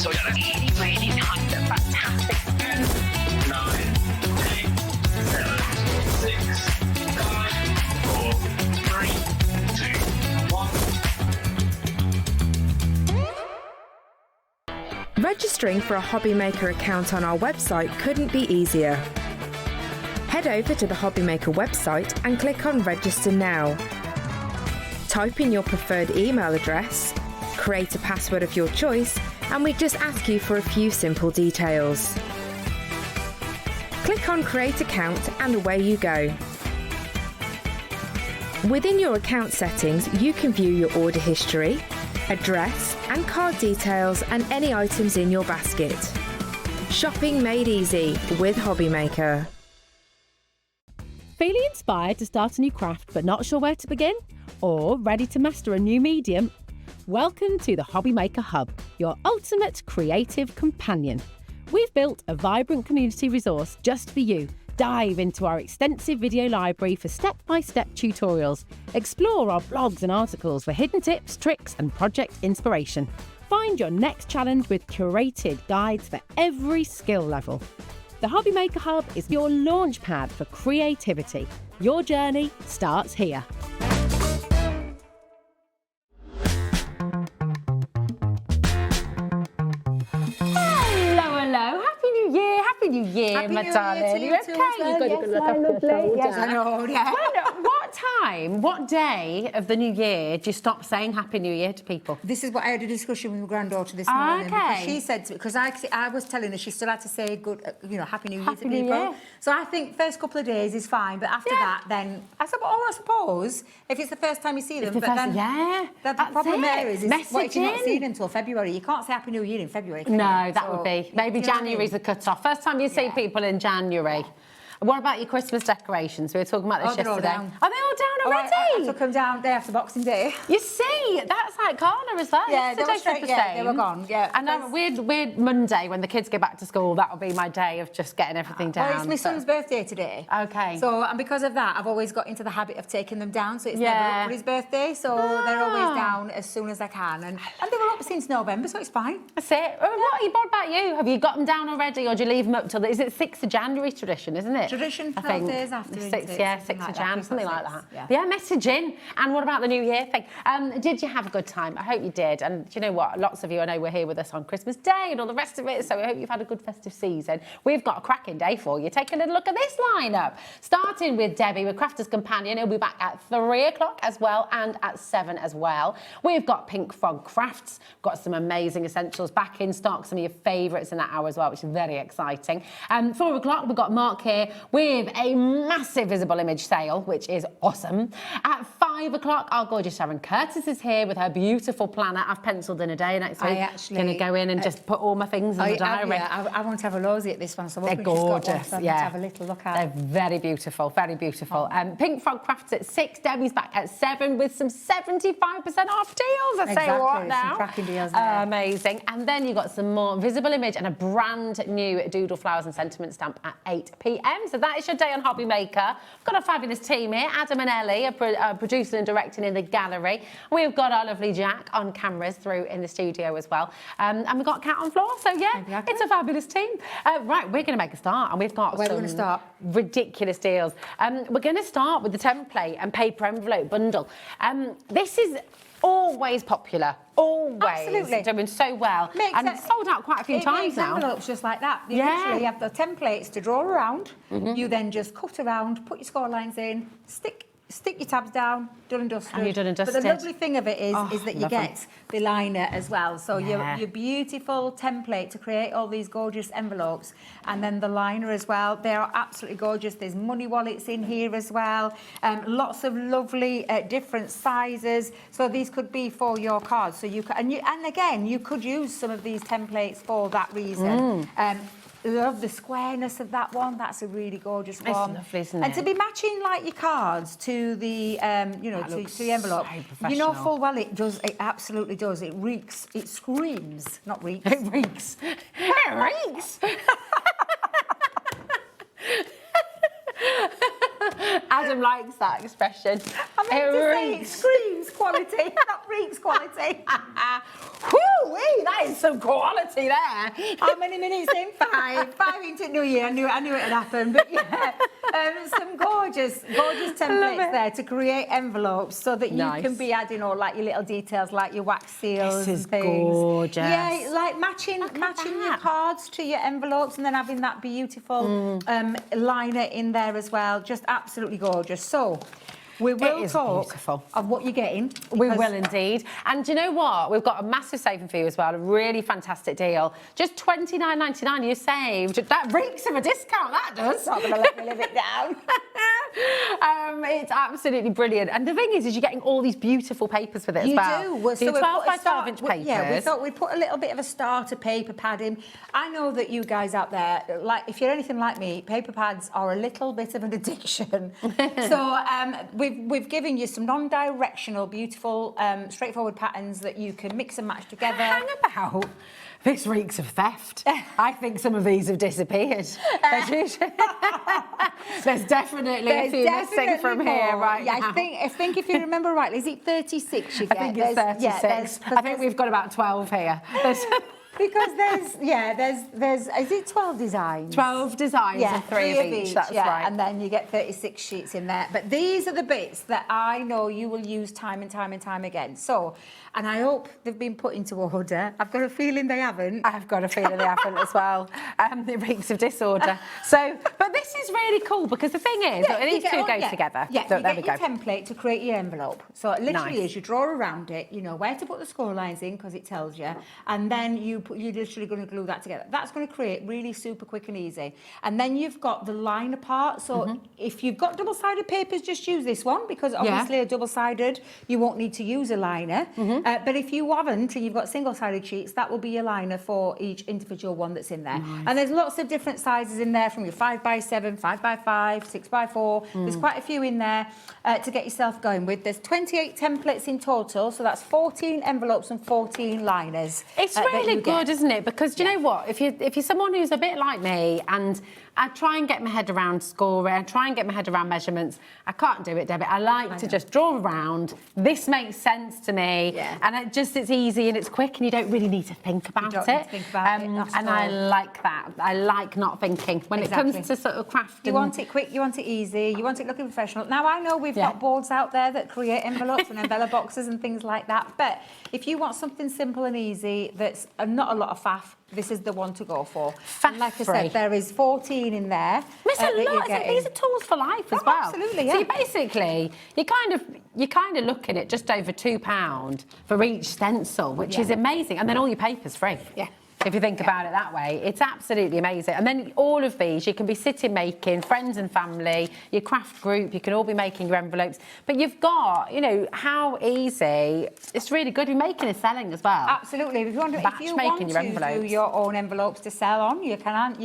So we got really, really nice and fantastic. 10, 9, 8, 7, 6, 5, 4, 3, 2, 1. Registering for a Hobby Maker account on our website couldn't be easier. Head over to the Hobby Maker website and click on Register Now. Type in your preferred email address, create a password of your choice, and we just ask you for a few simple details. Click on Create Account and away you go. Within your account settings, you can view your order history, address and card details and any items in your basket. Shopping made easy with Hobby Maker. Feeling inspired to start a new craft but not sure where to begin? Or ready to master a new medium? Welcome to the Hobby Maker Hub, your ultimate creative companion. We've built a vibrant community resource just for you. Dive into our extensive video library for step-by-step tutorials. Explore our blogs and articles for hidden tips, tricks and project inspiration. Find your next challenge with curated guides for every skill level. The Hobby Maker Hub is your launch pad for creativity. Your journey starts here. Hello. Happy New Year, my darling. You okay? You've got to look up your shoulder. Yes, I know, yeah. What day of the new year do you stop saying Happy New Year to people? This is what I had a discussion with my granddaughter this morning. Okay. Because she said, because I was telling her she still had to say good, Happy New Year to people. Year. So I think first couple of days is fine, but after that, then I said, well, I suppose if it's the first time you see them, but then the problem there is what if you're not seeing them until February? You can't say Happy New Year in February. No, that would be maybe January's the cut-off. First time you see people in January. Yeah. What about your Christmas decorations? We were talking about this yesterday. They're all down. Are they all down already? I took them down day after Boxing Day. You see, that's like Carla as well. Yeah, they were straight, they were gone. Yeah. And weird Monday when the kids go back to school. That'll be my day of just getting everything down. Well, it's my son's birthday today. Okay. So, and because of that, I've always got into the habit of taking them down. So it's never up for his birthday. So they're always down as soon as I can. And they were up since November, so it's fine. That's it. What about you? Have you got them down already, or do you leave them up till? Is it 6th of January tradition, isn't it? Tradition. I think. Days after, 6th of Jan, something like that. Yeah. But yeah, message in. And what about the New Year thing? Did you have a good time? I hope you did. And do you know what? Lots of you I know were here with us on Christmas Day and all the rest of it. So I hope you've had a good festive season. We've got a cracking day for you. Take a little look at this lineup. Starting with Debbie, with Crafter's Companion. He'll be back at 3 o'clock as well and at 7 as well. We've got Pink Frog Crafts. Got some amazing essentials back in stock. Some of your favourites in that hour as well, which is very exciting. 4 o'clock, we've got Mark here with a massive visible image sale, which is awesome. At 5 o'clock, our gorgeous Sharon Curtis is here with her beautiful planner. I've penciled in a day next week. I'm going to go in and just put all my things in the diary. I want to have a nosy at this one, so they're gorgeous. To have a little look at. They're very beautiful, very beautiful. Pink Frog Crafts at 6. Debbie's back at 7 with some 75% off deals. I say what now? Some cracking deals there. Amazing. And then you've got some more visible image and a brand new Doodle Flowers and Sentiment stamp at 8 p.m. So that is your day on Hobby Maker. We've got a fabulous team here. Adam and Ellie are producing and directing in the gallery. We've got our lovely Jack on cameras through in the studio as well. And we've got Kat on floor. So yeah, it's a fabulous team. Right, we're going to make a start, and we've got some ridiculous deals. We're going to start with the template and paper envelope bundle. This is always popular, always doing so well. It's sold out quite a few times now. Envelopes just like that. You literally have the templates to draw around. You then just cut around, put your score lines in, stick your tabs down, done and dusted. And you're done and dusted. But the lovely thing of it is that you get the liner as well. So your beautiful template to create all these gorgeous envelopes, and then the liner as well. They are absolutely gorgeous. There's money wallets in here as well. Lots of lovely different sizes. So these could be for your cards. So you can, and again, you could use some of these templates for that reason. Love the squareness of that one. That's a really gorgeous one. It's lovely, isn't it? And to be matching like your cards to the, to the envelope, you know full well it does. It absolutely does. It reeks. It screams, not reeks. It reeks. It reeks. Adam likes that expression. I meant to say it screams quality, not reeks quality. Whoo-wee, that is some quality there. How many minutes in? 5 into New Year. I knew it would happen. But yeah, some gorgeous templates there to create envelopes so that you can be adding all like your little details, like your wax seals. This is and things. gorgeous. Yeah, like matching your cards to your envelopes and then having that beautiful liner in there as well. Just absolutely gorgeous. So we will talk of what you're getting. We will indeed. And do you know what? We've got a massive saving for you as well, a really fantastic deal. Just $29.99 you saved. That reeks of a discount, that does. It's not going to let me live it down. It's absolutely brilliant. And the thing is you're getting all these beautiful papers with it as well. You do. So 12 by 12 inch papers. Yeah, we thought we'd put a little bit of a starter paper pad in. I know that you guys out there, like if you're anything like me, paper pads are a little bit of an addiction. So we've given you some non-directional, beautiful, straightforward patterns that you can mix and match together. Hang about. This reeks of theft. I think some of these have disappeared. There's definitely a few missing from here right now. I think if you remember rightly, is it 36 you get? I think it's 36. I think we've got about 12 here. Because there's is it 12 designs? 12 designs and 3 of each, that's right. And then you get 36 sheets in there. But these are the bits that I know you will use time and time and time again. So, and I hope they've been put into order. I've got a feeling they haven't. I've got a feeling they haven't as well. It reeks of disorder. So, but this is really cool because the thing is, that these two go together. Yeah, so you there get we your go. template to create your envelope. So it literally is, you draw around it, you know where to put the score lines in because it tells you, and then you're literally going to glue that together. That's going to create really super quick and easy. And then you've got the liner part. So if you've got double-sided papers, just use this one because obviously a double-sided, you won't need to use a liner. But if you haven't and you've got single-sided sheets, that will be your liner for each individual one that's in there. And there's lots of different sizes in there from your 5x7, 5x5, 6x4. There's quite a few in there to get yourself going with. There's 28 templates in total, so that's 14 envelopes and 14 liners. It's really good, isn't it? Because do you know what? If you're someone who's a bit like me and I try and get my head around scoring, I try and get my head around measurements, I can't do it, Debbie. I like to just draw around. This makes sense to me. And it's easy and it's quick and you don't really need to think about it. And I like that. I like not thinking. When it comes to sort of crafting. You want it quick, you want it easy, you want it looking professional. Now, I know we've got boards out there that create envelopes and envelope boxes and things like that, but if you want something simple and easy that's not a lot of faff, this is the one to go for. And like I said, there is 14 in there. It's a lot. These are tools for life as well. Absolutely, So you're kind of looking at just over £2 for each stencil, which is amazing. And then all your paper's free. Yeah. If you think about it that way, it's absolutely amazing. And then all of these, you can be sitting making, friends and family, your craft group, you can all be making your envelopes. But you've got, how easy, it's really good. You're making and selling as well. Absolutely. If you want to do your own envelopes to sell on, you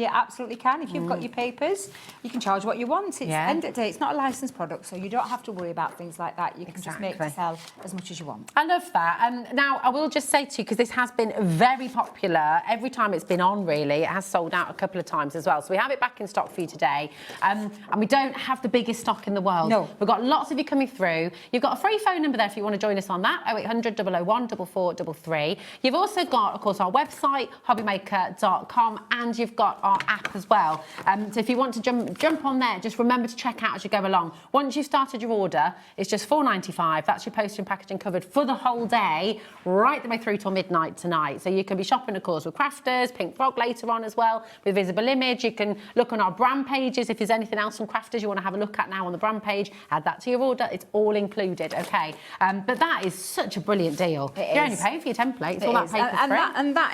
absolutely can. If you've got your papers, you can charge what you want. It's end of the day, it's not a licensed product, so you don't have to worry about things like that. You can just make and sell as much as you want. I love that. Now, I will just say to you, because this has been very popular, every time it's been on, really, it has sold out a couple of times as well. So we have it back in stock for you today. And we don't have the biggest stock in the world. No. We've got lots of you coming through. You've got a free phone number there if you want to join us on that, 0800 001 4433. You've also got, of course, our website, hobbymaker.com, and you've got our app as well. So if you want to jump on there, just remember to check out as you go along. Once you've started your order, it's just $4.95. That's your postage and packaging covered for the whole day, right the way through till midnight tonight. So you can be shopping, of course, with Crafters, Pink Frog later on as well, with Visible Image. You can look on our brand pages if there's anything else from Crafters you want to have a look at now on the brand page. Add that to your order. It's all included, okay? But that is such a brilliant deal. You're only paying for your template. It's all that paper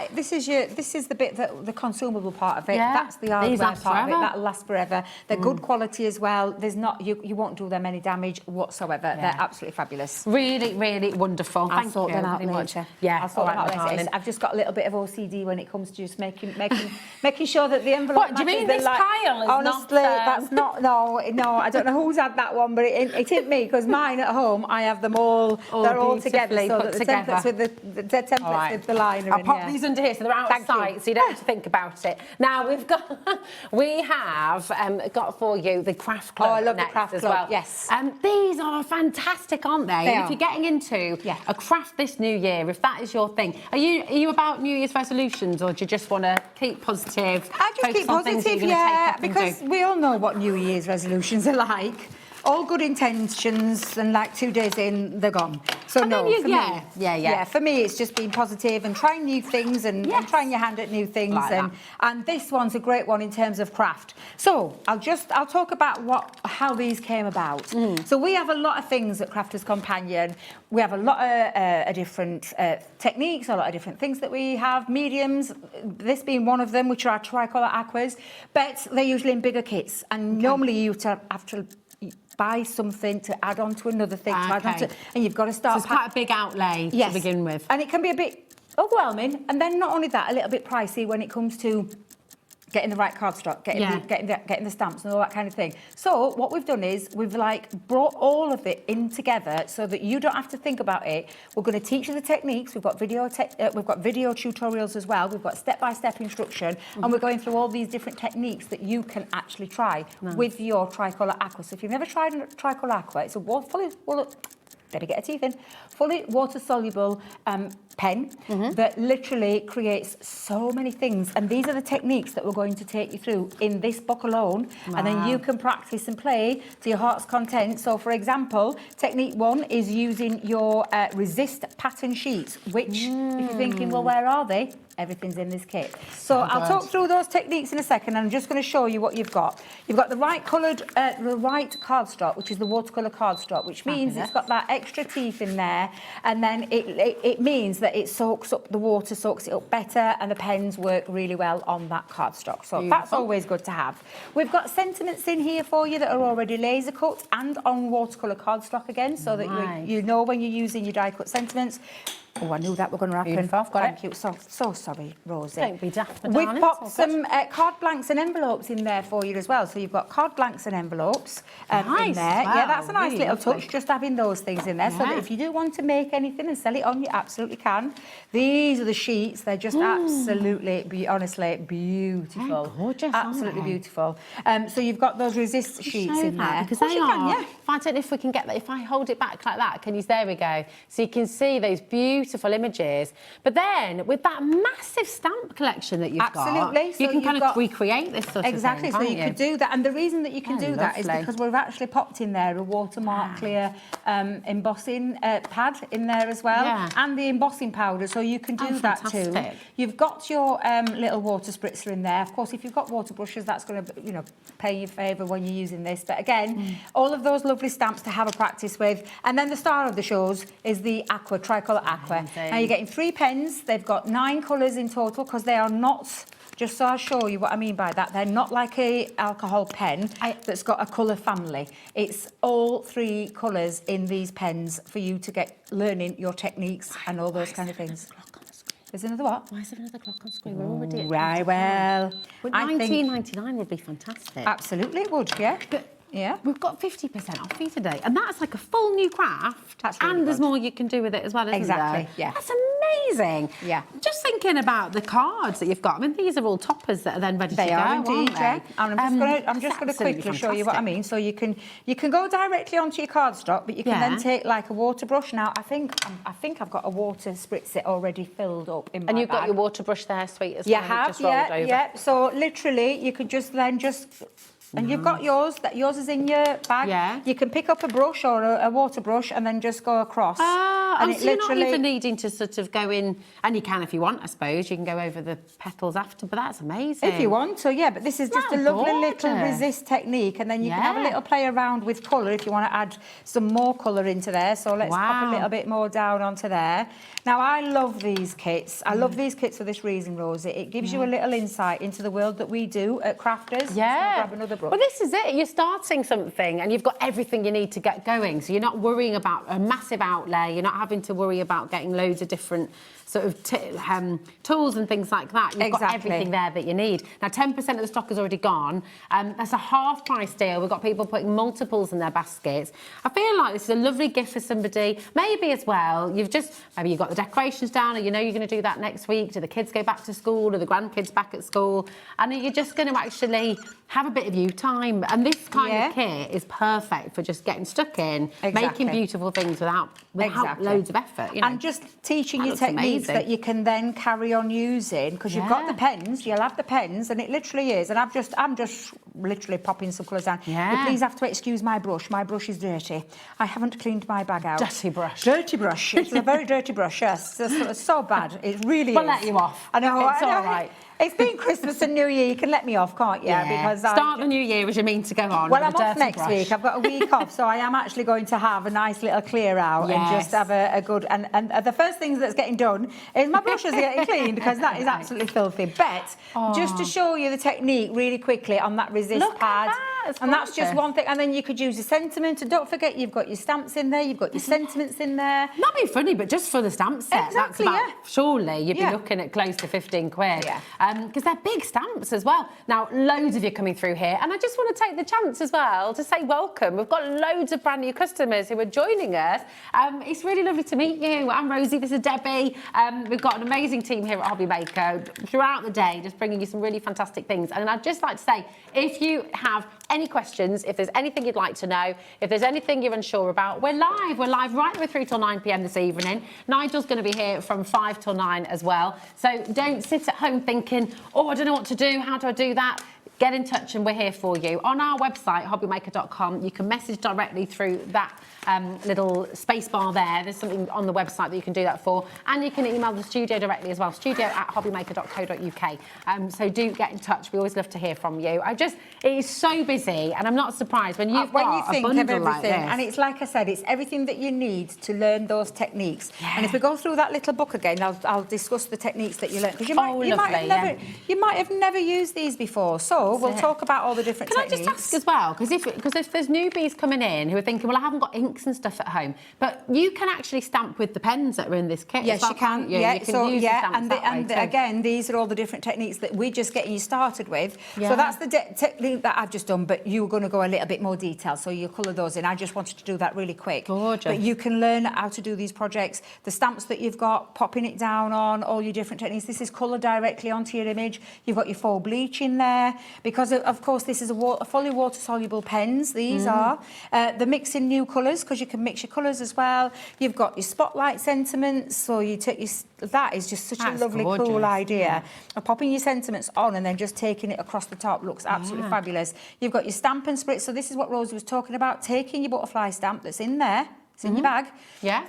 free. This is the bit that the consumable part of it. That's the hardware part of it. That'll last forever. They're good quality as well. There's not you won't do them any damage whatsoever. They're absolutely fabulous. Really, really wonderful. I'll sort them out later. Yeah, I'll sort them out later. I've just got a little bit of OCD when when it comes to just making sure that the envelope. What do you mean? This pile is honestly, not, that's not. No, I don't know who's had that one, but it isn't me, because mine at home, I have them all. They're all together, so that the templates with the templates with the liner. I'll pop these under here so they're out of sight, so you don't have to think about it. Now we have got for you the craft club. Oh, I love the next craft as club. well. Yes. These are fantastic, aren't they? They And are. if you're getting into a craft this new year, if that is your thing, are you about New Year's resolutions, or do you just want to keep positive? I just keep positive, because we all know what New Year's resolutions are like. All good intentions, and like 2 days in, they're gone. So And then for me, it's just being positive and trying new things and trying your hand at new things. Like and this one's a great one in terms of craft. So I'll talk about how these came about. So we have a lot of things at Crafters Companion. We have a lot of different techniques, a lot of different things that we have. Mediums, this being one of them, which are our tricolour aquas, but they're usually in bigger kits, and normally you have to buy something to add on to another thing, and you've got to start. So it's quite a big outlay to begin with. And it can be a bit overwhelming, and then not only that, a little bit pricey when it comes to getting the right cardstock, getting the stamps and all that kind of thing. So what we've done is we've brought all of it in together so that you don't have to think about it. We're going to teach you the techniques. We've got video tutorials as well. We've got step-by-step instruction, and we're going through all these different techniques that you can actually try with your tricolour aqua. So if you've never tried a tricolour aqua, it's a better get a teeth in, fully water-soluble pen that literally creates so many things. And these are the techniques that we're going to take you through in this book alone. And then you can practice and play to your heart's content. So, for example, technique 1 is using your resist pattern sheets, which, if you're thinking, well, where are they? Everything's in this kit. So I'll talk through those techniques in a second, and I'm just going to show you what you've got. You've got the right cardstock, which is the watercolour cardstock, which means it's got that extra teeth in there, and then it means that it soaks up the water, soaks it up better, and the pens work really well on that cardstock. So that's always good to have. We've got sentiments in here for you that are already laser cut and on watercolour cardstock again, so that you know when you're using your die cut sentiments. Oh, I knew that were going to happen. Beautiful, I've got Thank you. So sorry, Rosie. Don't be daft, We've darling, popped it's all some card blanks and envelopes in there for you as well. So you've got card blanks and envelopes in there. Nice, wow, Yeah, that's a nice really little lovely. touch, just having those things in there. So that if you do want to make anything and sell it on, you absolutely can. These are the sheets. They're just absolutely, honestly, beautiful. They're gorgeous, absolutely aren't they? beautiful. So you've got those resist sheets in there. Because Of course they you are. can, If I don't know if we can get that. If I hold it back like that, there we go. So you can see those beautiful images. But then with that massive stamp collection that you've Absolutely. got, you can kind of recreate this sort of thing. Exactly. So you could do that, and the reason that you can do that is lovely. because we've actually popped in there a watermark clear embossing pad in there as well, and the embossing powder. So you can do that too. Fantastic. You've got your little water spritzer in there. Of course, if you've got water brushes, that's going to pay you favour when you're using this. But again, all of those lovely stamps to have a practice with. And then the star of the shows is the aqua, tricolour aqua. Amazing. Now you're getting 3 pens. They've got 9 colours in total, because they are not, just so I'll show you what I mean by that, they're not like a alcohol pen that's got a colour family. It's all 3 colours in these pens for you to get learning your techniques and all those kind of things. There's another what? Why is there another clock on screen? We're already at Right, well, I think £19.99 would be fantastic. absolutely it would, yeah. Yeah. We've got 50% off you today, and that's like a full new craft. That's really and there's good. more you can do with it as well, isn't Exactly, there? yeah. That's amazing. Yeah. Just thinking about the cards that you've got. I mean, these are all toppers that are then ready to go, They are aren't indeed, they? yeah. And I'm just going to absolutely quickly show you what I fantastic. mean. So you can go directly onto your cardstock, but you can then take like a water brush. Now I think I've got a water spritzer already filled up in my And you've got bag. your water brush there, sweet, as You well. have, just rolled over. yeah. So literally, you could just. And you've got yours. Yours is in your bag. Yeah. You can pick up a brush or a water brush and then just go across. So it you're not even needing to sort of go in, and you can if you want, I suppose. You can go over the petals after, but that's amazing. If you want to, yeah. But this is just a lovely little gorgeous. resist technique, and then you can have a little play around with colour if you want to add some more colour into there. So let's pop a little bit more down onto there. Now, I love these kits. I love these kits for this reason, Rosie. It gives you a little insight into the world that we do at Crafters. Yeah. Grab another brush. Well, this is it. You're starting something and you've got everything you need to get going. So you're not worrying about a massive outlay. You're not having to worry about getting loads of different sort of tools and things like that. You've got everything there that you need. Now, 10% of the stock has already gone. That's a half price deal. We've got people putting multiples in their baskets. I feel like this is a lovely gift for somebody. Maybe as well, maybe you've got the decorations down, or you know you're going to do that next week. Do the kids go back to school? Or the grandkids back at school? And you're just going to actually have a bit of you time. And this kind of kit is perfect for just getting stuck in, making beautiful things without loads of effort. You know? And just teaching you techniques that you can then carry on using, because you've got the pens, you'll have the pens, and it literally is. And I'm just literally popping some colours down. You please have to excuse my brush. My brush is dirty. I haven't cleaned my bag out. Dirty brush. Dirty brush. It's a very dirty brush, yes. It's so bad. It really is. We'll let you off. I know. It's all right. It's been Christmas and New Year. You can let me off, can't you? Because start the new year as you mean to go on. Well, I'm off next week. I've got a week off, so I am actually going to have a nice little clear out and just have a good. And the first thing that's getting done is my brushes are getting cleaned, because that is absolutely filthy. But just to show you the technique really quickly on that resist pad. And that's just one thing. And then you could use your sentiment. And don't forget, you've got your stamps in there. You've got your sentiments in there. Not being funny, but just for the stamp set. Exactly, that's about, surely you'd be looking at close to 15 quid. Because they're big stamps as well. Now, loads of you coming through here. And I just want to take the chance as well to say welcome. We've got loads of brand new customers who are joining us. It's really lovely to meet you. I'm Rosie, this is Debbie. We've got an amazing team here at Hobby Maker throughout the day, just bringing you some really fantastic things. And I'd just like to say, if you have any questions, if there's anything you'd like to know, if there's anything you're unsure about, we're live right the way through till 9 p.m. this evening. Nigel's going to be here from 5 till 9 as well. So don't sit at home thinking, oh, I don't know what to do, how do I do that? Get in touch and we're here for you. On our website, hobbymaker.com, you can message directly through that little space bar there. There's something on the website that you can do that for. And you can email the studio directly as well, studio@hobbymaker.co.uk. So do get in touch. We always love to hear from you. It is so busy, and I'm not surprised when you've got a bundle like this. And it's like I said, it's everything that you need to learn those techniques. And if we go through that little book again, I'll discuss the techniques that you learn. Because you might have never used these before. So we'll talk about all the different techniques. Can I just ask as well, because if there's newbies coming in who are thinking, well, I haven't got inks and stuff at home, but you can actually stamp with the pens that are in this kit. Yes, as well, you can. Can't you? You can use the stamps that way too. Again, these are all the different techniques that we're just getting you started with. So that's the technique that I've just done, but you're going to go a little bit more detail, so you colour those in. I just wanted to do that really quick. Gorgeous. But you can learn how to do these projects, the stamps that you've got, popping it down on, all your different techniques. This is colour directly onto your image. You've got your faux bleach in there, because of course this is a fully water-soluble pens. These are. The mixing new colours, because you can mix your colours as well. You've got your spotlight sentiments, so you take your... That is just such a lovely, cool idea. Of popping your sentiments on and then just taking it across the top looks absolutely fabulous. You've got your stamp and spritz. So this is what Rosie was talking about, taking your butterfly stamp that's in there. It's in your bag.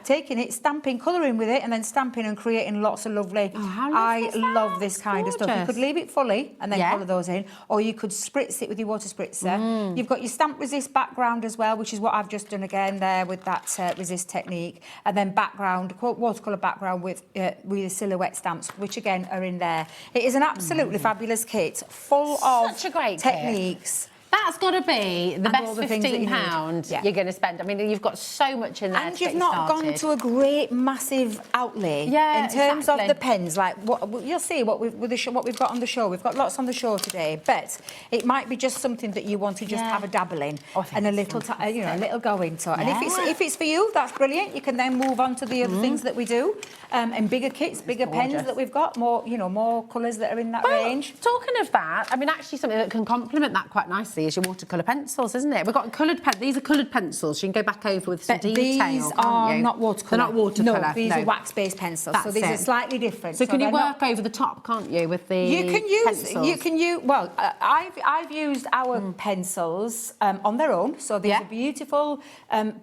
Taking it, stamping, colouring with it, and then stamping and creating lots of lovely... I love this kind of stuff. You could leave it fully and then colour those in, or you could spritz it with your water spritzer. You've got your stamp resist background as well, which is what I've just done again there with that resist technique. And then background, watercolour background with the silhouette stamps, which again are in there. It is an absolutely fabulous kit, full of such a great techniques. Kit. That's got to be the best £15 you're going to spend. I mean, you've got so much in there. And you've not gone to a great, massive outlay in terms of the pens. Like what you'll see, what we've got on the show. We've got lots on the show today, but it might be just something that you want to just have a dabble in and a little, a little go into. And if it's for you, that's brilliant. You can then move on to the other things that we do, and bigger kits, bigger pens that we've got, more colours that are in that range. Talking of that, I mean, actually something that can complement that quite nicely is your watercolour pencils, isn't it? We've got coloured these are coloured pencils. You can go back over with some detail. These are not watercolour. They're not watercolour. No, these are wax-based pencils. So these are slightly different. So can you work over the top, can't you, with the pencils? You can use. Well, I've used our pencils on their own. So these are beautiful,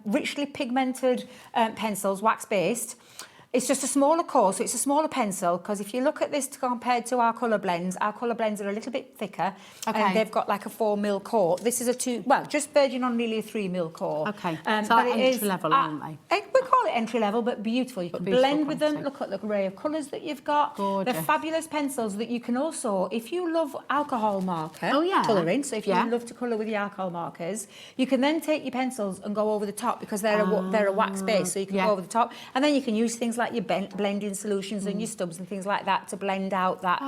richly pigmented pencils, wax-based. It's just a smaller core, so it's a smaller pencil, because if you look at this compared to our colour blends are a little bit thicker, and they've got like a 4mm core. This is just verging on nearly a 3mm core. Okay, so like entry level, aren't they? We call it entry level, but beautiful. You can blend with them. Look at the array of colours that you've got. Gorgeous. They're fabulous pencils that you can also, if you love alcohol marker colouring, so if you love to colour with your alcohol markers, you can then take your pencils and go over the top, because they're a wax base, so you can go over the top, and then you can use things like your blending solutions and your stubs and things like that to blend out that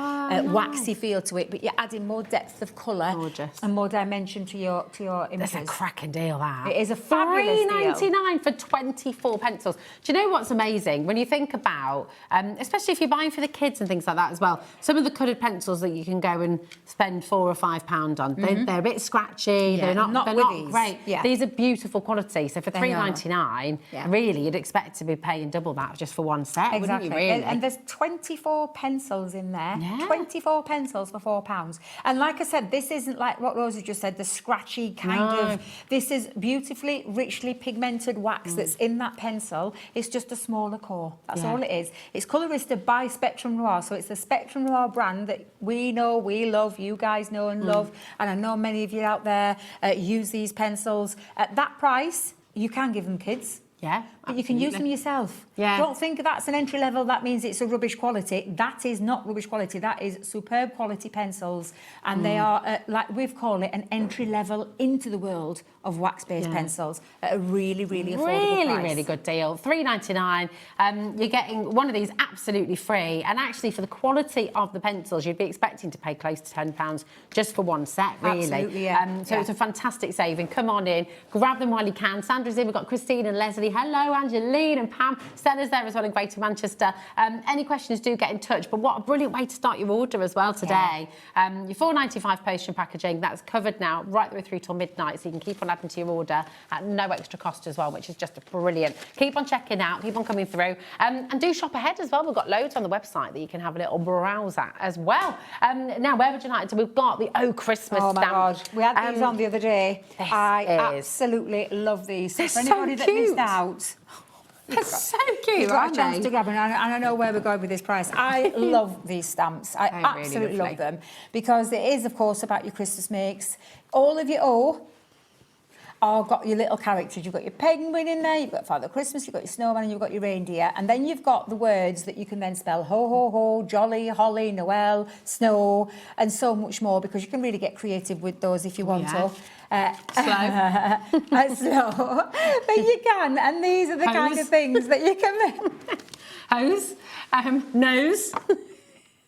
waxy feel to it, but you're adding more depth of colour and more dimension to your images. That's a cracking deal, that. It is a fabulous deal. £3.99 for 24 pencils. Do you know what's amazing? When you think about, especially if you're buying for the kids and things like that as well, some of the coloured pencils that you can go and spend £4 or £5 on, they're a bit scratchy, they're not great. Yeah. These are beautiful quality, so for £3.99, really, you'd expect to be paying double that just for one set, wouldn't you, really? And there's 24 pencils in there. 24 pencils for £4. And like I said, this isn't like what Rosie just said, the scratchy kind of... This is beautifully, richly pigmented wax that's in that pencil. It's just a smaller core. That's all it is. It's coloristed by Spectrum Noir, so it's the Spectrum Noir brand that we know, we love, you guys know and love, and I know many of you out there use these pencils. At that price, you can give them kids. Yeah, but you can use them yourself. Yeah. Don't think that's an entry level, that means it's a rubbish quality. That is not rubbish quality. That is superb quality pencils. And they are, like we've called it, an entry level into the world of wax-based pencils at a really, really affordable price. Really good deal. £3.99. You're getting one of these absolutely free. And actually, for the quality of the pencils, you'd be expecting to pay close to £10 just for one set, really. Absolutely, yeah. So it's a fantastic saving. Come on in, grab them while you can. Sandra's in, we've got Christine and Leslie. Hello, Angeline and Pam. Stella's there as well in Greater Manchester. Any questions, do get in touch. But what a brilliant way to start your order as well today. Your £4.95 post and packaging, that's covered now right the way through till midnight, so you can keep on adding to your order at no extra cost as well, which is just brilliant. Keep on checking out, keep on coming through. And do shop ahead as well. We've got loads on the website that you can have a little browse at as well. Now, where would you like to? We've got the Christmas stamp. Oh, my God. We had these on the other day. I absolutely love these. They're for anybody so that missed cute. Out, They're so cute, you've got aren't a chance they? to grab them, and I know where we're going with this price. I love these stamps. I They're absolutely really love them, because it is, of course, about your Christmas makes. All of your got your little characters. You've got your penguin in there, you've got Father Christmas, you've got your snowman, and you've got your reindeer, and then you've got the words that you can then spell: ho, ho, ho, jolly, holly, Noel, snow, and so much more, because you can really get creative with those if you want to. Slow. But you can, and these are the kind of things that you can make. Hose, nose.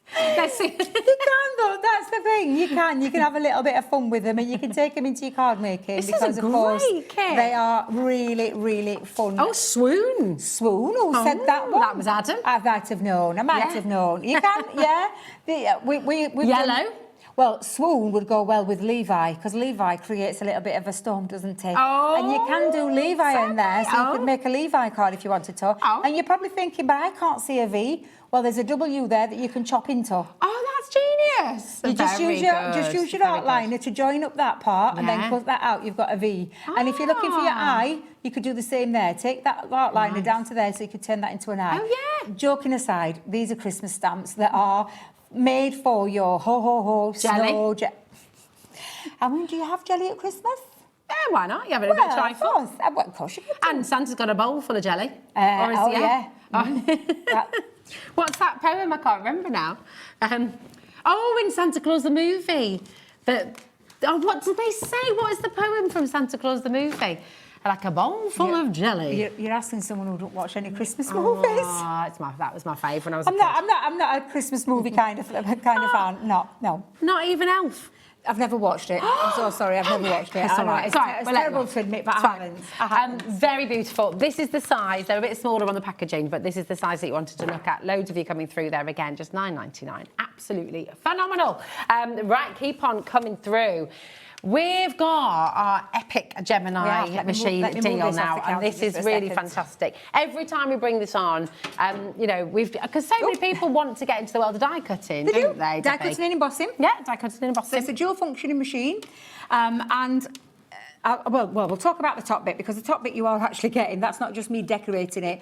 You can, though, that's the thing. You can have a little bit of fun with them, and you can take them into your card making, because of course they are really, really fun. Oh, swoon. Who said that one? That was Adam. I might have known. You can, we've Yellow. Well, swoon would go well with Levi, because Levi creates a little bit of a storm, doesn't he? Oh, and you can do Levi in there, so you could make a Levi card if you wanted to. Oh. And you're probably thinking, but I can't see a V. Well, there's a W there that you can chop into. Oh, that's genius. You just use your outliner to join up that part, and then cut that out. You've got a V. And if you're looking for your eye, you could do the same there. Take that outliner down to there, so you could turn that into an eye. Oh, yeah. Joking aside, these are Christmas stamps that are made for your ho ho ho jelly. Snow. I mean, do you have jelly at Christmas? Yeah, why not? You have a bit of trifle. Of course you can. And Santa's got a bowl full of jelly. Yeah. What's that poem? I can't remember now. In Santa Claus the movie. What did they say? What is the poem from Santa Claus the movie? Like a bowl full of jelly. You're asking someone who don't watch any Christmas movies. That was my favourite when I was a kid. I'm not a Christmas movie kind of fan. No. Not even Elf. I've never watched it. I'm so sorry, I've never watched it. It's all right. It's terrible to admit, but I haven't. Very beautiful. This is the size. They're a bit smaller on the packaging, but this is the size that you wanted to look at. Loads of you coming through there again, just $9.99. Absolutely phenomenal. Right, keep on coming through. We've got our epic Gemini machine deal now, and this is really fantastic. Every time we bring this on, because so many people want to get into the world of die cutting, don't they? Die cutting and embossing. Yeah, die cutting and embossing. So it's a dual functioning machine, and well, we'll talk about the top bit, because the top bit you are actually getting. That's not just me decorating it.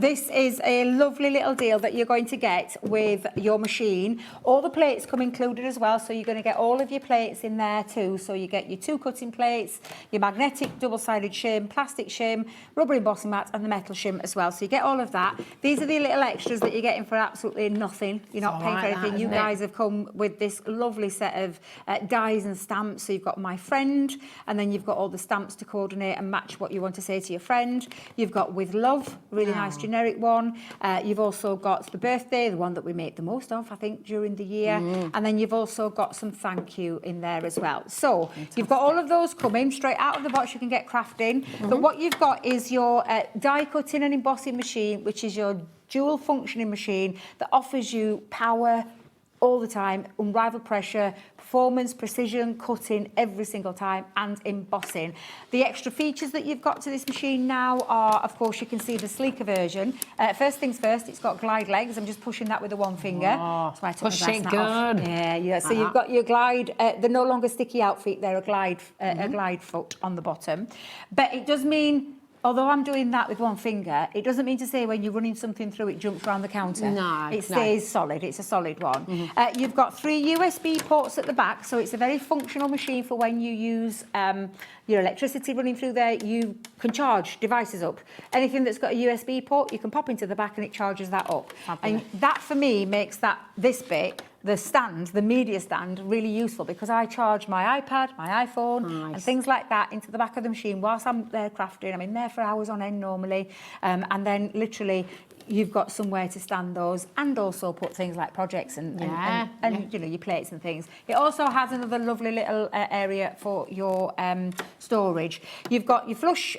This is a lovely little deal that you're going to get with your machine. All the plates come included as well, so you're going to get all of your plates in there too. So you get your 2 cutting plates, your magnetic double-sided shim, plastic shim, rubber embossing mat, and the metal shim as well. So you get all of that. These are the little extras that you're getting for absolutely nothing. You're not paying for anything. You guys have come with this lovely set of dies and stamps. So you've got my friend, and then you've got all the stamps to coordinate and match what you want to say to your friend. You've got with love, really nice generic one. You've also got the birthday, the one that we make the most of, I think, during the year. And then you've also got some thank you in there as well. So you've got all of those coming straight out of the box. You can get crafting. But what you've got is your die cutting and embossing machine, which is your dual functioning machine that offers you power all the time, unrivaled pressure, performance, precision, cutting every single time, and embossing. The extra features that you've got to this machine now are, of course, you can see the sleeker version. First things first, it's got glide legs. I'm just pushing that with the one finger. That's why I took my glass off. Yeah. So you've got your glide. They're no longer sticky out feet. They're a glide foot on the bottom. But it does mean, although I'm doing that with one finger, it doesn't mean to say when you're running something through, it jumps around the counter. No. It stays solid. It's a solid one. You've got 3 USB ports at the back, so it's a very functional machine for when you use your electricity running through there. You can charge devices up. Anything that's got a USB port, you can pop into the back and it charges that up. Fabulous. And that, for me, makes this bit, the stand, the media stand, really useful, because I charge my iPad, my iPhone, and things like that into the back of the machine whilst I'm there crafting. I'm in there for hours on end normally, and then literally you've got somewhere to stand those, and also put things like projects and you know, your plates and things. It also has another lovely little area for your storage. You've got your flush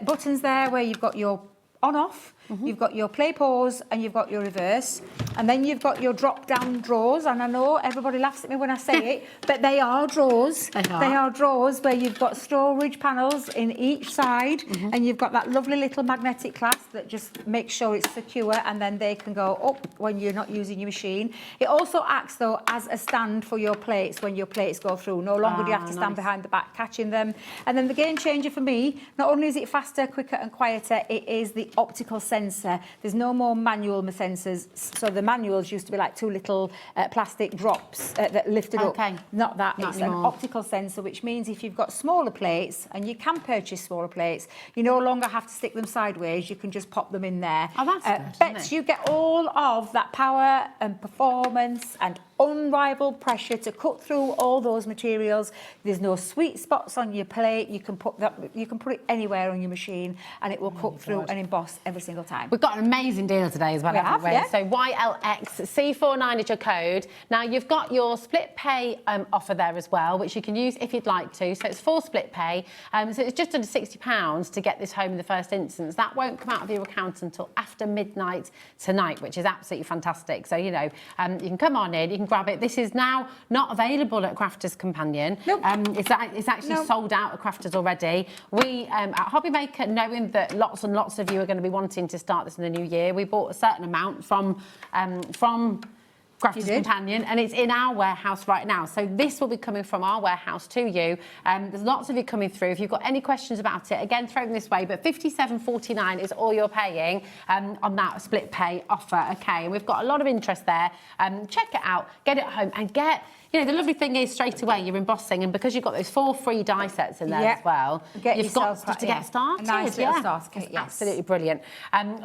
buttons there, where you've got your on-off. You've got your play pause, and you've got your reverse, and then you've got your drop down drawers. And I know everybody laughs at me when I say it, but they are drawers. They are drawers where you've got storage panels in each side, and you've got that lovely little magnetic clasp that just makes sure it's secure, and then they can go up when you're not using your machine. It also acts though as a stand for your plates when your plates go through. No longer do you have to stand behind the back catching them. And then the game changer for me, not only is it faster, quicker and quieter, it is the optical sensor. There's no more manual sensors. So the manuals used to be like 2 little plastic drops that lifted up. Not that. It's an optical sensor, which means if you've got smaller plates, and you can purchase smaller plates, you no longer have to stick them sideways. You can just pop them in there. Oh, that's good, but you get all of that power and performance and unrivaled pressure to cut through all those materials. There's no sweet spots on your plate. You can put it anywhere on your machine, and it will cut through and emboss every single time. We've got an amazing deal today as well, haven't we? Yeah. So YLXC49 is your code. Now you've got your split pay offer there as well, which you can use if you'd like to. So it's 4 split pay. So it's just under £60 to get this home in the first instance. That won't come out of your account until after midnight tonight, which is absolutely fantastic. So, you know, you can come on in, you can grab it. This is now not available at Crafters Companion. Nope. It's actually sold out at Crafters already. We, at Hobbymaker, knowing that lots and lots of you are going to be wanting to start this in the new year, we bought a certain amount from Crafters Companion, and it's in our warehouse right now. So this will be coming from our warehouse to you. There's lots of you coming through. If you've got any questions about it, again, throw them this way. But £57.49 is all you're paying on that split pay offer. Okay, and we've got a lot of interest there. Check it out, get it home, and get. You know, the lovely thing is straight away you're embossing, and because you've got those 4 free die sets in there as well, you've got to get started. A nice little start kit, absolutely brilliant.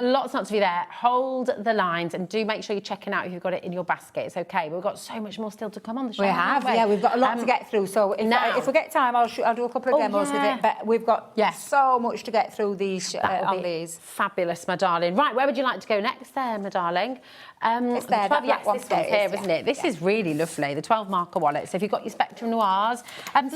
Lots of you there. Hold the lines, and do make sure you're checking out if you've got it in your basket. It's okay. We've got so much more still to come on the show. We have, we've got a lot to get through. So if we get time, I'll do a couple of demos with it. But we've got so much to get through these on these. Fabulous, my darling. Right, where would you like to go next, there, my darling? It's there. This one's here, isn't it? This is really lovely. The 12 marker wallet. So if you've got your Spectrum Noirs, it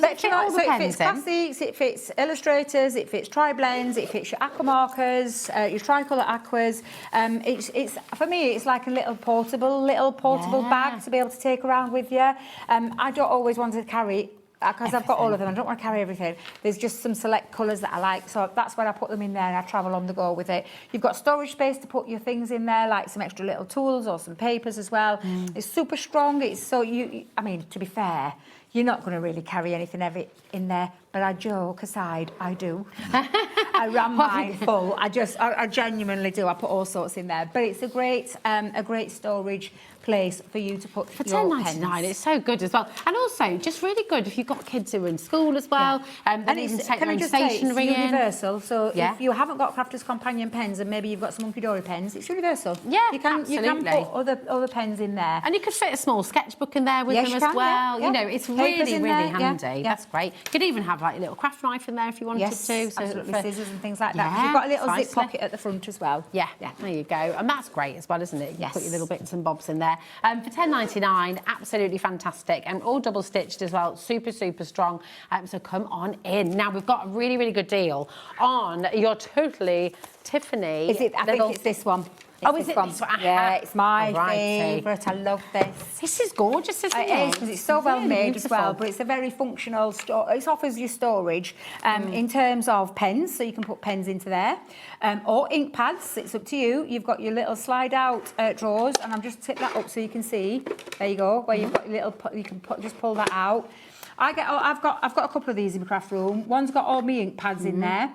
fits classics, it fits illustrators, it fits tri-blends, it fits your aqua markers, your tricolour aquas. It's for me, it's like a little portable bag to be able to take around with you. I don't always want to carry because I've got all of them. I don't want to carry everything. There's just some select colours that I like, so that's where I put them in there and I travel on the go with it. You've got storage space to put your things in there, like some extra little tools or some papers as well. It's super strong. It's so I mean, to be fair, you're not going to really carry anything heavy in there, but I joke aside, I do. I ram mine full. I genuinely do. I put all sorts in there, but it's a great storage place for you to put for your £10.99. It's so good as well, and also just really good if you've got kids who are in school as well. And They can take their own stationery it's in. universal. So if you haven't got Crafters Companion pens and maybe you've got some Hunky Dory pens, it's universal. Yeah, you can absolutely. put other pens in there. And you could fit a small sketchbook in there with them as well. Yeah. You know, it's Papers really, in really there, handy. yeah. That's great. You could even have like a little craft knife in there if you wanted to. So absolutely. for Scissors and things like that. 'Cause Yeah, you've got a little precisely. zip pocket at the front as well. Yeah, there you go. And that's great as well, isn't it? You Yes. put your little bits and bobs in there. For £10.99, absolutely fantastic. And all double stitched as well. Super, super strong. So come on in. Now, we've got a really, really good deal on your Totally Tiffany. Is it? I think it's this one. Is it this one? Yeah, it's my Alrighty. favourite. I love this. This is gorgeous, isn't it? It is, because it's so well Really made as well, beautiful. but it's a very functional it offers you storage in terms of pens, so you can put pens into there, or ink pads. It's up to you. You've got your little slide out drawers, and I'm just tip that up so you can see. There you go, where you've got your little, you can just pull that out. I've got a couple of these in my craft room. One's got all my ink pads in there.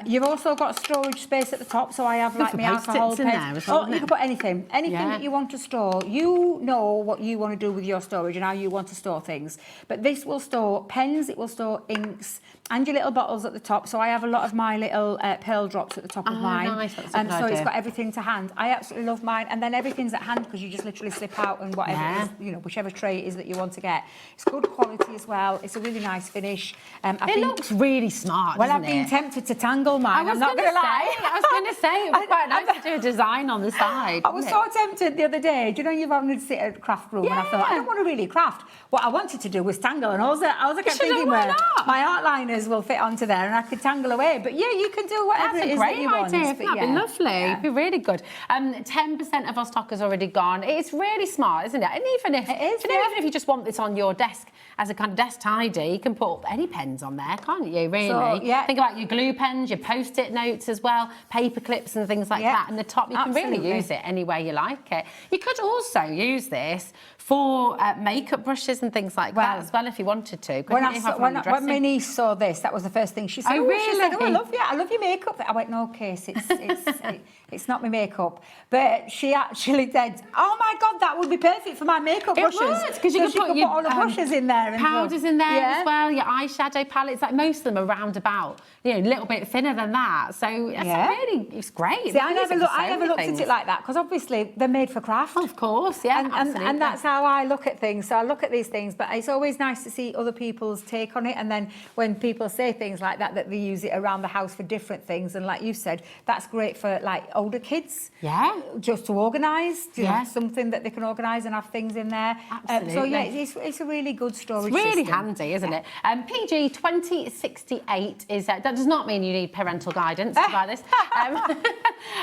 You've also got storage space at the top, so I have like my alcohol in there pens. as well, You can put anything that you want to store. You know what you want to do with your storage and how you want to store things. But this will store pens, it will store inks, and your little bottles at the top. So I have a lot of my little pearl drops at the top of mine. Nice. That's a good so it's idea. got everything to hand. I absolutely love mine, and then everything's at hand because you just literally slip out and whatever it is, whichever tray it is that you want to get. It's good quality as well. It's a really nice finish. It looks really smart. Well, doesn't I've been it? tempted to tangle mine. I'm not going to lie. I was going to say, it was quite nice to do a design on the side. I was so tempted the other day. Do you know you've having to sit at a craft room and I thought, I don't want to really craft. What I wanted to do was tangle, and I kept thinking, well, my art liners will fit onto there and I could tangle away. But yeah, you can do whatever it is that you want. That's a great idea. That'd be lovely. Yeah. It'd be really good. 10% of our stock has already gone. It's really smart, isn't it? And even if even if you just want this on your desk as a kind of desk tidy, you can put any pens on there, can't you? Really? So, Think about your glue pens, your post-it notes as well, paper clips and things like that. And the top, you can really use it any way you like it. You could also use this for makeup brushes and things like that as well, if you wanted to. When my niece saw this, that was the first thing she said. Oh, really? She said, I love your makeup. I went, no, Case, it's not my makeup. But she actually said, oh my God, that would be perfect for my makeup brushes. It would, because you could put your all the brushes in there. Powders in there as well, your eyeshadow palettes. Like most of them are round about, a little bit thinner than that. So it's great. See, I never looked at it like that, because obviously they're made for craft. Of course, yeah, and that's how I look at things. So I look at these things, but it's always nice to see other people's take on it. And then when people say things like that they use it around the house for different things, and like you said, that's great for like older kids. Yeah. Just to organise, something that they can organise and have things in there. Absolutely. So yeah, it's a really good storage It's really system. handy, isn't it? PG 2068 is that does not mean you need parental guidance to buy this.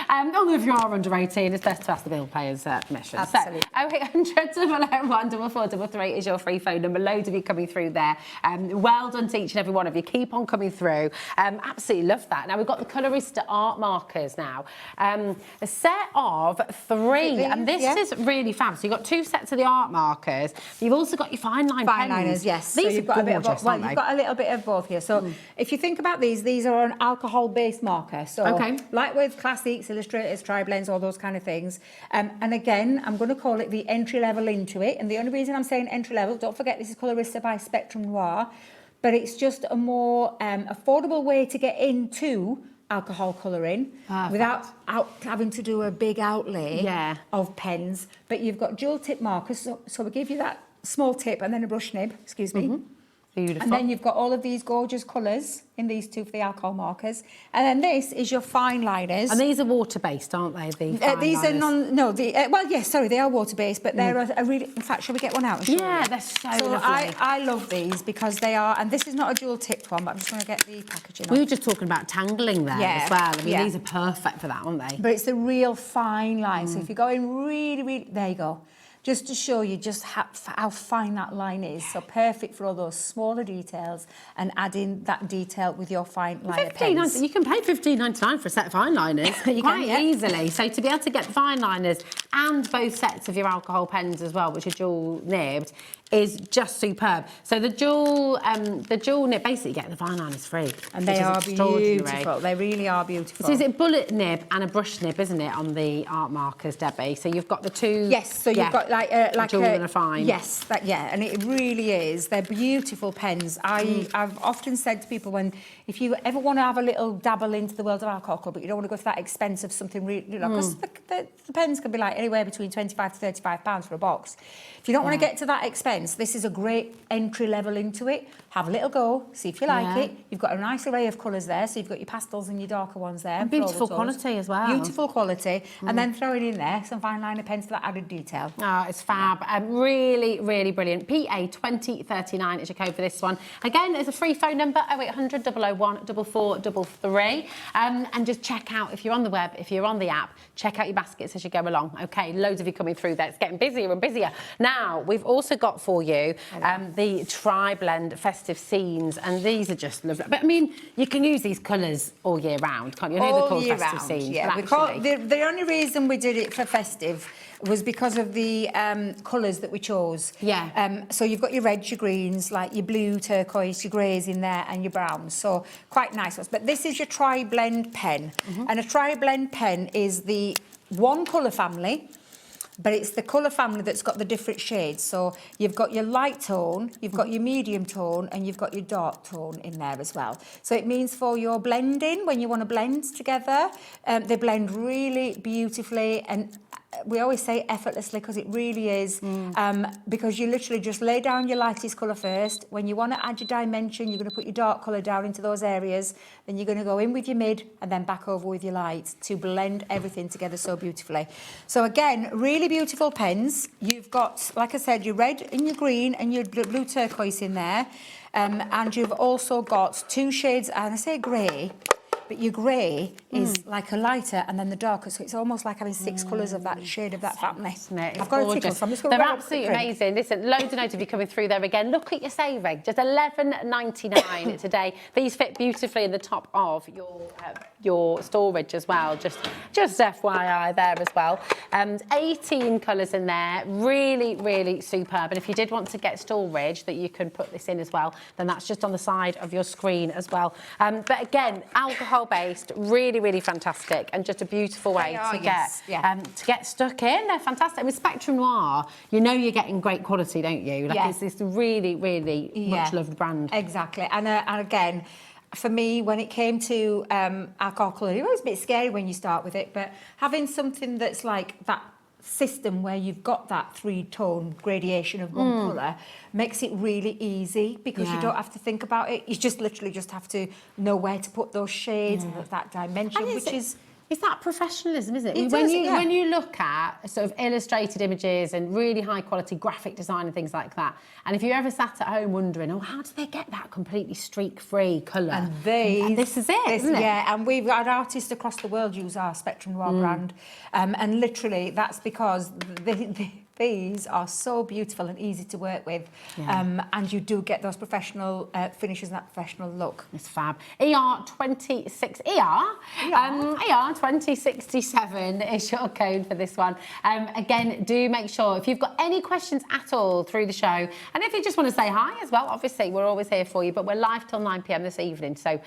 Only if you are under 18, it's best to ask the bill payer's permission. Absolutely. So 0800 001 4433 is your free phone number. Loads of you coming through there. Well done to each and every one of you. Keep on coming through. Absolutely love that. Now we've got the Colorista art markers now. A set of 3, and this is really fab. So you've got 2 sets of the art markers. You've also got your fine line pens. Liners, yes. These so you've got are a bit of gorgeous, you've got a little bit of both here. So if you think about these are an alcohol-based marker. So lightweight, classics, illustrators, tri-blends, all those kind of things. And again, I'm going to call it the entry level into it. And the only reason I'm saying entry level, don't forget this is Colorista by Spectrum Noir, but it's just a more affordable way to get into alcohol colouring without having to do a big outlay of pens. But you've got dual tip markers, so we give you that small tip and then a brush nib, excuse me. Beautiful. And then you've got all of these gorgeous colours in these 2 for the alcohol markers. And then this is your fine liners. And these are water-based, aren't they? These are they are water-based, but they're a really... In fact, shall we get one out and show you? They're so lovely. I love these because they are... And this is not a dual-tipped one, but I'm just going to get the packaging We off. were just talking about tangling there as well. I mean, these are perfect for that, aren't they? But it's the real fine line. So if you're going really, really... There you go. just to show you just how fine that line is. So perfect for all those smaller details and adding that detail with your fine liner pens. You can pay $15.99 for a set of fine liners quite easily. So to be able to get fine liners and both sets of your alcohol pens as well, which are dual nibbed, is just superb. So the dual nib, basically get the fine liners free. And they are beautiful. They really are beautiful. So is it bullet nib and a brush nib, isn't it, on the art markers, Debbie? So you've got the two. Yes, so you've got like a dual and a fine. Yes, and it really is. They're beautiful pens. I've often said to people, if you ever want to have a little dabble into the world of alcohol, but you don't want to go for that expensive something, really, because the pens can be like anywhere between £25 to £35 for a box. If you don't want to get to that expense, this is a great entry level into it. Have a little go, see if you like it. You've got a nice array of colours there, so you've got your pastels and your darker ones there. And beautiful quality as well. Beautiful quality. And then throwing in there some fine liner pens for that added detail. Oh, it's fab. Really, really brilliant. PA2039 is your code for this one. Again, there's a free phone number, 0800 001 4433. And just check out, if you're on the web, if you're on the app, check out your baskets as you go along. Okay, loads of you coming through there. It's getting busier and busier. Now, we've also got for you the Tri-Blend Festive Scenes, and these are just lovely. But I mean, you can use these colours all year round, can't you? I know they're called Festive Scenes. Yeah, the only reason we did it for festive was because of the colours that we chose. Yeah. So you've got your reds, your greens, like your blue, turquoise, your greys in there, and your browns. So quite nice ones. But this is your Tri-Blend pen. And a Tri-Blend pen is the one colour family, but it's the colour family that's got the different shades. So you've got your light tone, you've got your medium tone, and you've got your dark tone in there as well. So it means for your blending, when you want to blend together, they blend really beautifully, and we always say effortlessly, because it really is, because you literally just lay down your lightest colour first. When you want to add your dimension, you're going to put your dark colour down into those areas, then you're going to go in with your mid and then back over with your light to blend everything together so beautifully. So again, really beautiful pens. You've got, like I said, your red and your green and your blue turquoise in there, and you've also got two shades, and I say grey, but your grey is like a lighter and then the darker, so it's almost like having 6 colours of that shade of that family. I've got a tickle, so I'm just going to They're absolutely amazing. Listen, loads and loads of you coming through there again. Look at your saving, just $11.99 today. These fit beautifully in the top of your storage as well. Just FYI there as well. 18 colours in there, really, really superb. And if you did want to get storage that you can put this in as well, then that's just on the side of your screen as well. But again, alcohol-based, really, really fantastic, and just a beautiful way to get stuck in. They're fantastic. With Spectrum Noir, you know you're getting great quality, don't you? Like it's this really, really much loved brand. Exactly. And again, for me, when it came to alcohol colouring, it was a bit scary when you start with it, but having something that's like that system where you've got that 3-tone gradation of one colour makes it really easy, because you don't have to think about it. You just literally just have to know where to put those shades and that dimension, which is... It's that professionalism, isn't it? When you look at sort of illustrated images and really high quality graphic design and things like that, and if you ever sat at home wondering, oh, how do they get that completely streak-free colour? And this is it, isn't it? Yeah, and we've had artists across the world use our Spectrum Noir brand, and literally that's because these are so beautiful and easy to work with, and you do get those professional finishes and that professional look. It's fab. ER 2067 is your code for this one. Again, do make sure, if you've got any questions at all through the show, and if you just want to say hi as well, obviously we're always here for you, but we're live till 9 p.m. this evening, so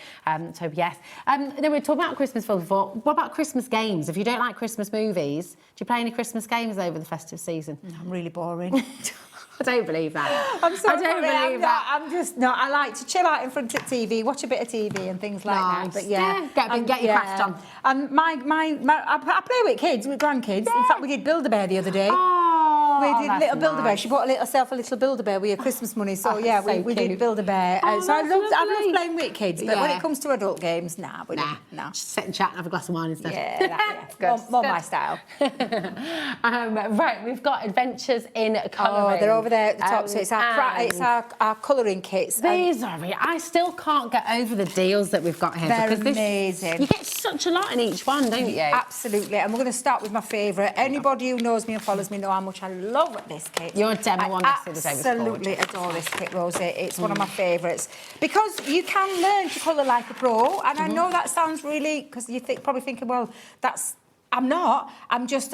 yes. Then we were talking about Christmas films before. What about Christmas games? If you don't like Christmas movies, do you play any Christmas games over the festive season? I'm really boring. I don't believe that. I'm sorry, I don't believe that. I'm just not. I like to chill out in front of TV, watch a bit of TV and things like that. But get your craft on. And I play with kids, with grandkids. In fact, we did Build-A-Bear the other day. We did little Build-A-Bear. She bought herself a little Build-A-Bear with her Christmas money. So we did Build-A-Bear. So I love playing with kids. But when it comes to adult games, nah. Just sit and chat and have a glass of wine instead. Yeah, more my style. Right, we've got Adventures in Colouring. Oh, they're over there at the top. So it's our colouring kits. These are. I still can't get over the deals that we've got here. They're because amazing. You get such a lot in each one, don't you? Absolutely, and we're going to start with my favourite. Anybody who knows me and follows me know how much I love this kit. Your demo one yesterday was absolutely adore this kit, Rosie. It's one of my favourites because you can learn to colour like a pro, and I know that sounds really, because you probably thinking, well, I'm not. I'm just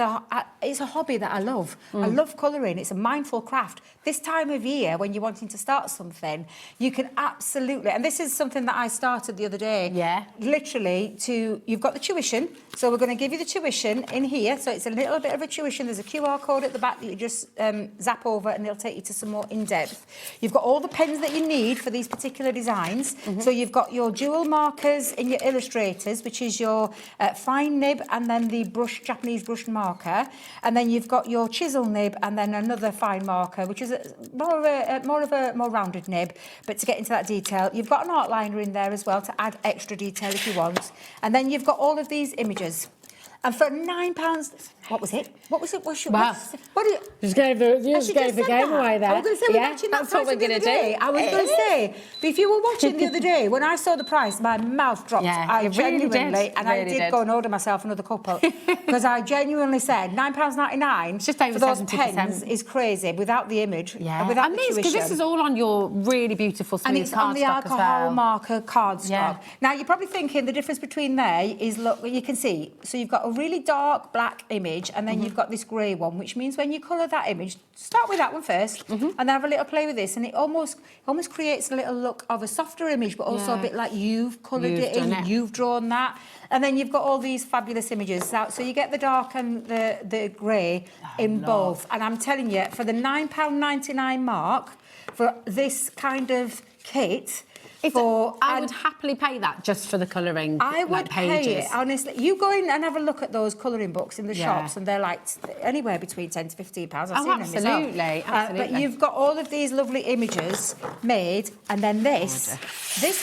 it's a hobby that I love. I love colouring. It's a mindful craft. This time of year, when you're wanting to start something, you can absolutely, and this is something that I started the other day. Yeah. Literally, you've got the tuition. So we're going to give you the tuition in here. So it's a little bit of a tuition. There's a QR code at the back that you just zap over and it'll take you to some more in-depth. You've got all the pens that you need for these particular designs. So you've got your dual markers in your illustrators, which is your fine nib and then the Japanese brush marker, and then you've got your chisel nib and then another fine marker, which is more of a more rounded nib. But to get into that detail, you've got an outliner in there as well to add extra detail if you want, and then you've got all of these images. And for £9, what was it? Wow. Just gave the game away there. I was going to say, yeah, that's what we're going to do. I was going to say, but if you were watching the other day, when I saw the price, my mouth dropped. Yeah, I genuinely, and I did go and order myself another couple, because I genuinely said £9.99 just over for those 70%. pens is crazy without the image, yeah, and without and the tuition. because this is all on your really beautiful smooth and it's on the cardstock alcohol as well. marker cardstock. Yeah. Now you're probably thinking the difference between there is, look, you can see. So you've got a really dark black image, and then you've got this grey one, which means when you colour that image, start with that one first, and then have a little play with this, and it almost creates a little look of a softer image, but also a bit like you've coloured it in, you've drawn that, and then you've got all these fabulous images. So you get the dark and the grey in both, and I'm telling you, for the £9.99 mark for this kind of kit. I would happily pay that just for the colouring. I would pages. pay it, honestly. You go in and have a look at those colouring books in the shops, and they're like anywhere between £10 to £15. I've seen them myself. Absolutely. But you've got all of these lovely images made, and then this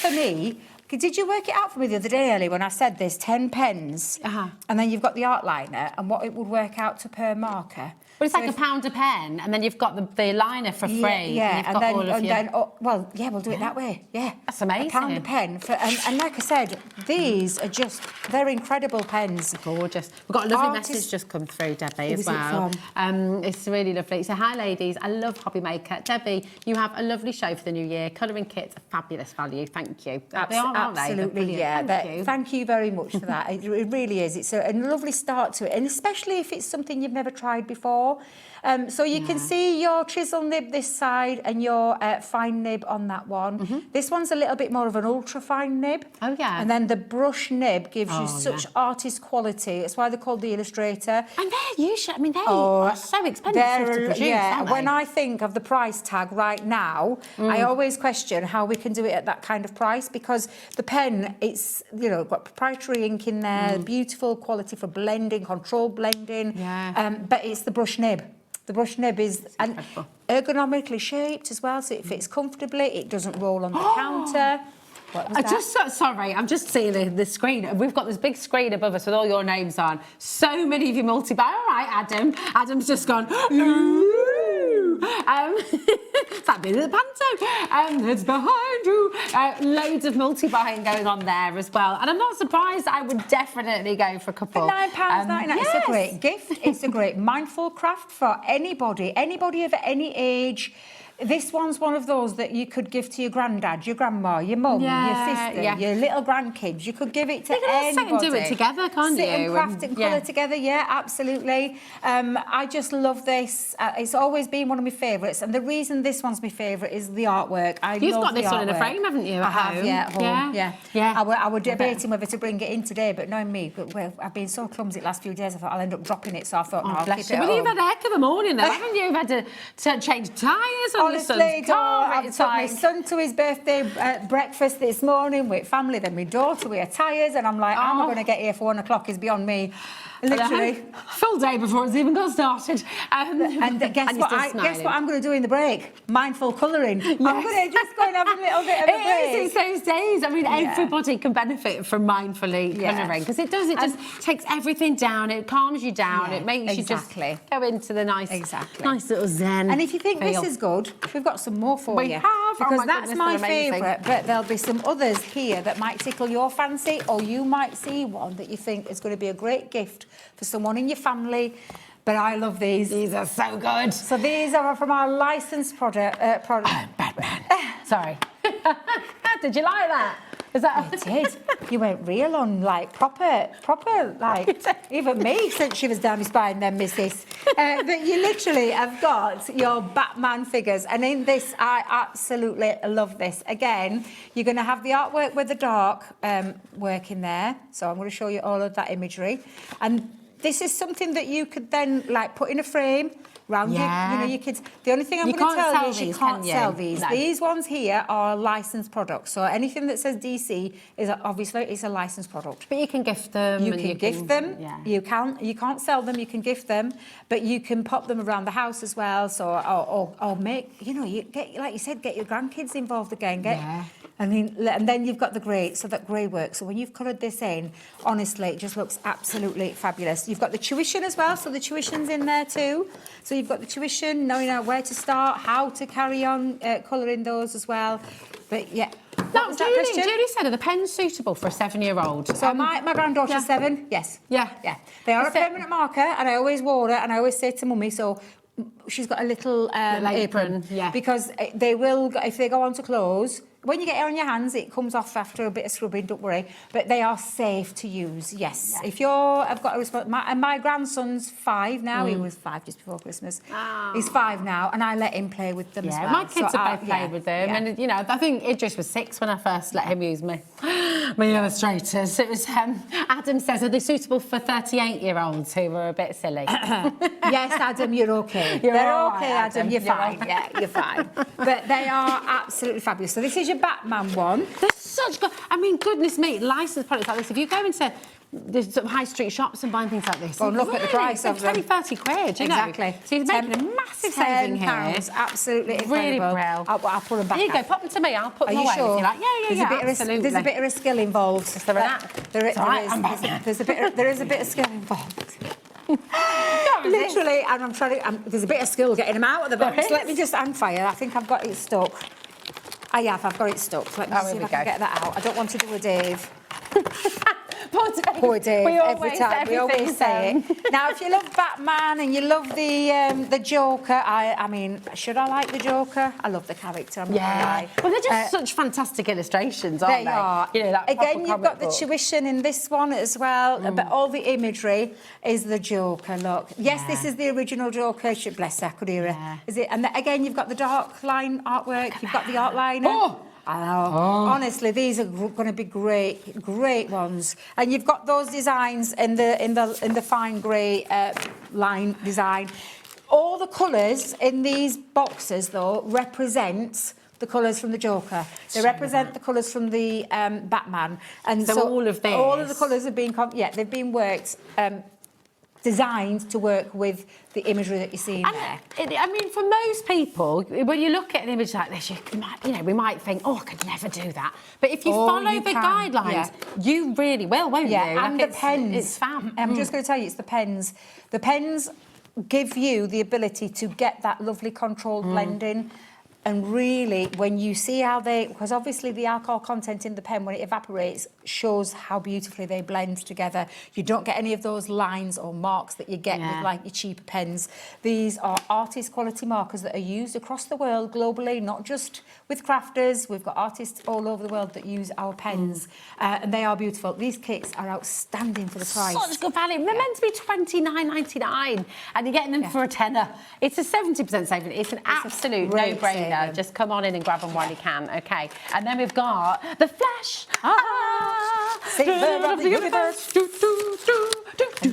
for me. Did you work it out for me the other day, Ellie, when I said there's 10 pens, and then you've got the outliner, and what it would work out to per marker? Well, it's like £1 a pen, and then you've got the liner for free. Yeah, we'll do it that way. Yeah, that's amazing. £1 a pen, and like I said, these are they're incredible pens. Gorgeous. We've got a lovely message just come through, Debbie, as well. It's really lovely. So, hi, ladies. I love Hobby Maker. Debbie, you have a lovely show for the new year. Colouring kits, a fabulous value. Thank you. They are, aren't they? Absolutely, yeah. Thank you very much for that. It really is. It's a lovely start to it, and especially if it's something you've never tried before. So you can see your chisel nib this side and your fine nib on that one. This one's a little bit more of an ultra fine nib. Oh, yeah. And then the brush nib gives you such artist quality. That's why they're called the Illustrator. And they're usually, they are so expensive to produce, aren't they? When I think of the price tag right now, I always question how we can do it at that kind of price, because the pen, it's, got proprietary ink in there, beautiful quality for blending, controlled blending. Yeah. But it's the brush nib. The brush nib is ergonomically shaped as well, so it fits comfortably. It doesn't roll on the counter. What was that? Sorry, I'm just seeing the screen. We've got this big screen above us with all your names on. So many of you multi-buy. All right, Adam. Adam's just gone, ooh. It's that bit of the panto. It's behind you. Loads of multi-buying going on there as well. And I'm not surprised. I would definitely go for a couple. For £9.99, it's a great gift. It's a great mindful craft for anybody of any age. This one's one of those that you could give to your granddad, your grandma, your mum, your sister, your little grandkids. You could give it to anybody. Sit and do it together, can't you? Sit and craft and colour together, absolutely. I just love this. It's always been one of my favourites, and the reason this one's my favourite is the artwork. You've got this one in a frame, haven't you? I have, at home. Yeah. I were debating whether to bring it in today, but knowing me, I've been so clumsy the last few days, I thought I'll end up dropping it, so I thought, no, I'll keep it at home. Well, you've had a heck of a morning, though, haven't you? You've had to change tyres on your son's car. I took my son to his birthday breakfast this morning with family, then my daughter with her tyres, and I'm like, how am I going to get here for 1 o'clock is beyond me. Literally. Full day before it's even got started. And guess what I'm going to do in the break? Mindful colouring. Yes. I'm going to just go and have a little bit of a break. It is, it's those days. I mean, everybody can benefit from mindfully colouring, because it just takes everything down. It calms you down. It makes you just go into the nice little zen. And if you think this is good, We've got some more for We you. have. Oh Because my that's goodness, my they're amazing. favourite, but there'll be some others here that might tickle your fancy, or you might see one that you think is going to be a great gift for someone in your family. But I love these. These are so good. So these are from our licensed product. Batman. Sorry. Did you like that? Is that? I did. You went real on, like, proper, like, even me, since she was down my spine then, missus. But you literally have got your Batman figures. And in this, I absolutely love this. Again, you're going to have the artwork with the dark work in there. So I'm going to show you all of that imagery. And this is something that you could then, like, put in a frame round you know, you could. The only thing I'm going to tell you is you can't sell these. No. These ones here are licensed products. So anything that says DC is obviously it's a licensed product. But you can gift them. You and can gift them. Yeah. You can't sell them. You can gift them, but you can pop them around the house as well. So or make, you know, you get, like you said, get your grandkids involved again. And then you've got the grey, so that grey work. So when you've coloured this in, honestly, it just looks absolutely fabulous. You've got the tuition as well, so the tuition's in there too. So you've got the tuition, knowing where to start, how to carry on colouring those as well. But yeah. No, Julie said, are the pens suitable for a 7-year-old? So my granddaughter's 7, yes. Yeah. They are a permanent marker, and I always wore it, and I always say to mummy, so she's got a little apron. Yeah. Because they will, if they go on to clothes, when you get it on your hands, it comes off after a bit of scrubbing, don't worry. But they are safe to use, yes. Yeah. If I've got a response, my grandson's 5 now. He was 5 just before Christmas. Oh. He's 5 now, and I let him play with them as well. My kids have both played with them. And, you know, I think Idris was 6 when I first let him use my illustrators. It was, Adam says, are they suitable for 38-year-olds who were a bit silly? Yes, Adam, you're okay. They're okay, Adam, you're fine. Yeah, you're fine. But they are absolutely fabulous. So this is your Batman one. They're such good. I mean, goodness me, licensed products like this. If you go into the sort of high street shops and buy things like this, well, look at the price of them. 20, 30 quid, you exactly. know. So you're making a massive saving here. £10, absolutely really incredible. brilliant. I'll put them back. Here you go, pop them to me. I'll put them away. Sure? If you like. Yeah, absolutely. There's a bit of a skill involved. Is there There is a bit of skill involved. Literally, and I'm trying to. There's a bit of skill getting them out of the box. Let me just hang fire. I think I've got it stuck. I've got it stuck. Let me see if I can get that out. I don't want to do a Dave. Poor Dave. Every time we always say it. Now, if you love Batman and you love the Joker, I mean, should I like the Joker? I love the character. I'm not gonna lie. Well, they're just such fantastic illustrations, aren't they? They are. You know, that again, you've got the book. tuition in this one as well, but all the imagery is the Joker. Look, yes, this is the original Joker. Bless her, could hear her. Is it? And again, you've got the dark line artwork. You've got the art liner. Oh! I know. Oh. Honestly, these are going to be great ones. And you've got those designs in the fine grey line design. All the colours in these boxes, though, represent the colours from the Joker. They represent the colours from the Batman. And so all of the colours have been they've been worked. Designed to work with the imagery that you see in there. I mean, for most people, when you look at an image like this, we might think, oh, I could never do that. But if you follow the guidelines, you really will, won't you? And the pens. It's fab. I'm just going to tell you, it's the pens. The pens give you the ability to get that lovely controlled blending. And really, when you see how because obviously the alcohol content in the pen, when it evaporates, shows how beautifully they blend together. You don't get any of those lines or marks that you get with like your cheaper pens. These are artist quality markers that are used across the world globally, not just with crafters. We've got artists all over the world that use our pens, and they are beautiful. These kits are outstanding for the price. Such good value. They're meant to be $29.99, and you're getting them for a tenner. It's a 70% saving. It's an absolute no-brainer. Just come on in and grab them while you can, okay? And then we've got the Flash. Saver of the universe.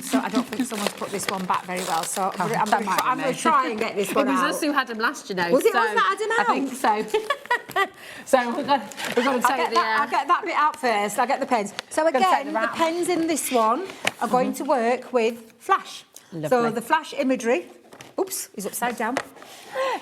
So I don't think someone's put this one back very well. So I'm going to try and get this one out. It was us who had them last, you know. Was it us that had them out? I think so. So we've got to take I'll get that bit out first. I'll get the pens. So again, the pens in this one are going to work with Flash. Lovely. So the Flash imagery. Oops, is upside down.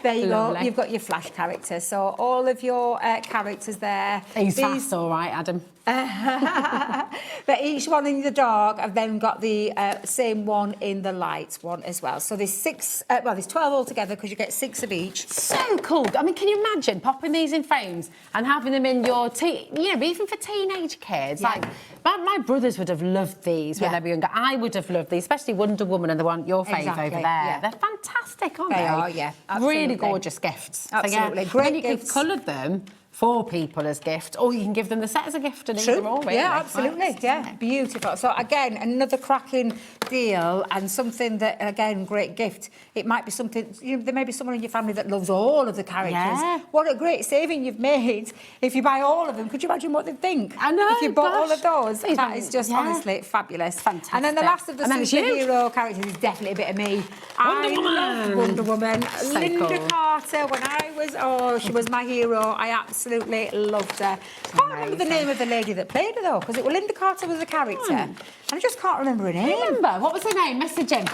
There you go. You've got your Flash character. So all of your characters there. He's fast, all right, Adam. But each one in the dark, I've then got the same one in the light one as well. So there's 6, there's 12 altogether because you get 6 of each. So cool. I mean, can you imagine popping these in frames and having them in your even for teenage kids? Yeah. Like, my brothers would have loved these when they were younger. I would have loved these, especially Wonder Woman and the one, your fave over there. Yeah. They're fantastic, aren't they? They are, yeah. Absolutely. Really gorgeous gifts. Absolutely. So, Great then you gifts. can colour them for people as gift, or you can give them the set as a gift and eat them all, really. Yeah, absolutely. Right. Yeah, beautiful. So again, another cracking deal and something that, again, great gift. It might be something, there may be someone in your family that loves all of the characters. Yeah. What a great saving you've made if you buy all of them. Could you imagine what they'd think? I know, if you bought all of gosh. those. That is just honestly fabulous. Fantastic. And then the last of the And then it's you. superhero characters is definitely a bit of me. Wonder Woman. Love Wonder Woman. So Linda cool. Carter, when I was, she was my hero. I absolutely loved her. I can't remember the name of the lady that played her though, because Linda Carter was the character. And I just can't remember her name. Remember, what was her name? Message him.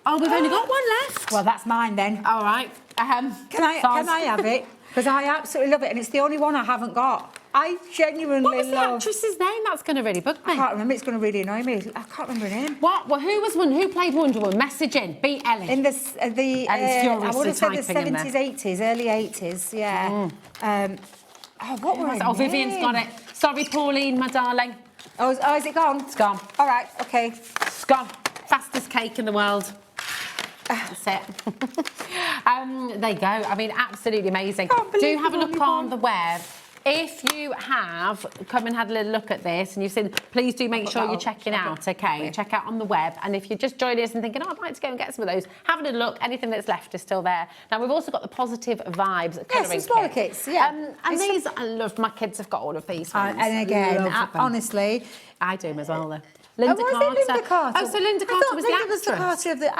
Oh, we've only got one left. Well, that's mine then. All right. Can I have it? Because I absolutely love it, and it's the only one I haven't got. I genuinely What was the love. actress's name? That's going to really bug me. I can't remember. It's going to really annoy me. I can't remember her name. What? Well, who played Wonder Woman? Message in. Beat Ellie. In the Ellie's I would have said the typing in there. 70s, 80s, early 80s. Yeah. What were her Oh, Vivian's name? got it. Sorry, Pauline, my darling. Oh, is it gone? It's gone. All right. Okay. It's gone. Fastest cake in the world. That's it. There you go. I mean, absolutely amazing. Can't believe Do have a we've look only on the web. If you have come and had a little look at this and you've seen, please do make sure you're checking out, okay? Check out on the web. And if you're just joining us and thinking, oh, I'd like to go and get some of those, have a little look. Anything that's left is still there. Now, we've also got the Positive Vibes colouring some smaller kits, yeah. And these, I love, my kids have got all of these ones. And again, Love them. honestly, I do them as well, though. Linda was Carter. it Linda Carter? Oh, so Linda Carter was the Linda was the actress. Carter of the.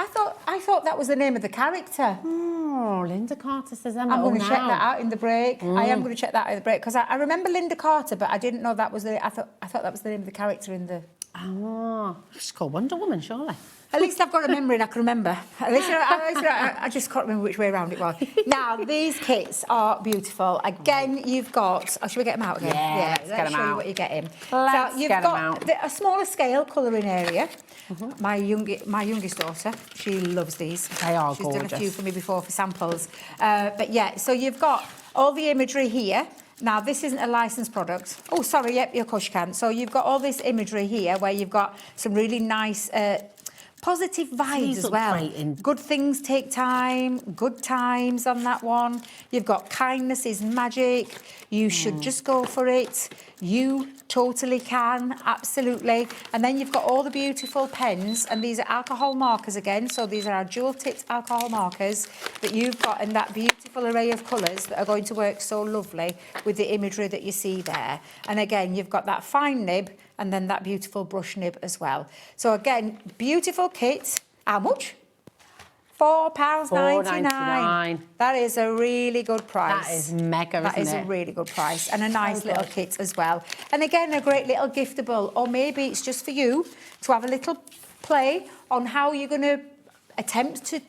I thought that was the name of the character. Oh, Linda Carter says Emma. I'm going to check that out in the break. I am going to check that out in the break because I remember Linda Carter, but I didn't know that was the. I thought that was the name of the character in the. Oh, she's called Wonder Woman, surely. At least I've got a memory and I can remember. At least I just can't remember which way around it was. Now, these kits are beautiful. Again, you've got... Oh, should we get them out again? Yeah, let's get them show you out. what you're getting. Let's so you've get them got out. a smaller scale colouring area. My youngest daughter, she loves these. They are She's done a gorgeous. few for me before for samples. But yeah, so you've got all the imagery here. Now, this isn't a licensed product. Oh, sorry, yep, of course you can. So you've got all this imagery here where you've got some really nice... positive vibes These as look well. great in- Good things take time, good times on that one. You've got kindness is magic. You should just go for it. You totally can, absolutely. And then you've got all the beautiful pens, and these are alcohol markers again. So these are our dual-tipped alcohol markers that you've got in that beautiful array of colours that are going to work so lovely with the imagery that you see there. And again, you've got that fine nib and then that beautiful brush nib as well. So again, beautiful kit. How much? £4.99. That is a really good price. That is mega, That is isn't a it? really good price and a nice little good. kit as well. And again, a great little giftable, or maybe it's just for you to have a little play on how you're going to attempt to,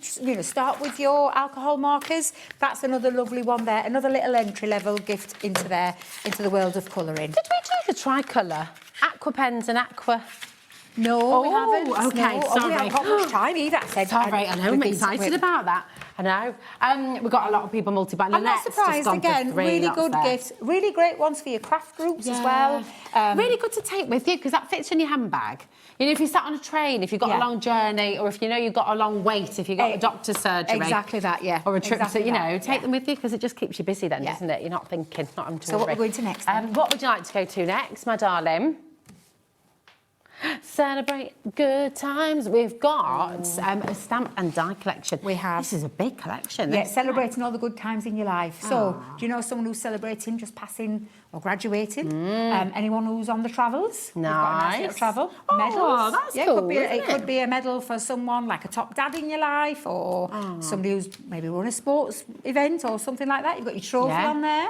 start with your alcohol markers. That's another lovely one there. Another little entry-level gift into the world of colouring. Did we do the tricolour? Aqua pens and aqua... No, we haven't. Okay, no. sorry. We haven't got much time either. I said. Sorry, I know, I'm excited about that. I know. We've got a lot of people multi-buying. I'm not surprised. Again, really good gifts. Really great ones for your craft groups as well. Really good to take with you because that fits in your handbag. If you sat on a train, if you've got a long journey, or if you've got a long wait, if you've got a doctor's surgery. Exactly that, yeah. Or a trip exactly to, take them with you because it just keeps you busy then, doesn't it? You're not thinking, not having to So what worry. we're going to next then? What would you like to go to next, my darling? Celebrate good times. We've got a stamp and die collection. We have. This is a big collection. Yeah, celebrating all the good times in your life. So, do you know someone who's celebrating just passing or graduating? Anyone who's on the travels? We've got a nice little travel. Oh, medals. that's It cool, could, isn't it could be a medal for someone like a top dad in your life, or somebody who's maybe run a sports event or something like that. You've got your trophy on there.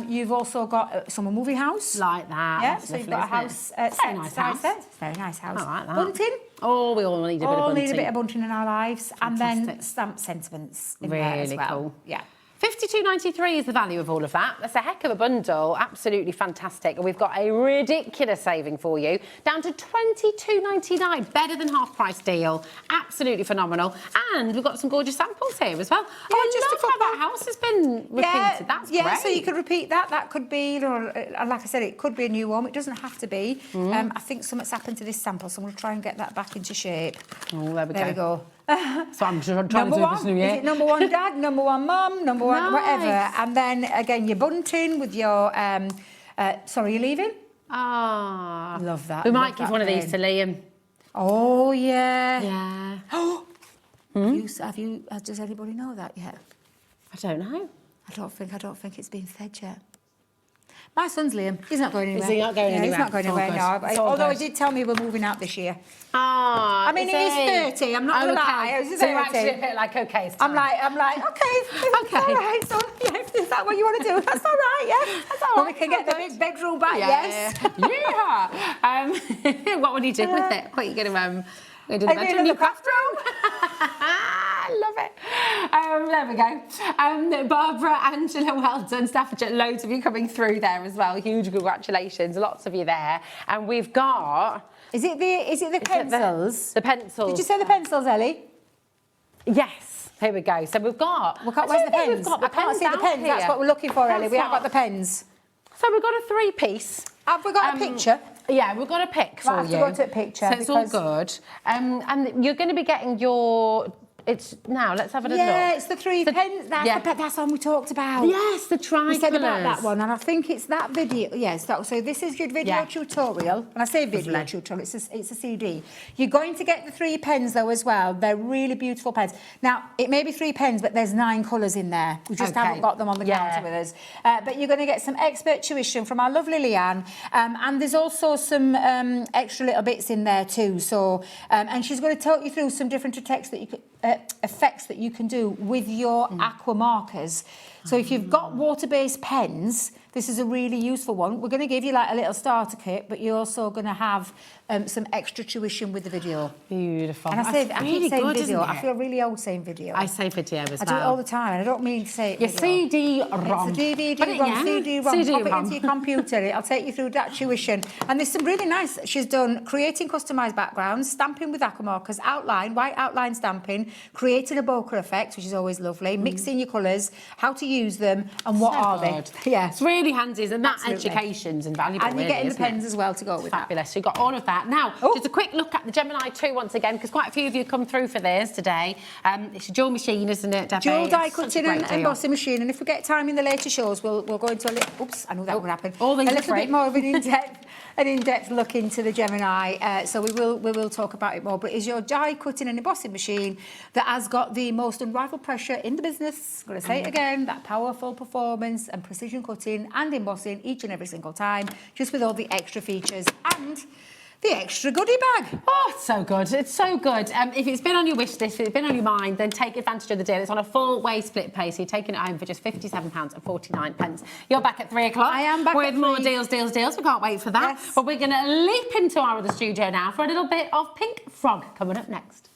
You've also got some movie house. Like that. Yeah, That's so you've lovely, got a isn't it? house Very nice house. Very nice house. I like that. Bunting. Oh, we all need a bit of All bunting. need a bit of bunting in our lives. And then Fantastic. stamp sentiments in there as Really well. cool. Yeah. £52.93 is the value of all of that. That's a heck of a bundle. Absolutely fantastic. And we've got a ridiculous saving for you, down to £22.99. Better than half price deal. Absolutely phenomenal. And we've got some gorgeous samples here as well. Yeah, I just love how that house has been repeated. That's yeah, great. so you could repeat that. That could be, or like I said, it could be a new one. It doesn't have to be. I think something's happened to this sample, so I'm going to try and get that back into shape. Oh, there we There we go. So I'm trying to Number do one, this new year. is it number one dad, number one mum, number one whatever? Nice. And then again, your bunting with your, sorry, you're leaving? Ah. Love that. We love might give that one of these pen. to Liam. Oh, yeah. Yeah. Does anybody know that yet? I don't know. I don't think it's been said yet. My son's Liam. He's not going anywhere. Is he not going Yeah, anywhere? He's not going It's all anywhere, good. no. It's all Although good. he did tell me we're moving out this year. Ah. I mean, he is 30. I'm not going to lie. He's So you're 30. actually a bit like, okay, it's I'm time. like, okay, it's all right, son. Yes, is that what you want to do? That's all right, yeah. That's all Well, right, we can it's get all the good. big bedroom back, yes. Yeah. What would you do with it? What are you going to do? I mean, New the craft room. I love it. There we go. Barbara, Angela, well done. Staffordshire, loads of you coming through there as well. Huge congratulations. Lots of you there. And we've got... Is it the pencils? The pencils. Did you say the pencils, Ellie? Yes. Here we go. So we've got... Where's the pens? We've got the I can't pens see the out pens. here. That's what we're looking for, Ellie. That's We haven't got what- the pens. So we've got a three-piece. Have we got a picture? Yeah, we've got a pic for Right, I you. have to go to a picture So it's all because- good. And you're going to be getting your... Now, let's have a look. Yeah, it's the three pens. That's the one we talked about. Yes, the tricolours. We said about that one, and I think it's that video. Yes, so this is your video tutorial, and I say video tutorial. It's a CD. You're going to get the three pens though as well. They're really beautiful pens. Now it may be three pens, but there's 9 colours in there. We just haven't got them on the counter with us. But you're going to get some expert tuition from our lovely Leanne, and there's also some extra little bits in there too. So, and she's going to talk you through some different effects that you can do with your aqua markers. So if you've got water-based pens, this is a really useful one. We're going to give you like a little starter kit, but you're also going to have some extra tuition with the video. Beautiful. And I keep saying video. I feel really old saying video. I say video as well. I do it all the time, and I don't mean to say it. Your video. CD-ROM. It's a DVD-ROM, CD-ROM. Pop it into your computer. It'll take you through that tuition. And there's some really nice. She's done creating customised backgrounds, stamping with aqua markers, outline, white outline stamping, creating a bokeh effect, which is always lovely, mixing your colours, how to use them, and what are they? Yeah. It's really handy, and that Absolutely. education's invaluable. And you're really, getting the isn't it? pens as well to go with that. Fabulous. You've got all of that. Now, just a quick look at the Gemini 2 once again, because quite a few of you come through for theirs today. It's a dual machine, isn't it, Debbie? Dual die It's such a cutting great and deal. embossing machine, and if we get time in the later shows, we'll go into a little. Oops, I knew that would happen. all these a are little free. bit more of an in-depth look into the Gemini. So we will talk about it more. But it's your die cutting and embossing machine that has got the most unrivaled pressure in the business. I'm going to say it again: that powerful performance and precision cutting and embossing each and every single time, just with all the extra features and the extra goodie bag. Oh, it's so good. It's so good. If it's been on your wish list, if it's been on your mind, then take advantage of the deal. It's on a full-way split pay, so you're taking it home for just £57.49. You're back at 3 o'clock. I am back with at more 3. deals. We can't wait for that. Yes. But we're going to leap into our other studio now for a little bit of Pink Frog coming up next.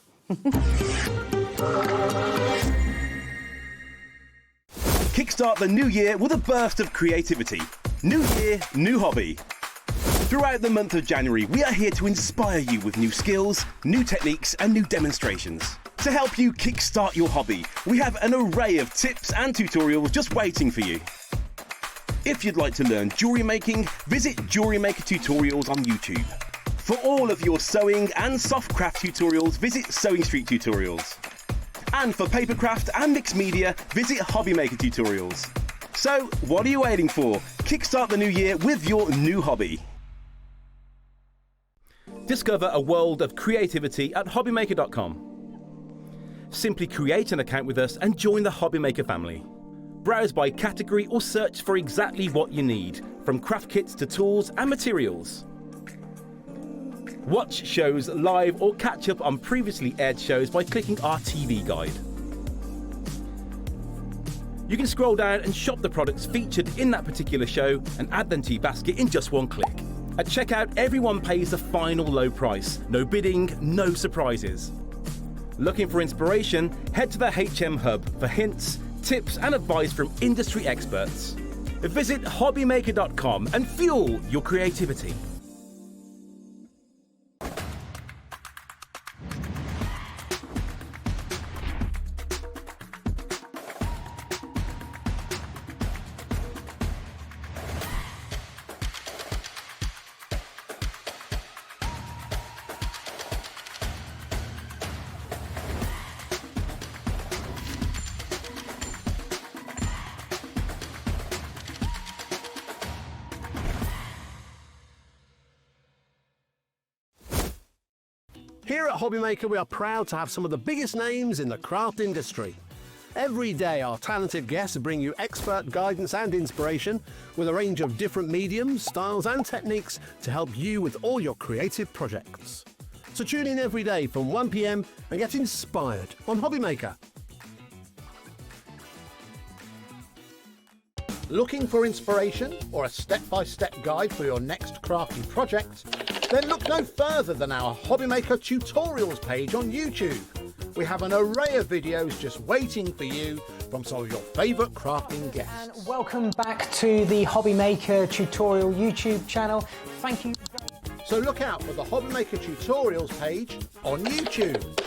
Kickstart the new year with a burst of creativity. New year, new hobby. Throughout the month of January, we are here to inspire you with new skills, new techniques and new demonstrations. To help you kickstart your hobby, we have an array of tips and tutorials just waiting for you. If you'd like to learn jewellery making, visit Jewellery Maker Tutorials on YouTube. For all of your sewing and soft craft tutorials, visit Sewing Street Tutorials. And for papercraft and mixed media, visit Hobby Maker Tutorials. So, what are you waiting for? Kickstart the new year with your new hobby. Discover a world of creativity at hobbymaker.com. Simply create an account with us and join the Hobbymaker family. Browse by category or search for exactly what you need, from craft kits to tools and materials. Watch shows live or catch up on previously aired shows by clicking our TV guide. You can scroll down and shop the products featured in that particular show and add them to your basket in just one click. At checkout, everyone pays the final low price. No bidding, no surprises. Looking for inspiration? Head to the HM Hub for hints, tips and advice from industry experts. Visit hobbymaker.com and fuel your creativity. Here at Hobbymaker, we are proud to have some of the biggest names in the craft industry. Every day, our talented guests bring you expert guidance and inspiration with a range of different mediums, styles and techniques to help you with all your creative projects. So tune in every day from 1 p.m. and get inspired on Hobbymaker. Looking for inspiration or a step-by-step guide for your next crafty project? Then look no further than our Hobbymaker tutorials page on YouTube. We have an array of videos just waiting for you from some of your favourite crafting guests. And welcome back to the Hobbymaker tutorial YouTube channel. Thank you. So look out for the Hobbymaker tutorials page on YouTube.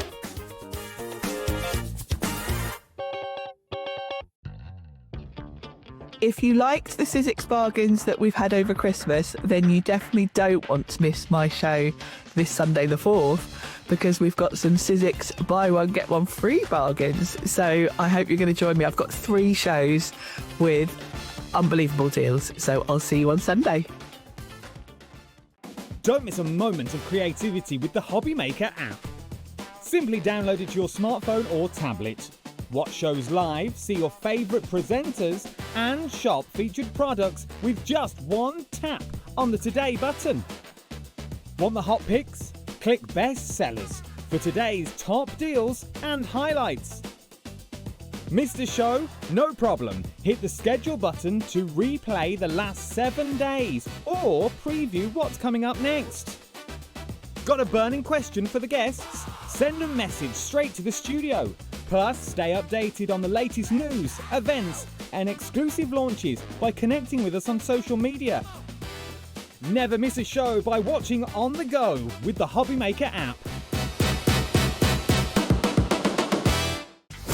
If you liked the Sizzix bargains that we've had over Christmas, then you definitely don't want to miss my show this Sunday the 4th, because we've got some Sizzix buy one get one free bargains. So I hope you're going to join me. I've got 3 shows with unbelievable deals. So I'll see you on Sunday. Don't miss a moment of creativity with the Hobbymaker app. Simply download it to your smartphone or tablet. Watch shows live, see your favourite presenters and shop featured products with just one tap on the Today button. Want the hot picks? Click Best Sellers for today's top deals and highlights. Missed a show? No problem. Hit the schedule button to replay the last 7 days or preview what's coming up next. Got a burning question for the guests? Send a message straight to the studio. Plus, stay updated on the latest news, events and exclusive launches by connecting with us on social media. Never miss a show by watching on the go with the Hobbymaker app.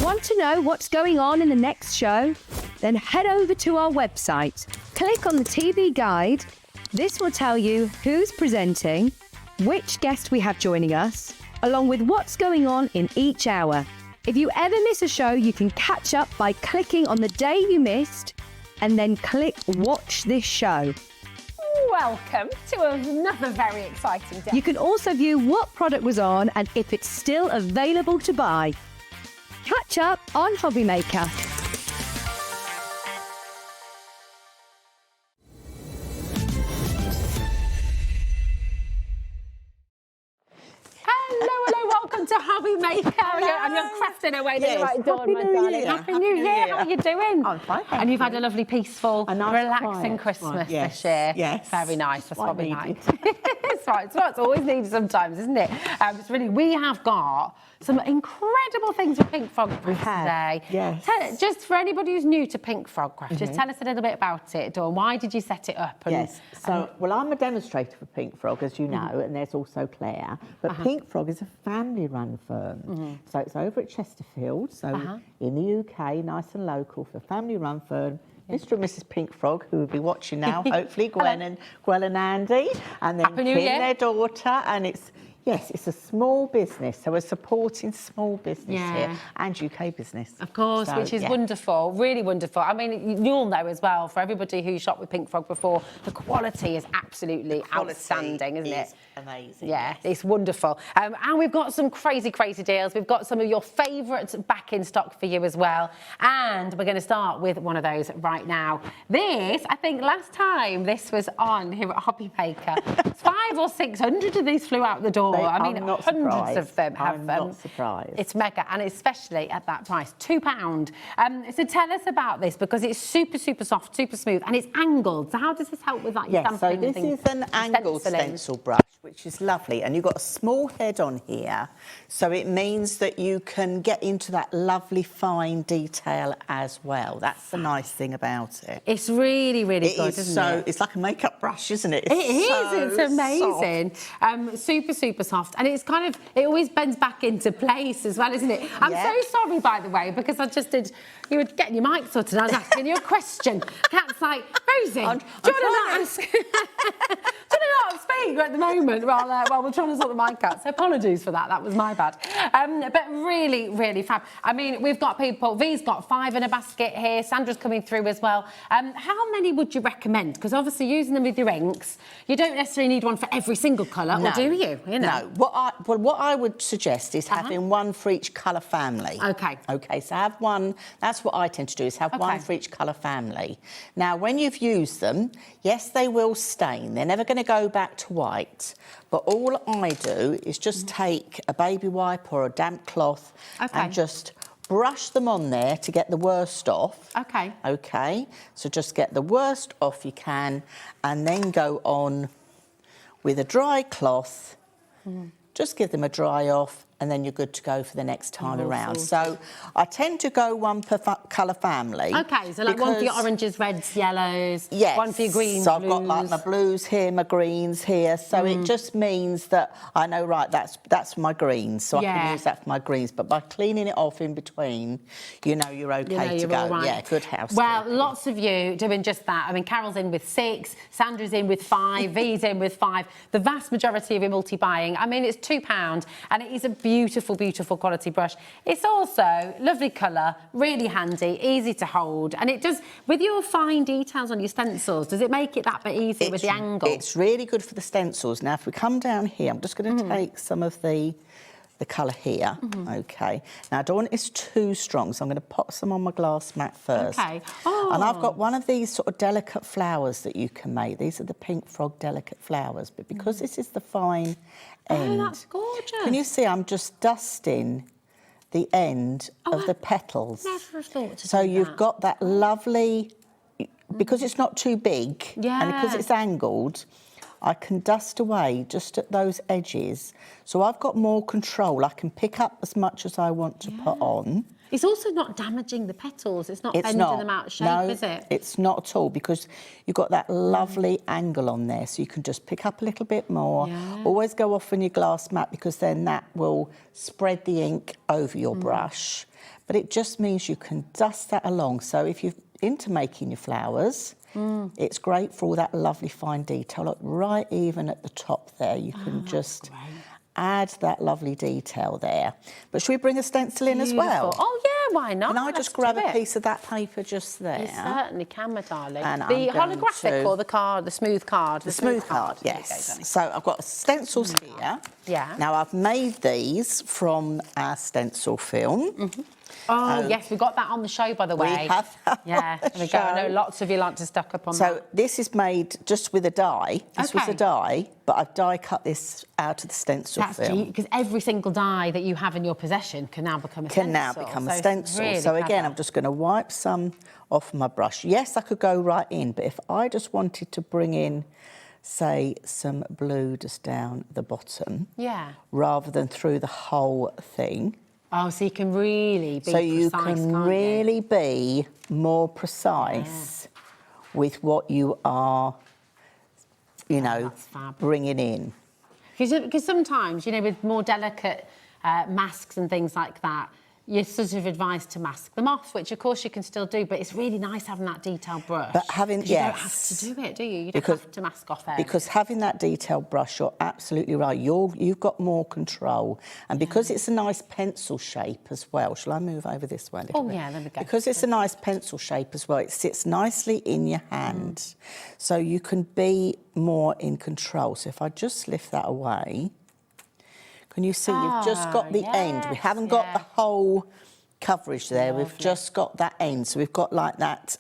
Want to know what's going on in the next show? Then head over to our website. Click on the TV guide. This will tell you who's presenting, which guest we have joining us, along with what's going on in each hour. If you ever miss a show, you can catch up by clicking on the day you missed and then click Watch This Show. Welcome to another very exciting day. You can also view what product was on and if it's still available to buy. Catch up on Hobbymaker. Hello, welcome to Hobbymaker. And you're crafting away there. Right, Dawn, my darling. Happy New Year. How are you doing? I'm fine, and you've had a lovely, peaceful, relaxing Christmas yes, this year. Yes. Very nice. That's what we like. It's right. It's what's always needed sometimes, isn't it? It's really, we have got some incredible things with Pink Frog Craft today. Yes. Just for anybody who's new to Pink Frog Craft, just tell us a little bit about it, Dawn. Why did you set it up? And, yes. So, well, I'm a demonstrator for Pink Frog, as you know, and there's also Claire. But Pink Frog is a family-run firm. So it's over at Chesterfield, so in the UK, nice and local, for a family-run firm. Mr. and Mrs. Pink Frog, who will be watching now, hopefully, Gwen and Andy, and then Kim, their daughter, and it's a small business, so we're supporting small business here and UK business. Of course, so, which is wonderful, really wonderful. I mean, you'll know as well, for everybody who shopped with Pink Frog before, the quality is absolutely outstanding, isn't it? Amazing. Yeah, it's wonderful. And we've got some crazy, crazy deals. We've got some of your favourites back in stock for you as well. And we're going to start with one of those right now. This, I think last time this was on here at Hobbymaker, 500 or 600 of these flew out the door I mean, I'm not hundreds surprised. of them have. I'm not surprised. It's mega, and especially at that price, £2. So tell us about this, because it's super, super soft, super smooth, and it's angled. So how does this help with that? Yeah, so this is an angled stencil brush, which is lovely, and you've got a small head on here, so it means that you can get into that lovely fine detail as well. That's the nice thing about it. It's really, really good, isn't it? It's like a makeup brush, isn't it? It's amazing. Super, super soft, and it's kind of, it always bends back into place as well, isn't it? I'm so sorry, by the way, because I just did, you were getting your mic sorted, I was asking you a question. Cat's like, Rosie, do you want to ask? Do you not speak at the moment while we're trying to sort the mic out? So apologies for that was my bad. But really, really fab. I mean, we've got people, V's got 5 in a basket here, Sandra's coming through as well. How many would you recommend? Because obviously using them with your inks, you don't necessarily need one for every single colour, or do you? No. What I would suggest is having one for each colour family. Okay, so have one, that's what I tend to do, is have one for each colour family. Now, when you've used them, yes, they will stain. They're never going to go back to white. But all I do is just take a baby wipe or a damp cloth and just brush them on there to get the worst off. Okay, so just get the worst off you can, and then go on with a dry cloth. Just give them a dry off, and then you're good to go for the next time around. So I tend to go one per colour family. Okay, so like one for your oranges, reds, yellows, one for your greens, so I've got like my blues here, my greens here, so it just means that I know, right, that's my greens, so I can use that for my greens, but by cleaning it off in between, you know you're okay to go. Right. Yeah, good housekeeping. Well, lots of you doing just that. I mean, Carol's in with 6, Sandra's in with 5, V's in with 5. The vast majority of you multi-buying. I mean, it's £2, and it is a beautiful, beautiful quality brush. It's also lovely colour, really handy, easy to hold, and it does, with your fine details on your stencils, does it make it that bit easier with the angle? It's really good for the stencils. Now, if we come down here, I'm just going to take some of the colour here. Okay. Now, I don't want this too strong, so I'm going to pop some on my glass mat first. And I've got one of these sort of delicate flowers that you can make. These are the Pink Frog delicate flowers, but because this is the fine end... Oh, that's gorgeous. Can you see I'm just dusting the end of the petals? Never thought to So do you've that. got that lovely... Because it's not too big, and because it's angled, I can dust away just at those edges. So I've got more control. I can pick up as much as I want to put on. It's also not damaging the petals. It's not bending them out of shape, is it? It's not at all, because you've got that lovely angle on there, so you can just pick up a little bit more. Always go off on your glass mat, because then that will spread the ink over your brush. But it just means you can dust that along. So if you're into making your flowers, it's great for all that lovely fine detail. Look, right even at the top there, you can just add that lovely detail there. But should we bring a stencil in as well? Oh, yeah, why not? Can I just grab a piece of that paper just there? You certainly can, my darling. And the holographic or the card, the smooth card? The smooth card, yes. So I've got stencils here. Yeah. Now, I've made these from our stencil film. Oh, yes, we got that on the show, by the way. We have that Yeah, on the there we go. I know show. lots of you like to stock up on that. So this is made just with a die. This was a die, but I've die cut this out of the stencil film. Because every single die that you have in your possession can now become a stencil. Can now become a So stencil. really So again, clever. I'm just going to wipe some off my brush. Yes, I could go right in, but if I just wanted to bring in, say, some blue just down the bottom, rather than through the whole thing. Oh, so you can really be So you precise, can can't really be more precise with what you are, you know, bringing in. Because sometimes, you know, with more delicate masks and things like that, you're sort of advised to mask them off, which of course you can still do, but it's really nice having that detailed brush. But having, you don't have to do it, do you? You don't have to mask off everything. Because having that detailed brush, you're absolutely right. You've got more control. And because it's a nice pencil shape as well, shall I move over this way a little bit? Yeah, there we go. Because it's a nice pencil shape as well, it sits nicely in your hand. So you can be more in control. So if I just lift that away, can you see you've just got the end? We haven't got the whole coverage there. We've just got that end. So we've got like that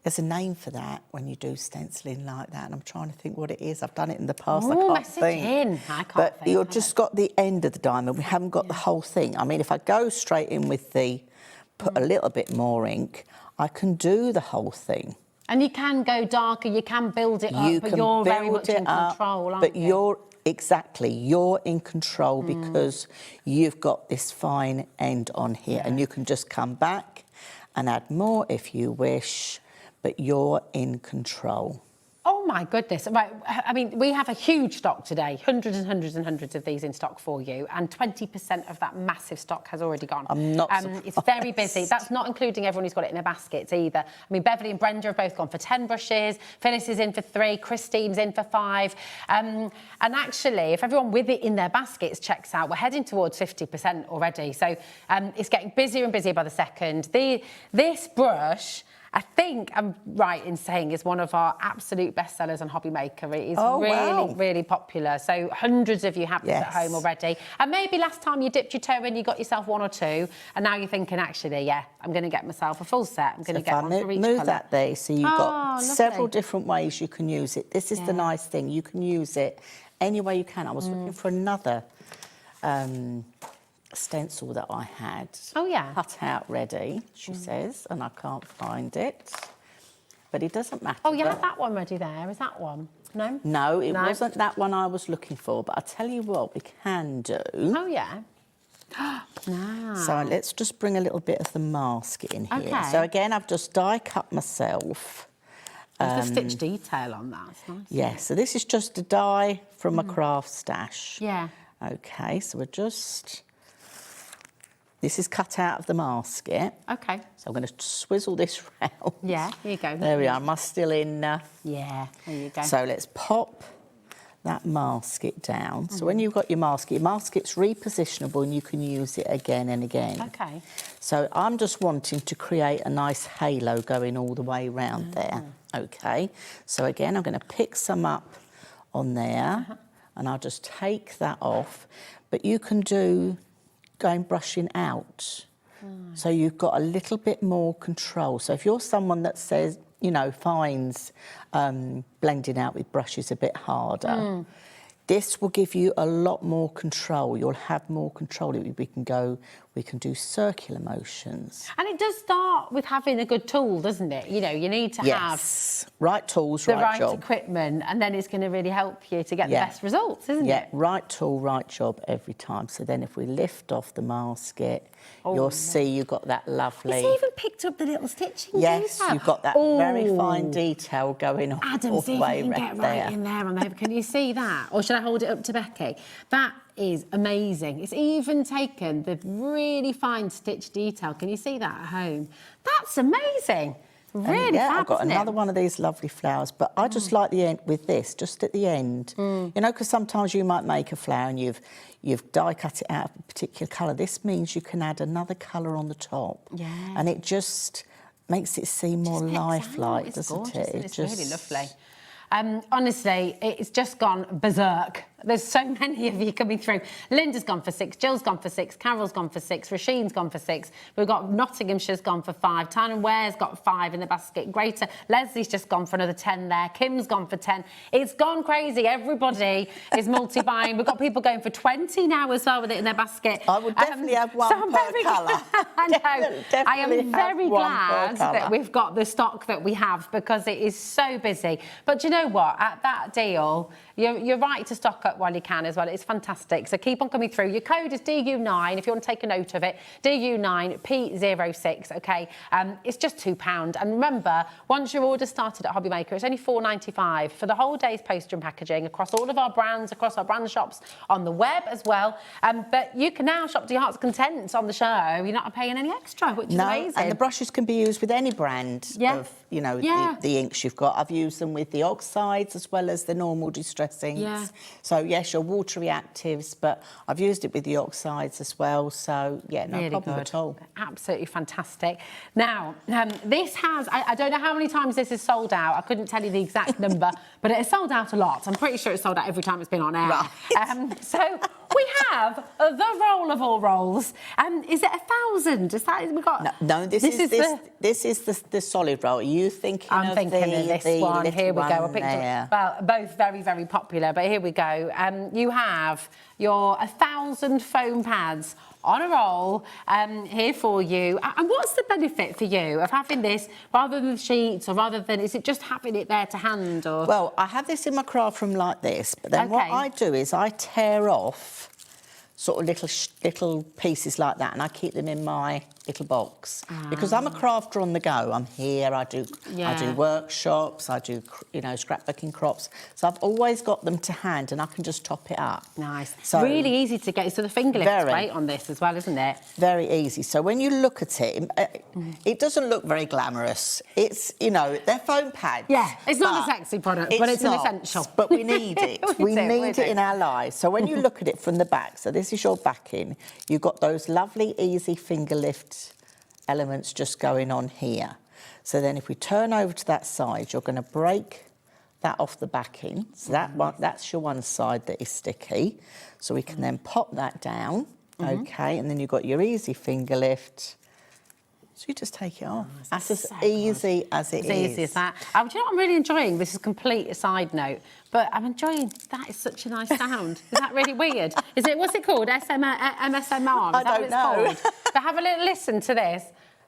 There's a name for that when you do stenciling like that, and I'm trying to think what it is. I've done it in the past. I can't think. I can't but think. You've just got the end of the diamond. We haven't got the whole thing. I mean, if I go straight in with put a little bit more ink, I can do the whole thing. And you can go darker, you can build it up, but you're very much in control, aren't you? You're in control because you've got this fine end on here, and you can just come back and add more if you wish, but you're in control. Oh my goodness. Right. I mean, we have a huge stock today, hundreds and hundreds and hundreds of these in stock for you, and 20% of that massive stock has already gone. I'm not surprised. It's very busy. That's not including everyone who's got it in their baskets either. I mean, Beverly and Brenda have both gone for 10 brushes, Phyllis is in for 3, Christine's in for 5. And actually, if everyone with it in their baskets checks out, we're heading towards 50% already. So it's getting busier and busier by the second. This brush, I think I'm right in saying, is one of our absolute bestsellers on Hobby Maker. It is really popular. So hundreds of you have this at home already. And maybe last time you dipped your toe in, you got yourself 1 or 2, and now you're thinking, actually, yeah, I'm going to get myself a full set. I'm going to get one for each move colour. that there, so you've got lovely. several different ways you can use it. This is the nice thing. You can use it any way you can. I was looking for another stencil that I had cut out ready, she says, and I can't find it, but it doesn't matter. Oh, you had that one ready there. Is that one? No? No, it wasn't that one I was looking for, but I tell you what we can do. Oh, yeah. So let's just bring a little bit of the mask in here. Okay. So again, I've just die cut myself. There's the stitch detail on that. It's nice. Yeah, so this is just a die from a craft stash. Yeah. Okay, so we're just... This is cut out of the basket. Okay. So I'm going to swizzle this round. Yeah, here you go. There we are. Am I still in? Yeah, there you go. So let's pop that basket down. So when you've got your basket's repositionable and you can use it again and again. Okay. So I'm just wanting to create a nice halo going all the way round there. Okay. So again, I'm going to pick some up on there and I'll just take that off. But you can do going brushing out. So you've got a little bit more control. So if you're someone that says, you know, finds blending out with brushes a bit harder, this will give you a lot more control. You'll have more control. We can do circular motions. And it does start with having a good tool, doesn't it? You know, you need to have right tools, the right job. equipment, and then it's going to really help you to get the best results, isn't it? Yeah, right tool, right job every time. So then if we lift off the basket, you'll see you've got that lovely... It's even picked up the little stitching Yes, detail. you've got that very fine detail going on Adam, all see the if way you can get right in there on the Can you see that? Or should I hold it up to Becky? That is amazing. It's even taken the really fine stitch detail. Can you see that at home? That's amazing. Really fab, I've got isn't another it? one of these lovely flowers, but I just like the end with this, just at the end. You know, because sometimes you might make a flower and you've die cut it out of a particular colour. This means you can add another colour on the top. Yeah. And it just makes it seem more lifelike, doesn't it? It's really lovely. Honestly, it's just gone berserk. There's so many of you coming through. Linda's gone for 6, Jill's gone for 6, Carol's gone for 6, Rasheen's gone for 6. We've got Nottinghamshire's gone for 5, Tyne and Ware's got 5 in the basket. Greater Leslie's just gone for another 10 there. Kim's gone for 10. It's gone crazy. Everybody is multi-buying. We've got people going for 20 now as well with it in their basket. I would definitely have one per colour. I know. I am very glad that we've got the stock that we have because it is so busy. But do you know what? At that deal, you're right to stock up while you can as well. It's fantastic. So keep on coming through. Your code is DU9 if you want to take a note of it. DU9P06. Okay, it's just £2. And remember, once your order started at Hobby Maker, it's only £4.95 for the whole day's poster and packaging across all of our brands, across our brand shops, on the web as well. But you can now shop to your heart's content on the show. You're not paying any extra, which is amazing. And the brushes can be used with any brand of, you know, the inks you've got. I've used them with the oxides as well as the normal distress inks. Yeah. So yes, your watery actives, but I've used it with the oxides as well. So yeah, no problem at all. Absolutely fantastic. Now, this has, I don't know how many times this is sold out. I couldn't tell you the exact number, but it has sold out a lot. I'm pretty sure it's sold out every time it's been on air. Right. So We have the roll of all rolls. Is it 1,000? Is that we got? No, this is the solid roll. Are you thinking I'm thinking of this one. Here we go. Well, both very, very popular, but here we go. You have your 1,000 foam pads on a roll here for you. And what's the benefit for you of having this rather than sheets, or rather than, is it just having it there to hand? Or? Well, I have this in my craft room like this, but then what I do is I tear off sort of little pieces like that, and I keep them in my little box because I'm a crafter on the go. I'm here. I do workshops. I do scrapbooking crops. So I've always got them to hand, and I can just top it up. Nice. So really easy to get. So the finger lift's great on this as well, isn't it? Very easy. So when you look at it, it doesn't look very glamorous. It's they're foam pads. Yeah, it's not a sexy product, but it's an essential. But we need it. we need it in our lives. So when you look at it from the back, so this is your backing. You've got those lovely easy finger lift elements just going on here. So then if we turn over to that side, you're going to break that off the backing. So that's your one side that is sticky. So we can then pop that down, okay, and then you've got your easy finger lift. So you just take it off. That's as easy as it is. As easy as that. Do you know what I'm really enjoying? This is a complete side note, but I'm enjoying that is such a nice sound. Is that really weird? What's it called? MSMR? I don't know. But have a little listen to this.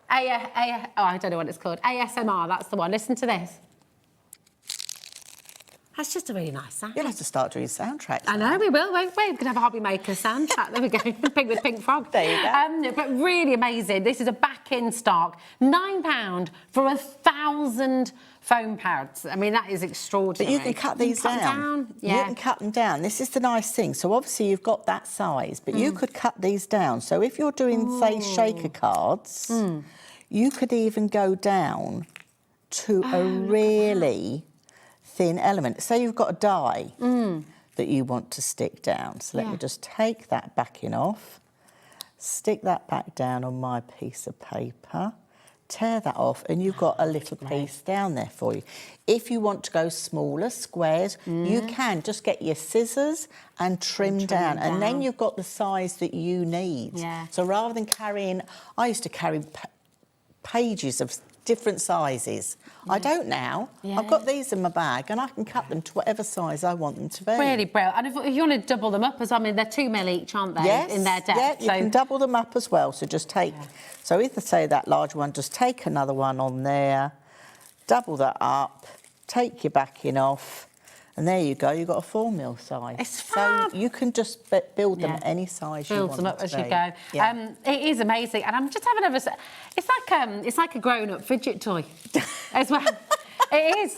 I don't know what it's called. ASMR, that's the one. Listen to this. That's just a really nice sound. You'll have to start doing soundtracks. I know, we will. We're going to have a hobby maker soundtrack. There we go. Pink with Pink Frog. There you go. But really amazing. This is a back-in stock. £9 for 1,000 foam pads. I mean, that is extraordinary. But you can cut these down. Yeah. You can cut them down. This is the nice thing. So obviously you've got that size, but you could cut these down. So if you're doing, say, shaker cards, you could even go down to a really thin element. Say you've got a die that you want to stick down. So let me just take that backing off, stick that back down on my piece of paper, tear that off, and you've got a little piece down there for you. If you want to go smaller, squares, you can just get your scissors and trim down, and then you've got the size that you need. Yeah. So rather than carrying, I used to carry pages of different sizes. I don't now. I've got these in my bag and I can cut them to whatever size I want them to be. Really brilliant. And if you want to double them up as well, I mean, they're 2 mil each, aren't they? Yes, in their depth. Yeah, you can double them up as well. So just take, so if I say that large one, just take another one on there, double that up, take your backing off, and there you go, you've got a 4 mil size. It's fab. So you can just build them any size you want. Build them up as you be. go. Yeah. It is amazing, and I'm just having it's like a grown-up fidget toy as well. It is.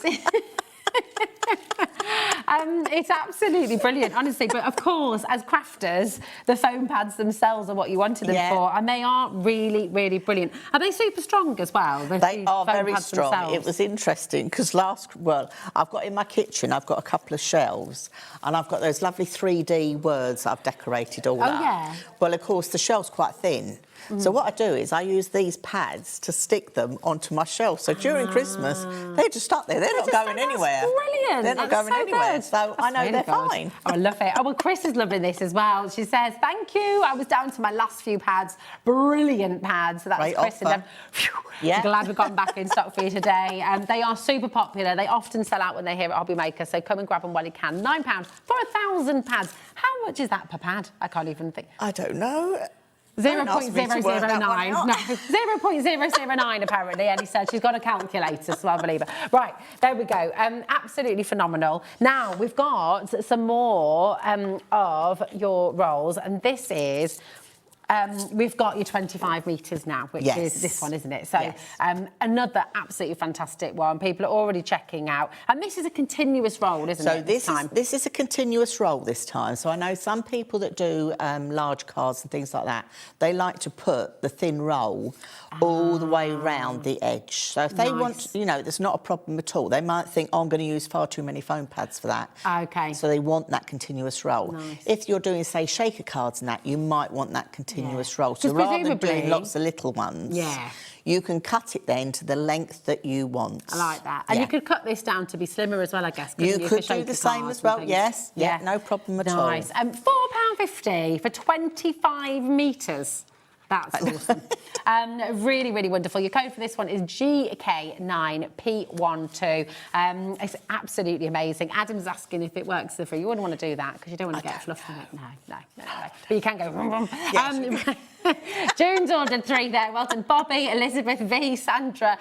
It's absolutely brilliant, honestly. But of course, as crafters, the foam pads themselves are what you wanted them for, and they are really, really brilliant. Are they super strong as well? They are very strong. Themselves? It was interesting because I've got in my kitchen, I've got a couple of shelves, and I've got those lovely 3D words I've decorated all up. Yeah. Well, of course, the shelf's quite thin. So what I do is I use these pads to stick them onto my shelf. So during Christmas, they're just stuck there. They're not going anywhere. Brilliant. They're not going anywhere. Good. So I know really they're fine. Oh, I love it. Oh, well, Chris is loving this as well. She says, thank you. I was down to my last few pads. Brilliant pads. So that was Chris. And I'm glad we've gotten back in stock for you today. They are super popular. They often sell out when they're here at Hobby Maker. So come and grab them while you can. £9 for 1,000 pads. How much is that per pad? I can't even think. I don't know. 0.009. No, 0.009 apparently. And he said she's got a calculator, so I believe it. Right, there we go. Absolutely phenomenal. Now we've got some more of your rolls, and this is. We've got your 25 metres now, which is this one, isn't it? So another absolutely fantastic one. People are already checking out. And this is a continuous roll, isn't it, this time? This is a continuous roll this time. So I know some people that do large cards and things like that, they like to put the thin roll all the way round the edge. So if they want, there's not a problem at all. They might think, I'm going to use far too many foam pads for that. Okay. So they want that continuous roll. If you're doing, say, shaker cards and that, you might want that continuous continuous roll. So 'Cause rather than presumably- doing lots of little ones, you can cut it then to the length that you want. I like that. And you could cut this down to be slimmer as well, I guess. You couldn't could for do the shaker same cards as well, and things? yes. Yeah, no problem at all. Nice. £4.50 for 25 metres. That's awesome. Really, really wonderful. Your code for this one is GK9P12. It's absolutely amazing. Adam's asking if it works for free. You wouldn't want to do that because you don't want to get fluff from it. No. But you can go. June's ordered 3 there. Well done, Bobby, Elizabeth, V, Sandra.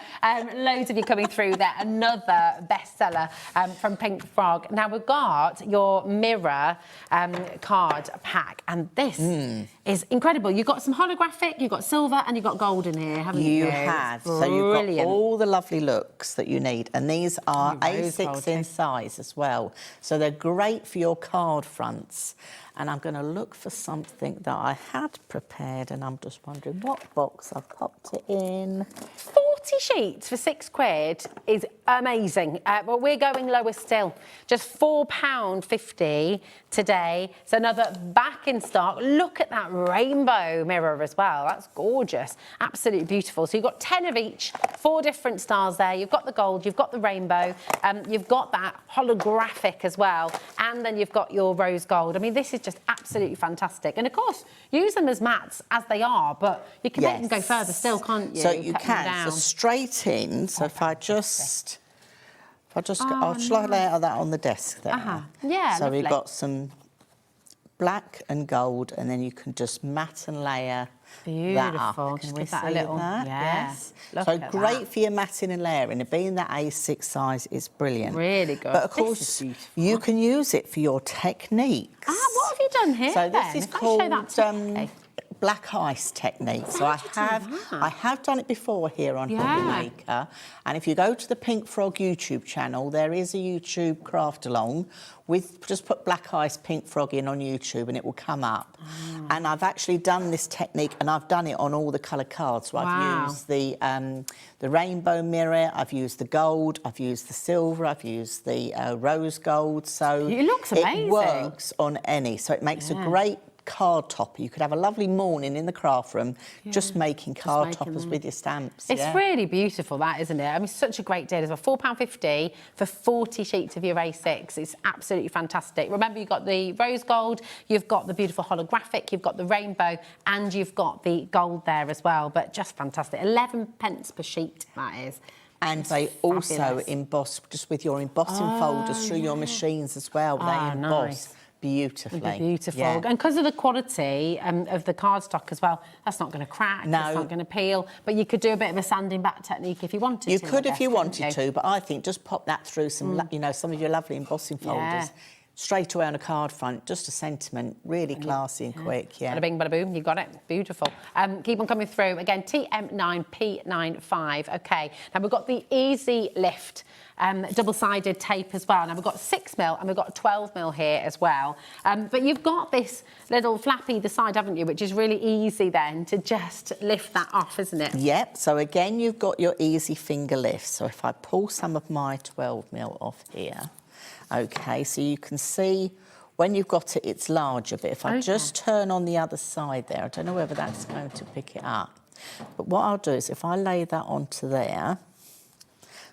Loads of you coming through there. Another bestseller from Pink Frog. Now we've got your mirror card pack, and this is incredible. You've got some holographic, you've got silver, and you've got gold in here, haven't you? You have. So you've got all the lovely looks that you need, and these are A6 in size as well. So they're great for your card fronts. And I'm going to look for something that I had prepared, and I'm just wondering what box I've popped it in. 40 sheets for £6 is amazing. But we're going lower still. Just £4.50 today. It's another back in stock. Look at that rainbow mirror as well. That's gorgeous. Absolutely beautiful. So you've got 10 of each, 4 different stars there. You've got the gold, you've got the rainbow, you've got that holographic as well, and then you've got your rose gold. I mean, this is just absolutely fantastic. And of course, use them as mats as they are, but you can make them go further still, can't you? So you can. So straight in. So if I just go, shall I lay out that on the desk there? Yeah, So lovely. we've got some black and gold, and then you can just mat and layer that up. Beautiful. Can Just we give that a see little, that? yeah. Yes. Look So at great that. for your matting and layering, and being that A6 size is brilliant. Really good. But of This is course, beautiful. you can use it for your techniques. What have you done here? So this then? is If I show that called quickly. black ice technique. So I have done it before here on Hobby Maker. And if you go to the Pink Frog YouTube channel, there is a YouTube craft along with, just put black ice Pink Frog in on YouTube and it will come up. And I've actually done this technique, and I've done it on all the colour cards. So I've used the rainbow mirror, I've used the gold, I've used the silver, I've used the rose gold. So it looks amazing. It works on any. So it makes a great card topper. You could have a lovely morning in the craft room just making card toppers with your stamps. It's really beautiful, that, isn't it? I mean, such a great deal as well. £4.50 for 40 sheets of your A6. It's absolutely fantastic. Remember, you've got the rose gold, you've got the beautiful holographic, you've got the rainbow, and you've got the gold there as well. But just fantastic. 11 pence per sheet, that is. And they also emboss, just with your embossing folders through your machines as well. They emboss beautifully. Beautiful. And because of the quality of the cardstock as well, that's not going to crack, No. it's not going to peel. But you could do a bit of a sanding back technique if you wanted to. You could I if you guess, wanted couldn't you? to, but I think just pop that through some, some of your lovely embossing folders. Straight away on a card front, just a sentiment, really classy and quick, Bada bing, bada boom, you got it. Beautiful. Keep on coming through. Again, TM9P95. OK, now we've got the Easy Lift double-sided tape as well. Now we've got 6mm and we've got 12mm here as well. But you've got this little flap either side, haven't you, which is really easy then to just lift that off, isn't it? Yep, so again, you've got your easy finger lift. So if I pull some of my 12mm off here, OK, so you can see when you've got it, it's larger. But if I just turn on the other side there, I don't know whether that's going to pick it up. But what I'll do is if I lay that onto there,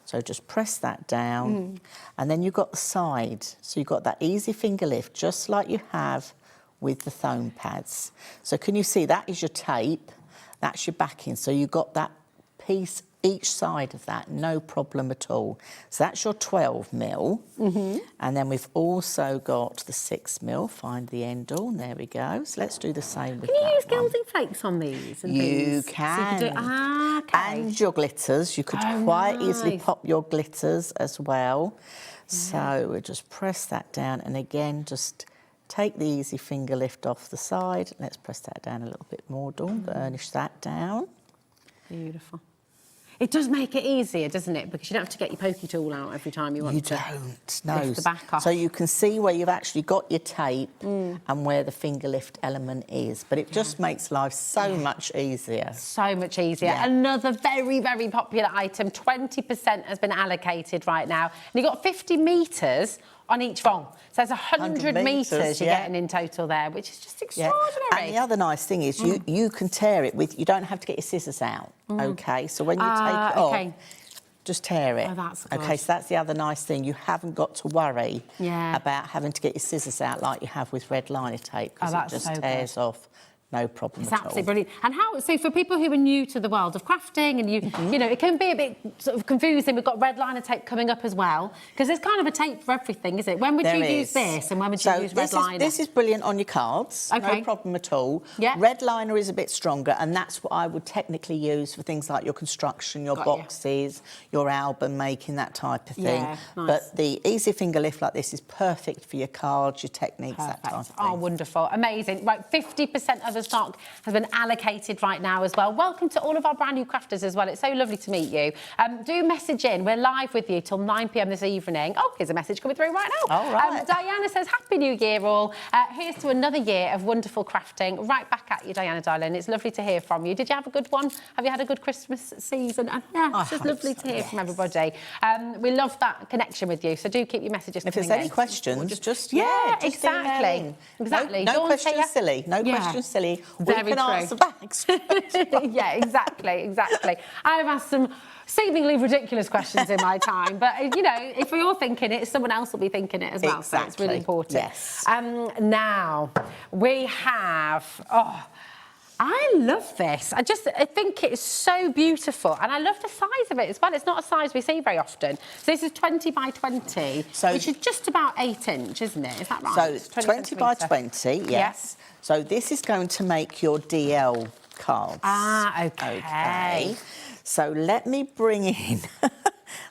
so just press that down, and then you've got the side. So you've got that easy finger lift, just like you have with the foam pads. So can you see that is your tape, that's your backing. So you've got that piece each side of that, no problem at all. So that's your 12mm. And then we've also got the 6mm, find the end all, and there we go. So let's do the same with that. Can you use gilding flakes on these? And You things? can. So you could do, OK. And your glitters. You could quite easily pop your glitters as well. So we'll just press that down, and again, just take the easy finger lift off the side. Let's press that down a little bit more, Dawn. Burnish that down. Beautiful. It does make it easier, doesn't it? Because you don't have to get your pokey tool out every time you want to lift the back off. So you can see where you've actually got your tape and where the finger lift element is. But it just makes life so much easier. So much easier. Another very, very popular item. 20% has been allocated right now. And you've got 50 metres on each roll. So there's 100 metres you're yeah. getting in total there, which is just extraordinary. And the other nice thing is you can tear it with, you don't have to get your scissors out, okay? So when you take it off, just tear it. Oh, that's good. Okay, so that's the other nice thing. You haven't got to worry Yeah. about having to get your scissors out like you have with red liner tape, because it just so tears off. No problem It's at all. absolutely brilliant. And how, so for people who are new to the world of crafting and you know, it can be a bit sort of confusing. We've got red liner tape coming up as well, because there's kind of a tape for everything, is it? When would you use this and when would you use red liner? This is brilliant on your cards. Okay. No problem at all. Yeah. Red liner is a bit stronger, and that's what I would technically use for things like your construction, your boxes, your album making, that type of thing. Yeah, nice. But the easy finger lift like this is perfect for your cards, your techniques, that type of thing. Oh, wonderful. Amazing. Right, 50% of the stock has been allocated right now as well. Welcome to all of our brand new crafters as well. It's so lovely to meet you. Do message in. We're live with you till 9 p.m. this evening. Oh, here's a message coming through right now. All right. Diana says, Happy New Year all. Here's to another year of wonderful crafting. Right back at you, Diana, darling. It's lovely to hear from you. Did you have a good one? Have you had a good Christmas season? And yeah, it's just lovely to hear from everybody. We love that connection with you, so do keep your messages If coming there's any in. questions, just exactly. Exactly. No Dawn, questions say silly. No questions silly. We Very can true. answer back. Yeah, exactly. I've asked some seemingly ridiculous questions in my time, but you know, if you're thinking it, someone else will be thinking it as well. So it's really important. Yes. Now we have. I love this. I think it's so beautiful, and I love the size of it as well. It's not a size we see very often. So this is 20 by 20, which is just about 8 inch, isn't it? Is that right? So 20 by 20, yes. So this is going to make your DL cards. Okay. So let me bring in,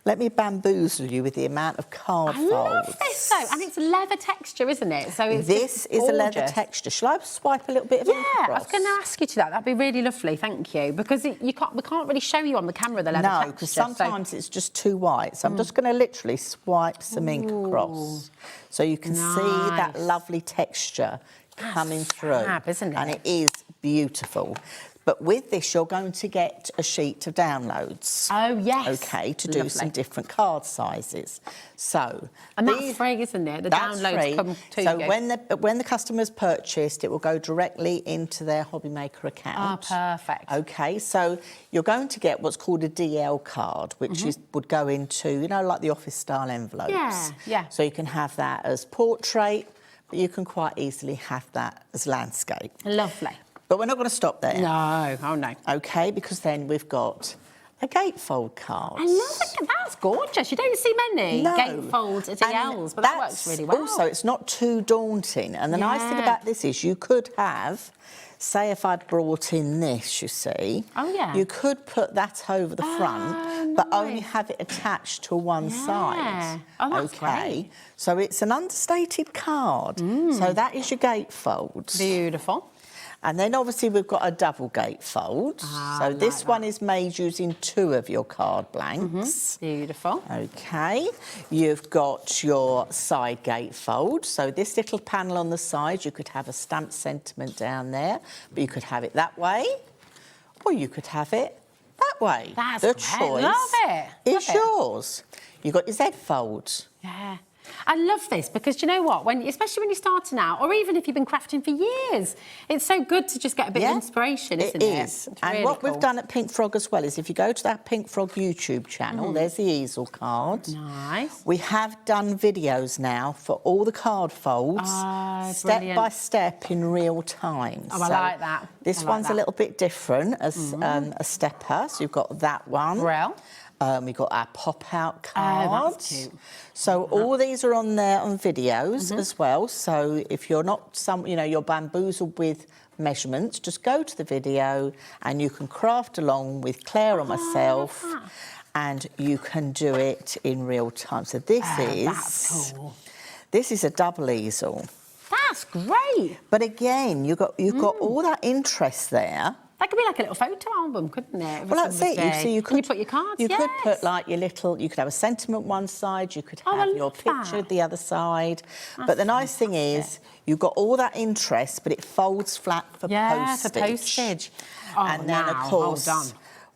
let me bamboozle you with the amount of card folds. I love this though, and it's leather texture, isn't it? So it's this is a leather texture. Shall I swipe a little bit of ink across? I was going to ask you to that. That'd be really lovely, thank you, because we can't really show you on the camera the leather texture. No, because sometimes it's just too white. So I'm just going to literally swipe some ink across, so you can see that lovely texture coming through. Fab, isn't it? And it is beautiful. But with this, you're going to get a sheet of downloads. Oh, yes. Okay, to do some different card sizes. So... And that's free, isn't it? The downloads come to you. So when the customer's purchased, it will go directly into their Hobby Maker account. Perfect. Okay, so you're going to get what's called a DL card, which would go into, you know, like the office-style envelopes. Yeah. So you can have that as portrait, but you can quite easily have that as landscape. Lovely. But we're not going to stop there. No, oh no. Okay, because then we've got a gatefold card. I love it. That's gorgeous. You don't see many gatefold DLs, but that works really well. Also, it's not too daunting. And the nice thing about this is you could have, say if I'd brought in this, you see. Oh, yeah. You could put that over the front, but only have it attached to one side. Oh, that's great. So it's an understated card. So that is your gatefold. Beautiful. And then obviously we've got a double gatefold. So this one is made using 2 of your card blanks. Beautiful. Okay. You've got your side gatefold. So this little panel on the side, you could have a stamped sentiment down there, but you could have it that way, or you could have it that way. That's the great. choice Love it. is yours. You've got your Z fold. Yeah. I love this because you know what, especially when you're starting out, or even if you've been crafting for years, it's so good to just get a bit of inspiration, isn't it? It is. And really what cool. we've done at Pink Frog as well is if you go to that Pink Frog YouTube channel, there's the easel card. Nice. We have done videos now for all the card folds, step by step in real time. Oh, I like that. This one's a little bit different as a stepper. So you've got that one. Well. We've got our pop-out cards. Oh, that's cute. So all these are on there on videos as well. So if you're not you're bamboozled with measurements, just go to the video and you can craft along with Claire or myself, and you can do it in real time. So this that's cool. This is a double easel. That's great. But again, you've got all that interest there. That could be like a little photo album, couldn't it? Well, that's it. You could put your cards. You could put like your little. You could have a sentiment one side. You could have your picture the other side. But the nice thing is, you've got all that interest, but it folds flat for postage. Yeah, for postage. Oh, and then of course,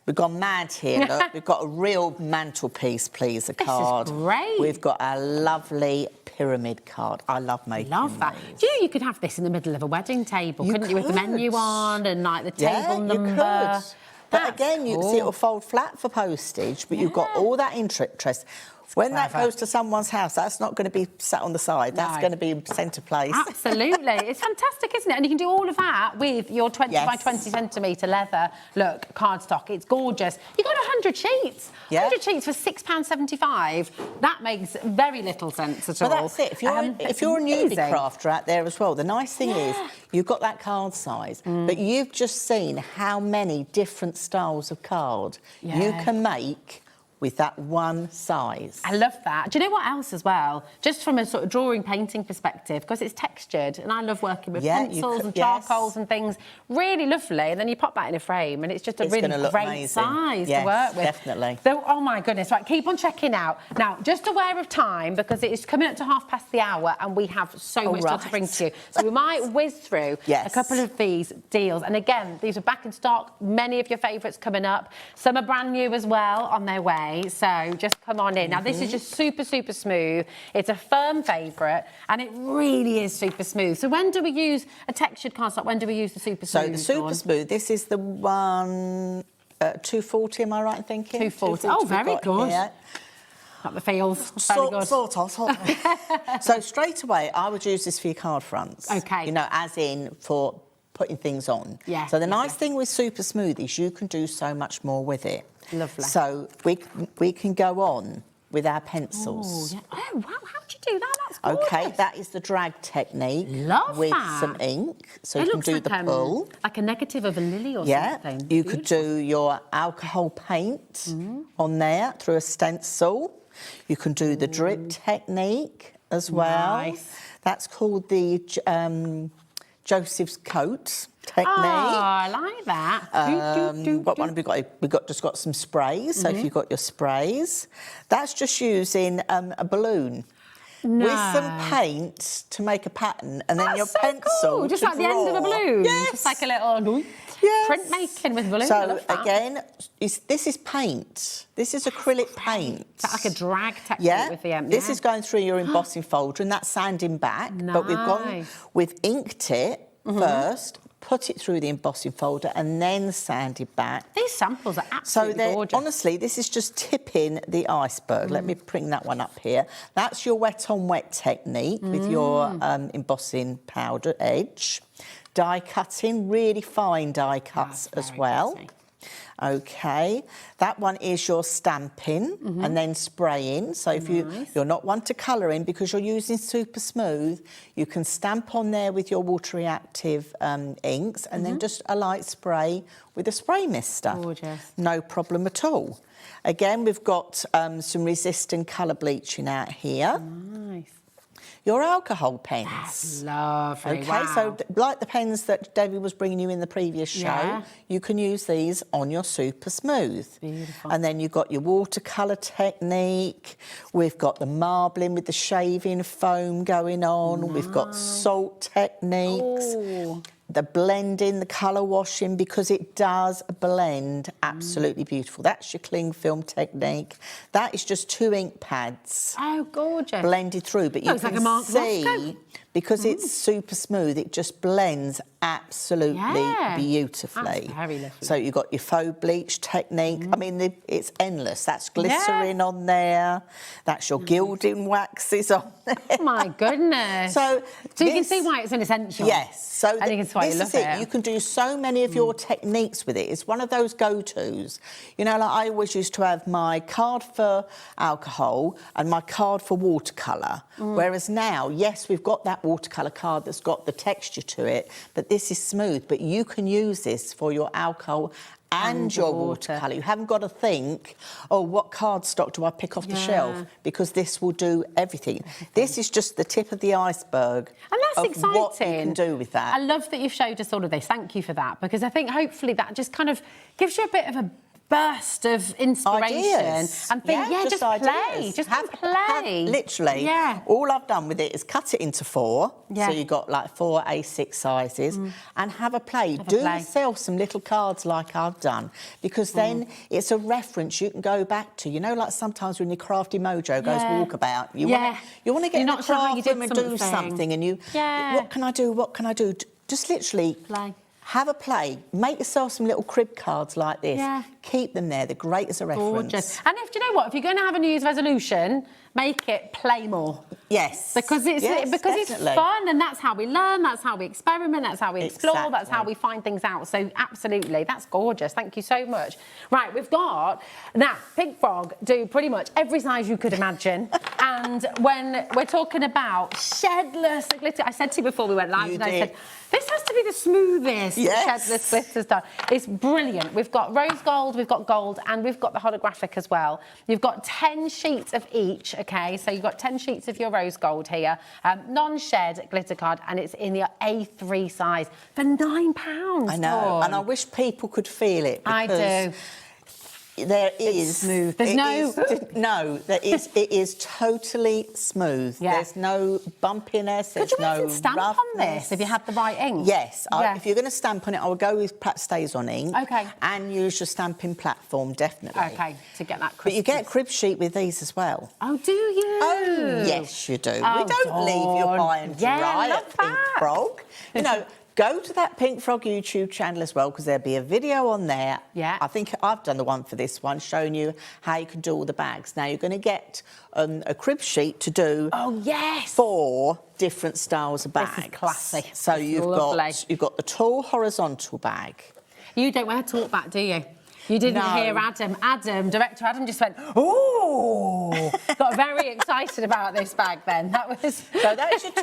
we've gone mad here. Look, we've got a real mantelpiece pleaser card. This is great. We've got a lovely pyramid card. I love making Love that. these. Do you know you could have this in the middle of a wedding table, couldn't you, with the menu on and like the table number? You could. But again, you see cool. it'll fold flat for postage, but you've got all that interest. When that clever. goes to someone's house, that's not going to be sat on the side. That's going to be centre place. Absolutely. It's fantastic, isn't it? And you can do all of that with your 20 by 20 centimetre leather, look, cardstock. It's gorgeous. You got 100 sheets. 100 sheets for £6.75. That makes very little sense at all. But that's it. If you're, if you're a newbie crafter out there as well, the nice thing is you've got that card size, but you've just seen how many different styles of card you can make with that one size. I love that. Do you know what else as well? Just from a sort of drawing, painting perspective, because it's textured, and I love working with pencils and charcoals and things. Really lovely. And then you pop that in a frame, and it's just a really great size to work with. Definitely. So, oh my goodness! Right, keep on checking out. Now, just aware of time because it is coming up to 1:30, and we have so much to bring to you. So we might whiz through a couple of these deals. And again, these are back in stock. Many of your favourites coming up. Some are brand new as well on their way. So just come on in. Now, this is just super, super smooth. It's a firm favourite, and it really is super smooth. So when do we use a textured cardstock? When do we use the super smooth? So the super smooth, this is the one 240, am I right in thinking? 240. Oh, very good. Got the feels. Very good. Sort of. So straight away, I would use this for your card fronts. Okay. You know, as in for putting things on. Yeah. So the nice thing with super smooth is you can do so much more with it. Lovely. So we can go on with our pencils. Oh, yeah. Oh, wow, how'd you do that? That's gorgeous. Okay, that is the drag technique. Love with that. some ink. So It you can looks do like, the pull. like a negative of a lily or Yeah, something. you could do your alcohol paint on there through a stencil. You can do the drip technique as well. Nice. That's called the Joseph's coat technique. Oh, I like that. What one have we got? We've just got some sprays. So if you've got your sprays, that's just using a balloon. No. With some paint to make a pattern, and then your so pencil cool. Just to like the end of a draw. balloon. Yes. Just like a little printmaking with balloons. I So love that. again, this is paint. This is acrylic paint. Is that like a drag technique with the This is going through your embossing folder, and that's sanding back. But we've inked it first, put it through the embossing folder, and then sanded back. These samples are absolutely gorgeous. Honestly, this is just tipping the iceberg. Let me bring that one up here. That's your wet on wet technique with your embossing powder edge. Die cutting, really fine die cuts as well. Pretty. Okay, that one is your stamping and then spraying. So if you're not one to colour in because you're using super smooth, you can stamp on there with your water reactive inks and then just a light spray with a spray mister. Gorgeous. No problem at all. Again, we've got some resistant colour bleaching out here. Nice. Your alcohol pens. That's lovely. Okay, wow. so like the pens that Debbie was bringing you in the previous show, you can use these on your super smooth. Beautiful. And then you've got your watercolour technique. We've got the marbling with the shaving foam going on. We've got salt techniques. Ooh. The blending, the colour washing, because it does blend absolutely beautiful. That's your cling film technique. That is just 2 ink pads. Oh, gorgeous. Blended through, but you Looks can like a Mark see, Roscoe. because it's super smooth, it just blends absolutely beautifully. That's very lovely. So you've got your faux bleach technique. I mean, it's endless. That's glycerin on there. That's your gilding waxes on there. Oh, my goodness. So you can see why it's an essential. Yes. So I think it's why you this love is it. it. You can do so many of your techniques with it. It's one of those go-tos. You know, like I always used to have my card for alcohol and my card for watercolour. Whereas now, yes, we've got that watercolour card that's got the texture to it, but this is smooth. But you can use this for your alcohol and your watercolour. You haven't got to think, oh, what cardstock do I pick off the shelf? Because this will do everything. This is just the tip of the iceberg. And that's exciting. What you can do with that. I love that you've showed us all of this. Thank you for that, because I think hopefully that just kind of gives you a bit of a burst of inspiration Ideas. and think, just play, just play. Literally. Yeah. All I've done with it is cut it into 4. Yeah. So you've got like 4 A6 sizes and have a play. Have a Do play. yourself some little cards like I've done, because then it's a reference you can go back to. You know, like sometimes when your crafty mojo goes walkabout, you want to get in the craft room and do something, and you, what can I do? What can I do? Just literally play. Have a play. Make yourself some little crib cards like this. Yeah. Keep them there. They're great as a reference. Gorgeous. And if, do you know what? If you're going to have a New Year's resolution, make it play more. Yes. Because it's fun, and that's how we learn, that's how we experiment, that's how we explore, that's how we find things out. So absolutely, that's gorgeous. Thank you so much. Right, we've got now Pink Frog do pretty much every size you could imagine. And when we're talking about shedless glitter, I said to you before we went live, I said this has to be the smoothest shedless glitter stuff. It's brilliant. We've got rose gold, we've got gold, and we've got the holographic as well. You've got 10 sheets of each, okay? So you've got 10 sheets of your rose gold here, non-shed glitter card, and it's in the A3 size for £9. I know, and I wish people could feel it. I do. There is it's smooth. There's it is totally smooth. Yeah. There's no bumpiness. Could you even stamp on this if you had the right ink? Yes. If you're going to stamp on it, I would go with perhaps Stays-On ink. Okay. And use your stamping platform, definitely. Okay, to get that. But you get a crib sheet with these as well. Oh, do you? Oh, yes, you do. Oh, we don't leave you high and dry at Pink Frog. You know. Go to that Pink Frog YouTube channel as well, because there'll be a video on there. Yeah. I think I've done the one for this one, showing you how you can do all the bags. Now, you're going to get a crib sheet to do 4 different styles of bags. This is classy. So you've got the tall horizontal bag. You don't wear a talk back, do you? You didn't hear Adam, director Adam just went, ooh, got very excited about this bag then. So that's your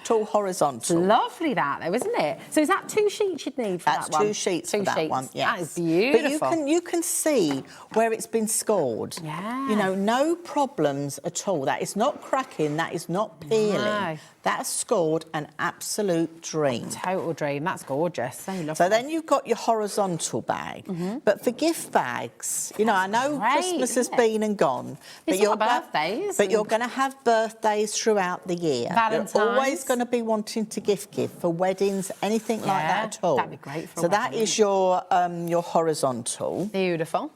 tall horizontal. Lovely that though, isn't it? So is that 2 sheets you'd need for that one? That's 2 sheets for that one, yes. That is beautiful. But you can see where it's been scored. Yeah. You know, no problems at all. That is not cracking, that is not peeling. No. That's scored an absolute dream. Total dream. That's gorgeous. So lovely. So then you've got your horizontal bag. But for gift bags, you know, I know Christmas has been and gone. But you're birthdays. But you're going to have birthdays throughout the year. Valentine's. You're always going to be wanting to give for weddings, anything like that at all. That'd be great for So that is your horizontal. Beautiful.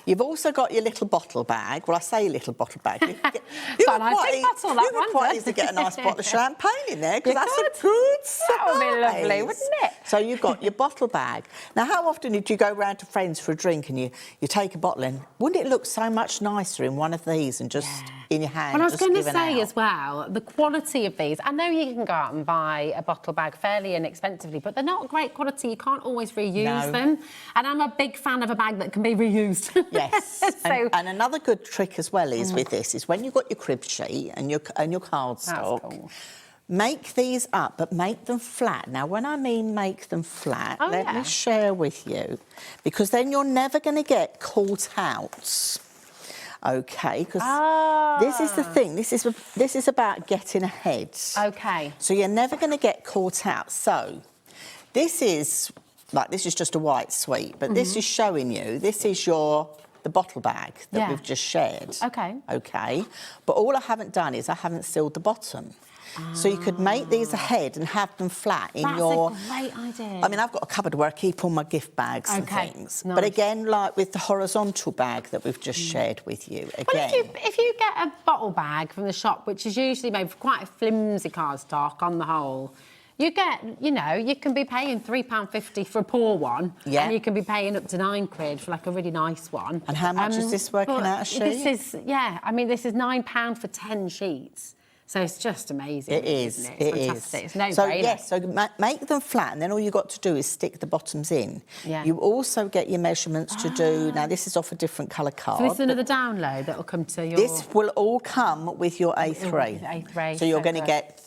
You've also got your little bottle bag. Well, I say little bottle bag. You got a nice big bottle, that one. You could quite easily get a nice bottle of champagne in there, because that's a good size. That would be lovely, wouldn't it? So you've got your bottle bag. Now, how often do you go round to friends for a drink and you take a bottle in? Wouldn't it look so much nicer in one of these and just in your hand? Well, I was going to say as well, the quality of these. I know you can go out and buy a bottle bag fairly inexpensively, but they're not great quality. You can't always reuse them. And I'm a big fan of a bag that can be reused. Yes. And another good trick as well is with this is when you've got your crib sheet and your cardstock, make these up, but make them flat. Now, when I mean make them flat, let me share with you, because then you're never going to get caught out. Okay, because this is the thing. This is about getting ahead. Okay. So you're never going to get caught out. So this is just a white sweet, but this is showing you. This is the bottle bag that we've just shared. Okay. Okay. But all I haven't done is I haven't sealed the bottom. So you could make these ahead and have them flat in your... That's a great idea. I mean, I've got a cupboard where I keep all my gift bags and things. Nice. But again, like with the horizontal bag that we've just shared with you, again... Well, if you get a bottle bag from the shop, which is usually made with quite a flimsy cardstock on the whole... You get, you can be paying £3.50 for a poor one, and you can be paying up to £9 for like a really nice one. And how much is this working out a sheet? This is £9 for 10 sheets. So it's just amazing. It is. Isn't it? It's fantastic. It's no brainer. So yes, so make them flat, and then all you've got to do is stick the bottoms in. Yeah. You also get your measurements to do. Now this is off a different colour card. So this is another download that will come to your. This will all come with your A3. A3. So you're going to get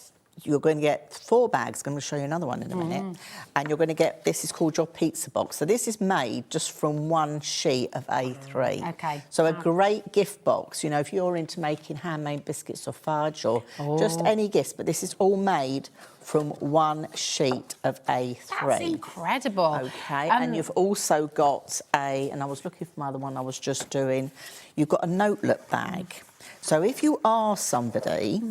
you're going to get 4 bags. I'm going to show you another one in a minute. And you're going to get, this is called your pizza box. So this is made just from 1 sheet of A3. Okay. So a great gift box, you know, if you're into making handmade biscuits or fudge or just any gifts, but this is all made from 1 sheet of A3. That's incredible. Okay, and you've also got and I was looking for my other one I was just doing, you've got a notelet bag. So if you are somebody,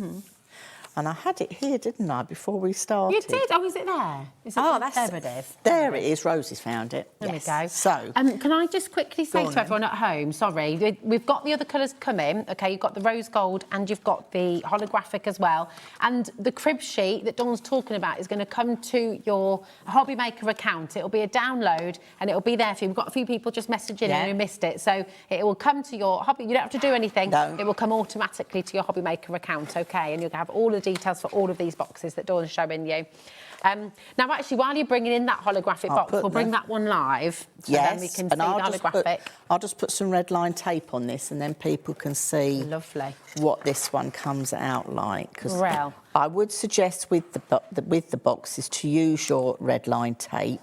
and I had it here, didn't I, before we started? You did? Oh, is it there? Is it there it is. Rosie's found it. There we go. So, can I just quickly say to everyone at home, sorry, we've got the other colours coming, OK? You've got the rose gold and you've got the holographic as well. And the crib sheet that Dawn's talking about is going to come to your Hobby Maker account. It'll be a download and it'll be there for you. We've got a few people just messaging in who missed it. So it will come to your hobby. You don't have to do anything. No. It will come automatically to your Hobby Maker account, OK? And you'll have all the details for all of these boxes that Dawn's showing you. Now, actually, while you're bringing in that holographic box, we'll bring that one live, so then we can see the holographic. I'll just put some red line tape on this, and then people can see what this one comes out like. Because I would suggest with the boxes to use your red line tape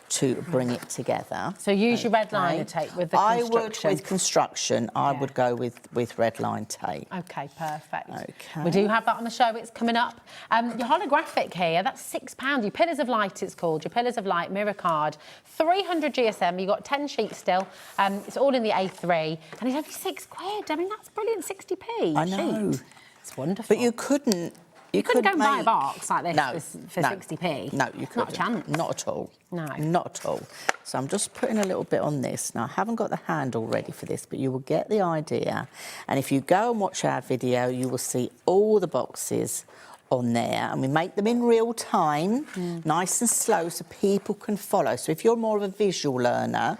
to bring it together. So use your red liner tape with the construction. I would, with construction, I would go with red line tape. OK, perfect. OK. We do have that on the show, it's coming up. Your holographic here, that's £6. Your Pillars of Light, it's called. Your Pillars of Light mirror card. 300 GSM, you've got 10 sheets still. It's all in the A3, and it's only £6. I mean, that's brilliant, 60p. I know. Sheet. It's wonderful. But you couldn't... You couldn't go and buy a box like this for 60p? No, you couldn't. Not a chance. Not at all. No. Not at all. So I'm just putting a little bit on this. Now, I haven't got the handle ready for this, but you will get the idea. And if you go and watch our video, you will see all the boxes on there, and we make them in real time, nice and slow, so people can follow. So if you're more of a visual learner,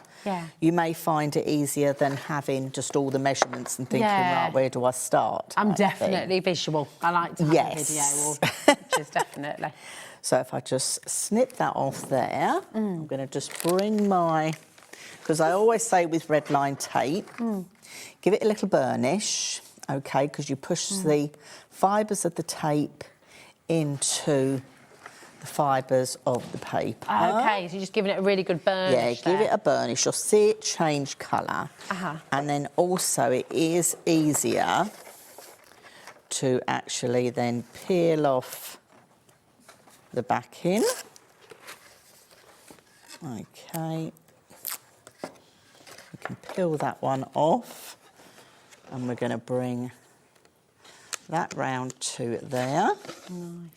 you may find it easier than having just all the measurements and thinking, right, where do I start? I'm definitely visual. I like to have a video or pictures, definitely. So if I just snip that off there, I'm going to just bring my... Because I always say with red line tape, give it a little burnish, OK, because you push the fibres of the tape into the fibres of the paper. OK, so you're just giving it a really good burnish. Yeah, give it a burnish. You'll see it change colour. And then also it is easier to actually then peel off the backing. OK. We can peel that one off, and we're going to bring that round to there. Nice.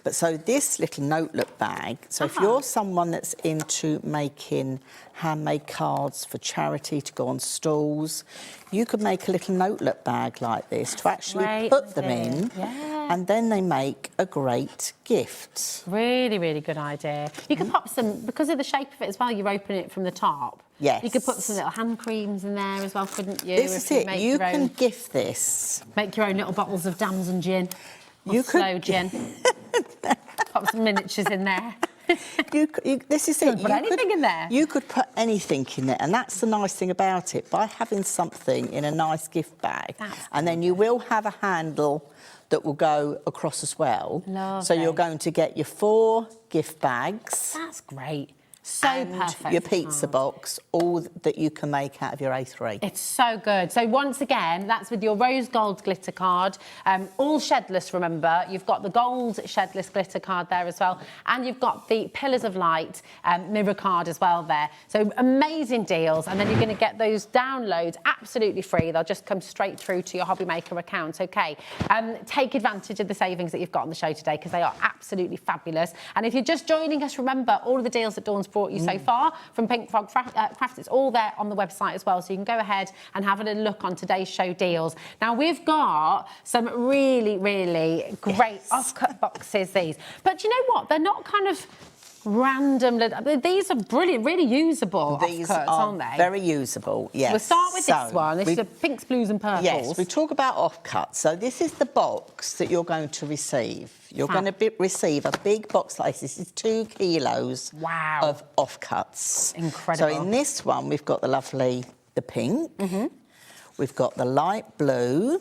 But so this little notelet bag, so if you're someone that's into making handmade cards for charity to go on stalls, you could make a little notelet bag like this to actually put them in, and then they make a great gift. Really, really good idea. You could pop some, because of the shape of it as well, you open it from the top. Yes. You could put some little hand creams in there as well, couldn't you? This is it. You can gift this. Make your own little bottles of damson gin. Or slow gin. Pop some miniatures in there. This is it. Put anything in there. You could put anything in there, and that's the nice thing about it. By having something in a nice gift bag, and then you will have a handle that will go across as well. Lovely. So you're going to get your 4 gift bags. That's great. So perfect. Your pizza box, all that you can make out of your A3. It's so good. So once again, that's with your rose gold glitter card. All shedless, remember. You've got the gold shedless glitter card there as well. And you've got the Pillars of Light mirror card as well there. So amazing deals. And then you're going to get those downloads absolutely free. They'll just come straight through to your Hobby Maker account, OK? Take advantage of the savings that you've got on the show today, because they are absolutely fabulous. And if you're just joining us, remember, all of the deals that Dawn's brought you so far from Pink Frog Crafts, it's all there on the website as well, so you can go ahead and have a little look on today's show deals. Now, we've got some really, really great offcut boxes, these. But you know what? They're not kind of random. These are brilliant, really usable offcuts, aren't they? Very usable, yes. We'll start with this one. This is pinks, blues and purples. Yes, we talk about offcuts. So this is the box that you're going to receive. You're going to receive a big box like this. This is 2 kilos of offcuts. Incredible. So in this one, we've got the pink, we've got the light blue,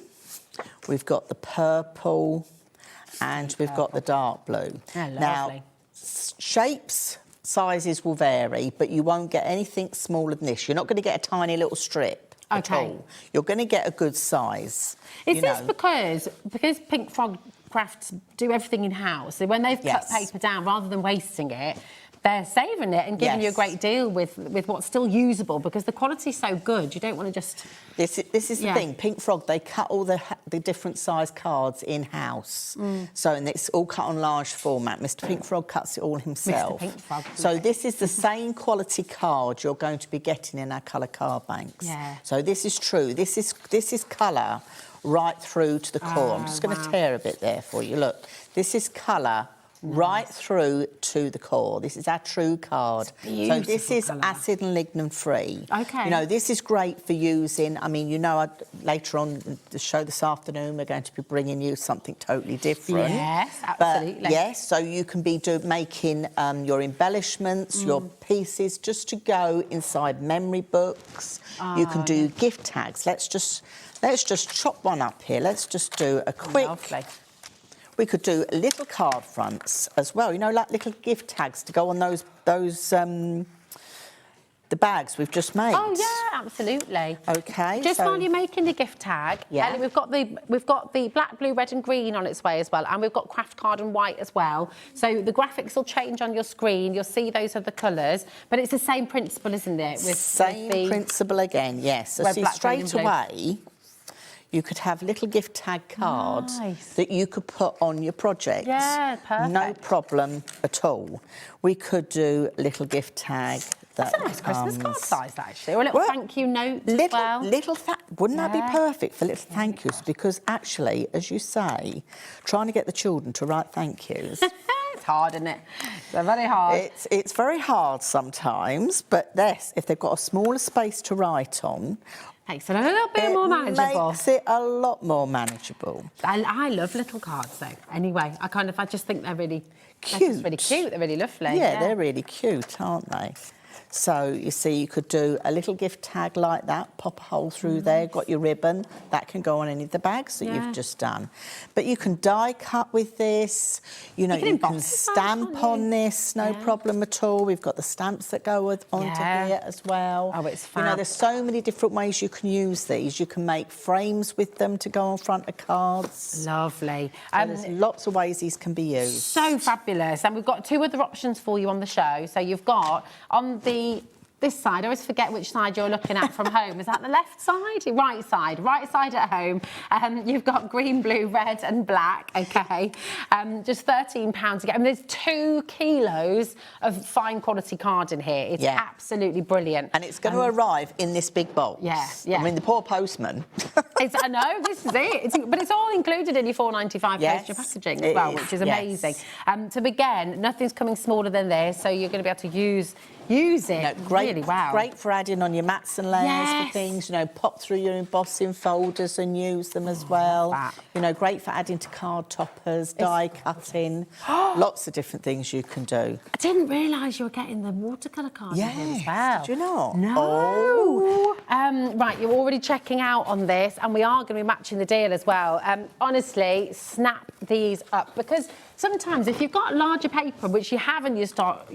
we've got the purple, and we've got the dark blue. Yeah, lovely. Now, shapes, sizes will vary, but you won't get anything smaller than this. You're not going to get a tiny little strip at all. You're going to get a good size. Is this because Pink Frog Crafts do everything in-house, so when they've cut paper down, rather than wasting it, they're saving it and giving you a great deal with what's still usable, because the quality's so good, you don't want to just... This is the thing, Pink Frog, they cut all the different size cards in-house. So, and it's all cut on large format. Mr. Pink Frog cuts it all himself. Mr. Pink Frog. So this is the same quality card you're going to be getting in our colour card banks. Yeah. So this is true. This is colour right through to the core. I'm just going to tear a bit there for you. Look, this is colour right through to the core. This is our true card. So this is acid and lignin free. Okay. You know, this is great for using. I mean, you know, later on the show this afternoon, we're going to be bringing you something totally different. Yes, absolutely. But yes, so you can be making your embellishments, your pieces, just to go inside memory books. You can do gift tags. Let's just chop one up here. Let's just do a quick. Lovely. We could do little card fronts as well, you know, like little gift tags to go on those the bags we've just made. Oh yeah, absolutely. Okay. Just while you're making the gift tag, Ellie, we've got the black, blue, red and green on its way as well, and we've got craft card and white as well. So the graphics will change on your screen. You'll see those are the colours, but it's the same principle, isn't it? Same principle again, yes. So see, straight away, you could have little gift tag cards that you could put on your project. Yeah, perfect. No problem at all. We could do little gift tag. That's a nice Christmas card size, actually, or a little thank you note as well. Wouldn't that be perfect for little thank yous? Because actually, as you say, trying to get the children to write thank yous. It's hard, isn't it? It's very hard. It's very hard sometimes, but yes, if they've got a smaller space to write on, makes it a little bit more manageable. Makes it a lot more manageable. I love little cards, though. Anyway, I just think they're really cute. They're just really cute. They're really lovely. Yeah, they're really cute, aren't they? So, you see, you could do a little gift tag like that, pop a hole through there, got your ribbon. That can go on any of the bags that you've just done. But you can die cut with this. You know, you can stamp on this, no problem at all. We've got the stamps that go onto here as well. Oh, it's fab. You know, there's so many different ways you can use these. You can make frames with them to go on front of cards. Lovely. So there's lots of ways these can be used. So fabulous. And we've got two other options for you on the show. So you've got on this side, I always forget which side you're looking at from home. Is that the left side? Right side. Right side at home. You've got green, blue, red and black, OK? Just £13 to get. I mean, there's 2 kilos of fine quality card in here. It's absolutely brilliant. And it's going to arrive in this big box. Yeah. I mean, the poor postman. I know, this is it. But it's all included in your £4.95 postage packaging as well, which is amazing. So again, nothing's coming smaller than this, so you're going to be able to use it really well. Great for adding on your mats and layers for things, you know, pop through your embossing folders and use them as well. You know, great for adding to card toppers, die cutting, lots of different things you can do. I didn't realise you were getting the watercolour cards in here as well. Did you not? No. Oh. Right, you're already checking out on this, and we are going to be matching the deal as well. Honestly, snap these up, because sometimes if you've got larger paper, which you have in your stock,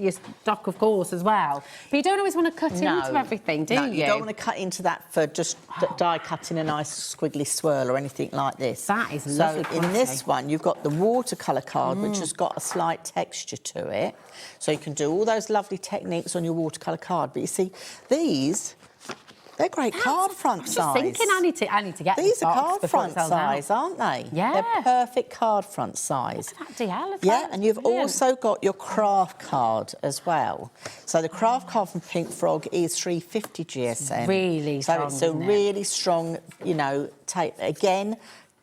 of course, as well, but you don't always want to cut into everything, do you? You don't want to cut into that for just die cutting a nice squiggly swirl or anything like this. That is lovely. So in this one, you've got the watercolour card, which has got a slight texture to it. So you can do all those lovely techniques on your watercolour card. But you see, they're great card front size. I was just thinking I need to get these are card front size, aren't they? Yeah. They're perfect card front size. Look at that DL. Yeah, and you've also got your craft card as well. So the craft card from Pink Frog is 350 GSM. Really strong, So it's a really strong, you know, tape. Again,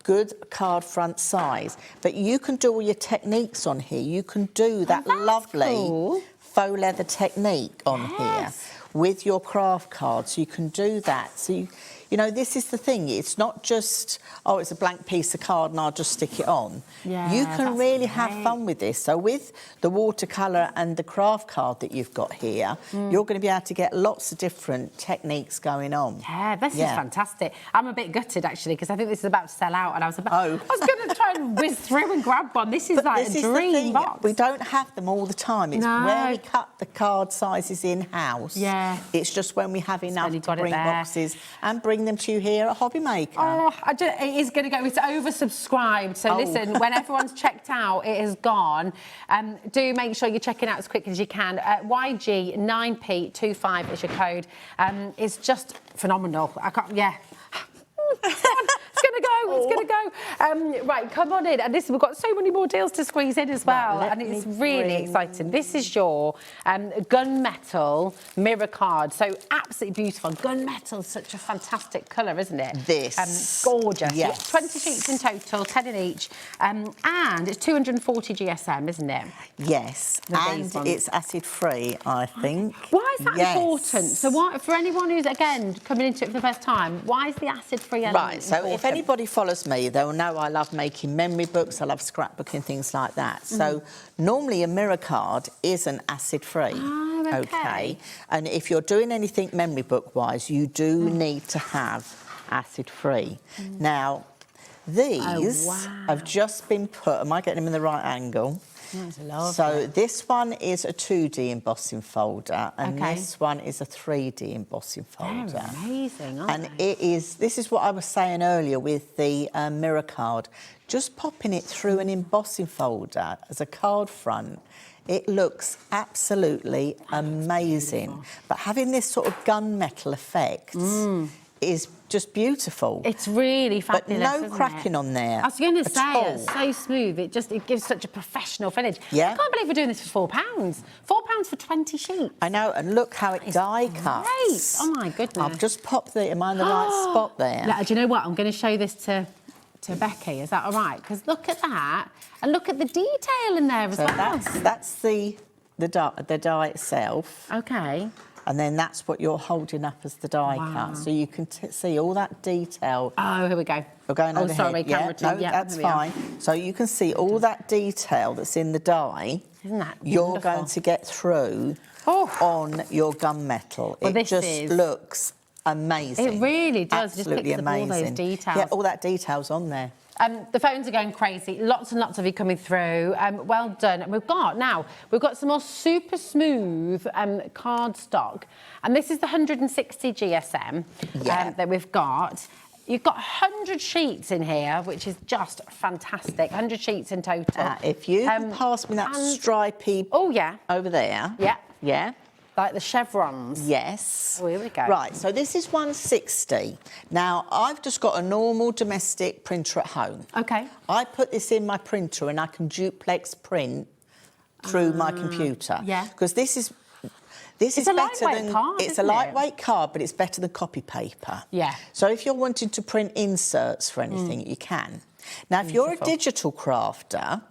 good card front size. But you can do all your techniques on here. You can do that lovely faux leather technique on here with your craft card, so you can do that. So you know, this is the thing. It's not just, it's a blank piece of card and I'll just stick it on. Yeah, you can really have fun with this. So with the watercolour and the craft card that you've got here, you're going to be able to get lots of different techniques going on. Yeah, this is fantastic. I'm a bit gutted, actually, because I think this is about to sell out, and I was going to to try and whiz through and grab one. This is like a dream box. We don't have them all the time. It's No. where we cut the card sizes in-house. Yeah. It's just when we have enough to got it bring there. boxes and bring them to you here at Hobby Maker. Oh, it is going to go. It's oversubscribed. So listen, when everyone's checked out, it has gone. Do make sure you're checking out as quick as you can. YG9P25 is your code. It's just phenomenal. I can't. Yeah. It's going to go. It's going to go. Right, come on in. And listen, we've got so many more deals to squeeze in as well. And it's really exciting. This is your gunmetal mirror card. So absolutely beautiful. Gunmetal is such a fantastic colour, isn't it? This. Gorgeous. Yes. 20 sheets in total, 10 in each. And it's 240 GSM, isn't it? Yes. And it's acid-free, I think. Why is that important? So what, for anyone who's, again, coming into it for the first time, why is the acid-free element Right, so important? if anybody follows me, they'll know I love making memory books, I love scrapbooking, things like that. So normally a mirror card isn't acid-free. Oh, okay. And if you're doing anything memory book-wise, you do need to have acid-free. Now, these have just been put... Am I getting them in the right angle? That's lovely. So this one is a 2D embossing folder, and this one is a 3D embossing folder. They're amazing, aren't And they? it is. This is what I was saying earlier with the mirror card. Just popping it through an embossing folder as a card front, it looks absolutely amazing. But having this sort of gunmetal effect is just beautiful. It's really fabulous. But no cracking on there. I was going to say, all. it's so smooth. It gives such a professional finish. Yeah. I can't believe we're doing this for £4. £4 for 20 sheets. I know, and look how it die cuts. Great. Oh my goodness. I've just popped the. Am I in the right spot there? Yeah, do you know what? I'm going to show this to Becky. Is that all right? Because look at that, and look at the detail in there as well. That's the die itself. Okay. And then that's what you're holding up as the die cut. So you can see all that detail. Oh, here we go. We're going over sorry, here. camera No, two. Yeah, that's here we are. fine. So you can see all that detail that's in the die. Isn't that you're wonderful? going to get through on your gunmetal. Well, it just looks amazing. It really does. Absolutely It just picks amazing. up all those details. Yeah, all that detail's on there. The phones are going crazy. Lots and lots of you coming through. Well done. And we've got some more super smooth cardstock. And this is the 160 GSM that we've got. You've got 100 sheets in here, which is just fantastic. 100 sheets in total. If you can pass me that stripy over there. Yeah. Yeah. Like the chevrons. Yes. Oh, here we go. Right, so this is 160. Now, I've just got a normal domestic printer at home. Okay. I put this in my printer and I can duplex print through my computer. Yeah. Because this is It's a lightweight card, It's a isn't it? lightweight card, but it's better than copy paper. Yeah. So if you're wanting to print inserts for anything, you can. Now, if you're a digital crafter,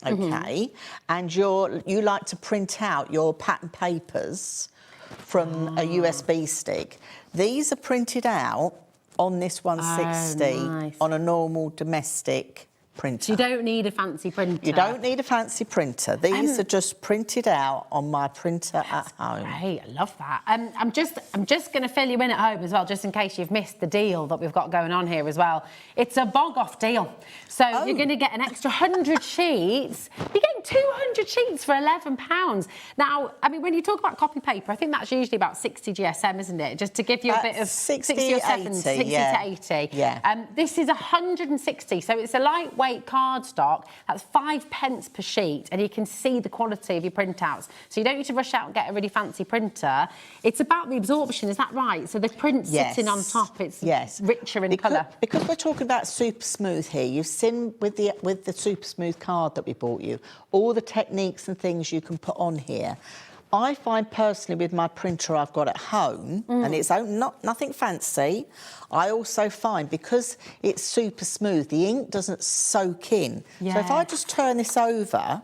okay, and you like to print out your pattern papers from a USB stick, these are printed out on this 160 on a normal domestic printer. So you don't need a fancy printer. You don't need a fancy printer. These are just printed out on my printer at home. Great, I love that. I'm just going to fill you in at home as well, just in case you've missed the deal that we've got going on here as well. It's a bog-off deal. So you're going to get an extra 100 sheets. You're getting 200 sheets for £11. Now, I mean, when you talk about copy paper, I think that's usually about 60 GSM, isn't it? Just to give you a bit of 60 or 70, 60 to 80. Yeah. This is 160, so it's a lightweight cardstock. That's 5p per sheet, and you can see the quality of your printouts. So you don't need to rush out and get a really fancy printer. It's about the absorption, is that right? So the print sitting on top, it's richer in colour. Because we're talking about super smooth here, you've seen with the super smooth card that we bought you, all the techniques and things you can put on here. I find personally with my printer I've got at home, and it's nothing fancy, I also find because it's super smooth, the ink doesn't soak in. So if I just turn this over...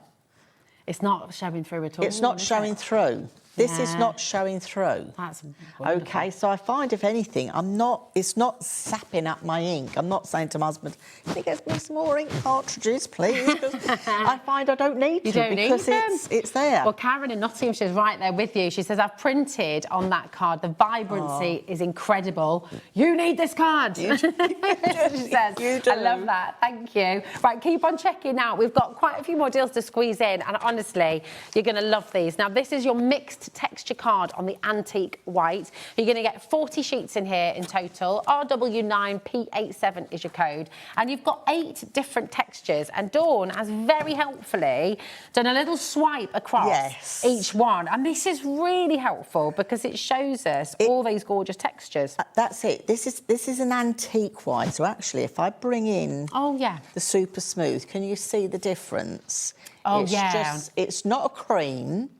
It's not showing through at all. It's not showing through. This is not showing through. That's wonderful. Okay, so I find, if anything, it's not sapping up my ink. I'm not saying to my husband, can you get me some more ink cartridges, please? I find I don't need You don't because need them. it's there. Well, Karen in Nottinghamshire's right there with you. She says, I've printed on that card. The vibrancy is incredible. You need this card. She says, You do. I love that. Thank you. Right, keep on checking out. We've got quite a few more deals to squeeze in, and honestly, you're going to love these. Now, this is your mixed texture card on the antique white. You're going to get 40 sheets in here in total. RW9P87 is your code. And you've got 8 different textures. And Dawn has very helpfully done a little swipe across each one. And this is really helpful because it shows us all these gorgeous textures. That's it. This is an antique white. So actually, if I bring in the super smooth, can you see the difference? It's not a cream.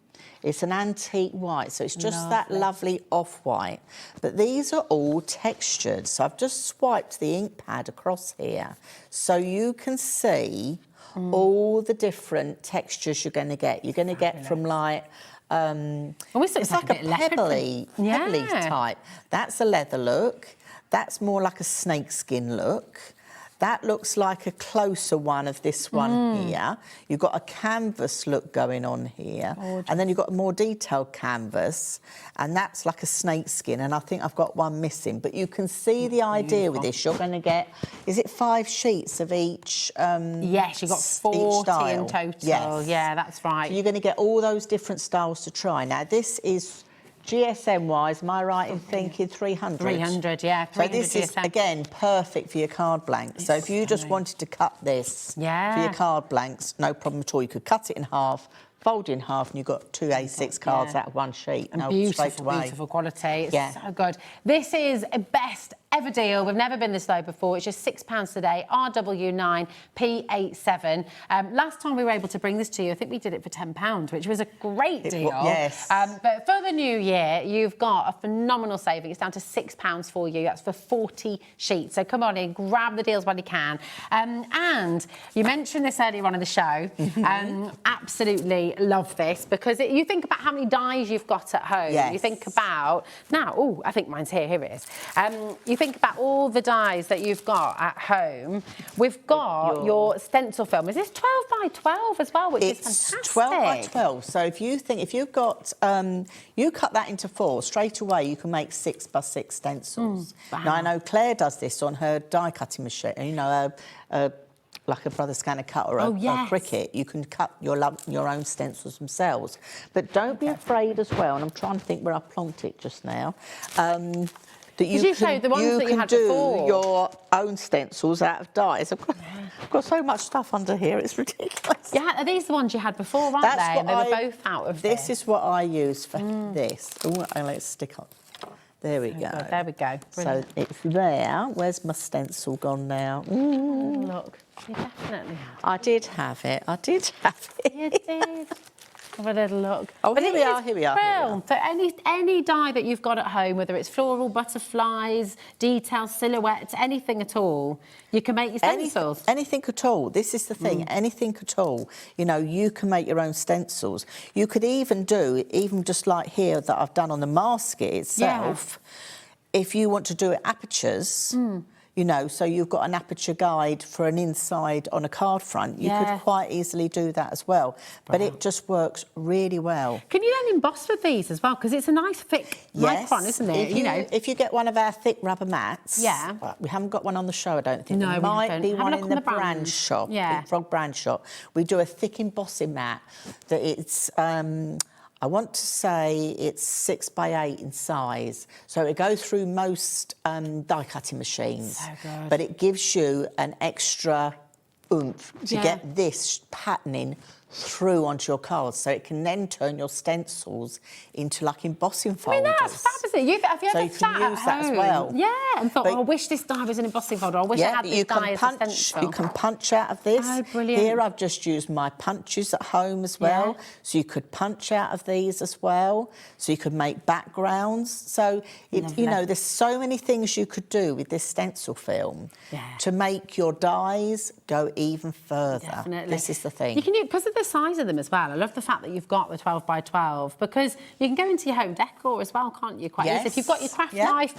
It's an antique white, so it's just that lovely off-white. But these are all textured. So I've just swiped the ink pad across here so you can see all the different textures you're going to get. You're going to get from like... it's like a pebbly type. That's a leather look. That's more like a snakeskin look. That looks like a closer one of this one here. You've got a canvas look going on here. Gorgeous. And then you've got a more detailed canvas, and that's like a snakeskin, and I think I've got one missing. But you can see the idea with this. You're going to get, is it 5 sheets of each Yes, you've got 40 in total. Yes. Yeah, that's right. So you're going to get all those different styles to try. Now, this is... GSM-wise, am I right in thinking 300? 300, yeah. 300 so this is, again, perfect for your card blanks. So if you just wanted to cut this for your card blanks, no problem at all. You could cut it in half, fold it in half, and you've got 2 A6 cards out of one sheet. And beautiful quality. It's so good. This is a best ever deal. We've never been this low before. It's just £6 today. RW9P87. Last time we were able to bring this to you, I think we did it for £10, which was a great deal. Yes. But for the new year, you've got a phenomenal saving. It's down to £6 for you. That's for 40 sheets. So come on in, grab the deals when you can. And you mentioned this earlier on in the show. Absolutely love this because you think about how many dies you've got at home. Yes. You think about I think mine's here. Here it is. You think about all the dies that you've got at home. We've got your stencil film. Is this 12 by 12 as well, which is fantastic? It's 12 by 12. So if you've got, you cut that into 4 straight away. You can make 6 by 6 stencils. Wow. Now I know Claire does this on her die cutting machine. You know, like a Brother Scanner cut or a Cricut, you can cut your own stencils themselves. But don't be afraid as well, and I'm trying to think where I plonked it just now, that you can do your own stencils out of dies. I've got so much stuff under here, it's ridiculous. Yeah, are these the ones you had before, aren't they? And they were both out of this. This is what I use for this. Oh, let's stick on. There we go. There we go. Brilliant. So it's there. Where's my stencil gone now? Look, you definitely have it. I did have it. You did. Have a little look. Oh, but here we are. So any die that you've got at home, whether it's floral, butterflies, details, silhouettes, anything at all, you can make your stencils. Anything at all. This is the thing. Anything at all. You know, you can make your own stencils. You could even do, just like here that I've done on the masket itself, if you want to do it apertures. You know, so you've got an aperture guide for an inside on a card front. You could quite easily do that as well. But it just works really well. Can you then emboss with these as well? Because it's a nice thick micron, isn't it? If you get one of our thick rubber mats. Yeah. We haven't got one on the show, I don't think. No, there might be one in the brand shop. Yeah. Big Frog brand shop. We do a thick embossing mat that it's... I want to say it's 6 by 8 in size. So it goes through most die cutting machines. So good. But it gives you an extra oomph to get this patterning through onto your cards, so it can then turn your stencils into like embossing folders. I mean, that's fab, isn't it? Have you ever sat at home? That as well. Yeah, and thought, I wish this die was an embossing folder. I wish I had this die as a stencil. You can punch out of this. Oh, brilliant. Here I've just used my punches at home as well. Yeah. So you could punch out of these as well. So you could make backgrounds. So, you know, there's so many things you could do with this stencil film to make your dies go even further. Definitely. This is the thing. You can do, because of the size of them as well. I love the fact that you've got the 12 by 12 because you can go into your home decor as well, can't you? Quite easy. If you've got your craft knife,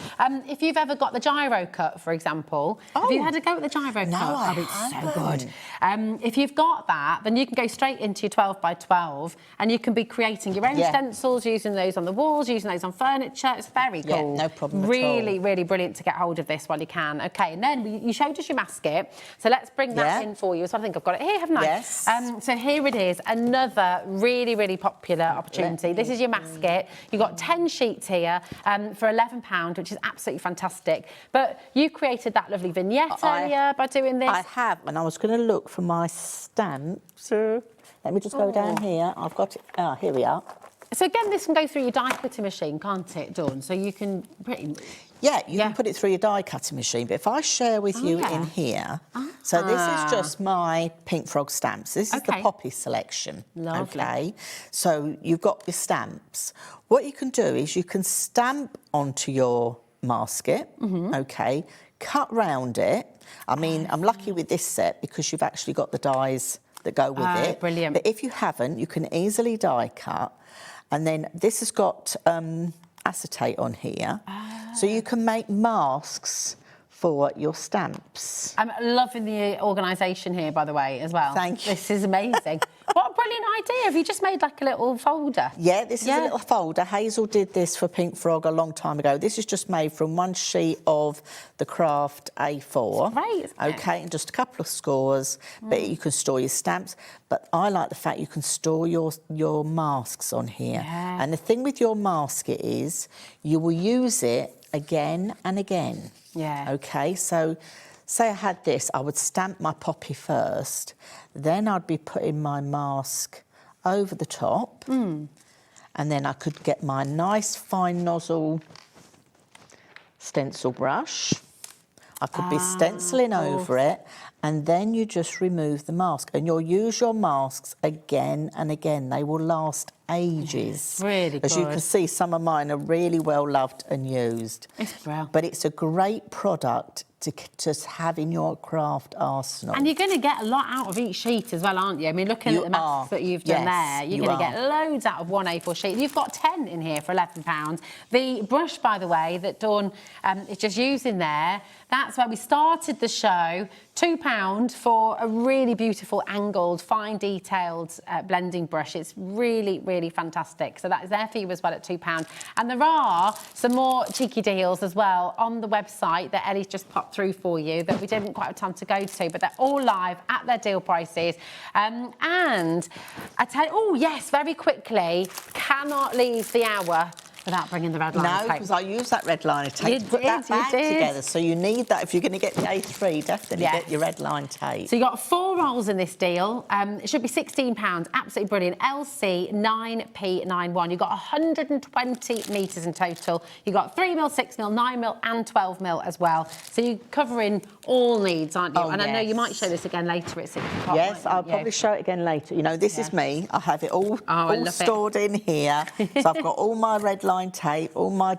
if you've ever got the gyro cut, for example, have you had a go at the gyro cut? I it's so good. If you've got that, then you can go straight into your 12 by 12 and you can be creating your own stencils, using those on the walls, using those on furniture. It's very cool. Yeah, no problem Really, really brilliant to get hold of this while you can. Okay, and then you showed us your masket, so let's bring that in for you. So I think I've got it here, haven't I? Yes. So here it is, another really, really popular opportunity. This is your masket. You've got 10 sheets here for £11, which is absolutely fantastic. But you created that lovely vignette earlier by doing this. I have, and I was going to look for my stamps. Let me just go down here. I've got it. Here we are. So again, this can go through your die cutting machine, can't it, Dawn? So you can pretty... Yeah, you can put it through your die cutting machine. But if I share with you in here, so this is just my Pink Frog stamps. This is the Poppy selection. Lovely. Okay, so you've got your stamps. What you can do is you can stamp onto your masket. Okay, cut round it. I mean, I'm lucky with this set because you've actually got the dies that go with it. Brilliant. But if you haven't, you can easily die cut. And then this has got acetate on here. So you can make masks for your stamps. I'm loving the organisation here, by the way, as well. Thank you. This is amazing. What a brilliant idea. Have you just made like a little folder? Yeah, this is a little folder. Hazel did this for Pink Frog a long time ago. This is just made from one sheet of the craft A4. Great. Okay, and just a couple of scores, but you can store your stamps. But I like the fact you can store your masks on here. Yeah. And the thing with your masket is you will use it again and again. Yeah. Okay, so say I had this, I would stamp my poppy first, then I'd be putting my mask over the top, and then I could get my nice fine nozzle stencil brush. I could be stenciling over it, and then you just remove the mask, and you'll use your masks again and again. They will last ages. Really good. As you can see, some of mine are really well loved and used. It's brilliant. But it's a great product to just have in your craft arsenal. And you're going to get a lot out of each sheet as well, aren't you? I mean, looking at the masks that you've done there, you're going to get loads out of one A4 sheet. You've got 10 in here for £11. The brush, by the way, that Dawn is just using there, that's where we started the show. £2 for a really beautiful angled, fine detailed blending brush. It's really, really fantastic. So that is there for you as well at £2. And there are some more cheeky deals as well on the website that Ellie's just popped through for you that we didn't quite have time to go to, but they're all live at their deal prices. And I tell you, oh yes, very quickly, cannot leave the hour without bringing the red liner tape. No, because I use that red liner tape to put that bag together. So you need that. If you're going to get the A3, definitely get your red line tape. So you got 4 rolls in this deal. It should be £16. Absolutely brilliant. LC 9P91. You've got 120 metres in total. You've got 3mm, 6mm, 9mm and 12mm as well. So you're covering all needs, aren't you? And I know you might show this again later at 6 o'clock. Yes, I'll probably show it again later. You know, this is me. I have it all stored in here. So I've got all my red line tape, all my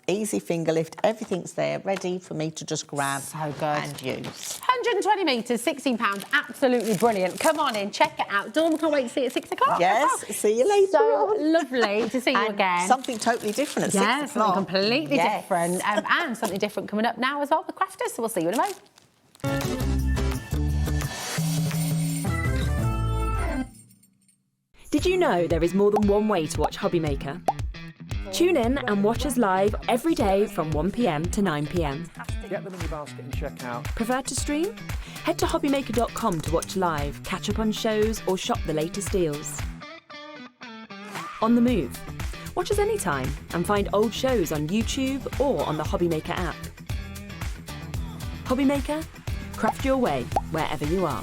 easy finger lift, everything's there, ready for me to just grab and use. 120 metres, £16, absolutely brilliant. Come on in, check it out. Dawn, can't wait to see it at 6 o'clock. Yes, see you later. So lovely to see you again. Something totally different at 6 o'clock. Yeah, something completely different. And something different coming up now as well with Crafters, so we'll see you in a moment. Did you know there is more than one way to watch Hobbymaker? Tune in and watch us live every day from 1 p.m. to 9 p.m. Get them in your basket and check out. Prefer to stream? Head to hobbymaker.com to watch live, catch up on shows or shop the latest deals. On the move? Watch us anytime and find old shows on YouTube or on the Hobbymaker app. Hobbymaker? Craft your way wherever you are.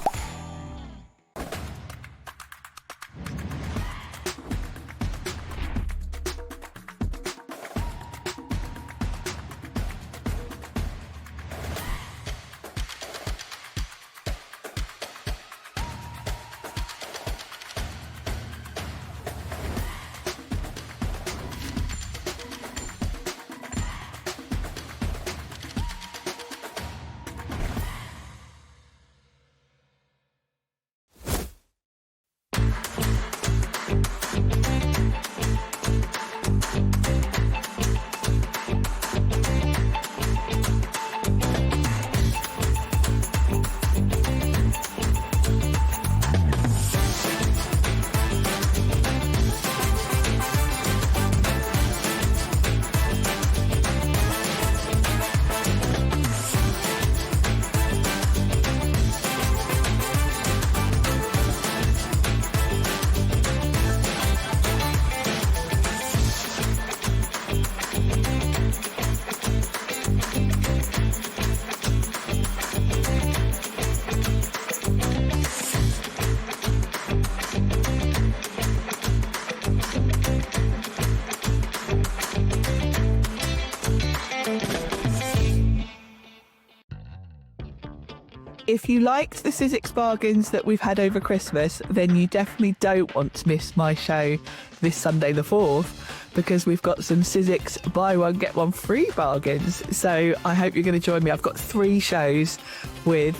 If you liked the Sizzix bargains that we've had over Christmas, then you definitely don't want to miss my show this Sunday the 4th, because we've got some Sizzix buy one, get one free bargains. So I hope you're going to join me. I've got 3 shows with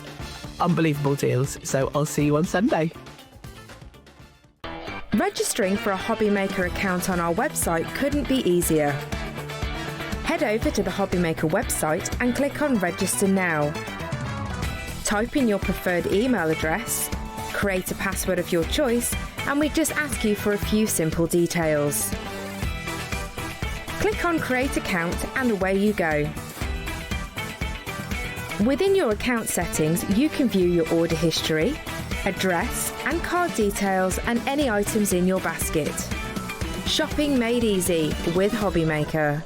unbelievable deals. So I'll see you on Sunday. Registering for a Hobbymaker account on our website couldn't be easier. Head over to the Hobbymaker website and click on Register Now. Type in your preferred email address, create a password of your choice, and we just ask you for a few simple details. Click on Create Account and away you go. Within your account settings, you can view your order history, address and card details and any items in your basket. Shopping made easy with Hobbymaker.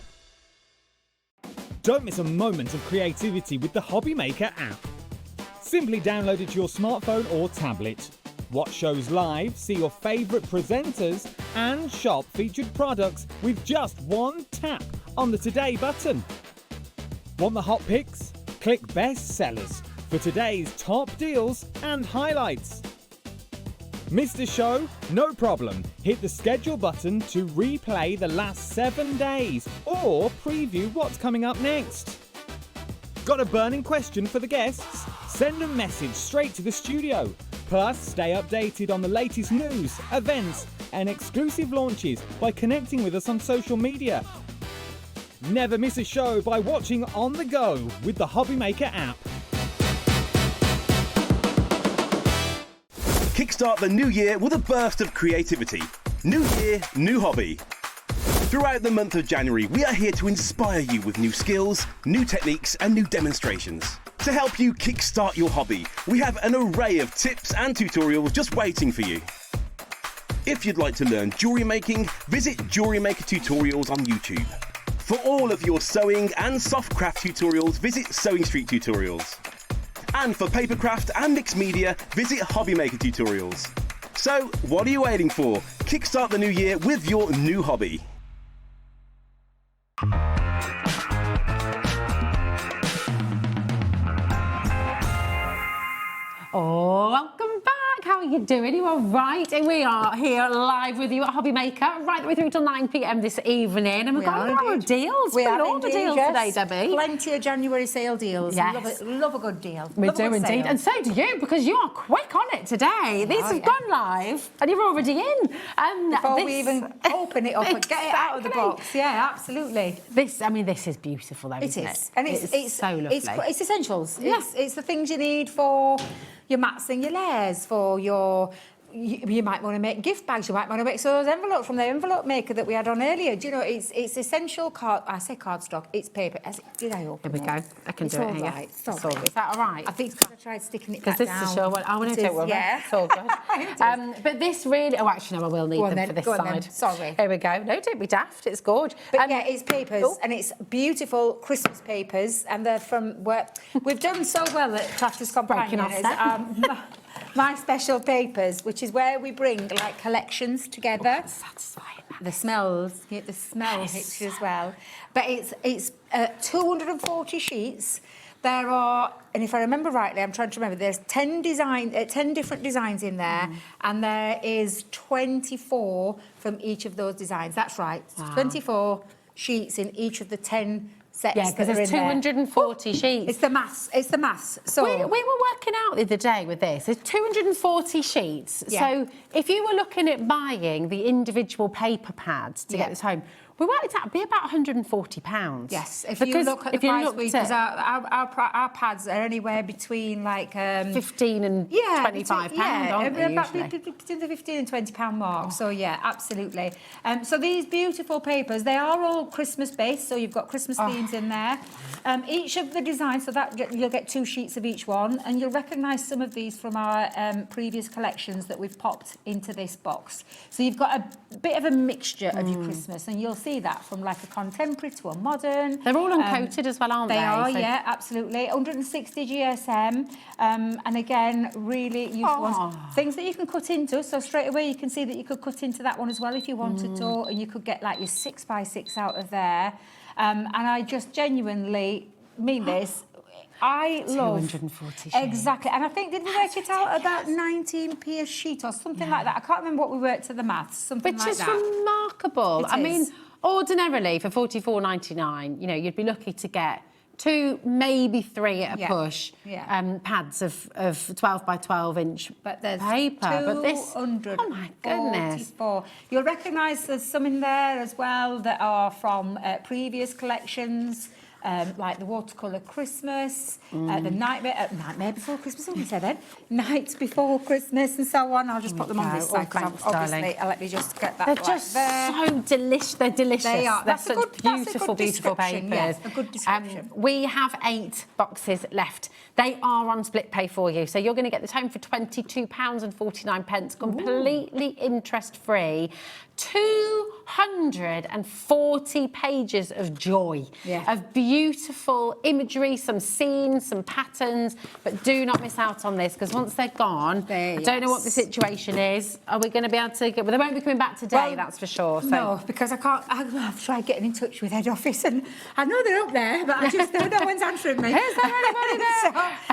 Don't miss a moment of creativity with the Hobbymaker app. Simply download it to your smartphone or tablet. Watch shows live, see your favourite presenters, and shop featured products with just one tap on the Today button. Want the hot picks? Click Best Sellers for today's top deals and highlights. Missed a show? No problem. Hit the schedule button to replay the last 7 days or preview what's coming up next. Got a burning question for the guests? Send a message straight to the studio. Plus, stay updated on the latest news, events, and exclusive launches by connecting with us on social media. Never miss a show by watching on the go with the Hobbymaker app. Kickstart the new year with a burst of creativity. New year, new hobby. Throughout the month of January, we are here to inspire you with new skills, new techniques, and new demonstrations. To help you kickstart your hobby, we have an array of tips and tutorials just waiting for you. If you'd like to learn jewellery making, visit Jewellery Maker Tutorials on YouTube. For all of your sewing and soft craft tutorials, visit Sewing Street Tutorials. And for papercraft and mixed media, visit Hobbymaker Tutorials. So, what are you waiting for? Kickstart the new year with your new hobby. Oh, welcome back. How are you doing? You all right? And we are here live with you at Hobbymaker right the way through till 9 p.m. this evening. And we've got our deals. We have all the deals today, Debbie. Plenty of January sale deals. Yes. Love a good deal. We do indeed. And so do you, because you are quick on it today. These have gone live and you're already in. Before we even open it up and get it out of the box. Yeah, absolutely. This is beautiful though, isn't it? And it's so lovely. It's essentials. Yeah. It's the things you need for your mats and your layers, for your... You might want to make gift bags. You might want to make those envelopes from the envelope maker that we had on earlier. Do you know, it's essential card. I say cardstock. It's paper. Did I open it? Here we go. I can do it here. Right. It's all right. Is that all right? I think because I tried sticking it back because down. this is sure. I want to do it. Yeah. It's all good. But this really. Oh, actually, no. I will need them for this side. Sorry. Here we go. No, don't be daft. It's gorgeous. But yeah, it's papers and it's beautiful Christmas papers, and they're from where we've done so well at Crafters Companion. My Special Papers, which is where we bring like collections together. Oh, that's satisfying. The smells, the smell hits you as well. But it's 240 sheets. There are, and if I remember rightly, I'm trying to remember, there's 10 different designs in there, and there is 24 from each of those designs. That's right, wow. 24 sheets in each of the 10 sets. Yeah, because there's 240 sheets. It's the maths. It's the maths. So we were working out the other day with this. There's 240 sheets. Yeah. So if you were looking at buying the individual paper pads to get this home, we worked it out, it'd be about £140. Yes, if you look at the price, because our pads are anywhere between like 15 and £25, aren't they, usually? Between the 15 and £20 mark. So yeah, absolutely. So these beautiful papers, they are all Christmas based. So you've got Christmas themes in there. Each of the designs, so that you'll get 2 sheets of each one, and you'll recognise some of these from our previous collections that we've popped into this box. So you've got a bit of a mixture of your Christmas, and you'll see that from like a contemporary to a modern. They're all uncoated as well, aren't they? They are, yeah, absolutely. 160 GSM, and again, really useful ones. Things that you can cut into, so straight away you can see that you could cut into that one as well if you wanted to, and you could get like your 6x6 out of there. And I just genuinely mean this. I love 240 shades. Exactly, and I think did we work it out about 19p a sheet or something like that? I can't remember what we worked to the maths. Something like that. Which is remarkable. It mean, is. ordinarily for £44.99, you know, you'd be lucky to get 2, maybe 3 at a push. Pads of 12 by 12 inch but there's paper. But this, oh my goodness. You'll recognise there's some in there as well that are from previous collections. Like the watercolour Christmas, the Nightmare Before Christmas, what we said then? Night Before Christmas and so on. I'll just put them on this side because obviously, let me just get that They're right just there. so delicious. They're delicious. They are. They're That's such a good, beautiful, beautiful papers. Yes, a good description. We have 8 boxes left. They are on split pay for you. So you're going to get this home for £22.49, completely interest-free. 240 pages of joy, of beautiful imagery, some scenes, some patterns, but do not miss out on this because once they're gone, I don't know what the situation is. Are we going to be able to get... Well, they won't be coming back today, that's for sure. So. No, because I can't... I've tried getting in touch with head office and I know they're up there, but I just don't know one's answering me. Is there anybody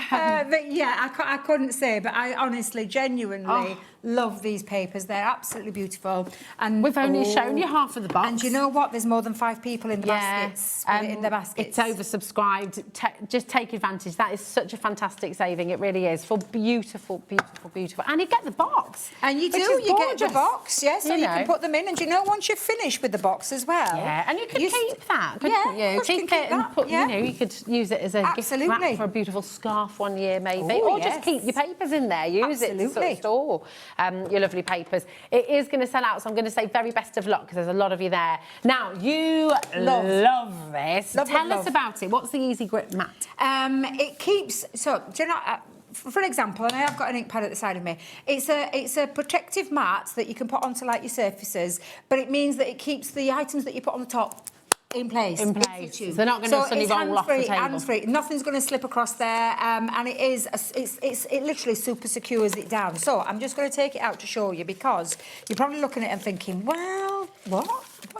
there? But yeah, I couldn't say, but I honestly, genuinely... love these papers. They're absolutely beautiful. And we've only shown you half of the box. And you know what? There's more than 5 people in the baskets. In the baskets. It's oversubscribed. Just take advantage. That is such a fantastic saving. It really is. For beautiful, beautiful, beautiful. And you get the box. And you do. You get the box, yeah, so you can put them in. And you know, once you're finished with the box as well. Yeah, and you could keep that, couldn't you? Keep it and put, you know, you could use it as a gift wrap for a beautiful scarf one year, maybe. Or just keep your papers in there. Use it to sort of store your lovely papers. It is going to sell out, so I'm going to say very best of luck because there's a lot of you there. Now, you love this. Tell us about it. What's the Easy Grip mat? It keeps... So, do you know... for example, and I have got an ink pad at the side of me, it's a protective mat that you can put onto like your surfaces, but it means that it keeps the items that you put on the top in place. So they're not going to suddenly roll off the table. Hands-free, nothing's going to slip across there, and it literally super secures it down. So I'm just going to take it out to show you because you're probably looking at it and thinking, well, what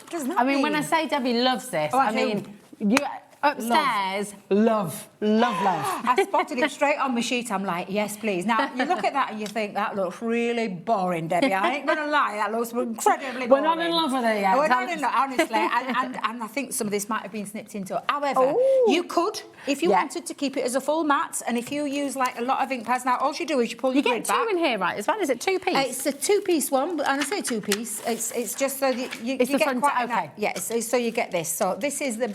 does that mean? I mean, when I say Debbie loves this, I mean, you... Upstairs, love. I spotted it straight on my sheet. I'm like, yes, please. Now, you look at that and you think, that looks really boring, Debbie. I ain't going to lie, that looks incredibly boring. We're not in love with it yet. We're not in love, honestly. and I think some of this might have been snipped into. However, you could, if you wanted to keep it as a full mat, and if you use, like, a lot of ink pads, now, all you do is you pull your grid back. You get 2 in here, right, as well? Is it 2-piece? It's a 2-piece one, and I say 2-piece. It's just so that you get quite a... Yes, so you get this. So this is the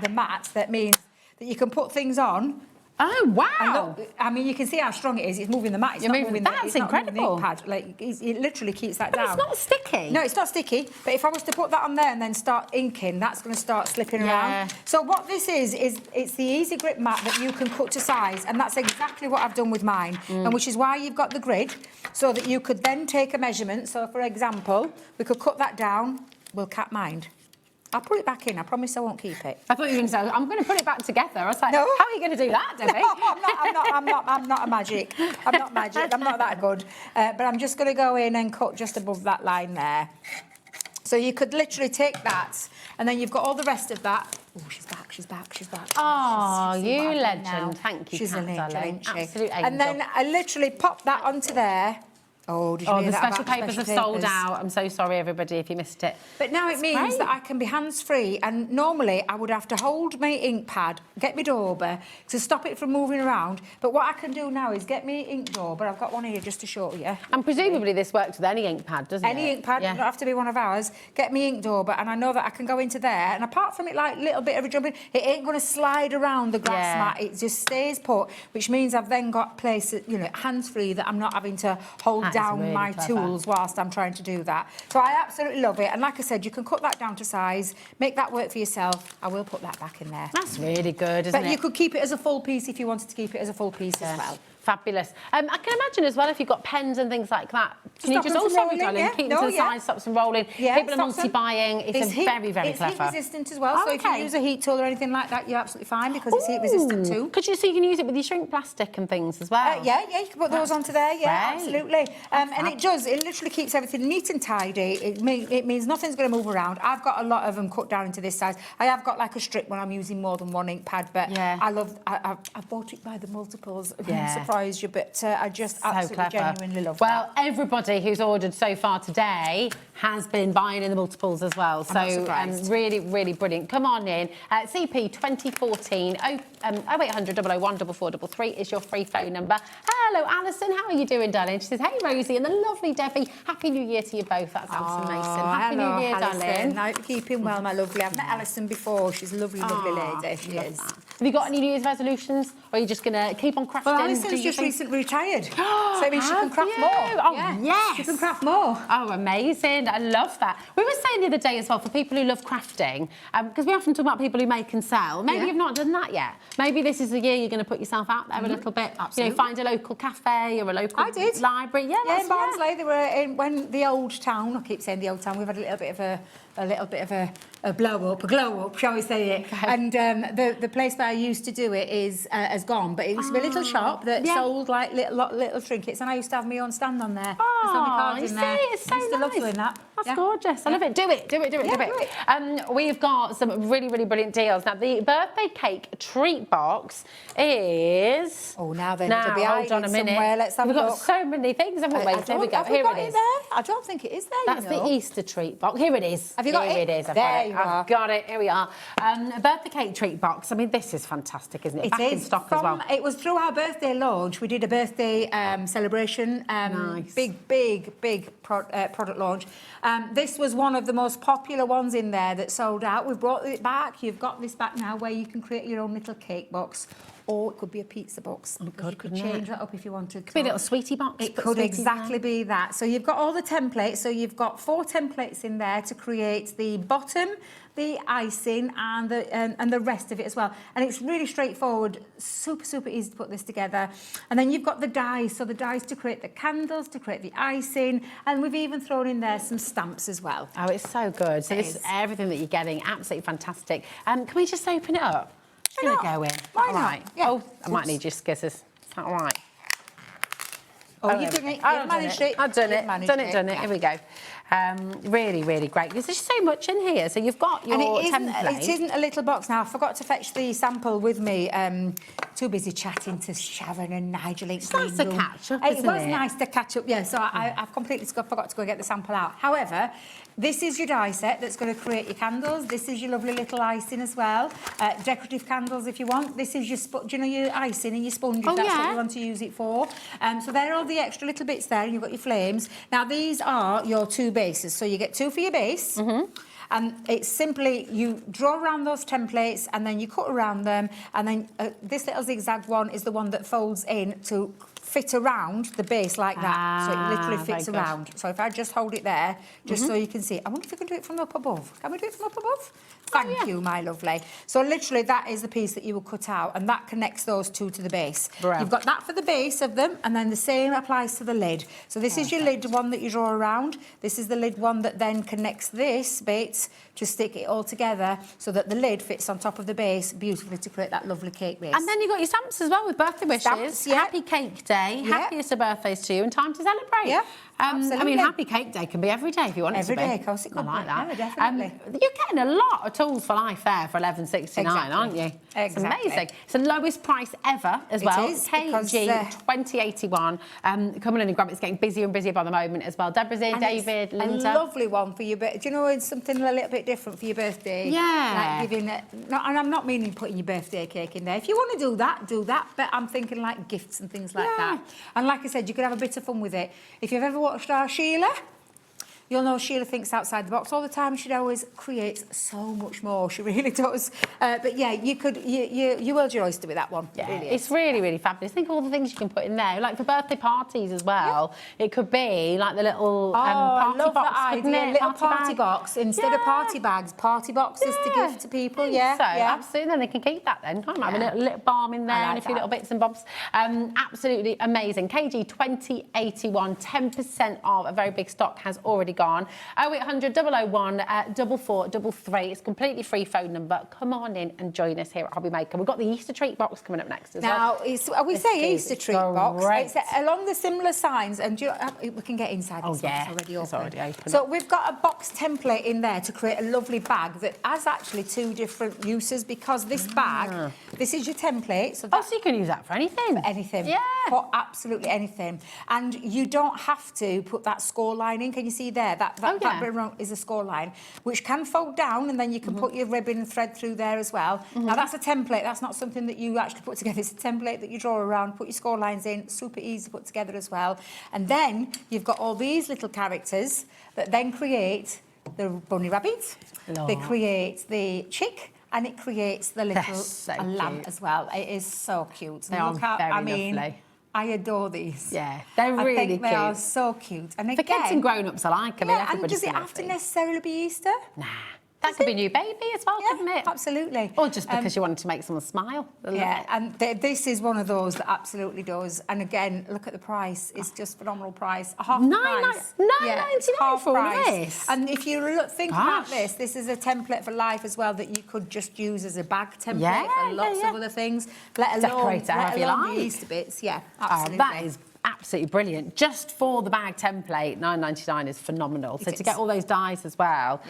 mat that means that you can put things on. Oh, wow. I mean, you can see how strong it is. It's moving the mat. It's not moving that's incredible. The ink pad. Like, it literally keeps that down. But it's not sticky. No, it's not sticky. But if I was to put that on there and then start inking, that's going to start slipping around. So what this is it's the Easy Grip mat that you can cut to size. And that's exactly what I've done with mine. And which is why you've got the grid, so that you could then take a measurement. So, for example, we could cut that down. We'll cat mind. I'll put it back in. I promise I won't keep it. I thought you were going to say, I'm going to put it back together. I was like, no. How are you going to do that, Debbie? No, I'm not a magic. I'm not magic. I'm not that good. But I'm just going to go in and cut just above that line there. So you could literally take that, and then you've got all the rest of that. Oh, she's back. Oh, you legend. Thank you, She's an angel, darling. isn't she? Absolute angel. And then I literally pop that onto there. Oh, did you hear the that special papers have sold out. I'm so sorry, everybody, if you missed it. But now it means that I can be hands-free, and normally I would have to hold my ink pad, get my dauber to stop it from moving around. But what I can do now is get me ink dauber. I've got one here just to show you. And presumably this works with any ink pad, doesn't it? Any ink pad, doesn't have to be one of ours. Get me ink dauber, and I know that I can go into there. And apart from it, like a little bit of a jumping, it ain't going to slide around the grass mat. It just stays put, which means I've then got places, you know, hands-free, that I'm not having to hold down really my tool whilst I'm trying to do that. So I absolutely love it. And like I said, you can cut that down to size, make that work for yourself. I will put that back in there. That's really good, isn't it? But you could keep it as a full piece if you wanted to keep it as a full piece as well. Fabulous. I can imagine as well, if you've got pens and things like that, Can you just also, darling, keep them to the side, stops them rolling. Yeah, People are multi-buying. It's very, very clever. It's heat resistant as well, so if you use a heat tool or anything like that, you're absolutely fine because it's heat resistant too. So you can use it with your shrink plastic and things as well. Yeah, you can put those onto there. Yeah, absolutely. And it literally keeps everything neat and tidy. It means nothing's going to move around. I've got a lot of them cut down into this size. I have got like a strip when I'm using more than one ink pad, but I've bought it by the multiples. Surprised you, but I just absolutely genuinely love that. Well, everybody who's ordered so far today has been buying in the multiples as well. So really, really brilliant. Come on in. CP 2014 0800 001 4433 is your free phone number. Hello, Alison. How are you doing, darling? She says, hey, Rosie, and the lovely Debbie. Happy New Year to you both. That's Alison Mason. Happy New Year, darling. I hope you're keeping well, my lovely. I've met Alison before. She's a lovely, lovely lady. She is. Have you got any New Year's resolutions? Or are you just going to keep on crafting? Well, Alison's just recently retired. So it means she can craft more. Oh, yes. She can craft more. Oh, amazing. I love that. We were saying the other day as well, for people who love crafting, because we often talk about people who make and sell. Maybe you've not done that yet. Maybe this is the year you're going to put yourself out there a little bit. Absolutely. You know, find a local cafe or a local library. Yeah, in Barnsley, they were when the old town, I keep saying the old town, we've had a little bit of a glow up, shall we say it? Okay. And the place where I used to do it has gone, but it used to be a little shop that sold like little trinkets, and I used to have my own stand on there. Oh, you see, it's so nice. Love doing that. That's gorgeous. I love it. Do it. We've got some really, really brilliant deals. Now, the birthday cake treat box is... Oh, now then, it'll be hold on a minute. Somewhere. Let's have a look. We've got so many things, haven't we? Here we go. Here it is. I don't think it is there, That's the Easter treat box. Here it is. Have you got it? Here it is. I've got it. Here we are. A birthday cake treat box. I mean, this is fantastic, isn't it? It Back is. in stock as well. It was through our birthday launch. We did a birthday celebration. Nice. Big product launch. This was one of the most popular ones in there that sold out. We've brought it back. You've got this back now where you can create your own little cake box. Or it could be a pizza box. Oh, God, you could change that up if you wanted. Could be a little sweetie box. It could exactly be that. So you've got all the templates. So you've got 4 templates in there to create the bottom, the icing, and the rest of it as well. And it's really straightforward, super easy to put this together. And then you've got the dies. So the dies to create the candles, to create the icing, and we've even thrown in there some stamps as well. Oh, it's so good. So this is everything that you're getting. Absolutely fantastic. Can we just open it up? Just going to go in. Why not? Yeah. Oh, I might need your scissors. Is that all right? Oh, you've done it. You've managed it. I've done it. Done it. Here we go. Really, really great. Because there's so much in here. So you've got your template. It isn't a little box now. I forgot to fetch the sample with me. Too busy chatting to Sharon and Nigel. It's nice to catch up, It was nice to catch up, yeah. So I've completely forgot to go get the sample out. However, this is your die set that's going to create your candles. This is your lovely little icing as well. Decorative candles if you want. This is your, your icing and your sponges. That's what you want to use it for. So there are all the extra little bits there. You've got your flames. Now these are your 2 bases. So you get 2 for your base. And it's simply, you draw around those templates and then you cut around them. And then this little zigzag one is the one that folds in to fit around the base like that. So it literally fits around. So if I just hold it there, just so you can see. I wonder if we can do it from up above. Can we do it from up above? Thank you, my lovely. So literally that is the piece that you will cut out and that connects those 2 to the base. Brilliant. You've got that for the base of them and then the same applies to the lid. So this is your lid one that you draw around. This is the lid one that then connects this bit to stick it all together so that the lid fits on top of the base beautifully to create that lovely cake base. And then you've got your stamps as well with birthday wishes. Stamps, Happy Cake Day, happiest of birthdays to you and time to celebrate. Yeah. I mean, Happy Cake Day can be every day if you want it to be. Every day, of course it could be. I like that. Yeah, definitely. You're getting a lot of tools for life there for $11.69, aren't you? Exactly. It's amazing. It's the lowest price ever as well. It is, KG 2081. Come on in and grab it. It's getting busier and busier by the moment as well. Deborah's in, David, Linda. A lovely one for your birthday. Do you know, it's something a little bit different for your birthday. Yeah. Like giving it, and I'm not meaning putting your birthday cake in there. If you want to do that. But I'm thinking like gifts and things like that. And like I said, you could have a bit of fun with it. If you've ever watched our Sheila, You'll know Sheila thinks outside the box all the time. She always creates so much more. She really does. But yeah, you will your oyster with that one. Yeah, really it's really, really fabulous. Think of all the things you can put in there, like for birthday parties as well. Yeah. It could be like the little party I love box, that couldn't idea. it? Little party box instead of party bags, party boxes to give to people. Yeah, so absolutely. Then they can keep that. Then can't have a little lip balm in there and a few little bits and bobs. Absolutely amazing. KG 2081, 10% of a very big stock has already gone. 0800 001 4433. It's a completely free phone number. Come on in and join us here at Hobby Maker. We've got the Easter treat box coming up next as well. Now, we say Easter treat box. It's along the similar signs, and we can get inside. It's already open. It's already open. So we've got a box template in there to create a lovely bag that has actually 2 different uses, because this bag, this is your template. So you can use that for anything. For anything. Yeah. For absolutely anything. And you don't have to put that score line in. Can you see there? That ribbon is a score line, which can fold down, and then you can put your ribbon and thread through there as well. Now, that's a template. That's not something that you actually put together. It's a template that you draw around, put your score lines in. Super easy to put together as well. And then you've got all these little characters that then create the bunny rabbit. They create the chick. And it creates the little lamp as well. It is so cute. They are very lovely. I adore these. Yeah, they're really cute. I think they are so cute. And for kids and grown-ups alike. I mean, and does it have to necessarily be Easter? Nah. That could be a new baby as well, couldn't it? Absolutely. Or just because you wanted to make someone smile. Yeah, and this is one of those that absolutely does. And again, look at the price. It's just phenomenal price. Half price. $9.99 for all this. And if you think about this is a template for life as well that you could just use as a bag template for lots of other things. Let alone the Easter bits. Yeah, absolutely. That is absolutely brilliant. Just for the bag template, $9.99 is phenomenal. So to get all those dies as well,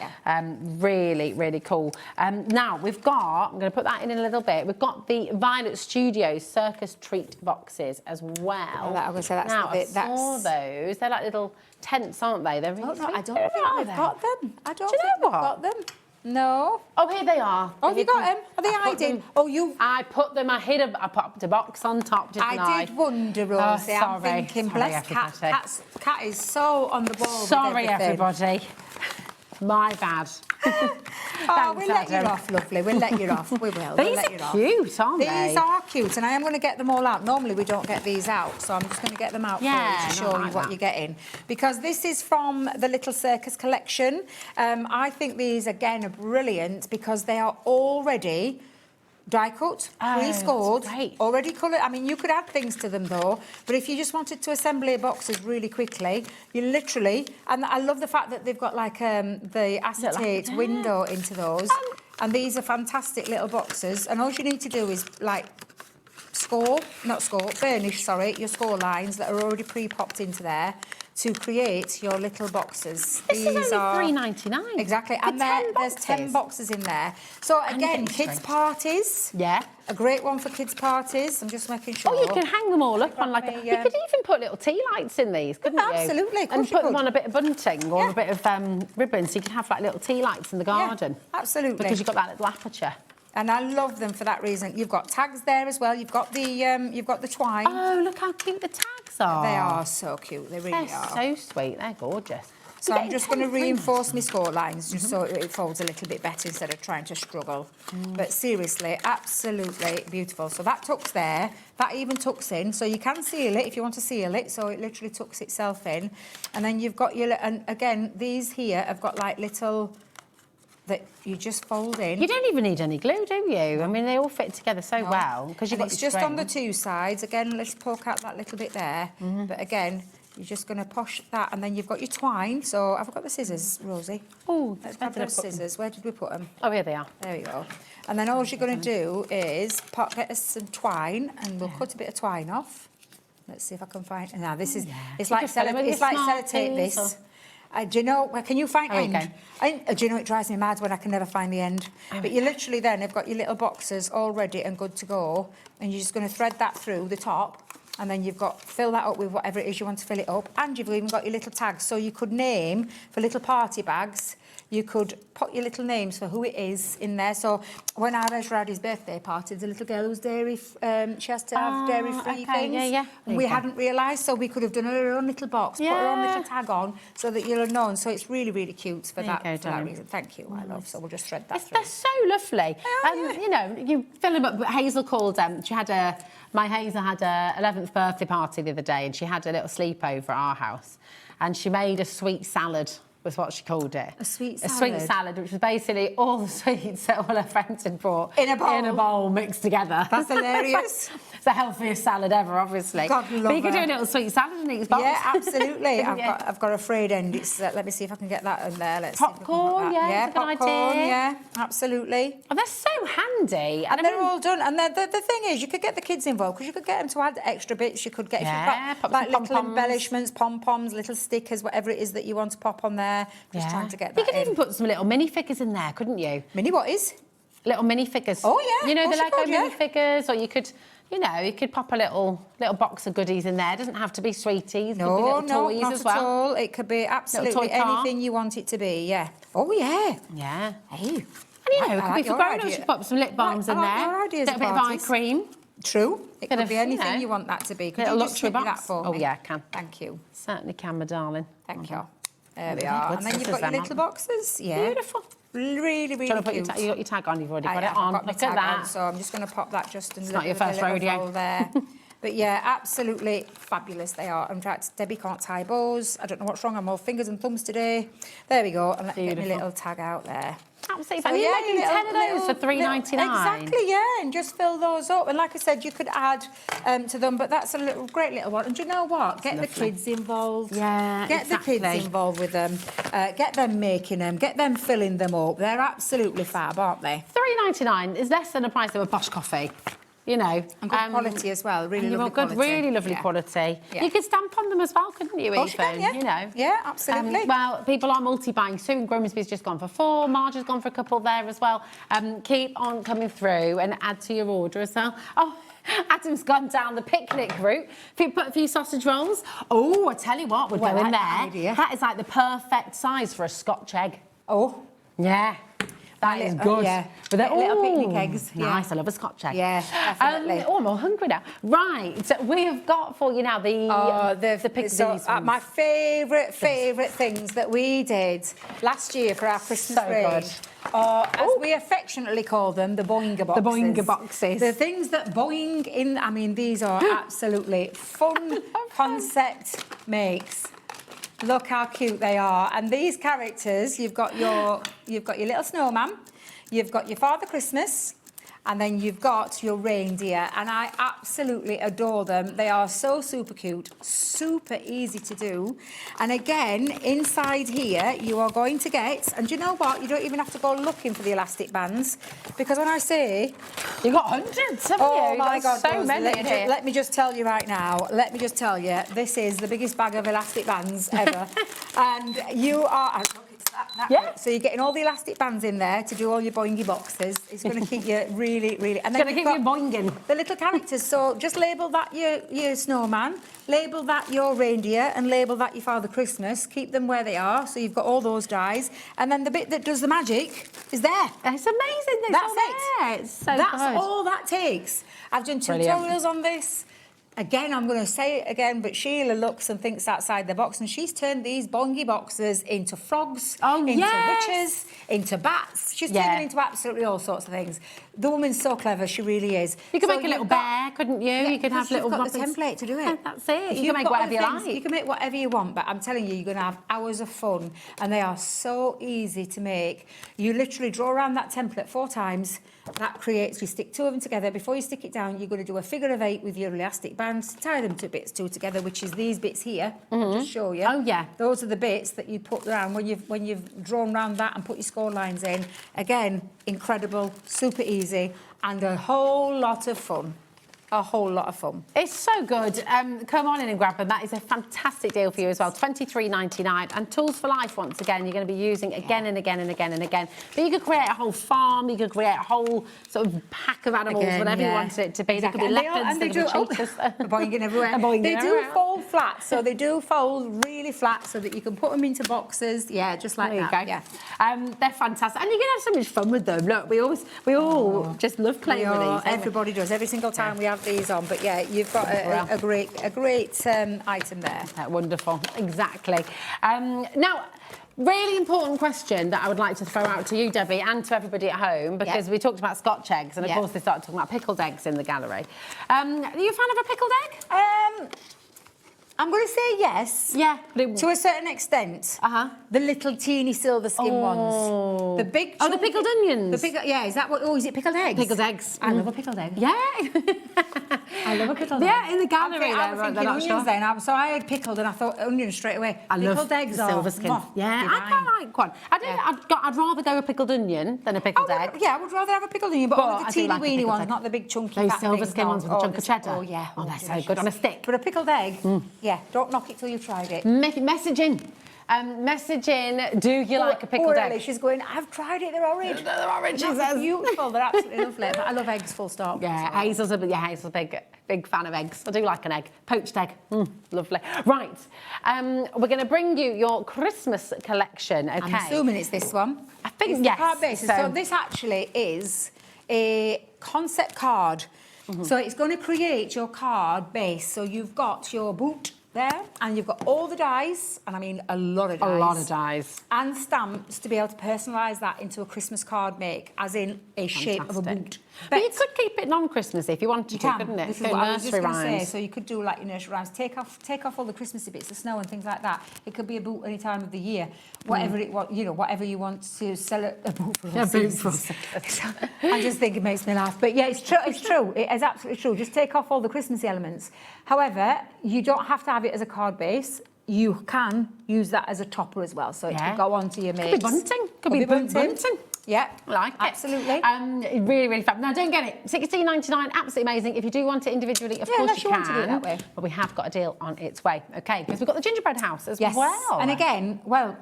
really, really cool. Now we've got, I'm going to put that in a little bit, we've got the Violet Studios Circus Treat boxes as well. I'm going to say that's now, the bit. I saw those. They're like little tents, aren't they? They're really I don't think we've got them. I don't think we've got them. No. Oh, here they are. Oh, you got them? Are they hiding? I put them, I popped a box on top, didn't I? I did wonder, Rosie. I'm thinking, bless Cat. Cat is so on the ball. Sorry, everybody. My bad. We'll let you off, lovely. We'll let you off. We will. These are cute, aren't they? These are cute, and I am going to get them all out. Normally, we don't get these out, so I'm just going to get them out for you to show you what you're getting. Because this is from the Little Circus collection. I think these, again, are brilliant because they are already die cut, pre-scored, already coloured. I mean, you could add things to them though, but if you just wanted to assemble your boxes really quickly, you literally, and I love the fact that they've got like the acetate window into those, and these are fantastic little boxes, and all you need to do is like burnish, your score lines that are already pre-popped into there to create your little boxes. This is only $3.99. Exactly, and there's 10 boxes in there. So again, kids' parties. Yeah. A great one for kids' parties. I'm just making sure. Oh, you can hang them all up on like you could even put little tea lights in these, couldn't you? Absolutely, of course and put them on a bit of bunting or a bit of ribbon, so you can have like little tea lights in the garden. Yeah, absolutely. Because you've got that little aperture. And I love them for that reason. You've got tags there as well. You've got the twine. Oh, look how cute the tags are. They are so cute. They really are. They're so sweet. They're gorgeous. So I'm just going to reinforce my score lines just so it folds a little bit better instead of trying to struggle. But seriously, absolutely beautiful. So that tucks there. That even tucks in. So you can seal it if you want to seal it. So it literally tucks itself in. And then you've got your... And again, these here have got like little... that you just fold in. You don't even need any glue, do you? I mean, they all fit together so well because you've got it's just on the two sides. Again, let's poke out that little bit there. But again, you're just going to push that, and then you've got your twine. So I've got the scissors, Rosie. Oh, let's grab those scissors. Where did we put them? Oh, here they are. There we go. And then all you're going to do is get us some twine, and we'll cut a bit of twine off. Let's see if I can find. Now this is it's like sellotape. This. Do you know, can you find end? Do you know, it drives me mad when I can never find the end. But you literally then have got your little boxes all ready and good to go, and you're just going to thread that through the top, and then you've got, fill that up with whatever it is you want to fill it up, and you've even got your little tags. So you could name, for little party bags, you could put your little names for who it is in there. So when I was Raddy's birthday party, the little girl who's dairy, she has to have dairy-free things. Yeah. And we hadn't realised, so we could have done her own little box, put her own little tag on, so that you'll have known. So it's really, really cute for that reason. Thank you, my love. So we'll just thread that through. They're so lovely. You know, you fill them up. Hazel called, she had my Hazel had a 11th birthday party the other day, and she had a little sleepover at our house, and she made a sweet salad, was what she called it. A sweet salad? A sweet salad, which was basically all the sweets that all her friends had brought in a bowl mixed together. That's hilarious. It's the healthiest salad ever, obviously. God love but you could her. do a little sweet salad in these bowls. Yeah, absolutely. I've got a frayed end. It's, let me see if I can get that in there. Let's popcorn, see if yeah, popcorn, good idea. Yeah, absolutely. Oh, they're so handy. And they're all done. And the thing is, you could get the kids involved, because you could get them to add extra bits. You could get, if you've got like little embellishments, pom-poms, little stickers, whatever it is that you want to pop on there. Just trying to get that You could even put some little minifigures in there, couldn't you? Mini what is? Little minifigures. Oh, yeah. You know, the Lego could, minifigures, or you could... You know, you could pop a little box of goodies in there. It doesn't have to be sweeties. No, could be little toys not as well. at all. It could be absolutely anything you want it to be, yeah. Oh, yeah. Yeah. Hey. And, you know, it could be for grown-ups. You could pop some lip balms in there. Your ideas a bit of eye cream. True. It could be anything you want that to be. Could you just slip me that for me? Oh, yeah, I can. Thank you. Certainly can, my darling. Thank you. There we are. And then you've got your little boxes. Yeah. Beautiful. Really, really cute. You got your tag on, you've already got it on. Look at that. So I'm just going to pop that just in it's not your first rodeo. There. But yeah, absolutely fabulous they are. In fact, Debbie can't tie bows. I don't know what's wrong. I'm all fingers and thumbs today. There we go. And let's get my little tag out there. Absolutely. So, you're making 10 of those for $3.99. Exactly, yeah, and just fill those up. And like I said, you could add to them, but that's a great little one. And do you know what? Get the kids involved. Yeah, Get the kids involved with them. Get them making them. Get them filling them up. They're absolutely fab, aren't they? $3.99 is less than the price of a posh coffee. You know, and good quality as well. Really lovely quality. Really lovely quality. Yeah. You could stamp on them as well, couldn't you? Of course you can, yeah. You know. Yeah, absolutely. Well, people are multi-buying. Sue in Grimsby's just gone for 4. Marge has gone for a couple there as well. Keep on coming through and add to your order as well. Oh, Adam's gone down the picnic route. If you put a few sausage rolls. Oh, I tell you what, we're going there. That is like the perfect size for a Scotch egg. Oh. Yeah. That is good. Yeah. With little picnic eggs. Nice. I love a Scotch egg. Yeah, definitely. I'm all hungry now. Right. So we have got for you now the pick my favourite things that we did last year for our Christmas range. As we affectionately call them, the Boinga boxes. The Boinga boxes. The things that Boing in. I mean, these are absolutely fun concept makes. Look how cute they are. And these characters, you've got your little snowman, you've got your Father Christmas, and then you've got your reindeer. And I absolutely adore them. They are so super cute, super easy to do. And again, inside here, you are going to get, and do you know what? You don't even have to go looking for the elastic bands, because when I say... You've got hundreds, haven't you? Oh, my God. So many let me just tell you right now, this is the biggest bag of elastic bands ever. And you are... Yeah. So you're getting all the elastic bands in there to do all your boingy boxes. It's going to keep you really, really... And it's going to keep you boinging. The little characters. So just label that your snowman, label that your reindeer, and label that your Father Christmas. Keep them where they are. So you've got all those dies. And then the bit that does the magic is there. It's amazing. That's it. There. It's so That's good. all that takes. I've done tutorials on this. Again, I'm going to say it again, but Sheila looks and thinks outside the box, and she's turned these bongy boxes into frogs, into witches, into bats. She's turned them into absolutely all sorts of things. The woman's so clever, she really is. You could make a little bear, couldn't you? Yeah, you could have little... You've got the template to do it. That's it. You can make whatever you like. You can make whatever you want, but I'm telling you, you're going to have hours of fun, and they are so easy to make. You literally draw around that template 4 times. That creates, you stick 2 of them together. Before you stick it down, you're going to do a figure of 8 with your elastic bands, tie them 2 bits together, which is these bits here. I'll just show you. Oh, yeah. Those are the bits that you put around when you've drawn around that and put your score lines in. Again, incredible, super easy, and a whole lot of fun. a whole lot of fun. It's so good. Come on in and grab them. That is a fantastic deal for you as well. $23.99. And Tools for Life, once again, you're going to be using again and again and again and again. But you could create a whole farm. You could create a whole sort of pack of animals, whatever you want it to be. Exactly. There could be leopards, there could be cheetahs. Boinging everywhere. They do fold flat, so they do fold really flat so that you can put them into boxes. Yeah, just like there that. You go. Yeah. They're fantastic. And you're going to have so much fun with them. Look, we all just love playing with these. Everybody does. Every single time we have these on. But yeah, you've got a great item there. Wonderful. Exactly. Now, really important question that I would like to throw out to you, Debbie, and to everybody at home, because we talked about Scotch eggs, and of course they started talking about pickled eggs in the gallery. Are you a fan of a pickled egg? I'm going to say yes. Yeah. To a certain extent. The little teeny silver skin ones. The big the pickled onions. Is that what? Oh, is it pickled eggs? Pickled eggs. I love a pickled egg. Yeah. I love a pickled egg. Yeah, in the gallery I was thinking onions then. So I had pickled and I thought onions straight away. I love pickled eggs the silver skin. Yeah, I quite like one. I'd rather go a pickled onion than a pickled egg. Yeah, I would rather have a pickled onion, but only the teeny weeny ones, not the big chunky those silver skin ones with a chunk of cheddar. Oh, yeah. Oh, they're so good on a stick. But a pickled egg, don't knock it till you've tried it. Message in. Do you like a pickled egg? She's going, I've tried it, they're orange. They're orange, They're beautiful, they're absolutely lovely. But I love eggs, full stop. Yeah, Hazel's a big fan of eggs. I do like an egg. Poached egg. Lovely. Right. We're going to bring you your Christmas collection, okay? I'm assuming it's this one. I think, it's yes. Card basis. So this actually is a concept card. So it's going to create your card base. So you've got your boot there, and you've got all the dies, and I mean a lot of dies. A lot of dies. And stamps to be able to personalise that into a Christmas card make, as in a shape of a boot. But you could keep it non-Christmassy if you wanted to, couldn't it? This is what I was just going to say. So you could do like your nursery rhymes. Take off all the Christmassy bits, the snow and things like that. It could be a boot any time of the year. Whatever whatever you want to sell a boot for. A boot for. I just think it makes me laugh. But yeah, it's true. It's true. It is absolutely true. Just take off all the Christmassy elements. However, you don't have to have it as a card base. You can use that as a topper as well. So it could go onto your makes. Could be bunting. Could be bunting. Yeah, I like it. Absolutely. Really, really fab. Now, don't get it. $16.99, absolutely amazing. If you do want it individually, of course you can. Want to do it that way. But we have got a deal on its way, okay? Because we've got the gingerbread house as well. And again, I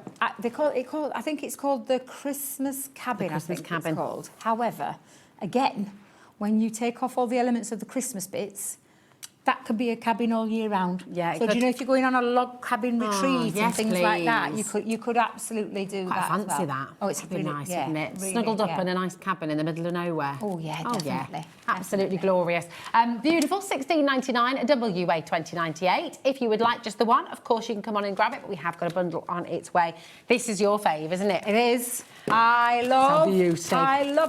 think it's called the Christmas cabin. It's called. However, again, when you take off all the elements of the Christmas bits, that could be a cabin all year round. Yeah. So do you know if you're going on a log cabin retreat and things like that, you could absolutely do that. I fancy as well. that. Oh, it's really nice, yeah, isn't it? really, Snuggled up in a nice cabin in the middle of nowhere. Oh yeah, definitely. Absolutely glorious. Beautiful. $16.99, WA $20.98. If you would like just the one, of course you can come on and grab it. But we have got a bundle on its way. This is your fave, isn't it? It is. I love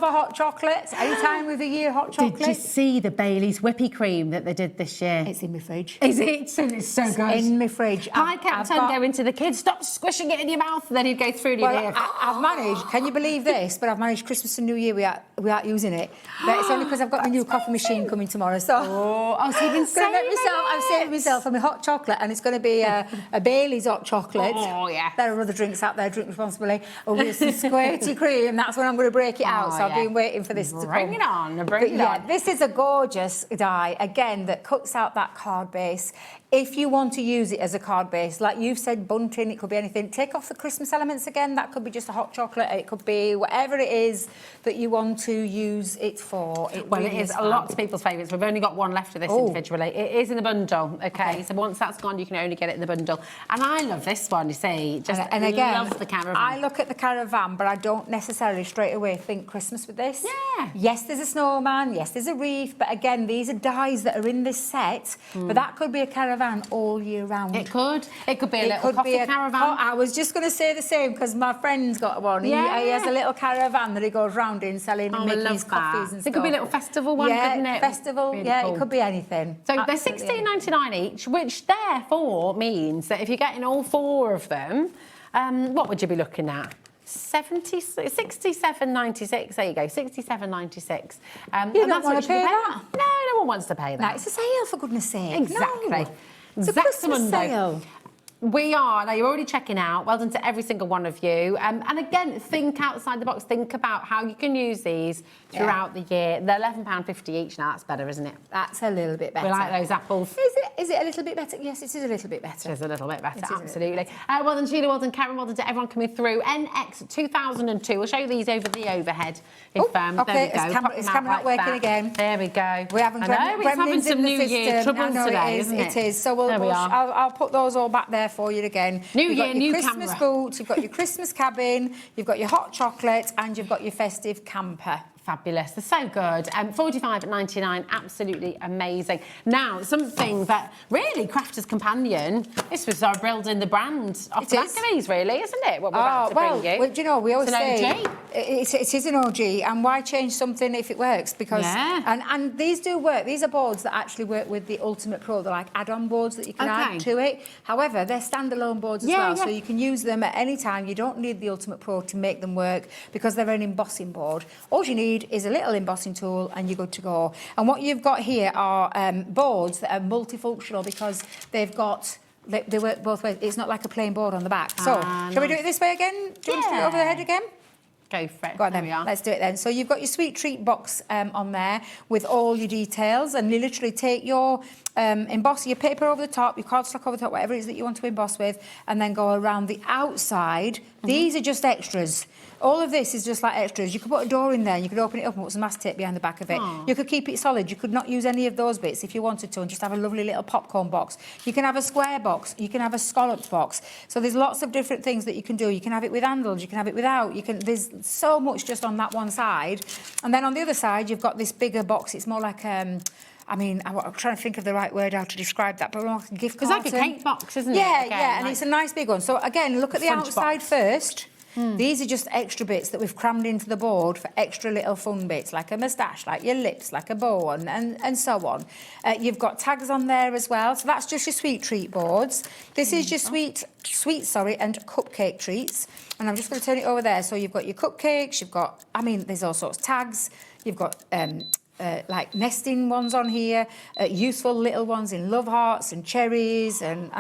a hot chocolate. Any time of the year, hot chocolate. Did you see the Bailey's whippy cream that they did this year? It's in my fridge. Is it? It's so good. In my fridge. I kept on going to the kids, stop squishing it in your mouth, and then he'd go through your ear. I've managed, can you believe this? But I've managed Christmas and New Year without using it. But it's only because I've got my new coffee machine coming tomorrow. So so you've been saving I've saved myself for my hot chocolate, and it's going to be a Bailey's hot chocolate. Oh, yeah. There are other drinks out there, drink responsibly. Oh, with some squirty cream. That's when I'm going to break it out. So I've been waiting for this to come. Bring it on, bring it on. This is a gorgeous die, again, that cuts out that card base. If you want to use it as a card base, like you've said, bunting, it could be anything. Take off the Christmas elements again. That could be just a hot chocolate. It could be whatever it is that you want to use it for. It is a lot of people's favourites. We've only got one left of this individually. It is in the bundle, okay? So once that's gone, you can only get it in the bundle. And I love this one, you see. And again, love the caravan. I look at the caravan, but I don't necessarily straight away think Christmas with this. Yeah. Yes, there's a snowman. Yes, there's a wreath. But again, these are dies that are in this set. But that could be a caravan all year round. It could. It could be a little coffee caravan. I was just going to say the same because my friend's got one. He has a little caravan that he goes round in selling and making his coffees and stuff. It could be a little festival one, couldn't it? Festival. Really cool. cool. It could be anything. So they're $16.99 each, which therefore means that if you're getting all four of them, what would you be looking at? $67.96. There you go, $67.96. You don't want to pay that? No one wants to pay that. No, it's a sale, for goodness sake. Exactly. No. It's a Christmas sale. We are. Now, you're already checking out. Well done to every single one of you. And again, think outside the box. Think about how you can use these throughout the year. They're £11.50 each now. That's better, isn't it? That's a little bit better. We like those apples. Is it a little bit better? Yes, it is a little bit better. It is a little bit better, absolutely. Well done, Sheila. Well done, Karen. Well done to everyone coming through. NX 2002. We'll show you these over the overhead. If, okay, there we go. Is camera not working again? There we go. We haven't having some New Year troubles today, isn't it? It is. So I'll put those all back there for you again. New year, new Christmas camera. boots, you've got your Christmas cabin, you've got your hot chocolate, and you've got your festive camper. Fabulous. They're so good. £45.99, absolutely amazing. Now, something that really Crafter's Companion, this was our building the brand off the back of these, really, isn't it? What we're about to bring you. Well, do you know, we always say... OG. It is an OG, and why change something if it works? Because and these do work. These are boards that actually work with the Ultimate Pro. They're like add-on boards that you can add to it. However, they're standalone boards as well, so you can use them at any time. You don't need the Ultimate Pro to make them work because they're an embossing board. All you need is a little embossing tool and you're good to go. And what you've got here are boards that are multifunctional because they've got... They work both ways. It's not like a plain board on the back. So, shall we do it this way again? Do you want to do it over the head again? Go for it. Go on, then. Let's do it then. So you've got your sweet treat box on there with all your details, and you literally take your emboss your paper over the top, your cardstock over the top, whatever it is that you want to emboss with, and then go around the outside. These are just extras. All of this is just like extras. You could put a door in there, you could open it up and put some mastic tape behind the back of it. You could keep it solid. You could not use any of those bits if you wanted to and just have a lovely little popcorn box. You can have a square box. You can have a scalloped box. So there's lots of different things that you can do. You can have it with handles. You can have it without. There's so much just on that one side. And then on the other side, you've got this bigger box. It's more like... I'm trying to think of the right word how to describe that, but like a gift carton. It's like a cake box, isn't it? Yeah, and it's a nice big one. So again, look at the outside first. These are just extra bits that we've crammed into the board for extra little fun bits, like a moustache, like your lips, like a bow, and so on. You've got tags on there as well, so that's just your sweet treat boards. This is your sweet and cupcake treats. And I'm just going to turn it over there. So you've got your cupcakes, you've got, there's all sorts of tags. You've got like nesting ones on here, useful little ones in love hearts and cherries, and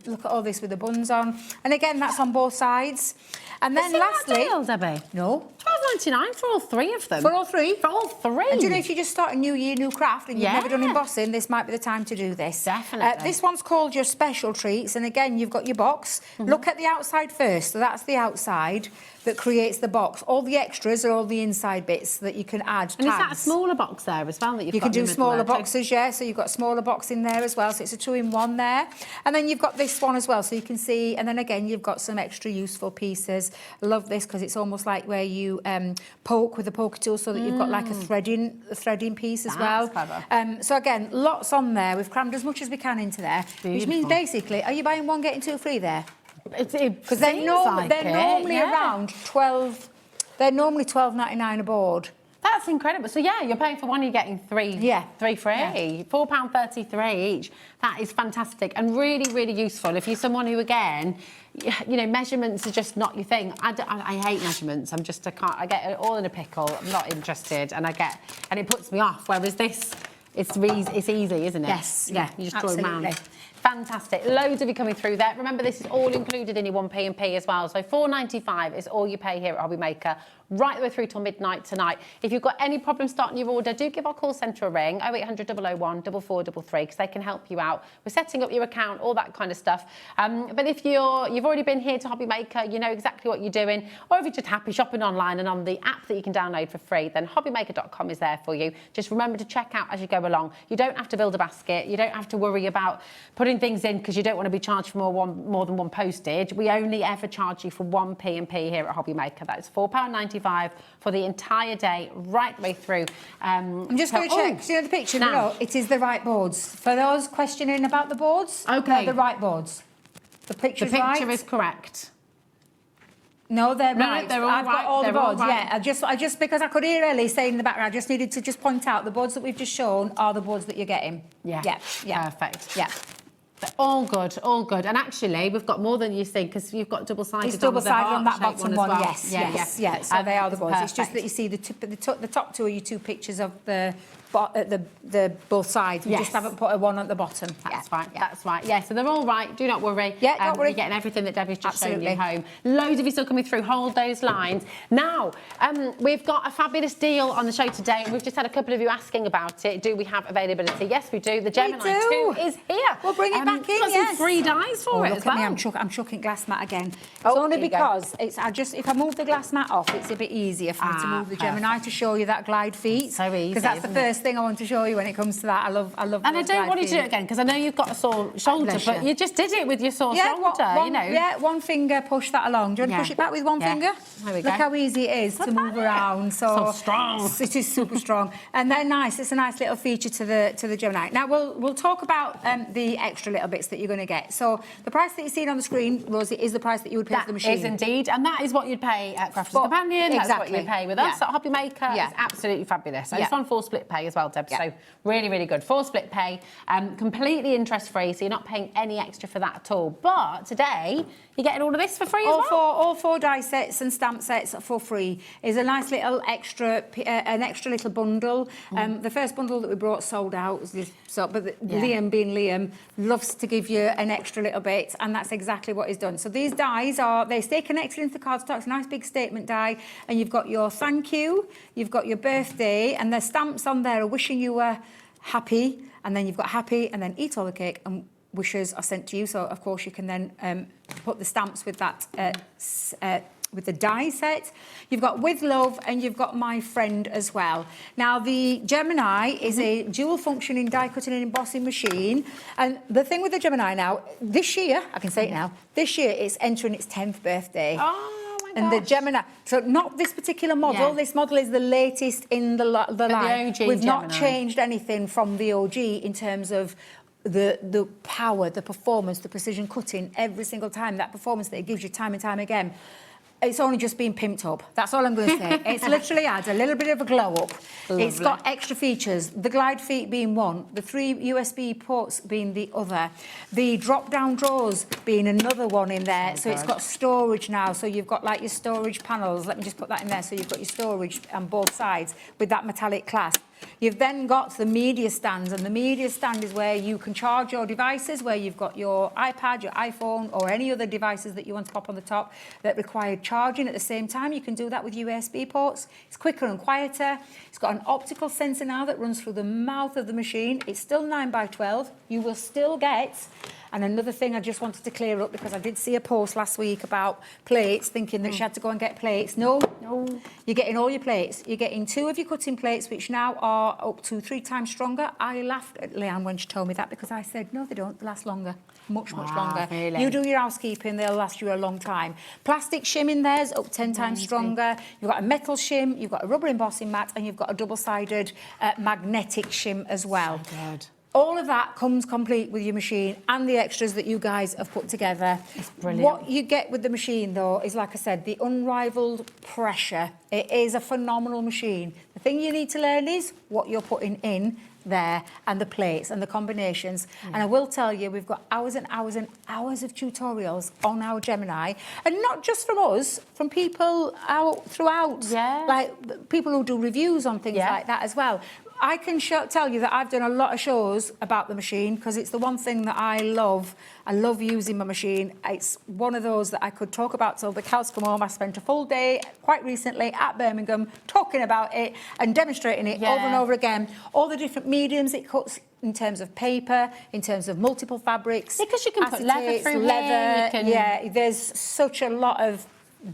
look at all this with the buns on. And again, that's on both sides. And then lastly... That deal, Debbie? No. £12.99 for all three of them. For all three? For all three. And do you know, if you just start a new year, new craft, and you've never done embossing, this might be the time to do this. Definitely. This one's called your special treats, and again, you've got your box. Look at the outside first. So that's the outside that creates the box. All the extras are all the inside bits that you can add. And is that a smaller box there as well that you've got? You can do smaller boxes, so you've got a smaller box in there as well, so it's a 2-in-1 there. And then you've got this one as well, so you can see, and then again, you've got some extra useful pieces. I love this because it's almost like where you poke with a poker tool, so that you've got like a threading piece as well. Clever. So again, lots on there. We've crammed as much as we can into there, which means basically, are you buying one, getting two free there? Because they're normally around 12. They're normally £12.99 a board. That's incredible. So yeah, you're paying for one, you're getting three. Three free. £4.33 each. That is fantastic and really, really useful. If you're someone who, again, measurements are just not your thing. I hate measurements. I get it all in a pickle. I'm not interested, and it puts me off. Whereas this, it's easy, isn't it? Yes. Yeah. You just draw them absolutely. around. Fantastic. Loads of you coming through there. Remember, this is all included in your 1p&p as well. So £4.95 is all you pay here at Hobby Maker, right the way through till midnight tonight. If you've got any problems starting your order, do give our call centre a ring, 0800 001 4433, because they can help you out. We're setting up your account, all that kind of stuff. But if you've already been here to Hobby Maker, you know exactly what you're doing, or if you're just happy shopping online and on the app that you can download for free, then hobbymaker.com is there for you. Just remember to check out as you go along. You don't have to build a basket. You don't have to worry about putting things in because you don't want to be charged for more than one postage. We only ever charge you for 1p&p here at Hobby Maker. That's £4.95 for the entire day, right the way through. I'm just going to check. See the picture? No, it is the right boards. For those questioning about the boards, they're the right boards. The picture is correct. No, they're right. They're all I've got all the boards. Right. Yeah, I just because I could hear Ellie saying in the background, I just needed to just point out the boards that we've just shown are the boards that you're getting. Yeah. Perfect. Yeah. They're all good, all good. And actually, we've got more than you think because you've got double-sided. It's double-sided on that bottom one. Well. Yes. So they are the boards. It's just that you see the top two are your two pictures of the the both sides. We just haven't put a one at the bottom. That's right. That's right. Yeah, so they're all right. Do not worry. Yeah, don't worry. You're getting everything that Debbie's just shown you home. Loads of you still coming through. Hold those lines. Now, we've got a fabulous deal on the show today. We've just had a couple of you asking about it. Do we have availability? Yes, we do. The Gemini 2 is here. We'll bring it back in. Got some free dies for it look as well. at me, I'm chucking glass mat again. It's only because if I move the glass mat off, it's a bit easier for me to move the Gemini to show you that glide feet. So easy. Because that's the first thing I want to show you when it comes to that. I love. And I don't want you to do it again because I know you've got a sore shoulder, but you just did it with your sore shoulder. You know. Yeah, one finger, push that along. Do you want to push it back with one finger? There we go. Look how easy it is to move around. So strong. It is super strong, and they're nice. It's a nice little feature to the Gemini. Now we'll talk about the extra little bits that you're going to get. So the price that you're seeing on the screen, Rosie, is the price that you would pay for the machine. That is indeed, and that is what you'd pay at Crafter's Companion. Exactly. That's what you'd pay with us at Hobby Maker. It's absolutely fabulous. And it's on 4 split pay as well, Deb. So really, really good. 4 split pay, completely interest-free, so you're not paying any extra for that at all. But today, you're getting all of this for free as well. All 4 die sets and stamp sets for free. Is a nice little extra, an extra little bundle. The first bundle that we brought sold out. But Liam, being Liam, loves to give you an extra little bit, and that's exactly what he's done. So these dies they stay connected into the cardstock. It's a nice big statement die, and you've got your thank you, you've got your birthday, and the stamps on there are wishing you were happy, and then you've got happy, and then eat all the cake, and wishes are sent to you. So of course you can then put the stamps with that with the die set. You've got with love, and you've got my friend as well. Now the Gemini is a dual functioning die cutting and embossing machine, and the thing with the Gemini now, this year, I can say it now, this year it's entering its 10th birthday. Oh my And gosh. the Gemini, so not this particular model, this model is the latest in the line. The OG We've not Gemini. changed anything from the OG in terms of the power, the performance, the precision cutting every single time, that performance that it gives you time and time again. It's only just been pimped up. That's all I'm going to say. It's literally adds a little bit of a glow up. Lovely. It's got extra features. The glide feet being one, the 3 USB ports being the other, the drop-down drawers being another one in there. So it's got storage now. So you've got like your storage panels. Let me just put that in there. So you've got your storage on both sides with that metallic clasp. You've then got the media stands, and the media stand is where you can charge your devices, where you've got your iPad, your iPhone, or any other devices that you want to pop on the top that require charging at the same time. You can do that with USB ports. It's quicker and quieter. It's got an optical sensor now that runs through the mouth of the machine. It's still 9x12. You will still get... And another thing I just wanted to clear up, because I did see a post last week about plates, thinking that she had to go and get plates. No, you're getting all your plates. You're getting 2 of your cutting plates, which now are up to 3 times stronger. I laughed at Leanne when she told me that, because I said, no, they don't. They last longer, much longer. Really? You do your housekeeping, they'll last you a long time. Plastic shim in there's up 10 times stronger. You've got a metal shim, you've got a rubber embossing mat, and you've got a double-sided magnetic shim as well. So good. All of that comes complete with your machine and the extras that you guys have put together. It's brilliant. What you get with the machine, though, is, like I said, the unrivaled pressure. It is a phenomenal machine. The thing you need to learn is what you're putting in there, and the plates and the combinations. And I will tell you, we've got hours and hours and hours of tutorials on our Gemini, and not just from us, from people out throughout, like people who do reviews on things like that as well. I can tell you that I've done a lot of shows about the machine, because it's the one thing that I love. I love using my machine. It's one of those that I could talk about till the cows come home. I spent a full day quite recently at Birmingham talking about it and demonstrating it over and over again. All the different mediums it cuts in terms of paper, in terms of multiple fabrics. Because you can put leather through here. Yeah, there's such a lot of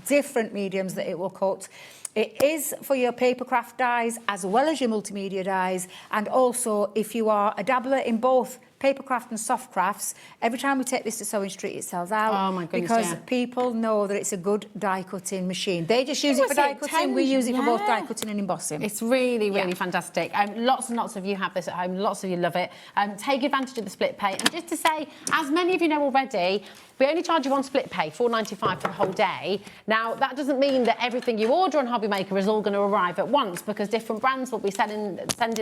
different mediums that it will cut. It is for your paper craft dies as well as your multimedia dies, and also if you are a dabbler in both paper craft and soft crafts, every time we take this to Sewing Street it sells out. Oh my goodness, because people know that it's a good die cutting machine. They just use it for die cutting, we use it for both die cutting and embossing. It's really, really fantastic. Lots and lots of you have this at home, lots of you love it. Take advantage of the split pay. And just to say, as many of you know already, We only charge you on split pay, £4.95 for the whole day. Now, that doesn't mean that everything you order on Hobby Maker is all going to arrive at once, because different brands will be sending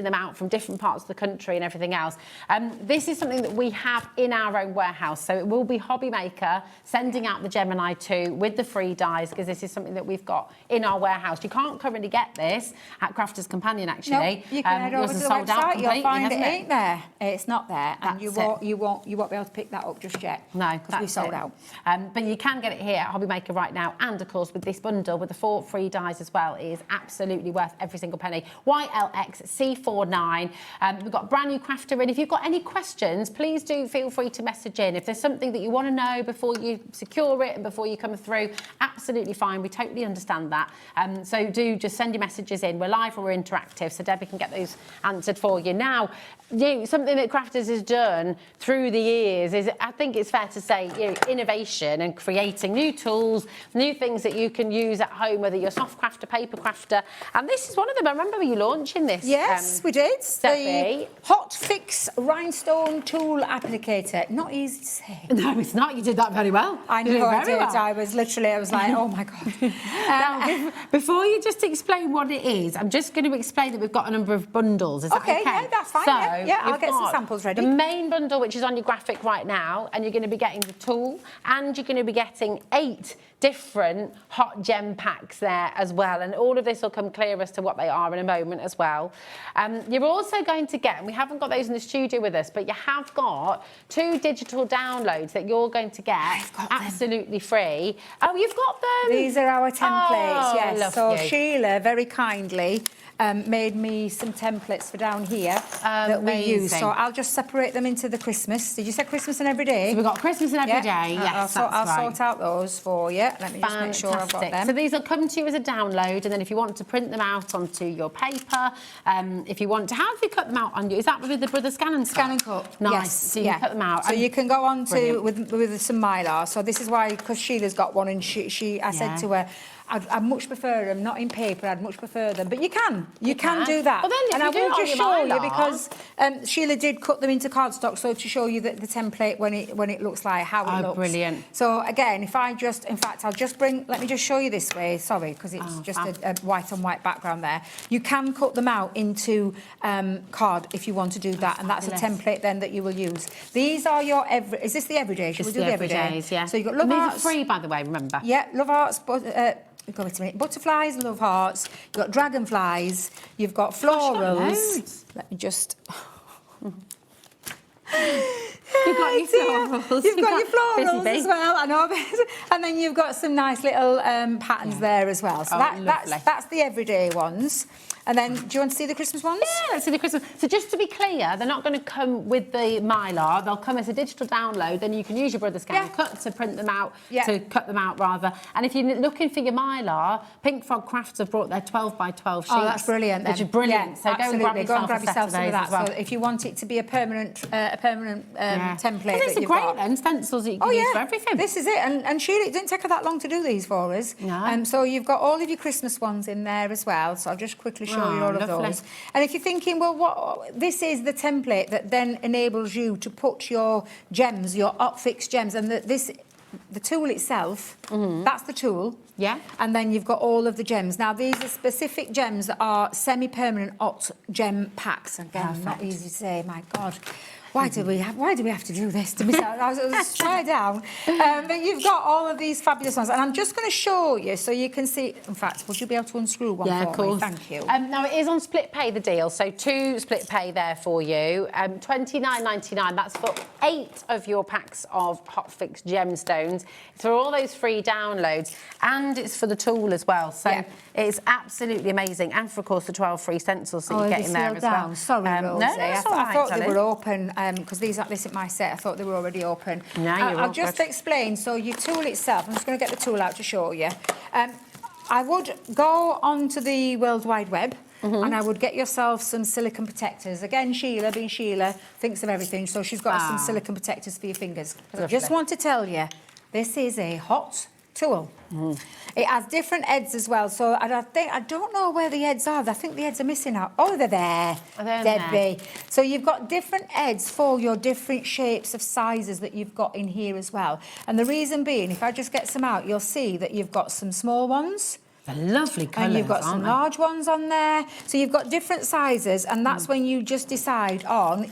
them out from different parts of the country and everything else. This is something that we have in our own warehouse, so it will be Hobby Maker sending out the Gemini 2 with the free dies, because this is something that we've got in our warehouse. You can't currently get this at Crafter's Companion, actually. No, you can head over to the website. You'll find it ain't there. It's not there, and you won't be able to pick that up just yet. No, because we sold out. But you can get it here at Hobby Maker right now, and of course with this bundle with the 4 free dies as well, it is absolutely worth every single penny. YLXC49. We've got a brand new crafter in. If you've got any questions, please do feel free to message in. If there's something that you want to know before you secure it and before you come through, absolutely fine. We totally understand that. So do just send your messages in. We're live or we're interactive, so Debbie can get those answered for you. Now, something that Crafters has done through the years is, I think it's fair to say, innovation and creating new tools, new things that you can use at home, whether you're soft crafter, paper crafter. And this is one of them. I remember you launching this. Yes, we did. Debbie. The Hotfix Rhinestone Tool Applicator. Not easy to say. No, it's not. You did that very well. I know I did. Well. I was like, oh my God. Now, before you just explain what it is, I'm just going to explain that we've got a number of bundles. Is that okay? Yeah, that's fine. So yeah, I'll get some samples ready. The main bundle, which is on your graphic right now, and you're going to be getting the tool, and you're going to be getting 8 different hot gem packs there as well, and all of this will come clear as to what they are in a moment as well. You're also going to get, and we haven't got those in the studio with us, but you have got 2 digital downloads that you're going to get absolutely free. Oh, you've got them? These are our templates, yes. So you. Sheila very kindly made me some templates for down here that we use. So I'll just separate them into the Christmas. Did you say Christmas and every day? So we've got Christmas and every day. Yes, I'll sort out those for you. Let me just make sure I've got them. So these will come to you as a download, and then if you want to print them out onto your paper, if you want to, how do you cut them out on you? Is that with the Brother Scan and Cut? Scan and Cut. Nice. Yes. So you can cut them out. So you can go on to with some Mylar. So this is why, because Sheila's got one, and I said to her, I'd much prefer them, not in paper, I'd much prefer them. But you can do that. Well, then, and I will just show you, because Sheila did cut them into cardstock, so to show you the template when it looks like, how it looks. Brilliant. So again, if I just, in fact, I'll just let me just show you this way, sorry, because it's just a white on white background there. You can cut them out into card if you want to do that, and that's a template then that you will use. These are your is this the everyday? Should we do the everydays? Yeah. So you've got Love Hearts. These are free, by the way, remember. Yeah, Love Hearts, butterflies, love hearts, you've got dragonflies, you've got florals. Let me just... You've got your florals. You've got your florals as well, I know. And then you've got some nice little patterns there as well. So that's the everyday ones. And then, do you want to see the Christmas ones? Yeah, let's see the Christmas. So just to be clear, they're not going to come with the Mylar. They'll come as a digital download. Then you can use your Brother Scan and Cut to print them out, to cut them out rather. And if you're looking for your Mylar, Pink Frog Crafts have brought their 12 by 12 sheets. Oh, that's brilliant. Which is brilliant. Yeah, so go and grab yourself some of that. well. So if you want it to be a permanent template that you've got. Then stencils that you can use for everything. This is it. And Sheila, it didn't take her that long to do these for us. No. So you've got all of your Christmas ones in there as well. So I'll just quickly show you all of those. And if you're thinking, well, this is the template that then enables you to put your gems, your Hotfix gems, and the tool itself, that's the tool. Yeah. And then you've got all of the gems. Now, these are specific gems that are semi-permanent hot gem packs. Again, not easy to say, my God. Why do we have to do this to myself? I was try down. But you've got all of these fabulous ones, and I'm just going to show you so you can see. In fact, would you be able to unscrew one for me? Thank you. Now it is on split pay, the deal, so 2 split pay there for you. $29.99. That's for 8 of your packs of Hotfix gemstones. It's for all those free downloads, and it's for the tool as well. So it's absolutely amazing, and for of course the 12 free stencils that you get in there as well. Sorry, Rosie. I thought they were open. Because this isn't my set, I thought they were already open. I'll just explain. So your tool itself, I'm just going to get the tool out to show you. I would go onto the World Wide Web and I would get yourself some silicone protectors. Again, Sheila, being Sheila, thinks of everything, so she's got some silicone protectors for your fingers. I just want to tell you, this is a hot tool. It has different heads as well, so I don't know where the heads are. I think the heads are missing out. Oh, they're there, Debbie. So you've got different heads for your different shapes of sizes that you've got in here as well. And the reason being, if I just get some out, you'll see that you've got some small ones. They're lovely colours, and you've got some large ones on there. So you've got different sizes, and that's when you just decide on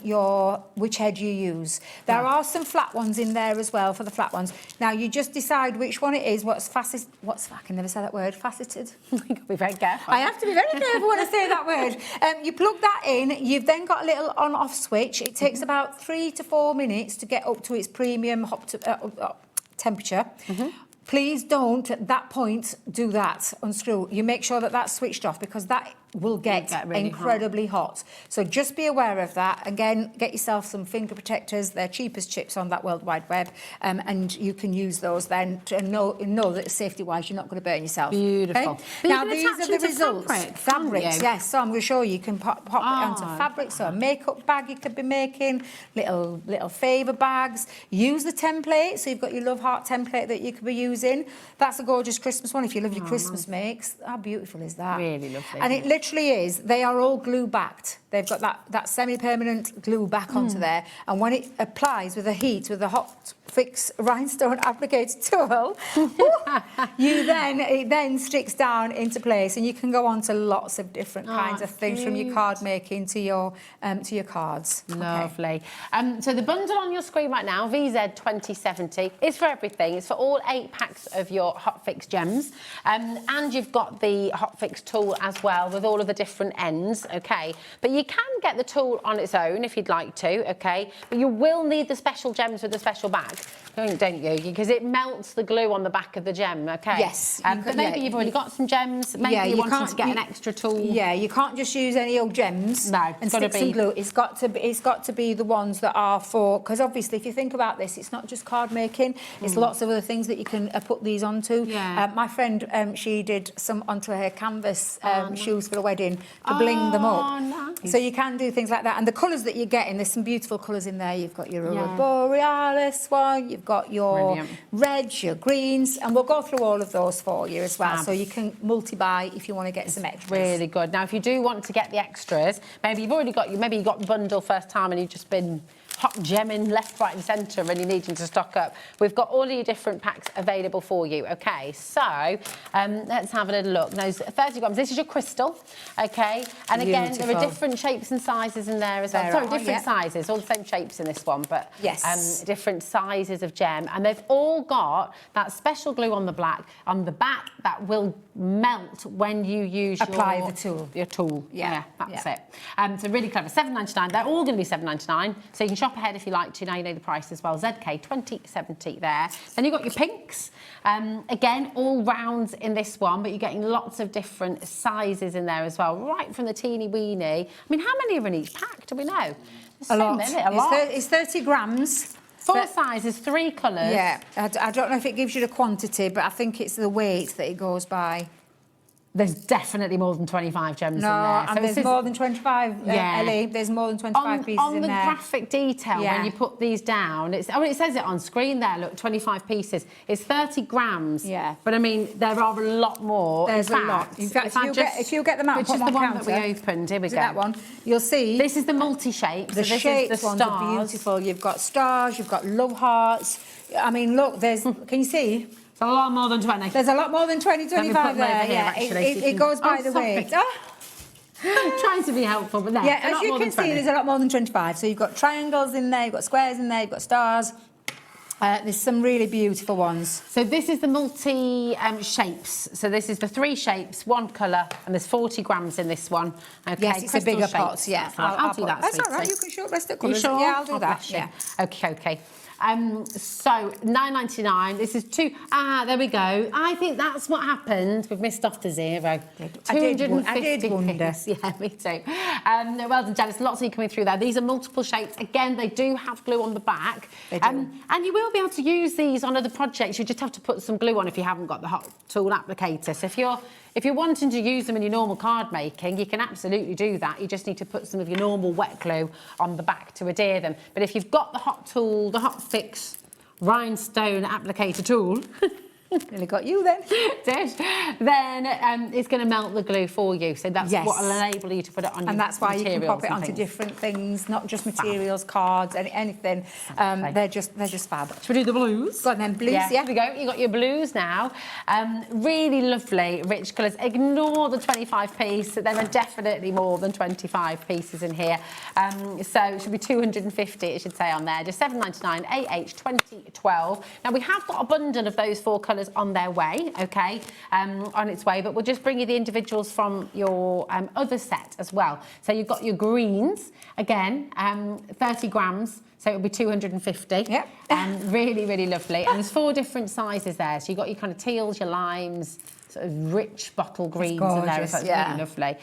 which head you use. There are some flat ones in there as well for the flat ones. Now you just decide which one it is. I can never say that word. Faceted. You've got to be very careful. I have to be very careful when I say that word. You plug that in. You've then got a little on-off switch. It takes about 3 to 4 minutes to get up to its premium temperature. Please don't, at that point, do that. Unscrew. You make sure that that's switched off, because that will get really incredibly hot. So just be aware of that. Again, get yourself some finger protectors. They're cheap as chips on that World Wide Web, and you can use those then to know that safety-wise you're not going to burn yourself. Beautiful. Okay? Now these are the results. Fabrics, yes. So I'm going to show you can pop it onto fabrics. So a makeup bag you could be making, little favour bags. Use the template. So you've got your Love Heart template that you could be using. That's a gorgeous Christmas one if you love your Christmas makes. How beautiful is that? Really lovely. And it literally is. They are all glue backed. They've got that semi-permanent glue back onto there, and when it applies with the heat, with the Hotfix Rhinestone applicator tool, it then sticks down into place, and you can go on to lots of different kinds of things, from your card making to your cards. Lovely. Okay. So the bundle on your screen right now, VZ 2070, is for everything. It's for all 8 packs of your Hotfix gems, and you've got the Hotfix tool as well with all of the different ends. Okay, but you can get the tool on its own if you'd like to. Okay, but you will need the special gems with the special bag, don't you? Because it melts the glue on the back of the gem. Okay. Yes. But maybe you've already got some gems. Maybe you wanted to get an extra tool. Yeah, you can't just use any old gems. No, and stick some glue. It's got to be the ones that are for, because obviously if you think about this, it's not just card making. It's lots of other things that you can put these onto. Yeah. My friend, she did some onto her canvas shoes for a wedding to bling them up. Nice. So you can do things like that. And the colours that you're getting, there's some beautiful colours in there. You've got your Aurora Borealis one, you've got your reds, your greens, and we'll go through all of those for you as well. So you can multi-buy if you want to get some extras. Really good. Now, if you do want to get the extras, maybe you've already got, maybe you got the bundle first time and you've just been hot gemming left, right and centre and you're needing to stock up. We've got all of your different packs available for you, OK? So, let's have a little look. Those 30 grams, this is your crystal, OK? And again, there are different shapes and sizes in there as well. Sorry, different sizes, all the same shapes in this one, but different sizes of gem. And they've all got that special glue on the back that will melt when you use your tool. Yeah, that's it. So really clever. $7.99. They're all going to be $7.99. So you can shop ahead if you like to. Now you know the price as well. ZK 2070 there. Then you've got your pinks. Again, all rounds in this one, but you're getting lots of different sizes in there as well, right from the teeny weeny. I mean, how many are in each pack? Do we know? A lot. It's 30 grams. 4 sizes, 3 colours. Yeah, I don't know if it gives you the quantity, but I think it's the weight that it goes by. There's definitely more than 25 gems in there. And there's more than 25, Ellie. There's more than 25 pieces in there. On the graphic detail, when you put these down, it says it on screen there, look, 25 pieces. It's 30 grams. Yeah. But, I mean, there are a lot more. There's a lot. In fact, if you get them out and put them on the one counter, that we opened, here we go. That one, you'll see. This is the multi-shapes. The shapes ones are beautiful. You've got stars, you've got love hearts. I mean, look, can you see? It's a lot more than 20. There's a lot more than 20, 25 there. It goes by the weight. I'm trying to be helpful, but as you can see, there's a lot more than 25. So you've got triangles in there, you've got squares in there, you've got stars. There's some really beautiful ones. So this is the multi-shapes. So this is the 3 shapes, 1 colour, and there's 40 grams in this one. Okay, yes, it's a bigger pot, yeah. I'll do that, That's all right, you can show rest of colours. Sure? Yeah, I'll do that, yeah. Okay. So $9.99. This is 2. There we go. I think that's what happened. We've missed off to 0. 250 I did wonder. Yeah, me too. Well done, Janice. Lots of you coming through there. These are multiple shapes. Again, they do have glue on the back. They do. And you will be able to use these on other projects. You just have to put some glue on if you haven't got the hot tool applicator. So if you're wanting to use them in your normal card making, you can absolutely do that. You just need to put some of your normal wet glue on the back to adhere them. But if you've got the hot tool, the Hotfix Rhinestone applicator tool, Nearly got you then. Did. Then it's going to melt the glue for you. So that's what will enable you to put it on your And that's why you can pop it onto things. different things, not just materials, cards, anything. They're just fab. Should we do the blues? Go on then, blues, yeah. Here we go. You got your blues now. Really lovely, rich colours. Ignore the 25 piece. There are definitely more than 25 pieces in here. So it should be 250, it should say on there. Just $7.99, AH2012. Now we have got a bundle of those 4 colours on their way, okay, on its way, but we'll just bring you the individuals from your other set as well. So you've got your greens, again, 30 grams. So it'll be 250. Yep. Really, really lovely. And there's 4 different sizes there. So you've got your kind of teals, your limes, sort of rich bottle greens in there. So it's really lovely.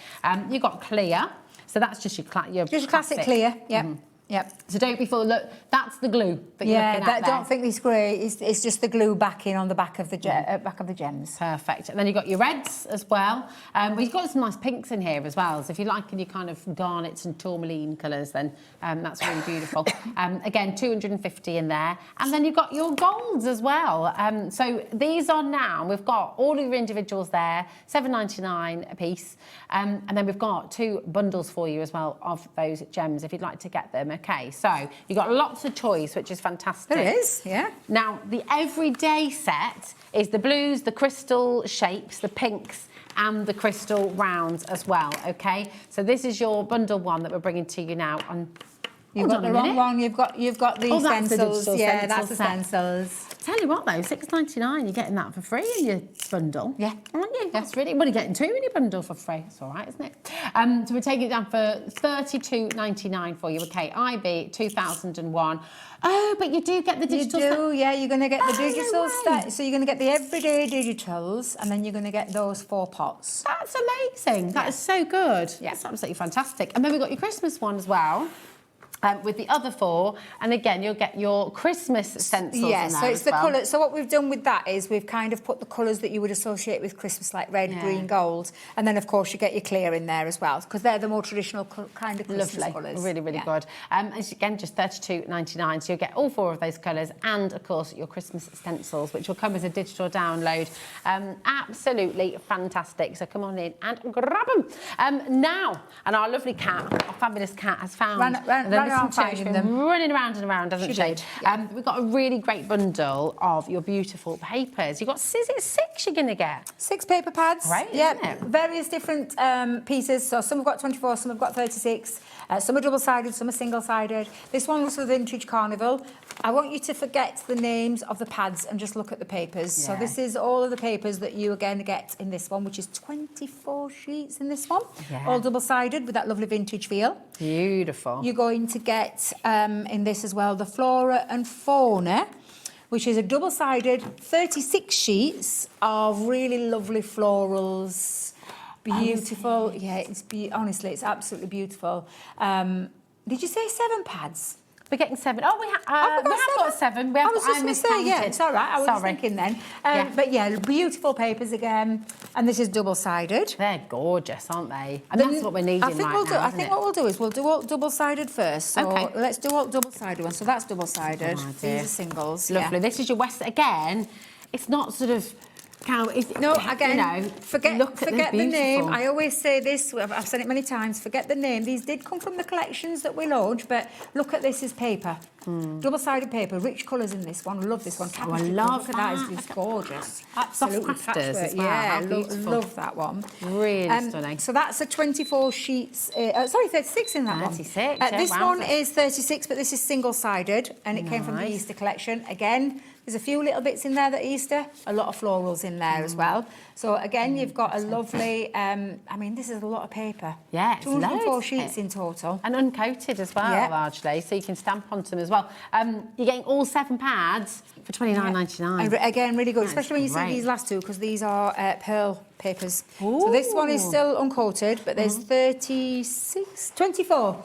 You've got clear. So that's just your classic clear. Yep. Yep. So don't be fooled. Look, that's the glue that you're looking at there. Don't think this grey. It's just the glue backing on the back of the gems. Perfect. And then you've got your reds as well. We've got some nice pinks in here as well. So if you like any kind of garnets and tourmaline colours, then that's really beautiful. Again, 250 in there. And then you've got your golds as well. So these are now, we've got all of your individuals there, $7.99 a piece. And then we've got 2 bundles for you as well of those gems if you'd like to get them. Okay, so you've got lots of choice, which is fantastic. There is, yeah. Now, the everyday set is the blues, the crystal shapes, the pinks, and the crystal rounds as well, okay? So this is your bundle 1 that we're bringing to you now. You've got the wrong one. You've got the stencils. Yeah, that's the stencils. Tell you what though, $6.99, you're getting that for free in your bundle. Yeah. Aren't you? That's really, well, you're getting 2 in your bundle for free. It's all right, isn't it? So we're taking it down for $32.99 for you. Okay, IB 2001. Oh, but you do get the digital. You do, yeah. You're going to get the digital stuff. So you're going to get the everyday digitals, and then you're going to get those 4 pots. That's amazing. That is so good. Yeah. That's absolutely fantastic. And then we've got your Christmas one as well. With the other 4, and again, you'll get your Christmas stencils in there so it's as the well. colour. So what we've done with that is we've kind of put the colours that you would associate with Christmas, like red, green, gold, and then of course you get your clear in there as well, because they're the more traditional kind of Christmas colours. Really, really good. Again, just $32.99, so you'll get all 4 of those colours, and of course your Christmas stencils, which will come as a digital download. Absolutely fantastic. So come on in and grab them now. And our lovely cat, our fabulous cat, has found running around and around, doesn't she? We've got a really great bundle of your beautiful papers. You've got 6 you're going to get. 6 paper pads. Great, yeah, isn't it? Various different pieces. So some have got 24, some have got 36. Some are double-sided, some are single-sided. This one was for Vintage Carnival. I want you to forget the names of the pads and just look at the papers. Yeah. So this is all of the papers that you are going to get in this one, which is 24 sheets in this one. Yeah. All double-sided with that lovely vintage feel. Beautiful. You're going to get in this as well the Flora and Fauna, which is a double-sided 36 sheets of really lovely florals. Beautiful. Yeah, honestly, it's absolutely beautiful. Did you say 7 pads? We're getting 7. Oh, we have got 7. I was just going to say, yeah, it's all right. I was thinking then. But yeah, beautiful papers again. And this is double-sided. They're gorgeous, aren't they? And that's what we're needing right now, I think what we'll do is we'll do all double-sided first. So let's do all double-sided ones. So that's double-sided. These are singles. Lovely. This is your West. Again, it's not sort of... forget the name. I always say this, I've said it many times, forget the name. These did come from the collections that we launched, but look at this as paper. Double-sided paper, rich colours in this one. Love this one. I love that. That is gorgeous. Absolutely. Soft crafters as well. Yeah, love that one. Really stunning. So that's a 24 sheets, 36 in that 36, one. This one is 36, but this is single-sided, and it came from the Easter collection. Again, there's a few little bits in there that Easter, a lot of florals in there as well. So again, you've got a lovely, this is a lot of paper. Yeah, it's 204 loads, sheets in total. And uncoated as well, largely, so you can stamp onto them as well. You're getting all 7 pads for $29.99. And again, really good, especially when you see these last 2, because these are pearl papers. Ooh. So this one is still uncoated, but there's 24.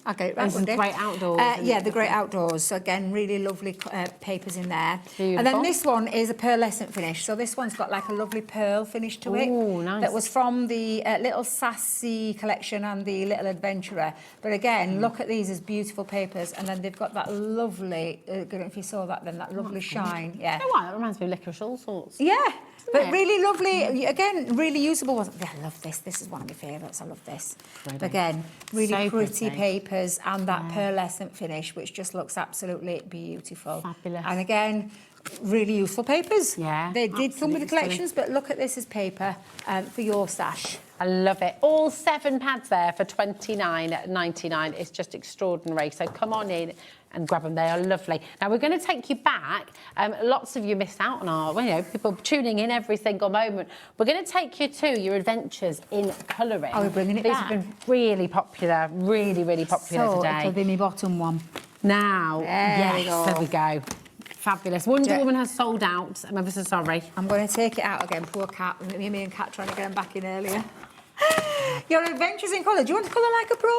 I'll get it right There's some one day. great outdoors. Yeah, the great outdoors. So again, really lovely papers in there. Beautiful. And then this one is a pearlescent finish. So this one's got like a lovely pearl finish to it. Ooh, nice. That was from the Little Sassy collection and the Little Adventurer. But again, look at these as beautiful papers. And then they've got that lovely, I don't know if you saw that then, that lovely shine. Yeah. You know what? That reminds me of licorice all sorts. Yeah. But it? really lovely, again, really usable. Yeah, I love this. This is one of my favourites. I love this. Pretty. Again, really So pretty pretty. papers and that pearlescent finish, which just looks absolutely beautiful. Fabulous. And again, really useful papers. Yeah, They did come with the absolutely collections, but look at this as paper for your stash. I love it. All 7 pads there for $29.99. It's just extraordinary. So come on in and grab them. They are lovely. Now, we're going to take you back. Lots of you missed out on our, people tuning in every single moment. We're going to take you to your adventures in colouring. Are we bringing it These back? have been really popular, really popular So today. it'll be my bottom one. Now, There we go. there we go. Fabulous. Wonder Woman has sold out. I'm ever so sorry. I'm going to take it out again. Poor Cat. Me and Cat trying to get him back in earlier. Your adventures in colour. Do you want to colour like a pro?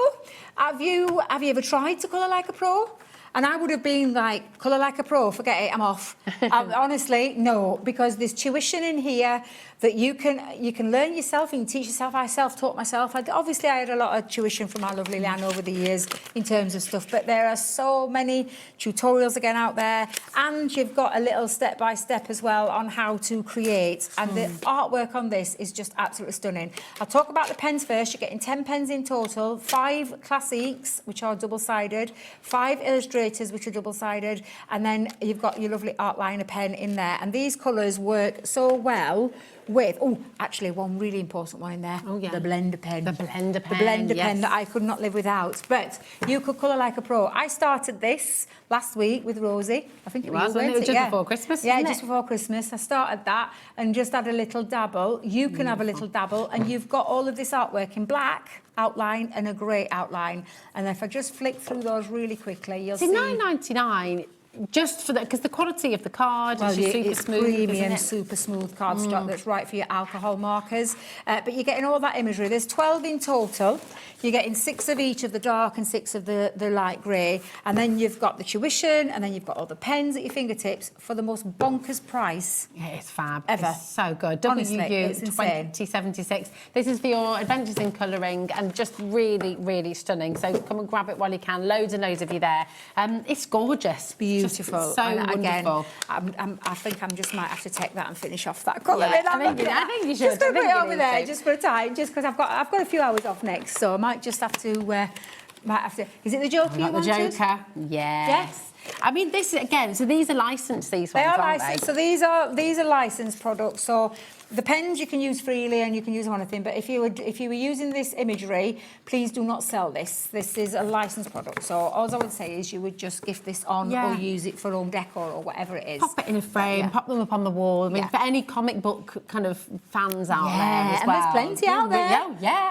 Have you ever tried to colour like a pro? And I would have been like, colour like a pro, forget it, I'm off. Honestly, no, because there's tuition in here that you can learn yourself, you can teach yourself. I self-taught myself. Obviously, I had a lot of tuition from our lovely Leanne over the years in terms of stuff, but there are so many tutorials again out there, and you've got a little step-by-step as well on how to create, and the artwork on this is just absolutely stunning. I'll talk about the pens first. You're getting 10 pens in total, 5 classiques, which are double-sided, 5 illustrators, which are double-sided, and then you've got your lovely art liner pen in there, and these colours work so well with, actually one really important one in there, the blender pen. The blender pen, The blender yes. pen that I could not live without. But you could colour like a pro. I started this last week with Rosie. I think it was, wasn't it? Just Yeah. before Christmas, Yeah, wasn't just it? before Christmas. I started that and just had a little dabble. You can have a little dabble, and you've got all of this artwork in black outline and a grey outline. And if I just flick through those really quickly, you'll see... $9.99 just for that, because the quality of the card is just super it's smooth, premium, isn't it? super smooth cardstock that's right for your alcohol markers. But you're getting all that imagery. There's 12 in total. You're getting 6 of each of the dark and 6 of the light grey. And then you've got the tuition, and then you've got all the pens at your fingertips for the most bonkers price. Yeah, it's fab. Ever. It's so good. Honestly, it's insane. WU2076. This is for your adventures in colouring, and just really stunning. So come and grab it while you can. Loads and loads of you there. It's gorgeous. Beautiful. Just so And wonderful. Again, I think I just might have to take that and finish off that colour. Yeah, I think you should. Just going to I put think it you over need there, to. just for a time, just because I've got a few hours off next, so I might just have to. Is it the Joker you Like the wanted? Joker. Yes. Yes. I mean, this again. So these are licensed. These They ones, are aren't licensed, they? so these are licensed products. So the pens you can use freely and you can use them on anything. But if you were using this imagery, please do not sell this. This is a licensed product. So all I would say is you would just gift this on or use it for home decor or whatever it is. Pop it in a frame, pop them up on the wall. I mean, for any comic book kind of fans out there as and well. there's plenty out there.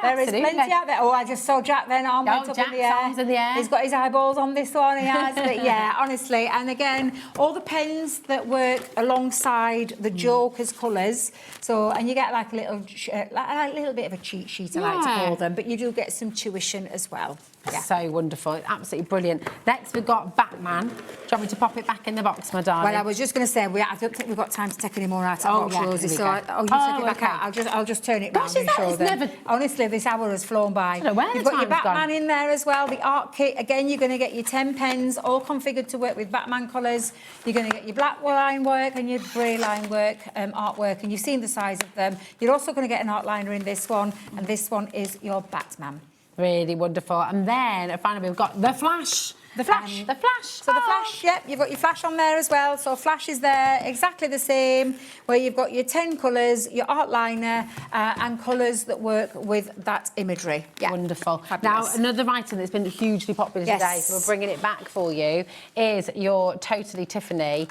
There is absolutely. plenty out there. Oh, I just saw Jack then, arm went up in the air. Jack's arms in the air. He's got his eyeballs on this one, he has. But yeah, honestly. And again, all the pens that work alongside the Joker's colours. So, and you get like a little bit of a cheat sheet, I like to call them, but you do get some tuition as well. Yeah. So wonderful, absolutely brilliant. Next we've got Batman. Do you want me to pop it back in the box, my darling? Well, I was just going to say, I don't think we've got time to take any more out of Rosie, so here we you go. take it back out. I'll just turn it round and show them. Honestly, this hour has flown by. I don't know where You've the got your time's Batman gone. in there as well, the art kit. Again, you're going to get your 10 pens, all configured to work with Batman colours. You're going to get your black line work and your grey line work, artwork, and you've seen the size of them. You're also going to get an art liner in this one, and this one is your Batman. Really wonderful. And then finally we've got the Flash. The Flash. The Flash. So the Flash, yep, you've got your Flash on there as well. So Flash is there, exactly the same, where you've got your 10 colours, your art liner, and colours that work with that imagery. Yeah. Wonderful. Fabulous. Now, another item that's been hugely popular today, so we're bringing it back for you, is your Totally Tiffany.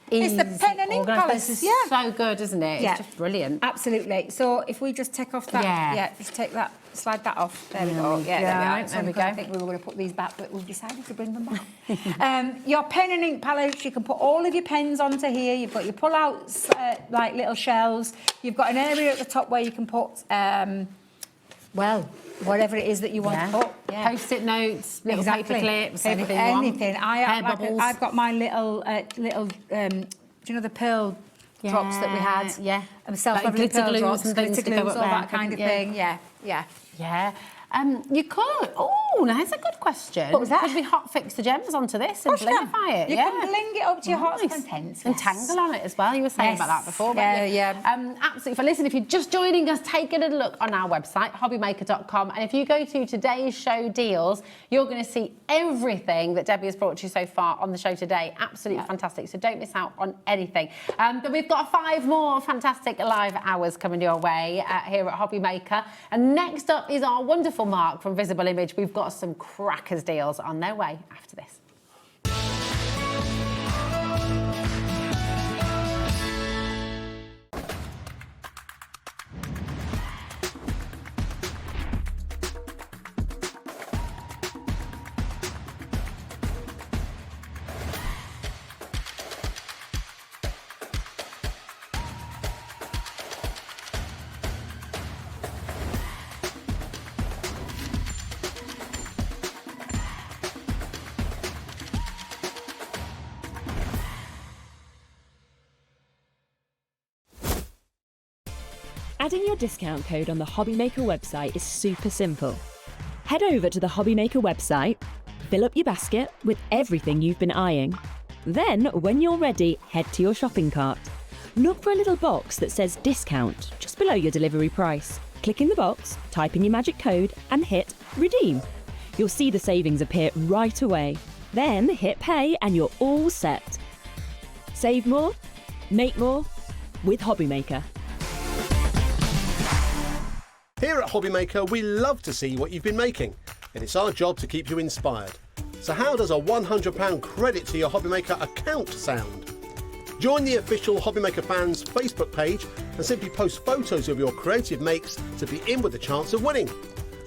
It's the pen and ink palette. This is so good, isn't it? Yeah. It's just brilliant. Absolutely. So if we just take off that, just take that, slide that off. There we go. Yeah, there we are. There we go. I think we were going to put these back, but we've decided to bring them back. Your pen and ink palette, you can put all of your pens onto here. You've got your pull-outs, like little shelves. You've got an area at the top where you can put well, whatever it is that you want to put. Yeah. Post-it notes, little paper clips, anything. I've got my little, do you know the pearl drops that we had? Yeah. And self-leveling glitter pearl glues drops, and things glitter to go glues, up all there. that kind of thing. Yeah. Yeah. You could. Oh, that's a good question. What was that? Could we hotfix the gems onto this and blingify it? You can bling it up to your heart's content. And tangle on it as well. You were saying about that before. Yeah. Absolutely. For listen, if you're just joining us, take a little look on our website, hobbymaker.com. And if you go to today's show deals, you're going to see everything that Debbie has brought you so far on the show today. Absolutely fantastic. So don't miss out on anything. But we've got 5 more fantastic live hours coming your way here at Hobby Maker. And next up is our wonderful Mark from Visible Image. We've got some crackers deals on their way after this. Adding your discount code on the Hobby Maker website is super simple. Head over to the Hobby Maker website, fill up your basket with everything you've been eyeing. Then, when you're ready, head to your shopping cart. Look for a little box that says discount just below your delivery price. Click in the box, type in your magic code and hit redeem. You'll see the savings appear right away. Then hit pay and you're all set. Save more, make more with Hobby Maker. Here at Hobby Maker, we love to see what you've been making, and it's our job to keep you inspired. So how does a £100 credit to your Hobby Maker account sound? Join the official Hobby Maker fans Facebook page and simply post photos of your creative makes to be in with a chance of winning.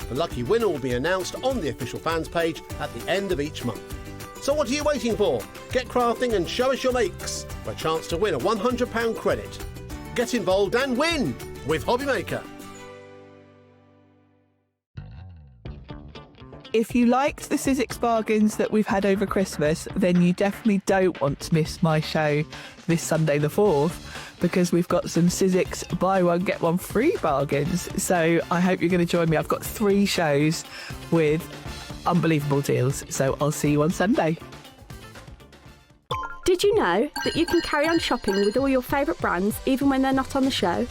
The lucky winner will be announced on the official fans page at the end of each month. So what are you waiting for? Get crafting and show us your makes for a chance to win a £100 credit. Get involved and win with Hobby Maker. If you liked the Sizzix bargains that we've had over Christmas, then you definitely don't want to miss my show this Sunday the 4th, because we've got some Sizzix buy one get one free bargains. So I hope you're going to join me. I've got 3 shows with unbelievable deals. So I'll see you on Sunday. Did you know that you can carry on shopping with all your favourite brands even when they're not on the show?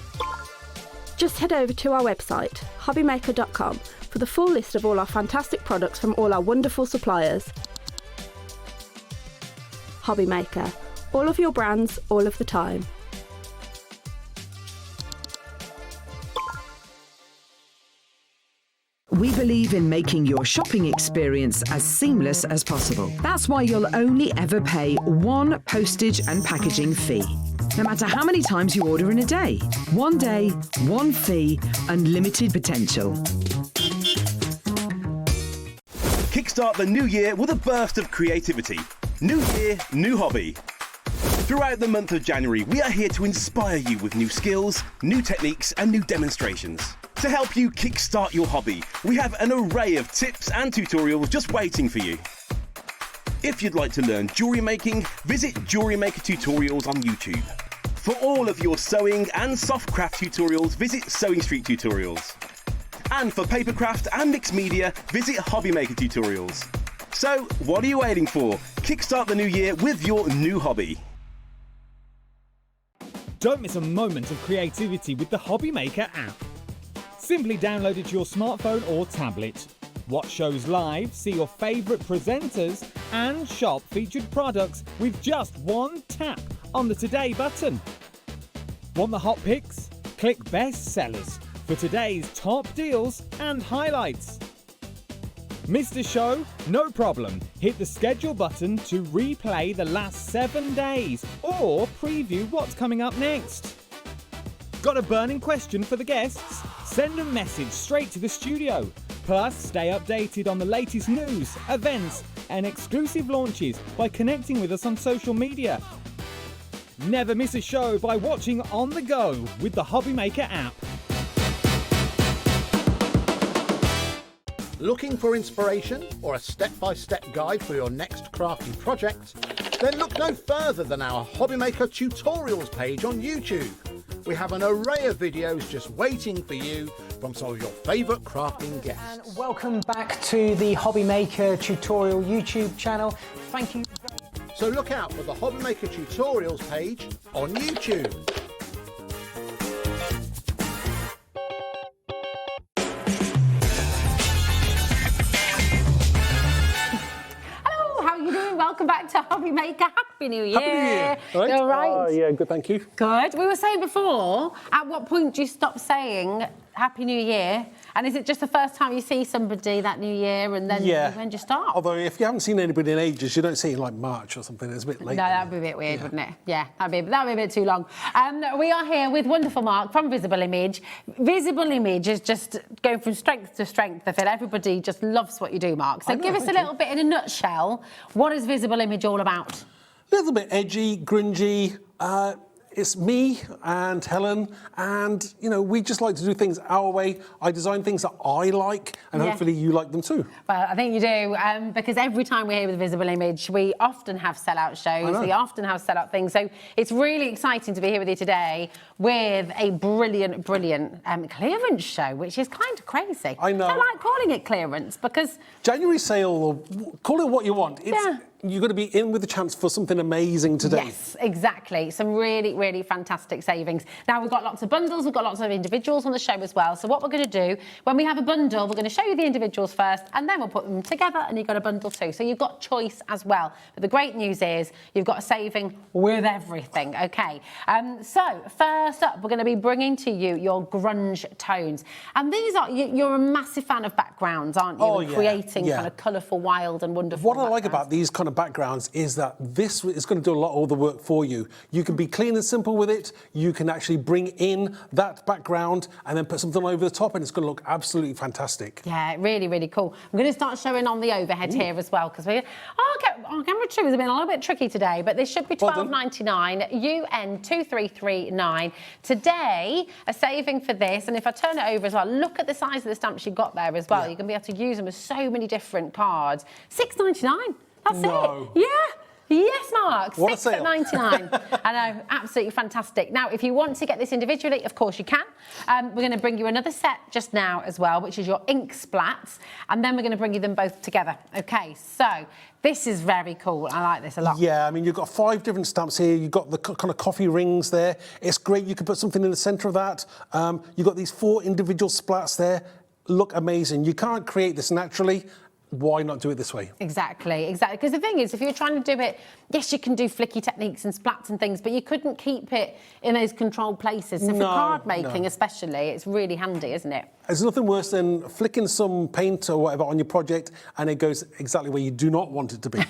Just head over to our website, hobbymaker.com, for the full list of all our fantastic products from all our wonderful suppliers. Hobby Maker. All of your brands, all of the time. We believe in making your shopping experience as seamless as possible. That's why you'll only ever pay one postage and packaging fee, no matter how many times you order in a day. One day, one fee, unlimited potential. Kickstart the new year with a burst of creativity. New year, new hobby. Throughout the month of January, we are here to inspire you with new skills, new techniques and new demonstrations. To help you kickstart your hobby, we have an array of tips and tutorials just waiting for you. If you'd like to learn jewellery making, visit Jewellery Maker Tutorials on YouTube. For all of your sewing and soft craft tutorials, visit Sewing Street Tutorials. And for papercraft and mixed media, visit Hobby Maker Tutorials. So, what are you waiting for? Kickstart the new year with your new hobby. Don't miss a moment of creativity with the Hobby Maker app. Simply download it to your smartphone or tablet. Watch shows live, see your favourite presenters, and shop featured products with just one tap on the Today button. Want the hot picks? Click Best Sellers for today's top deals and highlights. Missed a show? No problem. Hit the schedule button to replay the last 7 days or preview what's coming up next. Got a burning question for the guests? Send a message straight to the studio. Plus, stay updated on the latest news, events, and exclusive launches by connecting with us on social media. Never miss a show by watching on the go with the Hobby Maker app. Looking for inspiration or a step-by-step guide for your next crafty project? Then look no further than our Hobby Maker tutorials page on YouTube. We have an array of videos just waiting for you from some of your favourite crafting guests. And welcome back to the Hobby Maker tutorial YouTube channel. Thank you. So look out for the Hobby Maker tutorials page on YouTube. Welcome back to Hobby Maker. Happy New Year. Happy New Year. All right. Oh, yeah, good, thank you. Good. We were saying before, at what point do you stop saying Happy New Year? And is it just the first time you see somebody that New Year and then when do you start? Although if you haven't seen anybody in ages, you don't see it in like March or something. It's a bit late. No, that'd be a bit weird, wouldn't it? Yeah, that'd be a bit too long. We are here with wonderful Mark from Visible Image. Visible Image is just going from strength to strength. I feel everybody just loves what you do, Mark. So give us a little bit in a nutshell. What is Visible Image all about? A little bit edgy, grungy. It's me and Helen, and you know, we just like to do things our way. I design things that I like, and hopefully you like them too. Well, I think you do, because every time we're here with Visible Image, we often have sellout shows, we often have sellout things. So it's really exciting to be here with you today with a brilliant clearance show, which is kind of crazy. I know. I like calling it clearance because January sale, or call it what you want. You're going to be in with the chance for something amazing today. Yes, exactly. Some really fantastic savings. Now, we've got lots of bundles, we've got lots of individuals on the show as well. So what we're going to do, when we have a bundle, we're going to show you the individuals first, and then we'll put them together, and you've got a bundle too. So you've got choice as well. But the great news is you've got a saving with everything, okay? So first up, we're going to be bringing to you your grunge tones. And these are, you're a massive fan of backgrounds, aren't you? Oh, and creating kind of colourful, wild and wonderful What I like about these kind of backgrounds is that this is going to do a lot of the work for you. You can be clean and simple with it. You can actually bring in that background and then put something over the top, and it's going to look absolutely fantastic. Yeah, really cool. I'm going to start showing on the overhead here as well, because our camera 2 has been a little bit tricky today, but this should be $12.99, UN 2339. Today, a saving for this, and if I turn it over as well, look at the size of the stamps you've got there as well. You're going to be able to use them as so many different cards. $6.99. That's it. Yeah. Yes, Mark. $6.99. I know, absolutely fantastic. Now, if you want to get this individually, of course you can. We're going to bring you another set just now as well, which is your ink splats, and then we're going to bring you them both together. Okay, so this is very cool. I like this a lot. Yeah, I mean, you've got 5 different stamps here. You've got the kind of coffee rings there. It's great. You can put something in the centre of that. You've got these 4 individual splats there. Look amazing. You can't create this naturally. Why not do it this way? Exactly. Because the thing is, if you're trying to do it, yes, you can do flicky techniques and splats and things, but you couldn't keep it in those controlled places. So for card making especially, it's really handy, isn't it? There's nothing worse than flicking some paint or whatever on your project and it goes exactly where you do not want it to be.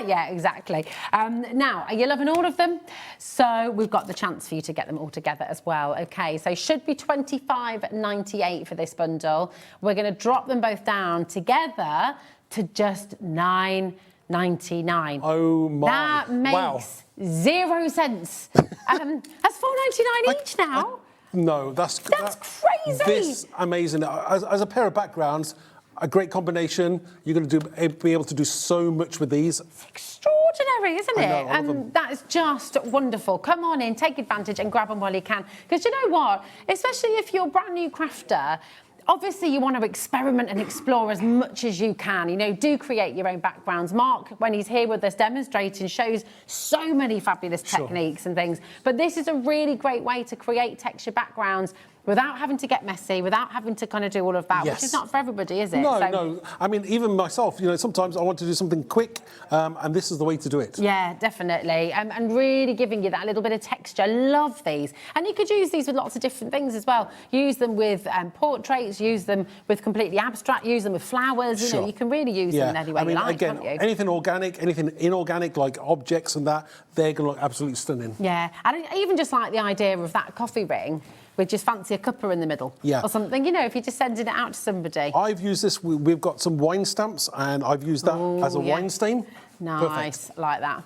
Yeah, exactly. Now, are you loving all of them? So we've got the chance for you to get them all together as well. Okay, so should be $25.98 for this bundle. We're going to drop them both down together to just $9.99. Oh my! That makes 0 cents. That's $4.99 each now. No, that's crazy. This amazing. As a pair of backgrounds, a great combination. You're going to be able to do so much with these. It's extraordinary, isn't it? And that is just wonderful. Come on in, take advantage and grab them while you can. Because you know what? Especially if you're a brand new crafter, obviously you want to experiment and explore as much as you can. You know, do create your own backgrounds. Mark, when he's here with us demonstrating, shows so many fabulous techniques and things. But this is a really great way to create texture backgrounds without having to get messy, without having to kind of do all of that, which is not for everybody, is it? No. I mean, even myself, you know, sometimes I want to do something quick, and this is the way to do it. Yeah, definitely. And really giving you that little bit of texture. Love these. And you could use these with lots of different things as well. Use them with portraits, use them with completely abstract, use them with flowers. You know, you can really use them any way you like, can't you? Anything organic, anything inorganic, like objects and that, they're going to look absolutely stunning. Yeah, and I even just like the idea of that coffee ring with just fancy a cuppa in the middle or something, you know, if you're just sending it out to somebody. I've used this, we've got some wine stamps and I've used that as a wine stain. Nice, Perfect.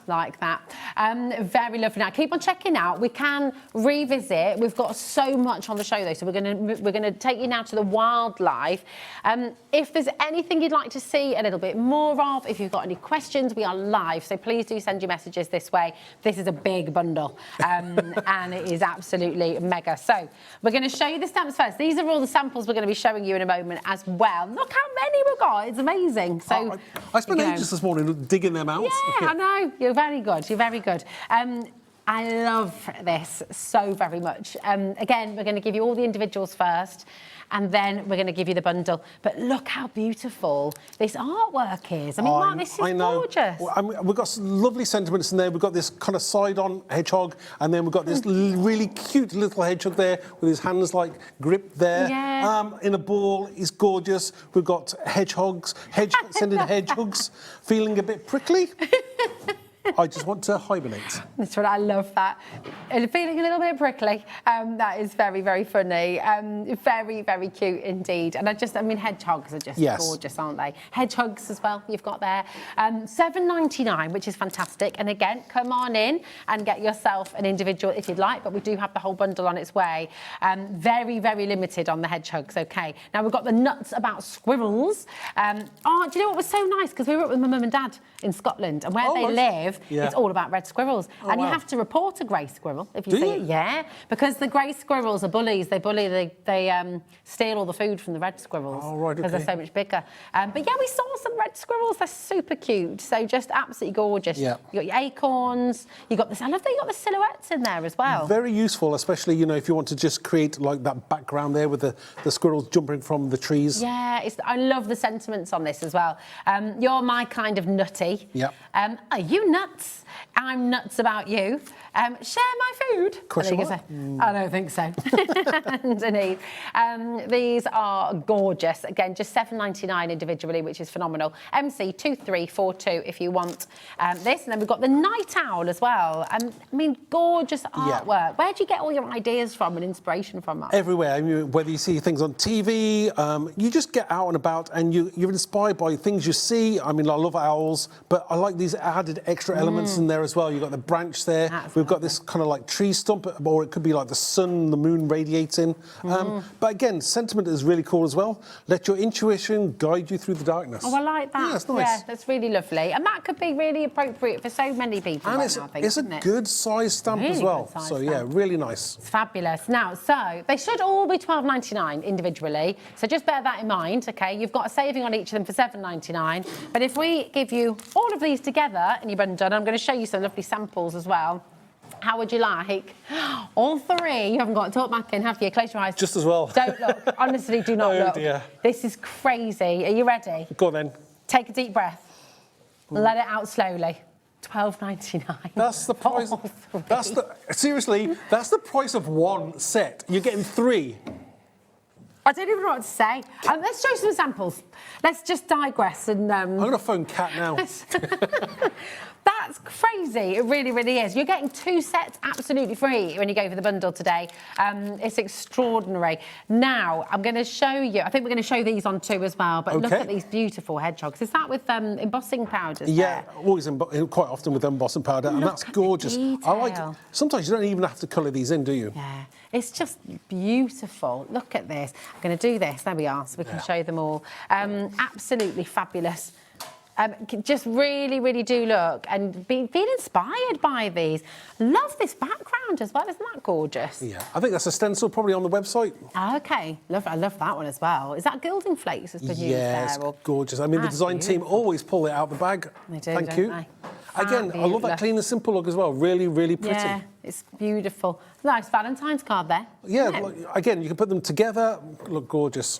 like that. Very lovely. Now keep on checking out. We can revisit. We've got so much on the show though, so we're gonna take you now to the wildlife. If there's anything you'd like to see a little bit more of, if you've got any questions, we are live, so please do send your messages this way. This is a big bundle, and it is absolutely mega. So we're going to show you the stamps first. These are all the samples we're going to be showing you in a moment as well. Look how many we've got. It's amazing. So I spent ages this morning digging them out. Yeah, I know. You're very good. You're very good. I love this so very much. Again, we're going to give you all the individuals first, and then we're going to give you the bundle. But look how beautiful this artwork is. I mean, Mark, this is gorgeous. Well, we've got some lovely sentiments in there. We've got this kind of side-on hedgehog, and then we've got this really cute little hedgehog there with his hands like gripped there. Yeah. In a ball. He's gorgeous. We've got hedgehogs, sending hedgehogs, feeling a bit prickly. I just want to hibernate. That's what I love that. And feeling a little bit prickly. That is very, very funny. Very, very cute indeed. And I mean, hedgehogs are just gorgeous, aren't they? Hedgehogs as well, you've got there. $7.99, which is fantastic. And again, come on in and get yourself an individual if you'd like, but we do have the whole bundle on its way. Very, very limited on the hedgehogs, okay. Now we've got the nuts about squirrels. Do you know what was so nice? Because we were up with my mum and dad in Scotland, and where they live, it's all about red squirrels. And you have to report a grey squirrel if you see it. Yeah, because the grey squirrels are bullies. They steal all the food from the red squirrels. Oh, right, because they're so much bigger. But yeah, we saw some red squirrels. They're super cute. So just absolutely gorgeous. Yeah. You got your acorns. You got this. I love that you got the silhouettes in there as well. Very useful, especially, you know, if you want to just create like that background there with the squirrels jumping from the trees. Yeah, I love the sentiments on this as well. You're my kind of nutty. Yeah. Are you nuts? I'm nuts about you. Share my food. Question mark? I don't think so. Underneath. These are gorgeous. Again, just $7.99 individually, which is phenomenal. MC2342 if you want this. And then we've got the night owl as well. I mean, gorgeous artwork. Yeah. Where do you get all your ideas from and inspiration from? Mark? Everywhere. I mean, whether you see things on TV, you just get out and about and you're inspired by things you see. I mean, I love owls, but I like these added extra elements in there as well. You've got the branch there. We've got this kind of like tree stump, or it could be like the sun, the moon radiating. But again, sentiment is really cool as well. Let your intuition guide you through the darkness. Oh, I like that. Yeah, that's nice. Yeah, that's really lovely. And that could be really appropriate for so many people and right it's, now, I think, it's a good size stamp really as well. Good size so, stamp. yeah, really nice. It's fabulous. Now, so they should all be $12.99 individually. So just bear that in mind, OK? You've got a saving on each of them for $7.99. But if we give you all of these together in your bundle, I'm going to show you some lovely samples as well. How would you like all three? You haven't got to talk back in, have you? Close your eyes. Just as well. Don't look. Honestly, do not look. Dear. This is crazy. Are you ready? Go on then. Take a deep breath. Let it out slowly. $12.99. That's the price. Seriously, that's the price of one set. You're getting three. I don't even know what to say. Let's show some samples. Let's just digress and... I'm going to phone Kat now. That's crazy. It really, really is. You're getting two sets absolutely free when you go for the bundle today. It's extraordinary. Now, I'm going to show you... I think we're going to show these on too as well, but look at these beautiful hedgehogs. Is that with embossing powders Yeah, there? always quite often with embossing powder, and that's gorgeous. I like it. Sometimes you don't even have to colour these in, do you? Yeah, it's just beautiful. Look at this. I'm going to do this. There we are, so we can show them all. Absolutely fabulous. Just really, really do look and feel inspired by these. Love this background as well. Isn't that gorgeous? Yeah, I think that's a stencil probably on the website. OK, I love that one as well. Is that gilding flakes that's been used there? Yeah, it's gorgeous. I mean, the design team always pull it out the bag. They do, Thank you. They? Again, I love that clean and simple look as well. Really, really pretty. Yeah, it's beautiful. Nice Valentine's card there. Yeah, again, you can put them together. Look gorgeous.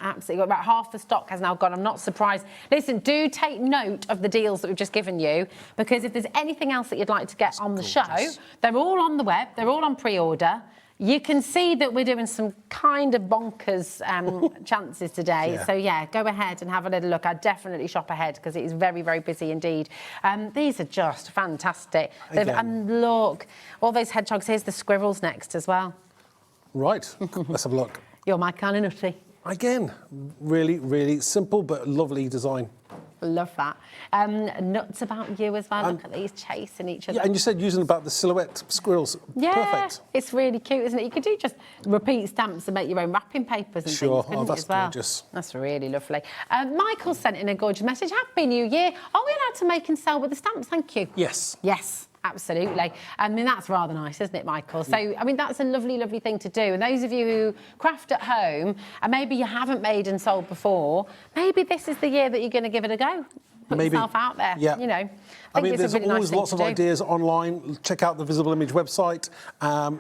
Absolutely. About half the stock has now gone. I'm not surprised. Listen, do take note of the deals that we've just given you, because if there's anything else that you'd like to get on the show, they're all on the web. They're all on pre-order. You can see that we're doing some kind of bonkers chances today. Yeah. So, yeah, go ahead and have a little look. I'd definitely shop ahead because it is very, very busy indeed. These are just fantastic. And look, all those hedgehogs. Here's the squirrels next as well. Right. Let's have a look. You're my kind of nutty. Again, really, really simple but lovely design. Love that. Nuts about you as well. Look at these chasing each other. Yeah, and you said using about the silhouette squirrels. Yeah, perfect. It's really cute, isn't it? You could do just repeat stamps and make your own wrapping papers and Sure. things, couldn't you, That's as well? gorgeous. That's really lovely. Michael sent in a gorgeous message. Happy New Year. Are we allowed to make and sell with the stamps? Thank you. Yes. Yes. Absolutely. I mean, that's rather nice, isn't it, Michael? So, I mean, that's a lovely, lovely thing to do. And those of you who craft at home, and maybe you haven't made and sold before, maybe this is the year that you're going to give it a go. Put yourself out there, you know. I mean, there's really always nice lots of ideas online. Check out the Visible Image website.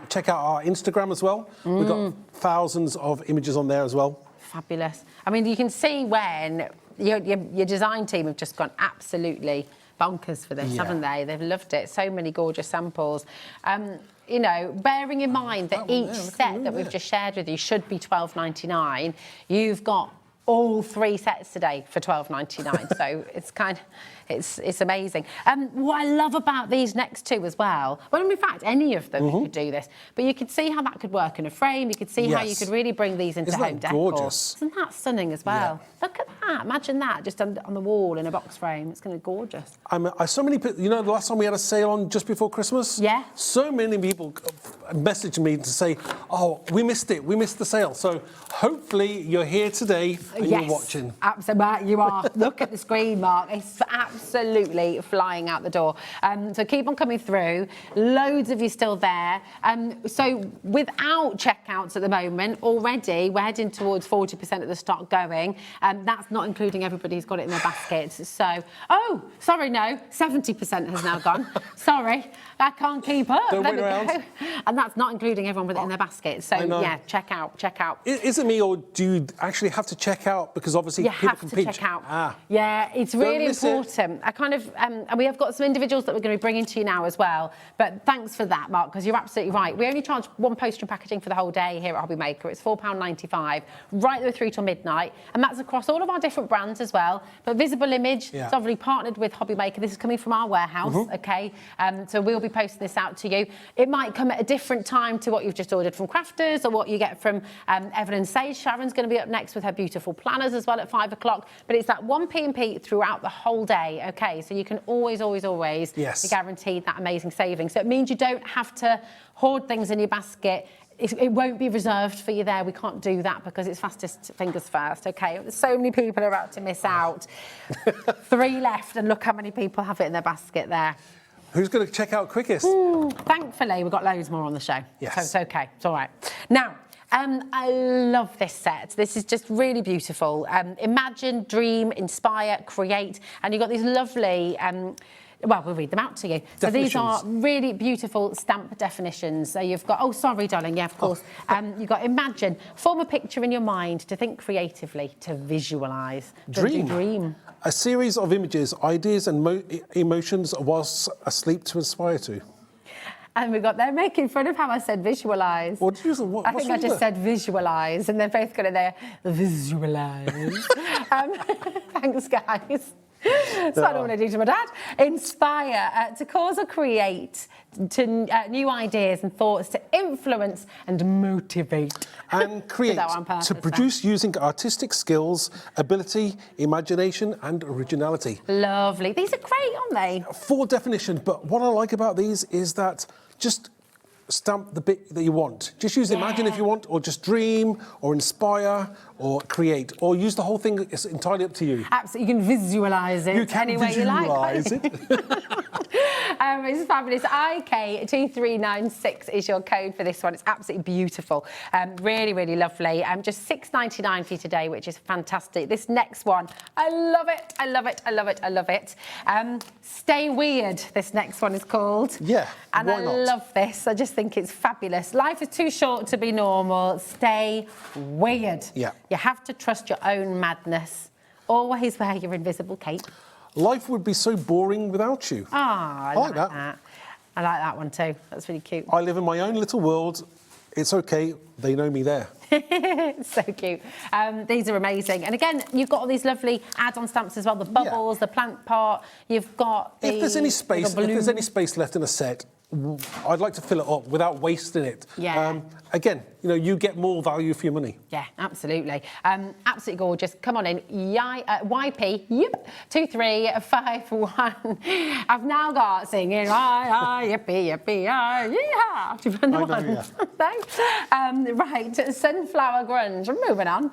Check out our Instagram as well. We've got thousands of images on there as well. Fabulous. I mean, you can see when your design team have just gone absolutely bonkers for this, haven't they? They've loved it. So many gorgeous samples. You know, bearing in mind that each set that we've just shared with you should be $12.99, you've got all 3 sets today for $12.99. So it's kind of, it's amazing. What I love about these next 2 as well, well, in fact, any of them you could do this, but you could see how that could work in a frame. You could see how you could really bring these into home decor. Gorgeous? Isn't that stunning as well? Look at that. Imagine that just on the wall in a box frame. It's going to be gorgeous. So many people, you know, the last time we had a sale on just before Christmas? Yeah. So many people messaged me to say, oh, we missed it. We missed the sale. So hopefully you're here today and you're watching. Absolutely. You are. Look at the screen, Mark. It's absolutely flying out the door. So keep on coming through. Loads of you still there. So without checkouts at the moment, already we're heading towards 40% of the stock going. That's not including everybody who's got it in their baskets. So, oh, sorry, no, 70% has now gone. Sorry, I can't keep up. Don't wait around. Go. And that's not including everyone with it in their baskets. So, yeah, check out. Is it me, or do you actually have to check out? Because obviously people can pinch. You have to check out. Yeah, it's really important. I kind of, and we have got some individuals that we're going to be bringing to you now as well. But thanks for that, Mark, because you're absolutely right. We only charge 1 poster and packaging for the whole day here at Hobby Maker. It's £4.95, right the way through till midnight. And that's across all of our different brands as well. But Visible Image, it's obviously partnered with Hobby Maker. This is coming from our warehouse, okay? So we'll be posting this out to you. It might come at a different time to what you've just ordered from Crafters or what you get from Eveline Sage. Sharon's going to be up next with her beautiful planners as well at 5 o'clock. But it's that 1 P&P throughout the whole day, okay? So you can always be guaranteed that amazing saving. So it means you don't have to hoard things in your basket. It won't be reserved for you there. We can't do that because it's fastest fingers first, okay? So many people are about to miss out. 3 left, and look how many people have it in their basket there. Who's going to check out quickest? Thankfully, we've got loads more on the show. Yes. So it's okay. It's all right. Now, I love this set. This is just really beautiful. Imagine, dream, inspire, create. And you've got these lovely... well, we'll read them out to you. So these are really beautiful stamp definitions. So you've got, oh, sorry, darling, yeah, of course. You've got imagine, form a picture in your mind, to think creatively, to visualise. Dream. A series of images, ideas and emotions whilst asleep to inspire to. And we've got, they're making fun of how I said visualise. What did you say? I think I just said visualise, and they're both got it there, visualise. Thanks, guys. That's what I want to do to my dad. Inspire, to cause or create, to new ideas and thoughts, to influence and motivate. And create, to produce using artistic skills, ability, imagination and originality. Lovely. These are great, aren't they? 4 definitions, but what I like about these is that just stamp the bit that you want. Just use imagine if you want, or just dream, or inspire, or create, or use the whole thing. It's entirely up to you. Absolutely, you can visualise it any way you like. It's fabulous. IK2396 is your code for this one. It's absolutely beautiful. Really, really lovely. Just $6.99 for you today, which is fantastic. This next one, I love it. I love it. I love it. I love it. Stay Weird, this next one is called. Yeah, and I love this. I just think it's fabulous. Life is too short to be normal. Stay weird. Yeah. You have to trust your own madness. Always wear your invisible cape. Life would be so boring without you. Ah, I like that. I like that one too. That's really cute. I live in my own little world. It's okay. They know me there. So cute. These are amazing. And again, you've got all these lovely add-on stamps as well. The bubbles, the plant part. You've got the if there's any space left in a set, I'd like to fill it up without wasting it. Yeah. again, you know, you get more value for your money. Yeah, absolutely. Absolutely gorgeous. Come on in. YP, yep, 2351. I've now got singing, yippee, yippee, yeehaw. Do you remember that one? Thanks. Right, sunflower grunge. I'm moving on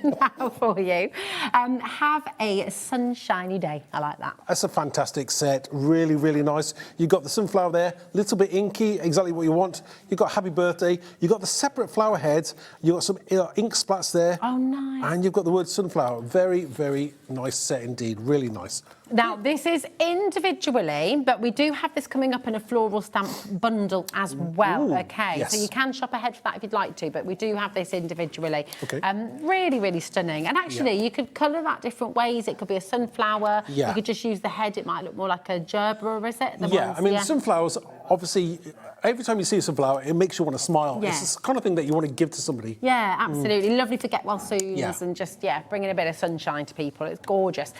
now for you. Have a sunshiny day. I like that. That's a fantastic set. Really, really nice. You've got the sunflower there, a little bit inky, exactly what you want. You've got happy birthday. You've got the separate flower heads. You've got some ink splats there. Oh, nice. And you've got the word sunflower. Very, very nice set indeed. Really nice. Now, this is individually, but we do have this coming up in a floral stamp bundle as well, okay? Yes. So you can shop ahead for that if you'd like to, but we do have this individually. Okay. Really, really stunning. And actually, you could colour that different ways. It could be a sunflower. Yeah. You could just use the head. It might look more like a gerbera, is it? I mean, sunflowers, obviously, every time you see a sunflower, it makes you want to smile. Yeah. It's the kind of thing that you want to give to somebody. Yeah, absolutely. Lovely for get well soons and just, bringing a bit of sunshine to people. It's gorgeous.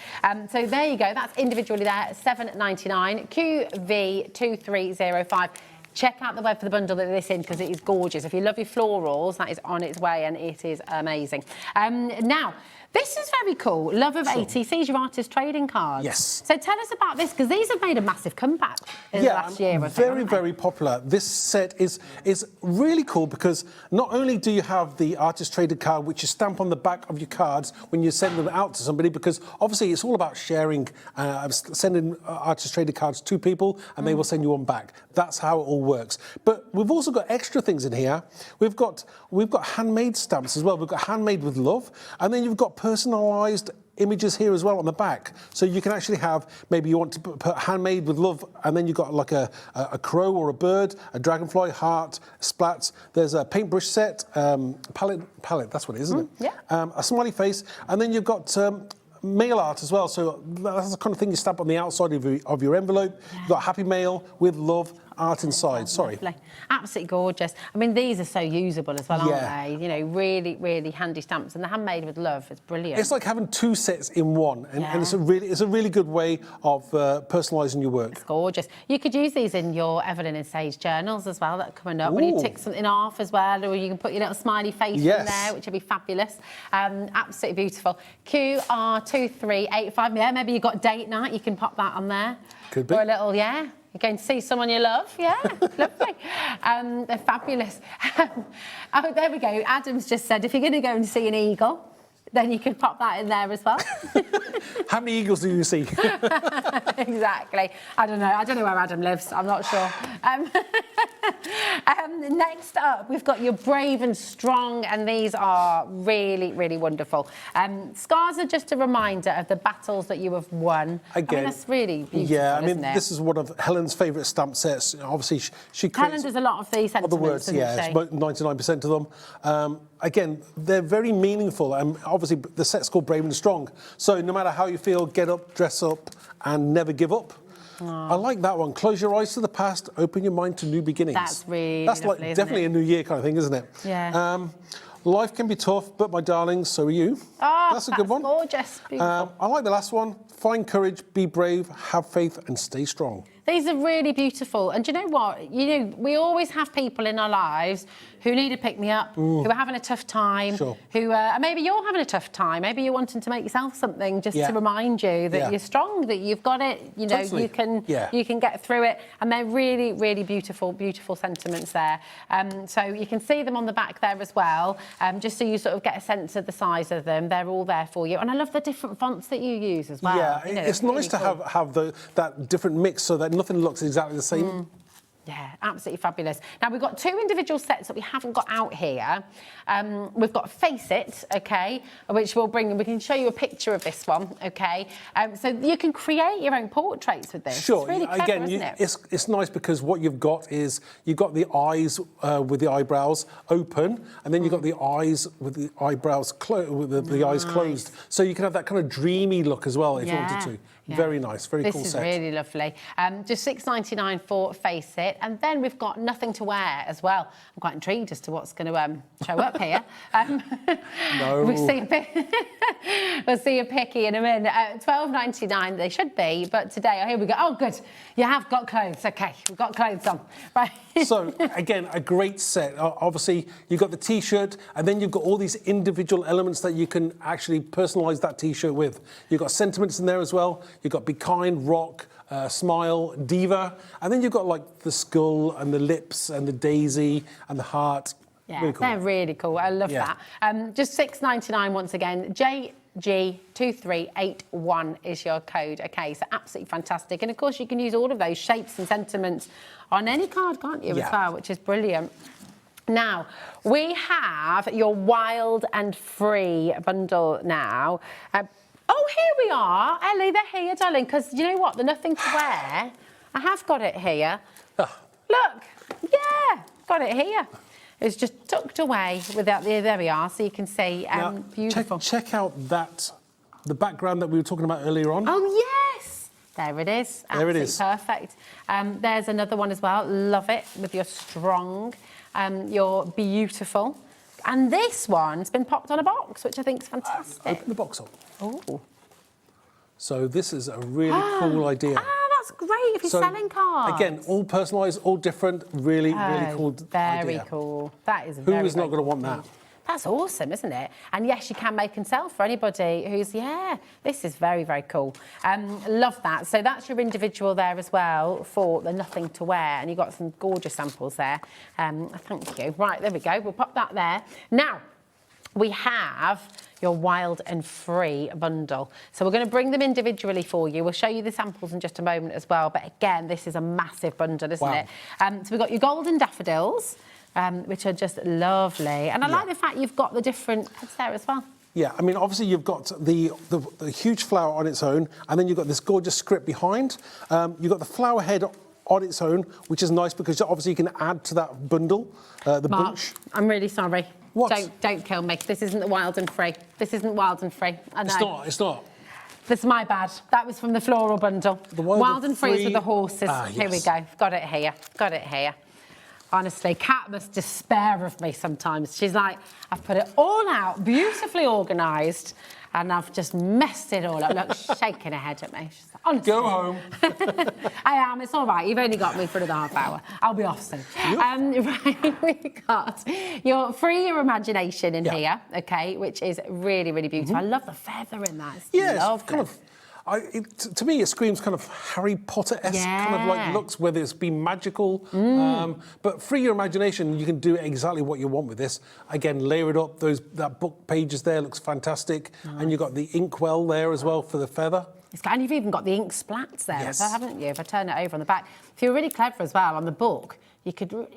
So there you go. That's individually there, $7.99, QV2305. Check out the web for the bundle that this in because it is gorgeous. If you love your florals, that is on its way and it is amazing. Now, this is very cool. Love of 80Cs, your artist trading cards. Yes. So tell us about this because these have made a massive comeback in the last year or so. Very, very popular. This set is really cool because not only do you have the artist traded card, which you stamp on the back of your cards when you send them out to somebody, because obviously it's all about sharing, sending artist traded cards to people, and they will send you one back. That's how it all works. But we've also got extra things in here. We've got handmade stamps as well. We've got handmade with love, and then you've got personalised images here as well on the back. So you can actually have, maybe you want to put handmade with love, and then you've got like a crow or a bird, a dragonfly, heart, splats. There's a paintbrush set, palette, that's what it is, isn't it? Yeah. A smiley face, and then you've got mail art as well. So that's the kind of thing you stamp on the outside of your envelope. You've got happy mail with love, art inside. Sorry. Lovely. Absolutely gorgeous. I mean, these are so usable as well, aren't they? You know, really, really handy stamps. And the handmade with love is brilliant. It's like having two sets in one, and it's a really good way of personalising your work. It's gorgeous. You could use these in your Eveline Sage journals as well that are coming up. When you tick something off as well, or you can put your little smiley face in there, which would be fabulous. Absolutely beautiful. QR2385. Yeah, maybe you've got date night. You can pop that on there. Could be. Or a little, You're going to see someone you love, lovely. They're fabulous. Oh, there we go. Adam's just said if you're going to go and see an eagle, then you could pop that in there as well. How many eagles do you see? Exactly. I don't know where Adam lives. I'm not sure. Next up, we've got your Brave and Strong, and these are really, really wonderful. Scars are just a reminder of the battles that you have won. Again, I mean, that's really beautiful, yeah, I mean, isn't it? this is one of Helen's favourite stamp sets. Obviously, she creates... Helen does a lot of these sentiments, other words, doesn't she? it's about 99% of them. Again, they're very meaningful, and obviously the set's called Brave and Strong. So no matter how you feel, get up, dress up, and never give up. I like that one. Close your eyes to the past, open your mind to new beginnings. That's really That's lovely, like definitely a New Year kind of thing, isn't it? Yeah. Life can be tough, but my darlings, so are you. Oh, that's a good one. Gorgeous. Beautiful. I like the last one. Find courage, be brave, have faith, and stay strong. These are really beautiful. And do you know what? We always have people in our lives who need a pick-me-up, who are having a tough time, who maybe you're having a tough time. Maybe you're wanting to make yourself something just to remind you that you're strong, that you've got it. You know, you can get through it. And they're really, really beautiful, beautiful sentiments there. So you can see them on the back there as well, just so you sort of get a sense of the size of them. They're all there for you. And I love the different fonts that you use as well. Yeah, it's nice to have that different mix so that nothing looks exactly the same. Yeah, absolutely fabulous. Now, we've got two individual sets that we haven't got out here. We've got Face It, OK, which we'll bring, and we can show you a picture of this one, OK? So you can create your own portraits with this. Sure. It's really clever, again, isn't it? It's nice because what you've got is you've got the eyes with the eyebrows open, and then you've got the eyes with the eyebrows the eyes closed. So you can have that kind of dreamy look as well if you wanted to. Very nice, very cool This is set. really lovely. Just $6.99 for Face It. And then we've got Nothing to Wear as well. I'm quite intrigued as to what's going to show up here. No. We'll see a picky in a minute. $12.99 they should be, but today, here we go. Oh, good. You have got clothes. OK, we've got clothes on. Right. So, again, a great set. Obviously, you've got the T-shirt, and then you've got all these individual elements that you can actually personalise that T-shirt with. You've got sentiments in there as well. You've got Be Kind, Rock, Smile, Diva, and then you've got like the skull and the lips and the daisy and the heart. Yeah, really cool. They're really cool. I love that. Just $6.99 once again. JG2381 is your code. OK, so absolutely fantastic. And, of course, you can use all of those shapes and sentiments on any card, can't you, as well, which is brilliant. Now, we have your Wild and Free bundle now. Oh, here we are. Ellie, they're here, darling, because you know what? The Nothing to Wear, I have got it here. Look, yeah, got it here. It's just tucked away without there we are, so you can see. Beautiful. Check out the background that we were talking about earlier on. Oh, yes. There it is. There it is. Perfect. There's another one as well. Love it, with your strong, your beautiful. And this one's been popped on a box, which I think is fantastic. Open the box up. Oh. So this is a really cool idea. That's great if you're selling cards. Again, all personalised, all different. Really cool Very idea. cool. That is Who very, is not going to want that? That's awesome, isn't it? And yes, you can make and sell for anybody who's, this is very, very cool. Love that. So that's your individual there as well for the Nothing to Wear. And you've got some gorgeous samples there. Thank you. Right, there we go. We'll pop that there. Now, we have your Wild and Free bundle. So we're going to bring them individually for you. We'll show you the samples in just a moment as well. But again, this is a massive bundle, isn't it? So we've got your Golden Daffodils, which are just lovely. And I like the fact you've got the different heads there as well. Yeah, I mean, obviously you've got the huge flower on its own, and then you've got this gorgeous script behind. You've got the flower head on its own, which is nice because obviously you can add to that bundle, the bunch. I'm really sorry. What? Don't kill me. This isn't the Wild and Free. This isn't Wild and Free. I know. It's not. That's my bad. That was from the floral bundle. The Wild and Free is with the horses. Yes. Here we go. Got it here. Honestly, Kat must despair of me sometimes. She's like, I've put it all out, beautifully organised, and I've just messed it all up. Look, shaking her head at me. She's like, honestly. Go home. I am. It's all right. You've only got me for another half hour. I'll be off soon. Right, we've got your Free Your Imagination in here, OK, which is really, really beautiful. I love the feather in that. It's lovely. Kind of. To me, it screams kind of Harry Potter-esque kind of like looks, whether it's been magical. But Free Your Imagination, you can do exactly what you want with this. Again, layer it up. That book pages there looks fantastic. Nice. And you've got the inkwell there as well for the feather. And you've even got the ink splats there, haven't you? If I turn it over on the back. If you're really clever as well on the book, you could do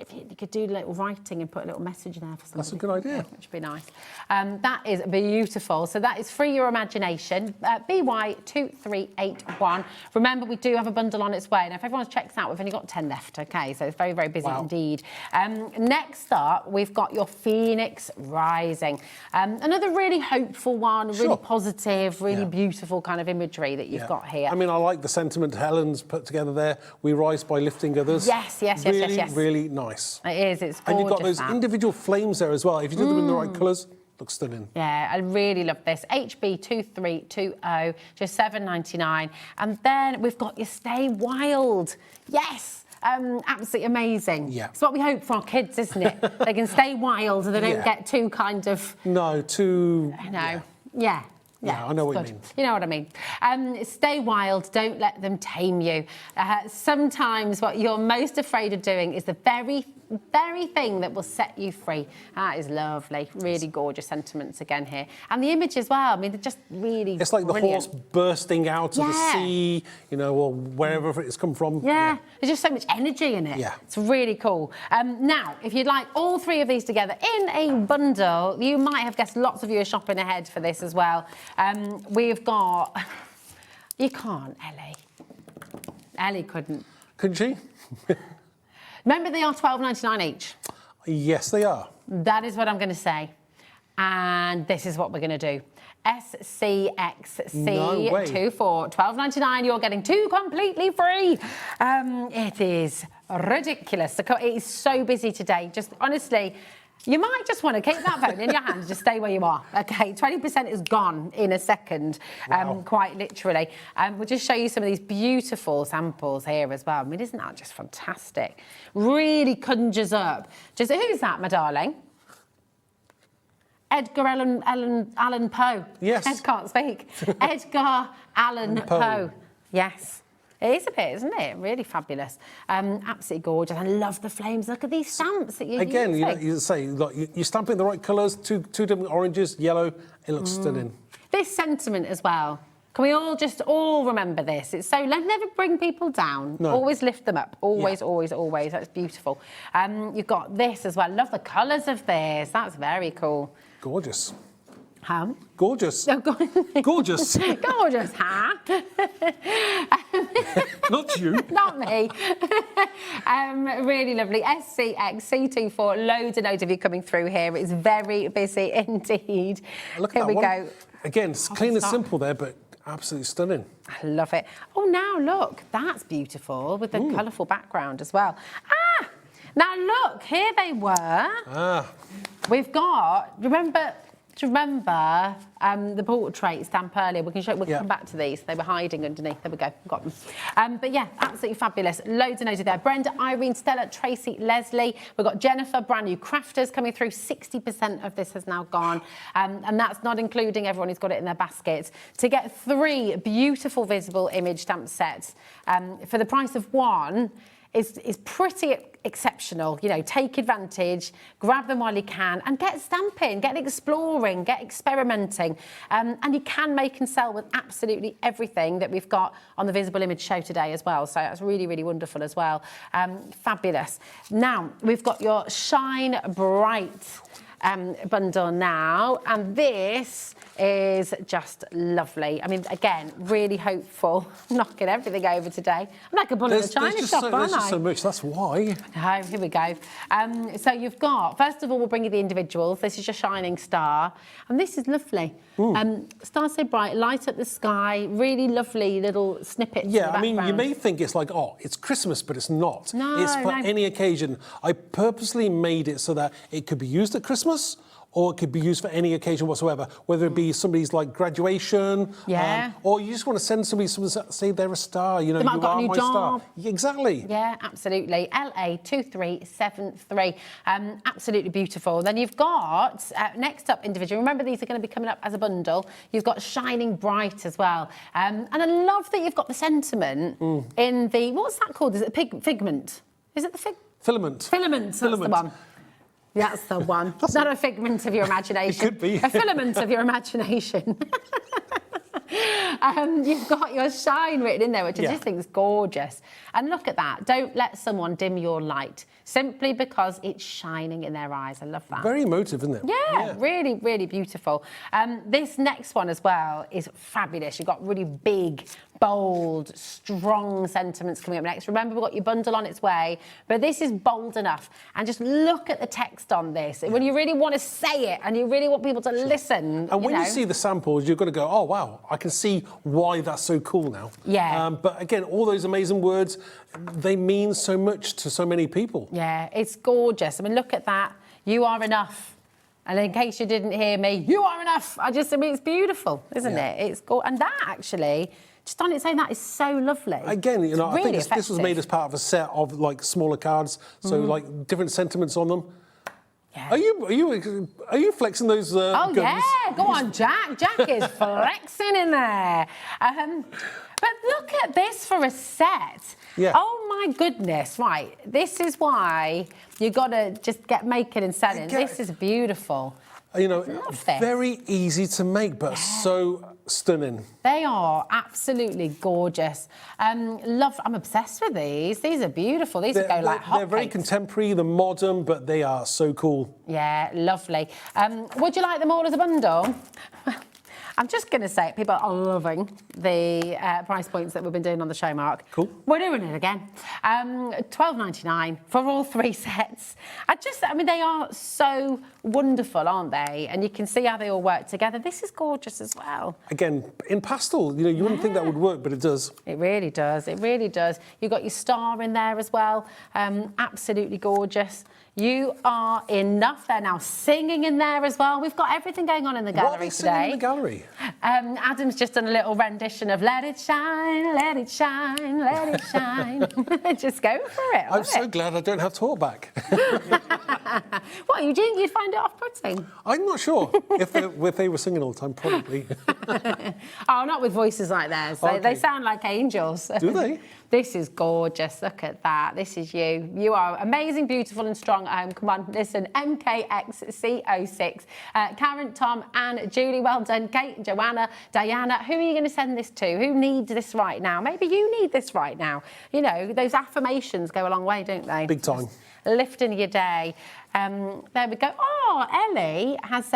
little writing and put a little message there for somebody. That's a good idea. Which would be nice. That is beautiful. So that is Free Your Imagination, BY2381. Remember, we do have a bundle on its way. Now, if everyone checks out, we've only got 10 left, OK? So it's very, very busy indeed. Next up, we've got your Phoenix Rising. Another really hopeful one, really positive, really beautiful kind of imagery that you've got here. I mean, I like the sentiment Helen's put together there. We rise by lifting others. Yes. Really nice. It is. It's gorgeous. And you've got those individual flames there as well. If you do them in the right colours, looks stunning. Yeah, I really love this. HB2320, just $7.99. And then we've got your Stay Wild. Yes. Absolutely amazing. Yeah. It's what we hope for our kids, isn't it? They can stay wild and they don't get too kind of... No, too... Yeah, I know what you mean. You know what I mean. Stay wild, don't let them tame you. Sometimes what you're most afraid of doing is the very thing that will set you free. That is lovely. Really gorgeous sentiments again here. And the image as well, I mean, they're just really It's like brilliant. The horse bursting out of the sea, you know, or wherever it's come from. Yeah, there's just so much energy in it. Yeah. It's really cool. Now, if you'd like all three of these together in a bundle, you might have guessed lots of you are shopping ahead for this as well. We've got... You can't, Ellie. Ellie couldn't. Couldn't she? Remember, they are $12.99 each. Yes, they are. That is what I'm going to say. And this is what we're going to do. SCXC2 for £12.99. You're getting 2 completely free. It is ridiculous. It is so busy today. Just honestly, you might just want to keep that phone in your hand and just stay where you are. Okay, 20% is gone in a second, quite literally. We'll just show you some of these beautiful samples here as well. I mean, isn't that just fantastic? Really conjures up. Just who's that, my darling? Edgar Allan Poe. Yes. Ed can't speak. Edgar Allan Poe. Yes. It is a bit, isn't it? Really fabulous. Absolutely gorgeous. I love the flames. Look at these stamps that you're Again, using. you say, like, you stamp it in the right colours, two different oranges, yellow, it looks stunning. This sentiment as well. Can we all remember this? It's so, never bring people down. No. Always lift them up. Always, always, always. That's beautiful. You've got this as well. Love the colours of this. That's very cool. Gorgeous. Huh? Gorgeous. Oh, gorgeous. Gorgeous, huh? Not you. Not me. Really lovely. SCXC24. Loads and loads of you coming through here. It's very busy indeed. Look at Here that we one. go. Again, it's clean and simple there, but absolutely stunning. I love it. Oh, now look, that's beautiful with the colourful background as well. Ah, now look, here they were. Ah. We've got, do you remember the portrait stamp earlier? We'll come back to these. They were hiding underneath. There we go. Got them. But yeah, absolutely fabulous. Loads and loads of there. Brenda, Irene, Stella, Tracy, Leslie. We've got Jennifer, brand new crafters coming through. 60% of this has now gone. And that's not including everyone who's got it in their baskets. To get 3 beautiful visible image stamp sets for the price of 1 is pretty exceptional. You know, take advantage, grab them while you can, and get stamping, get exploring, get experimenting. And you can make and sell with absolutely everything that we've got on the Visible Image show today as well. So that's really, really wonderful as well. Fabulous. Now, we've got your Shine Bright bundle now, and this is just lovely. I mean, again, really hopeful. Knocking everything over today. I'm like a bull in a china shop, aren't I? There's just so much, that's why. Oh, here we go. So you've got, first of all, we'll bring you the individuals. This is your Shining Star, and this is lovely. Star So Bright, light up the sky, really lovely little snippets. Yeah, I mean, you may think it's like, oh, it's Christmas, but it's not. No, it's for any occasion. I purposely made it so that it could be used at Christmas, or it could be used for any occasion whatsoever, whether it be somebody's like graduation, or you just want to send somebody, say they're a star, you know, you are my star. Exactly. Yeah, absolutely. LA2373. Absolutely beautiful. Then you've got, next up, individual. Remember, these are going to be coming up as a bundle. You've got Shining Bright as well. And I love that you've got the sentiment in the, what's that called? Is it figment? Is it the filament? Filament, that's the one. That's the one. It's not a figment of your imagination. It could be. A filament of your imagination. You've got your shine written in there, which I just think is gorgeous. And look at that. Don't let someone dim your light simply because it's shining in their eyes. I love that. Very emotive, isn't it? Yeah, really, really beautiful. This next one as well is fabulous. You've got really big, bold, strong sentiments coming up next. Remember, we've got your bundle on its way, but this is bold enough. And just look at the text on this. When you really want to say it and you really want people to listen. And when you see the samples, you're going to go, oh, wow, I can see why that's so cool now. Yeah. But again, all those amazing words, they mean so much to so many people. Yeah, it's gorgeous. I mean, look at that. You are enough. And in case you didn't hear me, you are enough. I mean, it's beautiful, isn't it? It's gorgeous. And that actually, just on its own, that is so lovely. Again, you know, really I think this was made as part of a set of like smaller cards, so like different sentiments on them. Yeah. Are you flexing those guns? Yeah, go on, Jack. Jack is flexing in there. But look at this for a set. Yeah. Oh my goodness! Right, this is why you got to just get making and selling. This is beautiful. You know, very easy to make, but so stunning. They are absolutely gorgeous. I'm obsessed with these. These are beautiful. These go like hotcakes. They're very contemporary, they're modern, but they are so cool. Yeah, lovely. Would you like them all as a bundle? I'm just going to say, people are loving the price points that we've been doing on the show, Mark. Cool. We're doing it again. $12.99 for all 3 sets. I mean, they are so wonderful, aren't they? And you can see how they all work together. This is gorgeous as well. Again, in pastel, you know, you wouldn't think that would work, but it does. It really does. It really does. You've got your star in there as well. Absolutely gorgeous. You are enough. They're now singing in there as well. We've got everything going on in the gallery what are they today. singing in the gallery? Adam's just done a little rendition of Let It Shine, Let It Shine, Let It Shine. Just go for it. I'm so glad I don't have talkback. What, you think you'd find it off-putting? I'm not sure. if they were singing all the time, probably. Oh, not with voices like theirs. Okay. They sound like angels. Do they? This is gorgeous. Look at that. This is you. You are amazing, beautiful and strong at home. Come on, listen. MKXC06. Karen, Tom and Julie, well done. Kate, Joanna, Diana. Who are you going to send this to? Who needs this right now? Maybe you need this right now. You know, those affirmations go a long way, don't they? Big time. Just lifting your day. There we go. Oh, Ellie has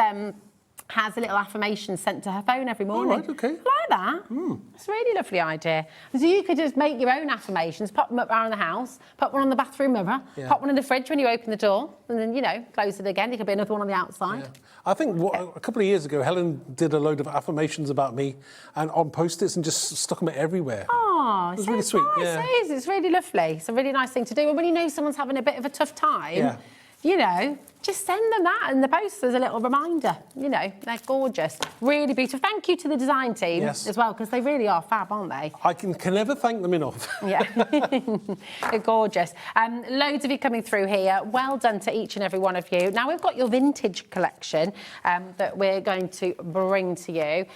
a little affirmation sent to her phone every morning. All right, okay. Like that. It's a really lovely idea. So you could just make your own affirmations, pop them up around the house, put one on the bathroom mirror, pop one in the fridge when you open the door, and then, you know, close it again. There could be another one on the outside. Yeah. I think a couple of years ago, Helen did a load of affirmations about me and on Post-its and just stuck them everywhere. Oh, it was really sweet. Nice. Yeah. It is. It's really lovely. It's a really nice thing to do. And when you know someone's having a bit of a tough time, you know, just send them that in the post as a little reminder. You know, they're gorgeous. Really beautiful. Thank you to the design team as well, because they really are fab, aren't they? I can never thank them enough. Yeah. They're gorgeous. Loads of you coming through here. Well done to each and every one of you. Now, we've got your vintage collection that we're going to bring to you.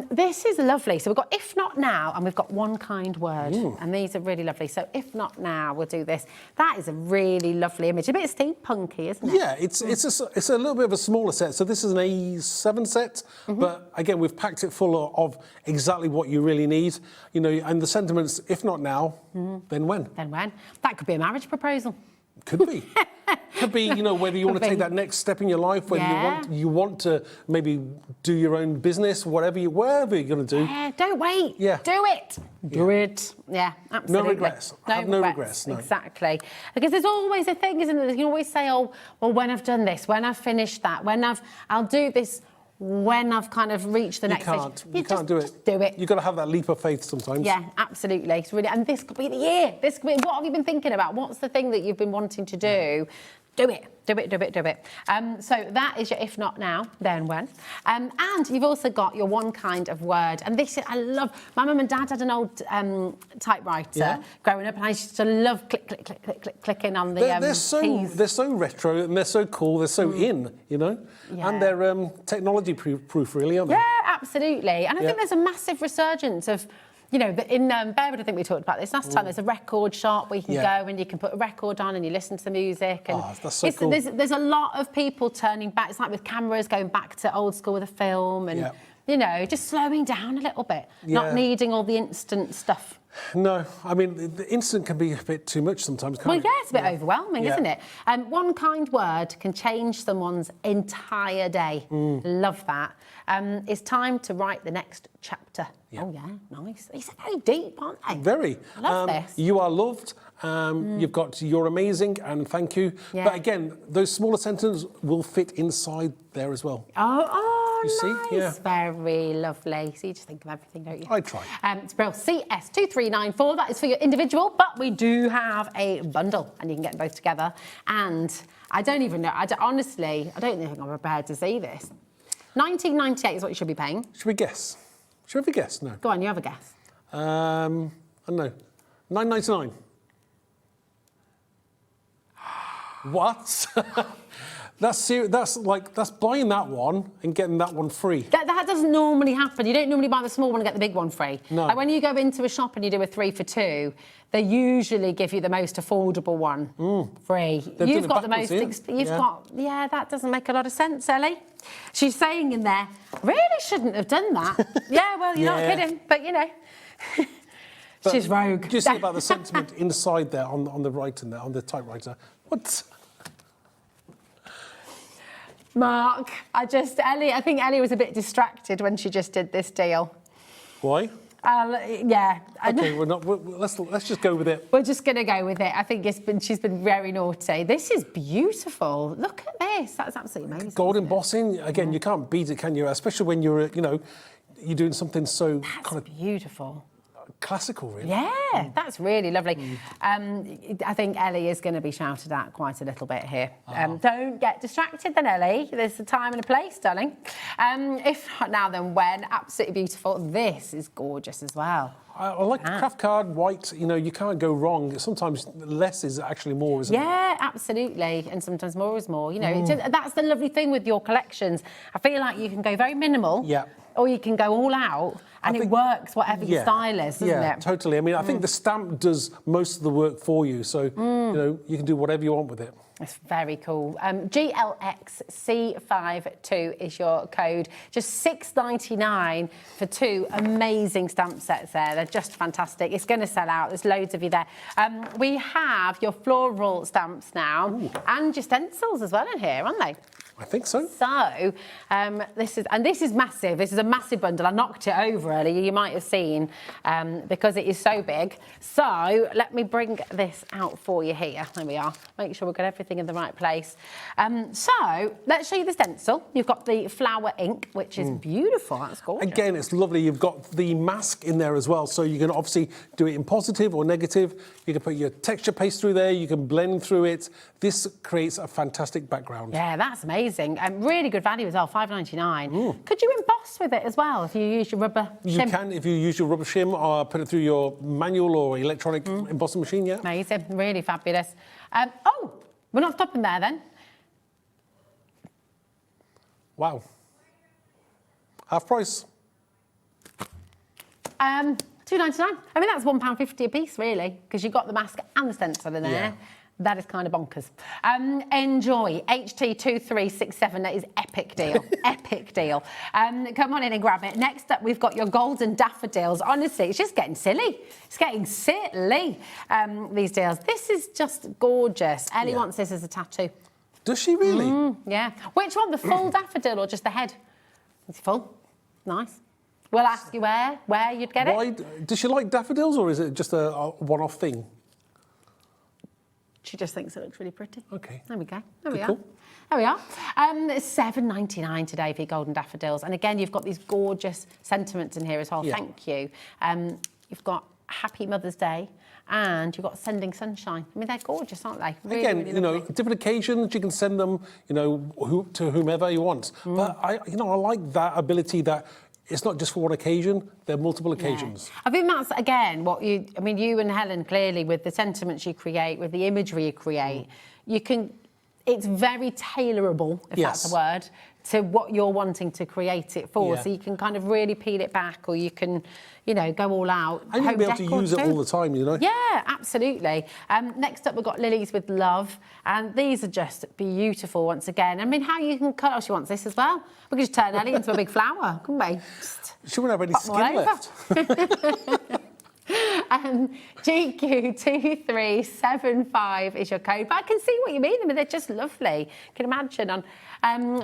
This is lovely. So we've got If Not Now, and we've got One Kind Word. And these are really lovely. So If Not Now, we'll do this. That is a really lovely image. A bit steampunky, isn't it? Yeah, it's a little bit of a smaller set. So this is an A7 set, but again, we've packed it full of exactly what you really need. You know, and the sentiments, if not now, then when? Then when? That could be a marriage proposal. Could be. Could be, you know, whether you want to take that next step in your life, whether you want to maybe do your own business, whatever you're going to do. Yeah, don't wait. Yeah. Do it. Do it. Yeah, absolutely. No regrets. Have no regrets. No. Exactly. Because there's always a thing, isn't there? You can always say, oh, well, when I've done this, when I've finished that, I'll do this, when I've kind of reached the next stage. You can't do it. Just do it. You've got to have that leap of faith sometimes. Yeah, absolutely. It's really, and this could be the year. This could be, what have you been thinking about? What's the thing that you've been wanting to do? Do it. Do it, do it, do it. So that is your If Not Now, Then When. And you've also got your One Kind of Word. And this, I love, my mum and dad had an old typewriter growing up, and I used to love clicking on the keys. They're so retro, and they're so cool, they're so in, you know? Yeah. And they're technology-proof, really, aren't they? Yeah, absolutely. And I think there's a massive resurgence of, you know, in Bearwood, I think we talked about this last time, there's a record shop where you can go and you can put a record on and you listen to the music. And that's so cool. There's a lot of people turning back. It's like with cameras going back to old school with a film and, you know, just slowing down a little bit, not needing all the instant stuff. No, I mean, the instant can be a bit too much sometimes, can't it? Well, yeah, it's a bit overwhelming, isn't it? One kind word can change someone's entire day. Love that. It's time to write the next chapter. Yeah. Oh, yeah, nice. These are very deep, aren't they? Very. I love this. You are loved. You've got you're amazing and thank you. Yeah. But again, those smaller sentences will fit inside there as well. Oh, you see? nice. Yeah. Very lovely. So you just think of everything, don't you? I try. It's brilliant. CS2394, that is for your individual, but we do have a bundle and you can get them both together. And I don't even know, honestly, I don't think I'm prepared to see this. $19.98 is what you should be paying. Should we guess? Should we guess? No. Go on, you have a guess. I don't know. $9.99. What? That's buying that one and getting that one free. That doesn't normally happen. You don't normally buy the small one and get the big one free. No. Like when you go into a shop and you do a 3 for 2, they usually give you the most affordable one free. You've got the most. That doesn't make a lot of sense, Ellie. She's saying in there, really shouldn't have done that. Yeah, well, you're not kidding, but you know. But she's rogue. Do you see about the sentiment inside there on the writing there, on the typewriter? What? Mark, I think Ellie was a bit distracted when she just did this deal. Why? Yeah. Okay, let's just go with it. We're just going to go with it. I think she's been very naughty. This is beautiful. Look at this. That's absolutely amazing. Gold embossing, again, you can't beat it, can you? Especially when you're doing something so kind of beautiful. Classical, really. Yeah, that's really lovely. I think Ellie is going to be shouted at quite a little bit here. Don't get distracted then, Ellie. There's a time and a place, darling. If not now, then when? Absolutely beautiful. This is gorgeous as well. I like the craft card, white, you can't go wrong. Sometimes less is actually more, isn't it? Yeah, absolutely. And sometimes more is more. That's the lovely thing with your collections. I feel like you can go very minimal. Yeah. Or you can go all out, and it works whatever your style is, doesn't it? Yeah, totally. I mean, I think the stamp does most of the work for you, so you can do whatever you want with it. It's very cool. GLXC52 is your code. Just $6.99 for 2 amazing stamp sets there. They're just fantastic. It's going to sell out. There's loads of you there. We have your floral stamps now and your stencils as well in here, aren't they? I think so. So, this is massive. This is a massive bundle. I knocked it over earlier, you might have seen, because it is so big. So, let me bring this out for you here. There we are. Make sure we've got everything in the right place. So, let's show you the stencil. You've got the flower ink, which is beautiful. That's gorgeous. Again, it's lovely. You've got the mask in there as well, so you can obviously do it in positive or negative. You can put your texture paste through there. You can blend through it. This creates a fantastic background. Yeah, that's amazing. Really good value as well, $5.99. Could you emboss with it as well if you use your rubber shim? You can if you use your rubber shim or put it through your manual or electronic embossing machine, yeah. Amazing, really fabulous. We're not stopping there then. Wow. Half price. $2.99. I mean, that's £1.50 a piece, really, because you've got the mask and the stencil in there. Yeah. That is kind of bonkers. Enjoy. HT2367, that is epic deal. Epic deal. Come on in and grab it. Next up, we've got your golden daffodils. Honestly, it's just getting silly. It's getting silly, these deals. This is just gorgeous. Ellie wants this as a tattoo. Does she really? Yeah. Which one, the full daffodil or just the head? It's full. Nice. We'll ask you where you'd get it. Does she like daffodils or is it just a one-off thing? She just thinks it looks really pretty. Okay. There we go. There we are. Cool. There we are. $7.99 today for your golden daffodils. And again, you've got these gorgeous sentiments in here as well. Yeah. Thank you. You've got Happy Mother's Day and you've got Sending Sunshine. I mean, they're gorgeous, aren't they? Really, Again, really lovely. different occasions, you can send them, to whomever you want. But I like that ability that it's not just for one occasion, there are multiple occasions. I think that's, again, you and Helen, clearly, with the sentiments you create, with the imagery you create, it's very tailorable, if that's a word, to what you're wanting to create it for. Yeah. So you can kind of really peel it back, or you can, go all out. And you'll be able to use it all the time, Yeah, absolutely. Next up, we've got Lilies with Love. And these are just beautiful once again. I mean, how you can cut... Oh, she wants this as well. We could just turn Ellie into a big flower, couldn't we? She wouldn't have any skin left. GQ2375 is your code. But I can see what you mean. I mean, they're just lovely. You can imagine. On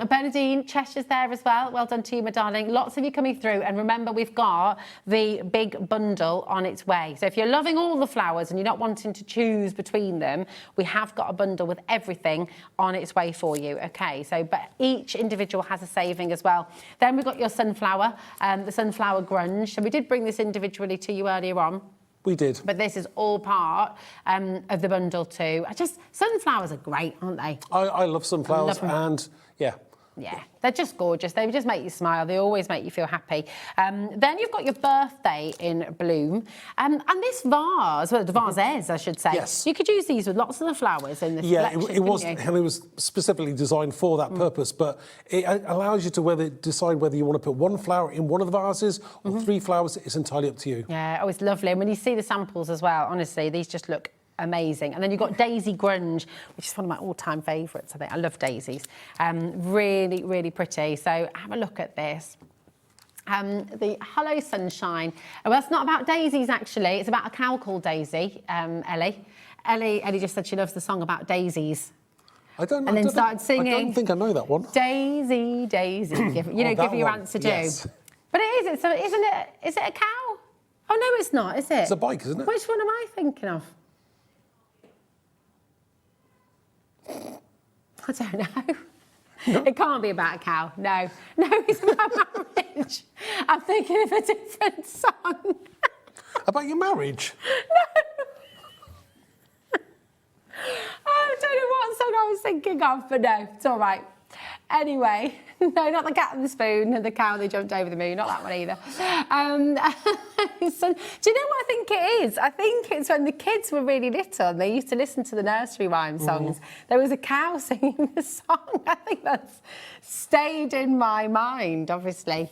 Bernadine, Cheshire's there as well. Well done to you, my darling. Lots of you coming through. And remember, we've got the big bundle on its way. So if you're loving all the flowers and you're not wanting to choose between them, we have got a bundle with everything on its way for you. Okay, but each individual has a saving as well. Then we've got your sunflower, the sunflower grunge. So we did bring this individually to you earlier on. We did. But this is all part of the bundle too. Sunflowers are great, aren't they? I love sunflowers and, Yeah, they're just gorgeous. They just make you smile. They always make you feel happy. Then you've got your birthday in bloom. And this vase, the vases, I should say. Yes. You could use these with lots of the flowers in this collection, it was specifically designed for that purpose, but it allows you to decide whether you want to put one flower in one of the vases or 3 flowers. It's entirely up to you. Yeah, it's lovely. And when you see the samples as well, honestly, these just look amazing. And then you've got Daisy Grunge, which is one of my all-time favourites. I think I love daisies. Really, really pretty. So have a look at this. The Hello Sunshine. Well, it's not about daisies, actually. It's about a cow called Daisy, Ellie. Ellie just said she loves the song about daisies. And then started singing. I don't think I know that one. Daisy, Daisy. Give your answer to. Yes. But it is, isn't it? Is it a cow? Oh, no, it's not, is it? It's a bike, isn't it? Which one am I thinking of? I don't know. No. It can't be about a cow. No, it's about marriage. I'm thinking of a different song. About your marriage? No. I don't know what song I was thinking of, but no, it's all right. Anyway, no, not the Cat and the Spoon and the cow that jumped over the moon, not that one either. So, do you know what I think it is? I think it's when the kids were really little and they used to listen to the nursery rhyme songs. There was a cow singing the song. I think that's stayed in my mind, obviously.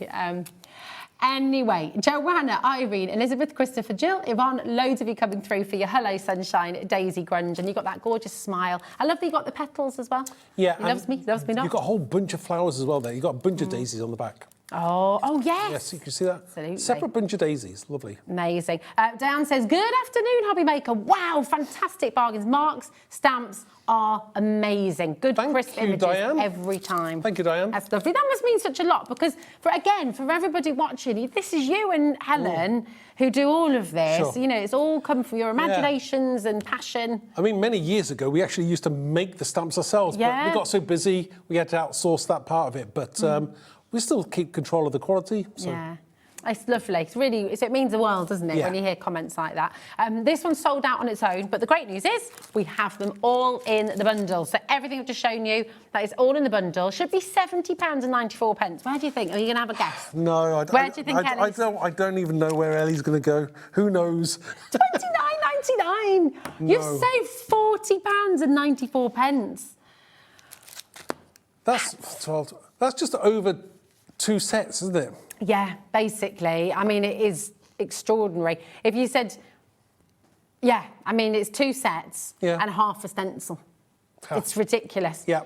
Anyway, Joanna, Irene, Elizabeth, Christopher, Jill, Yvonne, loads of you coming through for your Hello Sunshine, Daisy Grunge, and you got that gorgeous smile. I love that you got the petals as well. Yeah. He loves me not. You've got a whole bunch of flowers as well there. You've got a bunch of daisies on the back. Oh, yes. Yes, you can see that. Absolutely. Separate bunch of daisies. Lovely. Amazing. Diane says, good afternoon, Hobby Maker. Wow, fantastic bargains. Marks, stamps are amazing. Good, crisp images Diane. every time. Thank you, Diane. That's lovely. That must mean such a lot because, for everybody watching, this is you and Helen who do all of this. Sure. You know, it's all come from your imaginations and passion. I mean, many years ago, we actually used to make the stamps ourselves, but we got so busy, we had to outsource that part of it. But we still keep control of the quality. So. Yeah. It's lovely. It's really, it means the world, doesn't it, when you hear comments like that. This one's sold out on its own, but the great news is we have them all in the bundle. So everything I've just shown you, that is all in the bundle. Should be £70.94. Where do you think? Are you going to have a guess? No, Where do you think Ellie's? I don't even know where Ellie's going to go. Who knows? £29.99. No. You've saved £40.94. That's just over 2 sets, isn't it? Yeah, basically. I mean, it is extraordinary. If you said, I mean, it's 2 sets and half a stencil. It's ridiculous. Yeah.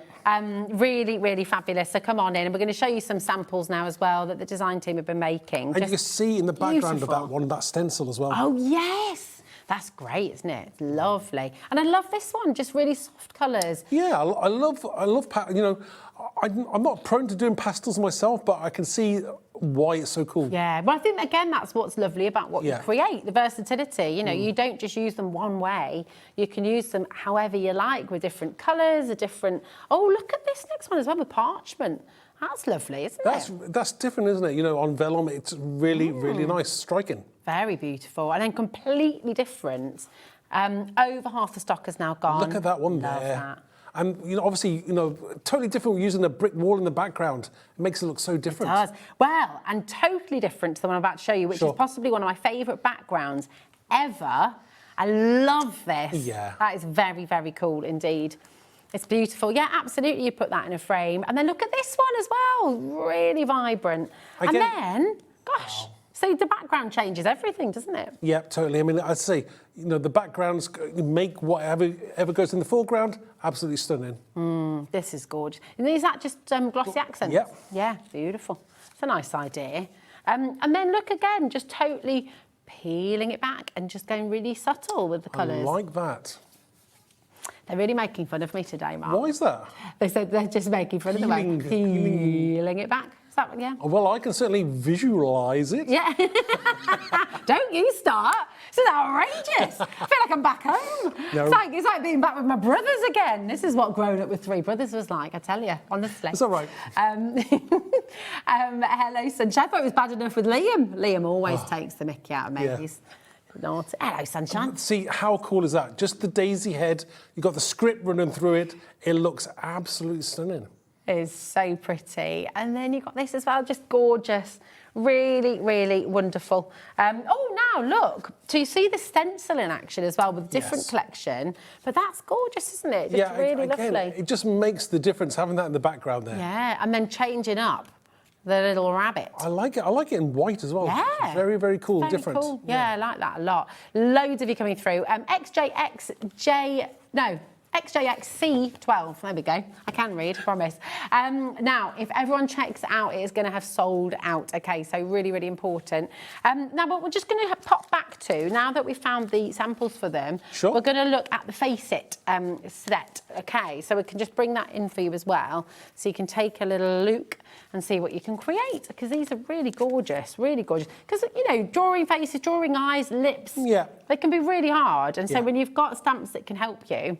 Really, really fabulous. So come on in, and we're going to show you some samples now as well that the design team have been making. And you can see in the background of that one, that stencil as well. Oh, yes. That's great, isn't it? It's lovely. And I love this one, just really soft colours. Yeah, I love, you know, I'm not prone to doing pastels myself, but I can see why it's so cool. Yeah, well, I think, again, that's what's lovely about what you create, the versatility. You know, you don't just use them one way. You can use them however you like with different colours, Oh, look at this next one as well with parchment. That's lovely, isn't it? That's different, isn't it? You know, on vellum, it's really, really nice, striking. Very beautiful. And then completely different. Over half the stock has now gone. Look at that one Love there. that. And, you know, obviously, you know, totally different using a brick wall in the background. It makes it look so different. It does. Well, and totally different to the one I'm about to show you, which is possibly one of my favourite backgrounds ever. I love this. Yeah. That is very, very cool indeed. It's beautiful. Yeah, absolutely. You put that in a frame. And then look at this one as well. Really vibrant. And then, gosh, so the background changes everything, doesn't it? Yeah, totally. I mean, I'd say, you know, the backgrounds make whatever goes in the foreground absolutely stunning. This is gorgeous. And is that just glossy accents? Yeah. Yeah, beautiful. It's a nice idea. And then look again, just totally peeling it back and just going really subtle with the colours. I like that. They're really making fun of me today, Mark. Why is that? They said they're just making fun of the way. Peeling it back. Is that, yeah? Well, I can certainly visualise it. Yeah. Don't you start. This is outrageous. I feel like I'm back home. No. It's like being back with my brothers again. This is what growing up with 3 brothers was like, I tell you, honestly. It's all right. Hello, Sunshine. I thought it was bad enough with Liam. Liam always takes the mickey out of me. Yeah. He's naughty. Hello, Sunshine. See, how cool is that? Just the daisy head. You've got the script running through it. It looks absolutely stunning. It is so pretty. And then you've got this as well, just gorgeous. Really, really wonderful. Oh, now look. So you see the stencil in action as well with different collection. But that's gorgeous, isn't it? Just really lovely. It just makes the difference having that in the background there. Yeah, and then changing up the little rabbit. I like it. I like it in white as well. Yeah. Very, very cool, Very different. cool. Yeah, I like that a lot. Loads of you coming through. XJXC12. There we go. I can read, I promise. Now, if everyone checks it out, it is going to have sold out. Okay, so really, really important. Now, what we're just going to pop back to, now that we've found the samples for them, we're going to look at the Face It set. Okay, so we can just bring that in for you as well, so you can take a little look and see what you can create, because these are really gorgeous, really gorgeous. Because, you know, drawing faces, drawing eyes, lips, they can be really hard. And so when you've got stamps that can help you,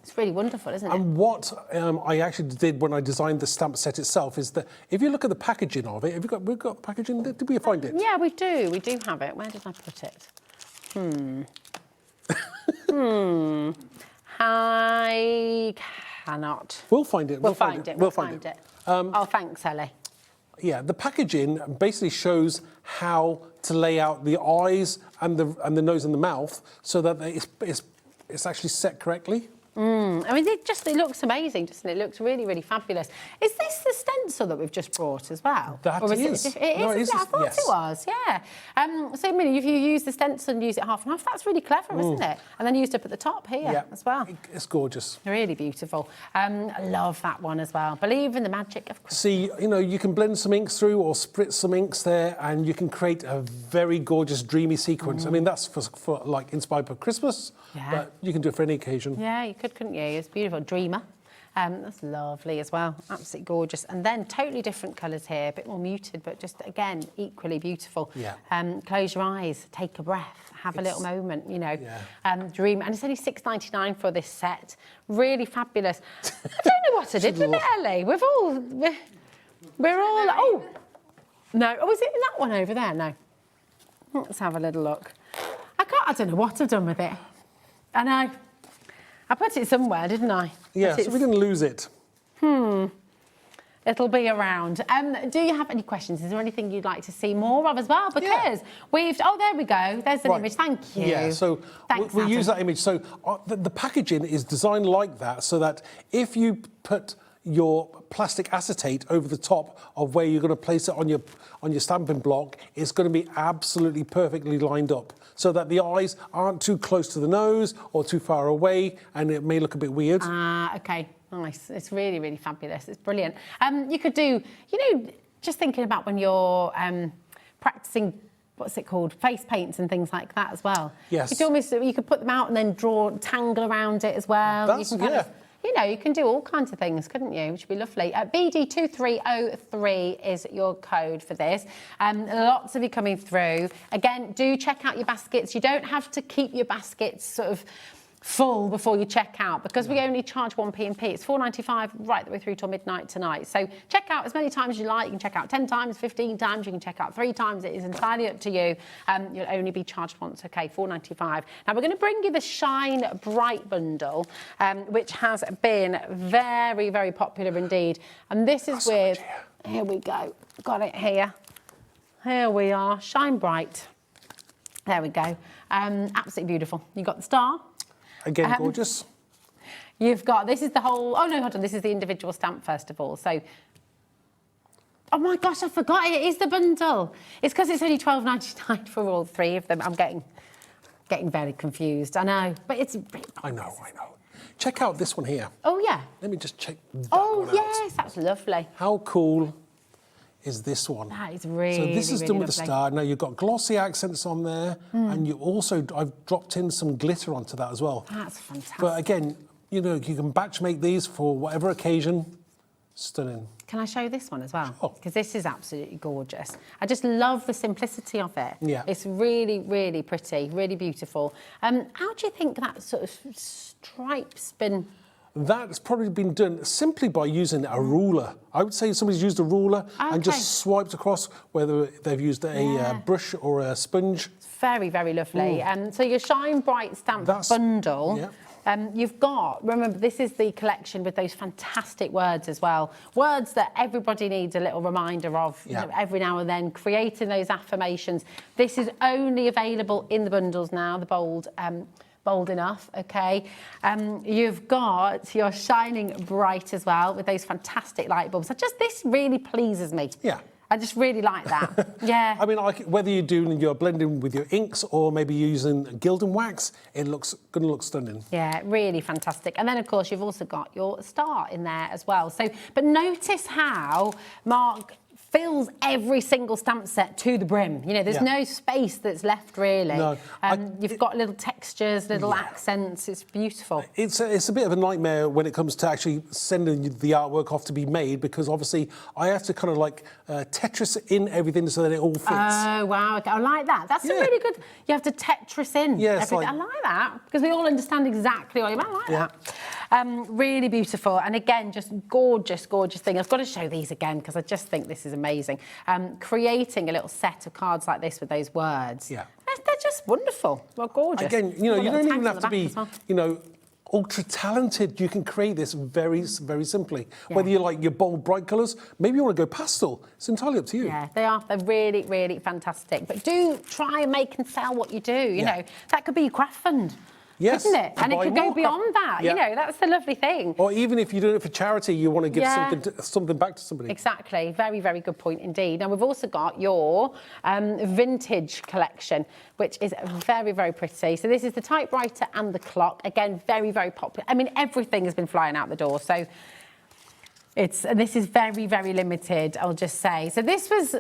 it's really wonderful, isn't it? And what I actually did when I designed the stamp set itself is that if you look at the packaging of it, we've got packaging, did we find it? Yeah, we do have it. Where did I put it? I cannot. We'll find it. We'll find it. Oh, thanks, Ellie. Yeah, the packaging basically shows how to lay out the eyes and the nose and the mouth so that it's actually set correctly. I mean, it looks amazing, doesn't it? It looks really, really fabulous. Is this the stencil that we've just brought as well? That is. It is. I thought it was, yeah. So, I mean, if you use the stencil and use it half and half, that's really clever, isn't it? And then used up at the top here as well. It's gorgeous. Really beautiful. I love that one as well. Believe in the magic of... See, you know, you can blend some inks through or spritz some inks there, and you can create a very gorgeous, dreamy sequence. I mean, that's for like inspired for Christmas, but you can do it for any occasion. Yeah, you could, couldn't you? It's beautiful. Dreamer. That's lovely as well. Absolutely gorgeous. And then totally different colours here, a bit more muted, but just, again, equally beautiful. Yeah. Close your eyes, take a breath, have a little moment, you know. Dream. And it's only $6.99 for this set. Really fabulous. I don't know what to do with it, Ellie. We're all... Oh! No. Oh, is it in that one over there? No. Let's have a little look. I don't know what I've done with it. I know. I put it somewhere, didn't I? Yeah, so we didn't lose it. It'll be around. Do you have any questions? Is there anything you'd like to see more of as well? Because we've... Oh, there we go. There's an image. Thank you. Yeah, so we'll use that image. So the packaging is designed like that so that if you put your plastic acetate over the top of where you're going to place it on your stamping block, it's going to be absolutely perfectly lined up so that the eyes aren't too close to the nose or too far away, and it may look a bit weird. Okay, nice. It's really, really fabulous. It's brilliant. You could do, you know, just thinking about when you're practicing, what's it called, face paints and things like that as well. Yes. You could put them out and then tangle around it as well. That's, You know, you can do all kinds of things, couldn't you? Which would be lovely. BD2303 is your code for this. Lots of you coming through. Again, do check out your baskets. You don't have to keep your baskets sort of full before you check out, because we only charge 1p&p. It's $4.95 right the way through till midnight tonight. So check out as many times as you like. You can check out 10 times, 15 times. You can check out 3 times. It is entirely up to you. You'll only be charged once. Okay, $4.95. Now we're going to bring you the Shine Bright bundle, which has been very, very popular indeed. And this is here we go. Got it here. Here we are. Shine Bright. There we go. Absolutely beautiful. You got the star. Again, gorgeous. You've got, this is the whole, oh no, hold on, this is the individual stamp first of all. So, oh my gosh, I forgot it is the bundle. It's because it's only $12.99 for all 3 of them. I'm getting very confused, I know, but it's... I know. Check out this one here. Oh yeah. Let me just check that one out. Yes, that's lovely. How cool is this one? That is really, so this is really done with lovely. the star. Now you've got glossy accents on there, and you also, I've dropped in some glitter onto that as well. That's fantastic. But again, you know, you can batch make these for whatever occasion. Stunning. Can I show you this one as well? Oh. Because this is absolutely gorgeous. I just love the simplicity of it. Yeah. It's really, really pretty, really beautiful. How do you think that sort of stripe's been... That's probably been done simply by using a ruler. I would say somebody's used a ruler and just swiped across, whether they've used a brush or a sponge. It's very, very lovely. So your Shine Bright stamp bundle, you've got, remember, this is the collection with those fantastic words as well. Words that everybody needs a little reminder of you know, every now and then, creating those affirmations. This is only available in the bundles now, the bold enough, okay? You've got your Shining Bright as well with those fantastic light bulbs. This really pleases me. Yeah. I just really like that. Yeah. I mean, whether you're blending with your inks or maybe using Gildan wax, it's going to look stunning. Yeah, really fantastic. And then, of course, you've also got your star in there as well. So, but notice how Mark fills every single stamp set to the brim. You know, there's no space that's left really. No, you've got little textures, little accents. It's beautiful. It's a bit of a nightmare when it comes to actually sending the artwork off to be made, because obviously I have to kind of like Tetris in everything so that it all fits. Oh, wow. Okay. I like that. That's a really good... You have to Tetris in everything. Like, I like that, because we all understand exactly what you mean. I like that. Really beautiful. And again, just gorgeous, gorgeous thing. I've got to show these again, because I just think this is amazing. Creating a little set of cards like this with those words. Yeah. They're just wonderful. Well, gorgeous. Again, you know, you don't even have to be, you know, ultra talented. You can create this very, very simply. Yeah. Whether you like your bold, bright colours, maybe you want to go pastel. It's entirely up to you. Yeah, they are. They're really, really fantastic. But do try and make and sell what you do. You know, that could be your craft fund. Yes. Isn't it? And it could go beyond that. You know, that's the lovely thing. Or even if you're doing it for charity, you want to give something back to somebody. Exactly. Very, very good point indeed. Now, we've also got your vintage collection, which is very, very pretty. So this is the typewriter and the clock. Again, very, very popular. I mean, everything has been flying out the door. So this is very, very limited, I'll just say. So this is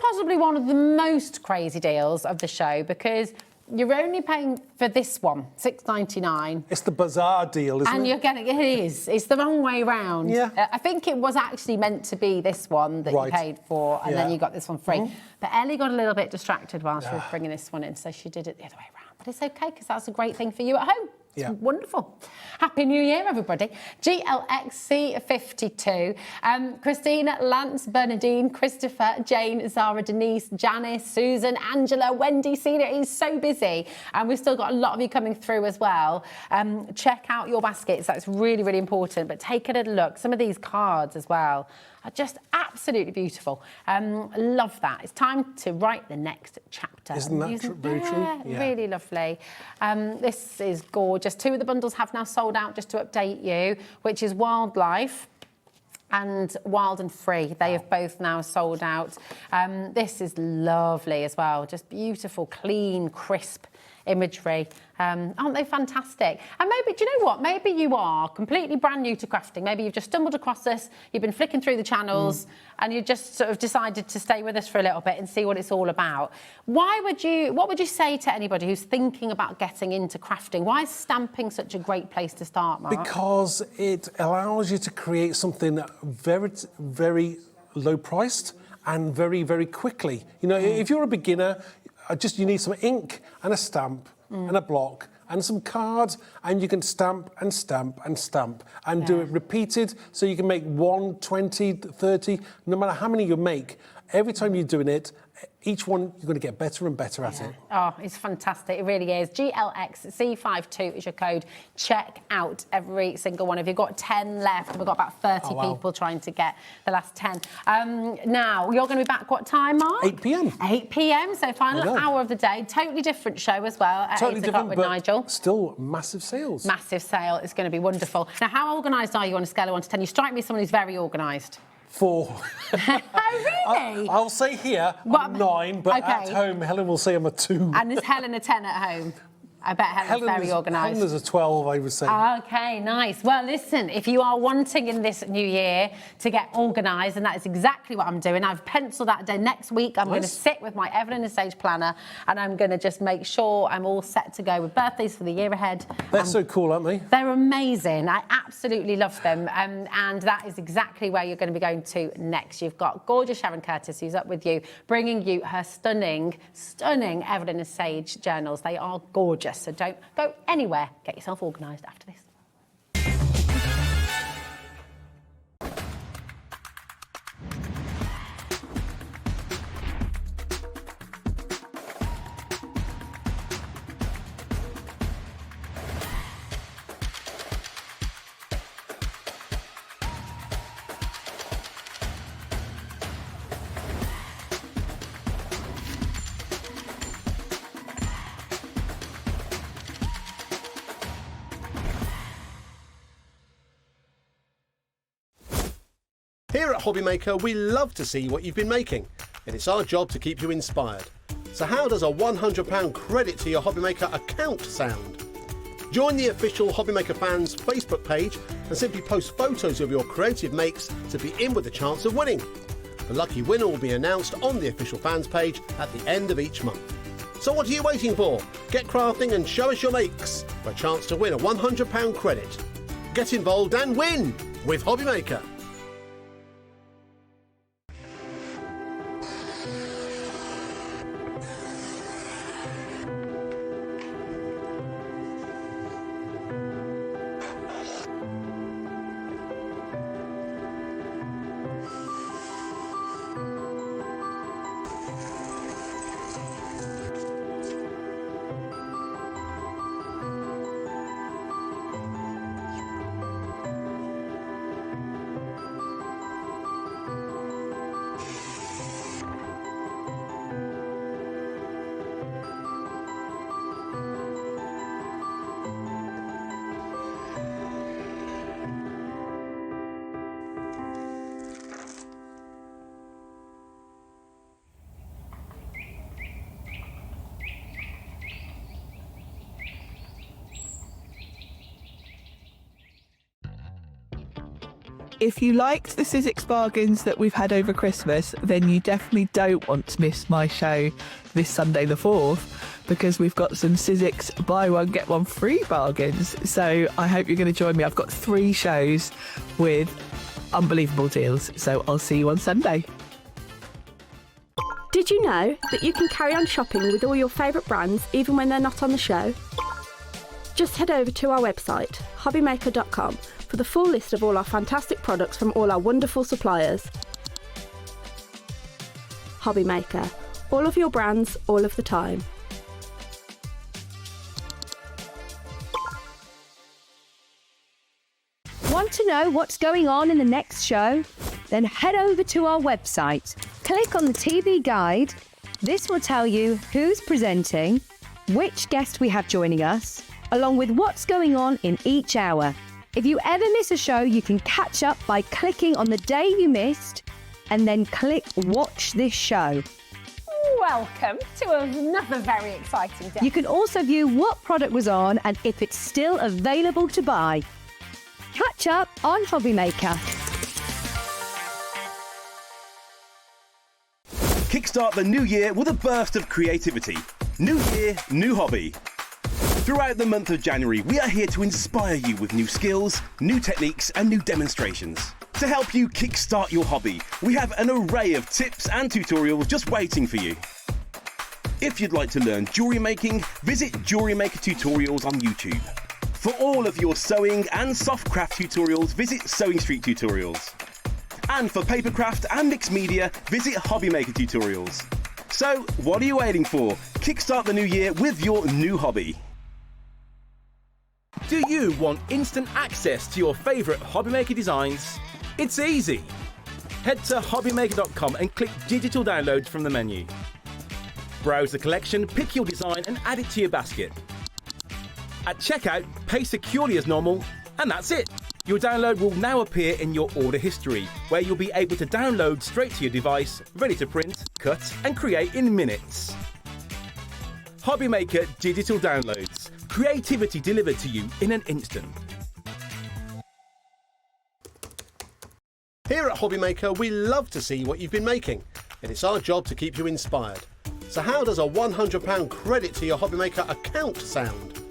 possibly one of the most crazy deals of the show, because you're only paying for this one, $6.99. It's the bazaar deal, isn't it? And you're getting, it is. It's the wrong way round. Yeah. I think it was actually meant to be this one that you paid for, and then you got this one free. But Ellie got a little bit distracted while she was bringing this one in, so she did it the other way around. But it's okay, because that's a great thing for you at home. It's wonderful. Happy New Year, everybody. GLXC52. Christina, Lance, Bernadine, Christopher, Jane, Zara, Denise, Janice, Susan, Angela, Wendy, Cena. It's so busy. And we've still got a lot of you coming through as well. Check out your baskets. That's really, really important. But take a little look. Some of these cards as well are just absolutely beautiful. Love that. It's time to write the next chapter. Isn't that very true? Yeah, really lovely. This is gorgeous. 2 of the bundles have now sold out, just to update you, which is Wildlife and Wild and Free. They have both now sold out. This is lovely as well. Just beautiful, clean, crisp imagery. Aren't they fantastic? And maybe, do you know what? Maybe you are completely brand new to crafting. Maybe you've just stumbled across this, you've been flicking through the channels, and you just sort of decided to stay with us for a little bit and see what it's all about. What would you say to anybody who's thinking about getting into crafting? Why is stamping such a great place to start, Mark? Because it allows you to create something very, very low priced and very, very quickly. You know, if you're a beginner, you need some ink and a stamp and a block and some cards, and you can stamp and stamp and stamp and do it repeated, so you can make 1, 20, 30, no matter how many you make. Every time you're doing it, each one, you're going to get better and better at it. Oh, it's fantastic. It really is. GLXC52 is your code. Check out every single one. If you've got 10 left, we've got about 30 people trying to get the last 10. Now, you're going to be back what time, Mark? 8 p.m. 8 p.m, so final hour of the day. Totally different show as well at 8 o'clock with Nigel. Still massive sales. Massive sale. It's going to be wonderful. Now, how organised are you on a scale of 1 to 10? You strike me as someone who's very organised. 4. Oh, really? I'll say here, I'm 9, but at home, Helen will say I'm a 2. And is Helen a 10 at home? I bet Helen's very organised. Helen's a 12, I would say. OK, nice. Well, listen, if you are wanting in this new year to get organised, and that is exactly what I'm doing, I've penciled that day. Next week, I'm going to sit with my Eveline Sage planner, and I'm going to just make sure I'm all set to go with birthdays for the year ahead. They're so cool, aren't they? They're amazing. I absolutely love them. And that is exactly where you're going to be going to next. You've got gorgeous Sharon Curtis, who's up with you, bringing you her stunning, stunning Eveline Sage journals. They are gorgeous. So don't go anywhere. Get yourself organised after this. Here at Hobbymaker, we love to see what you've been making, and it's our job to keep you inspired. So how does a £100 credit to your Hobbymaker account sound? Join the official Hobbymaker fans Facebook page and simply post photos of your creative makes to be in with a chance of winning. The lucky winner will be announced on the official fans page at the end of each month. So what are you waiting for? Get crafting and show us your makes for a chance to win a £100 credit. Get involved and win with Hobbymaker. If you liked the Sizzix bargains that we've had over Christmas, then you definitely don't want to miss my show this Sunday the 4th, because we've got some Sizzix buy one get one free bargains. So I hope you're going to join me. I've got 3 shows with unbelievable deals. So I'll see you on Sunday. Did you know that you can carry on shopping with all your favourite brands even when they're not on the show? Just head over to our website, hobbymaker.com, for the full list of all our fantastic products from all our wonderful suppliers. Hobbymaker, all of your brands, all of the time. Want to know what's going on in the next show? Then head over to our website. Click on the TV guide. This will tell you who's presenting, which guest we have joining us, along with what's going on in each hour. If you ever miss a show, you can catch up by clicking on the day you missed and then click Watch This Show. Welcome to another very exciting day. You can also view what product was on and if it's still available to buy. Catch up on Hobbymaker. Kickstart the new year with a burst of creativity. New year, new hobby. Throughout the month of January, we are here to inspire you with new skills, new techniques and new demonstrations. To help you kickstart your hobby, we have an array of tips and tutorials just waiting for you. If you'd like to learn jewellery making, visit Jewellery Maker Tutorials on YouTube. For all of your sewing and soft craft tutorials, visit Sewing Street Tutorials. And for papercraft and mixed media, visit Hobby Maker Tutorials. So, what are you waiting for? Kickstart the new year with your new hobby. Do you want instant access to your favourite Hobbymaker designs? It's easy. Head to hobbymaker.com and click digital downloads from the menu. Browse the collection, pick your design and add it to your basket. At checkout, pay securely as normal, and that's it. Your download will now appear in your order history, where you'll be able to download straight to your device, ready to print, cut and create in minutes. Hobbymaker Digital Downloads. Creativity delivered to you in an instant. Here at Hobbymaker, we love to see what you've been making, and it's our job to keep you inspired. So how does a £100 credit to your Hobbymaker account sound?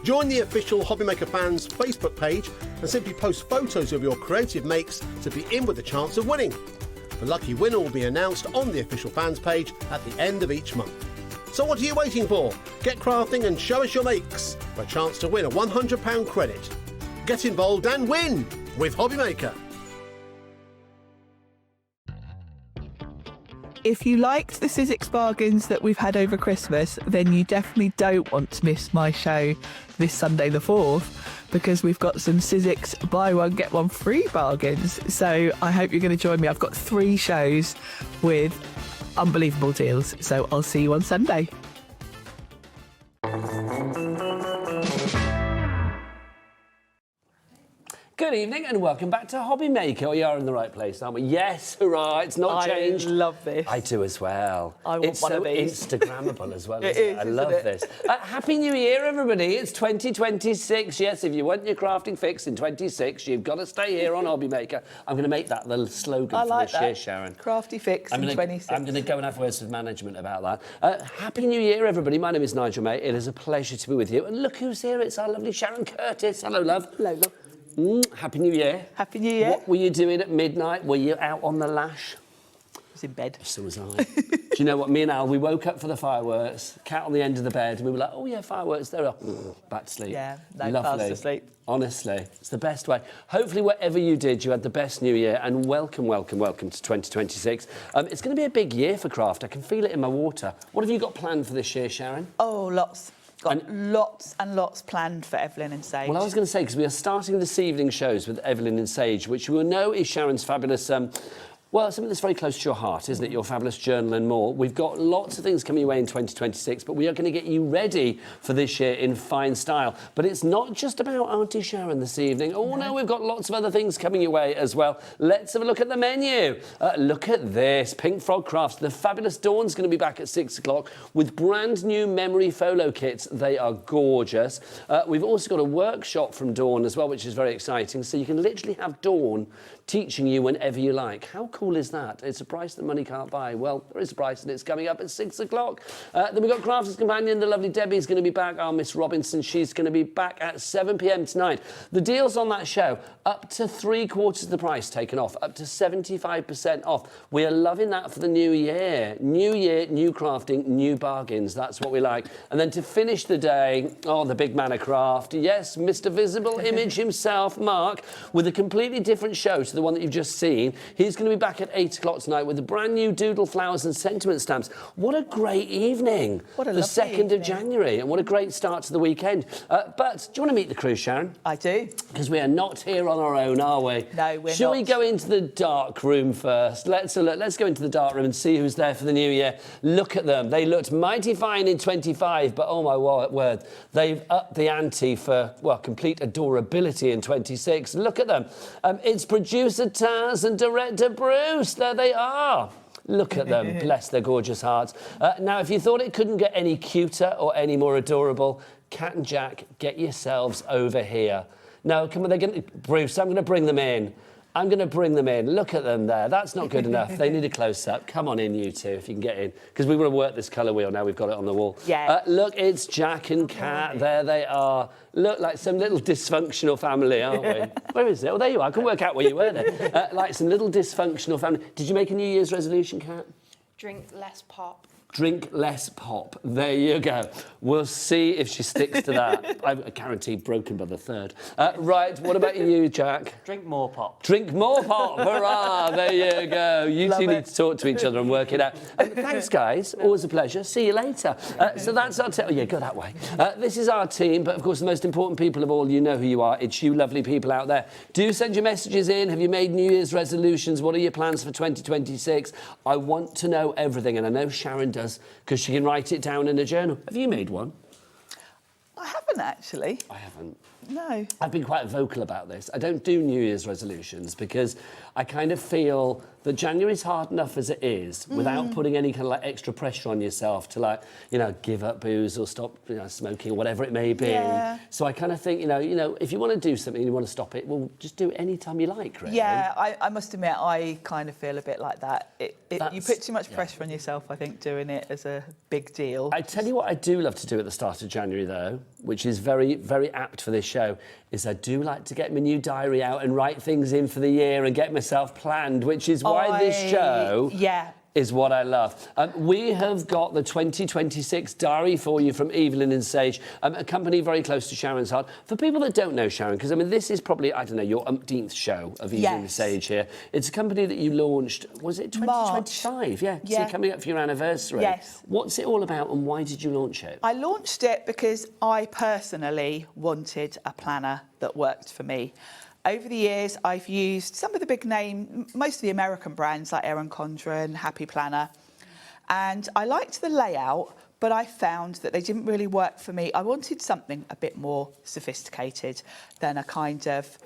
Join the official Hobbymaker fans Facebook page and simply post photos of your creative makes to be in with a chance of winning. The lucky winner will be announced on the official fans page at the end of each month. So what are you waiting for? Get crafting and show us your makes for a chance to win a £100 credit. Get involved and win with Hobbymaker. If you liked the Sizzix bargains that we've had over Christmas, then you definitely don't want to miss my show this Sunday the 4th, because we've got some Sizzix buy one get one free bargains. So I hope you're going to join me. I've got 3 shows with unbelievable deals. So I'll see you on Sunday. Good evening and welcome back to Hobby Maker. We are in the right place, aren't we? Yes, hurrah, it's not changed. I love this. I do as well. I want it's one so of these. Instagrammable as well, It isn't is, I isn't love it? this. Happy New Year, everybody. It's 2026. Yes, if you want your crafting fix in 26, you've got to stay here on Hobby Maker. I'm going to make that the slogan I for like this year, that. Sharon. Crafty fix in 26. I'm going to go and have words with management about that. Happy New Year, everybody. My name is Nigel May. It is a pleasure to be with you. And look who's here. It's our lovely Sharon Curtis. Hello, love. Hello, love. Happy New Year. Happy New Year. What were you doing at midnight? Were you out on the lash? I was in bed. So was I. Do you know what? Me and Al, we woke up for the fireworks, cat on the end of the bed, and we were like, oh yeah, fireworks, there are. Back to sleep. Yeah, no, lovely. fast asleep. Honestly, it's the best way. Hopefully, whatever you did, you had the best New Year, and welcome to 2026. It's going to be a big year for craft. I can feel it in my water. What have you got planned for this year, Sharon? Oh, lots. Got lots and lots planned for Eveline Sage. Well, I was going to say, because we are starting this evening's shows with Eveline Sage, which we will know is Sharon's fabulous... well, something that's very close to your heart, isn't it? Your fabulous journal and more. We've got lots of things coming your way in 2026, but we are going to get you ready for this year in fine style. But it's not just about Auntie Sharon this evening. Oh, no, we've got lots of other things coming your way as well. Let's have a look at the menu. Look at this. Pink Frog Crafts. The fabulous Dawn's going to be back at 6 o'clock with brand new memory Folo kits. They are gorgeous. We've also got a workshop from Dawn as well, which is very exciting. So you can literally have Dawn teaching you whenever you like. How cool is that? It's a price that money can't buy. Well, there is a price, and it's coming up at 6 o'clock. Then we've got Crafters Companion. The lovely Debbie's going to be back. Our Miss Robinson, she's going to be back at 7 p.m. tonight. The deals on that show, up to 3/4 of the price taken off, up to 75% off. We are loving that for the new year. New year, new crafting, new bargains. That's what we like. And then to finish the day, oh, the big man of craft. Yes, Mr. Visible Image himself, Mark, with a completely different show to the one that you've just seen. He's going to be back at 8 o'clock tonight with the brand new doodle flowers and sentiment stamps. What a great evening. What a the lovely 2nd of January, and what a great start to the weekend. But do you want to meet the crew, Sharon? I do. Because we are not here on our own, are we? No, we're Shall not. we go into the dark room first? Let's go into the dark room and see who's there for the new year. Look at them. They looked mighty fine in 25, but oh my word, they've upped the ante for, well, complete adorability in 26. Look at them. It's producer Taz and director Bruce. There they are. Look at them. Bless their gorgeous hearts. Now, if you thought it couldn't get any cuter or any more adorable, Cat and Jack, get yourselves over here. No, come on, Bruce, I'm going to bring them in. I'm going to bring them in. Look at them there. That's not good enough. They need a close-up. Come on in, you two, if you can get in. Because we want to work this colour wheel now. We've got it on the wall. Yeah. Look, it's Jack and Cat. There they are. Look like some little dysfunctional family, aren't we? Where is it? Oh, there you are. I can work out where you were there. Like some little dysfunctional family. Did you make a New Year's resolution, Cat? Drink less pop. Drink less pop. There you go. We'll see if she sticks to that. I guarantee broken by the 3rd. Right, what about you, Jack? Drink more pop. Drink more pop. Hurrah! There you go. You two need to talk to each other and work it out. Thanks, guys. Always a pleasure. See you later. So that's our team. Oh, yeah, go that way. This is our team, but of course, the most important people of all, you know who you are. It's you lovely people out there. Do send your messages in. Have you made New Year's resolutions? What are your plans for 2026? I want to know everything, and I know Sharon does, because she can write it down in a journal. Have you made one? I haven't, actually. I haven't. No. I've been quite vocal about this. I don't do New Year's resolutions because I kind of feel that January's hard enough as it is without putting any kind of like extra pressure on yourself to like, you know, give up booze or stop, you know, smoking or whatever it may be. Yeah. So I kind of think, you know, if you want to do something and you want to stop it, well, just do it any time you like, really. Yeah, I must admit, I kind of feel a bit like that. You put too much pressure on yourself, I think, doing it as a big deal. I tell you what I do love to do at the start of January, though, which is very, very apt for this show, is I do like to get my new diary out and write things in for the year and get myself planned, which is why this show is what I love. We have got the 2026 diary for you from Eveline Sage, a company very close to Sharon's heart. For people that don't know Sharon, because I mean, this is probably, I don't know, your umpteenth show of Eveline Sage here. It's a company that you launched, was it 2025? March. Yeah. So you're coming up for your anniversary. Yes. What's it all about and why did you launch it? I launched it because I personally wanted a planner that worked for me. Over the years, I've used some of the big name, most of the American brands like Erin Condren, Happy Planner, and I liked the layout, but I found that they didn't really work for me. I wanted something a bit more sophisticated than a kind of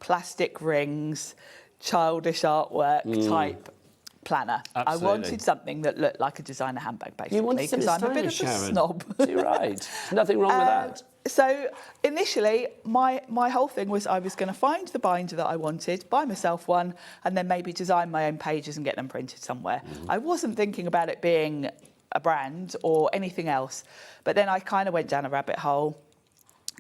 plastic rings, childish artwork type planner. Absolutely. I wanted something that looked like a designer handbag, basically. You wanted something because I'm a bit of a stylish, snob. You're right. There's nothing wrong with that. So initially, my whole thing was I was going to find the binder that I wanted, buy myself one, and then maybe design my own pages and get them printed somewhere. I wasn't thinking about it being a brand or anything else. But then I kind of went down a rabbit hole.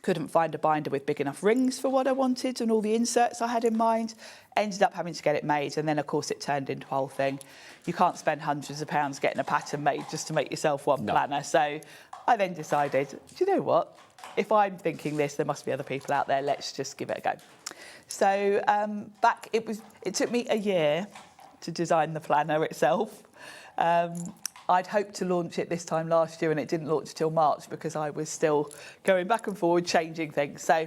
Couldn't find a binder with big enough rings for what I wanted and all the inserts I had in mind. Ended up having to get it made, and then of course it turned into a whole thing. You can't spend hundreds of pounds getting a pattern made just to make yourself one planner. So I then decided, do you know what? If I'm thinking this, there must be other people out there. Let's just give it a go. So it took me a year to design the planner itself. I'd hoped to launch it this time last year, and it didn't launch till March because I was still going back and forward, changing things. So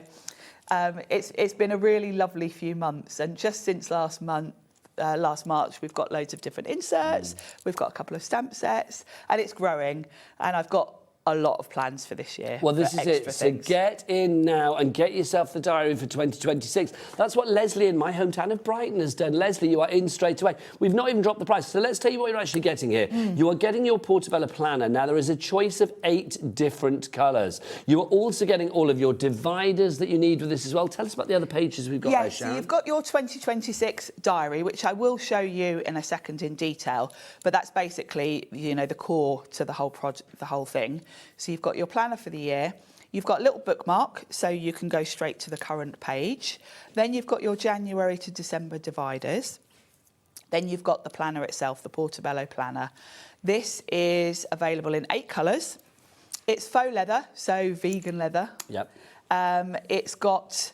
it's been a really lovely few months, and just since last March, we've got loads of different inserts. We've got a couple of stamp sets, and it's growing. And I've got a lot of plans for this year. Well, this is it. So get in now and get yourself the diary for 2026. That's what Leslie in my hometown of Brighton has done. Leslie, you are in straight away. We've not even dropped the price. So let's tell you what you're actually getting here. You are getting your Portobello Planner. Now, there is a choice of 8 different colours. You are also getting all of your dividers that you need with this as well. Tell us about the other pages we've got there, Sharon. So you've got your 2026 diary, which I will show you in a second in detail. But that's basically, you know, the core to the whole project, the whole thing. So you've got your planner for the year. You've got a little bookmark, so you can go straight to the current page. Then you've got your January to December dividers. Then you've got the planner itself, the Portobello Planner. This is available in 8 colours. It's faux leather, so vegan leather. Yep. It's got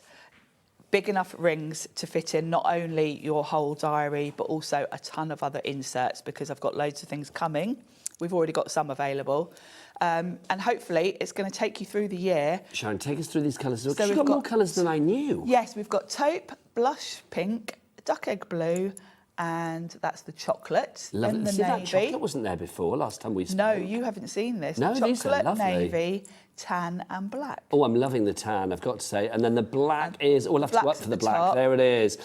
big enough rings to fit in not only your whole diary, but also a ton of other inserts, because I've got loads of things coming. We've already got some available. And hopefully it's going to take you through the year. Sharon, take us through these colours. So we've you've got more colours than I knew. Yes, we've got taupe, blush pink, duck egg blue, and that's the chocolate. Love then it. the See, navy. that chocolate wasn't there before last time we spoke. No, you haven't seen this. No, these are chocolate, lovely. navy, tan and black. Oh, I'm loving the tan, I've got to say. And then the black is... Oh, we'll have to go up for the black. top. There it is.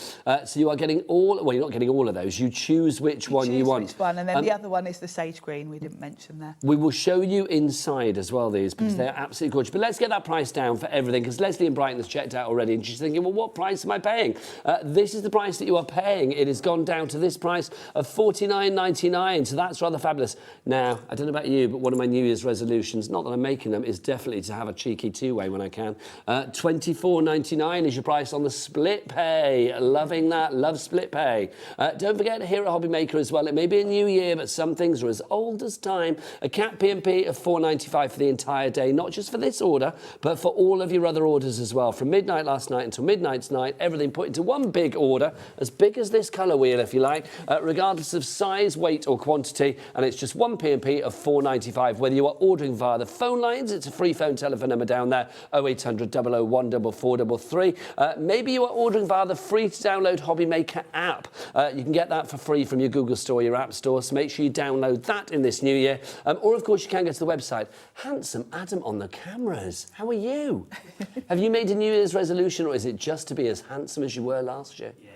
So you are getting all... Well, you're not getting all of those. You choose which one you want. Which one, and then the other one is the sage green we didn't mention there. We will show you inside as well, these, because they're absolutely gorgeous. But let's get that price down for everything, because Leslie in Brighton has checked out already, and she's thinking, well, what price am I paying? This is the price that you are paying. It has gone down to this price of $49.99, so that's rather fabulous. Now, I don't know about you, but one of my New Year's resolutions, not that I'm making them, is definitely to have a cheeky two-way when I can. $24.99 is your price on the split pay. Loving that. Love split pay. Don't forget, here at Hobby Maker as well, it may be a new year, but some things are as old as time. A cap P&P of $4.95 for the entire day, not just for this order, but for all of your other orders as well. From midnight last night until midnight tonight, everything put into one big order, as big as this colour wheel, if you like, regardless of size, weight or quantity, and it's just one P&P of $4.95. Whether you are ordering via the phone lines, it's a free phone telephone number down there, 0800 001 4433. Maybe you are ordering via the free-to-download Hobby Maker app. You can get that for free from your Google Store, your App Store, so make sure you download that in this new year. Or, of course, you can go to the website. Handsome Adam on the cameras. How are you? Have you made a New Year's resolution, or is it just to be as handsome as you were last year? Yeah,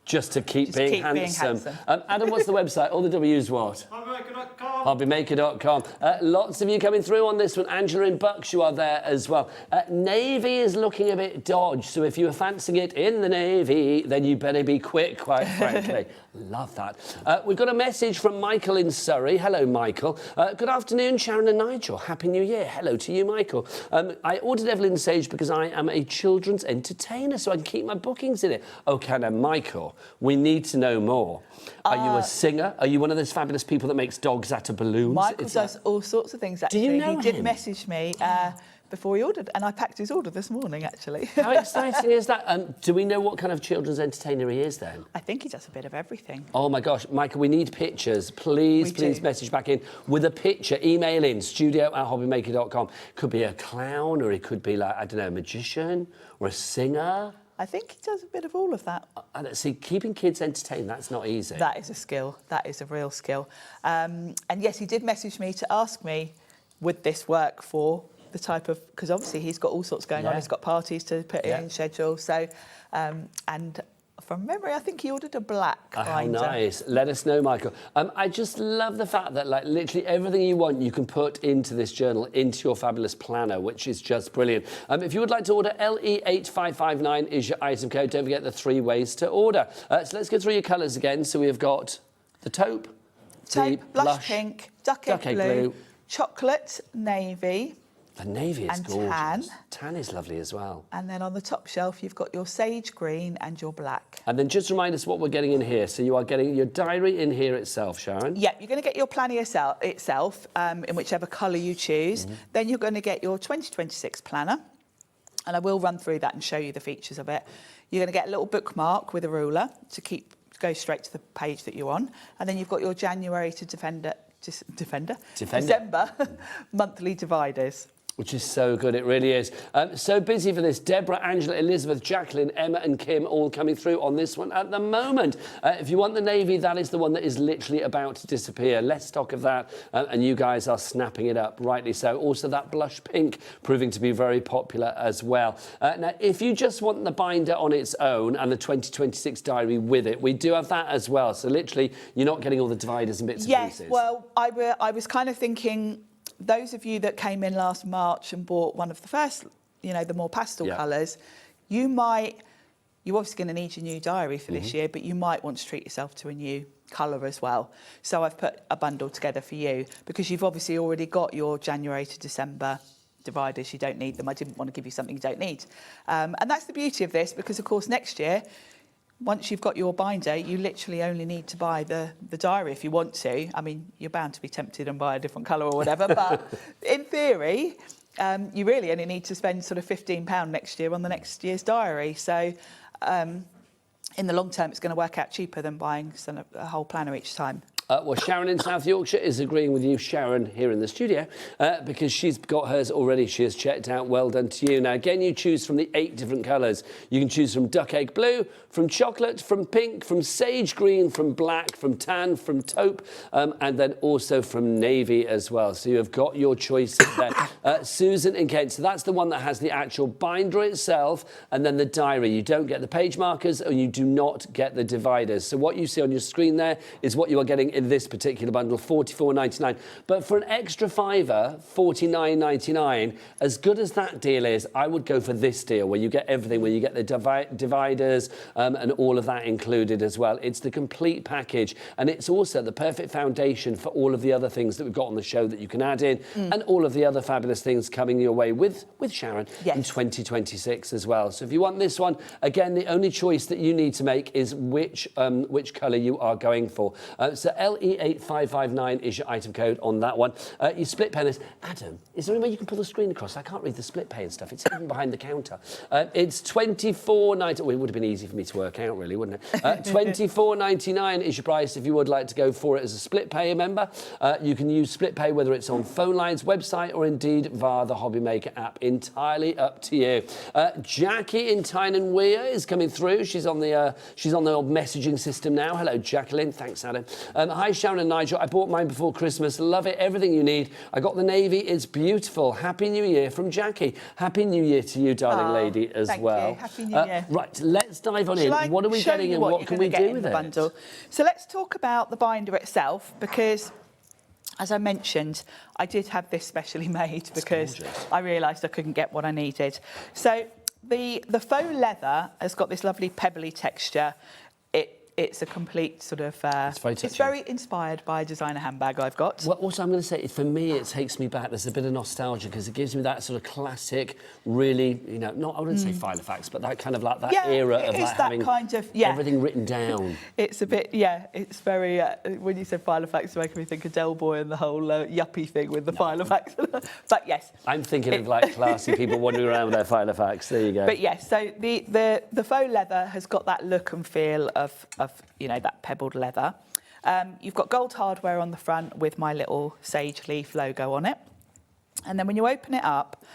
just to keep being handsome. Adam, what's the website? All the W's what? Hobbymaker.com. Lots of you coming through on this one. Angela in Bucks, you are there as well. Navy is looking a bit dodgy, so if you are fancying it in the Navy, then you better be quick, quite frankly. Love that. We've got a message from Michael in Surrey. Hello, Michael. Good afternoon, Sharon and Nigel. Happy New Year. Hello to you, Michael. I ordered Eveline Sage because I am a children's entertainer, so I can keep my bookings in it. Okay, now, Michael, we need to know more. Are you a singer? Are you one of those fabulous people that makes dogs out of balloons? Michael does all sorts of things, actually. Do you know He did him? message me before he ordered, and I packed his order this morning, actually. How exciting is that? Do we know what kind of children's entertainer he is then? I think he does a bit of everything. Oh my gosh, Michael, we need pictures. Please message back in with a picture. Email in studio@hobbymaker.com. Could be a clown, or he could be like, I don't know, a magician or a singer. I think he does a bit of all of that. See, keeping kids entertained, that's not easy. That is a skill. That is a real skill. And yes, he did message me to ask me, would this work for the type of, because obviously he's got all sorts going on. He's got parties to put in, schedule. So, and from memory, I think he ordered a black binder. How nice. Let us know, Michael. I just love the fact that, like, literally everything you want, you can put into this journal, into your fabulous planner, which is just brilliant. If you would like to order, LE8559 is your item code. Don't forget the 3 ways to order. So let's go through your colours again. So we have got the taupe, blush pink, duck egg blue, chocolate, navy. The navy is and gorgeous. tan. Tan is lovely as well. And then on the top shelf, you've got your sage green and your black. And then just remind us what we're getting in here. So you are getting your diary in here itself, Sharon. Yeah, you're going to get your planner itself in whichever colour you choose. Then you're going to get your 2026 planner. And I will run through that and show you the features of it. You're going to get a little bookmark with a ruler to go straight to the page that you're on. And then you've got your January to December monthly dividers. Which is so good, it really is. So busy for this. Deborah, Angela, Elizabeth, Jacqueline, Emma and Kim all coming through on this one at the moment. If you want the navy, that is the one that is literally about to disappear. Less stock of that, and you guys are snapping it up, rightly so. Also that blush pink proving to be very popular as well. Now, if you just want the binder on its own and the 2026 diary with it, we do have that as well. So literally, you're not getting all the dividers and bits and pieces. Yes, well, I was kind of thinking, those of you that came in last March and bought one of the first, the more pastel colours, you're obviously going to need your new diary for this year, but you might want to treat yourself to a new colour as well. So I've put a bundle together for you because you've obviously already got your January to December dividers. You don't need them. I didn't want to give you something you don't need. And that's the beauty of this because, of course, next year, once you've got your binder, you literally only need to buy the diary if you want to. I mean, you're bound to be tempted and buy a different colour or whatever, but in theory, you really only need to spend sort of £15 next year on the next year's diary. So in the long term, it's going to work out cheaper than buying a whole planner each time. Well, Sharon in South Yorkshire is agreeing with you, Sharon, here in the studio, because she's got hers already. She has checked out. Well done to you. Now, again, you choose from the 8 different colours. You can choose from duck egg blue, from chocolate, from pink, from sage green, from black, from tan, from taupe, and then also from navy as well. So you have got your choices there. Susan in Kent, so that's the one that has the actual binder itself and then the diary. You don't get the page markers and you do not get the dividers. So what you see on your screen there is what you are getting in this particular bundle, $44.99. But for an extra £5, $49.99, as good as that deal is, I would go for this deal where you get everything, where you get the dividers and all of that included as well. It's the complete package, and it's also the perfect foundation for all of the other things that we've got on the show that you can add in, and all of the other fabulous things coming your way with Sharon in 2026 as well. So if you want this one, again, the only choice that you need to make is which colour you are going for. So LE8559 is your item code on that one. Your split pen is... Adam, is there any way you can pull the screen across? I can't read the split pay and stuff. It's hidden behind the counter. It's $24.90. Well, it would have been easy for me to work out, really, wouldn't it? $24.99 is your price if you would like to go for it as a split pay member. You can use split pay whether it's on Phone Line's website or indeed via the Hobby Maker app. Entirely up to you. Jackie in Tyne Weir is coming through. She's on the old messaging system now. Hello, Jacqueline. Thanks, Adam. Hi, Sharon and Nigel. I bought mine before Christmas. Love it. Everything you need. I got the navy. It's beautiful. Happy New Year from Jackie. Happy New Year to you, darling lady, as well. You. Happy New Year. Right, let's dive on in. What are we getting and what can we do with it? Bundle? So let's talk about the binder itself, because as I mentioned, I did have this specially made because I realised I couldn't get what I needed. So the faux leather has got this lovely pebbly texture. It's a complete sort of... it's very inspired by a designer handbag I've got. Well, also, I'm going to say, for me, it takes me back. There's a bit of nostalgia because it gives me that sort of classic, really, I wouldn't say Filofax, but that kind of like that era of like having kind of, everything written down. It's a bit, it's very... when you said Filofax, it's making me think of Del Boy and the whole yuppie thing with the Filofax. But yes. I'm thinking of like classy people wandering around with their Filofax. There you go. But yes, so the faux leather has got that look and feel of that pebbled leather. You've got gold hardware on the front with my little sage leaf logo on it. And then when you open it up,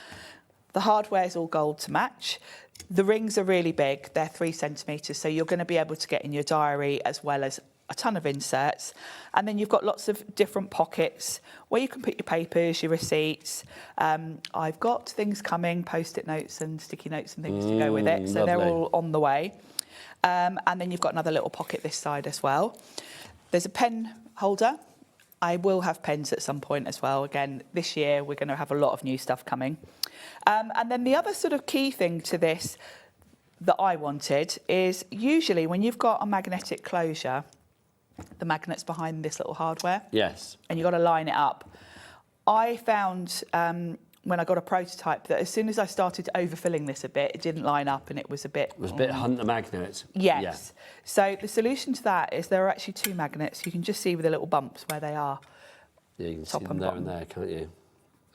the hardware is all gold to match. The rings are really big. They're 3 centimetres, so you're going to be able to get in your diary as well as a ton of inserts, and then you've got lots of different pockets where you can put your papers, your receipts. I've got things coming, post-it notes and sticky notes and things to go with it, so they're all on the way. And then you've got another little pocket this side as well. There's a pen holder. I will have pens at some point as well. Again, this year we're going to have a lot of new stuff coming. And then the other sort of key thing to this that I wanted is usually when you've got a magnetic closure, the magnet's behind this little hardware. Yes. And you've got to line it up. I found when I got a prototype that as soon as I started overfilling this a bit, it didn't line up and it was a bit... It was a bit hunt the magnet. Yes. Yeah. So the solution to that is there are actually 2 magnets. You can just see with the little bumps where they are. Yeah, you can see them there and there, can't you?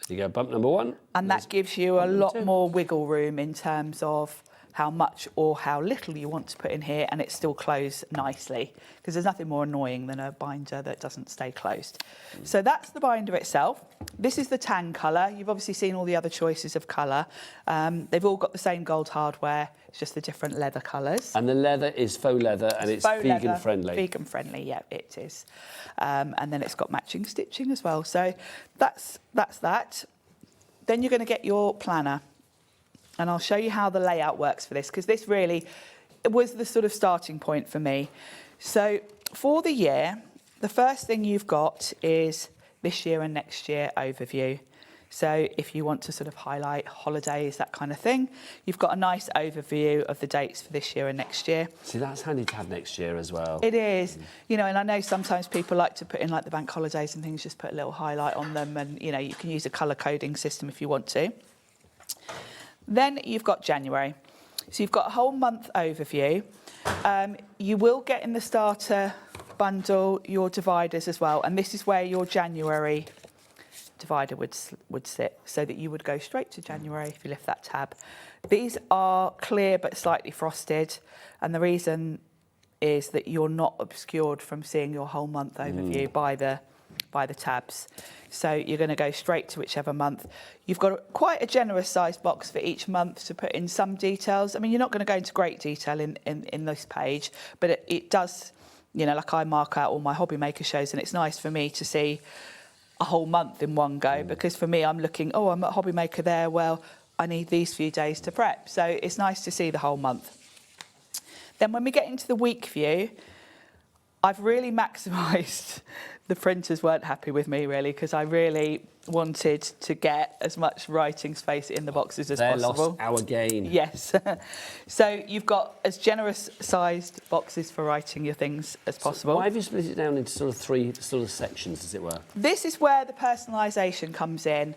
There you go, bump number 1. And that gives you a lot more wiggle room in terms of how much or how little you want to put in here, and it still close nicely, because there's nothing more annoying than a binder that doesn't stay closed. So that's the binder itself. This is the tan colour. You've obviously seen all the other choices of colour. They've all got the same gold hardware, it's just the different leather colours. And the leather is faux leather, and it's vegan friendly. Vegan friendly, yeah, it is. And then it's got matching stitching as well. So that's that. Then you're going to get your planner. And I'll show you how the layout works for this, because this really was the sort of starting point for me. So for the year, the first thing you've got is this year and next year overview. So if you want to sort of highlight holidays, that kind of thing, you've got a nice overview of the dates for this year and next year. See, that's handy to have next year as well. It is. You know, and I know sometimes people like to put in like the bank holidays and things, just put a little highlight on them, and, you know, you can use a colour coding system if you want to. Then you've got January. So you've got a whole month overview. You will get in the starter bundle your dividers as well. And this is where your January divider would sit, so that you would go straight to January if you lift that tab. These are clear but slightly frosted. And the reason is that you're not obscured from seeing your whole month overview by the tabs. So you're going to go straight to whichever month. You've got quite a generous sized box for each month to put in some details. I mean, you're not going to go into great detail in this page, but it does, you know, like I mark out all my hobby maker shows, and it's nice for me to see a whole month in one go, because for me, I'm looking, oh, I'm at Hobby Maker there, well, I need these few days to prep. So it's nice to see the whole month. Then when we get into the week view, I've really maximised. The printers weren't happy with me, really, because I really wanted to get as much writing space in the boxes as possible. Lost our gain. Yes. So you've got as generous sized boxes for writing your things as possible. So why have you split it down into sort of 3 sort of sections, as it were? This is where the personalisation comes in.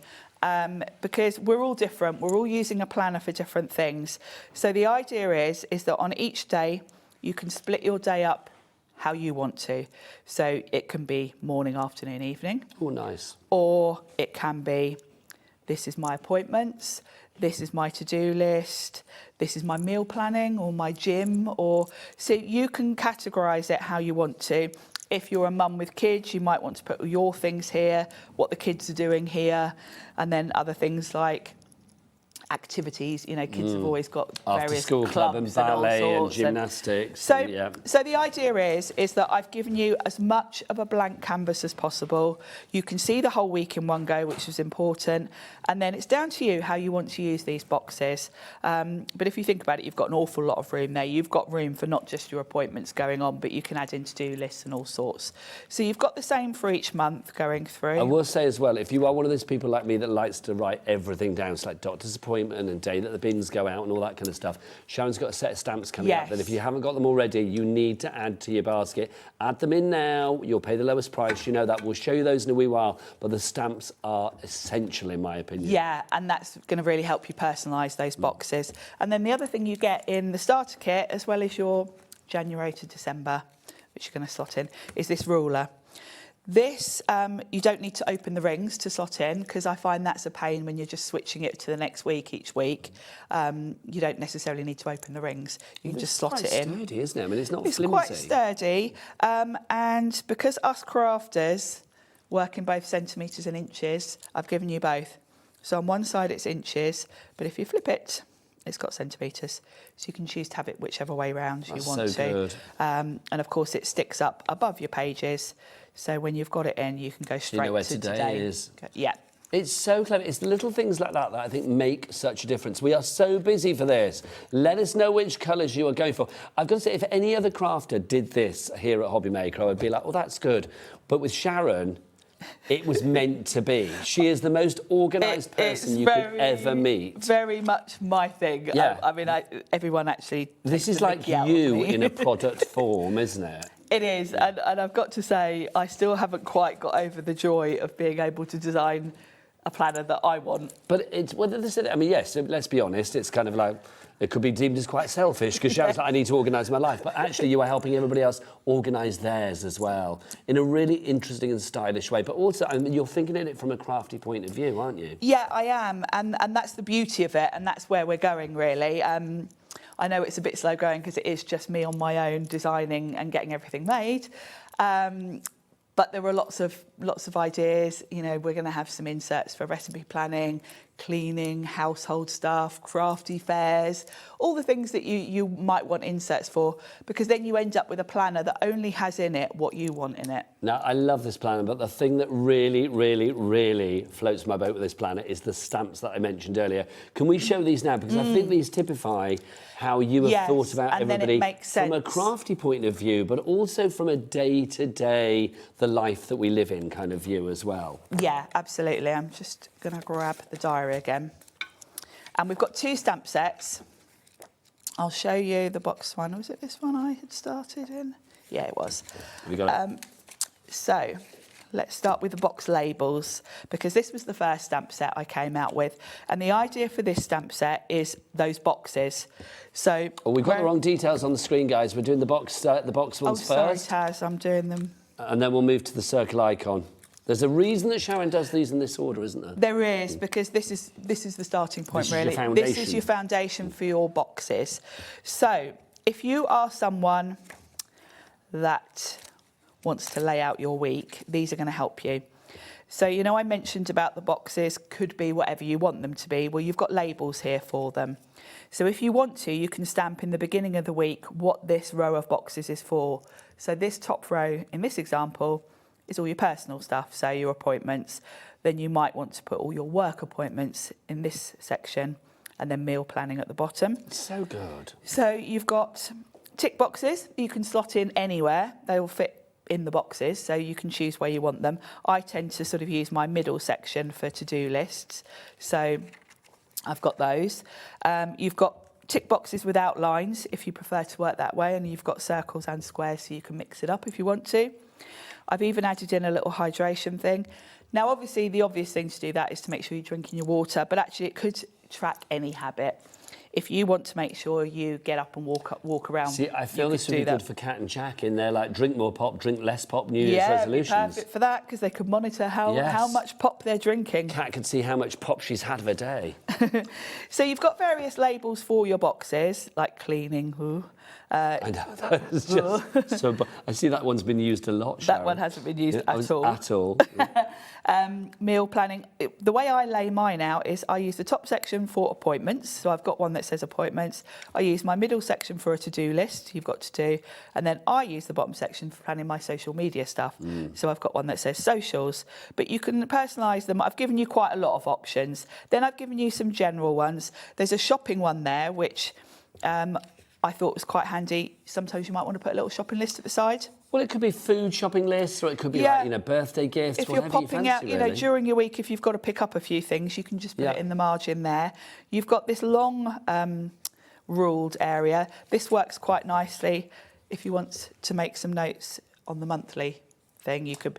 Because we're all different. We're all using a planner for different things. So the idea is that on each day, you can split your day up how you want to. So it can be morning, afternoon, evening. Oh, nice. Or it can be, this is my appointments, this is my to-do list, this is my meal planning or my gym. Or so you can categorise it how you want to. If you're a mum with kids, you might want to put your things here, what the kids are doing here, and then other things like activities. You know, kids have always got various after school club and ballet and gymnastics. So the idea is that I've given you as much of a blank canvas as possible. You can see the whole week in one go, which is important, and then it's down to you how you want to use these boxes. But if you think about it, you've got an awful lot of room there. You've got room for not just your appointments going on, but you can add in to-do lists and all sorts. So you've got the same for each month going through. I will say as well, if you are one of those people like me that likes to write everything down, it's like doctor's appointment and day that the bins go out and all that kind of stuff, Sharon's got a set of stamps coming up that if you haven't got them already, you need to add to your basket. Add them in now, you'll pay the lowest price, you know that. We'll show you those in a wee while, but the stamps are essential in my opinion. Yeah, and that's going to really help you personalise those boxes. And then the other thing you get in the starter kit, as well as your January to December, which you're going to slot in, is this ruler. This, you don't need to open the rings to slot in, because I find that's a pain when you're just switching it to the next week each week. You don't necessarily need to open the rings. You can just slot it in. It's sturdy, isn't it? I mean, it's not It's flimsy. quite sturdy. And because us crafters work in both centimetres and inches, I've given you both. So on one side it's inches, but if you flip it It's got centimetres, so you can choose to have it whichever way round you That's want so to. good. And of course, it sticks up above your pages, so when you've got it in, you can go straight where to today is. Yeah. It's so clever. It's little things like that that I think make such a difference. We are so busy for this. Let us know which colours you are going for. I've got to say, if any other crafter did this here at Hobby Maker, I would be like, oh, that's good. But with Sharon, it was meant to be. She is the most organised person you could ever meet. Very much my thing. Yeah. I mean, everyone actually. This is like you in a product form, isn't it? It is, and I've got to say, I still haven't quite got over the joy of being able to design a planner that I want. But it's whether this. I mean, yes. Let's be honest. It's kind of like it could be deemed as quite selfish because Sharon's like, I need to organise my life. But actually, you are helping everybody else organise theirs as well in a really interesting and stylish way. But also, I mean, you're thinking of it from a crafty point of view, aren't you? Yeah, I am, and that's the beauty of it, and that's where we're going really. I know it's a bit slow going because it is just me on my own designing and getting everything made. But there were lots of ideas. You know, we're going to have some inserts for recipe planning, cleaning, household stuff, crafty fairs, all the things that you might want inserts for, because then you end up with a planner that only has in it what you want in it. Now, I love this planner, but the thing that really, really, really floats my boat with this planner is the stamps that I mentioned earlier. Can we show these now? Because I think these typify how you have thought about and everybody then it makes sense. from a crafty point of view, but also from a day-to-day, the life that we live in kind of view as well. Yeah, absolutely. I'm just going to grab the diary again. And we've got 2 stamp sets. I'll show you the box one. Was it this one I had started in? Yeah, it was. We got it. So let's start with the box labels, because this was the first stamp set I came out with. And the idea for this stamp set is those boxes. So we've got the wrong details on the screen, guys. We're doing the box ones sorry, first. Taz, I'm doing them. And then we'll move to the circle icon. There's a reason that Sharon does these in this order, isn't there? There is, because this is the starting point, This is your really. foundation. This is your foundation for your boxes. So if you are someone that wants to lay out your week, these are going to help you. So, you know, I mentioned about the boxes could be whatever you want them to be. Well, you've got labels here for them. So if you want to, you can stamp in the beginning of the week what this row of boxes is for. So this top row, in this example, is all your personal stuff, so your appointments. Then you might want to put all your work appointments in this section, and then meal planning at the bottom. So good. So you've got tick boxes you can slot in anywhere. They will fit in the boxes, so you can choose where you want them. I tend to sort of use my middle section for to-do lists, so I've got those. You've got tick boxes without lines if you prefer to work that way, and you've got circles and squares so you can mix it up if you want to. I've even added in a little hydration thing. Now, obviously, the obvious thing to do that is to make sure you're drinking your water, but actually it could track any habit. If you want to make sure you get up and walk around, see, I feel this would be good for Kat and Jack in their like drink more pop, drink less pop New Year's resolutions. Yeah, perfect for that, because they could monitor how much pop they're drinking. Kat can see how much pop she's had of a day. So you've got various labels for your boxes, like cleaning. I know, that was just so. I see that one's been used a lot, Sharon. That one hasn't been used at all. At all. Meal planning. The way I lay mine out is I use the top section for appointments. So I've got one that says appointments. I use my middle section for a to-do list you've got to do. And then I use the bottom section for planning my social media stuff. So I've got one that says socials. But you can personalise them. I've given you quite a lot of options. Then I've given you some general ones. There's a shopping one there, which I thought was quite handy. Sometimes you might want to put a little shopping list at the side. Well, it could be food shopping lists, or it could be like, birthday gifts. If you're popping out, during your week, if you've got to pick up a few things, you can just put it in the margin there. You've got this long ruled area. This works quite nicely. If you want to make some notes on the monthly thing, you could,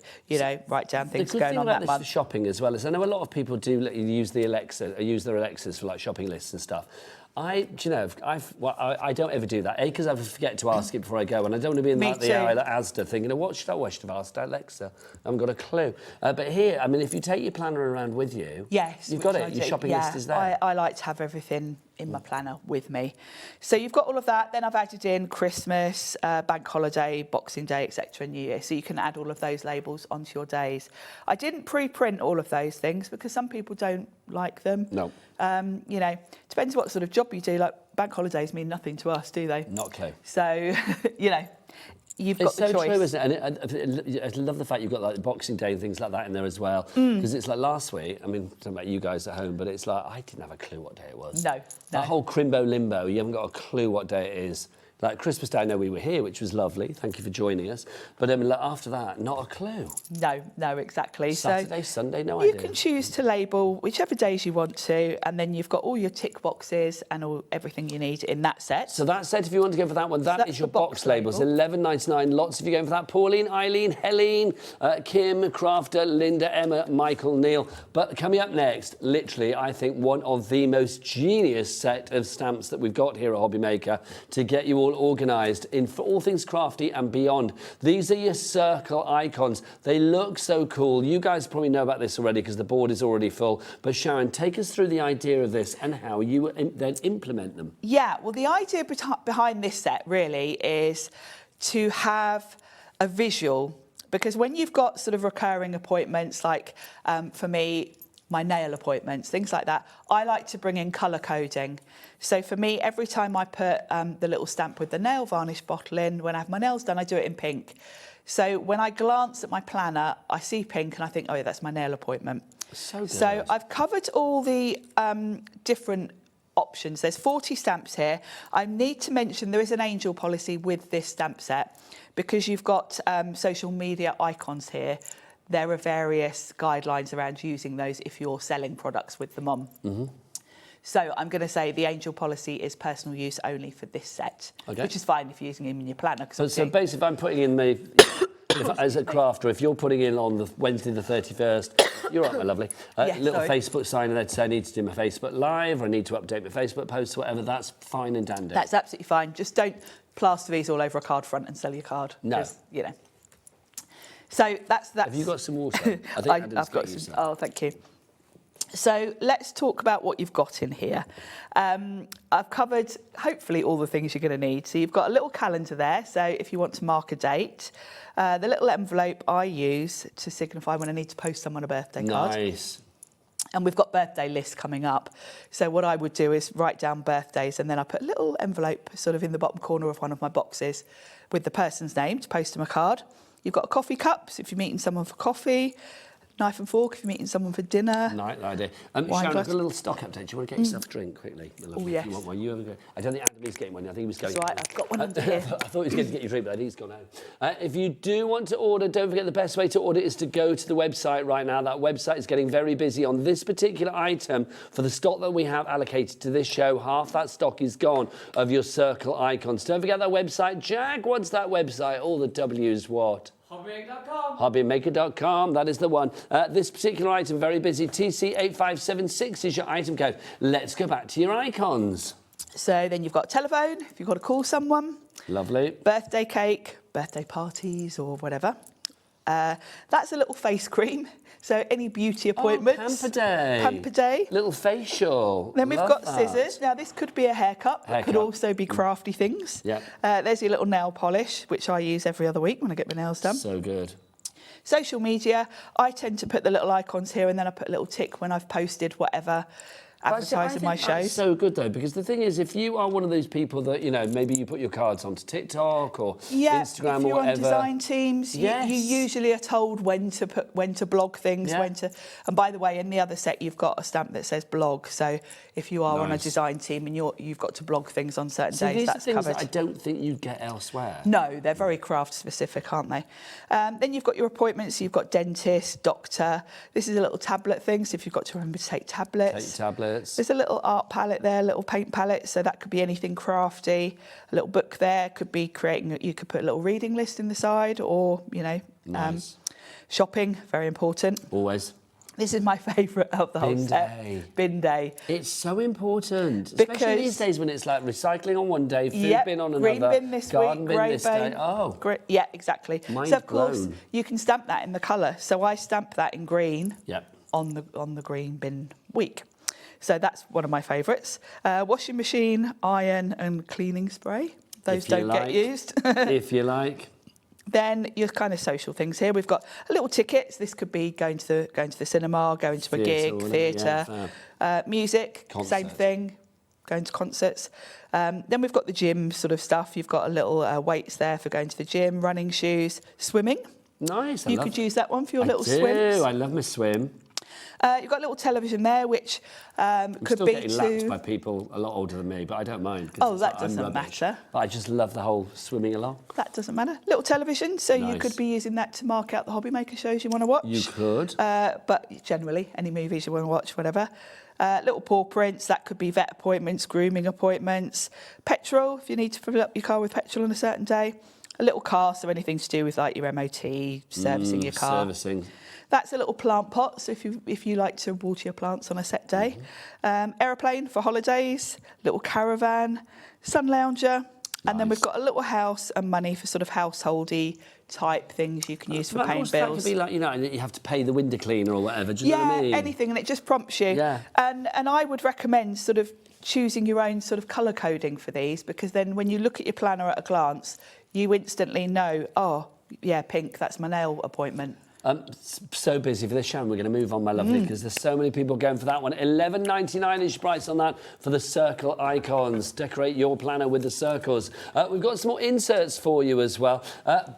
write down things going on that month. The good thing about this for shopping as well is I know a lot of people do use their Alexas for like shopping lists and stuff. I don't ever do that. Because I forget to ask it before I go, and I don't want to be in the aisle at Asda thinking, what should I should have asked Alexa? I haven't got a clue. But here, I mean, if you take your planner around with you, you've got it. Your shopping list is there. I like to have everything in my planner with me. So you've got all of that. Then I've added in Christmas, bank holiday, Boxing Day, etc., New Year. So you can add all of those labels onto your days. I didn't pre-print all of those things because some people don't like them. No. Depends what sort of job job you do, like bank holidays mean nothing to us, do they? Not a clue. So, you know, you've got It's the so choice. true, isn't it? And I love the fact you've got like Boxing Day and things like that in there as well. Because it's like last week, I mean, talking about you guys at home, but it's like, I didn't have a clue what day it was. No. That whole crimbo limbo, you haven't got a clue what day it is. Like Christmas Day, I know we were here, which was lovely. Thank you for joining us. But I mean, like, after that, not a clue. No, exactly. Saturday, Sunday, no you idea. can choose to label whichever days you want to, and then you've got all your tick boxes and everything you need in that set. So that set, if you want to go for that one, that is your box labels. label. $11.99. Lots of you going for that. Pauline, Eileen, Helene, Kim, Crafter, Linda, Emma, Michael, Neil. But coming up next, literally, I think one of the most genius set of stamps that we've got here at Hobby Maker to get you all organised in for all things crafty and beyond. These are your circle icons. They look so cool. You guys probably know about this already because the board is already full. But Sharon, take us through the idea of this and how you then implement them. Yeah, well, the idea behind this set really is to have a visual, because when you've got sort of recurring appointments, like for me, my nail appointments, things like that, I like to bring in colour coding. So for me, every time I put the little stamp with the nail varnish bottle in, when I have my nails done, I do it in pink. So when I glance at my planner, I see pink and I think, oh yeah, that's my nail appointment. So good. So I've covered all the different options. There's 40 stamps here. I need to mention there is an angel policy with this stamp set because you've got social media icons here. There are various guidelines around using those if you're selling products with them on. So I'm going to say the angel policy is personal use only for this set, which is fine if you're using them in your planner. So basically, if I'm putting in the... as a crafter, if you're putting in on the Wednesday the 31st, you're right, my lovely. Little Facebook sign that says I need to do my Facebook Live, or I need to update my Facebook posts, whatever, that's fine and dandy. That's absolutely fine. Just don't plaster these all over a card front and sell your card. No. You know. So that's... Have you got some water? I think I've got some. Oh, thank you. So let's talk about what you've got in here. I've covered, hopefully, all the things you're going to need. So you've got a little calendar there, so if you want to mark a date. The little envelope I use to signify when I need to post someone a birthday card. Nice. And we've got birthday lists coming up. So what I would do is write down birthdays, and then I put a little envelope sort of in the bottom corner of one of my boxes with the person's name to post them a card. You've got a coffee cup, so if you're meeting someone for coffee. Knife and fork if you're meeting someone for dinner. Nice idea. Sharon, I've got a little stock update. Do you want to get yourself a drink quickly? Oh, yes. If you want one. You have a go. I don't think Adam is getting one. I think he was going. That's right, I've got one under here. I thought he was going to get you a drink, but he's gone home. If you do want to order, don't forget the best way to order is to go to the website right now. That website is getting very busy on this particular item. For the stock that we have allocated to this show, half that stock is gone of your circle icons. Don't forget that website. Jack, what's that website? All the W's what? Hobbymaker.com. Hobbymaker.com, that is the one. This particular item, very busy. TC8576 is your item code. Let's go back to your icons. So then you've got a telephone, if you've got to call someone. Lovely. Birthday cake, birthday parties or whatever. That's a little face cream. So any beauty appointments. Pamper Day. Pamper Day. Little facial. Then we've Love got that. scissors. Now this could be a haircut. It could also be crafty things. Yeah. There's your little nail polish, which I use every other week when I get my nails done. So good. Social media, I tend to put the little icons here and then I put a little tick when I've posted whatever advertising my shows. That's so good though, because the thing is, if you are one of those people that, you know, maybe you put your cards onto TikTok or Instagram if you're or whatever. on design teams, you usually are told when to blog things, and by the way, in the other set you've got a stamp that says blog, so if you are on a design team and you've got to blog things on certain days, these that's are things covered. that I don't think you get elsewhere. No, they're very craft specific, aren't they? Then you've got your appointments, you've got dentist, doctor. This is a little tablet thing, so if you've got to remember to take tablets. Take tablets. There's a little art palette there, a little paint palette, so that could be anything crafty. A little book there could be you could put a little reading list in the side, or, you know, shopping, very important. Always. This is my favourite of the whole set. Bin day. It's so important, especially these days when it's like recycling on one day, food bin on another, green bin this garden week, bin grey this bin. day. Oh, yeah, exactly. Mind so of course blown. you can stamp that in the colour. So I stamp that in green. Yep. On the green bin week. So that's one of my favourites. Washing machine, iron and cleaning spray. Those don't get used. If you like. Then your kind of social things here. We've got a little tickets. This could be going to the cinema, going to a gig, theatre, music, same thing. going to concerts. Then we've got the gym sort of stuff. You've got a little weights there for going to the gym, running shoes, swimming. Nice. You could use that one for your little swims. I love my swim. You've got a little television there, which could still be getting lapped by people a lot older than me, but I don't mind. Oh, that doesn't matter. But I just love the whole swimming along. That doesn't matter. Little television, so you could be using that to mark out the Hobby Maker shows you want to watch. You could. But generally, any movies you want to watch, whatever. Little paw prints, that could be vet appointments, grooming appointments. Petrol, if you need to fill up your car with petrol on a certain day. A little car, so anything to do with like your MOT, servicing your car. Servicing. That's a little plant pot, so if you like to water your plants on a set day. Aeroplane for holidays, little caravan, sun lounger, and then we've got a little house and money for sort of householdy type things you can use for paying bills. That could be like, you know, you have to pay the window cleaner or whatever, do you know what I mean? Anything, and it just prompts you. Yeah. And I would recommend sort of choosing your own sort of colour coding for these, because then when you look at your planner at a glance, you instantly know, oh, yeah, pink, that's my nail appointment. So busy for this, Sharon. We're going to move on, my lovely, because there's so many people going for that one. $11.99-ish price on that for the circle icons. Decorate your planner with the circles. We've got some more inserts for you as well.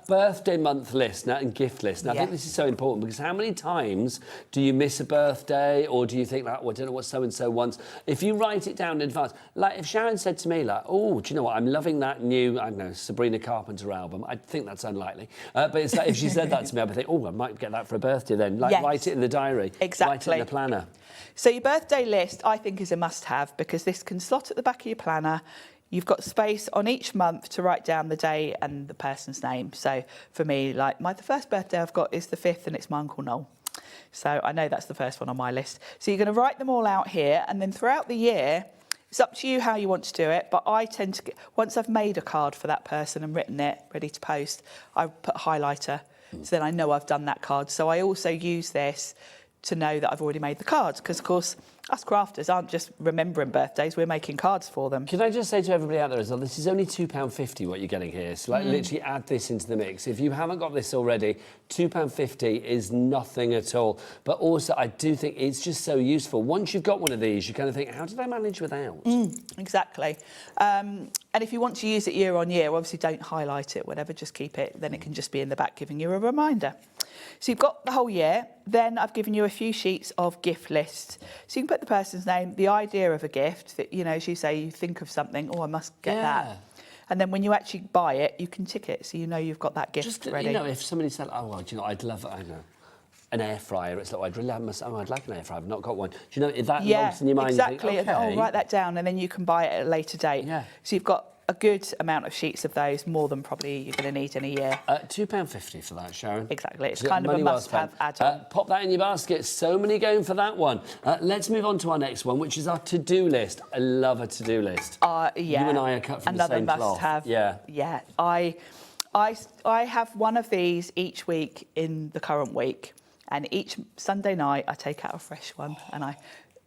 Birthday month list now and gift list. Now, I think this is so important, because how many times do you miss a birthday, or do you think that, well, I don't know what so-and-so wants? If you write it down in advance, like if Sharon said to me, like, oh, do you know what, I'm loving that new, I don't know, Sabrina Carpenter album. I think that's unlikely. But it's like, if she said that to me, I'd think, oh, I might get that for a birthday then. Like, write it in the diary. Exactly. Write it in the planner. So your birthday list, I think, is a must-have, because this can slot at the back of your planner. You've got space on each month to write down the day and the person's name. So for me, like, the first birthday I've got is the 5th, and it's my Uncle Noel. So I know that's the first one on my list. So you're going to write them all out here, and then throughout the year, it's up to you how you want to do it, but I tend to, once I've made a card for that person and written it, ready to post, I put a highlighter. So then I know I've done that card. So I also use this to know that I've already made the cards, because, of course, us crafters aren't just remembering birthdays, we're making cards for them. Can I just say to everybody out there as well, this is only £2.50 what you're getting here. So, like, literally add this into the mix. If you haven't got this already, £2.50 is nothing at all. But also, I do think it's just so useful. Once you've got one of these, you kind of think, how did I manage without? Exactly. And if you want to use it year on year, obviously don't highlight it, whatever, just keep it. Then it can just be in the back giving you a reminder. So you've got the whole year. Then I've given you a few sheets of gift lists. So you can put the person's name, the idea of a gift, that, you know, as you say, you think of something, oh, I must get that. And then when you actually buy it, you can tick it, so you know you've got that gift just, ready. You know, if somebody said, oh, well, do you know, I'd love, I don't know, an air fryer, it's like, I'd really have, I'd like an air fryer, I've not got one. Do you know, if that logs in your mind, exactly. you think, okay. Oh, write that down, and then you can buy it at a later date. So you've got a good amount of sheets of those, more than probably you're going to need in a year. £2.50 for that, Sharon. Exactly, it's kind of a must-have add-on. Pop that in your basket. So many going for that one. Let's move on to our next one, which is our to-do list. I love a to-do list. Yeah. You and I are cut from the same cloth. Another must-have. Yeah. I have one of these each week in the current week, and each Sunday night I take out a fresh one, and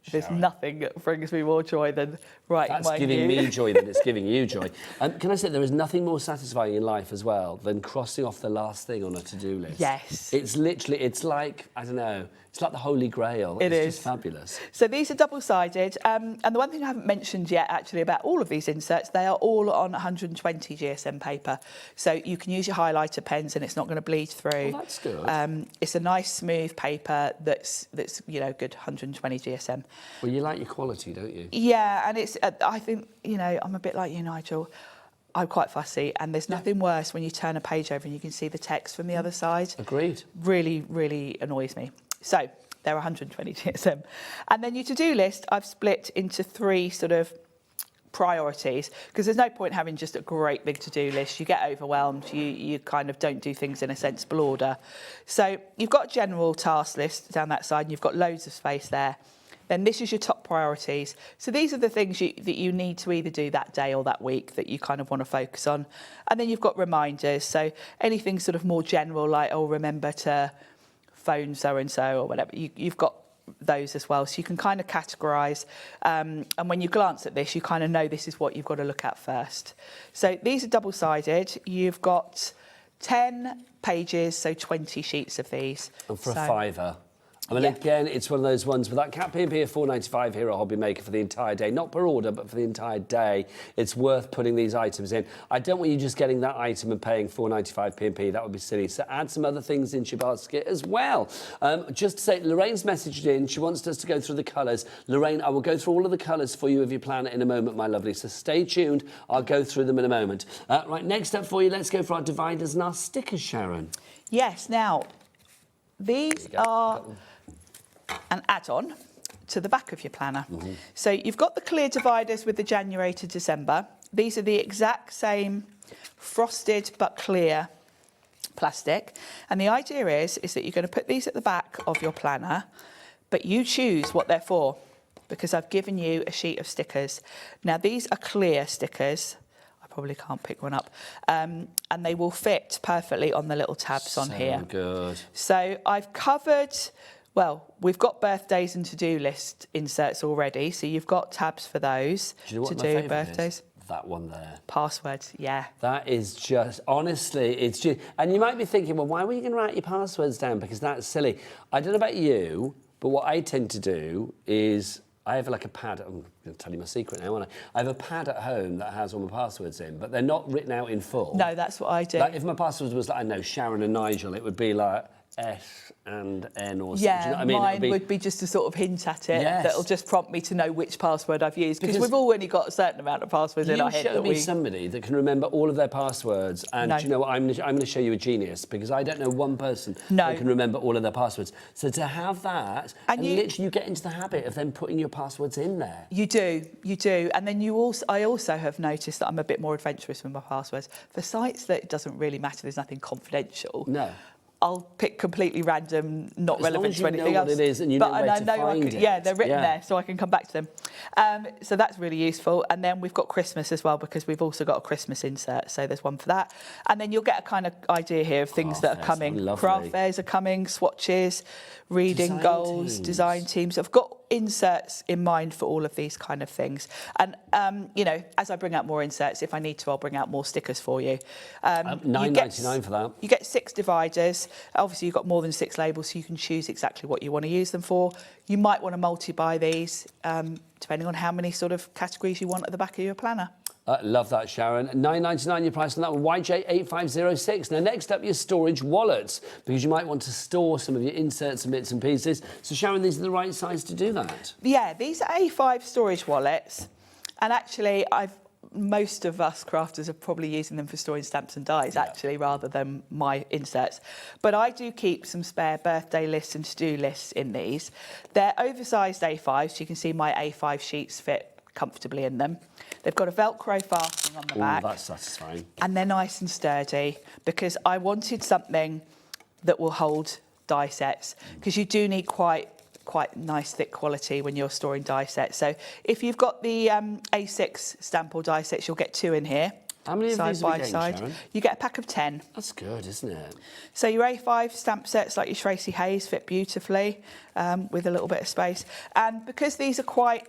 there's nothing that brings me more joy than writing That's my giving me joy than it's giving you joy. Can I say there is nothing more satisfying in life as well than crossing off the last thing on a to-do list? Yes. It's literally, it's like, I don't know, it's like the Holy Grail. It's just fabulous. So these are double-sided. And the one thing I haven't mentioned yet, actually, about all of these inserts, they are all on 120 GSM paper. So you can use your highlighter pens and it's not going to bleed through. Oh, that's good. It's a nice, smooth paper that's you know, good 120 GSM. Well, you like your quality, don't you? Yeah, and it's, I think, you know, I'm a bit like you, Nigel. I'm quite fussy, and there's nothing worse when you turn a page over and you can see the text from the other side. Agreed. Really, really annoys me. So they're 120 GSM. And then your to-do list, I've split into 3 sort of priorities, because there's no point having just a great big to-do list. You get overwhelmed. You kind of don't do things in a sensible order. So you've got a general task list down that side, and you've got loads of space there. Then this is your top priorities. So these are the things that you need to either do that day or that week that you kind of want to focus on. And then you've got reminders. So anything sort of more general, like, oh, remember to phone so-and-so or whatever, you've got those as well. So you can kind of categorise. And when you glance at this, you kind of know this is what you've got to look at first. So these are double-sided. You've got 10 pages, so 20 sheets of these. And for a £5. I mean, again, it's one of those ones with that cap P&P of $4.95 here at Hobby Maker for the entire day. Not per order, but for the entire day. It's worth putting these items in. I don't want you just getting that item and paying $4.95 P&P. That would be silly. So add some other things into your basket as well. Just to say, Lorraine's messaged in. She wants us to go through the colours. Lorraine, I will go through all of the colours for you of your planner in a moment, my lovely. So stay tuned. I'll go through them in a moment. Right, next up for you, let's go for our dividers and our stickers, Sharon. Yes, now, these are an add-on to the back of your planner. So you've got the clear dividers with the January to December. These are the exact same frosted but clear plastic. And the idea is that you're going to put these at the back of your planner, but you choose what they're for, because I've given you a sheet of stickers. Now, these are clear stickers. I probably can't pick one up. And they will fit perfectly on the little tabs on here. Good. So I've covered... Well, we've got birthdays and to-do list inserts already, so you've got tabs for those. Do you know what my to do favourite birthdays. Is? That one there. Passwords, yeah. That is just, honestly, it's just... And you might be thinking, well, why were you going to write your passwords down? Because that's silly. I don't know about you, but what I tend to do is... I have like a pad, I'm going to tell you my secret now, aren't I? I have a pad at home that has all my passwords in, but they're not written out in full. No, that's what I do. Like if my passwords was like, I know, Sharon and Nigel, it would be like S and N or something. Yeah, do you know what I mean? mine would be just a sort of hint at it that'll just prompt me to know which password I've used, because we've already got a certain amount of passwords in our head. You show me somebody that can remember all of their passwords, and do you know what? I'm going to show you a genius, because I don't know one person that can remember all of their passwords. So to have that, and literally you get into the habit of then putting your passwords in there. You do. And then I also have noticed that I'm a bit more adventurous with my passwords. For sites that it doesn't really matter, there's nothing confidential. No. I'll pick completely random, not relevant to anything else. What it is and you know where to find it. Yeah, they're written there, so I can come back to them. So that's really useful. And then we've got Christmas as well, because we've also got a Christmas insert. So there's one for that. And then you'll get a kind of idea here of things that are coming. Craft fairs are coming, swatches, reading goals, design teams. I've got inserts in mind for all of these kind of things. And, you know, as I bring out more inserts, if I need to, I'll bring out more stickers for you. $9.99 for that. You get 6 dividers. Obviously, you've got more than 6 labels, so you can choose exactly what you want to use them for. You might want to multi-buy these, depending on how many sort of categories you want at the back of your planner. Love that, Sharon. $9.99 your price on that one, YJ8506. Now, next up, your storage wallets, because you might want to store some of your inserts and bits and pieces. So, Sharon, these are the right size to do that? Yeah, these are A5 storage wallets. And actually, most of us crafters are probably using them for storing stamps and dies, actually, rather than my inserts. But I do keep some spare birthday lists and to-do lists in these. They're oversized A5, so you can see my A5 sheets fit comfortably in them. They've got a Velcro fastening on the back. That's satisfying. And they're nice and sturdy, because I wanted something that will hold die sets, because you do need quite nice thick quality when you're storing die sets. So if you've got the A6 stamp or die sets, you'll get 2 in here. How many side of these are we by getting, side. Sharon? You get a pack of 10. That's good, isn't it? So your A5 stamp sets, like your Tracy Hayes, fit beautifully with a little bit of space. And because these are quite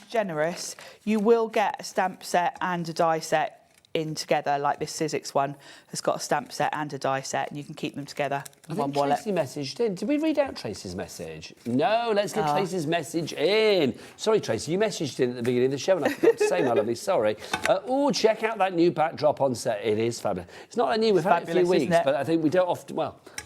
generous, you will get a stamp set and a die set in together, like this Sizzix one has got a stamp set and a die set, and you can keep them together in one wallet. Tracy messaged in. Did we read out Tracy's message? No, let's get Tracy's message in. Sorry, Tracy, you messaged in at the beginning of the show, and I forgot to say, my lovely, sorry. Check out that new backdrop on set. It is fabulous. It's not that new, we've had it a few weeks, but I think we don't often,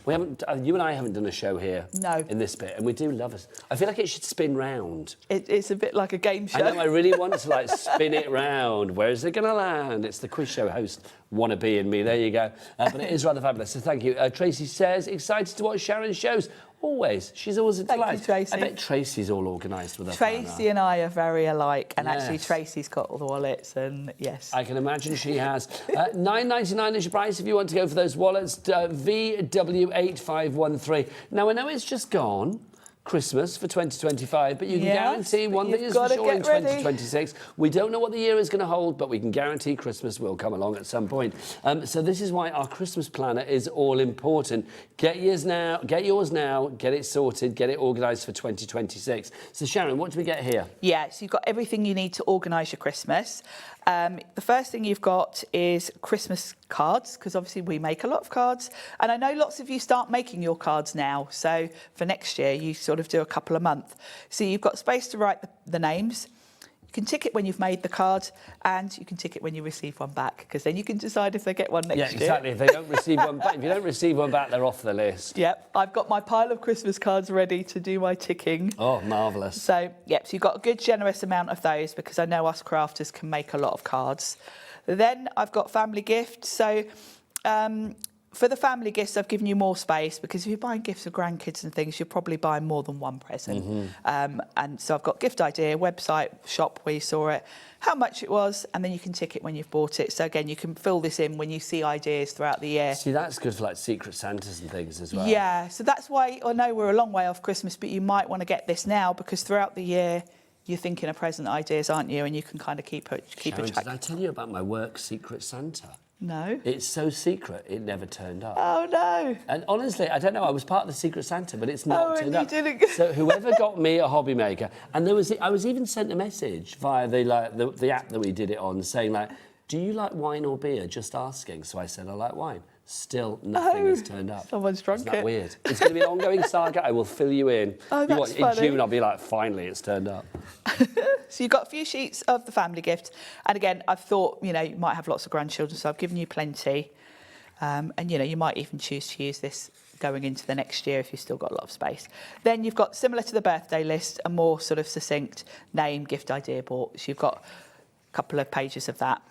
we haven't, you and I haven't done a show here in this bit, and we do love us. I feel like it should spin round. It's a bit like a game show. I know, I really want to spin it round. Where's it going to land? It's the quiz show host wannabe in me. There you go. But it is rather fabulous. So thank you. Tracy says, excited to watch Sharon's shows. Always. She's always a delight. Thank you, Tracy. I bet Tracy's all organised with her Tracy planner. and I are very alike, and actually Tracy's got all the wallets, and yes. I can imagine she has. $9.99 is your price if you want to go for those wallets. VW8513. Now, I know it's just gone. Christmas for 2025, but you can guarantee one thing is for sure in 2026. We don't know what the year is going to hold, but we can guarantee Christmas will come along at some point. So this is why our Christmas planner is all important. Get yours now, get it sorted, get it organised for 2026. So Sharon, what do we get here? Yeah, so you've got everything you need to organise your Christmas. The first thing you've got is Christmas cards, because obviously we make a lot of cards. And I know lots of you start making your cards now. So for next year, you sort of do a couple a month. So you've got space to write the names. You can tick it when you've made the card, and you can tick it when you receive one back, because then you can decide if they get one next year. Yeah, exactly. If they don't receive one back, if you don't receive one back, they're off the list. Yep, I've got my pile of Christmas cards ready to do my ticking. Oh, marvellous. So, yep, so you've got a good generous amount of those, because I know us crafters can make a lot of cards. Then I've got family gifts. So for the family gifts, I've given you more space, because if you're buying gifts for grandkids and things, you're probably buying more than one present. And so I've got gift idea, website, shop where you saw it, how much it was, and then you can tick it when you've bought it. So again, you can fill this in when you see ideas throughout the year. See, that's good for like Secret Santas and things as well. Yeah, so that's why I know we're a long way off Christmas, but you might want to get this now, because throughout the year, you're thinking of present ideas, aren't you? And you can kind of keep a Sharon, track. did I tell you about my work Secret Santa? No. It's so secret, it never turned up. Oh, no. And honestly, I don't know, I was part of the Secret Santa, but it's not turned up. Didn't... So whoever got me a hobby maker, and I was even sent a message via the app that we did it on, saying like, do you like wine or beer? Just asking. So I said, I like wine. Still nothing has turned up. Someone's drunk Isn't that it. weird? It's going to be an ongoing saga. I will fill you in. Oh, that's in June, I'll be like, finally, it's turned up. So you've got a few sheets of the family gift. And again, I've thought, you might have lots of grandchildren, so I've given you plenty. And, you might even choose to use this going into the next year if you've still got a lot of space. Then you've got, similar to the birthday list, a more sort of succinct name, gift idea board. So you've got a couple of pages of that.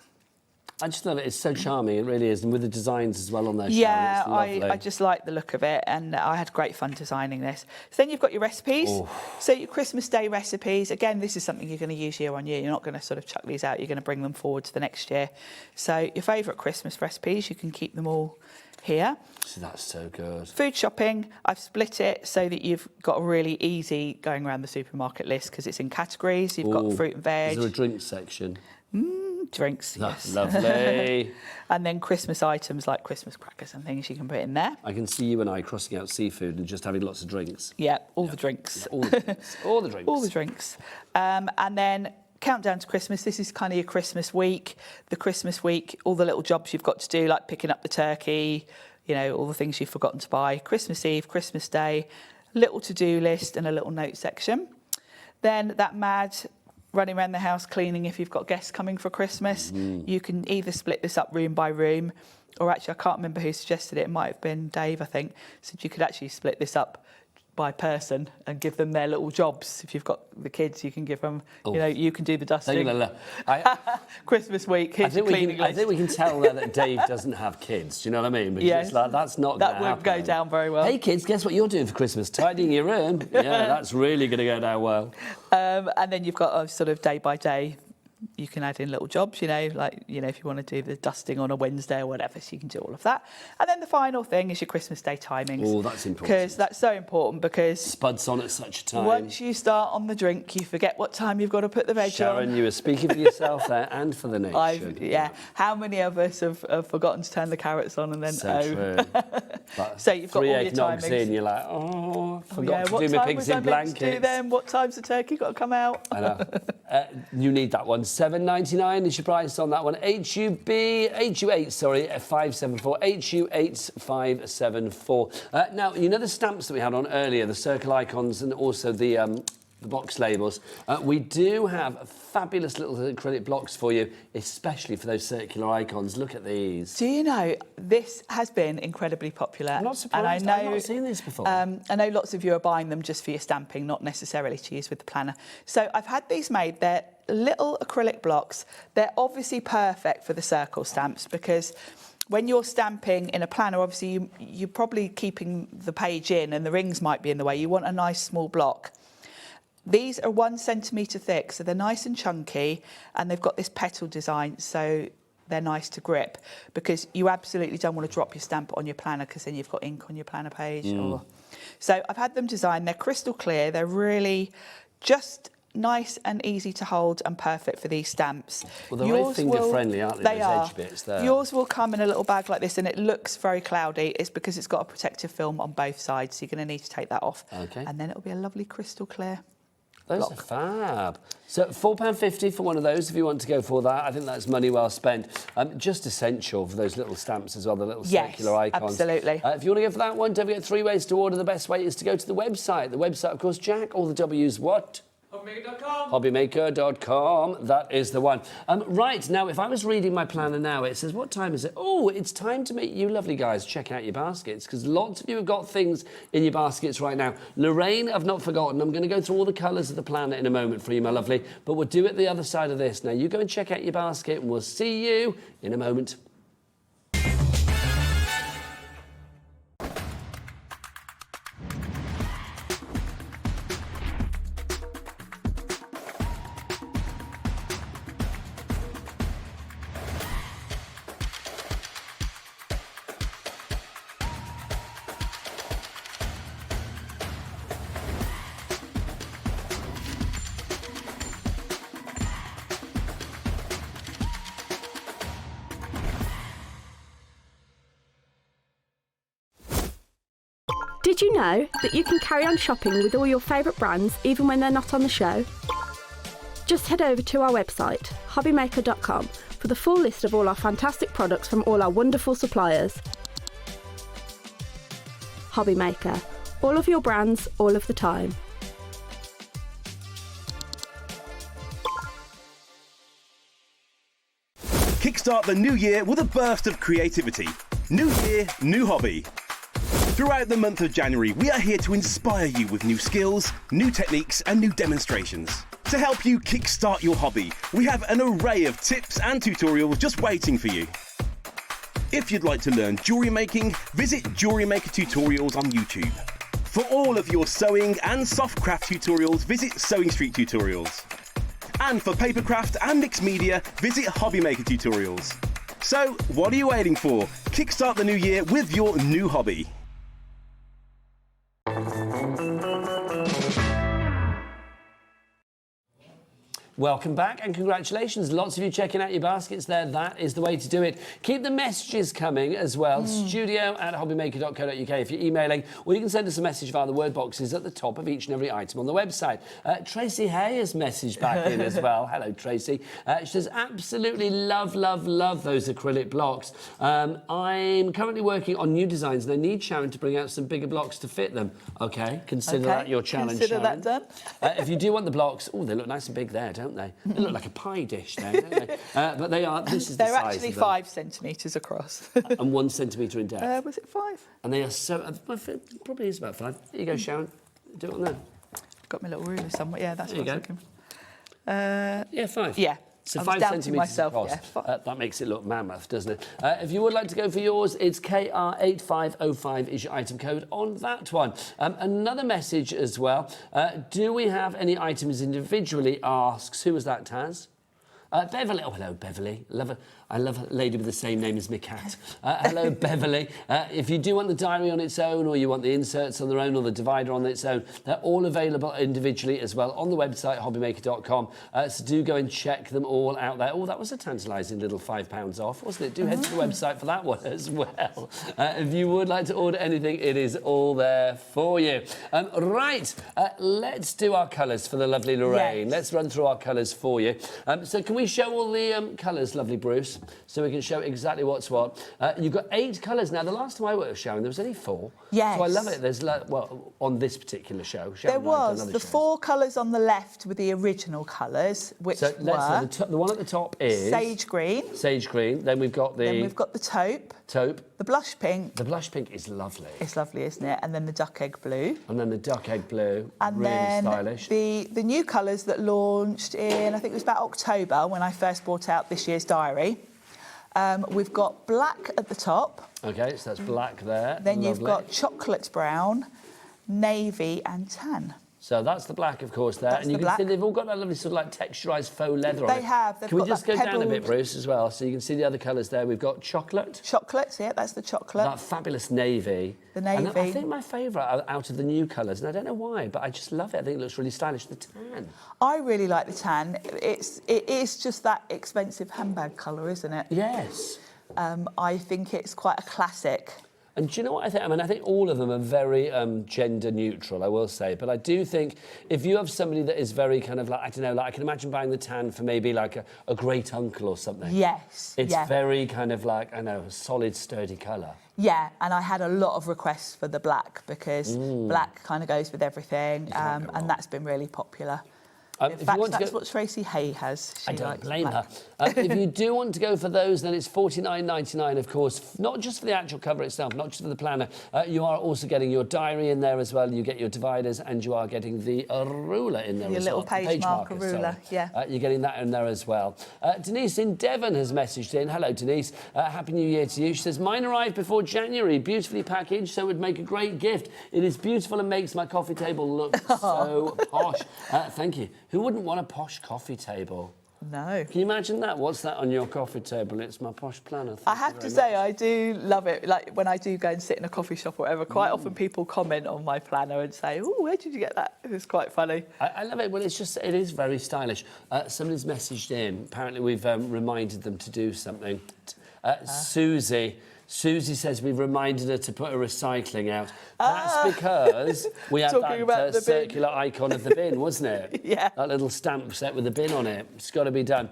I just love it. It's so charming. It really is. And with the designs as well on there. Yeah, Sharon, it's lovely. I just like the look of it, and I had great fun designing this. So then you've got your recipes. Oh. So your Christmas Day recipes. Again, this is something you're going to use year on year. You're not going to sort of chuck these out. You're going to bring them forward to the next year. So your favourite Christmas recipes, you can keep them all here. So that's so good. Food shopping, I've split it so that you've got a really easy going around the supermarket list, because it's in categories. You've got fruit and veg. Is there a drink section? Drinks, yes. Lovely. And then Christmas items like Christmas crackers and things you can put in there. I can see you and I crossing out seafood and just having lots of drinks. Yeah, all the drinks. All the drinks. All the drinks. All the drinks. And then countdown to Christmas. This is kind of your Christmas week. The Christmas week, all the little jobs you've got to do, like picking up the turkey, all the things you've forgotten to buy. Christmas Eve, Christmas Day, little to-do list and a little note section. Then that mad running around the house cleaning if you've got guests coming for Christmas. You can either split this up room by room, or actually, I can't remember who suggested it. It might have been Dave, I think. Said you could actually split this up by person and give them their little jobs. If you've got the kids, you can give them, you can do the dusting. Christmas week, here's your cleaning list. I think we can tell there that Dave doesn't have kids. Do you know what I mean? Because it's like, that's not that won't go down very well. Hey kids, guess what you're doing for Christmas? Tidying your room. Yeah, that's really going to go down well. And then you've got a sort of day by day. You can add in little jobs, if you want to do the dusting on a Wednesday or whatever, so you can do all of that. And then the final thing is your Christmas Day timings. Oh, that's important. Because that's so important, because... Spuds on at such a time. Once you start on the drink, you forget what time you've got to put the veg on. Sharon, you were speaking for yourself there and for the nation. How many of us have forgotten to turn the carrots on and then, true. So you've got all your timings. In, you're like, forgot to do my pigs in blankets. What time's the turkey got to come out? I know. You need that one. $7.99 is your price on that one. HU8, sorry, 574. HU8 574. Now, you know the stamps that we had on earlier, the circle icons and also the box labels. We do have fabulous little acrylic blocks for you, especially for those circular icons. Look at these. Do you know, this has been incredibly popular. I'm not surprised. I've not seen this before. I know lots of you are buying them just for your stamping, not necessarily to use with the planner. So I've had these made. They're little acrylic blocks. They're obviously perfect for the circle stamps, because when you're stamping in a planner, obviously you're probably keeping the page in and the rings might be in the way. You want a nice small block. These are 1 centimetre thick, so they're nice and chunky, and they've got this petal design, so they're nice to grip, because you absolutely don't want to drop your stamp on your planner, because then you've got ink on your planner page. So I've had them designed. They're crystal clear. They're really just nice and easy to hold and perfect for these stamps. Well, they're very finger-friendly, aren't they? They those are. edge bits there. Yours will come in a little bag like this, and it looks very cloudy. It's because it's got a protective film on both sides, so you're going to need to take that off. Okay. And then it'll be a lovely crystal clear. Those are fab. So £4.50 for one of those if you want to go for that. I think that's money well spent. Just essential for those little stamps as well, the little circular icons. Absolutely. If you want to go for that one, don't forget 3 ways to order. The best way is to go to the website. The website, of course, Jack, all the W's what? Hobbymaker.com. Hobbymaker.com, that is the one. Right, now, if I was reading my planner now, it says, what time is it? Oh, it's time to make you lovely guys check out your baskets, because lots of you have got things in your baskets right now. Lorraine, I've not forgotten. I'm going to go through all the colours of the planner in a moment for you, my lovely, but we'll do it the other side of this. Now, you go and check out your basket, and we'll see you in a moment. Did you know that you can carry on shopping with all your favourite brands even when they're not on the show? Just head over to our website, hobbymaker.com, for the full list of all our fantastic products from all our wonderful suppliers. Hobbymaker, all of your brands, all of the time. Kickstart the new year with a burst of creativity. New year, new hobby. Throughout the month of January, we are here to inspire you with new skills, new techniques and new demonstrations. To help you kickstart your hobby, we have an array of tips and tutorials just waiting for you. If you'd like to learn jewellery making, visit Jewellery Maker Tutorials on YouTube. For all of your sewing and soft craft tutorials, visit Sewing Street Tutorials. And for papercraft and mixed media, visit Hobby Maker Tutorials. So, what are you waiting for? Kickstart the new year with your new hobby. Welcome back and congratulations. Lots of you checking out your baskets there. That is the way to do it. Keep the messages coming as well. studio@hobbymaker.co.uk if you're emailing, or you can send us a message via the word boxes at the top of each and every item on the website. Tracy Hay has messaged back in as well. Hello, Tracy. She says, absolutely love, love, love those acrylic blocks. I'm currently working on new designs and I need Sharon to bring out some bigger blocks to fit them. Okay, consider that your challenge, Consider Sharon. that done. If you do want the blocks, oh, they look nice and big there, don't they? They look like a pie dish there, don't they? But they are, this is the They're size actually of them. 5 centimetres across. And 1 centimetre in depth. Was it 5? And they are so, it probably is about 5. There you go, Sharon. Do it on there. Got my little ruler somewhere. Yeah, that's There what you I was go. looking. Yeah, 5. Yeah. So I was 5 doubting centimetres myself, across. yeah. That makes it look mammoth, doesn't it? If you would like to go for yours, it's KR8505 is your item code on that one. Another message as well. Do we have any items individually? Asks. Who was that, Taz? Beverly. Oh, hello, Beverly. I love a lady with the same name as my cat. Hello, Beverly. If you do want the diary on its own, or you want the inserts on their own, or the divider on its own, they're all available individually as well on the website, hobbymaker.com. So do go and check them all out there. Oh, that was a tantalising little £5 off, wasn't it? Do head to the website for that one as well. If you would like to order anything, it is all there for you. Right, let's do our colours for the lovely Lorraine. Yes. Let's run through our colours for you. So can we show all the colours, lovely Bruce? So we can show exactly what's what. You've got 8 colours now. The last time I was showing, there was only 4. Yes. So I love it. There's, well, on this particular show. There was the 4 colours on the left with the original colours, which so were the one at the top is sage green. Sage green. Then we've got the taupe. Taupe. The blush pink. The blush pink is lovely. It's lovely, isn't it? And then the duck egg blue. And then the duck egg blue. And really then stylish. the new colours that launched in, I think it was about October when I first brought out this year's diary. We've got black at the top. Okay, so that's black there. Then you've Lovely. got chocolate brown, navy and tan. So that's the black, of course, there. That's and you the can see black. they've all got that lovely sort of like texturised faux leather on it. They have. They've Can we got just that go down a bit, pebbled- Bruce, as well, so you can see the other colours there? We've got chocolate. Chocolate, yeah, that's the chocolate. That fabulous navy. The And navy. I think my favourite out of the new colours, and I don't know why, but I just love it. I think it looks really stylish. The tan. I really like the tan. It is just that expensive handbag colour, isn't it? Yes. I think it's quite a classic. And do you know what I think? I mean, I think all of them are very gender neutral, I will say. But I do think if you have somebody that is very kind of like, I don't know, like I can imagine buying the tan for maybe like a great uncle or something. Yes. It's very kind of like, I know, a solid, sturdy colour. Yeah, and I had a lot of requests for the black because black kind of goes with everything, and that's been really popular. In fact, that's what Tracy Hay has. I don't blame her. If you do want to go for those, then it's $49.99, of course, not just for the actual cover itself, not just for the planner. You are also getting your diary in there as well. You get your dividers, and you are getting the ruler in there your as little well. page marker ruler, yeah. You're getting that in there as well. Denise in Devon has messaged in. Hello, Denise. Happy New Year to you. She says, mine arrived before January, beautifully packaged, so it would make a great gift. It is beautiful and makes my coffee table look so posh. Thank you. Who wouldn't want a posh coffee table? No. Can you imagine that? What's that on your coffee table? It's my posh planner. I have to say, I do love it. Like, when I do go and sit in a coffee shop or whatever, quite often people comment on my planner and say, oh, where did you get that? It's quite funny. I love it. Well, it is very stylish. Somebody's messaged in. Apparently, we've reminded them to do something. Susie says we've reminded her to put her recycling out. That's because we had that circular icon of the bin, wasn't it? Yeah. That little stamp set with the bin on it. It's got to be done.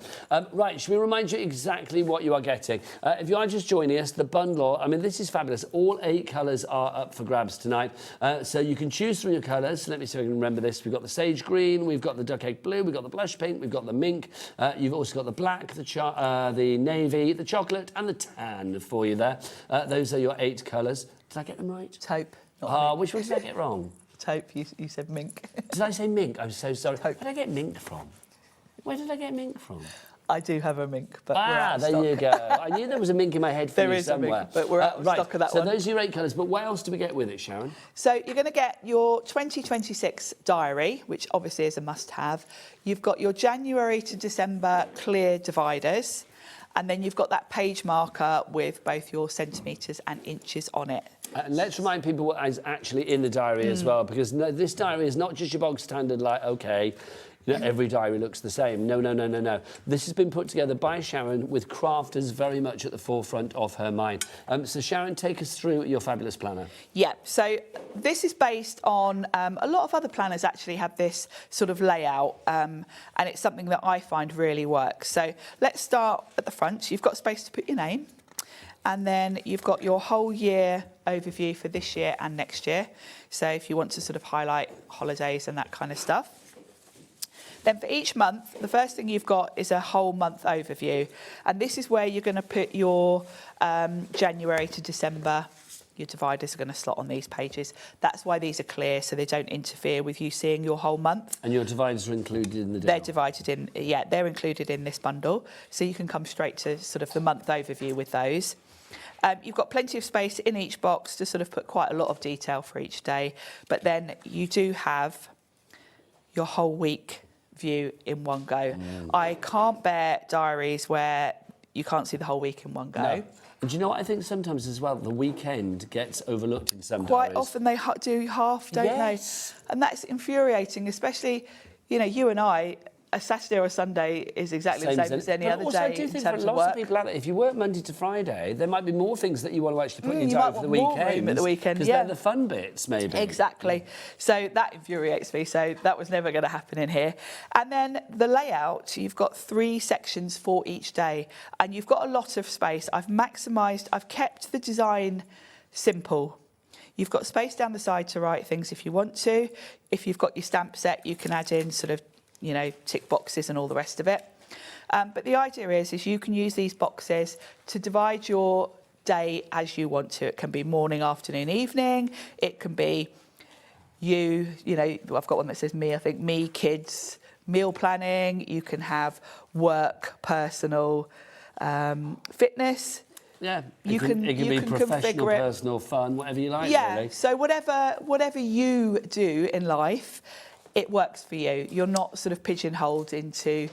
Right, should we remind you exactly what you are getting? If you are just joining us, the bundle, I mean, this is fabulous. All 8 colours are up for grabs tonight. So you can choose from your colours. Let me see if I can remember this. We've got the sage green, we've got the duck egg blue, we've got the blush pink, we've got the mink. You've also got the black, the navy, the chocolate and the tan for you there. Those are your 8 colours. Did I get them right? Taupe. Which one did I get wrong? Taupe, you said mink. Did I say mink? I'm so sorry. Where did I get mink from? Where did I get mink from? I do have a mink, but we're out of there stock. you go. I knew there was a mink in my head for There you is somewhere. a mink, but we're out of stock of that one. So those are your 8 colours, but what else do we get with it, Sharon? So you're going to get your 2026 diary, which obviously is a must-have. You've got your January to December clear dividers, and then you've got that page marker with both your centimetres and inches on it. And let's remind people what is actually in the diary as well, because this diary is not just your bog standard, like, OK, you know, every diary looks the same. No. This has been put together by Sharon with crafters very much at the forefront of her mind. So Sharon, take us through your fabulous planner. Yeah, so this is based on, a lot of other planners actually have this sort of layout, and it's something that I find really works. So let's start at the front. You've got space to put your name, and then you've got your whole year overview for this year and next year. So if you want to sort of highlight holidays and that kind of stuff. Then for each month, the first thing you've got is a whole month overview. And this is where you're going to put your January to December. Your dividers are going to slot on these pages. That's why these are clear, so they don't interfere with you seeing your whole month. And your dividers are included in the deal? They're divided in, yeah, they're included in this bundle. So you can come straight to sort of the month overview with those. You've got plenty of space in each box to sort of put quite a lot of detail for each day. But then you do have your whole week view in one go. I can't bear diaries where you can't see the whole week in one go. No. And do you know what I think sometimes as well? The weekend gets overlooked in some Quite diaries. often they do half, don't they? And that's infuriating, especially, you know, you and I, a Saturday or a Sunday is exactly the same as any other also, day I do in think terms for of lots work. of people out there, if you work Monday to Friday, there might be more things that you want to actually put in You your diary might for the want more room weekend. at the weekend, Because they're the fun bits, maybe. Exactly. So that infuriates me. So that was never going to happen in here. And then the layout, you've got 3 sections for each day. And you've got a lot of space. I've kept the design simple. You've got space down the side to write things if you want to. If you've got your stamp set, you can add in sort of, you know, tick boxes and all the rest of it. But the idea is you can use these boxes to divide your day as you want to. It can be morning, afternoon, evening. It can be you know, I've got one that says me, I think me, kids, meal planning. You can have work, personal, fitness. Yeah, it can be professional, configure it. personal, fun, whatever you like, Yeah, really. so whatever you do in life, it works for you. You're not sort of pigeonholed into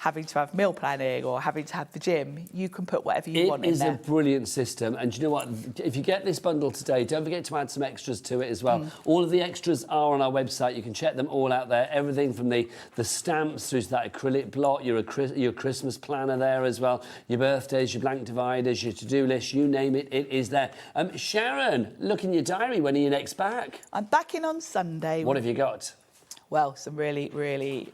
having to have meal planning or having to have the gym. You can put whatever you want in there. It is a brilliant system. And do you know what? If you get this bundle today, don't forget to add some extras to it as well. All of the extras are on our website. You can check them all out there. Everything from the stamps through to that acrylic block, your Christmas planner there as well, your birthdays, your blank dividers, your to-do list, you name it, it is there. Sharon, look in your diary. When are you next back? I'm back in on Sunday. What have you got? Well, some really, really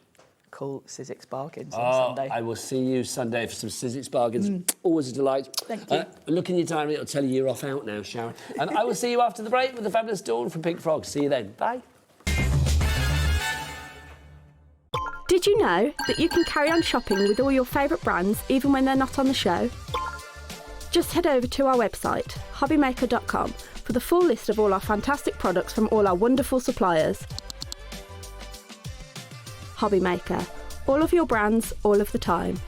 cool Sizzix bargains on Sunday. I will see you Sunday for some Sizzix bargains. Always a delight. Thank you. Look in your diary, it'll tell you you're off out now, Sharon. And I will see you after the break with the fabulous Dawn from Pink Frog. See you then. Bye. Did you know that you can carry on shopping with all your favourite brands even when they're not on the show? Just head over to our website, hobbymaker.com, for the full list of all our fantastic products from all our wonderful suppliers. Hobbymaker. All of your brands, all of the time.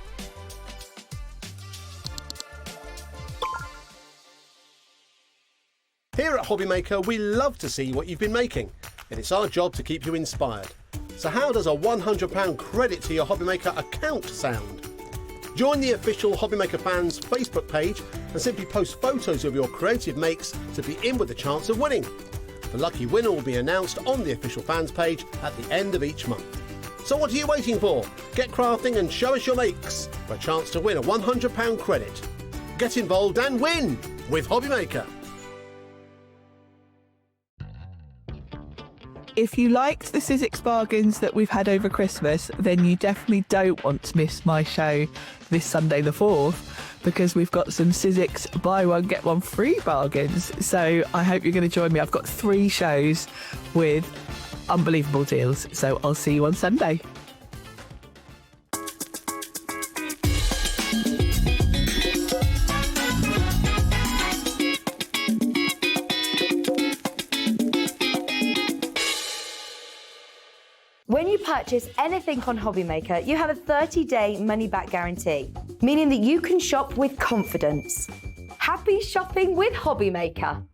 Here at Hobbymaker, we love to see what you've been making, and it's our job to keep you inspired. So how does a £100 credit to your Hobbymaker account sound? Join the official Hobbymaker fans Facebook page and simply post photos of your creative makes to be in with a chance of winning. The lucky winner will be announced on the official fans page at the end of each month. So what are you waiting for? Get crafting and show us your makes for a chance to win a £100 credit. Get involved and win with Hobbymaker. If you liked the Sizzix bargains that we've had over Christmas, then you definitely don't want to miss my show this Sunday the 4th, because we've got some Sizzix buy one get one free bargains. So I hope you're going to join me. I've got 3 shows with unbelievable deals. So I'll see you on Sunday. When you purchase anything on Hobbymaker, you have a 30-day money-back guarantee, meaning that you can shop with confidence. Happy shopping with Hobbymaker.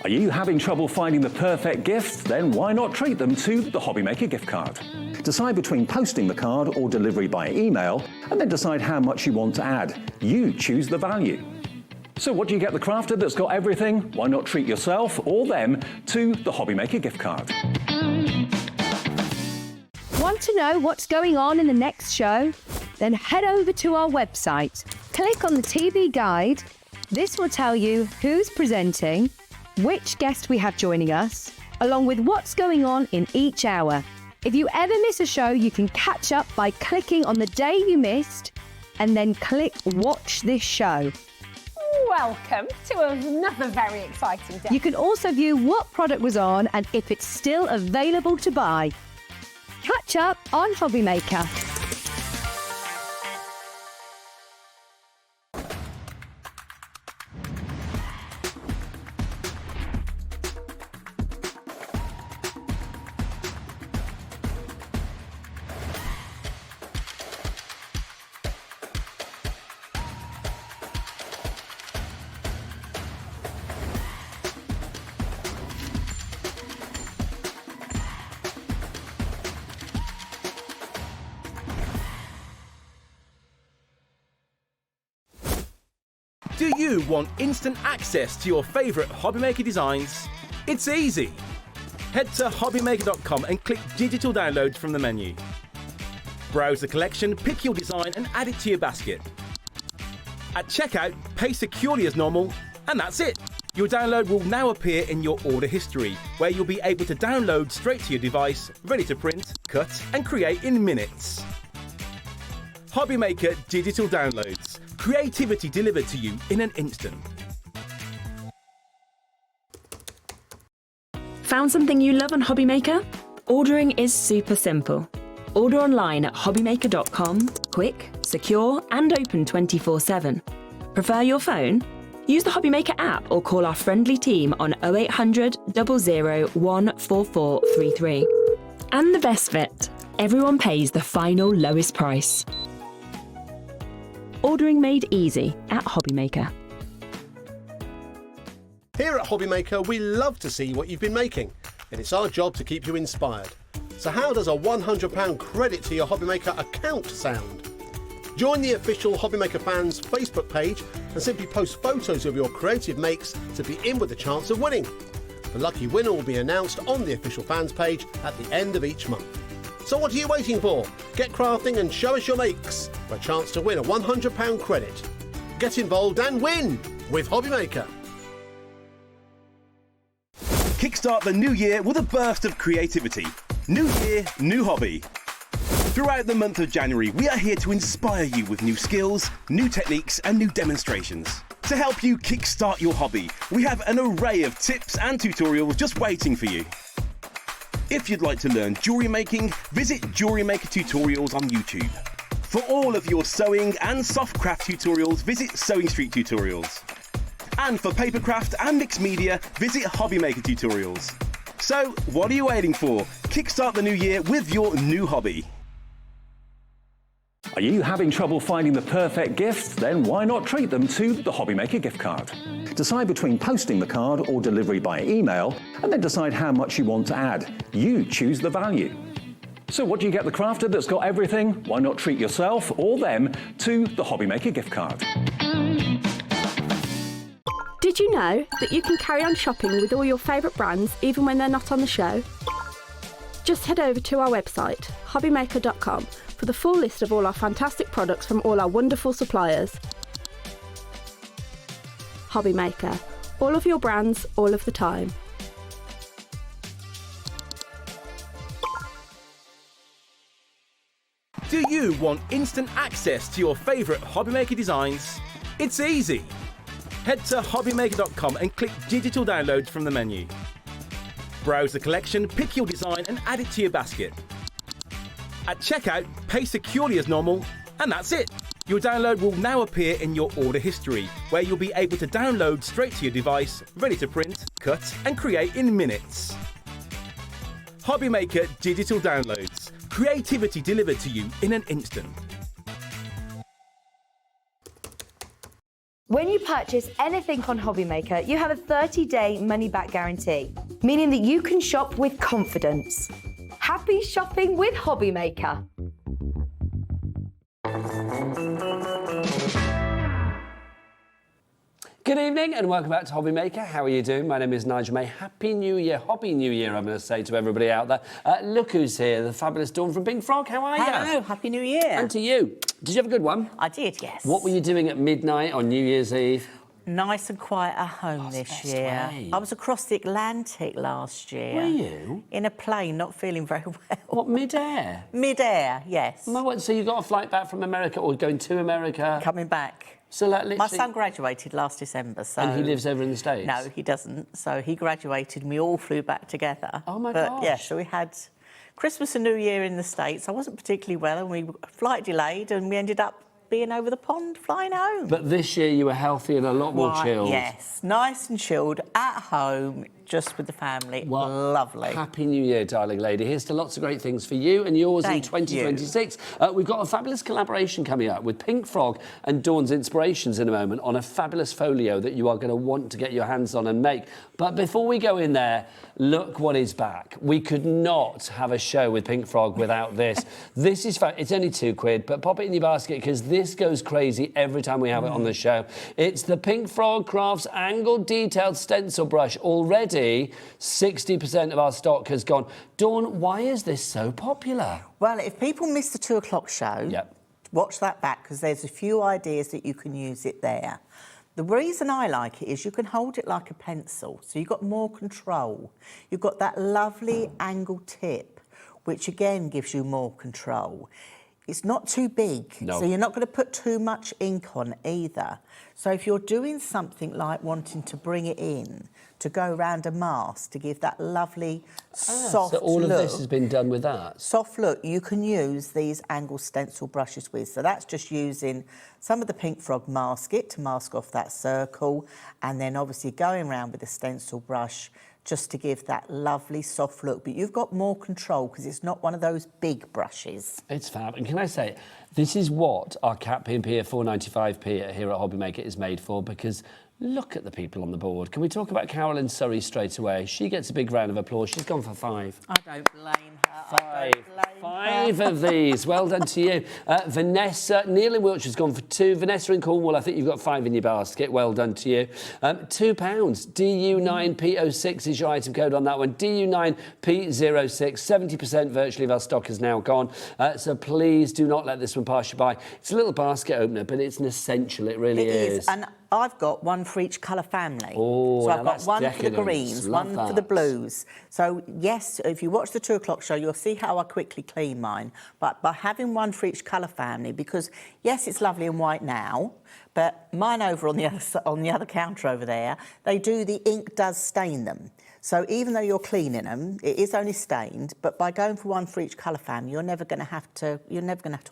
Are you having trouble finding the perfect gift? Then why not treat them to the Hobbymaker gift card? Decide between posting the card or delivery by email, and then decide how much you want to add. You choose the value. So what do you get the crafter that's got everything? Why not treat yourself or them to the Hobbymaker gift card? Want to know what's going on in the next show? Then head over to our website. Click on the TV guide. This will tell you who's presenting, which guest we have joining us, along with what's going on in each hour. If you ever miss a show, you can catch up by clicking on the day you missed and then click Watch This Show. Welcome to another very exciting day. You can also view what product was on and if it's still available to buy. Catch up on Hobbymaker. Do you want instant access to your favourite Hobbymaker designs? It's easy. Head to hobbymaker.com and click digital downloads from the menu. Browse the collection, pick your design and add it to your basket. At checkout, pay securely as normal, and that's it. Your download will now appear in your order history, where you'll be able to download straight to your device, ready to print, cut and create in minutes. Hobbymaker Digital Downloads. Creativity delivered to you in an instant. Found something you love on Hobbymaker? Ordering is super simple. Order online at hobbymaker.com, quick, secure and open 24/7. Prefer your phone? Use the Hobbymaker app or call our friendly team on 0800 00 14433. And the best bit, everyone pays the final lowest price. Ordering made easy at Hobbymaker. Here at Hobbymaker, we love to see what you've been making, and it's our job to keep you inspired. So how does a £100 credit to your Hobbymaker account sound? Join the official Hobbymaker fans Facebook page and simply post photos of your creative makes to be in with a chance of winning. The lucky winner will be announced on the official fans page at the end of each month. So what are you waiting for? Get crafting and show us your makes for a chance to win a £100 credit. Get involved and win with Hobbymaker. Kickstart the new year with a burst of creativity. New year, new hobby. Throughout the month of January, we are here to inspire you with new skills, new techniques and new demonstrations. To help you kickstart your hobby, we have an array of tips and tutorials just waiting for you. If you'd like to learn jewellery making, visit Jewellery Maker Tutorials on YouTube. For all of your sewing and soft craft tutorials, visit Sewing Street Tutorials. And for papercraft and mixed media, visit Hobby Maker Tutorials. So, what are you waiting for? Kickstart the new year with your new hobby. Are you having trouble finding the perfect gift? Then why not treat them to the Hobbymaker gift card? Decide between posting the card or delivery by email, and then decide how much you want to add. You choose the value. So what do you get the crafter that's got everything? Why not treat yourself or them to the Hobbymaker gift card? Did you know that you can carry on shopping with all your favourite brands even when they're not on the show? Just head over to our website, hobbymaker.com, for the full list of all our fantastic products from all our wonderful suppliers. Hobbymaker. All of your brands, all of the time. Do you want instant access to your favourite Hobbymaker designs? It's easy. Head to hobbymaker.com and click digital downloads from the menu. Browse the collection, pick your design and add it to your basket. At checkout, pay securely as normal, and that's it. Your download will now appear in your order history, where you'll be able to download straight to your device, ready to print, cut and create in minutes. Hobbymaker Digital Downloads. Creativity delivered to you in an instant. When you purchase anything on Hobbymaker, you have a 30-day money-back guarantee, meaning that you can shop with confidence. Happy shopping with Hobbymaker. Good evening and welcome back to Hobbymaker. How are you doing? My name is Nigel May. Happy New Year, Hobby New Year, I'm going to say to everybody out there. Look who's here, the fabulous Dawn from Pink Frog. How are you? Hello, Happy New Year. And to you. Did you have a good one? I did, yes. What were you doing at midnight on New Year's Eve? Nice and quiet at home this year. way. I was across the Atlantic last year. Were you? In a plane, not feeling very well. What, mid-air? Mid-air, yes. No, so you got a flight back from America or going to America? Coming back. So like literally... My son graduated last December, so... And he lives over in the States? No, he doesn't. So he graduated and we all flew back together. Oh, my gosh. gosh. Yeah, so we had Christmas and New Year in the States. I wasn't particularly well and we flight delayed and we ended up being over the pond, flying home. But this year you were healthy and a lot more chilled. Yes, nice and chilled, at home, just with the family. Well, lovely. Happy New Year, darling lady. Here's to lots of great things for you and yours in 2026. We've got a fabulous collaboration coming up with Pink Frog and Dawn's Inspirations in a moment on a fabulous folio that you are going to want to get your hands on and make. But before we go in there, look what is back. We could not have a show with Pink Frog without this. This is it's only £2, but pop it in your basket because this goes crazy every time we have it on the show. It's the Pink Frog Crafts Angled Detailed Stencil Brush. Already 60% of our stock has gone. Dawn, why is this so popular? Well, if people miss the 2 o'clock show, watch that back because there's a few ideas that you can use it there. The reason I like it is you can hold it like a pencil, so you've got more control. You've got that lovely angled tip, which again gives you more control. It's not too big, so you're not going to put too much ink on either. So if you're doing something like wanting to bring it in, to go around a mask to give that lovely soft look. So all of this has been done with that? Soft look, you can use these angled stencil brushes with. So that's just using some of the Pink Frog masket to mask off that circle, and then obviously going around with a stencil brush just to give that lovely soft look. But you've got more control because it's not one of those big brushes. It's fab. And can I say, this is what our cat P&P at 4.95p here at Hobbymaker is made for, because Look at the people on the board. Can we talk about Carol in Surrey straight away? She gets a big round of applause. She's gone for 5. I don't blame her. Five of these. Well done to you. Vanessa, Neil in Wiltshire's gone for 2. Vanessa in Cornwall, I think you've got 5 in your basket. Well done to you. £2. DU9P06 is your item code on that one. DU9P06. 70% virtually of our stock is now gone. So please do not let this one pass you by. It's a little basket opener, but it's an essential. It really is. And I've got one for each colour family. Oh, so I've got one decadence. for the greens, Love one for the blues. So yes, if you watch the 2 o'clock show, you'll see how I quickly clean mine. But by having one for each colour family, because yes, it's lovely and white now, but mine over on the other counter over there, the ink does stain them. So even though you're cleaning them, it is only stained. But by going for one for each colour family, you're never going to have to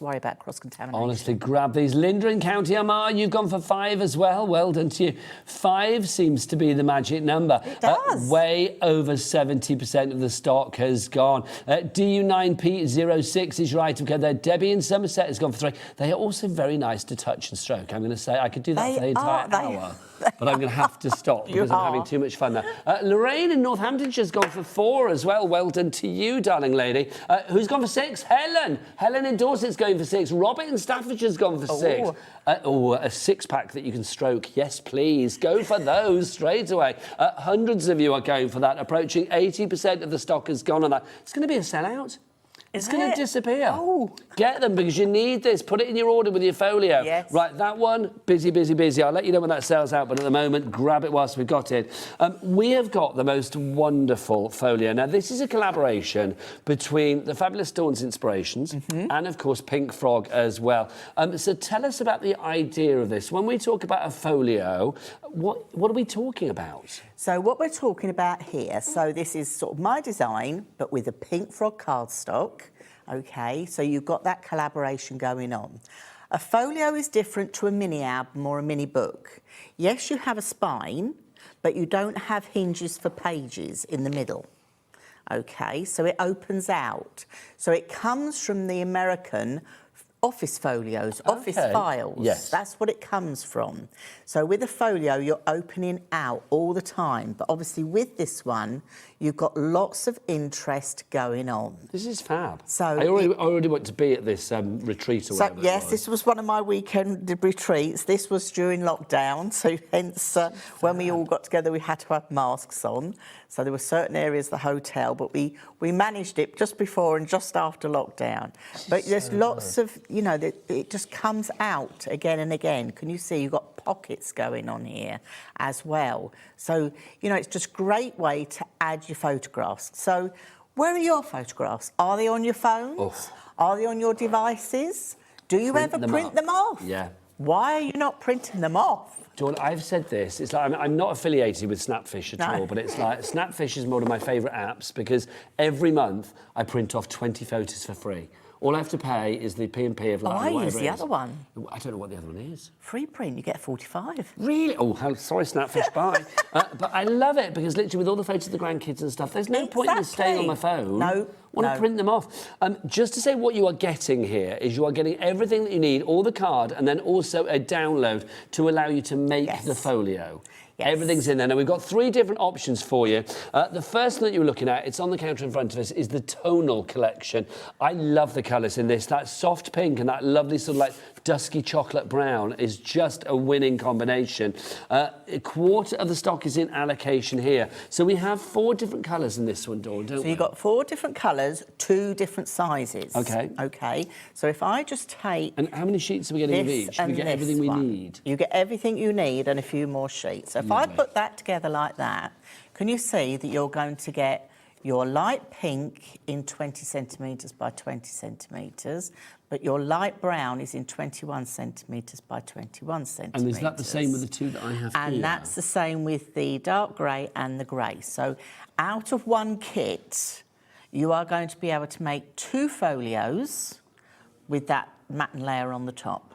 worry about cross contamination. Honestly, grab these. Linda in County Armagh, you've gone for 5 as well. Well done to you. 5 seems to be the magic number. It does. Way over 70% of the stock has gone. DU9P06 is your item code there. Debbie in Somerset has gone for 3. They are also very nice to touch and stroke. I'm going to say I could do that for the entire hour. But I'm going to have to stop because I'm having too much fun now. Lorraine in Northamptonshire's gone for 4 as well. Well done to you, darling lady. Who's gone for 6? Helen. Helen in Dorset's going for 6. Robert in Staffordshire's gone for 6. A 6-pack that you can stroke. Yes, please. Go for those straight away. Hundreds of you are going for that. Approaching 80% of the stock has gone on that. It's going to be a sellout. It's going to disappear. Oh. Get them because you need this. Put it in your order with your folio. Yes. Right, that one, busy, busy, busy. I'll let you know when that sells out, but at the moment, grab it whilst we've got it. We have got the most wonderful folio. Now, this is a collaboration between the Fabulous Dawn's Inspirations and, of course, Pink Frog as well. So tell us about the idea of this. When we talk about a folio, what are we talking about? So what we're talking about here, so this is sort of my design, but with a Pink Frog cardstock, okay? So you've got that collaboration going on. A folio is different to a mini album or a mini book. Yes, you have a spine, but you don't have hinges for pages in the middle. Okay, so it opens out. So it comes from the American office folios, office files. Yes. That's what it comes from. So with a folio, you're opening out all the time. But obviously with this one, you've got lots of interest going on. This is fab. So I already want to be at this retreat or whatever. Yes, this was one of my weekend retreats. This was during lockdown, so hence when we all got together, we had to have masks on. So there were certain areas of the hotel, but we managed it just before and just after lockdown. But there's lots of, you know, it just comes out again and again. Can you see you've got pockets going on here as well? So, you know, it's just a great way to add your photographs. So where are your photographs? Are they on your phones? Oof. Are they on your devices? Do you ever print them off? Yeah. Why are you not printing them off? Dawn, I've said this. It's like I'm not affiliated with Snapfish at all, but it's like Snapfish is one of my favourite apps because every month I print off 20 photos for free. All I have to pay is the P&P of like I use the other one. I don't know what the other one is. Free print, you get 45. Really? Oh, sorry, Snapfish, bye. But I love it because literally with all the photos of the grandkids and stuff, there's no point in staying on my phone. No. I want to print them off. Just to say what you are getting here is you are getting everything that you need, all the card, and then also a download to allow you to make the folio. Yes. Everything's in there. Now, we've got 3 different options for you. The first one that you're looking at, it's on the counter in front of us, is the tonal collection. I love the colours in this. That soft pink and that lovely sort of like dusky chocolate brown is just a winning combination. A quarter of the stock is in allocation here. So we have 4 different colours in this one, Dawn, don't we? So you've got 4 different colours, 2 different sizes. OK. OK. So if I just take... And how many sheets are we getting of each? We get everything we need? You get everything you need and a few more sheets. So if I put that together like that, can you see that you're going to get your light pink in 20 centimetres by 20 centimetres, but your light brown is in 21 centimetres by 21 centimetres. And is that the same with the 2 that I have here? And that's the same with the dark grey and the grey. So out of one kit, you are going to be able to make 2 folios with that matte layer on the top.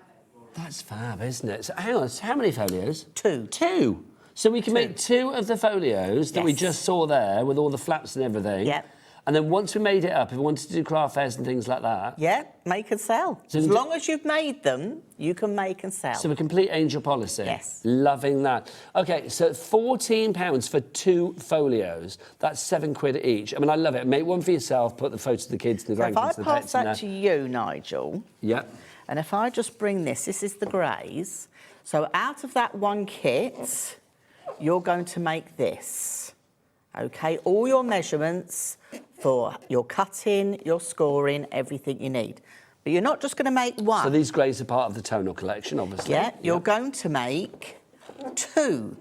That's fab, isn't it? So hang on, how many folios? 2. 2? So we can make 2 of the folios that we just saw there with all the flaps and everything. Yep. And then once we made it up, if we wanted to do craft fairs and things like that... Yeah, make and sell. So as long as you've made them, you can make and sell. So a complete angel policy. Yes. Loving that. OK, so £14 for 2 folios. That's £7 each. I mean, I love it. Make one for yourself, put the photos of the kids and the grandkids and the pets if I pass that to you, Nigel... Yeah. And if I just bring this is the greys. So out of that one kit, you're going to make this. OK, all your measurements for your cutting, your scoring, everything you need. But you're not just going to make one. So these greys are part of the tonal collection, obviously. Yeah, you're going to make 2.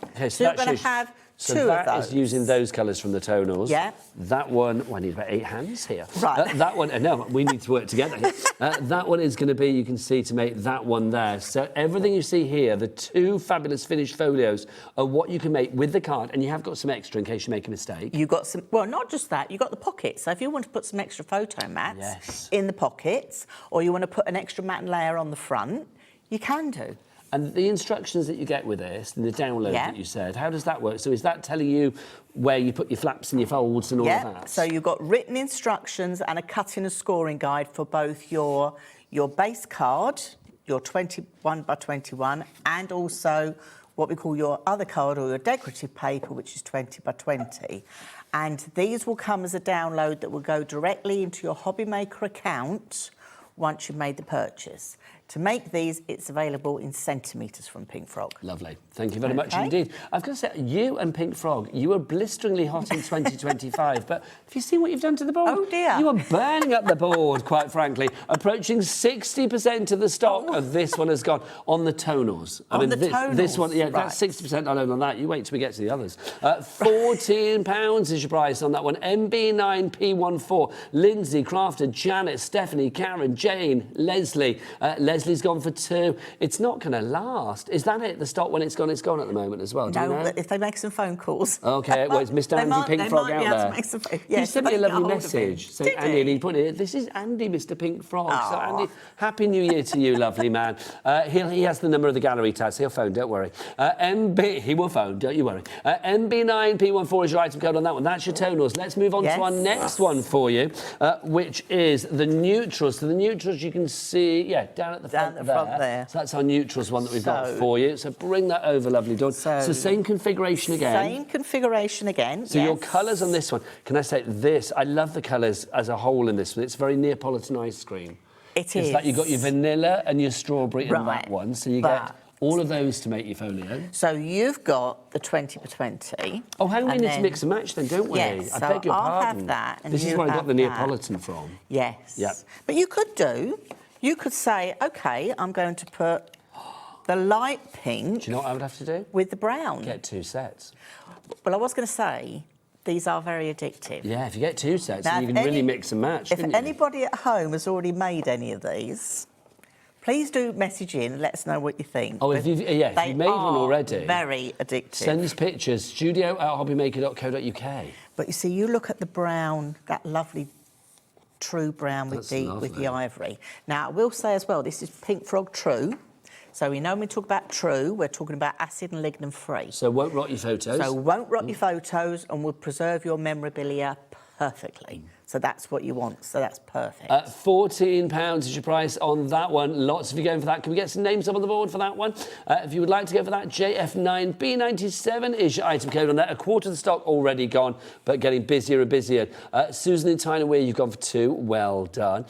Okay, so you're going to have 2 of those. So that is using those colours from the tonals. Yeah. That one, I need about 8 hands here. Right. That one, no, we need to work together. That one is going to be, you can see, to make that one there. So everything you see here, the 2 fabulous finished folios are what you can make with the card, and you have got some extra in case you make a mistake. You've got some, well, not just that, you've got the pockets. So if you want to put some extra photo mats in the pockets, or you want to put an extra mat layer on the front, you can do. And the instructions that you get with this, and the download that you said, how does that work? So is that telling you where you put your flaps and your folds and all of that? So you've got written instructions and a cutting and scoring guide for both your base card, your 21 by 21, and also what we call your other card or your decorative paper, which is 20 by 20. And these will come as a download that will go directly into your Hobby Maker account once you've made the purchase. To make these, it's available in centimetres from Pink Frog. Lovely. Thank you very much indeed. I've got to say, you and Pink Frog, you were blisteringly hot in 2025, but have you seen what you've done to the board? Oh, dear. You are burning up the board, quite frankly. Approaching 60% of the stock of this one has gone on the tonals. Tonals? This one, yeah, that's 60% alone on that. You wait till we get to the others. £14 is your price on that one. MB9P14. Lindsay, Crafter, Janet, Stephanie, Karen, Jane, Leslie. Leslie's gone for 2. It's not going to last. Is that it? The stock when it's gone at the moment as well. Do you know? But if they make some phone calls. OK, well, it's Mr. Andy Pink Frog out there. He sent me a lovely message saying, Andy, and he put it, this is Andy, Mr. Pink Frog. So, Andy, Happy New Year to you, lovely man. He has the number of the gallery tag, so he'll phone, don't worry. He will phone, don't you worry. MB9P14 is your item code on that one. That's your tonals. Let's move on to our next one for you, which is the neutrals. So the neutrals you can see, down at the front there. So that's our neutrals one that we've got for you. So bring that over, lovely Dawn. So same configuration again. Same configuration again, So your colours on this one, can I say this? I love the colours as a whole in this one. It's very Neapolitan ice cream. It is. It's like you've got your vanilla and your strawberry in that one. So you get all of those to make your folio. So you've got the 20 by 20. Oh, hang on, we need to mix and match then, don't we? Yes, I beg your I'll pardon. have that. And this is you where I got the have Neapolitan from. Yes. Yep. But you could say, OK, I'm going to put the light pink... Do you know what I would have to do? ...with the brown. Get 2 sets. Well, I was going to say, these are very addictive. Yeah, if you get 2 sets, Now, then you can really mix and match, If anybody at home has already made any of these, please do message in and let us know what you think. Oh, if you've made one already... very addictive. Send us pictures. studio@hobbymaker.co.uk. But you see, you look at the brown, that lovely true brown with the ivory. Now, I will say as well, this is Pink Frog True. So we know when we talk about true, we're talking about acid and lignin free. So won't rot your photos. So won't rot your photos and will preserve your memorabilia perfectly. So that's what you want. So that's perfect. £14 is your price on that one. Lots of you going for that. Can we get some names up on the board for that one? If you would like to go for that, JF9B97 is your item code on that. A quarter of the stock already gone, but getting busier and busier. Susan in Tyne and Weir, you've gone for 2. Well done.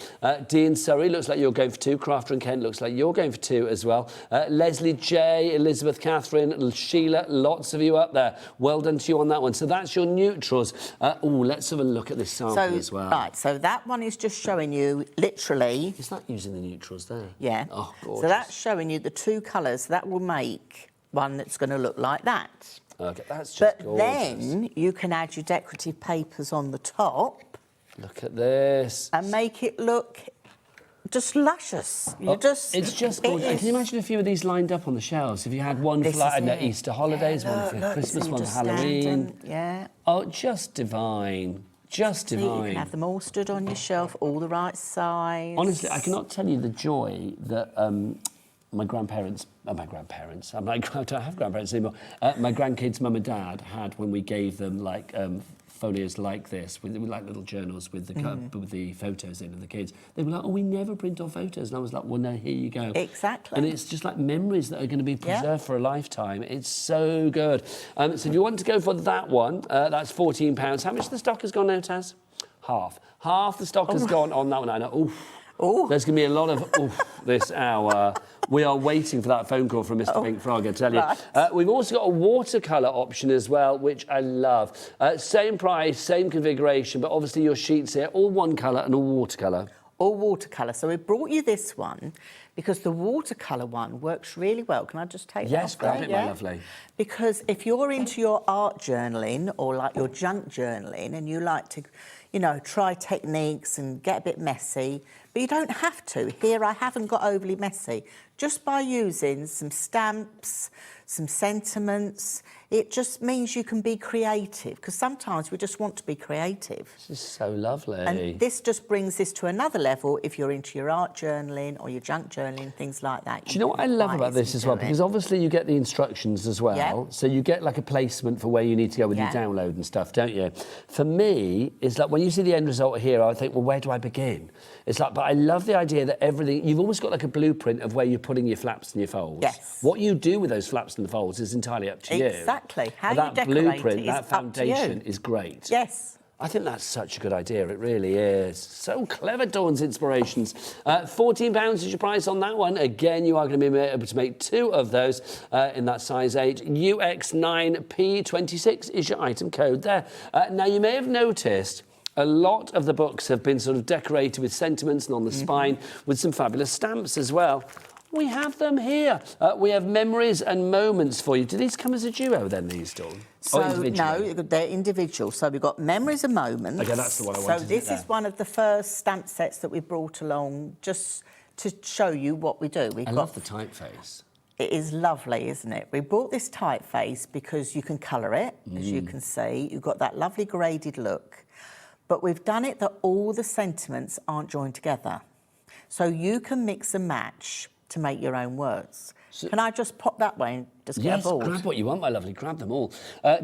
Dee in Surrey, looks like you're going for 2. Crafter and Kent, looks like you're going for 2 as well. Leslie J, Elizabeth Catherine, Sheila, lots of you up there. Well done to you on that one. So that's your neutrals. Let's have a look at this sample as well. Right, so that one is just showing you, literally... Is that using the neutrals there? Yeah. Oh, gorgeous. So that's showing you the 2 colours. That will make one that's going to look like that. OK, that's just gorgeous. But then you can add your decorative papers on the top. Look at this. And make it look just luscious. It's just gorgeous. Can you imagine a few of these lined up on the shelves? If you had one for like Easter holidays, one for Christmas, one for Halloween. Yeah. Oh, just divine. Just divine. You can have them all stood on your shelf, all the right size. Honestly, I cannot tell you the joy that my grandparents... I don't have grandparents anymore. My grandkids' mum and dad had when we gave them, like, folios like this, with like little journals with the photos in of the kids. They were like, oh, we never print off photos. And I was like, well, no, here you go. Exactly. And it's just like memories that are going to be preserved for a lifetime. It's so good. So if you want to go for that one, that's £14. How much of the stock has gone now, Taz? Half the stock has gone on that one. I know. There's going to be a lot of this hour. We are waiting for that phone call from Mr. Pink Frog, I tell you. Right. We've also got a watercolour option as well, which I love. Same price, same configuration, but obviously your sheets here, all one colour and all watercolour. All watercolour. So we brought you this one because the watercolour one works really well. Can I just take that off? Yes, grab it, my lovely. Because if you're into your art journaling or like your junk journaling and you like to, you know, try techniques and get a bit messy, but you don't have to. Here I haven't got overly messy. Just by using some stamps, some sentiments, it just means you can be creative, because sometimes we just want to be creative. This is so lovely. And this just brings this to another level if you're into your art journaling or your junk journaling, things like that. Do you know what I love about this as well? Because obviously you get the instructions as well. So you get like a placement for where you need to go with your download and stuff, don't you? For me, it's like when you see the end result here, I think, well, where do I begin? It's like, but I love the idea that everything, you've almost got like a blueprint of where you're putting your flaps and your folds. Yes. What you do with those flaps and the folds is entirely up to you. Exactly. How But you that decorate blueprint, it that is up to you. foundation is great. Yes. I think that's such a good idea. It really is. So clever, Dawn's Inspirations. £14 is your price on that one. Again, you are going to be able to make 2 of those in that size 8. UX9P26 is your item code there. Now, you may have noticed a lot of the books have been sort of decorated with sentiments and on the spine with some fabulous stamps as well. We have them here. We have memories and moments for you. Do these come as a duo then, these, Dawn? So, no, they're individual. So we've got memories and moments. Okay, that's the one I wanted. So this is one of the first stamp sets that we brought along just to show you what we do. I love the typeface. It is lovely, isn't it? We bought this typeface because you can colour it, as you can see. You've got that lovely graded look. But we've done it that all the sentiments aren't joined together. So you can mix and match to make your own words. Can I just pop that way and just get a board? Grab what you want, my lovely. Grab them all.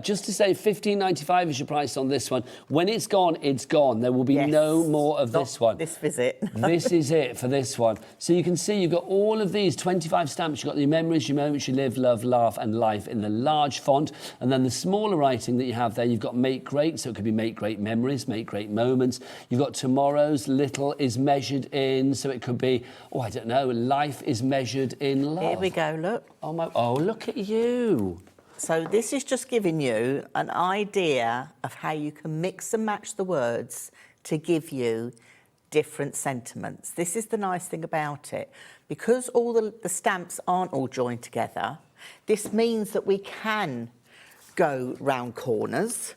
Just to say, £15.95 is your price on this one. When it's gone, it's gone. There will be no more of this one. This visit. This is it for this one. So you can see you've got all of these 25 stamps. You've got your memories, your moments, you live, love, laugh, and life in the large font. And then the smaller writing that you have there, you've got make great. So it could be make great memories, make great moments. You've got tomorrow's little is measured in. So it could be, oh, I don't know, life is measured in love. Here we go, look. Oh, look at you. So this is just giving you an idea of how you can mix and match the words to give you different sentiments. This is the nice thing about it. Because all the stamps aren't all joined together, this means that we can go round corners,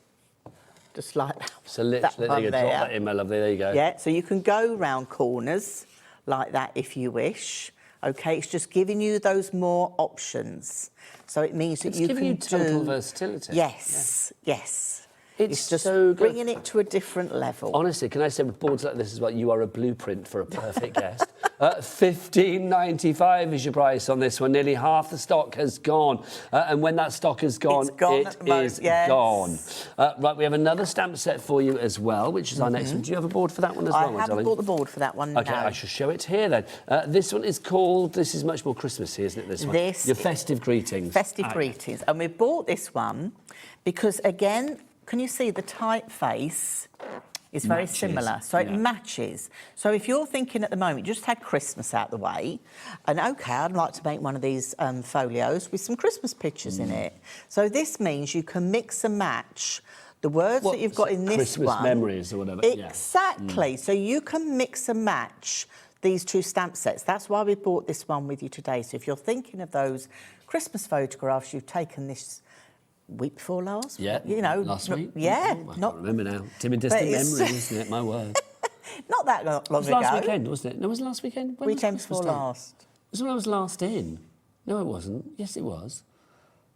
just like that. So literally, there you go. Drop that in, my lovely. There you go. Yeah, so you can go round corners like that if you wish. Okay, it's just giving you those more options. So it means that you can do... It's giving you total versatility. Yes, yes. It's just so good. Bringing it to a different level. Honestly, can I say with boards like this as well, you are a blueprint for a perfect guest. £15.95 is your price on this one. Nearly half the stock has gone. And when that stock is gone, it is gone. Right, we have another stamp set for you as well, which is our next one. Do you have a board for that one as well, my darling? I haven't bought the board for that one, OK, no. I shall show it here then. This one is called, this is much more Christmassy, isn't it, this one? Your festive greetings. Festive greetings. And we bought this one because, again, can you see the typeface is very similar, so it matches. So if you're thinking at the moment, you just had Christmas out the way, and OK, I'd like to make one of these folios with some Christmas pictures in it. So this means you can mix and match the words that you've got in this Christmas one. memories or whatever. Exactly. So you can mix and match these 2 stamp sets. That's why we bought this one with you today. So if you're thinking of those Christmas photographs you've taken this week before last? Yeah, you know, last week. Yeah. I can't remember now. Dim and distant memory, isn't it? My word. Not that long ago. It was last weekend, wasn't it? No, it was last weekend? When weekend was before last. It was when I was last in. No, it wasn't. Yes, it was.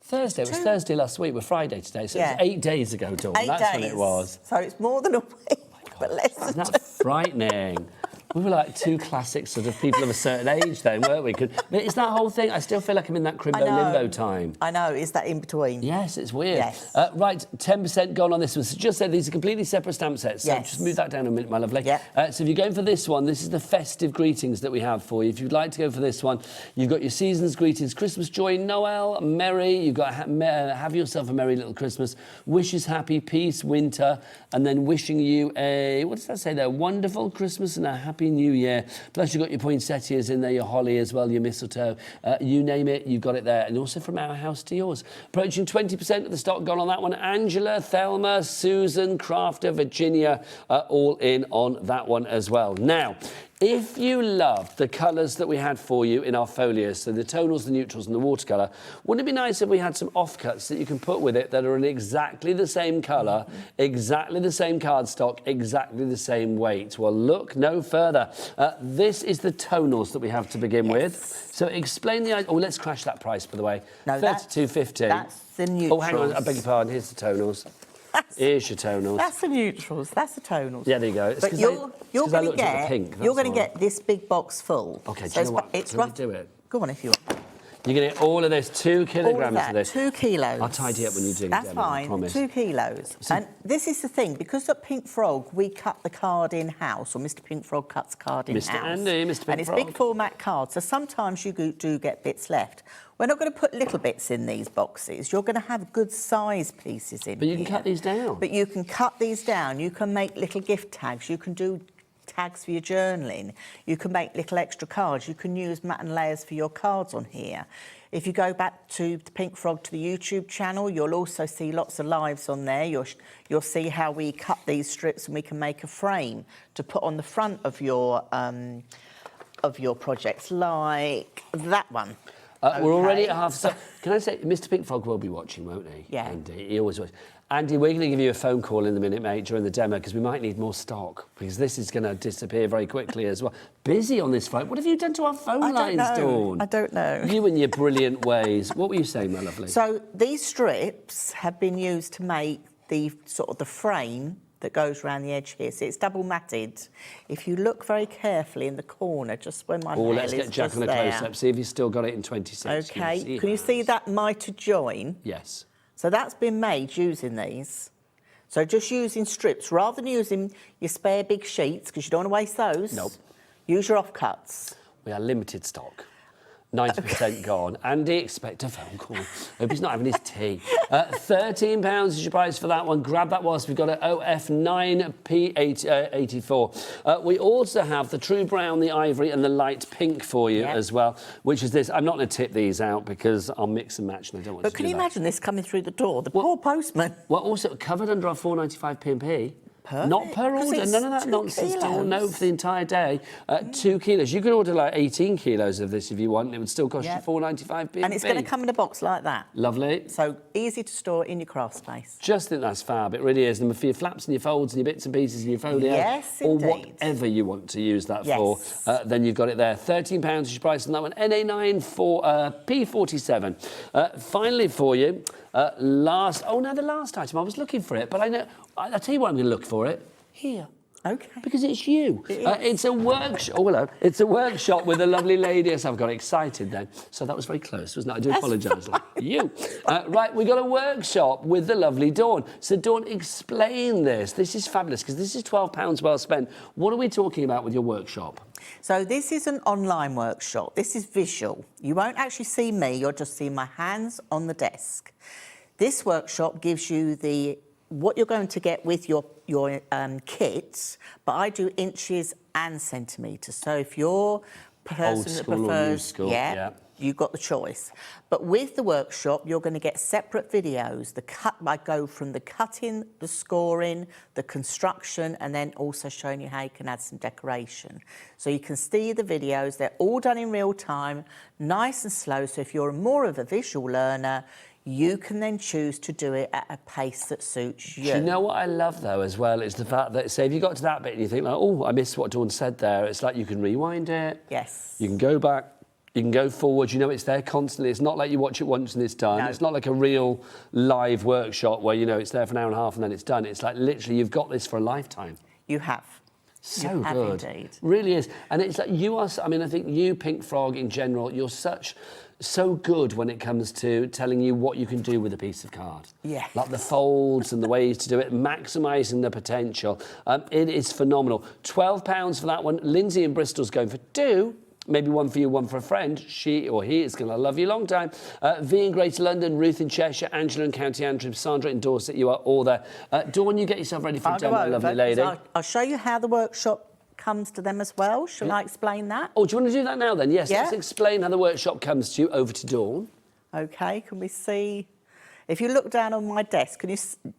Thursday. It was Thursday last week. We're Friday today, so it was 8 days ago, Dawn. 8 That's days. when it was. So it's more than a week, but less than Isn't that frightening? We were like two classic sort of people of a certain age then, weren't we? But it's that whole thing. I still feel like I'm in that crimbo limbo time. I know. Is that in between? Yes, it's weird. Yes. Right, 10% gone on this one. So just said these are completely separate stamp sets. So just move that down a minute, my lovely. Yeah. So if you're going for this one, this is the festive greetings that we have for you. If you'd like to go for this one, you've got your season's greetings, Christmas joy, Noel, merry. You've got have yourself a merry little Christmas. Wishes happy, peace, winter, and then wishing you a, what does that say there? Wonderful Christmas and a happy new year. Plus, you've got your poinsettias in there, your holly as well, your mistletoe. You name it, you've got it there. And also from our house to yours. Approaching 20% of the stock gone on that one. Angela, Thelma, Susan, Crafter, Virginia, all in on that one as well. Now, if you loved the colours that we had for you in our folios, so the tonals, the neutrals and the watercolour, wouldn't it be nice if we had some offcuts that you can put with it that are in exactly the same colour, exactly the same cardstock, exactly the same weight? Well, look no further. This is the tonals that we have to begin with. So explain the... Oh, let's crash that price, by the way. No, $32.50. That's the neutrals. Oh, hang on, I beg your pardon. Here's the tonals. Here's your tonals. That's the neutrals. That's the tonals. Yeah, there you go. It's but you're going to get this big box full. Okay, so do you know what? It's rough. Do it. Go on if you want. You're going to get all of this, 2 kilograms of this. 2 kilos. I'll tidy up when you do. That's demo, fine. I promise. 2 kilos. So, and this is the thing, because at Pink Frog we cut the card in house, or Mr. Pink Frog cuts card in house. Mr. Andy, Mr. Pink and it's Frog. big format cards, so sometimes you do get bits left. We're not going to put little bits in these boxes. You're going to have good size pieces in. But you can cut these down. But you can cut these down. You can make little gift tags. You can do tags for your journaling. You can make little extra cards. You can use matte and layers for your cards on here. If you go back to the Pink Frog to the YouTube channel, you'll also see lots of lives on there. You'll see how we cut these strips and we can make a frame to put on the front of your projects, like that one. We're already at half. So can I say, Mr. Pink Frog will be watching, won't he? Yeah. Andy, he always watches. Andy, we're going to give you a phone call in a minute, mate, during the demo, because we might need more stock, because this is going to disappear very quickly as well. Busy on this phone. What have you done to our phone lines, Dawn? I don't know. You and your brilliant ways. What were you saying, my lovely? So these strips have been used to make the sort of the frame that goes around the edge here. See, it's double matted. If you look very carefully in the corner, just where my nail is, let's get Jack on a close-up. See if he's still got it in 26. OK. Can you see that mitered join? Yes. So that's been made using these. So just using strips, rather than using your spare big sheets, because you don't want to waste those. Nope. Use your offcuts. We are limited stock. 90% gone. Andy, expect a phone call. Hope he's not having his tea. £13 is your price for that one. Grab that whilst we've got it. OF9P84. We also have the true brown, the ivory, and the light pink for you as well, which is this. I'm not going to tip these out because I'll mix and match and I don't want to do that. But can you imagine this coming through the door? The poor postman. Well, also covered under our £4.95 P&P. Perfect. Not per order, none of that nonsense. No, for the entire day. 2 kilos. You could order like 18 kilos of this if you want, and it would still cost you £4.95. And it's going to come in a box like that. Lovely. So easy to store in your craft space. Just think that's fab. It really is. And for your flaps and your folds and your bits and pieces and your folio, or whatever you want to use that for, then you've got it there. £13 is your price on that one. NA9 for P47. Finally for you, the last item. I was looking for it, but I know. I'll tell you what I'm going to look for it. Here. OK. Because it's you. It's a workshop. Oh, hello. It's a workshop with a lovely lady. Yes, I've got excited then. So that was very close, wasn't it? I do apologise. You. Right, we've got a workshop with the lovely Dawn. So, Dawn, explain this. This is fabulous because this is £12 well spent. What are we talking about with your workshop? So this is an online workshop. This is visual. You won't actually see me. You'll just see my hands on the desk. This workshop gives you what you're going to get with your kits, but I do inches and centimetres. So if you're a person that prefers, you've got the choice. But with the workshop, you're going to get separate videos. I go from the cutting, the scoring, the construction, and then also showing you how you can add some decoration. So you can see the videos. They're all done in real time, nice and slow. So if you're more of a visual learner, you can then choose to do it at a pace that suits you. Do you know what I love, though, as well, is the fact that, say, if you got to that bit and you think, like, oh, I missed what Dawn said there, it's like you can rewind it. Yes. You can go back. You can go forward. You know it's there constantly. It's not like you watch it once and it's done. No. It's not like a real live workshop where, you know, it's there for an hour and a half and then it's done. It's like, literally, you've got this for a lifetime. You have. So You have good. indeed. Really is. And it's like you are, I mean, I think you, Pink Frog in general, you're so good when it comes to telling you what you can do with a piece of card. Yeah. Like the folds and the ways to do it, maximising the potential. It is phenomenal. £12 for that one. Lindsay in Bristol's going for 2. Maybe one for you, one for a friend. She or he is going to love you long time. V in Greater London, Ruth in Cheshire, Angela in County Antrim, Sandra in Dorset. You are all there. Dawn, you get yourself ready for a demo, lovely lady. I'll show you how the workshop comes to them as well. Shall I explain that? Oh, do you want to do that now then? Yes, Yeah. let's explain how the workshop comes to you. Over to Dawn. Okay, can we see? If you look down on my desk,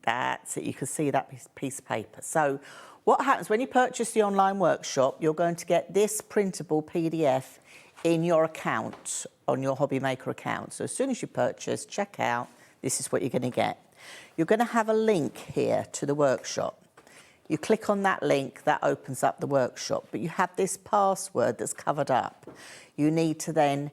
that's it, you can see that piece of paper. So what happens when you purchase the online workshop, you're going to get this printable PDF in your account, on your Hobby Maker account. So as soon as you purchase, check out, this is what you're going to get. You're going to have a link here to the workshop. You click on that link, that opens up the workshop, but you have this password that's covered up. You need to then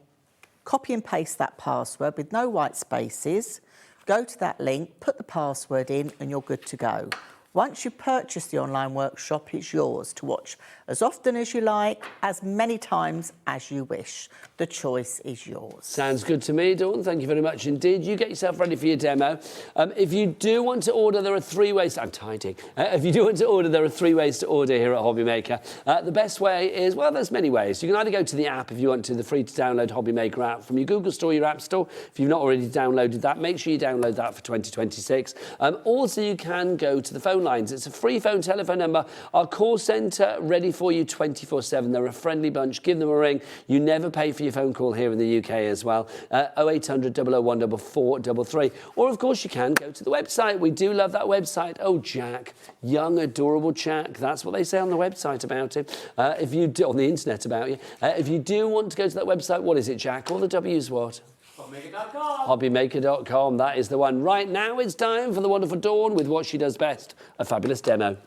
copy and paste that password with no white spaces, go to that link, put the password in, and you're good to go. Once you purchase the online workshop, it's yours to watch as often as you like, as many times as you wish. The choice is yours. Sounds good to me, Dawn. Thank you very much indeed. You get yourself ready for your demo. If you do want to order, there are 3 ways. I'm tidying. If you do want to order, there are 3 ways to order here at Hobby Maker. The best way is, well, there's many ways. You can either go to the app if you want to, the free-to-download Hobby Maker app from your Google Store, your App Store. If you've not already downloaded that, make sure you download that for 2026. Also, you can go to the phone lines. It's a free phone telephone number. Our call centre ready for you 24/7. They're a friendly bunch. Give them a ring. You never pay for your phone call here in the UK as well. 0800 001 4433. Or, of course, you can go to the website. We do love that website. Oh, Jack. Young, adorable Jack. That's what they say on the website about him. If you do, on the internet about you. If you do want to go to that website, what is it, Jack? All the W's what? Hobbymaker.com, that is the one. Right now it's time for the wonderful Dawn with what she does best, a fabulous demo.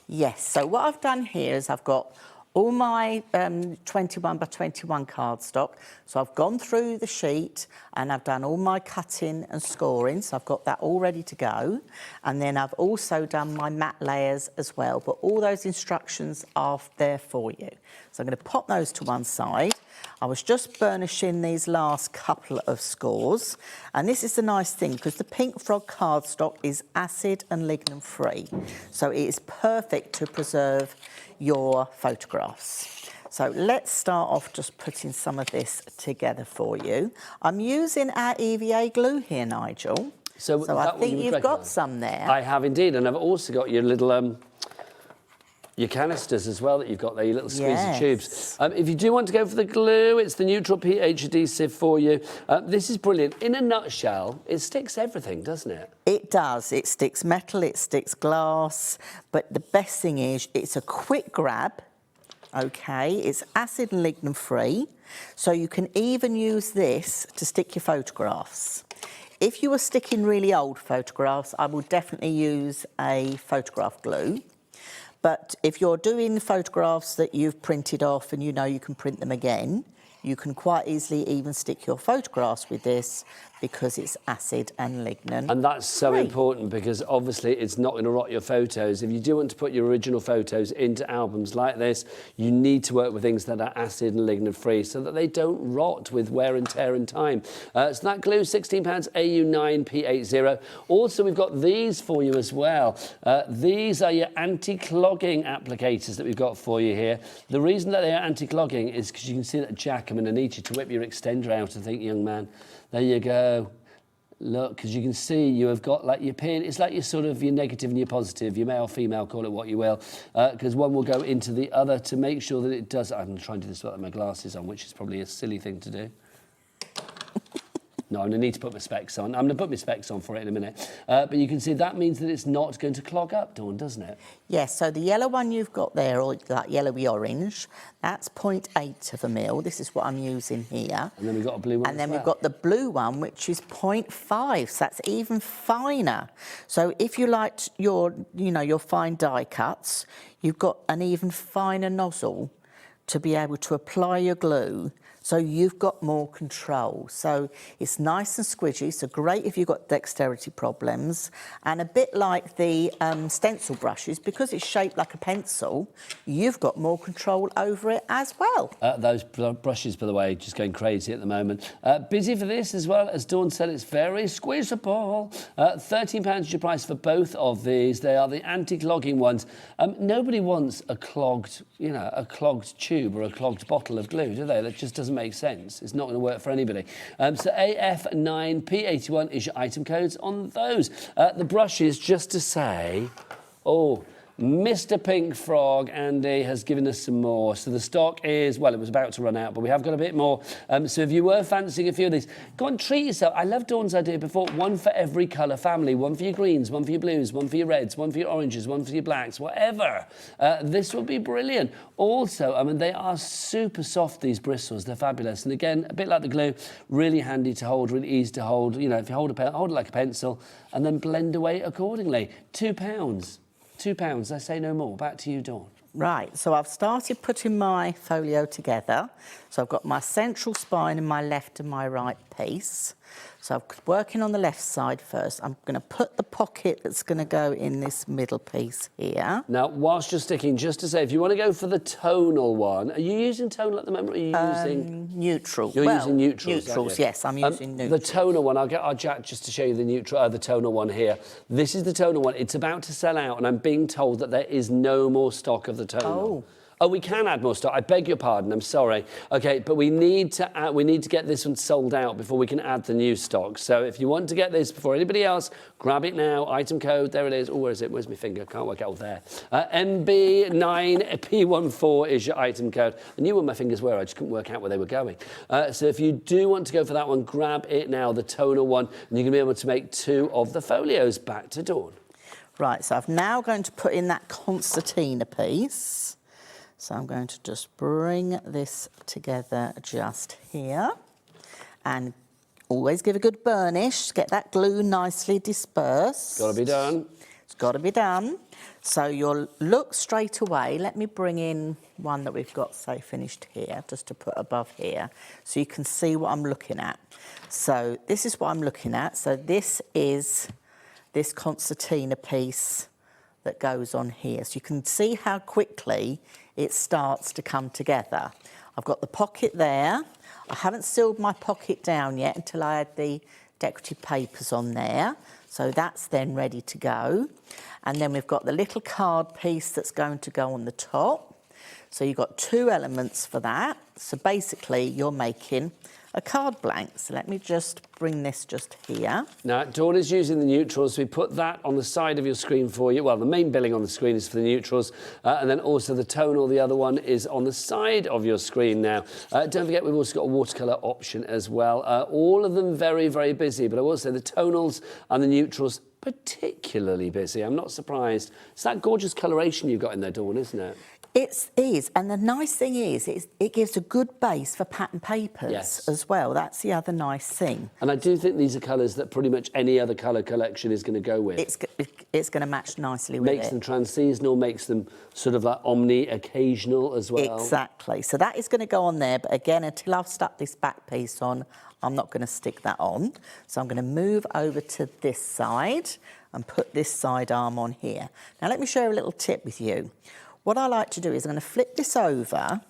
Yes, so what I've done here is I've got all my 21 by 21 cardstock. So I've gone through the sheet and I've done all my cutting and scoring. So I've got that all ready to go. And then I've also done my matte layers as well. But all those instructions are there for you. So I'm going to pop those to one side. I was just burnishing these last couple of scores. And this is the nice thing, because the Pink Frog cardstock is acid and lignin free. So it is perfect to preserve your photographs. So let's start off just putting some of this together for you. I'm using our EVA glue here, Nigel. So I think you've got some there. I have indeed, and I've also got your little your canisters as well that you've got there, your little squeezy tubes. If you do want to go for the glue, it's the neutral pH adhesive for you. This is brilliant. In a nutshell, it sticks everything, doesn't it? It does. It sticks metal, it sticks glass, but the best thing is it's a quick grab, okay? It's acid and lignin free, so you can even use this to stick your photographs. If you were sticking really old photographs, I would definitely use a photograph glue. But if you're doing photographs that you've printed off and you know you can print them again, you can quite easily even stick your photographs with this because it's acid and lignin. And that's so important because obviously it's not going to rot your photos. If you do want to put your original photos into albums like this, you need to work with things that are acid and lignin free so that they don't rot with wear and tear and time. So that glue, £16, AU9P80. Also, we've got these for you as well. These are your anti-clogging applicators that we've got for you here. The reason that they are anti-clogging is because you can see that, Jack, I'm going to need you to whip your extender out, I think, young man. There you go. Look, because you can see you have got like your pin. It's like your sort of your negative and your positive, your male, female, call it what you will, because one will go into the other to make sure that it does. I'm trying to do this without my glasses on, which is probably a silly thing to do. No, I'm going to need to put my specs on. I'm going to put my specs on for it in a minute. But you can see that means that it's not going to clog up, Dawn, doesn't it? Yes, so the yellow one you've got there, or that yellowy orange, that's 0.8 of a mil. This is what I'm using here. And then we've got a blue one And then we've got the blue one, which is 0.5, so that's even finer. So if you liked your, your fine die cuts, you've got an even finer nozzle to be able to apply your glue, so you've got more control. So it's nice and squidgy, so great if you've got dexterity problems, and a bit like the stencil brushes, because it's shaped like a pencil, you've got more control over it as well. Those brushes, by the way, just going crazy at the moment. Busy for this as well. As Dawn said, it's very squeezable. £13 is your price for both of these. They are the anti-clogging ones. Nobody wants a clogged, a clogged tube or a clogged bottle of glue, do they? That just doesn't make sense. It's not going to work for anybody. So AF9P81 is your item codes on those. The brushes, just to say, Mr. Pink Frog, Andy, has given us some more. So the stock is, well, it was about to run out, but we have got a bit more. So if you were fancying a few of these, go and treat yourself. I love Dawn's idea before. One for every colour family. One for your greens, one for your blues, one for your reds, one for your oranges, one for your blacks, whatever. This will be brilliant. Also, I mean, they are super soft, these bristles. They're fabulous. And again, a bit like the glue, really handy to hold, really easy to hold. If you hold it like a pencil and then blend away accordingly. £2. £2, I say no more. Back to you, Dawn. Right, so I've started putting my folio together. So I've got my central spine in my left and my right piece. So I'm working on the left side first. I'm going to put the pocket that's going to go in this middle piece here. Now, whilst you're sticking, just to say, if you want to go for the tonal one, are you using tonal at the moment, or are you using... Neutral. You're using neutrals, Neutrals, yes, I'm using neutrals. The tonal one, I'll get our Jack just to show you the tonal one here. This is the tonal one. It's about to sell out, and I'm being told that there is no more stock of the tonal. Oh, we can add more stock. I beg your pardon. I'm sorry. Okay, but we need to get this one sold out before we can add the new stock. So if you want to get this before anybody else, grab it now. Item code. There it is. Oh, where is it? Where's my finger? Can't work out there. MB9P14 is your item code. I knew where my fingers were. I just couldn't work out where they were going. So if you do want to go for that one, grab it now, the tonal one, and you're going to be able to make 2 of the folios. Back to Dawn. Right. So I'm now going to put in that concertina piece. So I'm going to just bring this together just here, and always give a good burnish, get that glue nicely dispersed. Got to be done. It's got to be done. So you'll look straight away. Let me bring in one that we've got, say, finished here, just to put above here, so you can see what I'm looking at. So this is what I'm looking at. So this is this concertina piece that goes on here. So you can see how quickly it starts to come together. I've got the pocket there. I haven't sealed my pocket down yet until I add the decorative papers on there. So that's then ready to go. And then we've got the little card piece that's going to go on the top. So you've got 2 elements for that. So basically you're making a card blank. So let me just bring this just here. Now, Dawn is using the neutrals. We put that on the side of your screen for you. Well, the main billing on the screen is for the neutrals. And then also the tonal, the other one, is on the side of your screen now. Don't forget, we've also got a watercolour option as well. All of them very, very busy. But I will say the tonals and the neutrals particularly busy. I'm not surprised. It's that gorgeous coloration you've got in there, Dawn, isn't it? It is, and the nice thing is it gives a good base for pattern papers as well. That's the other nice thing. And I do think these are colours that pretty much any other colour collection is going to go with. It's going to match nicely with it. Makes them trans-seasonal, makes them sort of like omni-occasional as well. Exactly. So that is going to go on there, but again, until I've stuck this back piece on, I'm not going to stick that on. So I'm going to move over to this side and put this side arm on here. Now let me share a little tip with you. What I like to do is I'm going to flip this over.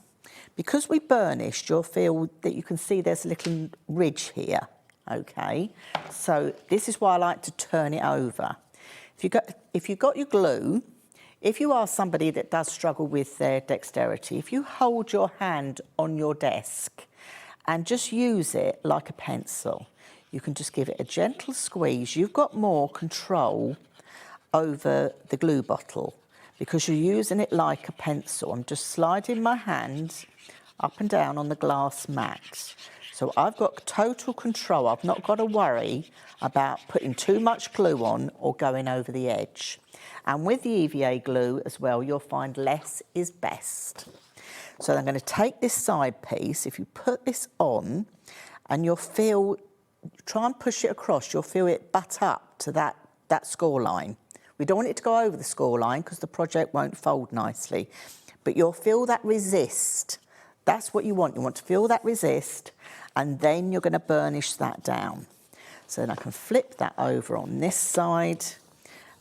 Because we burnished, you'll feel that you can see there's a little ridge here, okay? So this is why I like to turn it over. If you've got your glue, if you are somebody that does struggle with their dexterity, if you hold your hand on your desk and just use it like a pencil, you can just give it a gentle squeeze. You've got more control over the glue bottle, because you're using it like a pencil. I'm just sliding my hand up and down on the glass mat. So I've got total control. I've not got to worry about putting too much glue on or going over the edge. And with the EVA glue as well, you'll find less is best. So I'm going to take this side piece. If you put this on, and you'll feel, try and push it across, you'll feel it butt up to that score line. We don't want it to go over the score line because the project won't fold nicely. But you'll feel that resist That's what you want. You want to feel that resist, and then you're going to burnish that down. So then I can flip that over on this side,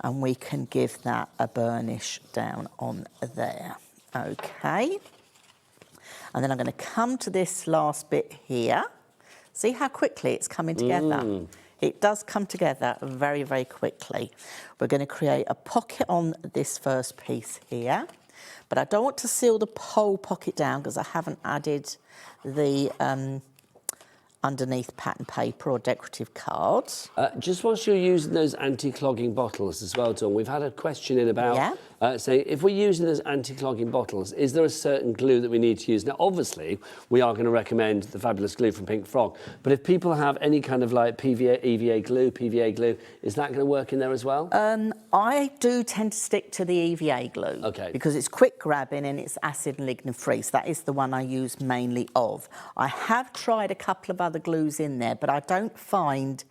and we can give that a burnish down on there. Okay. And then I'm going to come to this last bit here. See how quickly it's coming together? It does come together very, very quickly. We're going to create a pocket on this first piece here, but I don't want to seal the whole pocket down because I haven't added the underneath pattern paper or decorative cards. Just whilst you're using those anti-clogging bottles as well, Dawn, we've had a question in about saying if we're using those anti-clogging bottles, is there a certain glue that we need to use? Now, obviously, we are going to recommend the fabulous glue from Pink Frog, but if people have any kind of like EVA glue, is that going to work in there as well? I do tend to stick to the EVA glue because it's quick grabbing and it's acid and lignin free, so that is the one I use mainly of. I have tried a couple of other glues in there, but I don't find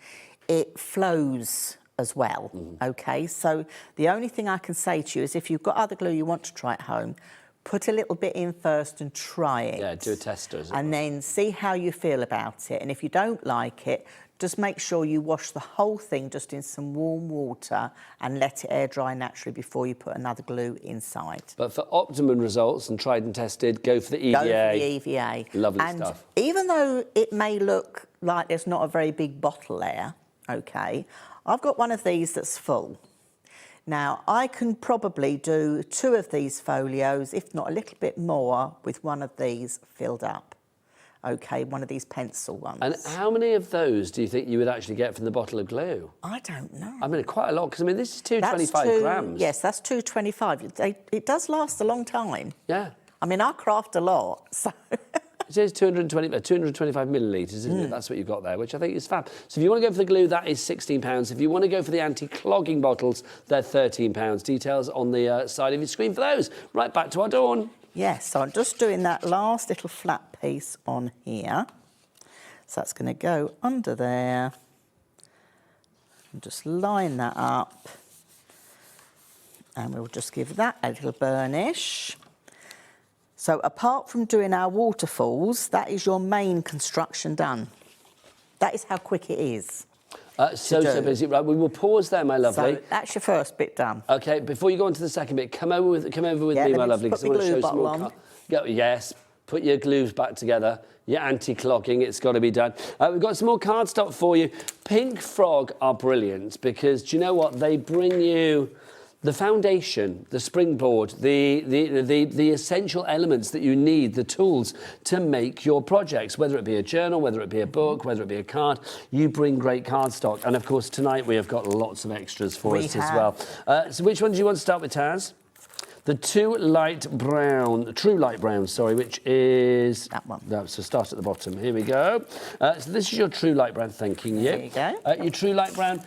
it flows as well. Okay, so the only thing I can say to you is if you've got other glue you want to try at home, put a little bit in first and try it. Yeah, do a tester. And then see how you feel about it. And if you don't like it, just make sure you wash the whole thing just in some warm water and let it air dry naturally before you put another glue inside. But for optimum results and tried and tested, go for the EVA. Go for the EVA. Lovely and stuff. Even though it may look like there's not a very big bottle there, okay, I've got one of these that's full. Now, I can probably do 2 of these folios, if not a little bit more, with one of these filled up. Okay, one of these pencil ones. And how many of those do you think you would actually get from the bottle of glue? I don't know. I mean, quite a lot, because I mean, this is 225 grams. Yes, that's 225. It does last a long time. Yeah. I mean, I craft a lot, so... It says 225 millilitres, isn't it? That's what you've got there, which I think is fab. So if you want to go for the glue, that is £16. If you want to go for the anti-clogging bottles, they're £13. Details on the side of your screen for those. Right, back to our Dawn. Yes, so I'm just doing that last little flat piece on here. So that's going to go under there. And just line that up. And we'll just give that a little burnish. So apart from doing our waterfalls, that is your main construction done. That is how quick it is. So busy. Right, we will pause there, my lovely. So that's your first bit done. Okay, before you go on to the second bit, come over with me, my lovely. Put the glue bottle on. Yes, put your glues back together. Your anti-clogging, it's got to be done. We've got some more cardstock for you. Pink Frog are brilliant because, do you know what? They bring you the foundation, the springboard, the essential elements that you need, the tools to make your projects, whether it be a journal, whether it be a book, whether it be a card, you bring great cardstock. And of course, tonight we have got lots of extras for us as well. So which one do you want to start with, Taz? The true light brown, which is... That one. No, so start at the bottom. Here we go. So this is your true light brown, thanking you. There you go. Your true light brown.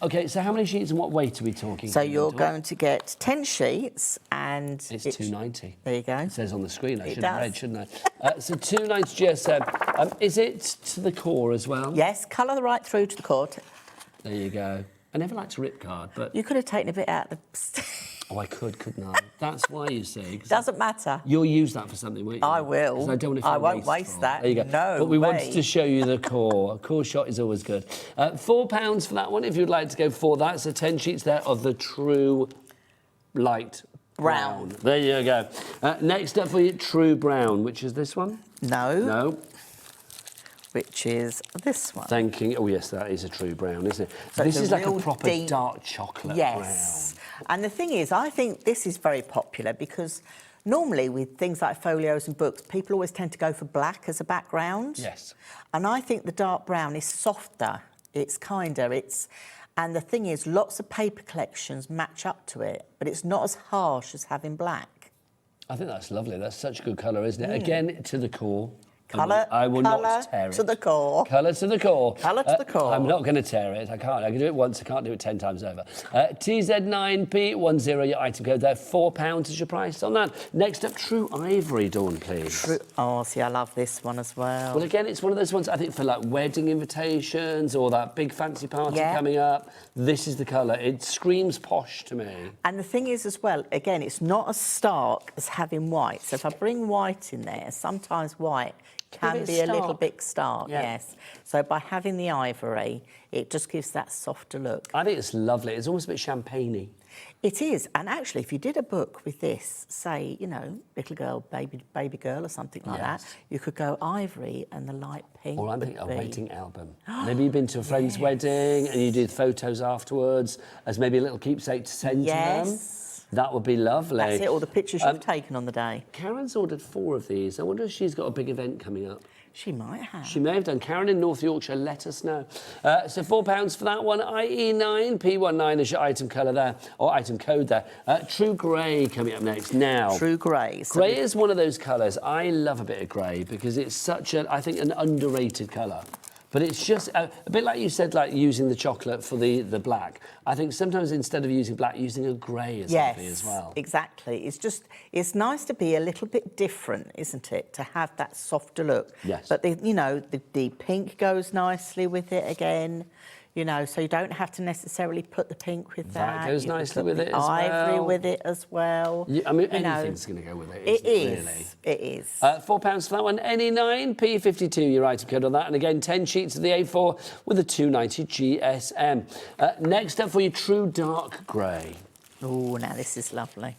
OK, so how many sheets and what weight are we talking? So you're going to get 10 sheets and... It's 290. There you go. It says on the screen. I should have read, shouldn't I? So 290 GSM. Is it to the core as well? Yes, colour right through to the core. There you go. I never liked a rip card, but... You could have taken a bit out of the... Oh, I couldn't I? That's why, you see. Doesn't matter. You'll use that for something, won't you? I will. I don't want to I won't waste that. There you go. No But we way. wanted to show you the core. A core shot is always good. £4 for that one, if you'd like to go for that. So 10 sheets there of the true light brown. There you go. Next up for you, true brown, which is this one? No. Which is this one. Thanking. Oh, yes, that is a true brown, isn't it? So this is like a real proper deep, dark chocolate yes. And the thing is, I think this is very popular because normally with things like folios and books, people always tend to go for black as a background. Yes. And I think the dark brown is softer. It's kinder. And the thing is, lots of paper collections match up to it, but it's not as harsh as having black. I think that's lovely. That's such a good colour, isn't it? Again, to the core. Colour, I will not tear it. to the core. Colour to the core. Colour to the core. I'm not going to tear it. I can't. I can do it once. I can't do it 10 times over. TZ9P10, your item code there. £4 is your price on that. Next up, True Ivory, Dawn, please. Oh, see, I love this one as well. Well, again, it's one of those ones, I think, for like wedding invitations or that big fancy party coming up. This is the colour. It screams posh to me. And the thing is as well, again, it's not as stark as having white. So if I bring white in there, sometimes white can be a little bit stark, yes. So by having the ivory, it just gives that softer look. I think it's lovely. It's almost a bit champagne-y. It is, and actually, if you did a book with this, say, you know, little girl, baby girl, or something like that, you could go ivory and the light pink. Or I'm thinking a wedding album. Maybe you've been to a friend's wedding and you did photos afterwards as maybe a little keepsake to send to them. That would be lovely. That's it, all the pictures you've taken on the day. Karen's ordered 4 of these. I wonder if she's got a big event coming up. She might have. She may have done. Karen in North Yorkshire, let us know. So £4 for that one. IE9P19 is your item colour there, or item code there. True Grey coming up next. Now, True Grey. So grey is one of those colours. I love a bit of grey because it's such I think, an underrated colour. But it's just a bit like you said, like using the chocolate for the black. I think sometimes instead of using black, using a grey is lovely as well. Exactly. It's nice to be a little bit different, isn't it? To have that softer look. Yes. But the pink goes nicely with it again. You know, so you don't have to necessarily put the pink with that. That goes nicely with it as well. Ivory with it as well. I mean, anything's going to go with it. It is. Really. It is. £4 for that one. NE9P52, your item code on that. And again, 10 sheets of the A4 with a 290 GSM. Next up for you, True Dark Grey. Oh, now this is lovely.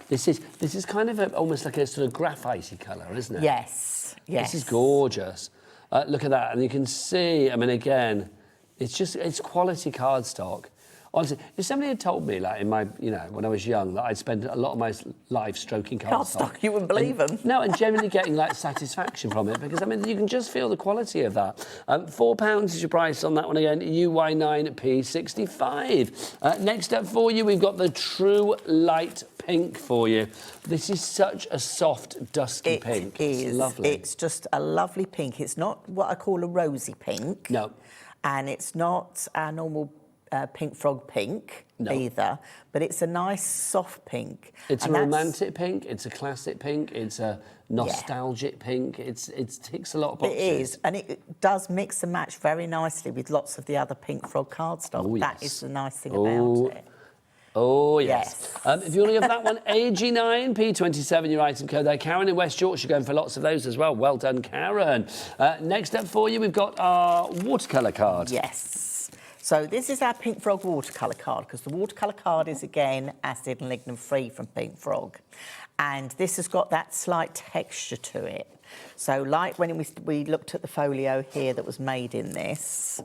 This is kind of almost like a sort of graphite-y colour, isn't it? Yes. Yes. This is gorgeous. Look at that, and you can see. I mean, again. It's quality cardstock. Honestly, if somebody had told me, like in my, when I was young, that I'd spend a lot of my life stroking cardstock, you wouldn't believe them. No, and genuinely getting like satisfaction from it, because I mean, you can just feel the quality of that. £4 is your price on that one again. UY9P65. Next up for you, we've got the True Light Pink for you. This is such a soft, dusky pink. It's lovely. It's just a lovely pink. It's not what I call a rosy pink. No. And it's not our normal pink frog pink either, but it's a nice soft pink. It's a romantic pink, it's a classic pink, it's a nostalgic pink. It ticks a lot of boxes. It is, and it does mix and match very nicely with lots of the other pink frog cardstock. Oh, yes. That is the nice thing about it. Oh, yes. If you want to give that one, AG9P27, your item code there. Karen in West Yorkshire going for lots of those as well. Well done, Karen. Next up for you, we've got our watercolour card. Yes. So this is our Pink Frog watercolour card, because the watercolour card is, again, acid and lignin free from Pink Frog. And this has got that slight texture to it. So like when we looked at the folio here that was made in this,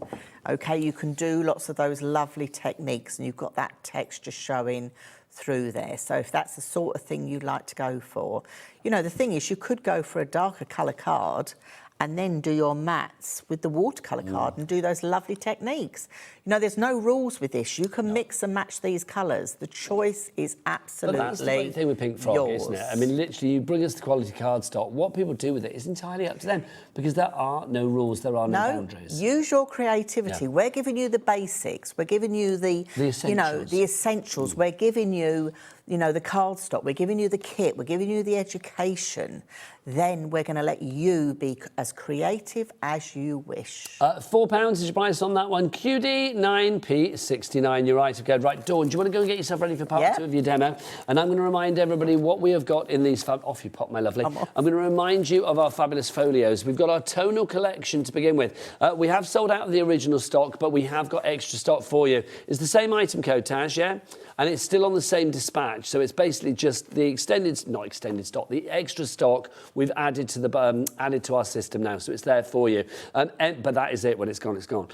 OK, you can do lots of those lovely techniques and you've got that texture showing through there. So if that's the sort of thing you'd like to go for, the thing is you could go for a darker colour card and then do your mattes with the watercolour card and do those lovely techniques. There's no rules with this. You can mix and match these colours. The choice is absolutely But that's the great thing with Pink Frog, isn't it? I mean, literally, you bring us the quality cardstock. What people do with it is entirely up to them, because there are no rules, there are no boundaries. Use your creativity. We're giving you the basics. We're giving you the essentials. The essentials. We're giving you, the cardstock. We're giving you the kit. We're giving you the education. Then we're going to let you be as creative as you wish. £4 is your price on that one. QD9P69, your item code. Right, Dawn, do you want to go and get yourself ready for part 2 of your demo? And I'm going to remind everybody what we have got in these... Off you pop, my lovely. I'm going to remind you of our fabulous folios. We've got our tonal collection to begin with. We have sold out of the original stock, but we have got extra stock for you. It's the same item code, Taj, yeah? And it's still on the same dispatch, so it's basically just the the extra stock we've added to the added to our system now, so it's there for you. But that is it. When it's gone, it's gone.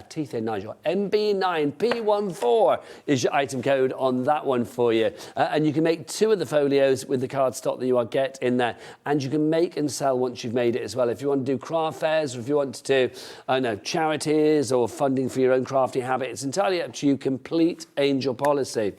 Teeth in, Nigel. MB9P14 is your item code on that one for you, and you can make 2 of the folios with the cardstock that you get in there, and you can make and sell once you've made it as well. If you want to do craft fairs, or if you want to do, charities or funding for your own crafty house, have it. It's entirely up to you. Complete angel policy.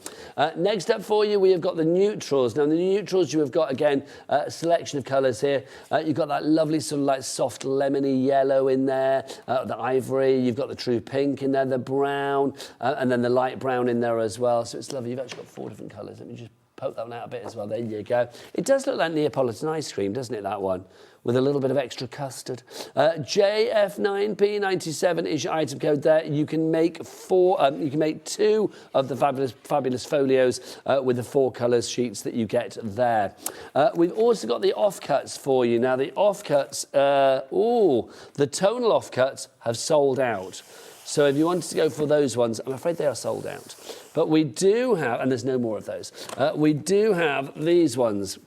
Next up for you, we have got the neutrals. Now, in the neutrals, you have got, again, a selection of colours here. You've got that lovely sort of like soft lemony yellow in there, the ivory. You've got the true pink in there, the brown, and then the light brown in there as well. So it's lovely. You've actually got 4 different colours. Let me just poke that one out a bit as well. There you go. It does look like Neapolitan ice cream, doesn't it, that one? With a little bit of extra custard. JF9P97 is your item code there. You can make 2 of the fabulous folios with the 4 colours sheets that you get there. We've also got the offcuts for you. Now, the offcuts, the tonal offcuts have sold out. So if you wanted to go for those ones, I'm afraid they are sold out. But we do have, and there's no more of those, we do have these ones.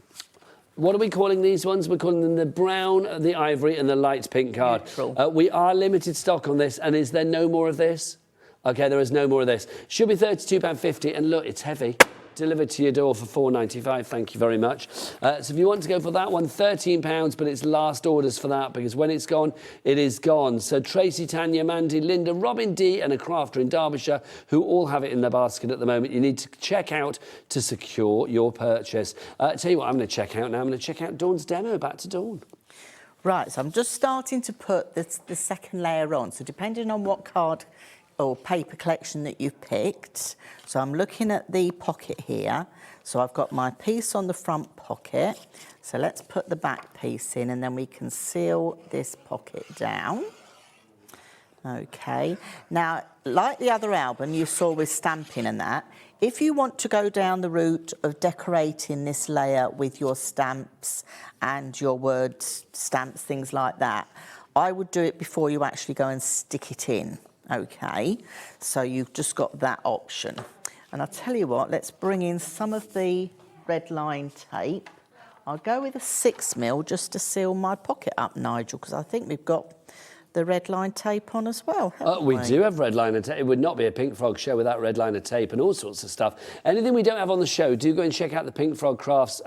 What are we calling these ones? We're calling them the brown, the ivory, and the light pink card. We are limited stock on this, and is there no more of this? OK, there is no more of this. Should be £32.50, and look, it's heavy. Delivered to your door for £4.95, thank you very much. So if you want to go for that one, £13, but it's last orders for that, because when it's gone, it is gone. So Tracy, Tanya, Mandy, Linda, Robin D, and a crafter in Derbyshire, who all have it in their basket at the moment. You need to check out to secure your purchase. Tell you what I'm going to check out now. I'm going to check out Dawn's demo. Back to Dawn. Right, so I'm just starting to put the second layer on. So depending on what card or paper collection that you've picked. So I'm looking at the pocket here. So I've got my piece on the front pocket. So let's put the back piece in, and then we can seal this pocket down. Okay. Now, like the other album you saw with stamping and that, if you want to go down the route of decorating this layer with your stamps and your word stamps, things like that, I would do it before you actually go and stick it in. Okay, so you've just got that option. And I'll tell you what, let's bring in some of the red line tape. I'll go with a 6mm just to seal my pocket up, Nigel, because I think we've got the red line tape on as well, haven't we? We do have red liner tape. It would not be a Pink Frog show without red liner tape and all sorts of stuff. Anything we don't have on the show, do go and check out the Pink Frog Crafts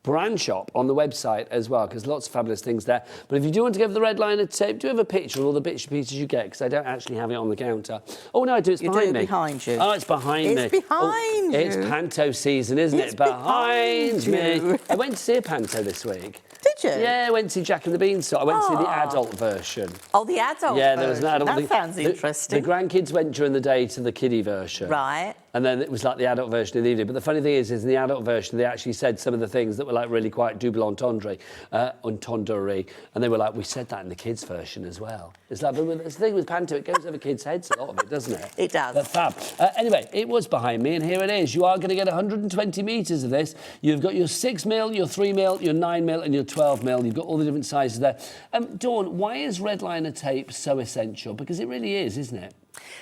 brand shop on the website as well, because lots of fabulous things there. But if you do want to go for the red liner tape, do have a picture of all the bits and pieces you get, because I don't actually have it on the counter. Oh, no, I do. It's behind me. Behind you. Oh, it's behind me. It's behind you. It's Panto season, isn't it? Behind me. I went to see a Panto this week. Did you? Yeah, I went to see Jack and the Beanstalk. I went to see the adult version. Oh, the adult Yeah, there was an adult. That sounds interesting. The grandkids went during the day to the kiddie version. Right. And then it was like the adult version in the evening. But the funny thing is in the adult version, they actually said some of the things that were like really quite double entendre, and they were like, we said that in the kids version as well. It's like, but the thing with Panto, it goes over kids' heads, a lot of it, doesn't it? It does. But fab. Anyway, it was behind me, and here it is. You are going to get 120 metres of this. You've got your 6mm, your 3mm, your 9mm, and your 12mm. You've got all the different sizes there. Dawn, why is red liner tape so essential? Because it really is, isn't it?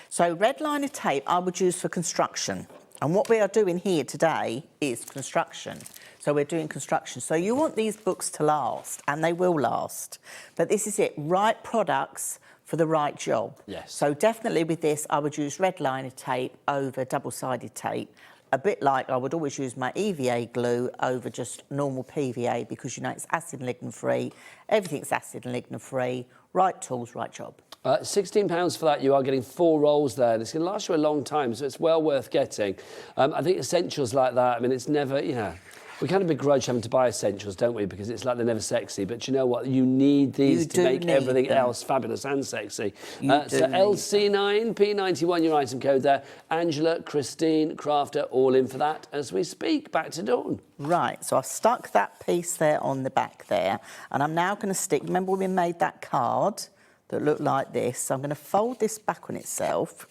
So red liner tape I would use for construction. And what we are doing here today is construction. So we're doing construction. So you want these books to last, and they will last. But this is it, right products for the right job. Yes. So definitely with this, I would use red liner tape over double-sided tape. A bit like I would always use my EVA glue over just normal PVA, because, you know, it's acid and lignin-free. Everything's acid and lignin-free. Right tools, right job. £16 for that. You are getting 4 rolls there. It's going to last you a long time, so it's well worth getting. I think essentials like that, I mean, it's never, you know, we kind of begrudge having to buy essentials, don't we? Because it's like they're never sexy. But you know what? You need these to make everything else fabulous and sexy. So LC9P91, your item code there. Angela, Christine, Crafter, all in for that as we speak. Back to Dawn. Right, so I've stuck that piece there on the back there, and I'm now going to stick, remember we made that card that looked like this? So I'm going to fold this back on itself,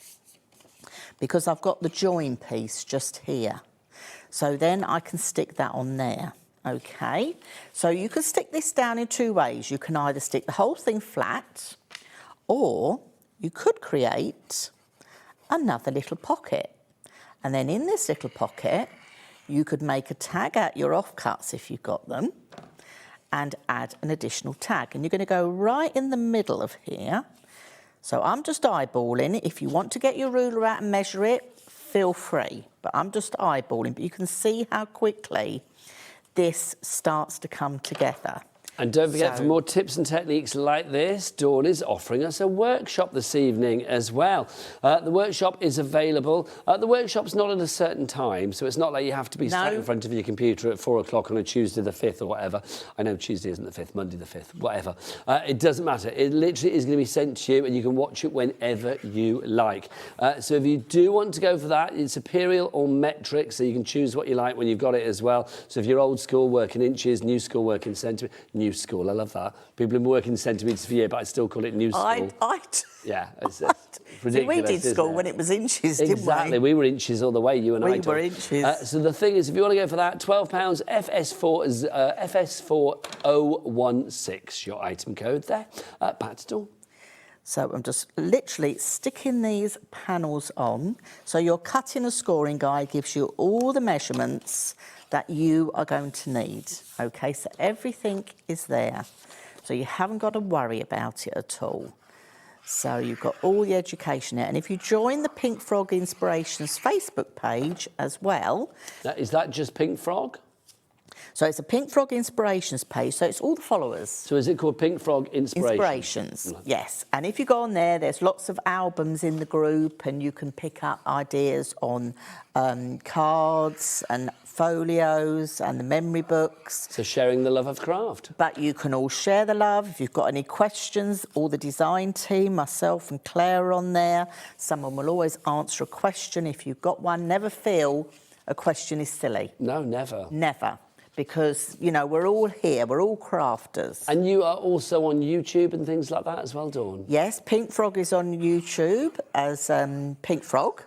because I've got the join piece just here. So then I can stick that on there, okay? So you can stick this down in 2 ways. You can either stick the whole thing flat, or you could create another little pocket. And then in this little pocket, you could make a tag out your offcuts if you've got them, and add an additional tag. And you're going to go right in the middle of here. So I'm just eyeballing. If you want to get your ruler out and measure it, feel free. But I'm just eyeballing. But you can see how quickly this starts to come together. And don't forget, So- for more tips and techniques like this, Dawn is offering us a workshop this evening as well. The workshop is available. The workshop's not at a certain time, so it's not like you have to be sat in front of your computer at 4 o'clock on a Tuesday the 5th or whatever. I know Tuesday isn't the 5th, Monday the 5th, whatever. It doesn't matter. It literally is going to be sent to you and you can watch it whenever you like. So if you do want to go for that, it's imperial or metric, so you can choose what you like when you've got it as well. So if you're old school, working inches, new school, working centimetres, new school, I love that. People have been working centimetres for years, but I still call it new school. Yeah, it's ridiculous. See, we did school isn't it? when it was inches, didn't we? Exactly, we were inches all the way, you and I. We were inches. So the thing is, if you want to go for that, £12, FS4016, your item code there. Back to Dawn. So I'm just literally sticking these panels on. So your cutting and scoring guide gives you all the measurements that you are going to need. Okay, so everything is there. So you haven't got to worry about it at all. So you've got all the education there. And if you join the Pink Frog Inspirations Facebook page as well. Is that just Pink Frog? So it's a Pink Frog Inspirations page, so it's all the followers. So is it called Pink Frog Inspirations, yes. And if you go on there, there's lots of albums in the group and you can pick up ideas on cards and folios and the memory books. So sharing the love of craft. But you can all share the love. If you've got any questions, all the design team, myself and Claire are on there. Someone will always answer a question if you've got one. Never feel a question is silly. No, never. Never. Because, you know, we're all here, we're all crafters. And you are also on YouTube and things like that as well, Dawn? Yes, Pink Frog is on YouTube as Pink Frog.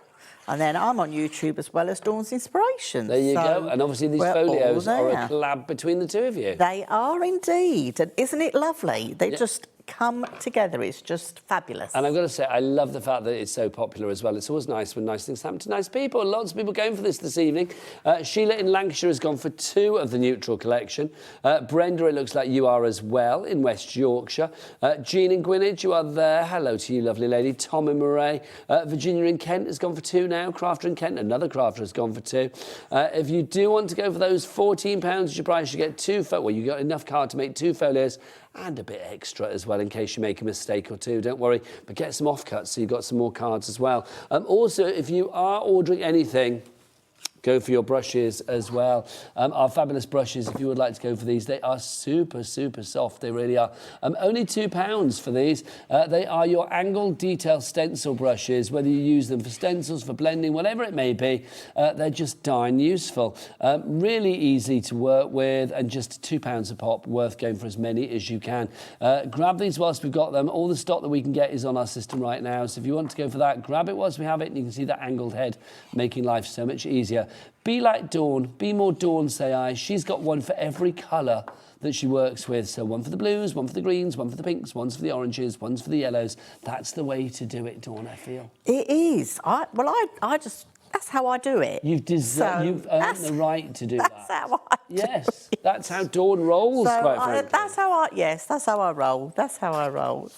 And then I'm on YouTube as well as Dawn's Inspirations. There you go. And obviously these folios are a there. collab between the two of you. They are indeed. And isn't it lovely? They just come together. It's just fabulous. And I've got to say, I love the fact that it's so popular as well. It's always nice when nice things happen to nice people. Lots of people going for this evening. Sheila in Lancashire has gone for 2 of the neutral collection. Brenda, it looks like you are as well in West Yorkshire. Jean in Gwynedd, you are there. Hello to you, lovely lady. Tom in Moray. Virginia in Kent has gone for 2 now. Crafter in Kent, another crafter has gone for 2. If you do want to go for those £14 is your price, you get 2 well, you got enough card to make 2 folios and a bit extra as well in case you make a mistake or 2, don't worry, but get some offcuts so you've got some more cards as well. Also, if you are ordering anything, go for your brushes as well. Our fabulous brushes, if you would like to go for these, they are super, super soft. They really are. Only £2 for these. They are your angle detail stencil brushes, whether you use them for stencils, for blending, whatever it may be. They're just darn useful. Really easy to work with and just £2 a pop, worth going for as many as you can. Grab these whilst we've got them. All the stock that we can get is on our system right now. So if you want to go for that, grab it whilst we have it and you can see that angled head making life so much easier. Be like Dawn, be more Dawn, say I. She's got one for every colour that she works with. So one for the blues, one for the greens, one for the pinks, one's for the oranges, one's for the yellows. That's the way to do it, Dawn, I feel. It is. I just, that's how I do it. You've earned the right to do that. That's how I do Yes, that's how Dawn rolls, so quite frankly. that's how I roll. That's how I roll.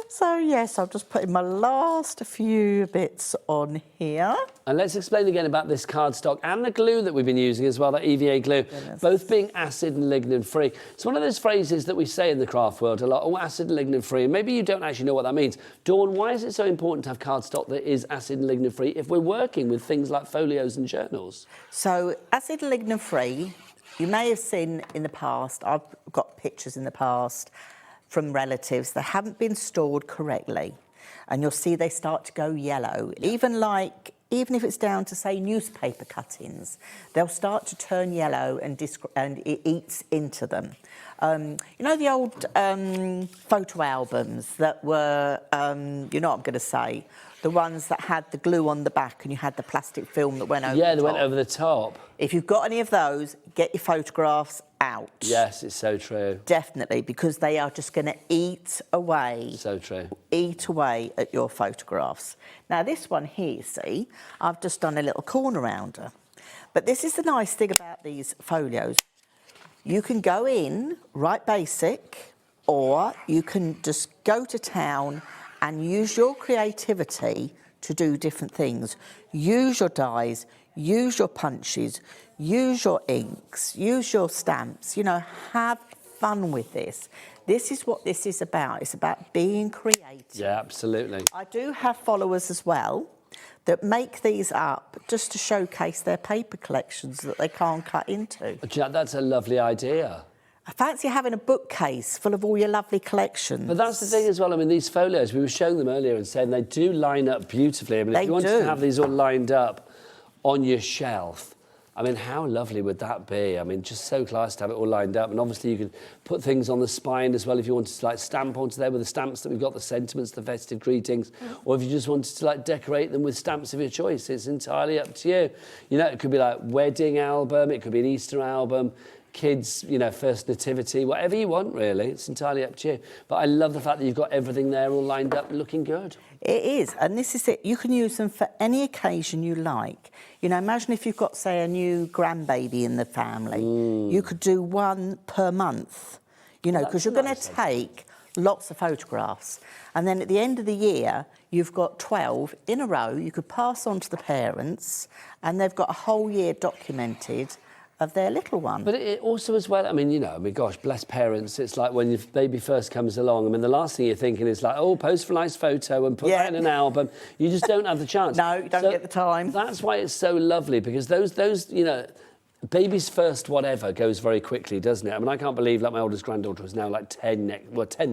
So, yes, I'm just putting my last few bits on here. And let's explain again about this cardstock and the glue that we've been using as well, that EVA glue, both being acid and lignin free. It's one of those phrases that we say in the craft world a lot, oh, acid and lignin free, and maybe you don't actually know what that means. Dawn, why is it so important to have cardstock that is acid and lignin free if we're working with things like folios and journals? So, acid and lignin free, you may have seen in the past, I've got pictures in the past, from relatives that haven't been stored correctly, and you'll see they start to go yellow. Even if it's down to, say, newspaper cuttings, they'll start to turn yellow and it eats into them. You know the old photo albums that were, you know what I'm going to say, the ones that had the glue on the back and you had the plastic film that went over the top. Yeah, they went over the top. If you've got any of those, get your photographs out. Yes, it's so true. Definitely, because they are just going to eat away. So true. Eat away at your photographs. Now, this one here, see, I've just done a little corner rounder. But this is the nice thing about these folios. You can go in, right basic, or you can just go to town and use your creativity to do different things. Use your dyes, use your punches, use your inks, use your stamps, you know, have fun with this. This is what this is about. It's about being creative. Yeah, absolutely. I do have followers as well that make these up just to showcase their paper collections that they can't cut into. That's a lovely idea. I fancy having a bookcase full of all your lovely collections. But that's the thing as well. I mean, these folios, we were showing them earlier and saying they do line up beautifully. I mean, if you wanted to have these all lined up on your shelf, I mean, how lovely would that be? I mean, just so class to have it all lined up. And obviously you can put things on the spine as well if you wanted to like stamp onto there with the stamps that we've got, the sentiments, the festive greetings, or if you just wanted to like decorate them with stamps of your choice. It's entirely up to you. You know, it could be like wedding album, it could be an Easter album, kids, you know, first nativity, whatever you want, really. It's entirely up to you. But I love the fact that you've got everything there all lined up looking good. It is, and this is it. You can use them for any occasion you like. You know, imagine if you've got, say, a new grandbaby in the family. You could do one per month, you know, because you're going to take lots of photographs. And then at the end of the year, you've got 12 in a row you could pass on to the parents, and they've got a whole year documented of their little one. But it also as well, I mean, you know, I mean, gosh, bless parents. It's like when your baby first comes along, I mean, the last thing you're thinking is like, oh, post for a nice photo and put that in an album. You just don't have the chance. No, you don't get the time. That's why it's so lovely, because those, you know, baby's first whatever goes very quickly, doesn't it? I mean, I can't believe like my oldest granddaughter is now like 10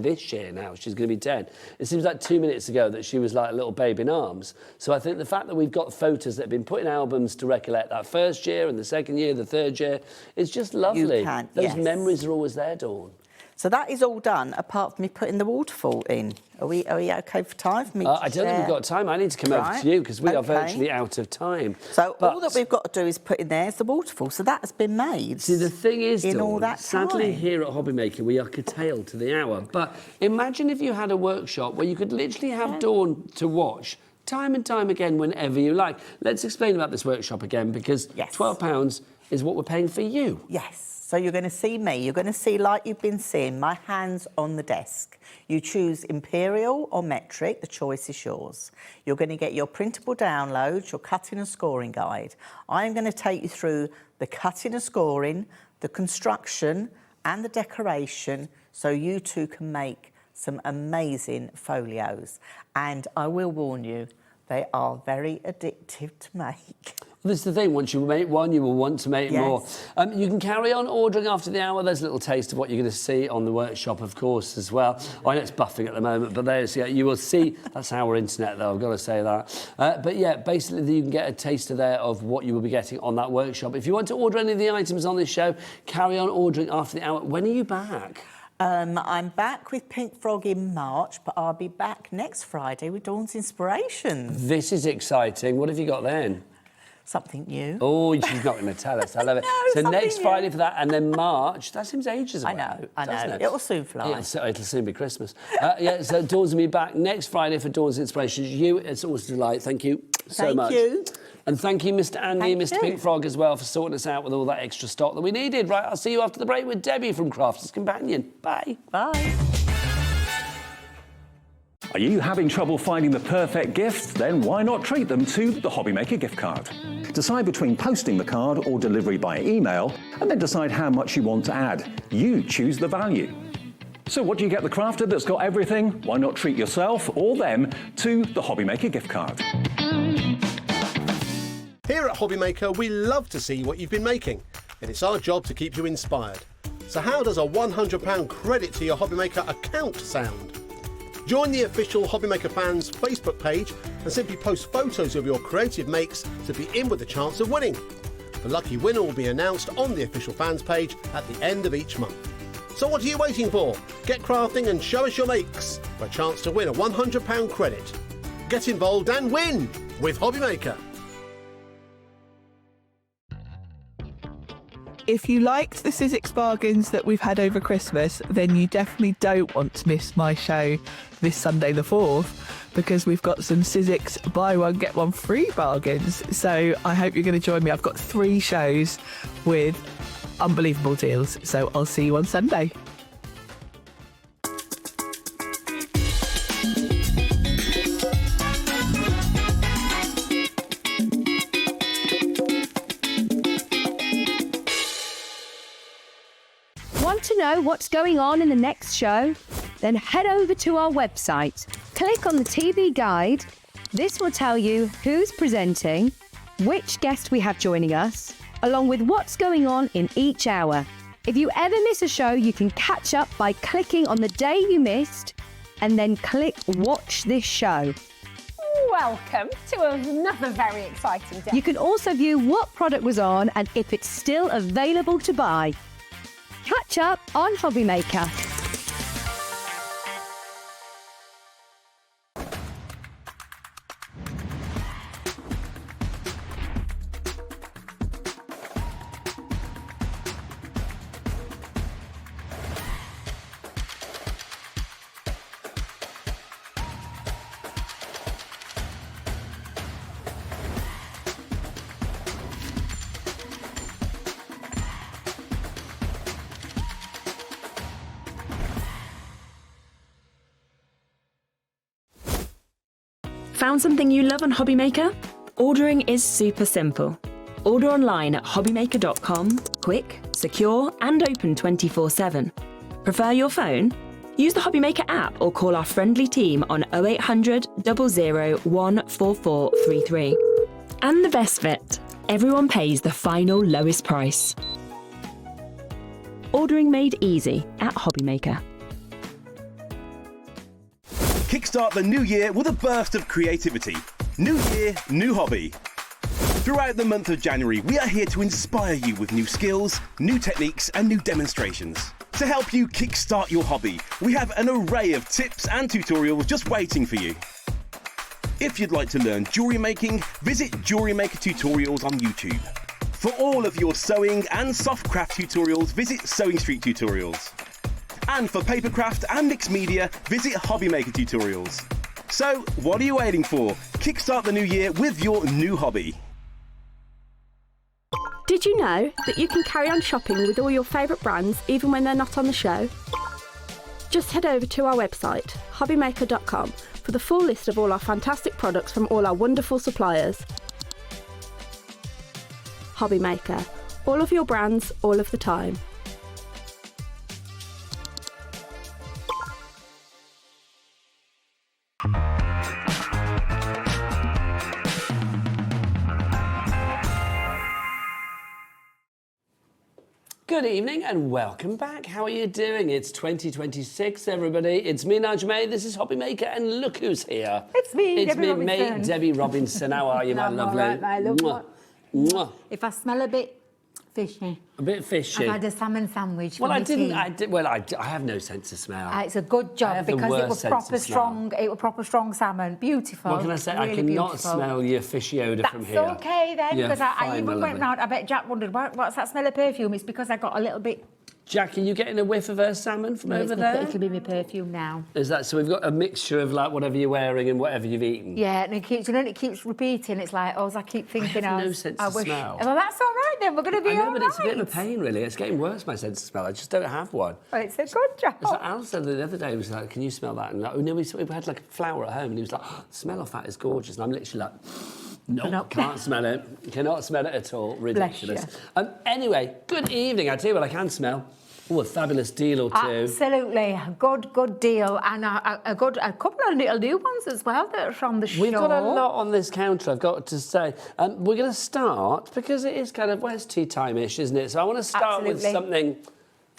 this year now. She's going to be 10. It seems like 2 minutes ago that she was like a little babe in arms. So I think the fact that we've got photos that have been put in albums to recollect that first year and the second year, the third year, it's just lovely. You can, Those yes. memories are always there, Dawn. So that is all done, apart from me putting the waterfall in. Are we okay for time for me to I don't think we've got time. I need to come over to you because we are virtually out of time. So all that we've got to do is put in there is the waterfall. So that has been made. See, the thing is, in Dawn, all that time. sadly here at Hobby Maker we are curtailed to the hour. But imagine if you had a workshop where you could literally have Dawn to watch time and time again whenever you like. Let's explain about this workshop again, because £12 is what we're paying for you. Yes. So you're going to see me. You're going to see, like you've been seeing, my hands on the desk. You choose imperial or metric. The choice is yours. You're going to get your printable downloads, your cutting and scoring guide. I'm going to take you through the cutting and scoring, the construction and the decoration, so you too can make some amazing folios. And I will warn you, they are very addictive to make. This is the thing, once you make one, you will want to make more. You can carry on ordering after the hour. There's a little taste of what you're going to see on the workshop, of course, as well. I know it's buffing at the moment, but there's, you will see. That's our internet, though, I've got to say that. But yeah, basically, you can get a taster there of what you will be getting on that workshop. If you want to order any of the items on this show, carry on ordering after the hour. When are you back? I'm back with Pink Frog in March, but I'll be back next Friday with Dawn's Inspirations. This is exciting. What have you got then? Something new. Oh, she's not going to tell us. I love it. So next Friday for that, and then March. That seems ages away. I know. It'll soon fly. It'll soon be Christmas. So Dawn's going to be back next Friday for Dawn's Inspirations. It's always a delight. Thank you so much. Thank you. And thank you, Mr. Andy and Mr. Pink Frog as well, for sorting us out with all that extra stock that we needed. Right, I'll see you after the break with Debbie from Crafters Companion. Bye. Bye. Are you having trouble finding the perfect gift? Then why not treat them to the Hobby Maker gift card? Decide between posting the card or delivery by email, and then decide how much you want to add. You choose the value. So what do you get the crafter that's got everything? Why not treat yourself or them to the Hobby Maker gift card? Here at Hobby Maker, we love to see what you've been making, and it's our job to keep you inspired. So how does a £100 credit to your Hobby Maker account sound? Join the official Hobby Maker fans Facebook page and simply post photos of your creative makes to be in with the chance of winning. The lucky winner will be announced on the official fans page at the end of each month. So what are you waiting for? Get crafting and show us your makes for a chance to win a £100 credit. Get involved and win with Hobby Maker. If you liked the Sizzix bargains that we've had over Christmas, then you definitely don't want to miss my show this Sunday the 4th, because we've got some Sizzix buy one, get one free bargains. So I hope you're going to join me. I've got 3 shows with unbelievable deals. So I'll see you on Sunday. Want to know what's going on in the next show? Then head over to our website. Click on the TV guide. This will tell you who's presenting, which guest we have joining us, along with what's going on in each hour. If you ever miss a show, you can catch up by clicking on the day you missed and then click Watch This Show. Welcome to another very exciting day. You can also view what product was on and if it's still available to buy. Catch up on Hobby Maker. Found something you love on Hobby Maker? Ordering is super simple. Order online at hobbymaker.com, quick, secure and open 24/7. Prefer your phone? Use the Hobby Maker app or call our friendly team on 0800 00 14433. And the best bit, everyone pays the final lowest price. Ordering made easy at Hobby Maker. Kickstart the new year with a burst of creativity. New year, new hobby. Throughout the month of January, we are here to inspire you with new skills, new techniques and new demonstrations. To help you kickstart your hobby, we have an array of tips and tutorials just waiting for you. If you'd like to learn jewellery making, visit Jewellery Maker Tutorials on YouTube. For all of your sewing and soft craft tutorials, visit Sewing Street Tutorials. And for papercraft and mixed media, visit Hobby Maker Tutorials. So, what are you waiting for? Kickstart the new year with your new hobby. Did you know that you can carry on shopping with all your favourite brands even when they're not on the show? Just head over to our website, hobbymaker.com, for the full list of all our fantastic products from all our wonderful suppliers. Hobby Maker. All of your brands, all of the time. Good evening and welcome back. How are you doing? It's 2026, everybody. It's me, Nigel May. This is Hobby Maker, and look who's here. It's me, It's Debbie me, Robinson. mate, Debbie Robinson. How are you, my I'm lovely? all right, my love. Mwah. Mwah. If I smell a bit fishy, A bit fishy. I've had a salmon sandwich. Well, for I my didn't. tea. I have no sense of smell. It's a good I job have the because it worst was sense proper of smell. strong. It was proper strong salmon. Beautiful. What can I say? I Really cannot beautiful. smell your fishy odour from here. That's okay then, Yeah, because I fine, even my went lovely. round. I bet Jack wondered what's that smell of perfume. It's because I got a little bit. Jack, are you getting a whiff of her salmon from No, over it's there? It'll be my perfume now. Is that so? We've got a mixture of like whatever you're wearing and whatever you've eaten. Yeah, and it keeps, it keeps repeating. It's like, I keep thinking, I have no sense of wish. smell. Well, that's all right then. We're going to be I know, all but right. it's a bit of a pain, really. It's getting worse, my sense of smell. I just don't have one. Well, it's a good job. It's like Al said the other day, he was like, can you smell that? And like, we had like a flower at home, and he was like, oh, the smell of that is gorgeous. And I'm literally like, no, can't smell it. Cannot smell it at all. Ridiculous. Anyway, good evening. I tell you what I can smell. Oh, a fabulous deal or two. Absolutely, good deal, and a couple of little new ones as well that are from the show. We've got a lot on this counter, I've got to say. We're going to start, because it is kind of, it's tea time-ish, isn't it? So I want to start with something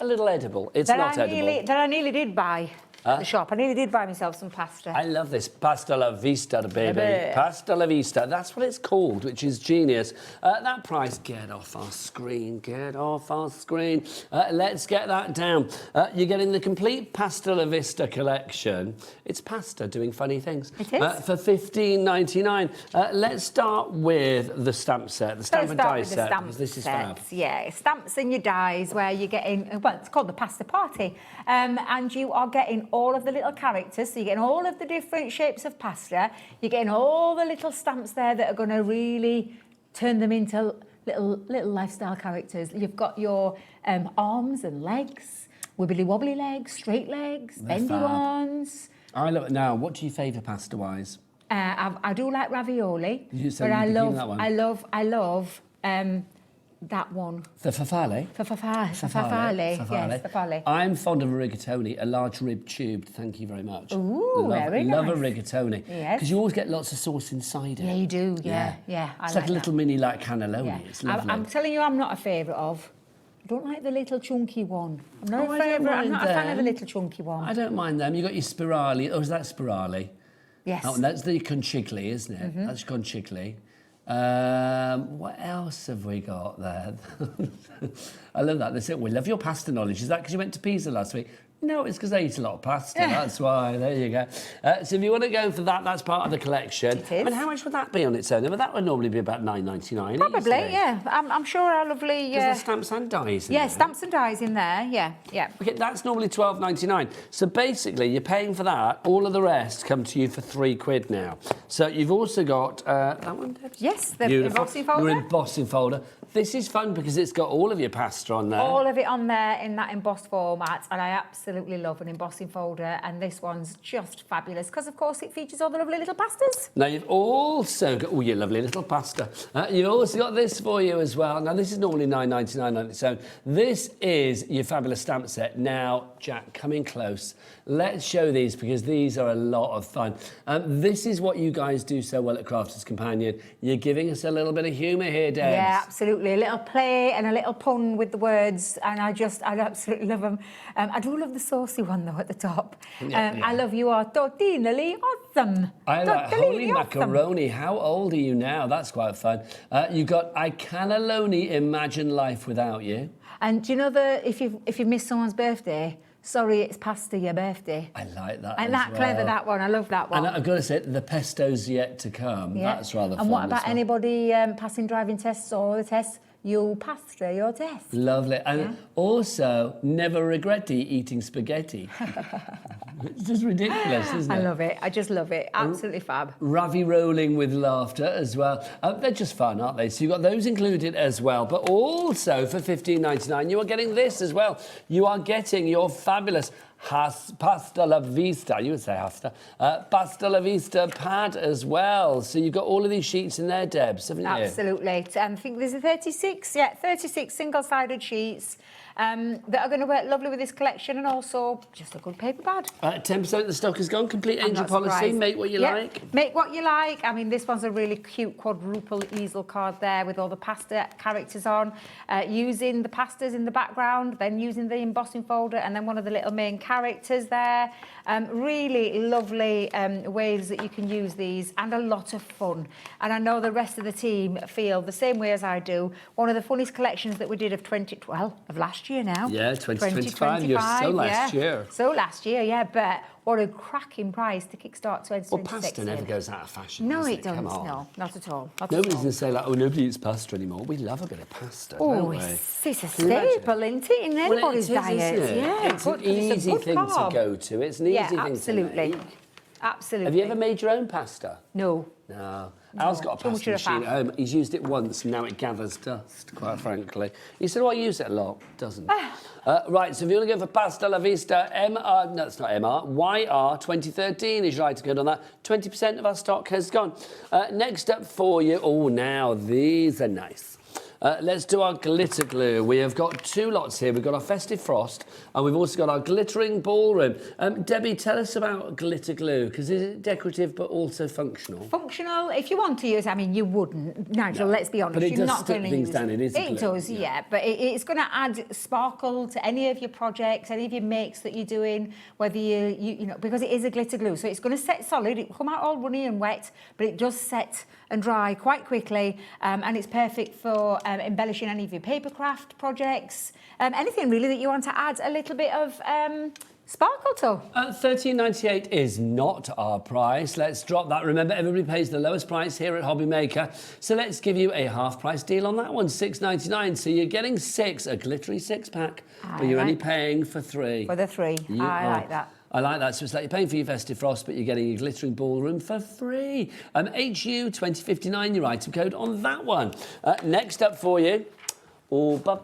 a little edible. It's not edible. That I nearly did buy at the shop. I nearly did buy myself some pasta. I love this. Pasta la vista, baby. Pasta la vista. That's what it's called, which is genius. That price, get off our screen. Get off our screen. Let's get that down. You're getting the complete Pasta la Vista collection. It's pasta doing funny things. It is. For $15.99. Let's start with the stamp set, the stamp and die set. This is fab. Yeah, stamps and your dies where you're getting, well, it's called the pasta party. And you are getting all of the little characters, so you're getting all of the different shapes of pasta. You're getting all the little stamps there that are going to really turn them into little lifestyle characters. You've got your arms and legs, wibbly wobbly legs, straight legs, bendy ones. I love it. Now, what do you favour pasta-wise? I do like ravioli, You said but you'd I be keen on love, that one. I love that one. The farfalle? Farfalle. Yes, farfalle. I'm fond of a rigatoni, a large rib tubed. Thank you very much. Ooh, very nice. Love a rigatoni. Yes. Because you always get lots of sauce inside it. Yeah, you do. Yeah. It's like a little mini like cannelloni. Yeah. It's lovely. I'm telling you, I'm not a favourite of. I don't like the little chunky one. I'm not I don't I'm not a fan of mind the them. little chunky one. I don't mind them. You've got your spirali. Oh, is that spirali? Yes. Oh, and that's the conchigli, isn't it? Mhm. That's conchigli. What else have we got there? I love that. That's it. We love your pasta knowledge. Is that because you went to Pisa last week? No, it's because I eat a lot of pasta. That's why. There you go. So if you want to go for that, that's part of the collection. It is. I mean, how much would that be on its own? Well, that would normally be about $9.99. Probably, easily. yeah. I'm sure our lovely... There's stamps and dies in Yeah, there. stamps and dies in there, yeah. Okay, that's normally $12.99. So basically, you're paying for that. All of the rest come to you for £3 now. So you've also got that one, Deb? Yes, the Beautiful. embossing folder. Your embossing folder. This is fun because it's got all of your pasta on there. All of it on there in that embossed format, and I absolutely love an embossing folder, and this one's just fabulous because, of course, it features all the lovely little pastas. Now, you've also got... Oh, your lovely little pasta. You've also got this for you as well. Now, this is normally $9.99 on its own. This is your fabulous stamp set. Now, Jack, come in close. Let's show these because these are a lot of fun. This is what you guys do so well at Crafters Companion. You're giving us a little bit of humour here, Deb. Yeah, absolutely. A little play and a little pun with the words, and I absolutely love them. I do love the saucy one, though, at the top. I love you are totally awesome. I like Totally holy awesome. macaroni. How old are you now? That's quite fun. You've got I cannelloni imagine life without you. And do you know if you've missed someone's birthday, sorry, it's past your birthday. I like that. Ain't that clever, that one? I love that one. And I've got to say, the pesto's yet to come. Yeah. That's rather fun. And what as about well. anybody passing driving tests or the tests? You'll pass through your test. Lovely. And also, never regret eating spaghetti. It's just ridiculous, isn't it? I love it. I just love it. Absolutely fab. Ravi rolling with laughter as well. They're just fun, aren't they? So you've got those included as well. But also for $15.99, you are getting this as well. You are getting your fabulous pasta la vista, you would say pasta pasta la vista pad as well. So you've got all of these sheets in there, Debs, haven't you? Absolutely. I think there's a 36 single-sided sheets that are going to work lovely with this collection, and also just a good paper pad. 10% of the stock is gone. Complete I'm angel not policy. surprised. Make what you like. Make what you like. I mean, this one's a really cute quadruple easel card there with all the pasta characters on. Using the pastas in the background, then using the embossing folder, and then one of the little main characters there. Really lovely ways that you can use these, and a lot of fun. And I know the rest of the team feel the same way as I do. One of the funniest collections that we did of last year now. Yeah, 2025. You're so last year. So last year, yeah, but what a cracking price to kickstart 2026. Well, pasta never goes out of fashion. No, does it doesn't. Come on. No, not at all. Nobody's going to say, like, oh, nobody eats pasta anymore. We love a bit of pasta, Oh, don't we? it's a Can you imagine? staple, isn't it, in anybody's Well, it is, diet? isn't it? Yeah, It's good, an easy good thing carb. to go to. It's an easy thing absolutely. to make. Absolutely. Have you ever made your own pasta? No. No. Al's got a Too much pasta of a machine faff. at home. He's used it once, and now it gathers dust, quite frankly. He said, oh, I use it a lot. Doesn't. Right, so if you want to go for Pasta La Vista, no, it's not YR 2013 is your item code on that. 20% of our stock has gone. Next up for you, oh, now these are nice. Let's do our glitter glue. We have got two lots here. We've got our Festive Frost, and we've also got our Glittering Ballroom. Debbie, tell us about glitter glue, because is it decorative but also functional? Functional, if you want to use, I mean, you wouldn't, Nigel, let's be honest. But it You're does not stick going to things use down, it is a It glue, does, yeah. But it's going to add sparkle to any of your projects, any of your makes that you're doing, whether you know, because it is a glitter glue. So it's going to set solid. It will come out all runny and wet, but it does set and dry quite quickly, and it's perfect for embellishing any of your paper craft projects, anything really that you want to add a little bit of sparkle to. $13.98 is not our price. Let's drop that. Remember, everybody pays the lowest price here at Hobby Maker. So let's give you a half price deal on that one, $6.99. So you're getting a glittery 6-pack, but you're only paying for 3. For the 3. I like that. I like that. So it's like you're paying for your Festive Frost, but you're getting your Glittering Ballroom for free. HU 2059, your item code on that one. Next up for you, Oh, the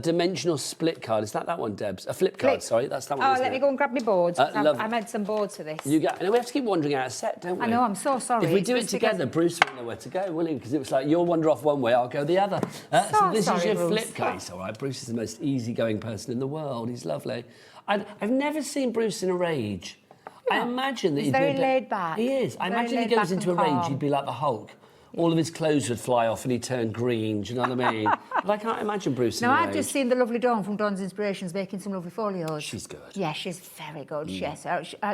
dimensional split card. Is that one, Debs? A flip card, sorry. That's that one. Oh, let me go and grab my boards. I made some boards for this. You get, and we have to keep wandering out of set, don't we? I know, I'm so sorry. If we do it together, Bruce won't know where to go, will he? Because it was like, you'll wander off one way, I'll go the other. So this is your flip card. It's all right. Bruce is the most easygoing person in the world. He's lovely. I've never seen Bruce in a rage. I imagine that he's very laid back. He is. I imagine he goes into a rage, he'd be like the Hulk. All of his clothes would fly off and he'd turn green, do you know what I mean? But I can't imagine Bruce in a I've rage. just seen the lovely Dawn from Dawn's Inspirations making some lovely folios. She's good. Yeah, she's very good, yes.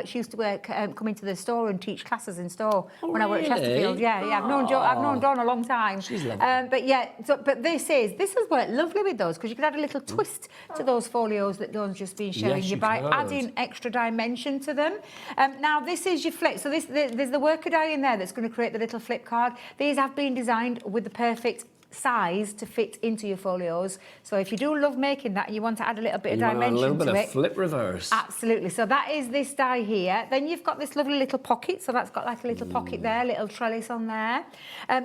She used to come into the store and teach classes in store when I worked at Chesterfield. Yeah, I've known Dawn a long time. She's lovely. But this has worked lovely with those because you could add a little twist to those folios that Dawn's just been showing you by adding extra dimension to them. Now, this is your flip. So there's the worker die in there that's going to create the little flip card. These have been designed with the perfect size to fit into your folios. So if you do love making that and you want to add a little bit of dimension to it. A little bit of flip reverse. Absolutely. So that is this die here. Then you've got this lovely little pocket. So that's got like a little pocket there, little trellis on there.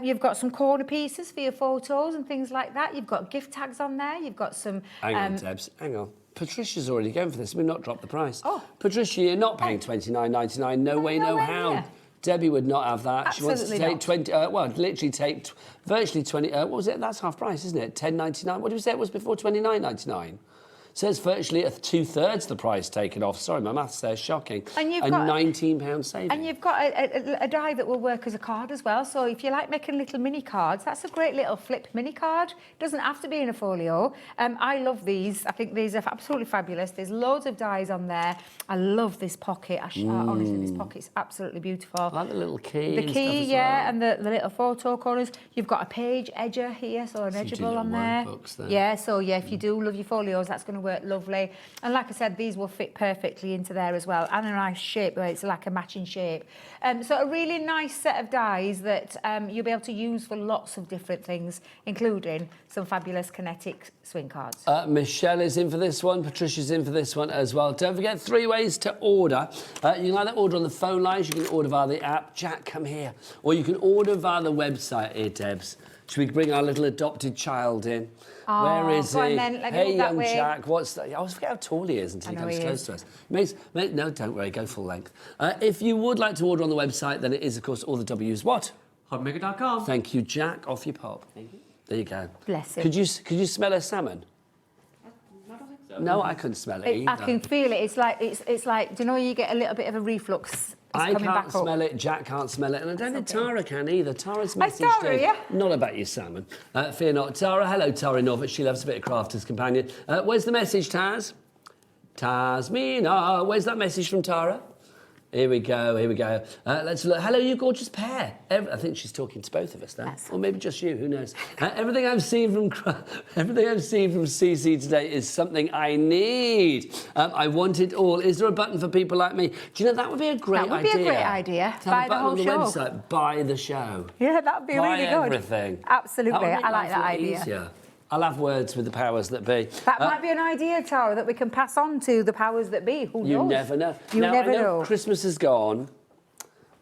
You've got some corner pieces for your photos and things like that. You've got gift tags on there. You've got some... Hang on, Debs. Hang on. Patricia's already going for this. We've not dropped the price. Oh. Patricia, you're not paying $29.99. No way, no how. Yeah. Debbie would not have that. Absolutely she wants to take 20, literally take virtually 20, what was it? That's half price, isn't it? $10.99. What did we say it was before? $29.99. So it's virtually 2/3 the price taken off. Sorry, my maths there is shocking. And you've got £19 saving. And you've got a die that will work as a card as well. So if you like making little mini cards, that's a great little flip mini card. Doesn't have to be in a folio. I love these. I think these are absolutely fabulous. There's loads of dies on there. I love this pocket. Honestly, this pocket's absolutely beautiful. I like the little key. The key, yeah, and the little photo corners. You've got a page edger here, so an edgeable on there. Yeah, so yeah, if you do love your folios, that's going to work lovely. And like I said, these will fit perfectly into there as well, and a nice shape where it's like a matching shape. So a really nice set of dies that you'll be able to use for lots of different things, including some fabulous kinetic swing cards. Michelle is in for this one. Patricia's in for this one as well. Don't forget 3 ways to order. You can either order on the phone lines, you can order via the app. Jack, come here. Or you can order via the website here, Debs. Should we bring our little adopted child in? Oh, where is he? Hey, young Jack, what's that? I always forget how tall he is until he comes close to us. No, don't worry, go full length. If you would like to order on the website, then it is, of course, all the W's. What? Hotmaker.com. Thank you, Jack. Off you pop. Thank you. There you go. Bless him. Could you smell a salmon? No, I couldn't smell it either. I can feel it. It's like, do you know you get a little bit of a reflux? I can't smell it, Jack can't smell it, and I don't think Tara can either. Tara's message not about your salmon. Fear not. Tara, hello, Tara Norfolk. She loves a bit of Crafter's Companion. Where's the message, Taz? Tasmina. Where's that message from Tara? Here we go. Let's look. Hello, you gorgeous pair. I think she's talking to both of us there. Or maybe just you, who knows. Everything I've seen from CC today is something I need. I want it all. Is there a button for people like me? Do you know, that would be a great idea. That would be a great idea. Buy the whole show. On the website, buy the show. Yeah, that would be really good. Buy everything. Absolutely, I like that idea. Easier. I'll have words with the powers that be. That might be an idea, Tara, that we can pass on to the powers that be. Who knows? You never know. You never know. Christmas is gone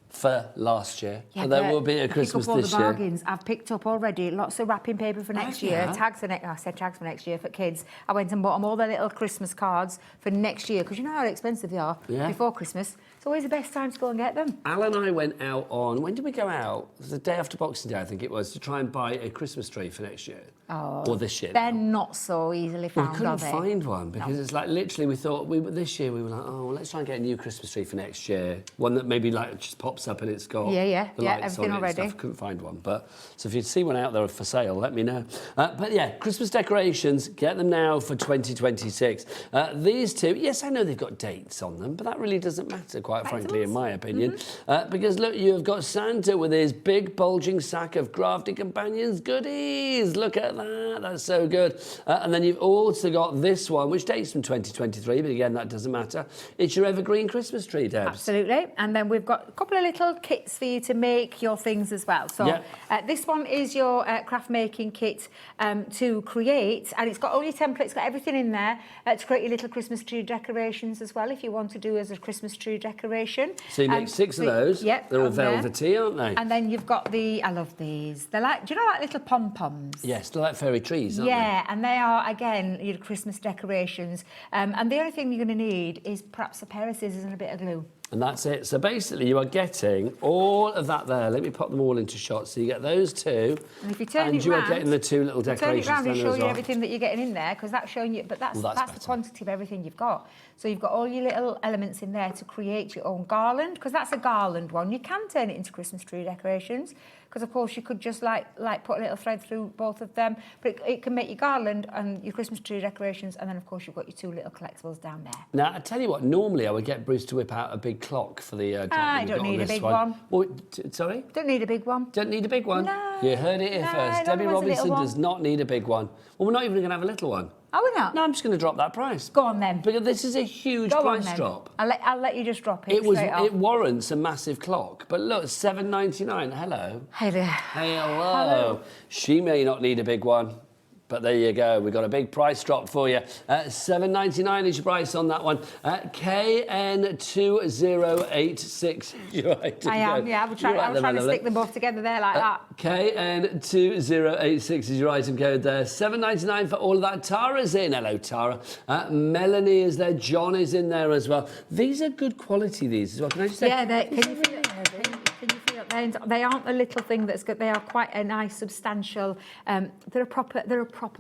for last year, and there will be a Christmas this year. Pick up all the bargains. I've picked up already lots of wrapping paper for next year. Tags for I said tags for next year for kids. I went and bought them all their little Christmas cards for next year because you know how expensive they are before Christmas. It's always the best time to go and get them. Al and I went out on, when did we go out? It was the day after Boxing Day, I think it was, to try and buy a Christmas tree for next year. Oh, or this year. They're not so easily found, we couldn't find one because it's like literally we thought this year we were like, oh, let's try and get a new Christmas tree for next year. One that maybe like just pops up and it's got the lights everything on it already. And stuff. Couldn't find one, but so if you see one out there for sale, let me know. But yeah, Christmas decorations, get them now for 2026. These two, yes, I know they've got dates on them, but that really doesn't matter, quite frankly, in my opinion, because look, you've got Santa with his big bulging sack of Crafty Companions goodies. Look at that. that. That's so good. And then you've also got this one, which dates from 2023, but again, that doesn't matter. It's your evergreen Christmas tree, Debs. Absolutely. And then we've got a couple of little kits for you to make your things as well. So this one is your craft making kit to create, and it's got all your templates, got everything in there to create your little Christmas tree decorations as well, if you want to do as a Christmas tree decoration. So you make 6 of those. Yep. They're all velvety, aren't they? And then you've got I love these. They're like, do you know, like little pom-poms? Yes, they're like fairy trees, aren't they? Yeah, and they are, again, your Christmas decorations. And the only thing you're going to need is perhaps a pair of scissors and a bit of glue. And that's it. So basically, you are getting all of that there. Let me pop them all into shots. So you get those two. And if you turn and it you round, are getting the 2 little decorations. Turn it round and show as you well. everything that you're getting in there, because that's showing you. But that's the quantity of everything you've got. So you've got all your little elements in there to create your own garland, because that's a garland one. You can turn it into Christmas tree decorations, because of course you could just like put a little thread through both of them. But it can make your garland and your Christmas tree decorations, and then of course you've got your 2 little collectibles down there. Now I tell you what. Normally I would get Bruce to whip out a big clock for the. I don't need a big one. Well, sorry? Don't need a big one. Don't need a big one? No. You heard it here first. Debbie Robinson does not need a big one. Well, we're not even going to have a little one. Are we not? No, I'm just going to drop that price. Go on then. Because this is a huge Go price on, then. drop. I'll let you just drop it. It warrants a massive clock. But look, $7.99. Hello. Hey there. Hey, hello. She may not need a big one. But there you go, we've got a big price drop for you. $7.99 is your price on that one. KN2086. I am, yeah. I was trying to stick them both together there like that. KN2086 is your item code there. $7.99 for all of that. Tara's in. Hello, Tara. Melanie is there. John is in there as well. These are good quality, these as well. Can I just say? Yeah, can you feel it? They aren't a little thing that's good. They are quite a nice, substantial. They're a proper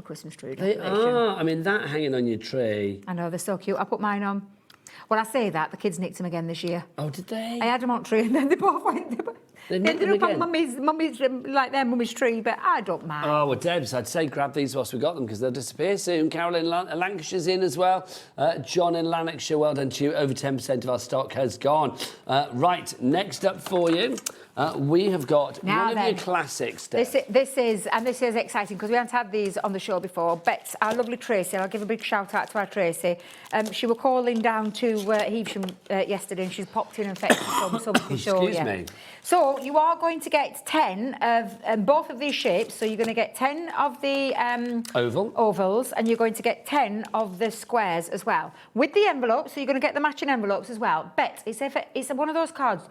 Christmas tree decoration. They are. I mean, that hanging on your tree. I know, they're so cute. I put mine on. When I say that, the kids nicked them again this year. Oh, did they? I had them on tree, and then they both went. They ended up on mummy's, like their mummy's tree, but I don't mind. Oh, well, Debs, I'd say grab these whilst we got them, because they'll disappear soon. Carol in Lancashire's in as well. John in Lanarkshire, well done to you. Over 10% of our stock has gone. Right, next up for you, we have got one of your classics, Debs. This is exciting, because we haven't had these on the show before. Bet, our lovely Tracy, I'll give a big shout out to our Tracy. She was calling down to Heavesham yesterday, and she's popped in and fetched something to show you. Excuse me. So you are going to get 10 of both of these shapes. So you're going to get 10 of the ovals, and you're going to get 10 of the squares as well. With the envelopes, so you're going to get the matching envelopes as well. Bet, it's one of those cards.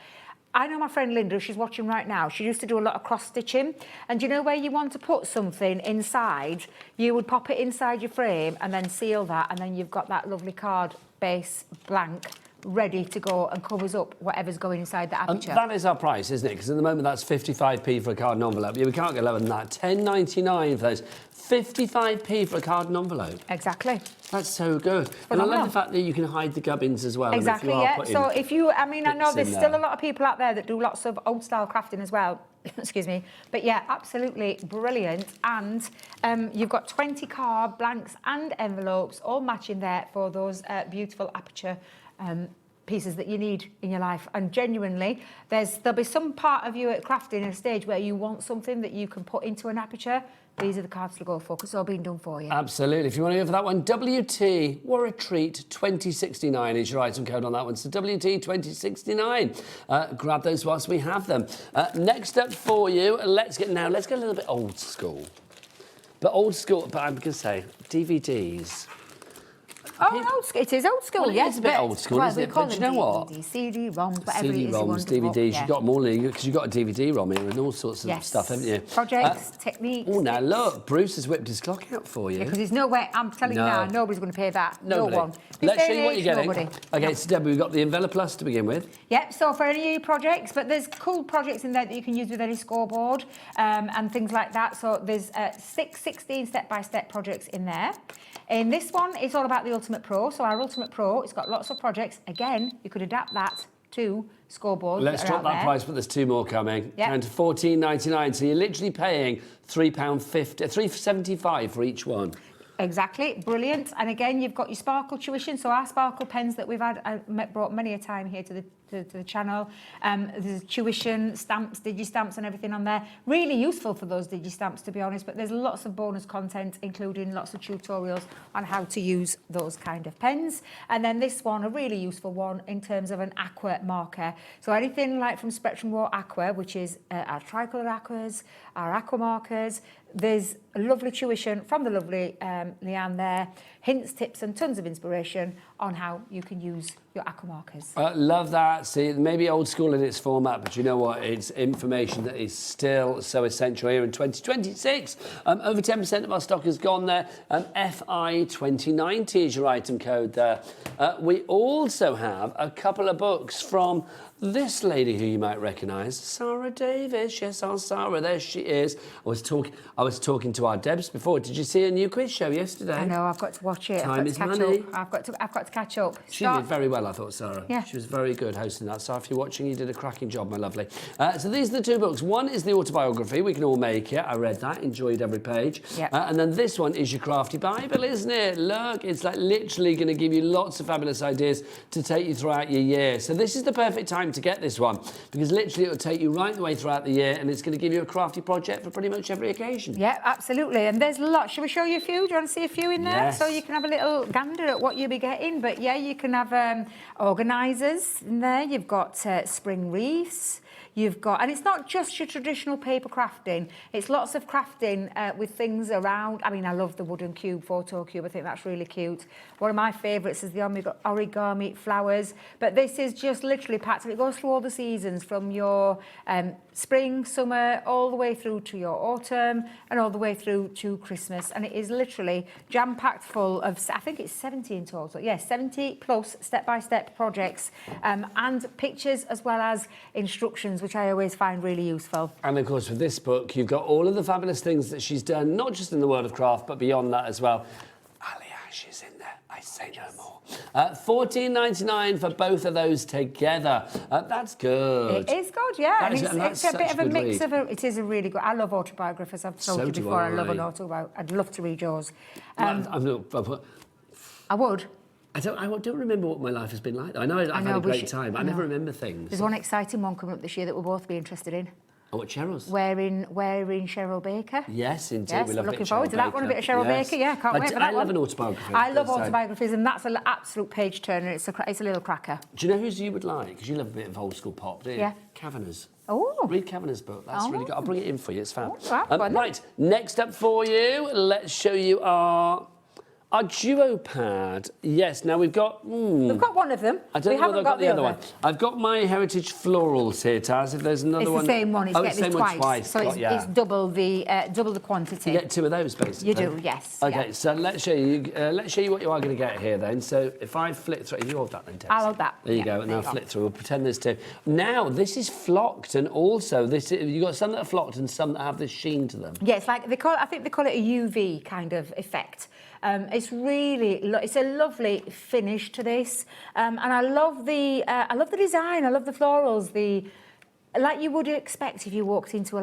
I know my friend Linda, she's watching right now. She used to do a lot of cross-stitching. And you know where you want to put something inside? You would pop it inside your frame and then seal that, and then you've got that lovely card base blank, ready to go, and covers up whatever's going inside the aperture. That is our price, isn't it? Because at the moment that's 55p for a card and envelope. Yeah, we can't get lower than that. $10.99 for those. 55p for a card and envelope. Exactly. That's so good. And I love the fact that you can hide the gubbins as well. Exactly, yeah. So if you, I know there's still a lot of people out there that do lots of old style crafting as well. Excuse me. But yeah, absolutely brilliant. And you've got 20 card blanks and envelopes all matching there for those beautiful aperture pieces that you need in your life. And genuinely, there'll be some part of you at crafting in a stage where you want something that you can put into an aperture. These are the cards to go for, because it's all been done for you. Absolutely. If you want to go for that one, WT, what a treat, 2069 is your item code on that one. So WT 2069. Grab those whilst we have them. Next up for you, let's get a little bit old school. But I'm going to say, DVDs. It is old school, well, yes. It is a bit old school, isn't it? But you know what? CD-ROMs, whatever it is. CD-ROMs, DVDs, you've got them all in, because you've got a DVD-ROM here and all sorts of stuff, haven't you? Projects, techniques. Oh, now look, Bruce has whipped his clock out for you. Because there's no way, I'm telling you now, nobody's going to pay that. Nobody. No one. Let's show you what you're getting. Nobody. Okay, so Debbie, we've got the Envelope Plus to begin with. Yep, so for any of your projects, but there's cool projects in there that you can use with any scoreboard and things like that. So there's 16 step-by-step projects in there. In this one, it's all about the Ultimate Pro. So our Ultimate Pro, it's got lots of projects. Again, you could adapt that to scoreboards. Let's drop that price, but there's 2 more coming. Yep. Down to $14.99. So you're literally paying £3.50, $3.75 for each one. Exactly, brilliant. And again, you've got your sparkle tuition. So our sparkle pens that we've had brought many a time here to the channel. There's tuition, stamps, digi-stamps and everything on there. Really useful for those digi-stamps, to be honest, but there's lots of bonus content, including lots of tutorials on how to use those kind of pens. And then this one, a really useful one in terms of an aqua marker. So anything like from Spectrum Raw Aqua, which is our tricolour aquas, our aqua markers. There's a lovely tuition from the lovely Leanne there, hints, tips and tons of inspiration on how you can use your aqua markers. Love that. See, maybe old school in its format, but you know what? It's information that is still so essential here in 2026. Over 10% of our stock has gone there. FI2090 is your item code there. We also have a couple of books from this lady who you might recognise, Sarah Davis. Yes, our Sarah, there she is. I was talking to our Debs before. Did you see a new quiz show yesterday? I know, I've got to watch it. Time is money. I've got to catch up. She did very well, I thought, Sarah. Yeah. She was very good hosting that. So if you're watching, you did a cracking job, my lovely. So these are the two books. One is the autobiography, We Can All Make It. I read that, enjoyed every page. Yep. And then this one is your crafty Bible, isn't it? Look, it's like literally going to give you lots of fabulous ideas to take you throughout your year. So this is the perfect time to get this one, because literally it'll take you right the way throughout the year, and it's going to give you a crafty project for pretty much every occasion. Yeah, absolutely. And there's a lot. Shall we show you a few? Do you want to see a few in there? Yes. So you can have a little gander at what you'll be getting. But yeah, you can have organisers in there. You've got spring wreaths. You've got, and it's not just your traditional paper crafting. It's lots of crafting with things around. I mean, I love the wooden cube, photo cube. I think that's really cute. One of my favourites is the origami flowers. But this is just literally packed, and it goes through all the seasons, from your spring, summer, all the way through to your autumn, and all the way through to Christmas. And it is literally jam-packed full of, I think it's 70 in total. Yes, 70 plus step-by-step projects and pictures, as well as instructions, which I always find really useful. And of course, with this book, you've got all of the fabulous things that she's done, not just in the world of craft, but beyond that as well. Aliash is in there, I say no more. $14.99 for both of those together. That's good. It is good, yeah. And it's a bit of a mix of it is a really good. I love autobiographies. I've told you before. I love an autobiography. I'd love to read yours. I would. I don't remember what my life has been like. I know I've had a great time, but I never remember things. There's one exciting one coming up this year that we'll both be interested in. Oh, what, Cheryl's? Wearing Cheryl Baker. Yes, indeed. Yes, we love looking forward to that one, a bit of Cheryl Baker. Yeah, can't wait for that I love an autobiography. I love autobiographies, and that's an absolute page turner. It's a little cracker. Do you know whose you would like? Because you love a bit of old school pop, do you? Yeah. Kavanagh's. Oh. Read Kavanagh's book. That's really good. I'll bring it in for you. It's fab. Right, next up for you, let's show you our duo pad. Yes, now we've got... We've got one of them. I don't know whether I've got the other one. I've got my Heritage Florals here, Taz. If there's another one... It's the same one. It's getting it twice. So it's double the quantity. You get two of those, basically. You do, yes. OK, so let's show you what you are going to get here, then. So if I flick through... You hold that, then, Taz. I'll hold that. There you go, and I'll flick through. We'll pretend there's two. Now, this is flocked, and also, you've got some that are flocked and some that have this sheen to them. Yeah, it's like, I think they call it a UV kind of effect. It's a lovely finish to this, and I love the design. I love the florals, like you would expect if you walked into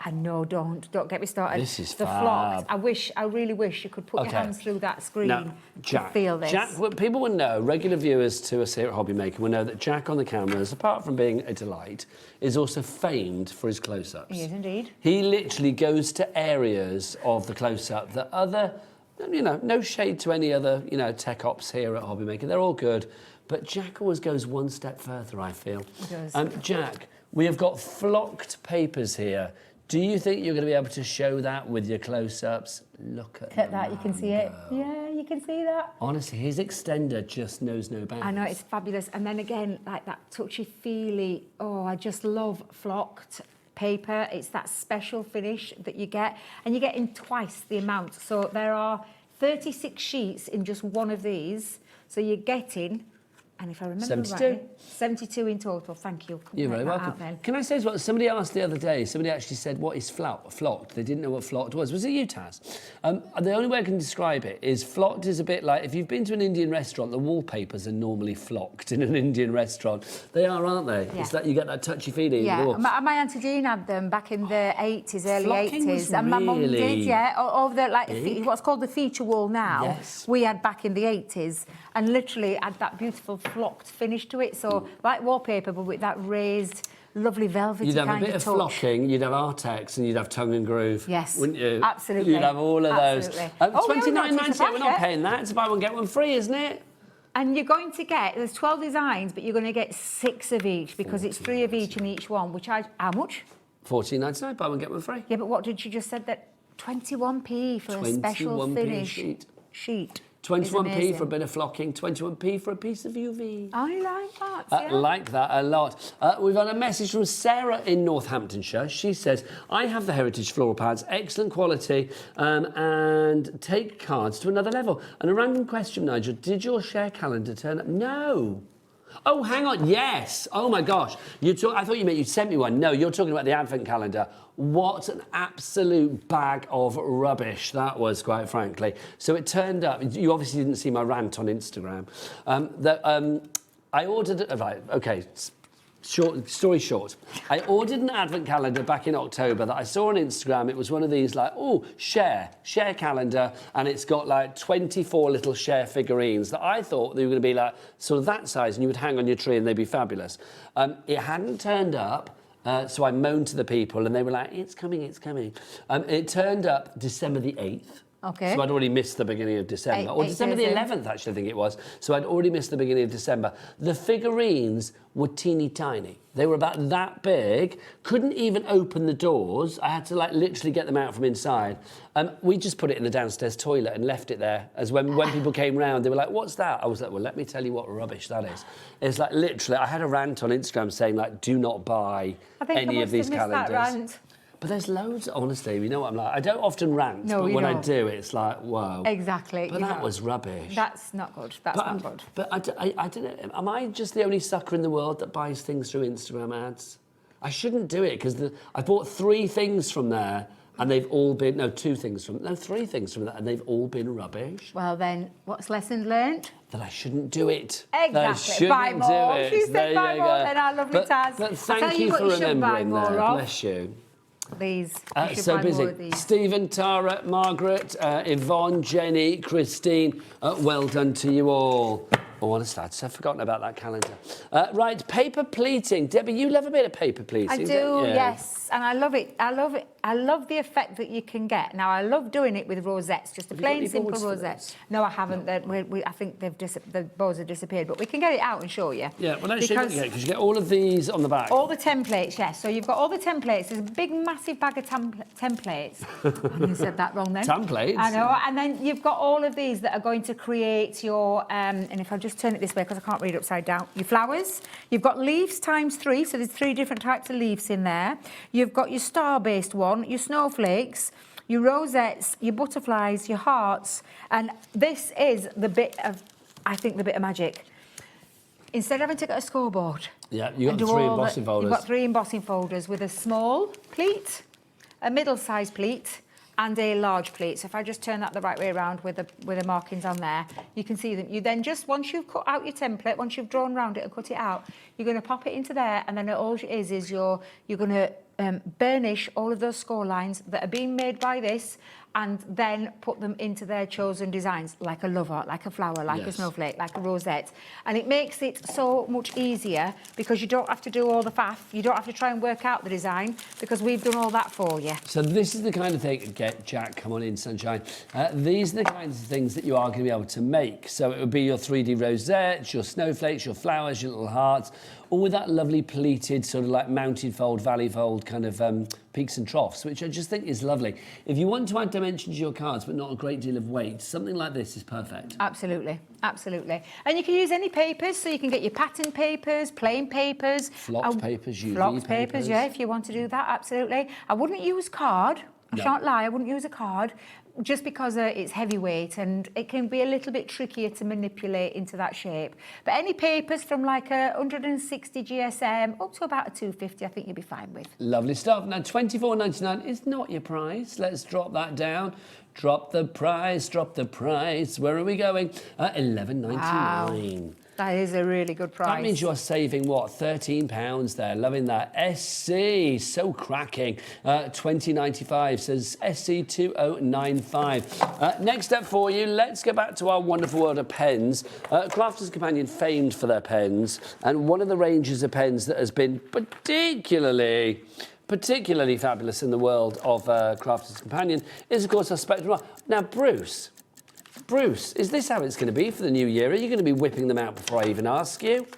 I know, don't get me started. This is the fab. flocked. I really wish you could put your hands through that screen to feel this. Jack, people will know, regular viewers to us here at Hobby Maker will know that Jack on the cameras, apart from being a delight, is also famed for his close-ups. He is indeed. He literally goes to areas of the close-up that other, no shade to any other, tech ops here at Hobby Maker. They're all good. But Jack always goes one step further, I feel. He does. Jack, we have got flocked papers here. Do you think you're going to be able to show that with your close-ups? Look at that, you can see it. Yeah, you can see that. Honestly, his extender just knows no bounds. I know, it's fabulous. And then again, like that touchy-feely, I just love flocked paper. It's that special finish that you get, and you're getting twice the amount. So there are 36 sheets in just one of these. So you're getting And if I remember 72. right, 72 in total. Thank you. You're very welcome. Can I say as well, somebody asked the other day, somebody actually said, what is flocked? They didn't know what flocked was. Was it you, Taz? The only way I can describe it is flocked is a bit like, if you've been to an Indian restaurant, the wallpapers are normally flocked in an Indian restaurant. They are, aren't they? Yeah. It's like you get that touchy-feely. Yeah, my Auntie Jean had them back in the 80s, early Flocking 80s. was And my mum did, really yeah. Over the, like, big. what's called the feature wall now, Yes. we had back in the 80s. And literally had that beautiful flocked finish to it. So, like wallpaper, but with that raised, lovely velvety You'd have kind a bit of touch. flocking, you'd have Artex, and you'd have tongue and groove. Yes. Wouldn't you? Absolutely. You'd have all of Absolutely. those. Oh, we haven't got to $29.98, we're not yet. paying that. It's buy one, get one free, isn't it? And you're going to get, there's 12 designs, but you're going to get 6 of each because it's 3 of each in each one, which how much? $14.99, buy one, get one free. Yeah, but what did you just said that 21p for a special 21p finish sheet. 21p for a bit of flocking, 21p for a piece of UV. I like that, yeah. Like that a lot. We've got a message from Sarah in Northamptonshire. She says, I have the Heritage floral pads, excellent quality, and take cards to another level. And a random question, Nigel, did your share calendar turn up? No. Oh, hang on, yes. Oh, my gosh. I thought you meant you sent me one. No, you're talking about the advent calendar. What an absolute bag of rubbish that was, quite frankly. So it turned up, you obviously didn't see my rant on Instagram, I ordered, right, okay, story short. I ordered an advent calendar back in October that I saw on Instagram. It was one of these like, oh, share calendar, and it's got like 24 little share figurines that I thought they were going to be like sort of that size and you would hang on your tree and they'd be fabulous. It hadn't turned up. So I moaned to the people and they were like, it's coming, it's coming. It turned up December the 8th. Okay. So I'd already missed the beginning of December. Or December the 11th, actually, I think it was. So I'd already missed the beginning of December. The figurines were teeny tiny. They were about that big, couldn't even open the doors. I had to like literally get them out from inside. We just put it in the downstairs toilet and left it there. As when people came round, they were like, what's that? I was like, well, let me tell you what rubbish that is. It's like literally, I had a rant on Instagram saying like, do not buy any of these calendars. That rant. But there's loads, honestly, you know what I'm like. I don't often rant, but when I do, it's like, whoa. Exactly. But that was rubbish. That's not good. That's not good. But I don't know, am I just the only sucker in the world that buys things through Instagram ads? I shouldn't do it, because I bought 3 things from there, and they've all been, 3 things from there, and they've all been rubbish. Well then, what's lesson learned? That I shouldn't do it. Exactly. That I shouldn't buy more. do it. She said buy more, then our lovely Taz. But thank you for remembering that. Bless you. These. So busy. Stephen, Tara, Margaret, Yvonne, Jenny, Christine, well done to you all. Oh, honestly, I'd forgotten about that calendar. Right, paper pleating. Debbie, you love a bit of paper pleating, I do, don't you? yes. And I love it. I love it. I love the effect that you can get. Now, I love doing it with rosettes, just a plain, simple rosette. No, I haven't. No. I think the bows have disappeared, but we can get it out and show you. Yeah, well, don't show you because you get all of these on the back. All the templates, yes. So you've got all the templates. There's a big, massive bag of templates. You said that wrong then. Templates? I know. And then you've got all of these that are going to create your, and if I just turn it this way, because I can't read upside down, your flowers. You've got leaves ×3, so there's 3 different types of leaves in there. You've got your star-based one, your snowflakes, your rosettes, your butterflies, your hearts, and this is the bit of, I think, the bit of magic. Instead of having to get a scoreboard, yeah, you've got 3 embossing folders. You've got 3 embossing folders with a small pleat, a middle-sized pleat, and a large pleat. So if I just turn that the right way around with the markings on there, you can see them. You then just, once you've cut out your template, once you've drawn around it and cut it out, you're going to pop it into there, and then all it is you're going to burnish all of those score lines that are being made by this, and then put them into their chosen designs, like a love art, like a flower, like a snowflake, like a rosette. And it makes it so much easier because you don't have to do all the faff, you don't have to try and work out the design, because we've done all that for you. So this is the kind of thing, get Jack, come on in, sunshine. These are the kinds of things that you are going to be able to make. So it would be your 3D rosettes, your snowflakes, your flowers, your little hearts, all with that lovely pleated sort of like mounted fold, valley fold kind of peaks and troughs, which I just think is lovely. If you want to add dimension to your cards but not a great deal of weight, something like this is perfect. Absolutely, absolutely. And you can use any papers, so you can get your pattern papers, plain papers. Flocked papers, UV Flocked papers, yeah, if you want to do that, absolutely. I wouldn't use card. I shan't lie, I wouldn't use a card just because it's heavyweight and it can be a little bit trickier to manipulate into that shape. But any papers from like a 160 GSM up to about a 250, I think you'll be fine with. Lovely stuff. Now, $24.99 is not your price. Let's drop that down. Drop the price, drop the price. Where are we going? $11.99. Wow. That is a really good price. That means you're saving, what, £13 there. Loving that. SC, so cracking. 2095 says SC2095. Next up for you, let's go back to our wonderful world of pens. Crafters Companion famed for their pens, and one of the ranges of pens that has been particularly fabulous in the world of Crafters Companion is, of course, our Spectrum. Now, Bruce, is this how it's going to be for the new year? Are you going to be whipping them out before I even ask you?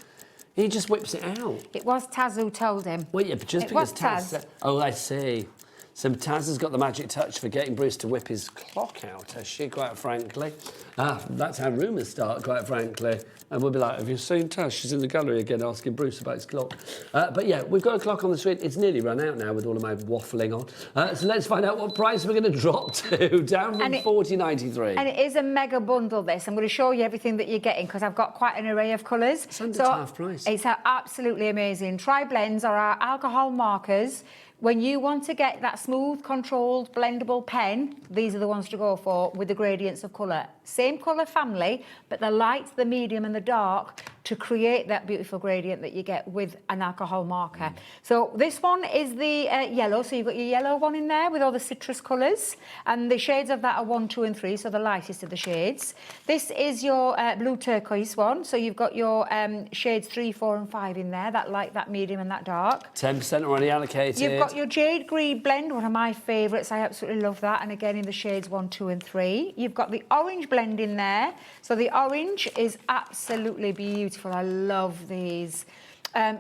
He just whips it out. It was Taz who told him. Well, yeah, but just because Taz... Oh, I see. So Taz has got the magic touch for getting Bruce to whip his clock out, has she, quite frankly? That's how rumours start, quite frankly. And we'll be like, have you seen Taz? She's in the gallery again asking Bruce about his clock. But yeah, we've got a clock on the screen. It's nearly run out now with all of my waffling on. So let's find out what price we're going to drop to. Down from $40.93. And it is a mega bundle, this. I'm going to show you everything that you're getting because I've got quite an array of colours. It's under half price. It's absolutely amazing. Tri-blends are our alcohol markers. When you want to get that smooth, controlled, blendable pen, these are the ones to go for with the gradients of colour. Same colour family, but the light, the medium and the dark to create that beautiful gradient that you get with an alcohol marker. So this one is the yellow, so you've got your yellow one in there with all the citrus colours, and the shades of that are 1, 2 and 3, so the lightest of the shades. This is your blue turquoise one, so you've got your shades 3, 4 and 5 in there, that light, that medium and that dark. 10% already allocated. You've got your jade green blend, one of my favourites, I absolutely love that, and again in the shades 1, 2 and 3. You've got the orange blend in there, so the orange is absolutely beautiful. I love these.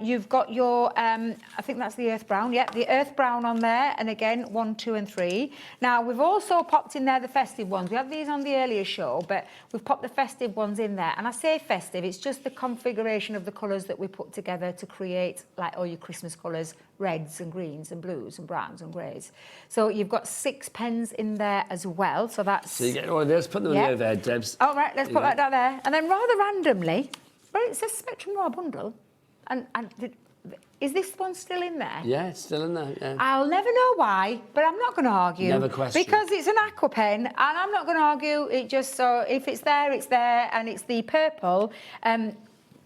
You've got your, I think that's the earth brown, yeah, the earth brown on there, and again, 1, 2 and 3. Now, we've also popped in there the festive ones. We had these on the earlier show, but we've popped the festive ones in there. And I say festive, it's just the configuration of the colours that we put together to create, like, all your Christmas colours, reds and greens and blues and browns and greys. So you've got 6 pens in there as well, so that's... So you get all of this, put them on the overhead, Debs. All right, let's put that down there. And then rather randomly, right, it says Spectrum Noir bundle. And is this one still in there? Yeah, it's still in there, yeah. I'll never know why, but I'm not going to argue. Never question. Because it's an aqua pen, and I'm not going to argue. It just, so if it's there, and it's the purple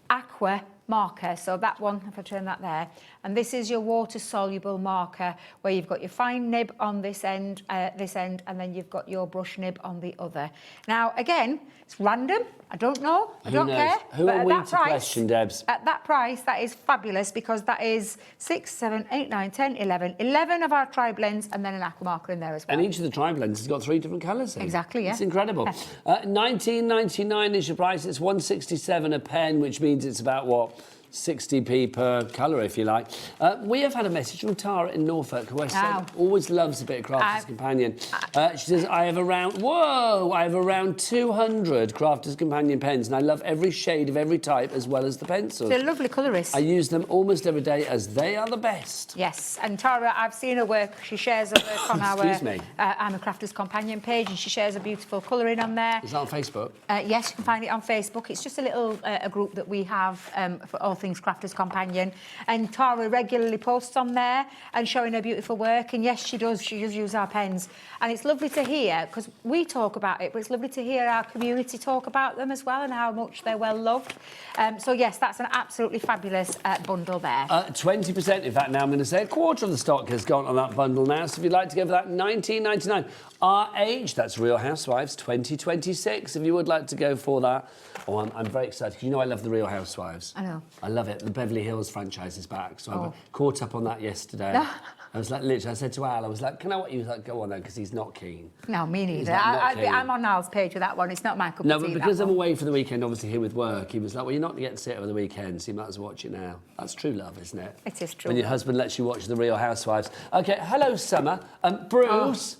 aqua marker. So that one, if I turn that there. And this is your water-soluble marker, where you've got your fine nib on this end, and then you've got your brush nib on the other. Now, again, it's random. I don't know. I don't care. Who are we to question, Debs? At that price, that is fabulous, because that is 6, 7, 8, 9, 10, 11. 11 of our tri-blends, and then an aqua marker in there as well. And each of the tri-blends has got 3 different colours in. Exactly, yeah. It's incredible. $19.99 is your price. It's $1.67 a pen, which means it's about, what, 60p per colour, if you like. We have had a message from Tara in Norfolk, who I said always loves a bit of Crafters Companion. She says, I have around 200 Crafters Companion pens, and I love every shade of every type, as well as the pencils. They're lovely colourists. I use them almost every day, as they are the best. Yes, and Tara, I've seen her work. She shares her work on our I'm a Crafters Companion page, and she shares a beautiful colouring on there. Is that on Facebook? Yes, you can find it on Facebook. It's just a little a group that we have for all things Crafters Companion, and Tara regularly posts on there and showing her beautiful work. And yes, she does use our pens, and it's lovely to hear, because we talk about it, but it's lovely to hear our community talk about them as well, and how much they're well loved. So yes, that's an absolutely fabulous bundle there. 20%, in fact. Now I'm going to say a quarter of the stock has gone on that bundle now, so if you'd like to go for that, $19.99. RH, that's Real Housewives 2026, if you would like to go for that. Oh, I'm very excited, because you know I love the Real Housewives. I know. I love it. The Beverly Hills franchise is back, so I caught up on that yesterday. I was like, literally, I said to Al, I was like, can I what you was like, go on then, because he's not keen. No, me neither. I'm on Al's page with that one. It's not my cup of tea. No, but because I'm away for the weekend, obviously here with work, he was like, well, you're not going to get to sit over the weekend, so you might as well watch it now. That's true love, isn't it? It is true. When your husband lets you watch the Real Housewives. Okay, hello, Summer. Bruce.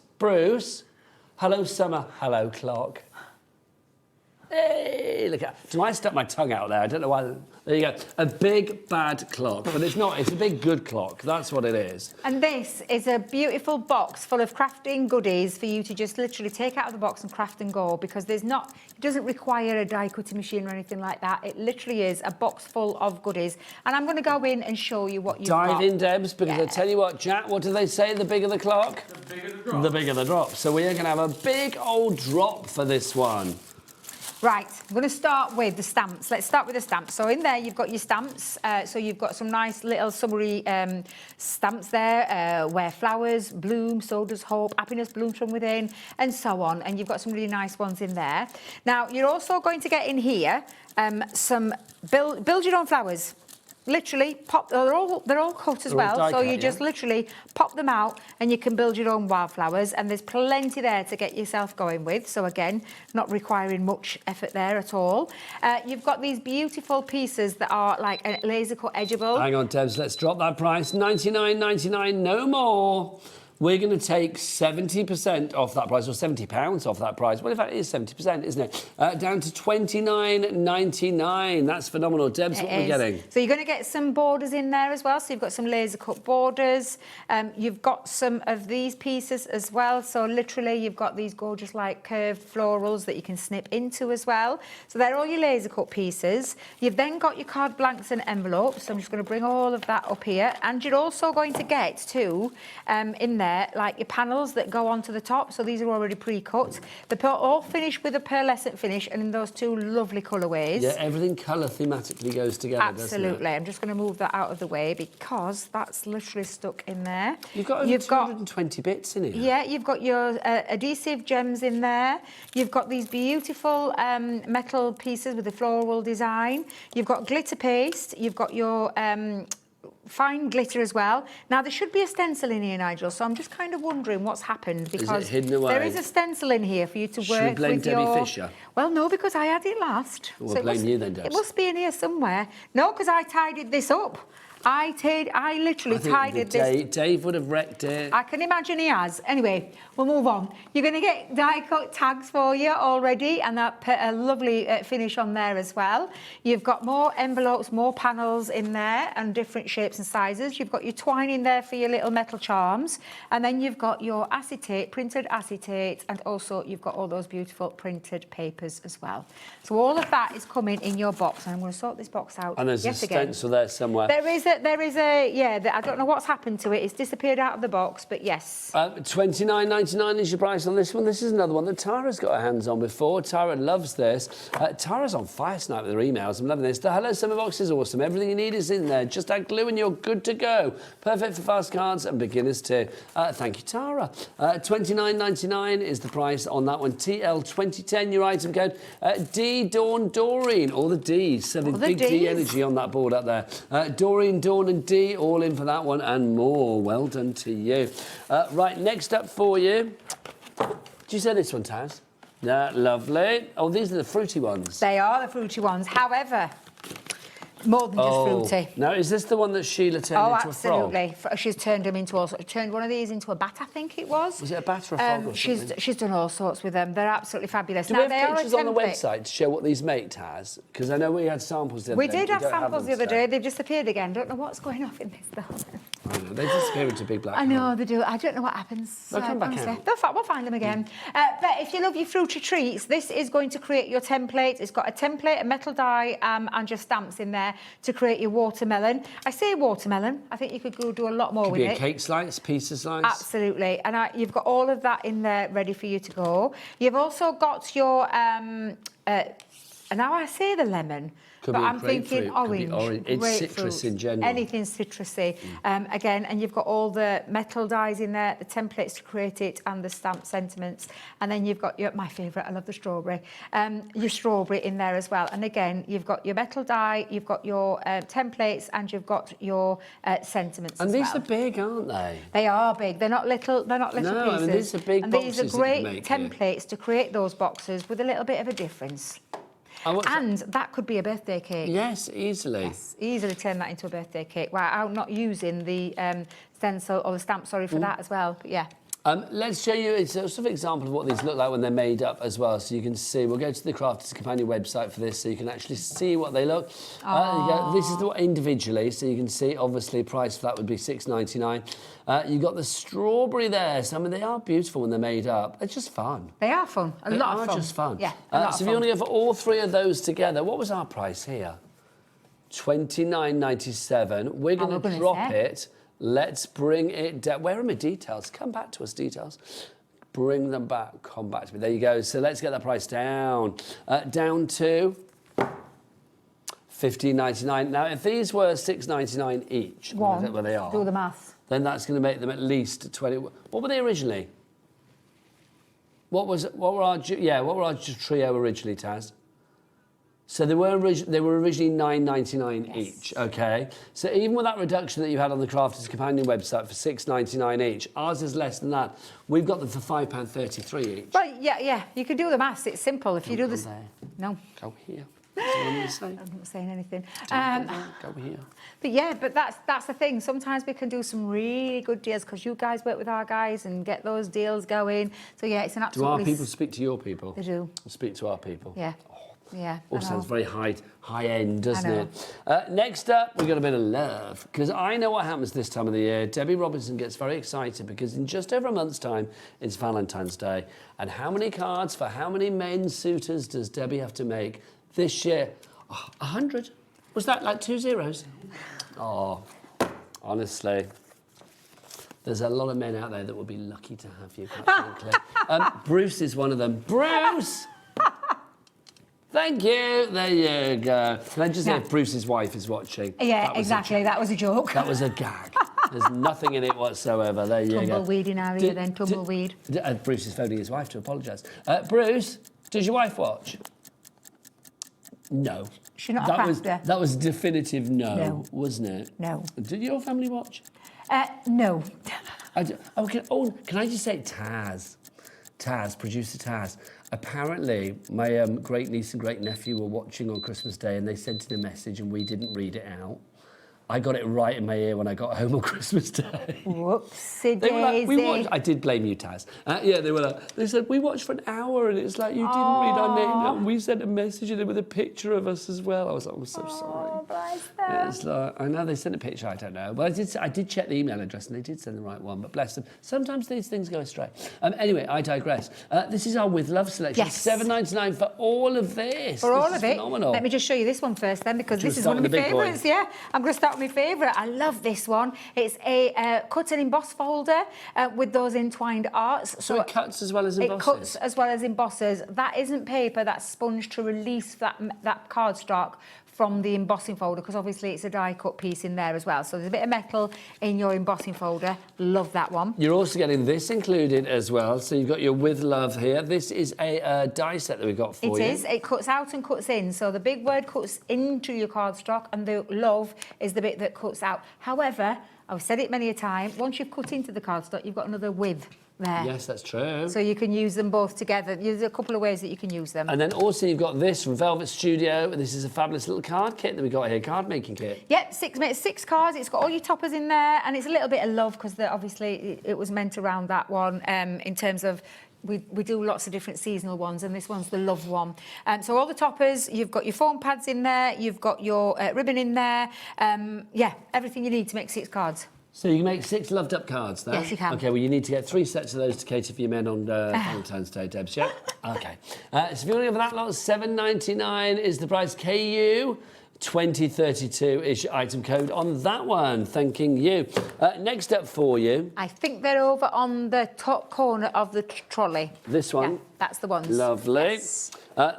Hello, Summer. Hello, Clock. Hey, look at. So I stuck my tongue out there. I don't know why. There you go. A big bad clock, but it's not. It's a big good clock. That's what it is. And this is a beautiful box full of crafting goodies for you to just literally take out of the box and craft and go, because it doesn't require a die cutting machine or anything like that. It literally is a box full of goodies. And I'm going to go in and show you what you've got. Dive in, Debs, because I tell you what, Jack, what do they say? The bigger the clock? The bigger the drop. The bigger the drop. So we are going to have a big old drop for this one. Right, I'm going to start with the stamps. Let's start with the stamps. So in there, you've got your stamps. So you've got some nice little summery stamps there, where flowers bloom, so does hope, happiness blooms from within, and so on. And you've got some really nice ones in there. Now, you're also going to get in here some build your own flowers. Literally pop. They're all cut as well, so you just literally pop them out, and you can build your own wildflowers. And there's plenty there to get yourself going with. So again, not requiring much effort there at all. You've got these beautiful pieces that are like a laser cut edgeable. Hang on, Debs. Let's drop that price. $99.99, no more. We're going to take 70% off that price, or £70 off that price. Well, in fact, it is 70%, isn't it? Down to $29.99. That's phenomenal. Debs, what are we getting? So you're going to get some borders in there as well. So you've got some laser cut borders. You've got some of these pieces as well. So literally, you've got these gorgeous, like, curved florals that you can snip into as well. So they're all your laser cut pieces. You've then got your card blanks and envelopes. So I'm just going to bring all of that up here. And you're also going to get, too, in there, like your panels that go onto the top. So these are already pre-cut. They're all finished with a pearlescent finish and in those two lovely colourways. Yeah, everything colour thematically goes together, Absolutely. doesn't it? I'm just going to move that out of the way because that's literally stuck in there. You've got over 220 bits in here. Yeah, you've got your adhesive gems in there. You've got these beautiful metal pieces with the floral design. You've got glitter paste. You've got your fine glitter as well. Now, there should be a stencil in here, Nigel, so I'm just kind of wondering what's happened, because is it hidden away? There is a stencil in here for you to work Should we blame with Debbie your... Fisher? Well, no, because I had it last. We'll so blame you then, Debs. It must be in here somewhere. No, because I tidied this up. I literally tidied this. Dave would have wrecked it. I can imagine he has. Anyway, we'll move on. You're going to get die-cut tags for you already, and that put a lovely finish on there as well. You've got more envelopes, more panels in there, and different shapes and sizes. You've got your twine in there for your little metal charms, and then you've got your acetate, printed acetate, and also you've got all those beautiful printed papers as well. So all of that is coming in your box, and I'm going to sort this box out. And there's a stencil there somewhere. There is a I don't know what's happened to it. It's disappeared out of the box, but yes. $29.99 is your price on this one. This is another one that Tara's got her hands on before. Tara loves this. Tara's on fire tonight with her emails. I'm loving this. The Hello Summer box is awesome. Everything you need is in there. Just add glue and you're good to go. Perfect for fast cards and beginners too. Thank you, Tara. $29.99 is the price on that one. TL2010, your item code. D Dawn Doreen. All the Ds. So the big Ds. D energy on that board up there. Doreen, Dawn and D all in for that one and more. Well done to you. Right, next up for you. Did you say this one, Taz? Yeah, lovely. Oh, these are the fruity ones. They are the fruity ones. However, more than just fruity. Now, is this the one that Sheila turned into a frog? Oh, absolutely. She's turned them into all sorts. Turned one of these into a bat, I think it was. Was it a bat or a frog or something? She's done all sorts with them. They're absolutely fabulous. Do we have pictures on the website to show what these make, Taz? Because I know we had samples the other day. We did have don't samples the them other today. day. They've disappeared again. Don't know what's going on in this building. I know, they disappear into big black I know, they do. I don't know what happens. They'll come back honestly. out. We'll find them again. But if you love your fruity treats, this is going to create your template. It's got a template, a metal die, and your stamps in there to create your watermelon. I say watermelon. I think you could go do a lot more Could with be it. a cake slice, pizza slice. Absolutely. And you've got all of that in there ready for you to go. You've also got your... and now I say the lemon... Could but be I'm thinking orange. It's grapefruit, citrus in general. Anything citrusy. Again, and you've got all the metal dies in there, the templates to create it, and the stamp sentiments. And then you've got my favourite, I love the strawberry, your strawberry in there as well. And again, you've got your metal die, you've got your templates, and you've got your sentiments And as these well. are big, aren't they? They are big. They're not little. They're not little No, I pieces. mean, these are big and boxes these are that you great make here. templates to create those boxes with a little bit of a difference. And that could be a birthday cake. Yes, easily. Yes, easily turn that into a birthday cake. Wow, I'm not using the stencil or the stamp, sorry, for that as well. But yeah. Let's show you a sort of example of what these look like when they're made up as well, so you can see. We'll go to the Crafters Companion website for this, so you can actually see what they look. This is individually, so you can see. Obviously, price for that would be $6.99. You've got the strawberry there. So I mean, they are beautiful when they're made up. It's just fun. They are fun. A lot of fun. Just fun. Yeah. So if you want to go for all three of those together, what was our price here? $29.97. We're going to drop it. Let's bring it down. Where are my details? Come back to us, details. Bring them back. Come back to me. There you go. So let's get that price down. Down to $15.99. Now, if these were $6.99 each, where they are, do the maths. Then that's going to make them at least 20. What were they originally? What were our trio originally, Taz? So they were originally $9.99 each, okay? So even with that reduction that you had on the Crafters Companion website for $6.99 each, ours is less than that. We've got them for £5.33 each. Right, yeah. You can do the maths. It's simple. If you do this... No. Go here. That's what I'm going to say. I'm not saying anything. Go here. But that's the thing. Sometimes we can do some really good deals because you guys work with our guys and get those deals going. So yeah, it's an absolutely... Do our people speak to your people? They do. Speak to our people. Yeah. Yeah. All sounds very high end, doesn't it? Next up, we've got a bit of love, because I know what happens this time of the year. Debbie Robinson gets very excited because in just over a month's time, it's Valentine's Day. And how many cards for how many men suitors does Debbie have to make this year? 100. Was that like 2 zeros? Oh, honestly. There's a lot of men out there that will be lucky to have you, quite frankly. Bruce is one of them. Bruce! Thank you. There you go. Can I just say if Bruce's wife is watching? Yeah, exactly. That was a joke. That was a gag. There's nothing in it whatsoever. There you go. Tumbleweed in our ear then, tumbleweed. Bruce is phoning his wife to apologise. Bruce, does your wife watch? No. She's not a crafter. That was a definitive no, wasn't it? No. Did your family watch? No. Can I just say Taz, producer Taz. Apparently, my great niece and great nephew were watching on Christmas Day, and they sent in a message, and we didn't read it out. I got it right in my ear when I got home on Christmas Day. Whoopsie They were like, we daisy. watched. I did blame you, Taz. They were like, they said we watched for an hour, and it's like you didn't read our name. And we sent a message in with a picture of us as well. I was like, I'm so sorry. Bless them. It's like, I know they sent a picture. I don't know. Well, I did check the email address, and they did send the right one. But bless them. Sometimes these things go astray. Anyway, I digress. This is our With Love selection. Yes. $7.99 for all of this. For all this of is it. Phenomenal. Let me just show you this one first then, because Should we this is start one of with my the big boy? favourites. Yeah, I'm going to start with my favourite. I love this one. It's a cut and emboss folder with those entwined arts. So it cuts as well as embosses? It cuts as well as embosses. That isn't paper, that's sponge to release that cardstock from the embossing folder, because obviously it's a die cut piece in there as well. So there's a bit of metal in your embossing folder. Love that one. You're also getting this included as well. So you've got your With Love here. This is a die set that we've got for you. It is. It cuts out and cuts in. So the big word cuts into your cardstock, and the love is the bit that cuts out. However, I've said it many a time, once you've cut into the cardstock, you've got another with there. Yes, that's true. So you can use them both together. There's a couple of ways that you can use them. And then also you've got this from Velvet Studio. This is a fabulous little card kit that we got here, card making kit. Yep, six cards. It's got all your toppers in there, and it's a little bit of love because obviously it was meant around that one in terms of we do lots of different seasonal ones, and this one's the love one. So all the toppers, you've got your foam pads in there, you've got your ribbon in there. Everything you need to make 6 cards. So you can make 6 loved up cards there? Yes, you can. OK, well, you need to get 3 sets of those to cater for your men on Valentine's Day, Debs, yeah? OK. So if you want to go for that lot, $7.99 is the price. KU 2032 is your item code on that one. Thanking you. Next up for you. I think they're over on the top corner of the trolley. This one? Yeah, that's the ones. Lovely. Yes.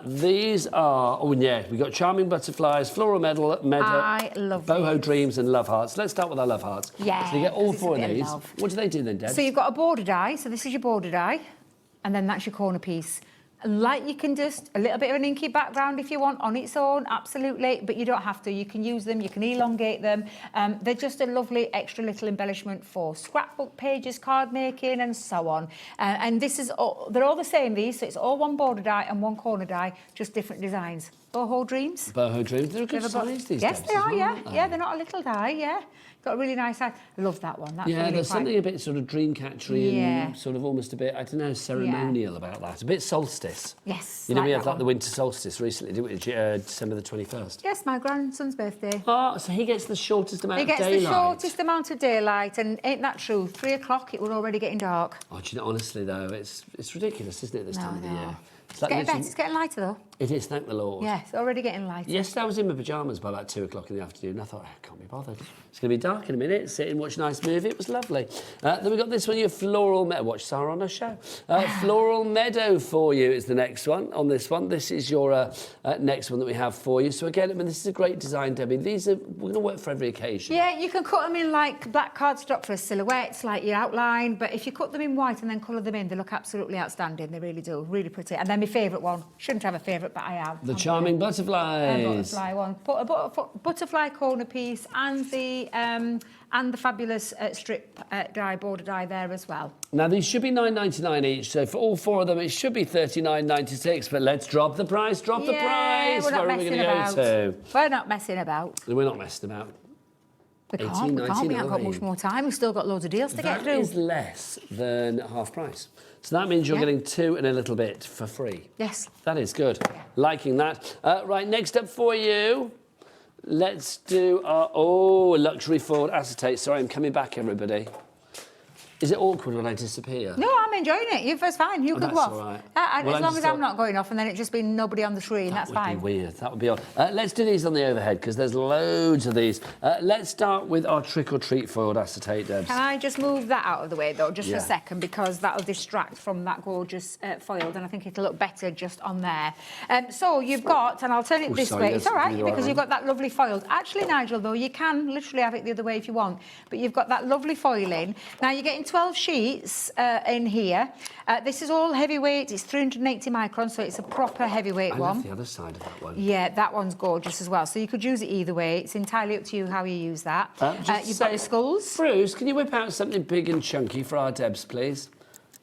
These are, we've got Charming Butterflies, Floral Meadow, I love Boho these. Dreams and Love Hearts. Let's start with our Love Hearts. Yeah. So you get all this is 4 a of bit these. love. What do they do then, Deb? So you've got a border die. So this is your border die. And then that's your corner piece. Like, you can just a little bit of an inky background if you want on its own, absolutely, but you don't have to. You can use them, you can elongate them. They're just a lovely extra little embellishment for scrapbook pages, card making, and so on. And this is they're all the same, these, so it's all one border die and one corner die, just different designs. Boho Dreams. Boho Dreams. They're a good size these Yes, days they as are, well, yeah. aren't they? Yeah, they're not a little die, yeah. Got a really nice size. Love that one. That's Yeah, really there's quite... something a bit sort of dreamcatchery Yeah. and sort of almost a bit, I don't know, ceremonial about that. A bit solstice. Yes, You know, like we that had like one. the winter solstice recently, didn't we? December the 21st. Yes, my grandson's birthday. Oh, so he gets the shortest amount He of gets daylight. the shortest amount of daylight, and ain't that true? 3 o'clock, it was already getting dark. Oh, do you know, honestly though, it's ridiculous, isn't it, this time of the year? It's getting better, it's getting lighter though. It is, thank the Lord. Yeah, it's already getting lighter. Yesterday I was in my pyjamas by about 2 o'clock in the afternoon and I thought, I can't be bothered. It's going to be dark in a minute, sit and watch a nice movie. It was lovely. Then we've got this one, your Floral Meadow. Watch Sarah on her show. Floral Meadow for you is the next one on this one. This is your next one that we have for you. So again, I mean, this is a great design, Debbie. These are, we're going to work for every occasion. Yeah, you can cut them in like black cardstock for a silhouette, like your outline, but if you cut them in white and then colour them in, they look absolutely outstanding. They really do, really pretty. And then my favourite one, shouldn't have a favourite, but I have. The Charming Butterflies. Butterfly one. Put a butterfly corner piece and the fabulous strip die, border die there as well. Now, these should be $9.99 each, so for all 4 of them, it should be $39.96, but let's drop the price, the price! We're not Where are we messing going about. to go to? We're not messing about. We're not messing about. We can't, we haven't got much more time. We've still got loads of deals to get through. That is less than half price. So that means you're getting 2 and a little bit for free. Yes. That is good. Liking that. Right, next up for you, let's do our, luxury foiled acetate. Sorry, I'm coming back, everybody. Is it awkward when I disappear? No, I'm enjoying it. You're fine. You can go off. All right. As long as I'm not going off and then it just being nobody on the screen, that's fine. That would be weird. That would be odd. Let's do these on the overhead because there's loads of these. Let's start with our trick or treat foiled acetate, Debs. Can I just move that out of the way though, just for Yeah. a second, because that'll distract from that gorgeous foiled, and I think it'll look better just on there. So you've got, and I'll turn it this way. It's all right because you've got that lovely foiled. Actually, Nigel, though, you can literally have it the other way if you want, but you've got that lovely foiling. Now you're getting 12 sheets in here. This is all heavyweight. It's 380 microns, so it's a proper heavyweight I one. love the other side of that one. Yeah, that one's gorgeous as well. So you could use it either way. It's entirely up to you how you use that. You've got your skulls. Bruce, can you whip out something big and chunky for our Debs, please?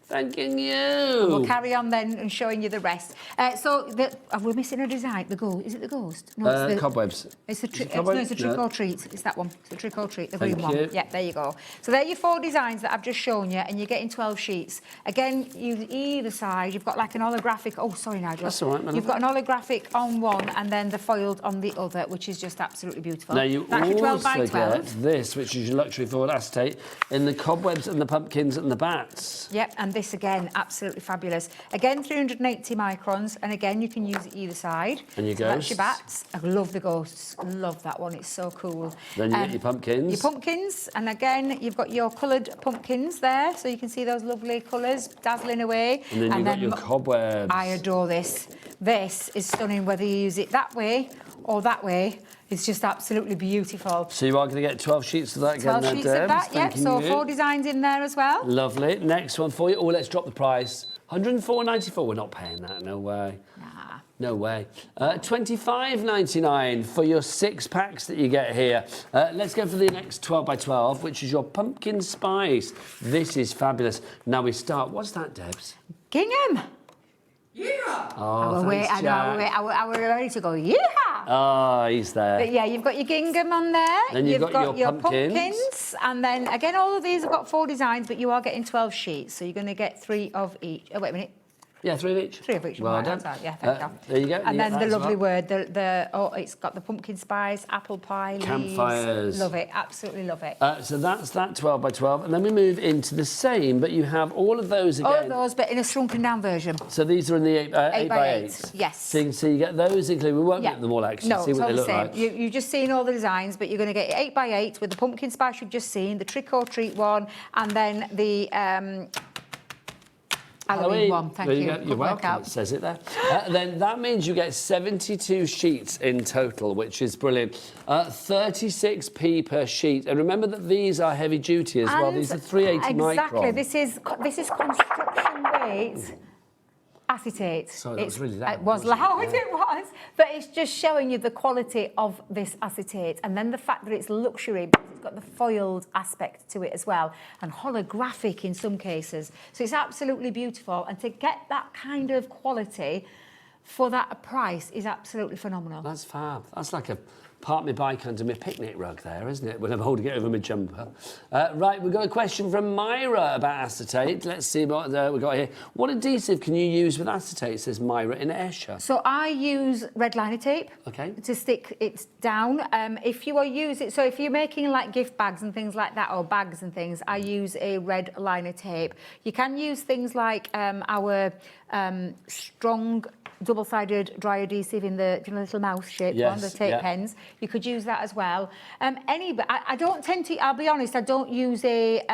Thanking you. And we'll carry on then and showing you the rest. We're missing a design. The ghost. Is it the ghost? No, it's the cobwebs. It's a trick. Is it cobwebs? No, it's a trick No. or treat. It's that one. It's a trick or treat. The Thank green one. you. Yeah, there you go. So there are your 4 designs that I've just shown you, and you're getting 12 sheets. Again, either side, you've got like an holographic. Oh, sorry, Nigel. That's all right, man. You've got an holographic on one, and then the foiled on the other, which is just absolutely beautiful. Now you That's your 12 by also 12. get this, which is your luxury foiled acetate, in the cobwebs and the pumpkins and the bats. Yep, and this again, absolutely fabulous. Again, 380 microns, and again, you can use it either side. And your So that's your ghosts. bats. I love the ghosts. Love that one. It's so cool. Then you get your pumpkins. Your pumpkins, and again, you've got your coloured pumpkins there, so you can see those lovely colours dazzling away. And then you've got your cobwebs. I adore this. This is stunning, whether you use it that way or that way. It's just absolutely beautiful. So you are going to get 12 sheets of that again 12 there, sheets of Debs. that, yep. Thanking So you. 4 designs in there as well. Lovely. Next one for you. Oh, let's drop the price. $104.94. We're not paying that. No way. Nah. No way. $25.99 for your 6 packs that you get here. Let's go for the next 12 by 12, which is your pumpkin spice. This is fabulous. Now we start. What's that, Debs? Gingham. Oh, thanks, Jack. I were ready to go, yeah! Oh, he's there. But yeah, you've got your gingham on there. Then you've got your pumpkins. And then, again, all of these have got 4 designs, but you are getting 12 sheets. So you're going to get 3 of each. Oh, wait a minute. Yeah, 3 of each. 3 of each. Well right, done. that's right. Yeah, thank you. There you go. And You then get the that as lovely well. word, it's got the pumpkin spice, apple pie, leaves. Campfires. Love it, absolutely love it. So that's that 12 by 12. And then we move into the same, but you have all of those again. All of those, but in a shrunken down version. So these are in the 8 by 8. Yes. So you get those included. We won't Yeah. get them all actually. No, See it's what all they the look same. like. You've just seen all the designs, but you're going to get 8 by 8 with the pumpkin spice you've just seen, the trick or treat one, and then the Halloween one. Thank There you. go. Good You're welcome. workout. It says it there. Then that means you get 72 sheets in total, which is brilliant. 36p per sheet. And remember that these are heavy duty as well. And These are 380 micron. Exactly. This is construction weight acetate. Sorry, that was really loud, It was wasn't it? loud, Yeah. it was. But it's just showing you the quality of this acetate, and then the fact that it's luxury, because it's got the foiled aspect to it as well, and holographic in some cases. So it's absolutely beautiful. And to get that kind of quality for that price is absolutely phenomenal. That's fab. That's like a park my bike under my picnic rug there, isn't it? When I'm holding it over my jumper. Right, we've got a question from Myra about acetate. Let's see what we've got here. What adhesive can you use with acetate, says Myra in Esher? So I use red liner tape to stick it down. If you are using, so if you're making like gift bags and things like that, or bags and things, I use a red liner tape. You can use things like our strong double-sided dry adhesive in the little mouse shape one, the tape pens. You could use that as well. But I don't tend to. I'll be honest. I don't use a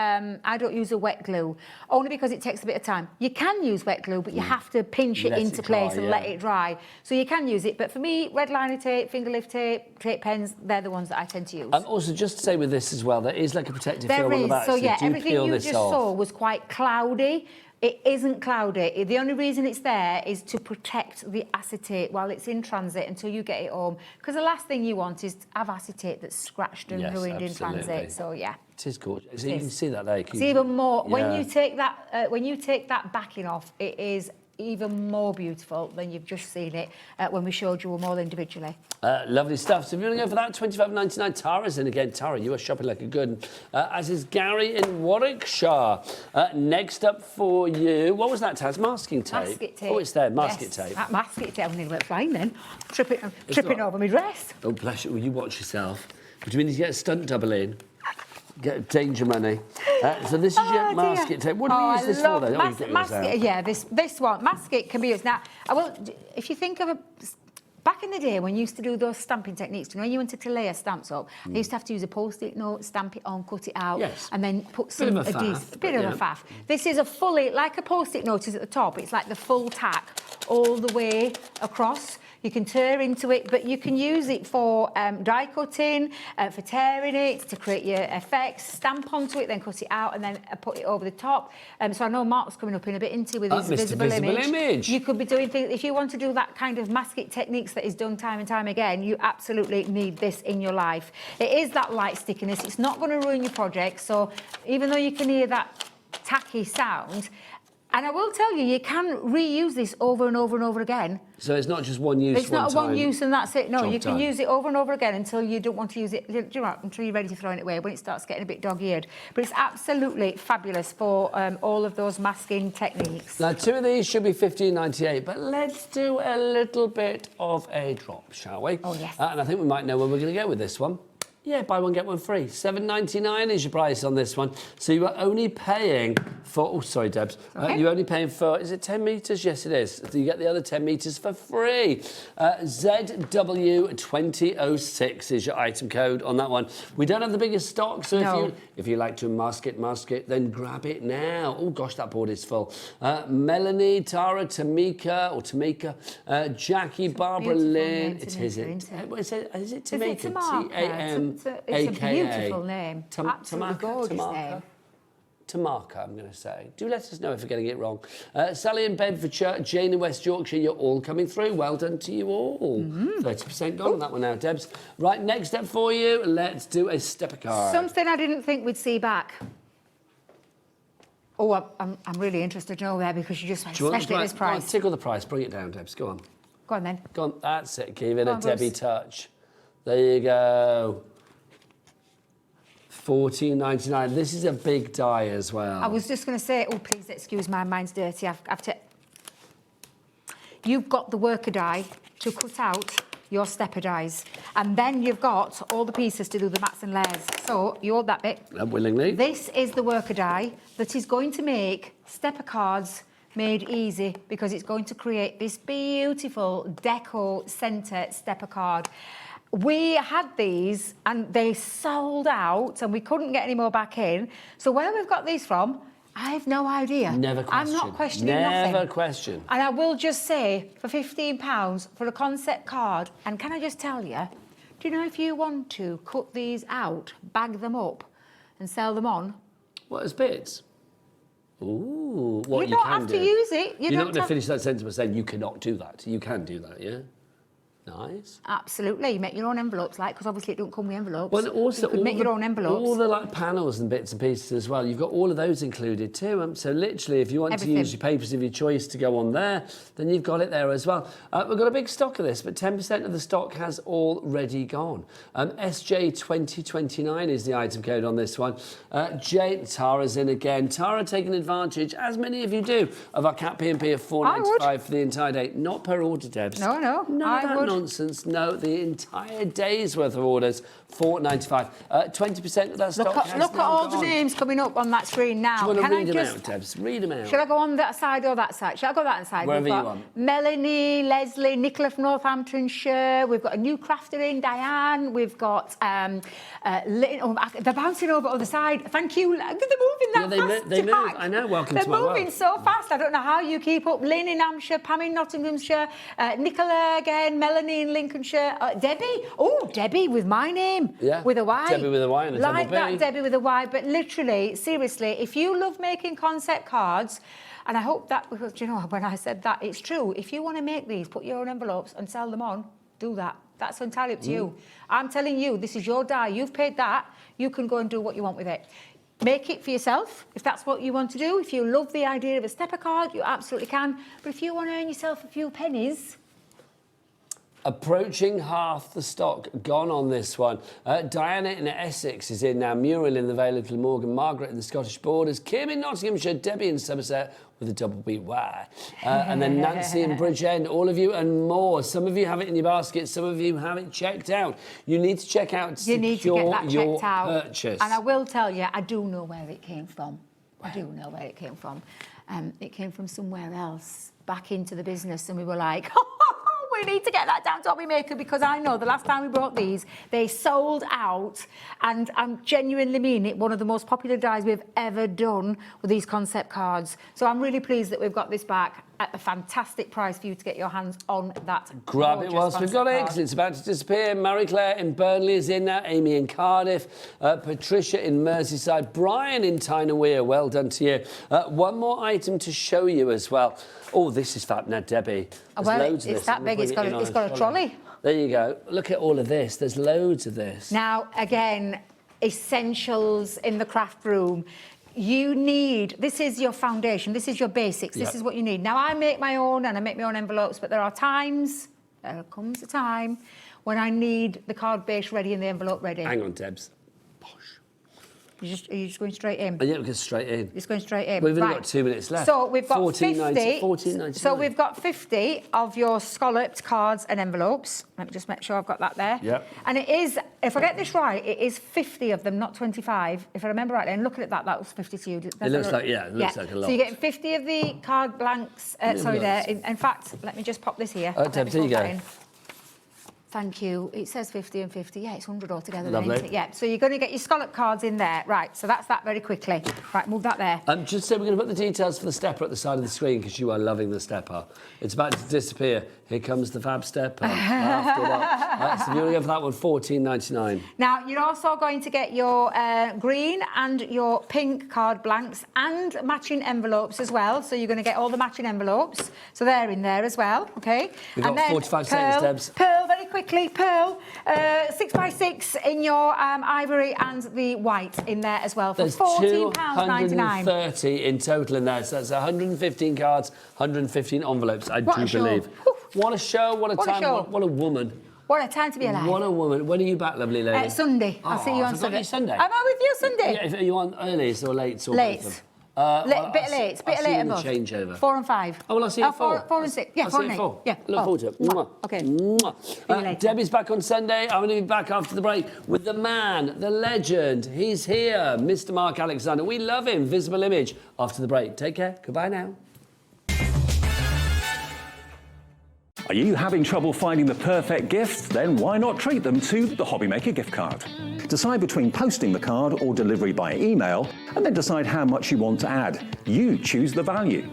wet glue, only because it takes a bit of time. You can use wet glue, but you have to pinch it into place and let it dry. So you can use it, but for me, red liner tape, finger lift tape, tape pens, they're the ones that I tend to use. Also, just to say with this as well, there is like a protective film on the back. So yeah, do everything peel you this just off. saw was quite cloudy. It isn't cloudy. The only reason it's there is to protect the acetate while it's in transit until you get it home. Because the last thing you want is to have acetate that's scratched and ruined in transit. So yeah. It is gorgeous. You can see that there. It's even more when you take that backing off. It is even more beautiful than you've just seen it when we showed you them all individually. Lovely stuff. So if you want to go for that, £25.99. Tara's in again. Tara, you are shopping like a good. As is Gary in Warwickshire. Next up for you, what was that, Taz? Masking tape? Masking tape. Oh, it's there, masking tape. That masking tape, I nearly went flying then. Tripping over my dress. Oh, bless you. Well, you watch yourself. But you mean to get a stunt double in? Get danger money. So this is your masking tape. What do we use this for, then? This one. Masking can be used. Now, if you think of back in the day when you used to do those stamping techniques, you know, when you wanted to layer stamps up, they used to have to use a post-it note, stamp it on, cut it out, and then put some adhesive. Bit of a faff. This is a fully, like a post-it note is at the top, it's like the full tack all the way across. You can tear into it, but you can use it for die cutting, for tearing it, to create your effects, stamp onto it, then cut it out, and then put it over the top. So I know Mark's coming up in a bit into with his visible image. You could be doing things, if you want to do that kind of masking techniques that is done time and time again, you absolutely need this in your life. It is that light stickiness. It's not going to ruin your project. So even though you can hear that tacky sound, and I will tell you, you can reuse this over and over and over again. So it's not just one use. It's not one use and that's it. No, you can use it over and over again until you don't want to use it. Until you're ready to throw it away when it starts getting a bit dog-eared. But it's absolutely fabulous for all of those masking techniques. Now, two of these should be $15.98, but let's do a little bit of a drop, shall we? Oh yes. And I think we might know where we're going to go with this one. Yeah, buy one, get one free. $7.99 is your price on this one. So you are only paying for... Oh, sorry, Debs. You're only paying for... Is it 10 metres? Yes, it is. So you get the other 10 metres for free. ZW2006 is your item code on that one. We don't have the biggest stock, so if you like to mask it, then grab it now. Oh, gosh, that board is full. Melanie, Tara, Tamika, Jackie, Barbara Lynn. Is it Tamika? T-A-M. It's a beautiful name. Absolutely gorgeous name. Tamaka, I'm going to say. Do let us know if we're getting it wrong. Sally in Bedfordshire, Jane in West Yorkshire, you're all coming through. Well done to you all. 30% gone on that one now, Debs. Right, next step for you, let's do a stepper card. Something I didn't think we'd see back. Oh, I'm really interested to know there because you just especially at this price. Right, tickle the price, bring it down, Debs. Go on. Go on then. Go on, that's it. Give it a Debbie touch. There you go. $14.99. This is a big die as well. I was just going to say, oh, please excuse my mind's dirty. You've got the worker die to cut out your stepper dies. And then you've got all the pieces to do the mats and layers. So you hold that bit. Willingly. This is the worker die that is going to make stepper cards made easy because it's going to create this beautiful deco centre stepper card. We had these and they sold out and we couldn't get any more back in. So where we've got these from, I have no idea. Never question. I'm not questioning nothing. Never question. And I will just say, for £15 for a concept card, and can I just tell you, do you know if you want to cut these out, bag them up and sell them on? What, as bits? Ooh, what you don't have to use it. You're not going to finish that sentence by saying you cannot do that. You can do that, yeah? Nice. Absolutely. You make your own envelopes, because obviously it don't come with envelopes. Well, also, you could make your own envelopes. All the panels and bits and pieces as well. You've got all of those included too. So literally, if you want to use your papers of your choice to go on there, then you've got it there as well. We've got a big stock of this, but 10% of the stock has already gone. SJ2029 is the item code on this one. Tara's in again. Tara taking advantage, as many of you do, of our Cat P&P of $4.95 for the entire day. Not per order, Debs. No. I would. Nonsense. No, the entire day's worth of orders, $4.95. 20% of that stock has Look at now all gone. the names coming up on that screen now. Do you want to Can read I them just... out, Debs? Read them out. Should I go on that side or that side? Should I go that side? Wherever We've you got want. Melanie, Leslie, Nicola from Northamptonshire. We've got a new crafter in, Diane. We've got... they're bouncing over the other side. Thank you. They're moving that fast. They move. I know. Welcome to my world. They're moving so fast. I don't know how you keep up. Lynn in Hampshire, Pam in Nottinghamshire, Nicola again, Melanie in Lincolnshire, Debbie. Oh, Debbie with my name. Yeah. With a Y. Debbie with a Y and a like double B. That, Debbie with a Y. But literally, seriously, if you love making concept cards, and I hope that, because, you know, when I said that, it's true. If you want to make these, put your own envelopes and sell them on, do that. That's entirely up to you. I'm telling you, this is your die. You've paid that. You can go and do what you want with it. Make it for yourself, if that's what you want to do. If you love the idea of a stepper card, you absolutely can. But if you want to earn yourself a few pennies... Approaching half the stock gone on this one. Diana in Essex is in now. Muriel in the Vale of Glamorgan. Margaret in the Scottish Borders. Kim in Nottinghamshire. Debbie in Somerset with a double B-Y. And then Nancy in Bridgend. All of you and more. Some of you have it in your basket. Some of you have it checked out. You need to check out to secure your purchase. And I will tell you, I do know where it came from. I do know where it came from. It came from somewhere else, back into the business, and we were like... We need to get that down to Hobby Maker, because I know the last time we brought these, they sold out, and I'm genuinely mean it, one of the most popular dies we've ever done with these concept cards. So I'm really pleased that we've got this back at a fantastic price for you to get your hands on that. Grab it whilst we've got it, because it's about to disappear. Marie-Claire in Burnley is in now. Amy in Cardiff. Patricia in Merseyside. Brian in Tyne and Wear. Well done to you. One more item to show you as well. Oh, this is fab. Now, Debbie, there's loads of this. It's that big. It's got a trolley. There you go. Look at all of this. There's loads of this. Now, again, essentials in the craft room. You need, this is your foundation, this is your basics, this is what you need. Now, I make my own and I make my own envelopes, but there comes a time when I need the card base ready and the envelope ready. Hang on, Debs. Are you just going straight in? Yeah, we're straight in. Just going straight in. We've only got 2 minutes left. So we've got 14.99. So we've got 50 of your scalloped cards and envelopes. Let me just make sure I've got that there. Yeah. And it is, if I get this right, it is 50 of them, not 25. If I remember rightly, and looking at that, that was 50 to you. It looks like, it looks like a lot. So you're getting 50 of the card blanks. There. In fact, let me just pop this here. Deb, there you go. Thank you. It says 50 and 50. Yeah, it's 100 altogether. Lovely. Then, isn't it? Yeah, so you're going to get your scallop cards in there. Right, so that's that very quickly. Right, move that there. Just so we're going to put the details for the stepper at the side of the screen, because you are loving the stepper. It's about to disappear. Here comes the fab stepper. After that. So you're going to go for that one, $14.99. Now, you're also going to get your green and your pink card blanks and matching envelopes as well. So you're going to get all the matching envelopes. So they're in there as well, OK? We've got 45 seconds, Debs. Pearl, very quickly, pearl. 6x6 in your ivory and the white in there as well for £14.99. 230 in total in there. So that's 115 cards, 115 envelopes, I do believe. What a show, what a time, what a woman. What a time to be alive. What a woman. When are you back, lovely lady? Sunday. I'll see you on Sunday. Sunday. Am I with you Sunday? Yeah, are you on earlies or late? Late. Bit late above. Changeover. 4 and 5. Oh, well, I'll see you at 4. 4 and 6. Yeah, I'll 4 see and 8. you at 4. Yeah. Look forward to it. Mwah. Okay. Mwah. Debbie's back on Sunday. I'm going to be back after the break with the man, the legend. He's here, Mr. Mark Alexander. We love him. Visible Image after the break. Take care. Goodbye now. Are you having trouble finding the perfect gift? Then why not treat them to the Hobby Maker gift card? Decide between posting the card or delivery by email, and then decide how much you want to add. You choose the value.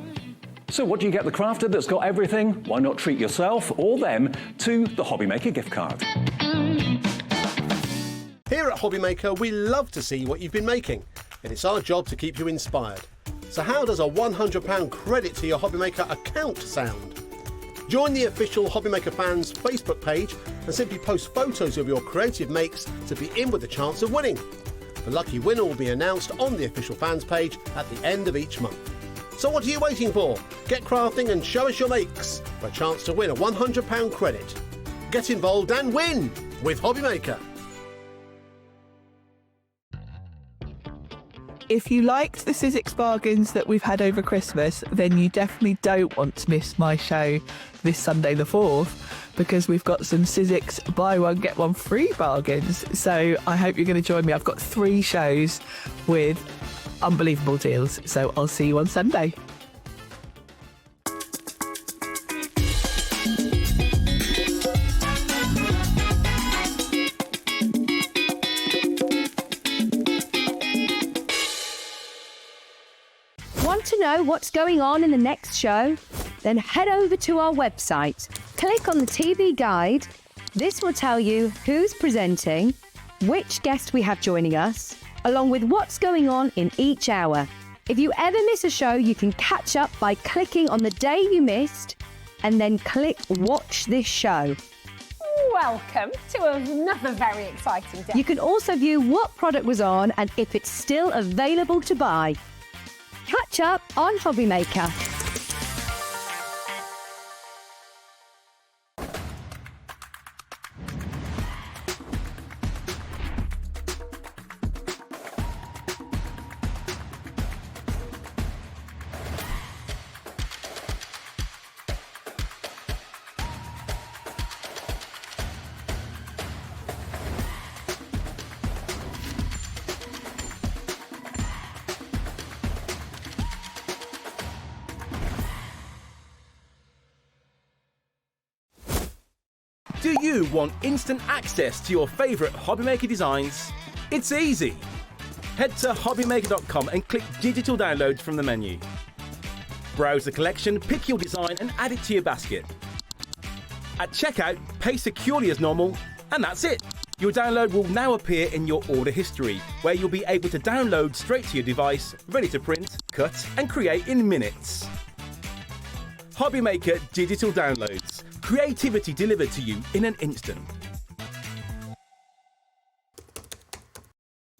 So what do you get the crafter that's got everything? Why not treat yourself or them to the Hobby Maker gift card? Here at Hobby Maker, we love to see what you've been making, and it's our job to keep you inspired. So how does a £100 credit to your Hobby Maker account sound? Join the official Hobbymaker fans Facebook page and simply post photos of your creative makes to be in with a chance of winning. The lucky winner will be announced on the official fans page at the end of each month. So what are you waiting for? Get crafting and show us your makes for a chance to win a £100 credit. Get involved and win with Hobbymaker. If you liked the Sizzix bargains that we've had over Christmas, then you definitely don't want to miss my show this Sunday the 4th, because we've got some Sizzix buy one get one free bargains. So I hope you're going to join me. I've got 3 shows with unbelievable deals. So I'll see you on Sunday. Want to know what's going on in the next show? Then head over to our website. Click on the TV guide. This will tell you who's presenting, which guest we have joining us, along with what's going on in each hour. If you ever miss a show, you can catch up by clicking on the day you missed and then click Watch This Show. Welcome to another very exciting day. You can also view what product was on and if it's still available to buy. Catch up on Hobbymaker. Do you want instant access to your favourite Hobbymaker designs? It's easy. Head to hobbymaker.com and click digital downloads from the menu. Browse the collection, pick your design and add it to your basket. At checkout, pay securely as normal, and that's it. Your download will now appear in your order history, where you'll be able to download straight to your device, ready to print, cut and create in minutes. Hobbymaker Digital Downloads. Creativity delivered to you in an instant.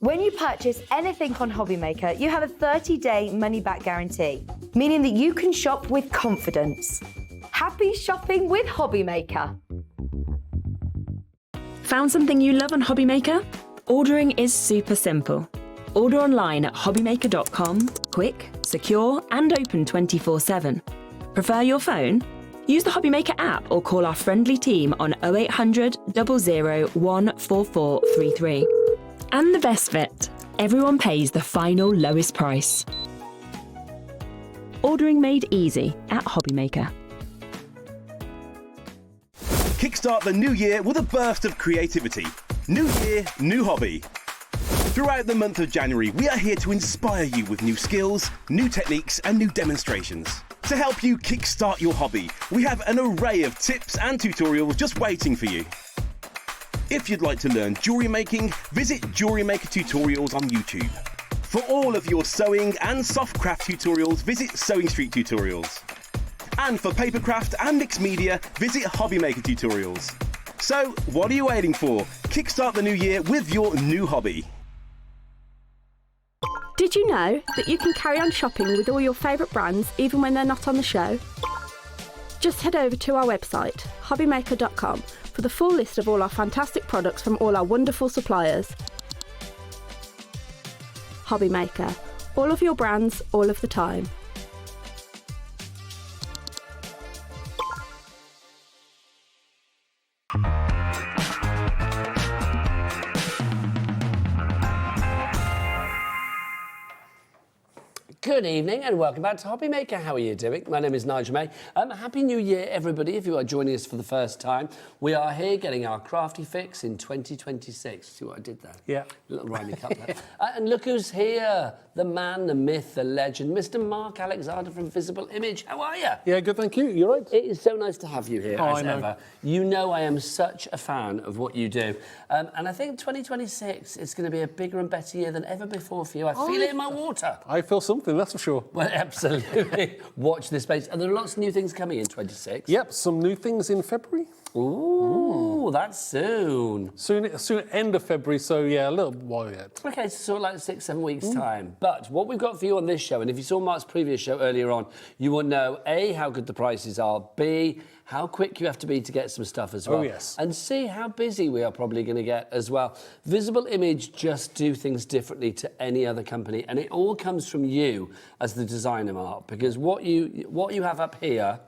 When you purchase anything on Hobbymaker, you have a 30-day money-back guarantee, meaning that you can shop with confidence. Happy shopping with Hobbymaker. Found something you love on Hobbymaker? Ordering is super simple. Order online at hobbymaker.com, quick, secure and open 24/7. Prefer your phone? Use the Hobbymaker app or call our friendly team on 0800 001 4433. And the best bit, everyone pays the final lowest price. Ordering made easy at Hobbymaker. Kickstart the new year with a burst of creativity. New year, new hobby. Throughout the month of January, we are here to inspire you with new skills, new techniques and new demonstrations. To help you kickstart your hobby, we have an array of tips and tutorials just waiting for you. If you'd like to learn jewellery making, visit Jewellery Maker Tutorials on YouTube. For all of your sewing and soft craft tutorials, visit Sewing Street Tutorials. And for papercraft and mixed media, visit Hobbymaker Tutorials. So, what are you waiting for? Kickstart the new year with your new hobby. Did you know that you can carry on shopping with all your favourite brands even when they're not on the show? Just head over to our website, hobbymaker.com, for the full list of all our fantastic products from all our wonderful suppliers. Hobbymaker. All of your brands, all of the time. Good evening and welcome back to Hobbymaker. How are you doing? My name is Nigel May. Happy New Year, everybody. If you are joining us for the first time, we are here getting our crafty fix in 2026. See what I did there? Yeah. Little rhyming couplet. And look who's here. The man, the myth, the legend, Mr. Mark Alexander from Visible Image. How are you? Yeah, good, thank you. You're right. It is so nice to have you here, Oh, as I know. ever. You know I am such a fan of what you do. And I think 2026 is going to be a bigger and better year than ever before for you. I feel it in my water. I feel something. something, that's for sure. Well, absolutely. Watch this space. And there are lots of new things coming in 26. Yep, some new things in February. Ooh, that's soon. Soon, end of February, so yeah, a little while yet. Okay, so sort of like 6-7 weeks' time. But what we've got for you on this show, and if you saw Mark's previous show earlier on, you will know, A, how good the prices are, B, how quick you have to be to get some stuff as well. Oh, yes. And C, how busy we are probably going to get as well. Visible Image just do things differently to any other company, and it all comes from you as the designer, Mark, because what you have up here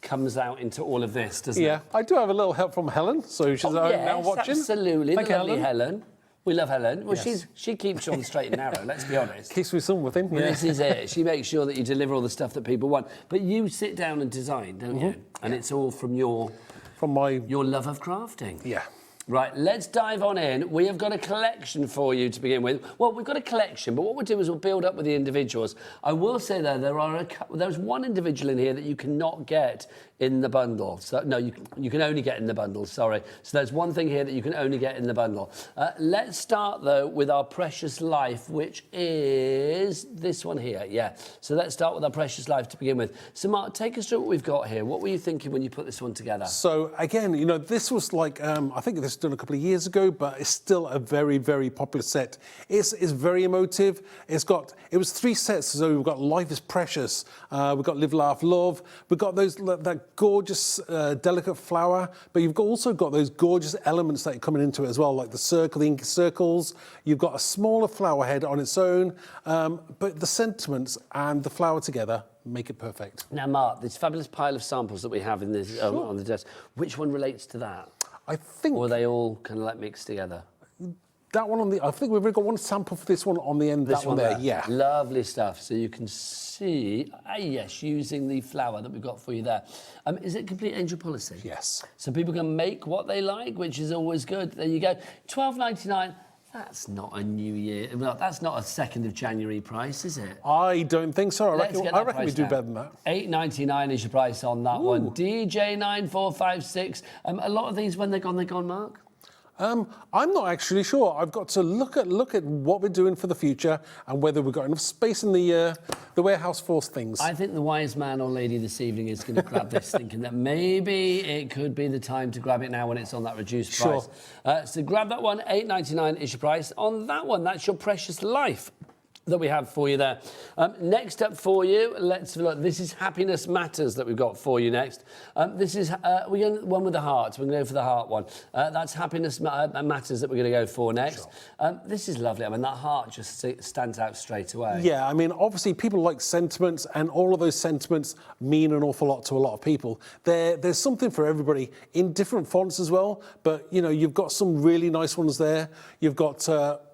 comes out into all of this, doesn't it? Yeah, I do have a little help from Helen, so she's now watching. Absolutely. Thank the you, lovely Helen. We love Helen. Well, Yes. she keeps you on the straight and narrow, let's be honest. Keeps me something, Well, yeah. this is it. She makes sure that you deliver all the stuff that people want. But you sit down and design, don't you? And it's all from your love of crafting. Yeah. Right, let's dive on in. We have got a collection for you to begin with. Well, we've got a collection, but what we'll do is we'll build up with the individuals. I will say, though, there's one individual in here that you cannot get in the bundle. So, no, you can only get in the bundle, sorry. So there's one thing here that you can only get in the bundle. Let's start, though, with our Precious Life, which is this one here, yeah. So let's start with our Precious Life to begin with. So, Mark, take us through what we've got here. What were you thinking when you put this one together? So, again, you know, this was like, I think this was done a couple of years ago, but it's still a very, very popular set. It's very emotive. It was 3 sets, so we've got Life is Precious, we've got Live, Laugh, Love, we've got that gorgeous, delicate flower, but you've also got those gorgeous elements that are coming into it as well, like the ink circles. You've got a smaller flower head on its own, but the sentiments and the flower together make it perfect. Now, Mark, this fabulous pile of samples that we have in this on the desk, which one relates to that? I think... Or are they all kind of like mixed together? That one I think we've got one sample for this one on the end. This that one there, yeah. Lovely stuff. So you can see, yes, using the flower that we've got for you there. Is it complete angel policy? Yes. So people can make what they like, which is always good. There you go. $12.99. That's not a New Year. Well, that's not a 2nd of January price, is it? I don't think so. I reckon we do better than that. $8.99 is your price on that one. DJ9456. A lot of these, when they're gone, Mark? I'm not actually sure. I've got to look at what we're doing for the future and whether we've got enough space in the warehouse for things. I think the wise man or lady this evening is going to grab this, thinking that maybe it could be the time to grab it now when it's on that reduced price. So grab that one. $8.99 is your price. On that one, that's your Precious Life that we have for you there. Next up for you, let's have a look. This is Happiness Matters that we've got for you next. This is we're going one with the heart. We're going to go for the heart one. That's Happiness Matters that we're going to go for next. This is lovely. I mean, that heart just stands out straight away. Yeah, I mean, obviously people like sentiments, and all of those sentiments mean an awful lot to a lot of people. There's something for everybody in different fonts as well, but you know, you've got some really nice ones there. You've got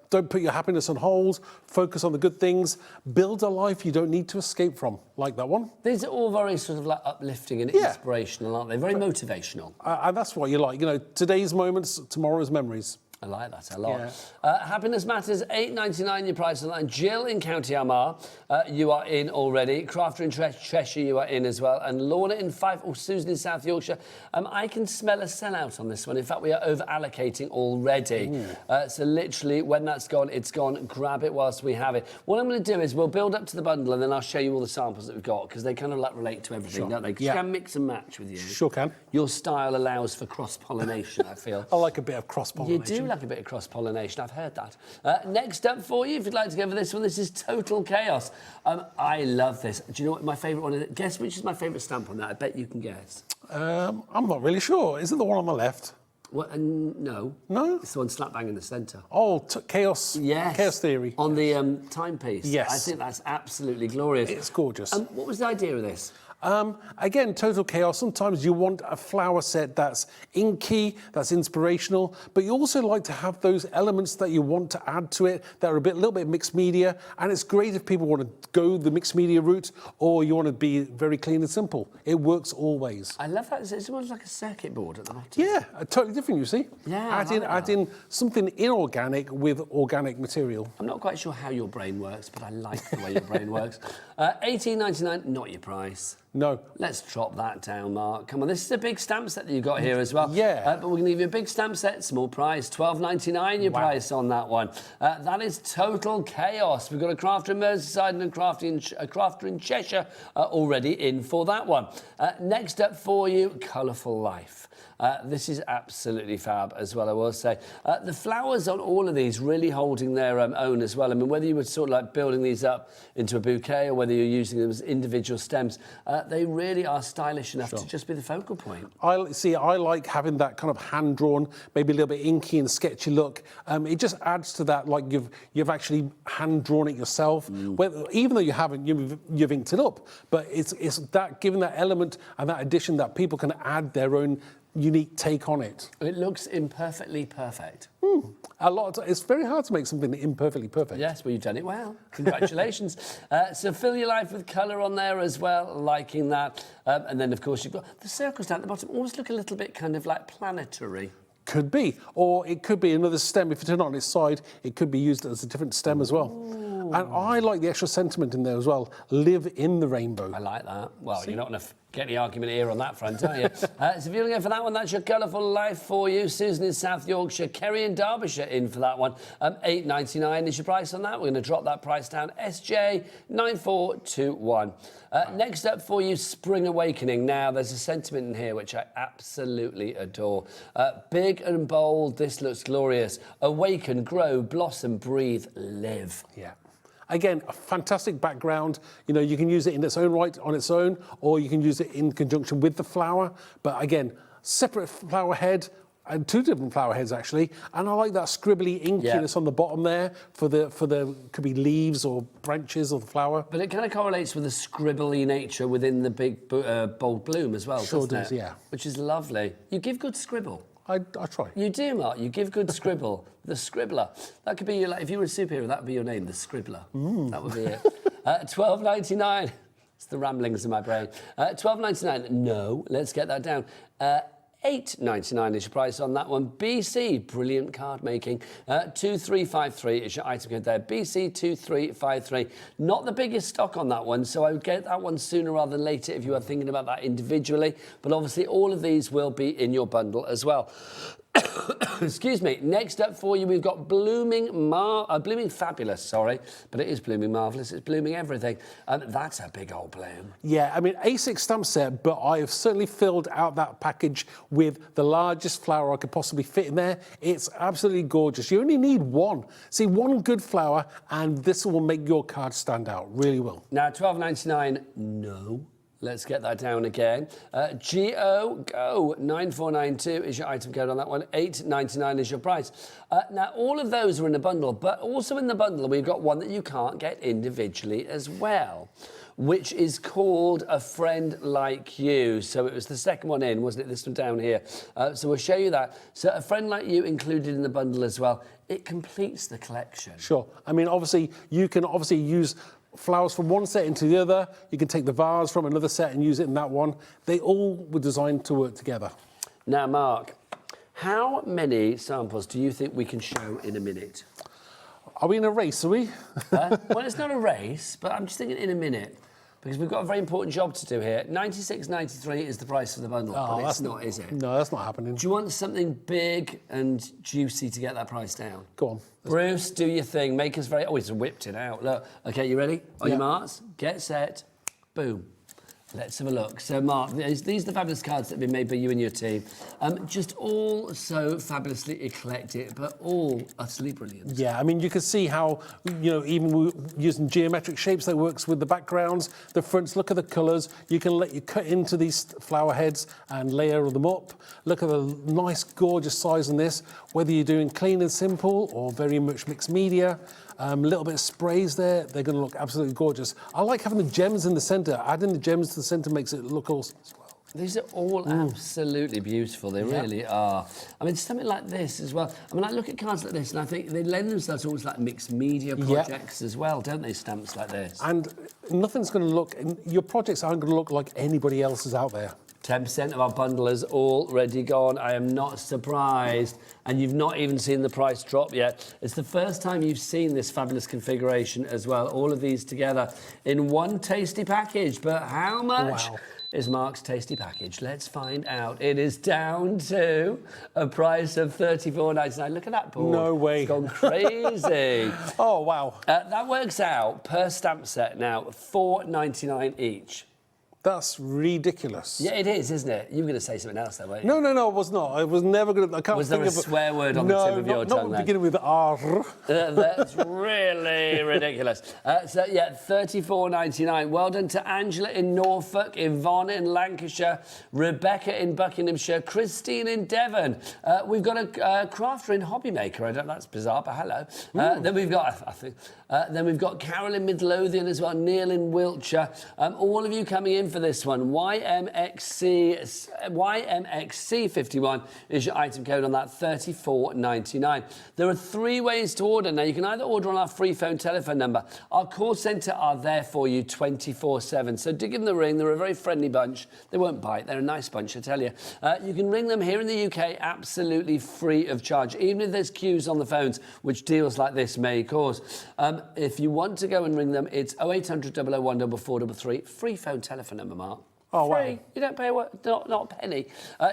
don't put your happiness on hold. Focus on the good things. Build a life you don't need to escape from, like that one. These are all very sort of like uplifting and inspirational, aren't they? Very motivational. And that's what you like. You know, today's moments, tomorrow's memories. I like that a lot. Happiness Matters, $8.99 your price on that. Jill in County Armagh, you are in already. Crafter in Cheshire, you are in as well. And Lorna in Fife, or Susan in South Yorkshire. I can smell a sellout on this one. In fact, we are over-allocating already. So literally, when that's gone, it's gone. Grab it whilst we have it. What I'm going to do is we'll build up to the bundle and then I'll show you all the samples that we've got, because they kind of like relate to everything, don't they? You can mix and match with you. Sure can. Your style allows for cross-pollination, I feel. I like a bit of cross-pollination. You do like a bit of cross-pollination, I've heard that. Next up for you, if you'd like to go for this one, this is Total Chaos. I love this. Do you know what my favourite one is? Guess which is my favourite stamp on that? I bet you can guess. I'm not really sure. Is it the one on the left? Well, no. No? It's the one slap bang in the centre. Oh, Chaos. Yes. Chaos Theory. On the timepiece. Yes. I think that's absolutely glorious. It's gorgeous. What was the idea of this? Again, Total Chaos. Sometimes you want a flower set that's inky, that's inspirational, but you also like to have those elements that you want to add to it that are a little bit mixed media. And it's great if people want to go the mixed media route, or you want to be very clean and simple. It works always. I love that. It's almost like a circuit board at the bottom. Yeah, totally different, you see. Yeah, add in something inorganic with organic material. I'm not quite sure how your brain works, but I like the way your brain works. $18.99, not your price. No. Let's drop that down, Mark. Come on, this is a big stamp set that you got here as well. Yeah. But we're going to give you a big stamp set, small price, $12.99 your price on that one. That is total chaos. We've got a crafter in Merseyside and a crafter in Cheshire already in for that one. Next up for you, Colourful Life. This is absolutely fab as well, I will say. The flowers on all of these really holding their own as well. I mean, whether you were sort of like building these up into a bouquet or whether you're using them as individual stems, they really are stylish enough to just be the focal point. I like having that kind of hand-drawn, maybe a little bit inky and sketchy look. It just adds to that, like you've actually hand-drawn it yourself. Even though you haven't, you've inked it up. But it's that giving that element and that addition that people can add their own unique take on it. It looks imperfectly perfect. It's very hard to make something imperfectly perfect. Yes, well, you've done it well. Congratulations. So fill your life with colour on there as well, liking that. And then, of course, you've got the circles down at the bottom, almost look a little bit kind of like planetary. Could be. Or it could be another stem. If you turn it on its side, it could be used as a different stem as well. And I like the extra sentiment in there as well. Live in the rainbow. I like that. Well, you're not going to get the argument here on that front, are you? So if you're going to go for that one, that's your Colourful Life for you. Susan in South Yorkshire, Kerry in Derbyshire in for that one. $8.99 is your price on that. We're going to drop that price down. SJ 9421. Next up for you, Spring Awakening. Now, there's a sentiment in here which I absolutely adore. Big and bold, this looks glorious. Awaken, grow, blossom, breathe, live. Yeah. Again, a fantastic background. You know, you can use it in its own right on its own, or you can use it in conjunction with the flower. But again, separate flower head, and two different flower heads actually. And I like that scribbly inkiness on the bottom there for the could be leaves or branches of the flower. But it kind of correlates with the scribbly nature within the big bold bloom as well, Sure doesn't does, it? yeah. Which is lovely. You give good scribble. I try. You do, Mark. You give good scribble. The Scribbler. That could be, like, if you were a superhero, that would be your name, the Scribbler. That would be it. $12.99. It's the ramblings in my brain. $12.99. No, let's get that down. $8.99 is your price on that one. BC, brilliant card making. 2353 is your item code there. BC 2353. Not the biggest stock on that one, so I would get that one sooner rather than later if you are thinking about that individually. But obviously, all of these will be in your bundle as well. Excuse me. Next up for you, we've got Blooming Fabulous, sorry. But it is Blooming Marvellous. It's blooming everything. And that's a big old bloom. Yeah, I mean, A6 stamp set, but I have certainly filled out that package with the largest flower I could possibly fit in there. It's absolutely gorgeous. You only need one. See, one good flower, and this will make your card stand out. Really will. Now, $12.99, no. Let's get that down again. Go 9492 is your item code on that one. $8.99 is your price. Now, all of those are in the bundle, but also in the bundle, we've got one that you can't get individually as well, which is called A Friend Like You. So it was the second one in, wasn't it? This one down here. So we'll show you that. So A Friend Like You included in the bundle as well. It completes the collection. Sure. I mean, obviously, you can use flowers from one set into the other. You can take the vase from another set and use it in that one. They all were designed to work together. Now, Mark, how many samples do you think we can show in a minute? Are we in a race, are we? Well, it's not a race, but I'm just thinking in a minute. Because we've got a very important job to do here. $96.93 is the price of the bundle, but it's not, is it? No, that's not happening. Do you want something big and juicy to get that price down? Go on. Bruce, do your thing. Make us very... Oh, he's whipped it out. Look. OK, you ready? On your marks, get set, boom. Let's have a look. So, Mark, these are the fabulous cards that have been made by you and your team. Just all so fabulously eclectic, but all utterly brilliant. Yeah, I mean, you can see how, you know, even using geometric shapes that works with the backgrounds, the fronts, look at the colours. You can let you cut into these flower heads and layer them up. Look at the nice, gorgeous size on this, whether you're doing clean and simple or very much mixed media. A little bit of sprays there, they're going to look absolutely gorgeous. I like having the gems in the centre. Adding the gems to the centre makes it look awesome as well. These are all absolutely beautiful. They really are. I mean, something like this as well. I mean, I look at cards like this and I think they lend themselves to almost like mixed media projects as well, don't they, stamps like this? And nothing's going to look... Your projects aren't going to look like anybody else's out there. 10% of our bundle has already gone. I am not surprised. And you've not even seen the price drop yet. It's the first time you've seen this fabulous configuration as well. All of these together in one tasty package. But how much is Mark's tasty package? Let's find out. It is down to a price of $34.99. Look at that board. No way. It's gone crazy. Oh, wow. That works out per stamp set now, $4.99 each. That's ridiculous. Yeah, it is, isn't it? You were going to say something else, though, weren't you? No, I was not. I was never going to. I can't Was think there a of swear word on the tip of your tongue? No, beginning with R. That's really ridiculous. So, yeah, $34.99. Well done to Angela in Norfolk, Yvonne in Lancashire, Rebecca in Buckinghamshire, Christine in Devon. We've got a crafter in Hobbymaker. I don't. That's bizarre, but hello. Then we've got, then we've got Carol in Midlothian as well, Neil in Wiltshire. All of you coming in for this one. YMXC51 is your item code on that, $34.99. There are 3 ways to order. Now, you can either order on our free phone telephone number. Our call centre are there for you 24/7. So dig in the ring. They're a very friendly bunch. They won't bite. They're a nice bunch, I tell you. You can ring them here in the UK absolutely free of charge, even if there's queues on the phones, which deals like this may cause. If you want to go and ring them, it's 0800 001 4433. Free phone telephone number, Mark. Oh, free. wow. You don't pay not a penny.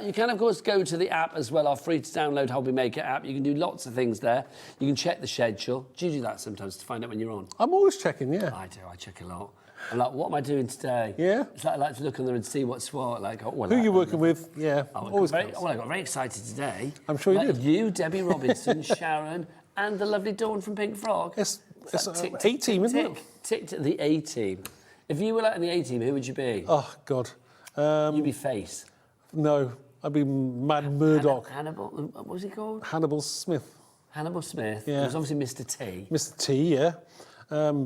You can, of course, go to the app as well, our free-to-download Hobbymaker app. You can do lots of things there. You can check the schedule. Do you do that sometimes to find out when you're on? I'm always checking, yeah. I do. I check a lot. I'm like, what am I doing today? Yeah. It's like I like to look on there and see what's what. Like, oh, well, Who are you working with? Yeah, always counts. I got very excited today. I'm sure you did. You, Debbie Robinson, Sharon, and the lovely Dawn from Pink Frog. It's A-team, isn't it? Tick to the A-team. If you were like in the A-team, who would you be? Oh, God. You'd be Face. No, I'd be Mad Murdoch. Hannibal, what was he called? Hannibal Smith. Hannibal Smith. Yeah. It was obviously Mr. T. Mr. T, yeah.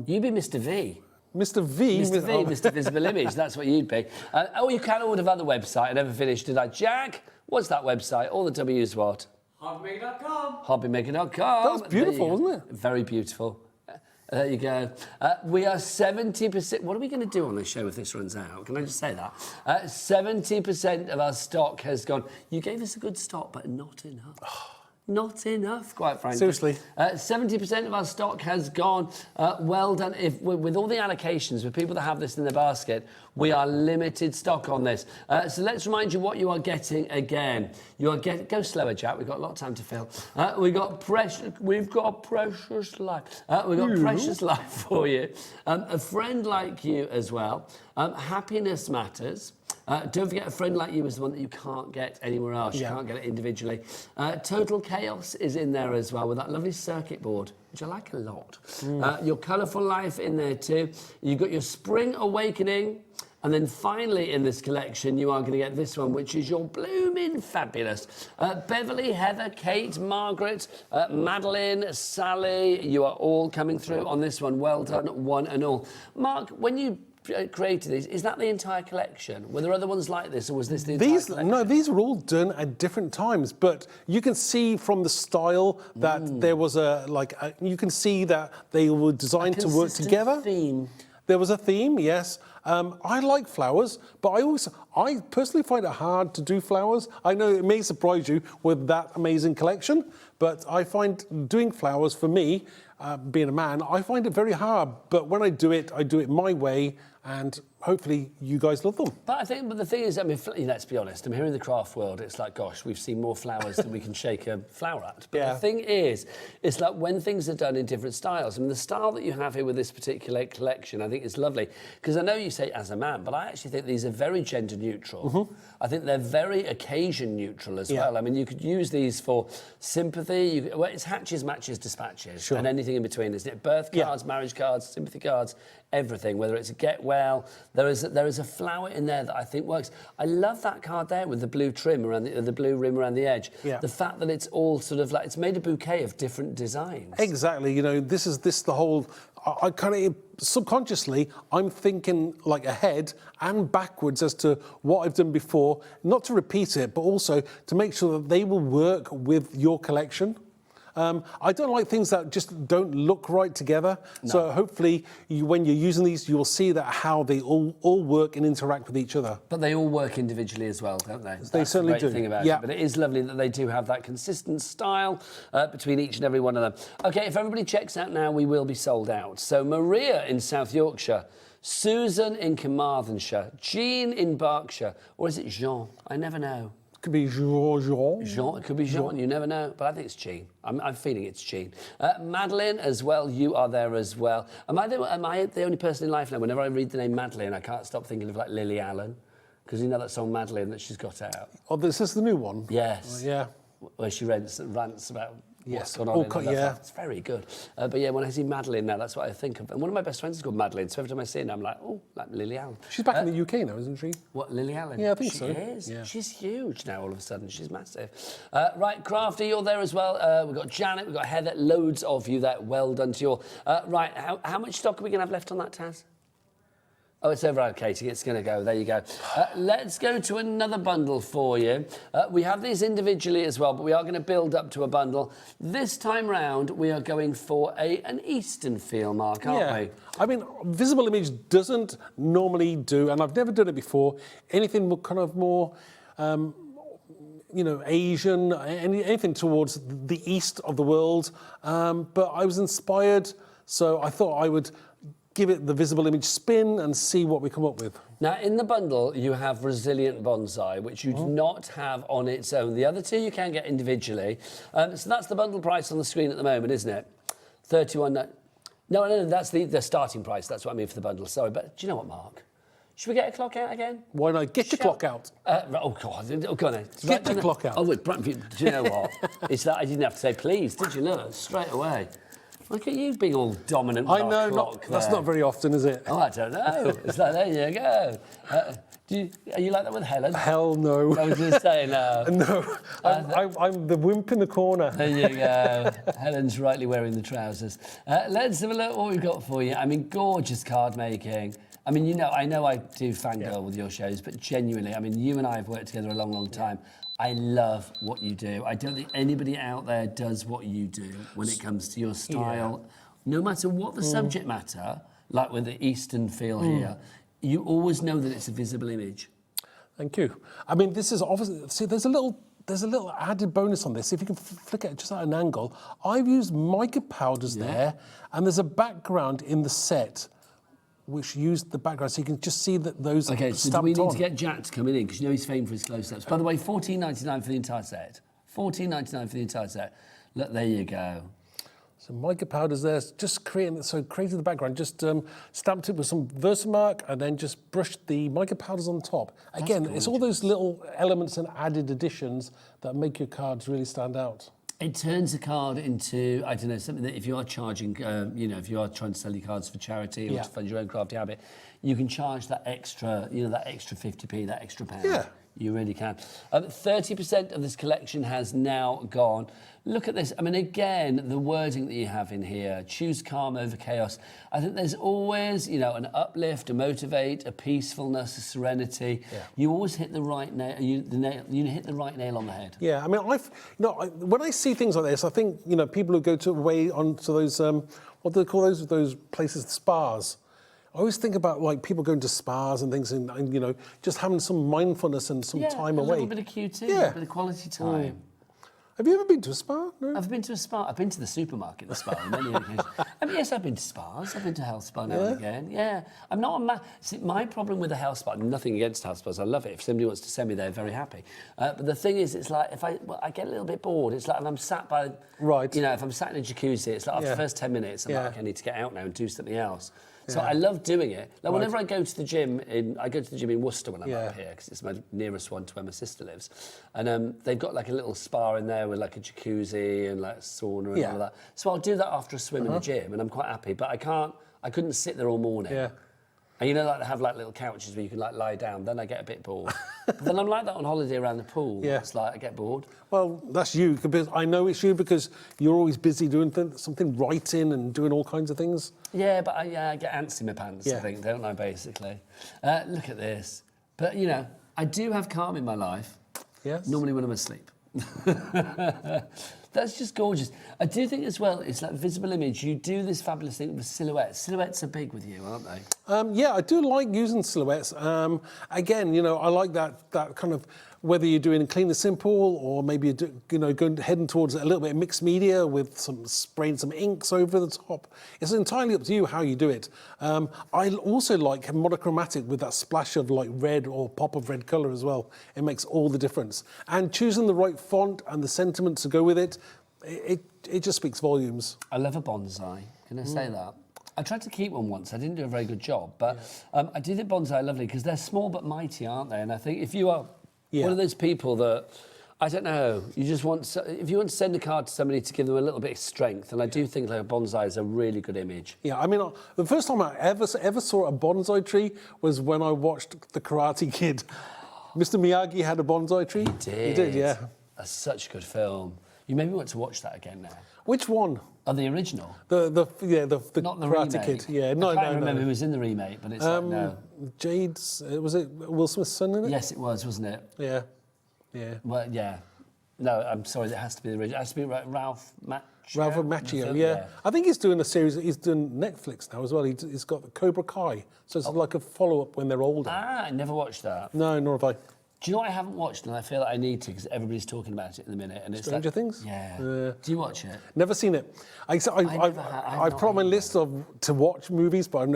You'd be Mr. V. Mr. V? Mr. V, Mr. Visible Image, that's what you'd be. You can order the other website. I never finished, did I? Jack, what's that website? All the W's what? Hobbymaker.com. Hobbymaker.com. That was beautiful, wasn't it? Very beautiful. There you go. We are 70%. What are we going to do on this show if this runs out? Can I just say that? 70% of our stock has gone. You gave us a good stock, but not enough. Not enough, quite frankly. Seriously. 70% of our stock has gone. Well done. With all the allocations, with people that have this in their basket, we are limited stock on this. So let's remind you what you are getting again. You are getting. Go slower, Jack. We've got a lot of time to fill. We've got precious life. We've got precious life for you. A friend like you as well. Happiness matters. Don't forget, a friend like you is the one that you can't get anywhere else. You can't get it individually. Total Chaos is in there as well with that lovely circuit board, which I like a lot. Your Colourful Life in there too. You've got your Spring Awakening. And then finally in this collection, you are going to get this one, which is your blooming fabulous. Beverly, Heather, Kate, Margaret, Madeline, Sally, you are all coming through on this one. Well done, one and all. Mark, when you created these, is that the entire collection? Were there other ones like this, or was this the entire collection? No, these were all done at different times, but you can see from the style that there was you can see that they were designed to work together. Theme. There was a theme, yes. I like flowers, but I personally find it hard to do flowers. I know it may surprise you with that amazing collection, but I find doing flowers for me, being a man, I find it very hard. But when I do it my way, and hopefully you guys love them. But the thing is, I mean, let's be honest, I'm here in the craft world, it's like, gosh, we've seen more flowers than we can shake a flower at. But the thing is, it's like when things are done in different styles. I mean, the style that you have here with this particular collection, I think is lovely. Because I know you say as a man, but I actually think these are very gender neutral. I think they're very occasion neutral as well. I mean, you could use these for sympathy. It's hatches, matches, dispatches, and anything in between, isn't it? Birth cards, marriage cards, sympathy cards, everything, whether it's a get well. There is a flower in there that I think works. I love that card there with the blue trim around the blue rim around the edge. The fact that it's all sort of like, it's made a bouquet of different designs. Exactly, you know, this the whole, I kind of, subconsciously, I'm thinking like ahead and backwards as to what I've done before, not to repeat it, but also to make sure that they will work with your collection. I don't like things that just don't look right together. No. So hopefully, when you're using these, you'll see that how they all work and interact with each other. But they all work individually as well, don't they? They certainly That's the do. great thing about Yeah. it. But it is lovely that they do have that consistent style between each and every one of them. OK, if everybody checks out now, we will be sold out. So Maria in South Yorkshire, Susan in Carmarthenshire, Jean in Berkshire, or is it Jean? I never know. Could be Jean. Jean, it could be Jean, you never know, but I think it's Jean. I'm feeling it's Jean. Madeline as well, you are there as well. Am I the only person in life now, whenever I read the name Madeline, I can't stop thinking of like Lily Allen? Because you know that song Madeline that she's got out? Oh, this is the new one? Yes. Yeah. Where she rants about yes. what's going on in her yeah. life. It's very good. But yeah, when I see Madeline now, that's what I think of. And one of my best friends is called Madeline, so every time I see her, I'm like, oh, like Lily Allen. She's back in the UK now, isn't she? What, Lily Allen? Yeah, I think she so. Is. Yeah. She's huge now all of a sudden. She's massive. Right, Crafty, you're there as well. We've got Janet, we've got Heather, loads of you there. Well done to you all. Right, how much stock are we going to have left on that, Taz? Oh, it's over-allocating. It's going to go. There you go. Let's go to another bundle for you. We have these individually as well, but we are going to build up to a bundle. This time round, we are going for an Eastern feel, Mark, aren't we? I mean, Visible Image doesn't normally do, and I've never done it before, anything kind of more, you know, Asian, anything towards the east of the world. But I was inspired, so I thought I would give it the Visible Image spin and see what we come up with. Now, in the bundle, you have Resilient Bonsai, which you do not have on its own. The other two you can get individually. So that's the bundle price on the screen at the moment, isn't it? $31. No, that's the starting price. That's what I mean for the bundle. Sorry, but do you know what, Mark? Should we get a clock out again? Why not? Get your clock out. Oh, God. Oh, go on then. Get your clock out. Oh, wait, do you know what? It's that I didn't have to say please, did you? Look, straight away. Look at you being all dominant with I know, our clock that's there. not very often, is it? Oh, I don't know. It's like, there you go. Are you like that with Helen? Hell no. I was going to say no. No, I'm the wimp in the corner. There you go. Helen's rightly wearing the trousers. Let's have a look what we've got for you. I mean, gorgeous card making. I mean, you know, I do fangirl with your shows, but genuinely, I mean, you and I have worked together a long, long time. I love what you do. I don't think anybody out there does what you do when it comes to your style. No matter what the subject matter, like with the Eastern feel here, you always know that it's a visible image. Thank you. I mean, this is obviously, see, there's a little added bonus on this. If you can flick it just at an angle, I've used mica powders there, and there's a background in the set which used the background, so you can just see that those Okay, are so do we need on. to get Jack to come in, because you know he's famed for his close-ups. By the way, $14.99 for the entire set. $14.99 for the entire set. Look, there you go. So mica powders there, just created the background, just stamped it with some Versamark and then just brushed the mica powders on top. Again, it's all those little elements and added additions that make your cards really stand out. It turns a card into, I don't know, something that if you are charging, you know, if you are trying to sell your cards for charity or to fund your own crafty habit, you can charge that extra, you know, that extra 50p, that extra pound. Yeah. You really can. 30% of this collection has now gone. Look at this. I mean, again, the wording that you have in here, choose calm over chaos. I think there's always, you know, an uplift, a motivate, a peacefulness, a serenity. Yeah. You always hit the right nail. You hit the right nail on the head. Yeah, I mean, when I see things like this, I think, you know, people who go away onto those, what do they call those places, spas. I always think about like people going to spas and things, and you know, just having some mindfulness and some time away. A little bit of QT, a little bit of quality time. Have you ever been to a spa? No? I've been to a spa. I've been to the supermarket, the spa, on many occasions. I mean, yes, I've been to spas. I've been to health spa now and again. Yeah, I'm not a See, my problem with a health spa, nothing against health spas. I love it. If somebody wants to send me there, very happy. But the thing is, it's like if I get a little bit bored. It's like if I'm sat by, you know, if I'm sat in a jacuzzi, it's like after the first 10 minutes, I'm like, I need to get out now and do something else. So I love doing it. Like whenever I go to the gym in Worcester when I'm up here, because it's my nearest one to where my sister lives, and they've got like a little spa in there with like a jacuzzi and like a sauna and all of that. So I'll do that after a swim in the gym, and I'm quite happy. But I couldn't sit there all morning. Yeah. And you know, like they have like little couches where you can like lie down. Then I get a bit bored. But then I'm like that on holiday around the pool. Yeah. It's like I get bored. Well, that's you. Because I know it's you because you're always busy doing something, writing and doing all kinds of things. Yeah, but I get ants in my pants, I think, don't I, basically? Look at this. But, you know, I do have calm in my life. Yes. Normally when I'm asleep. That's just gorgeous. I do think as well, it's like visible image. You do this fabulous thing with silhouettes. Silhouettes are big with you, aren't they? Yeah, I do like using silhouettes. Again, you know, I like that kind of, whether you're doing clean and simple or maybe you're heading towards a little bit of mixed media with spraying some inks over the top. It's entirely up to you how you do it. I also like monochromatic with that splash of like red or pop of red colour as well. It makes all the difference. And choosing the right font and the sentiment to go with it, it just speaks volumes. I love a bonsai. Can I say that? I tried to keep one once. I didn't do a very good job, but I do think bonsai are lovely because they're small but mighty, aren't they? And I think if you are one of those people that, I don't know, you just want, if you want to send a card to somebody to give them a little bit of strength, and I do think like a bonsai is a really good image. Yeah, I mean, the first time I ever saw a bonsai tree was when I watched The Karate Kid. Mr. Miyagi had a bonsai tree. He did. He did, yeah. That's such a good film. You maybe want to watch that again now. Which one? Oh, the original. The Not the Karate remake. Kid. Yeah, I can't remember who was in the remake, but it's like, no. Jade's, was it Will Smith's son in it? Yes, it was, wasn't it? Yeah. Yeah. Well, yeah. No, I'm sorry, it has to be the original. It has to be Ralph Macchio. Ralph Macchio, yeah. I think he's doing a series, he's doing Netflix now as well. He's got the Cobra Kai, so it's like a follow-up when they're older. Ah, I never watched that. No, nor have I. Do you know what I haven't watched, and I feel like I need to because everybody's talking about it in the minute. And it's Stranger Things? Yeah. Do you watch it? Never seen it. I've put on my list to watch movies, but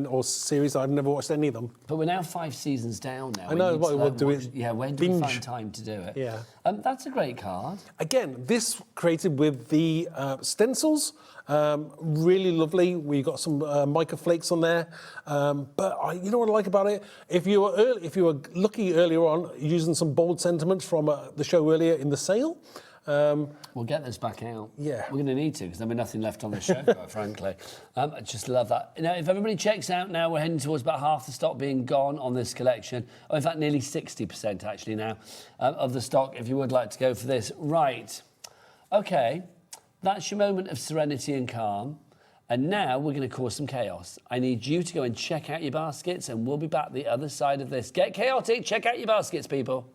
or series. I've never watched any of them. But we're now 5 seasons down now. I know. We'll do it. Yeah, when do we find time to do it? Yeah. That's a great card. Again, this created with the stencils. Really lovely. We got some mica flakes on there. But you know what I like about it? If you were lucky earlier on, using some bold sentiments from the show earlier in the sale. We'll get this back out. Yeah. We're going to need to because there'll be nothing left on the show, quite frankly. I just love that. Now, if everybody checks out now, we're heading towards about half the stock being gone on this collection. Or in fact, nearly 60% actually now of the stock, if you would like to go for this. Right. Okay. That's your moment of serenity and calm. And now we're going to cause some chaos. I need you to go and check out your baskets and we'll be back the other side of this. Get chaotic, check out your baskets, people.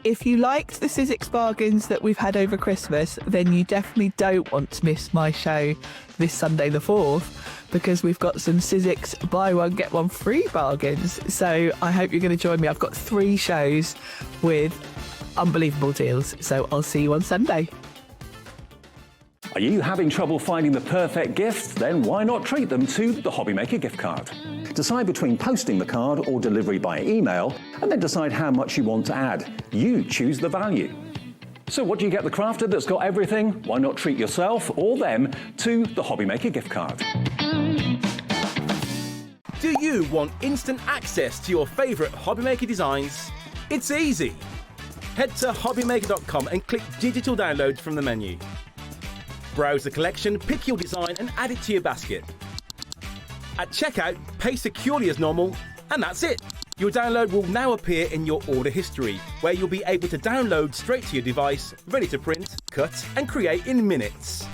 If you liked the Sizzix bargains that we've had over Christmas, then you definitely don't want to miss my show this Sunday the 4th, because we've got some Sizzix buy one, get one free bargains. So I hope you're going to join me. I've got 3 shows with unbelievable deals. So I'll see you on Sunday. Are you having trouble finding the perfect gift? Then why not treat them to the Hobbymaker gift card? Decide between posting the card or delivery by email, and then decide how much you want to add. You choose the value. So what do you get the crafter that's got everything? Why not treat yourself or them to the Hobbymaker gift card? Do you want instant access to your favourite Hobbymaker designs? It's easy. Head to hobbymaker.com and click digital downloads from the menu. Browse the collection, pick your design and add it to your basket. At checkout, pay securely as normal, and that's it. Your download will now appear in your order history, where you'll be able to download straight to your device, ready to print, cut and create in minutes.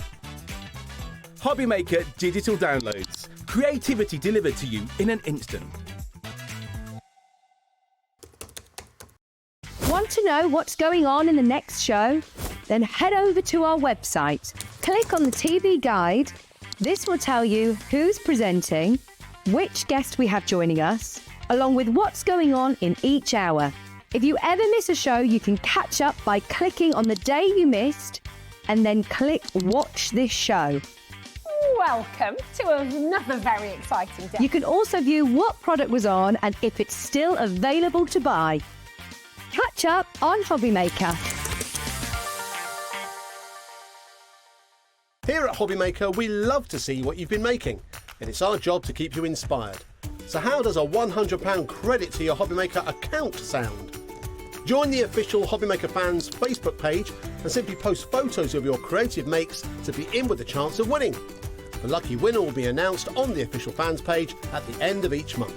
Hobbymaker Digital Downloads. Creativity delivered to you in an instant. Want to know what's going on in the next show? Then head over to our website. Click on the TV guide. This will tell you who's presenting, which guest we have joining us, along with what's going on in each hour. If you ever miss a show, you can catch up by clicking on the day you missed and then click Watch This Show. Welcome to another very exciting day. You can also view what product was on and if it's still available to buy. Catch up on Hobbymaker. Here at Hobbymaker, we love to see what you've been making, and it's our job to keep you inspired. So how does a £100 credit to your Hobbymaker account sound? Join the official Hobbymaker fans Facebook page and simply post photos of your creative makes to be in with a chance of winning. The lucky winner will be announced on the official fans page at the end of each month.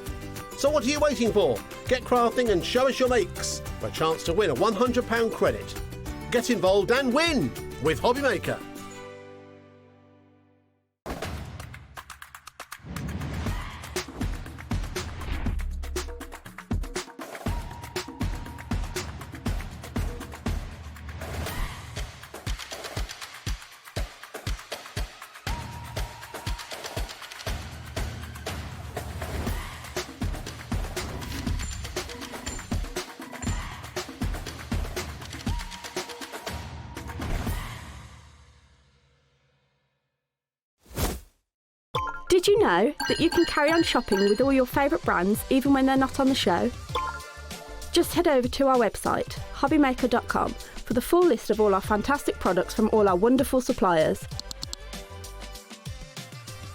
So what are you waiting for? Get crafting and show us your makes for a chance to win a £100 credit. Get involved and win with Hobbymaker. Did you know that you can carry on shopping with all your favourite brands even when they're not on the show? Just head over to our website, hobbymaker.com, for the full list of all our fantastic products from all our wonderful suppliers.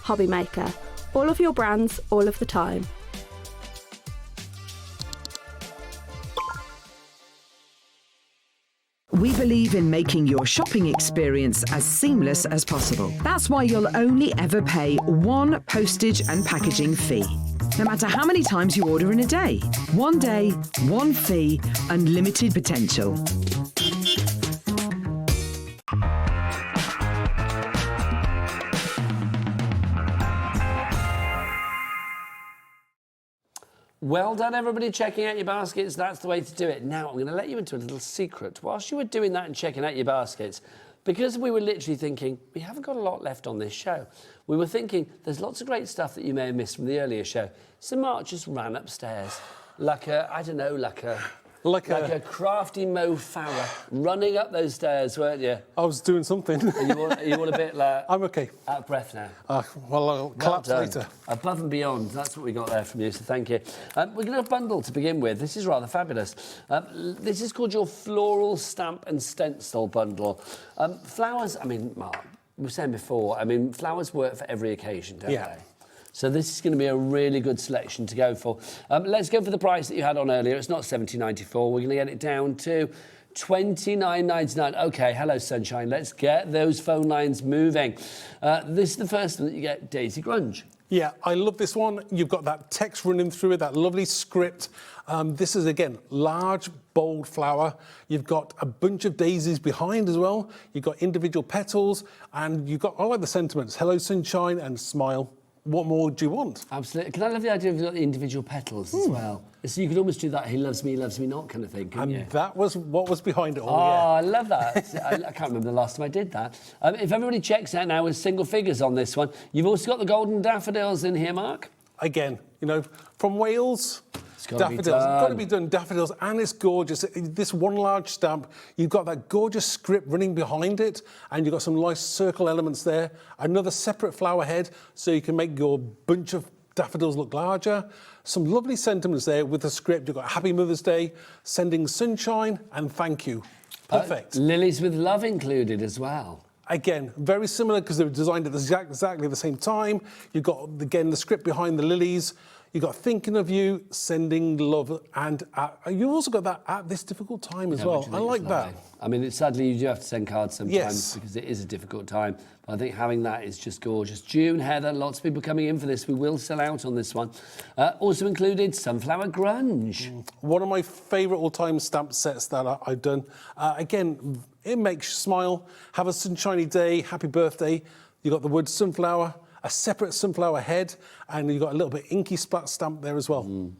Hobbymaker. All of your brands, all of the time. We believe in making your shopping experience as seamless as possible. That's why you'll only ever pay one postage and packaging fee. No matter how many times you order in a day. One day, one fee, unlimited potential. Well done, everybody, checking out your baskets. That's the way to do it. Now, I'm going to let you into a little secret. Whilst you were doing that and checking out your baskets, because we were literally thinking, we haven't got a lot left on this show, we were thinking there's lots of great stuff that you may have missed from the earlier show. So Mark just ran upstairs like a, I don't know, like a crafty Mo Farah running up those stairs, weren't you? I was doing something. Are you all a bit like... I'm okay. Out of breath now? Well, I'll collapse later. Above and beyond, that's what we got there from you, so thank you. We're going to have a bundle to begin with. This is rather fabulous. This is called your Floral Stamp and Stencil Bundle. Flowers, I mean, Mark, we were saying before, I mean, flowers work for every occasion, don't they? So this is going to be a really good selection to go for. Let's go for the price that you had on earlier. It's not $17.94. We're going to get it down to $29.99. OK, hello, sunshine. Let's get those phone lines moving. This is the first one that you get, Daisy Grunge. Yeah, I love this one. You've got that text running through it, that lovely script. This is, again, large, bold flower. You've got a bunch of daisies behind as well. You've got individual petals, and you've got, I like the sentiments, hello, sunshine, and smile. What more do you want? Absolutely. Can I love the idea of the individual petals as well? So you could almost do that, he loves me not kind of thing, couldn't you? That was what was behind it all, I love that. I can't remember the last time I did that. If everybody checks out now with single figures on this one, you've also got the golden daffodils in here, Mark. Again, you know, from Wales... Daffodils, got to be done. Daffodils, and it's gorgeous. This one large stamp, you've got that gorgeous script running behind it, and you've got some nice circle elements there. Another separate flower head, so you can make your bunch of daffodils look larger. Some lovely sentiments there with the script. You've got Happy Mother's Day, sending sunshine, and thank you. Perfect. Lilies with love included as well. Again, very similar because they were designed at exactly the same time. You've got, again, the script behind the lilies. You've got thinking of you, sending love, and you've also got that at this difficult time as well. I like that. I mean, sadly, you do have to send cards sometimes because it is a difficult time. But I think having that is just gorgeous. June, Heather, lots of people coming in for this. We will sell out on this one. Also included Sunflower Grunge. One of my favourite all-time stamp sets that I've done. Again, it makes you smile. Have a sunshiny day. Happy birthday. You've got the word sunflower, a separate sunflower head, and you've got a little bit inky splat stamp there as well.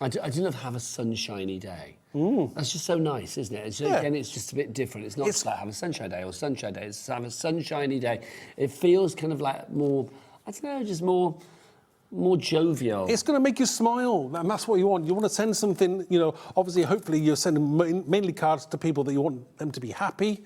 I do love have a sunshiny day. That's just so nice, isn't it? Again, it's just a bit different. It's not just like have a sunshine day or sunshine day. It's have a sunshiny day. It feels kind of like more, I don't know, just more jovial. It's going to make you smile, and that's what you want. You want to send something, you know, obviously, hopefully you're sending mainly cards to people that you want them to be happy.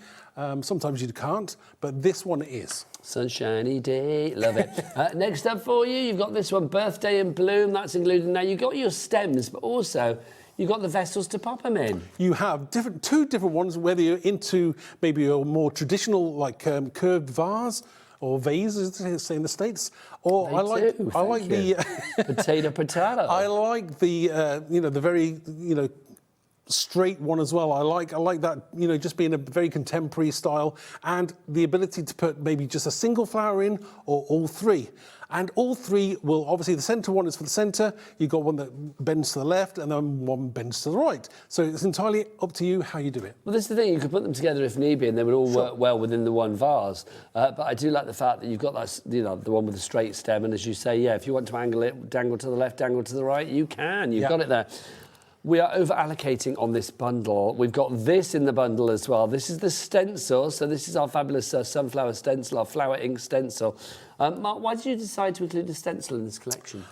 Sometimes you can't, but this one is. Sunshiny day, love it. Next up for you, you've got this one, Birthday in Bloom. That's included. Now, you've got your stems, but also you've got the vessels to pop them in. You have two different ones, whether you're into maybe a more traditional, like curved vase, or vase, as they say in the States, or I like the potato. I like the the very straight one as well. I like that, you know, just being a very contemporary style, and the ability to put maybe just a single flower in or all three. And all three will, obviously the centre one is for the centre, you've got one that bends to the left and then one bends to the right. So it's entirely up to you how you do it. Well, this is the thing, you could put them together if need be and they would all work well within the one vase. But I do like the fact that you've got that, you know, the one with the straight stem, and as you say, yeah, if you want to angle it, dangle to the left, dangle to the right, you can, you've got it there. We are over-allocating on this bundle. We've got this in the bundle as well. This is the stencil. So this is our fabulous sunflower stencil, our flower ink stencil. Mark, why did you decide to include a stencil in this collection?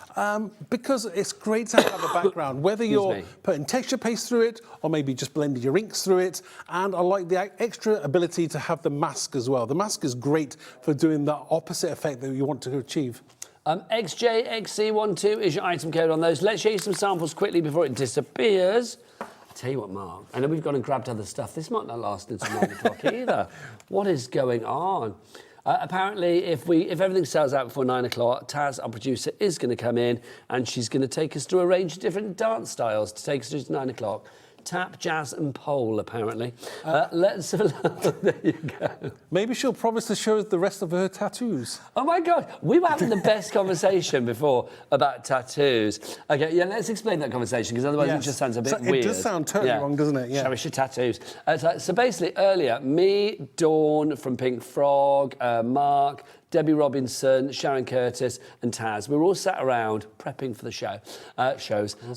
Because it's great to have a background, whether you're putting texture paste through it or maybe just blending your inks through it. And I like the extra ability to have the mask as well. The mask is great for doing the opposite effect that you want to achieve. XJXC12 is your item code on those. Let's show you some samples quickly before it disappears. I tell you what, Mark, I know we've gone and grabbed other stuff. This might not last until 9 o'clock either. What is going on? Apparently, if everything sells out before 9 o'clock, Taz, our producer, is going to come in and she's going to take us through a range of different dance styles to take us through to 9 o'clock. Tap, jazz and pole, apparently. Let's have a look. There you go. Maybe she'll promise to show us the rest of her tattoos. Oh, my God. We were having the best conversation before about tattoos. OK, yeah, let's explain that conversation, because otherwise it just sounds a bit weird. It does sound totally wrong, doesn't it? Yeah. Cherish your tattoos. So basically, earlier, me, Dawn from Pink Frog, Mark, Debbie Robinson, Sharon Curtis and Taz. We were all sat around prepping for the shows,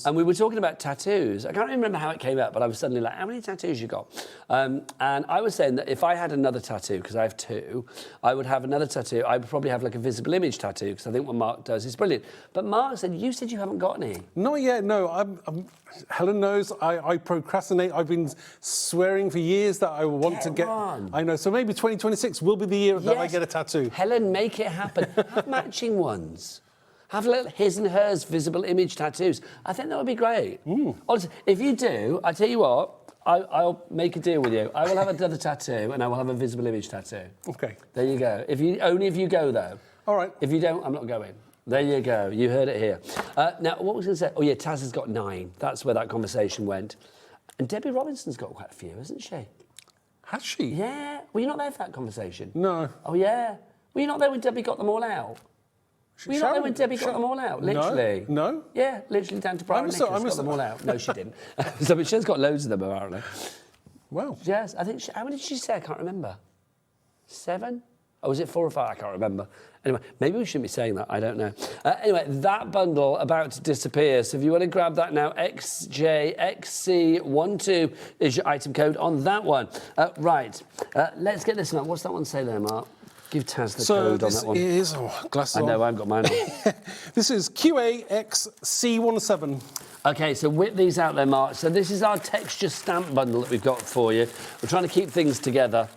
and we were talking about tattoos. I can't remember how it came up, but I was suddenly like, how many tattoos you got? And I was saying that if I had another tattoo, because I have two, I would have another tattoo. I would probably have like a visible image tattoo, because I think what Mark does is brilliant. But Mark said, you said you haven't got any. Not yet, no. Helen knows I procrastinate. I've been swearing for years that I want to get one. I know, so maybe 2026 will be the year that I get a tattoo. Helen, make it happen. Have matching ones. Have little his and hers visible image tattoos. I think that would be great. Honestly, if you do, I tell you what, I'll make a deal with you. I will have another tattoo and I will have a visible image tattoo. Okay. There you go. Only if you go, though. All right. If you don't, I'm not going. There you go. You heard it here. Now, what was I going to say? Oh, yeah, Taz has got 9. That's where that conversation went. And Debbie Robinson's got quite a few, hasn't she? Has she? Yeah. Were you not there for that conversation? No. Oh, yeah. Were you not there when Debbie got them all out? Were you not there when Debbie got them all out? Literally. No. Yeah, literally down to Brian Nicholas got them all out. No, she didn't. So, but she's got loads of them, apparently. Wow. Yes, I think how many did she say? I can't remember. 7? Or was it 4 or 5? I can't remember. Anyway, maybe we shouldn't be saying that. I don't know. Anyway, that bundle about to disappear. So if you want to grab that now, XJXC12 is your item code on that one. Right. Let's get this one. What's that one say there, Mark? Give Taz the code on that one. Is, glasses I know, on. I've got mine on. This is QAXC17. OK, so whip these out there, Mark. So this is our texture stamp bundle that we've got for you. We're trying to keep things together.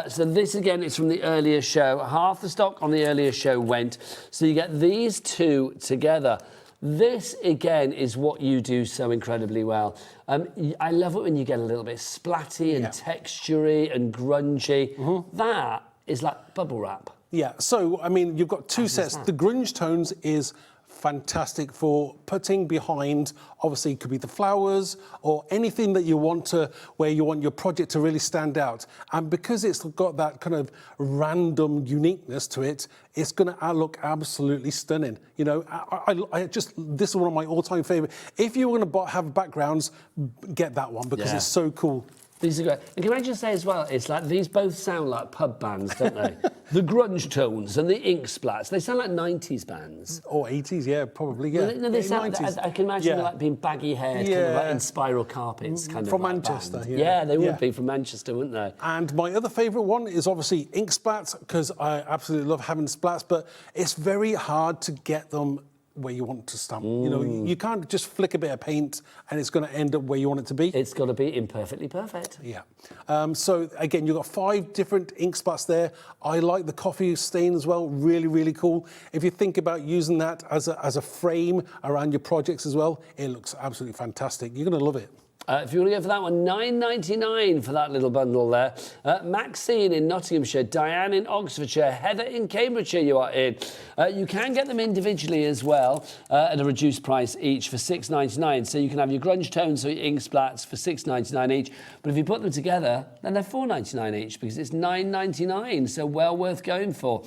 So this, again, is from the earlier show. Half the stock on the earlier show went. So you get these two together. This, again, is what you do so incredibly well. I love it when you get a little bit splatty and textury and grungy. That is like bubble wrap. Yeah, so, I mean, you've got two sets. The grunge tones is fantastic for putting behind, obviously it could be the flowers or anything that you want to, where you want your project to really stand out. And because it's got that kind of random uniqueness to it, it's going to look absolutely stunning. You know, I just, this is one of my all-time favorite. If you were going to have backgrounds, get that one because it's so cool. These are great. And can I just say as well, it's like these both sound like pub bands, don't they? The grunge tones and the ink splats, they sound like 90s bands. Or 80s, yeah, probably, yeah. No, they sound, 90s. I can imagine them like being baggy haired, kind of like in spiral carpets, kind from of like Manchester, band. Yeah, they would be from Manchester, wouldn't they? And my other favourite one is obviously ink splats, because I absolutely love having splats, but it's very hard to get them where you want to stamp. You know, you can't just flick a bit of paint and it's going to end up where you want it to be. It's got to be imperfectly perfect. Yeah. So again, you've got 5 different ink splats there. I like the coffee stain as well. Really, really cool. If you think about using that as a frame around your projects as well, it looks absolutely fantastic. You're going to love it. If you want to go for that one, £9.99 for that little bundle there. Maxine in Nottinghamshire, Diane in Oxfordshire, Heather in Cambridgeshire you are in. You can get them individually as well at a reduced price each for £6.99. So you can have your grunge tones or your ink splats for £6.99 each. But if you put them together, then they're £4.99 each because it's £9.99. So well worth going for.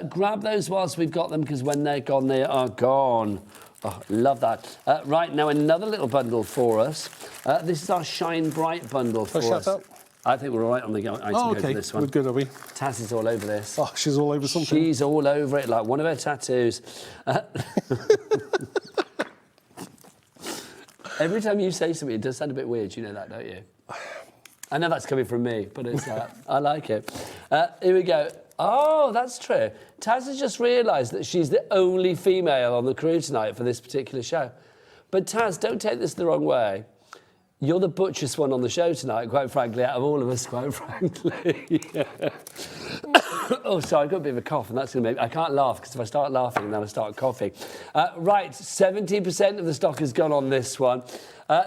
Grab those whilst we've got them because when they're gone, they are gone. Oh, love that. Right, now another little bundle for us. This is our Shine Bright bundle for us. Up? I think we're all right on the item code for this one. We're good, are we? Taz is all over this. Oh, she's all over something. She's all over it, like one of her tattoos. Every time you say something, it does sound a bit weird. You know that, don't you? I know that's coming from me, but it's I like it. Here we go. Oh, that's true. Taz has just realised that she's the only female on the crew tonight for this particular show. But Taz, don't take this the wrong way. You're the butchest one on the show tonight, quite frankly, out of all of us, quite frankly. Oh, sorry, I've got a bit of a cough, and that's going to make... I can't laugh, because if I start laughing, then I start coughing. Right, 70% of the stock has gone on this one.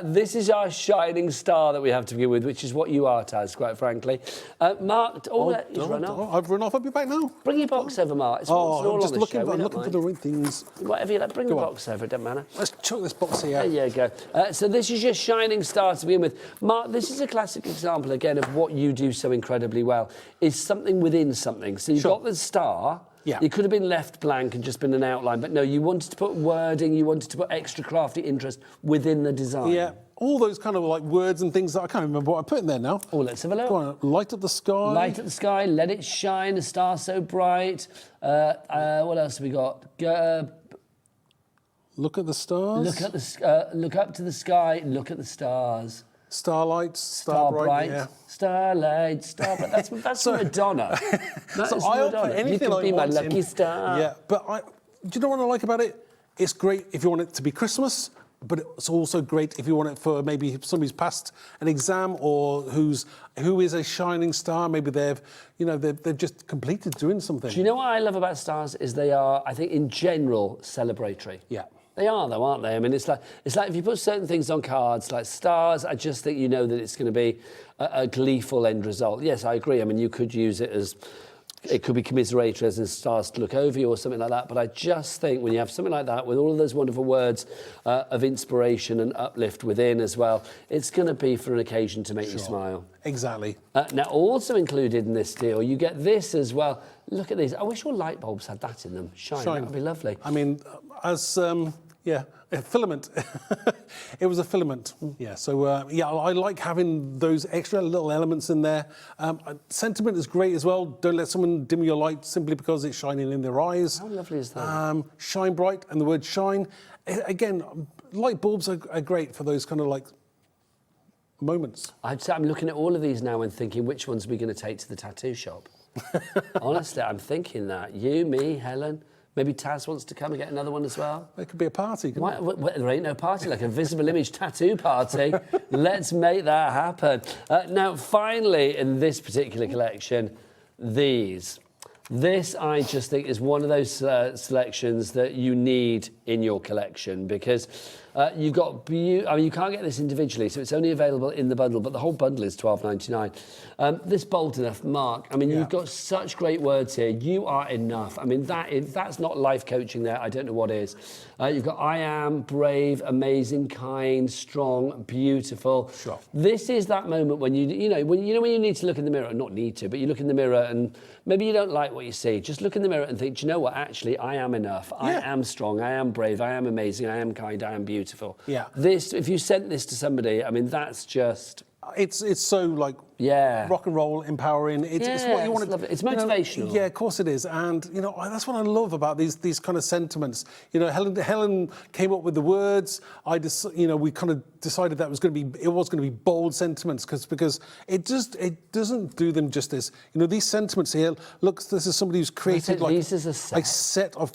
This is our shining star that we have to begin with, which is what you are, Taz, quite frankly. Mark, he's run off. I've run off. I'll be back now. Bring your box over, Mark. It's I'm just looking for the right things. Whatever you like, bring the box over, it doesn't matter. Let's chuck this box here. There you go. So this is your shining star to begin with. Mark, this is a classic example, again, of what you do so incredibly well, is something within something. So you've got the star. Yeah. It could have been left blank and just been an outline, but no, you wanted to put wording, you wanted to put extra crafty interest within the design. Yeah, all those kind of like words and things that I can't remember what I put in there now. Oh, let's have a look. Go on, light up the sky. Light up the sky, let it shine, a star so bright. What else have we got? Look at the stars. Look up to the sky, look at the stars. Starlight, Starbright, yeah. Starlight, Starbright. That's Madonna. I'll put anything you can I be my want lucky in. star. Yeah, but do you know what I like about it? It's great if you want it to be Christmas, but it's also great if you want it for maybe somebody's passed an exam or who is a shining star. Maybe they've just completed doing something. Do you know what I love about stars is they are, I think, in general, celebratory. Yeah. They are, though, aren't they? I mean, it's like if you put certain things on cards, like stars, I just think you know that it's going to be a gleeful end result. Yes, I agree. I mean, you could use it as... It could be commiseratory as in stars to look over you or something like that. But I just think when you have something like that with all of those wonderful words of inspiration and uplift within as well, it's going to be for an occasion to make you smile. Exactly. Now, also included in this deal, you get this as well. Look at these. I wish all light bulbs had that in them. Shine. That would be lovely. I mean, as... a filament. It was a filament. Yeah, so, I like having those extra little elements in there. Sentiment is great as well. Don't let someone dim your light simply because it's shining in their eyes. How lovely is that? Shine bright, and the word shine. Again, light bulbs are great for those kind of like moments. I'm looking at all of these now and thinking, which ones are we going to take to the tattoo shop? Honestly, I'm thinking that. You, me, Helen... Maybe Taz wants to come and get another one as well. It could be a party, couldn't it? There ain't no party, like a visible image tattoo party. Let's make that happen. Now, finally, in this particular collection, these. This, I just think, is one of those selections that you need in your collection because you've got... I mean, you can't get this individually, so it's only available in the bundle, but the whole bundle is £12.99. This bold enough, Mark. I mean, you've got such great words here. You are enough. I mean, if that's not life coaching there, I don't know what is. You've got I am, brave, amazing, kind, strong, beautiful. Sure. This is that moment when when you need to look in the mirror, not need to, but you look in the mirror and maybe you don't like what you see. Just look in the mirror and think, do you know what? Actually, I am enough. I am strong. I am brave. I am amazing. I am kind. I am beautiful. Yeah. This, if you sent this to somebody, I mean, that's just... It's so like rock and roll, empowering. It's what you want. It's motivational. Yeah, of course it is, and that's what I love about these kind of sentiments. Helen came up with the words. We kind of decided that it was going to be bold sentiments because it doesn't do them justice. These sentiments here. Look, this is somebody who's created these is a set. set of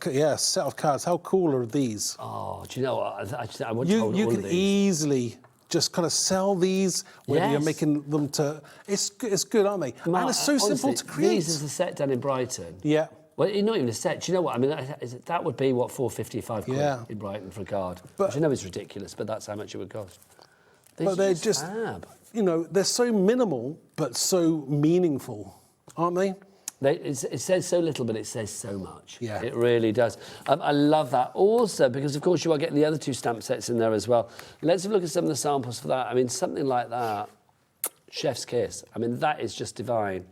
cards. How cool are these? Oh, do you know what? I want you to hold all can of these. Easily just kind of sell these, whether you're making them to... It's good, aren't they? Mark, and it's so honestly, simple to create. These is a set done in Brighton. Yeah. Well, not even a set. Do you know what? I mean, that would be, £4.55 in Brighton for a card. Which I know is ridiculous, but that's how much it would cost. But they're just, fab. you know, they're so minimal but so meaningful, aren't they? It says so little, but it says so much. Yeah. It really does. I love that. Also, because of course you are getting the other 2 stamp sets in there as well. Let's have a look at some of the samples for that. I mean, something like that. Chef's kiss. I mean, that is just divine.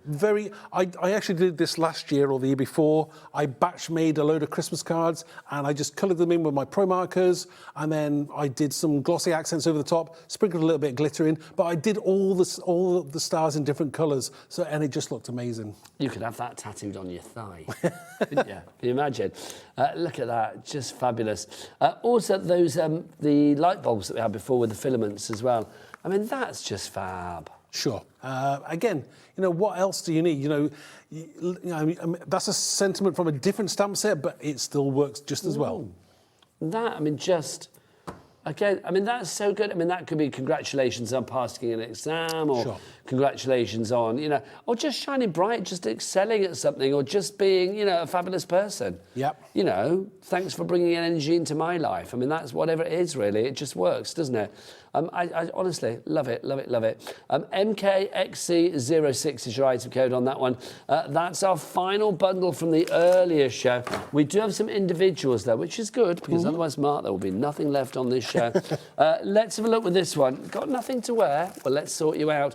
I actually did this last year or the year before. I batch made a load of Christmas cards and I just coloured them in with my pro markers, and then I did some glossy accents over the top, sprinkled a little bit of glitter in, but I did all the stars in different colours, and it just looked amazing. You could have that tattooed on your thigh, couldn't you? Can you imagine? Look at that, just fabulous. Also, those the light bulbs that we had before with the filaments as well. I mean, that's just fab. Sure. Again, you know, what else do you need? You know, I mean, that's a sentiment from a different stamp set, but it still works just as well. That, I mean, just... Again, I mean, that's so good. I mean, that could be congratulations on passing an exam, or congratulations on, you know, or just shining bright, just excelling at something, or just being, you know, a fabulous person. Yep. You know, thanks for bringing energy into my life. I mean, that's whatever it is, really. It just works, doesn't it? I honestly love it, love it, love it. MKXC06 is your item code on that one. That's our final bundle from the earlier show. We do have some individuals there, which is good, because otherwise, Mark, there will be nothing left on this show. Let's have a look with this one. Got nothing to wear? Well, let's sort you out.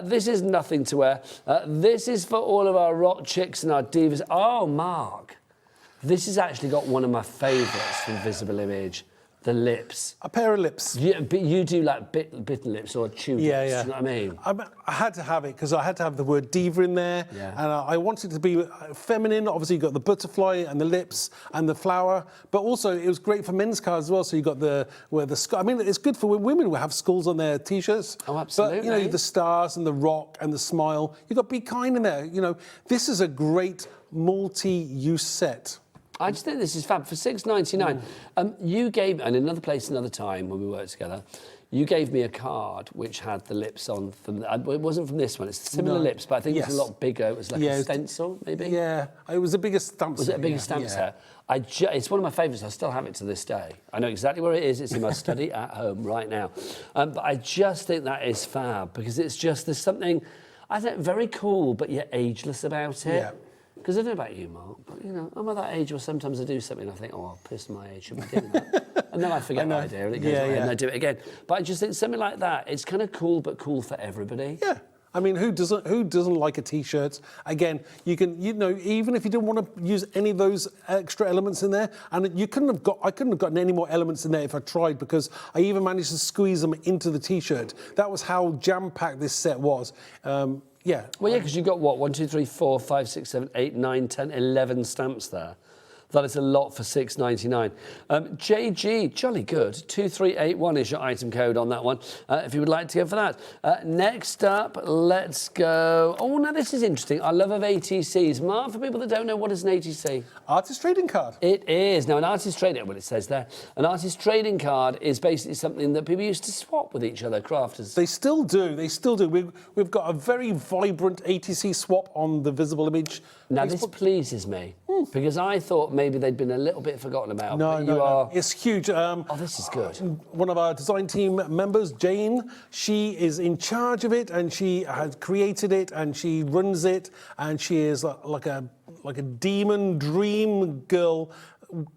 This is nothing to wear. This is for all of our rock chicks and our divas. Oh, Mark, this has actually got one of my favourites from Visible Image. The lips. A pair of lips. Yeah, but you do like bitten lips or chewed lips, do you know what I mean? I had to have it because I had to have the word diva in there, and I wanted it to be feminine. Obviously, you got the butterfly and the lips and the flower, but also it was great for men's cards as well. So you got the I mean, it's good for women who have skulls on their t-shirts. Oh, absolutely. But you know, the stars and the rock and the smile. You got Be Kind in there. You know, this is a great multi-use set. I just think this is fab. For $6.99, you gave, and another place, another time when we worked together, you gave me a card which had the lips on. It wasn't from this one. It's similar lips, but I think it was a lot bigger. It was like a stencil, maybe? Yeah, it was a bigger stamp set. Was it a bigger stamp set? It's one of my favourites. I still have it to this day. I know exactly where it is. It's in my study at home right now. But I just think that is fab because it's just, there's something, I think, very cool, but yet ageless about it. Yeah. Because I don't know about you, Mark, but, you know, I'm at that age where sometimes I do something and I think, oh, I'll piss my age, should be doing that. And then I forget the idea and it goes away and I do it again. But I just think something like that, it's kind of cool, but cool for everybody. Yeah. I mean, who doesn't like a T-shirt? Again, you can, you know, even if you didn't want to use any of those extra elements in there, and I couldn't have gotten any more elements in there if I tried, because I even managed to squeeze them into the T-shirt. That was how jam-packed this set was. Yeah. Well, yeah, because you've got, what, 1, 2, 3, 4, 5, 6, 7, 8, 9, 10, 11 stamps there. That is a lot for $6.99. JG, jolly good. 2381 is your item code on that one, if you would like to go for that. Next up, let's go. Oh, now this is interesting. I love of ATCs. Mark, for people that don't know, what is an ATC? Artist trading card. It is. Now, an artist trading, well, it says there, an artist trading card is basically something that people used to swap with each other, crafters. They still do. They still do. We've got a very vibrant ATC swap on the Visible Image. Now, this pleases me, because I thought maybe they'd been a little bit forgotten about. No. It's huge. Oh, this is good. One of our design team members, Jane, she is in charge of it, and she has created it, and she runs it, and she is like a demon dream girl,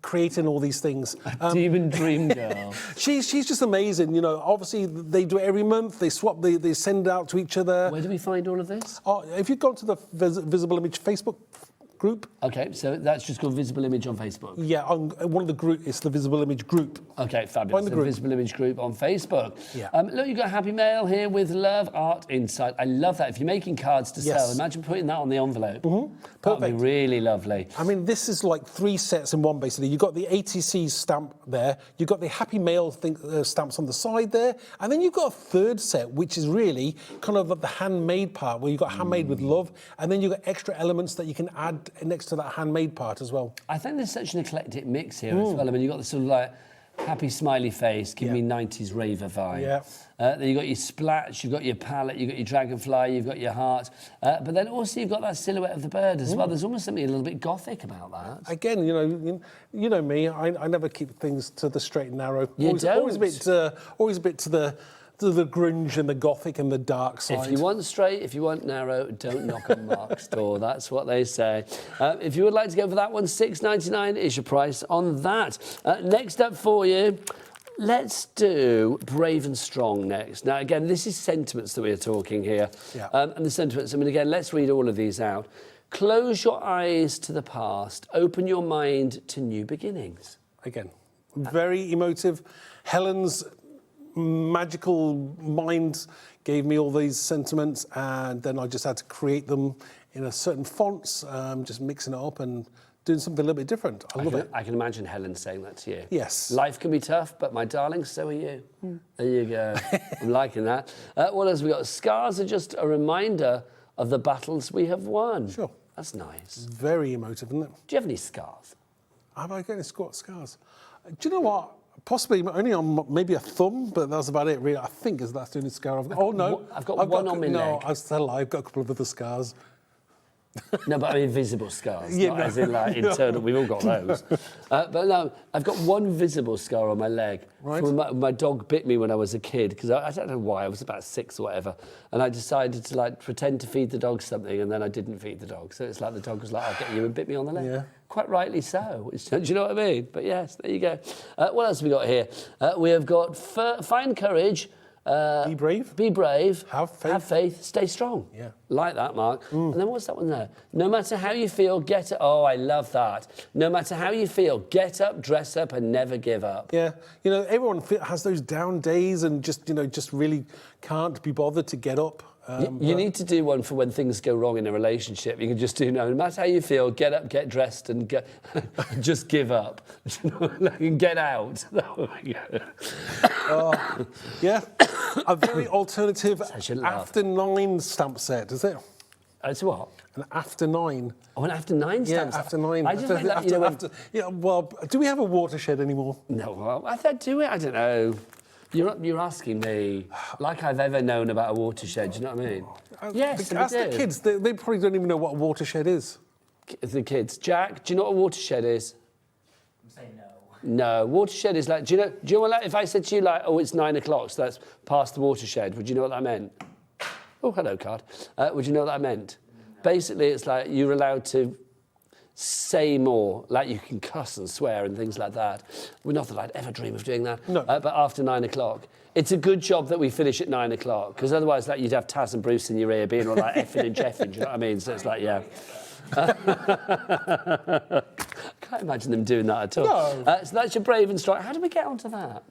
creating all these things. Demon dream girl. She's just amazing. You know, obviously they do it every month. They swap. They send it out to each other. Where do we find all of this? If you go to the Visible Image Facebook group. Okay, so that's just called Visible Image on Facebook. Yeah, on one of the group, it's the Visible Image group. Okay, fabulous. The Visible Image group on Facebook. Yeah. Look, you've got Happy Mail here with Love Art Inside. I love that. If you're making cards to sell, imagine putting that on the envelope. Perfect. That would be really lovely. I mean, this is like 3 sets in one, basically. You've got the ATC stamp there, you've got the Happy Mail stamps on the side there, and then you've got a third set, which is really kind of the handmade part, where you've got handmade with love, and then you've got extra elements that you can add next to that handmade part as well. I think there's such an eclectic mix here as well. I mean, you've got this sort of like happy smiley face, give me 90s raver vibe. Yeah. Then you've got your splats, you've got your palette, you've got your dragonfly, you've got your heart. But then also you've got that silhouette of the bird as well. There's almost something a little bit gothic about that. Again, you know me, I never keep things to the straight and narrow. You don't. Always a bit to the grunge and the gothic and the dark side. If you want straight, if you want narrow, don't knock on Mark's door. That's what they say. If you would like to go for that one, $6.99 is your price on that. Next up for you, let's do Brave and Strong next. Now, again, this is sentiments that we're talking here. Yeah. And the sentiments, I mean, again, let's read all of these out. Close your eyes to the past. Open your mind to new beginnings. Again, very emotive. Helen's magical mind gave me all these sentiments, and then I just had to create them in a certain fonts, just mixing it up and doing something a little bit different. I love it. I can imagine Helen saying that to you. Yes. Life can be tough, but my darling, so are you. There you go. I'm liking that. What else have we got? Scars are just a reminder of the battles we have won. Sure. That's nice. Very emotive, isn't it? Do you have any scars? Have I got any scars? Do you know what? Possibly only on maybe a thumb, but that's about it, really. I think that's the only scar I've got. Oh, no. I've got one on my leg. No, I've got a couple of other scars. No, but I mean visible scars, Yeah, not no. as in like internal. We've all got those. But no, I've got one visible scar on my leg. Right. From my dog bit me when I was a kid, because I don't know why, I was about 6 or whatever, and I decided to like pretend to feed the dog something, and then I didn't feed the dog. So it's like the dog was like, I'll get you, and bit me on the leg. Yeah. Quite rightly so. Do you know what I mean? But yes, there you go. What else have we got here? We have got find courage. Be brave. Be brave. Have faith. Have faith. Stay strong. Yeah. Like that, Mark. And then what's that one there? No matter how you feel, get up. Oh, I love that. No matter how you feel, get up, dress up, and never give up. Yeah. You know, everyone has those down days and just really can't be bothered to get up. You need to do one for when things go wrong in a relationship. You can just do, no matter how you feel, get up, get dressed, and just give up. And get out. Yeah. A very alternative after 9 stamp set, is it? It's what? An after 9. Oh, an after 9 stamp set? Yeah, after 9. I just like that, yeah, well, do we have a watershed anymore? No, well, I thought, do it? I don't know. You're asking me like I've ever known about a watershed, do you know what I mean? Yes, Ask the kids. They probably don't even know what a watershed is. The kids. Jack, do you know what a watershed is? Say no. No, watershed is like, do you know what, like, if I said to you, like, oh, it's 9 o'clock, so that's past the watershed, would you know what that meant? Oh, hello, card. Would you know what that meant? No. Basically, it's like you're allowed to say more, like you can cuss and swear and things like that. Well, not that I'd ever dream of doing that. No. But after 9 o'clock. It's a good job that we finish at 9 o'clock, because otherwise, like, you'd have Taz and Bruce in your ear being all like effing and jeffing, do you know what I mean? So it's like, yeah. I can't imagine them doing that at all. No. So that's your brave and strong. How did we get onto that?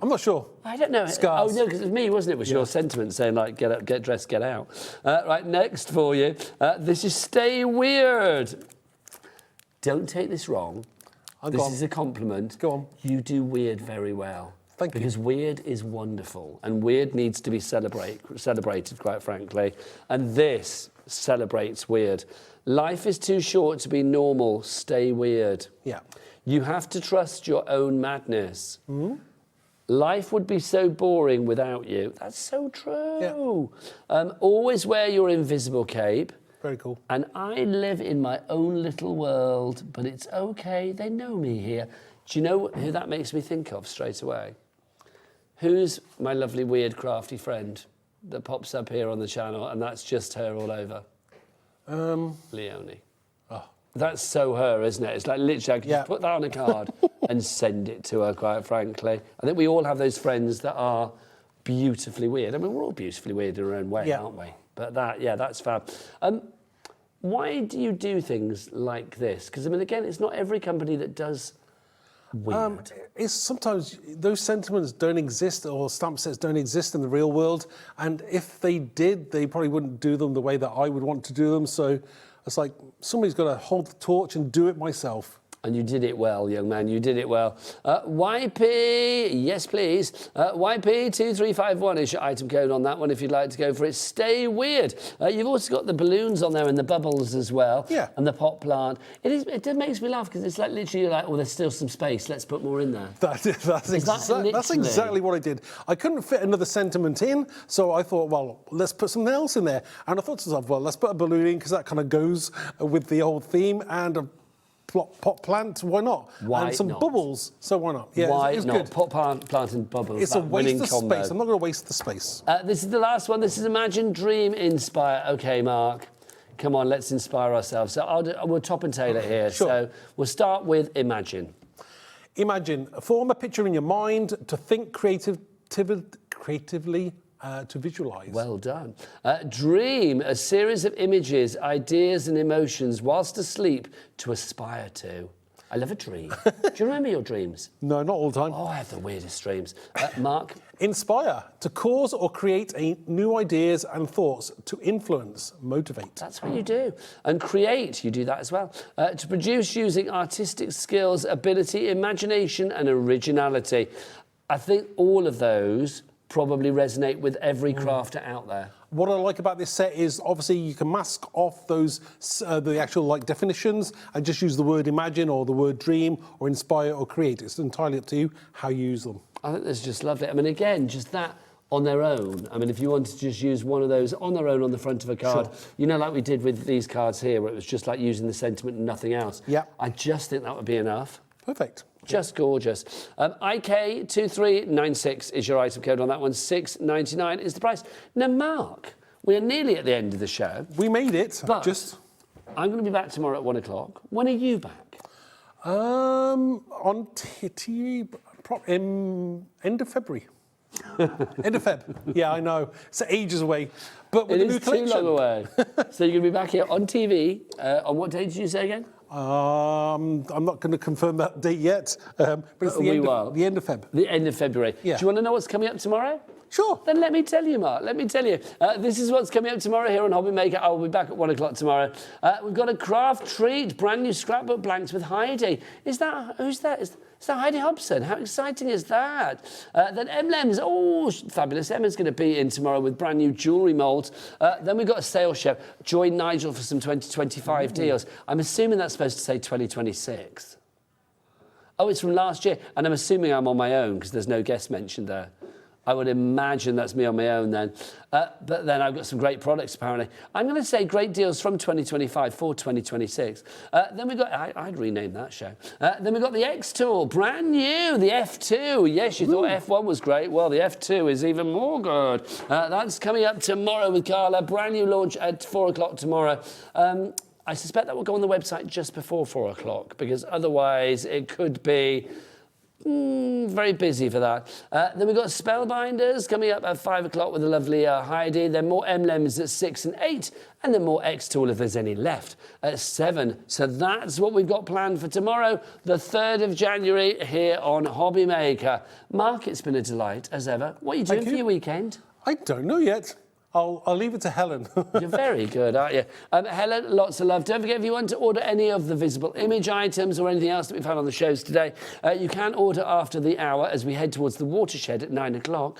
I'm not sure. I don't know. Scars. Oh, no, because it was me, wasn't it? It was your sentiment saying, like, get up, get dressed, get out. Right, next for you. This is Stay Weird. Don't take this wrong. This is a compliment. Go on. You do weird very well. Thank you. Because weird is wonderful, and weird needs to be celebrated, quite frankly. And this celebrates weird. Life is too short to be normal. Stay weird. Yeah. You have to trust your own madness. Life would be so boring without you. That's so true. Yeah. Always wear your invisible cape. Very cool. And I live in my own little world, but it's okay. They know me here. Do you know who that makes me think of straight away? Who's my lovely, weird, crafty friend that pops up here on the channel, and that's just her all over? Leonie. Oh. That's so her, isn't it? It's like literally, I can just put that on a card and send it to her, quite frankly. I think we all have those friends that are beautifully weird. I mean, we're all beautifully weird in our own way, aren't we? But that's fab. Why do you do things like this? Because, I mean, again, it's not every company that does weird. It's sometimes those sentiments don't exist, or stamp sets don't exist in the real world. And if they did, they probably wouldn't do them the way that I would want to do them. So it's like somebody's got to hold the torch and do it myself. And you did it well, young man, you did it well. YP, yes please. YP2351 is your item code on that one if you'd like to go for it. Stay weird. You've also got the balloons on there and the bubbles as well. Yeah. And the pot plant. It makes me laugh because it's like literally like, oh, there's still some space, let's put more in there. That's exactly what I did. I couldn't fit another sentiment in, so I thought, well, let's put something else in there. And I thought to myself, well, let's put a balloon in because that kind of goes with the old theme, and pot plant, why not? Why and some not? bubbles, so why not? Yeah, Why it's not? good. Pot plant and bubbles. It's a that waste winning of combo. space. I'm not going to waste the space. This is the last one. This is Imagine, Dream, Inspire. Okay, Mark. Come on, let's inspire ourselves. So we'll top and tail it here. Sure. So we'll start with Imagine. Imagine, form a picture in your mind to think creatively, to visualise. Well done. Dream, a series of images, ideas and emotions whilst asleep to aspire to. I love a dream. Do you remember your dreams? No, not all the time. Oh, I have the weirdest dreams. Mark? Inspire, to cause or create new ideas and thoughts, to influence, motivate. That's what you do. And create, you do that as well. To produce using artistic skills, ability, imagination and originality. I think all of those probably resonate with every crafter out there. What I like about this set is obviously you can mask off those the actual like definitions and just use the word imagine or the word dream or inspire or create. It's entirely up to you how you use them. I think that's just lovely. I mean, again, just that on their own. I mean, if you wanted to just use one of those on their own on the front of a card, Sure. you know, like we did with these cards here, where it was just like using the sentiment and nothing else. Yeah. I just think that would be enough. Perfect. Just gorgeous. IK2396 is your item code on that one. $6.99 is the price. Now, Mark, we are nearly at the end of the show. We made it. But I'm going to be back tomorrow at 1 o'clock. When are you back? On TV, end of February. End of Feb. Yeah, I know. It's ages away. But with It the new is too collection. long away. So you're going to be back here on TV. On what day did you say again? I'm not going to confirm that date yet, but it's the end of Feb. The end of February. Yeah. Do you want to know what's coming up tomorrow? Sure. Then let me tell you, Mark. Let me tell you. This is what's coming up tomorrow here on Hobby Maker. I will be back at 1 o'clock tomorrow. We've got a craft treat, brand new scrapbook blanks with Heidi. Who's that? Is that Heidi Hobson? How exciting is that? Then Emlems, fabulous. Emma's going to be in tomorrow with brand new jewellery moulds. Then we've got a sales show. Join Nigel for some 2025 deals. I'm assuming that's supposed to say 2026. Oh, it's from last year. And I'm assuming I'm on my own because there's no guest mentioned there. I would imagine that's me on my own then. But then I've got some great products, apparently. I'm going to say great deals from 2025 for 2026. Then we've got... I'd rename that show. Then we've got the X-Tool, brand new, the F2. Yes, you thought F1 was great. Well, the F2 is even more good. That's coming up tomorrow with Carla. Brand new launch at 4 o'clock tomorrow. I suspect that will go on the website just before 4 o'clock, because otherwise it could be... very busy for that. Then we've got Spellbinders coming up at 5 o'clock with a lovely Heidi. Then more Emlems at 6 and 8. And then more X-Tool if there's any left at 7. So that's what we've got planned for tomorrow, the 3rd of January here on Hobby Maker. Mark, it's been a delight as ever. What are you doing for your weekend? I don't know yet. I'll leave it to Helen. You're very good, aren't you? Helen, lots of love. Don't forget, if you want to order any of the visible image items or anything else that we've had on the shows today, you can order after the hour as we head towards the watershed at 9 o'clock.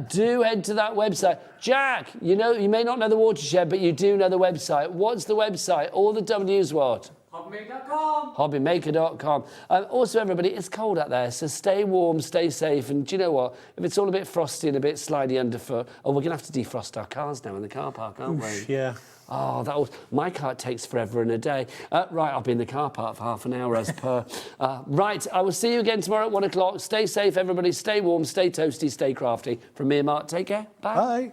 Do head to that website. Jack, you may not know the watershed, but you do know the website. What's the website? All the W's what? Hobbymaker.com. Hobbymaker.com. Also, everybody, it's cold out there, so stay warm, stay safe, and do you know what? If it's all a bit frosty and a bit slidey underfoot, we're going to have to defrost our cars now in the car park, aren't we? Yeah. Oh, my car takes forever and a day. Right, I'll be in the car park for half an hour as per. Right, I will see you again tomorrow at 1 o'clock. Stay safe, everybody. Stay warm, stay toasty, stay crafty. From me and Mark, take care. Bye. Bye.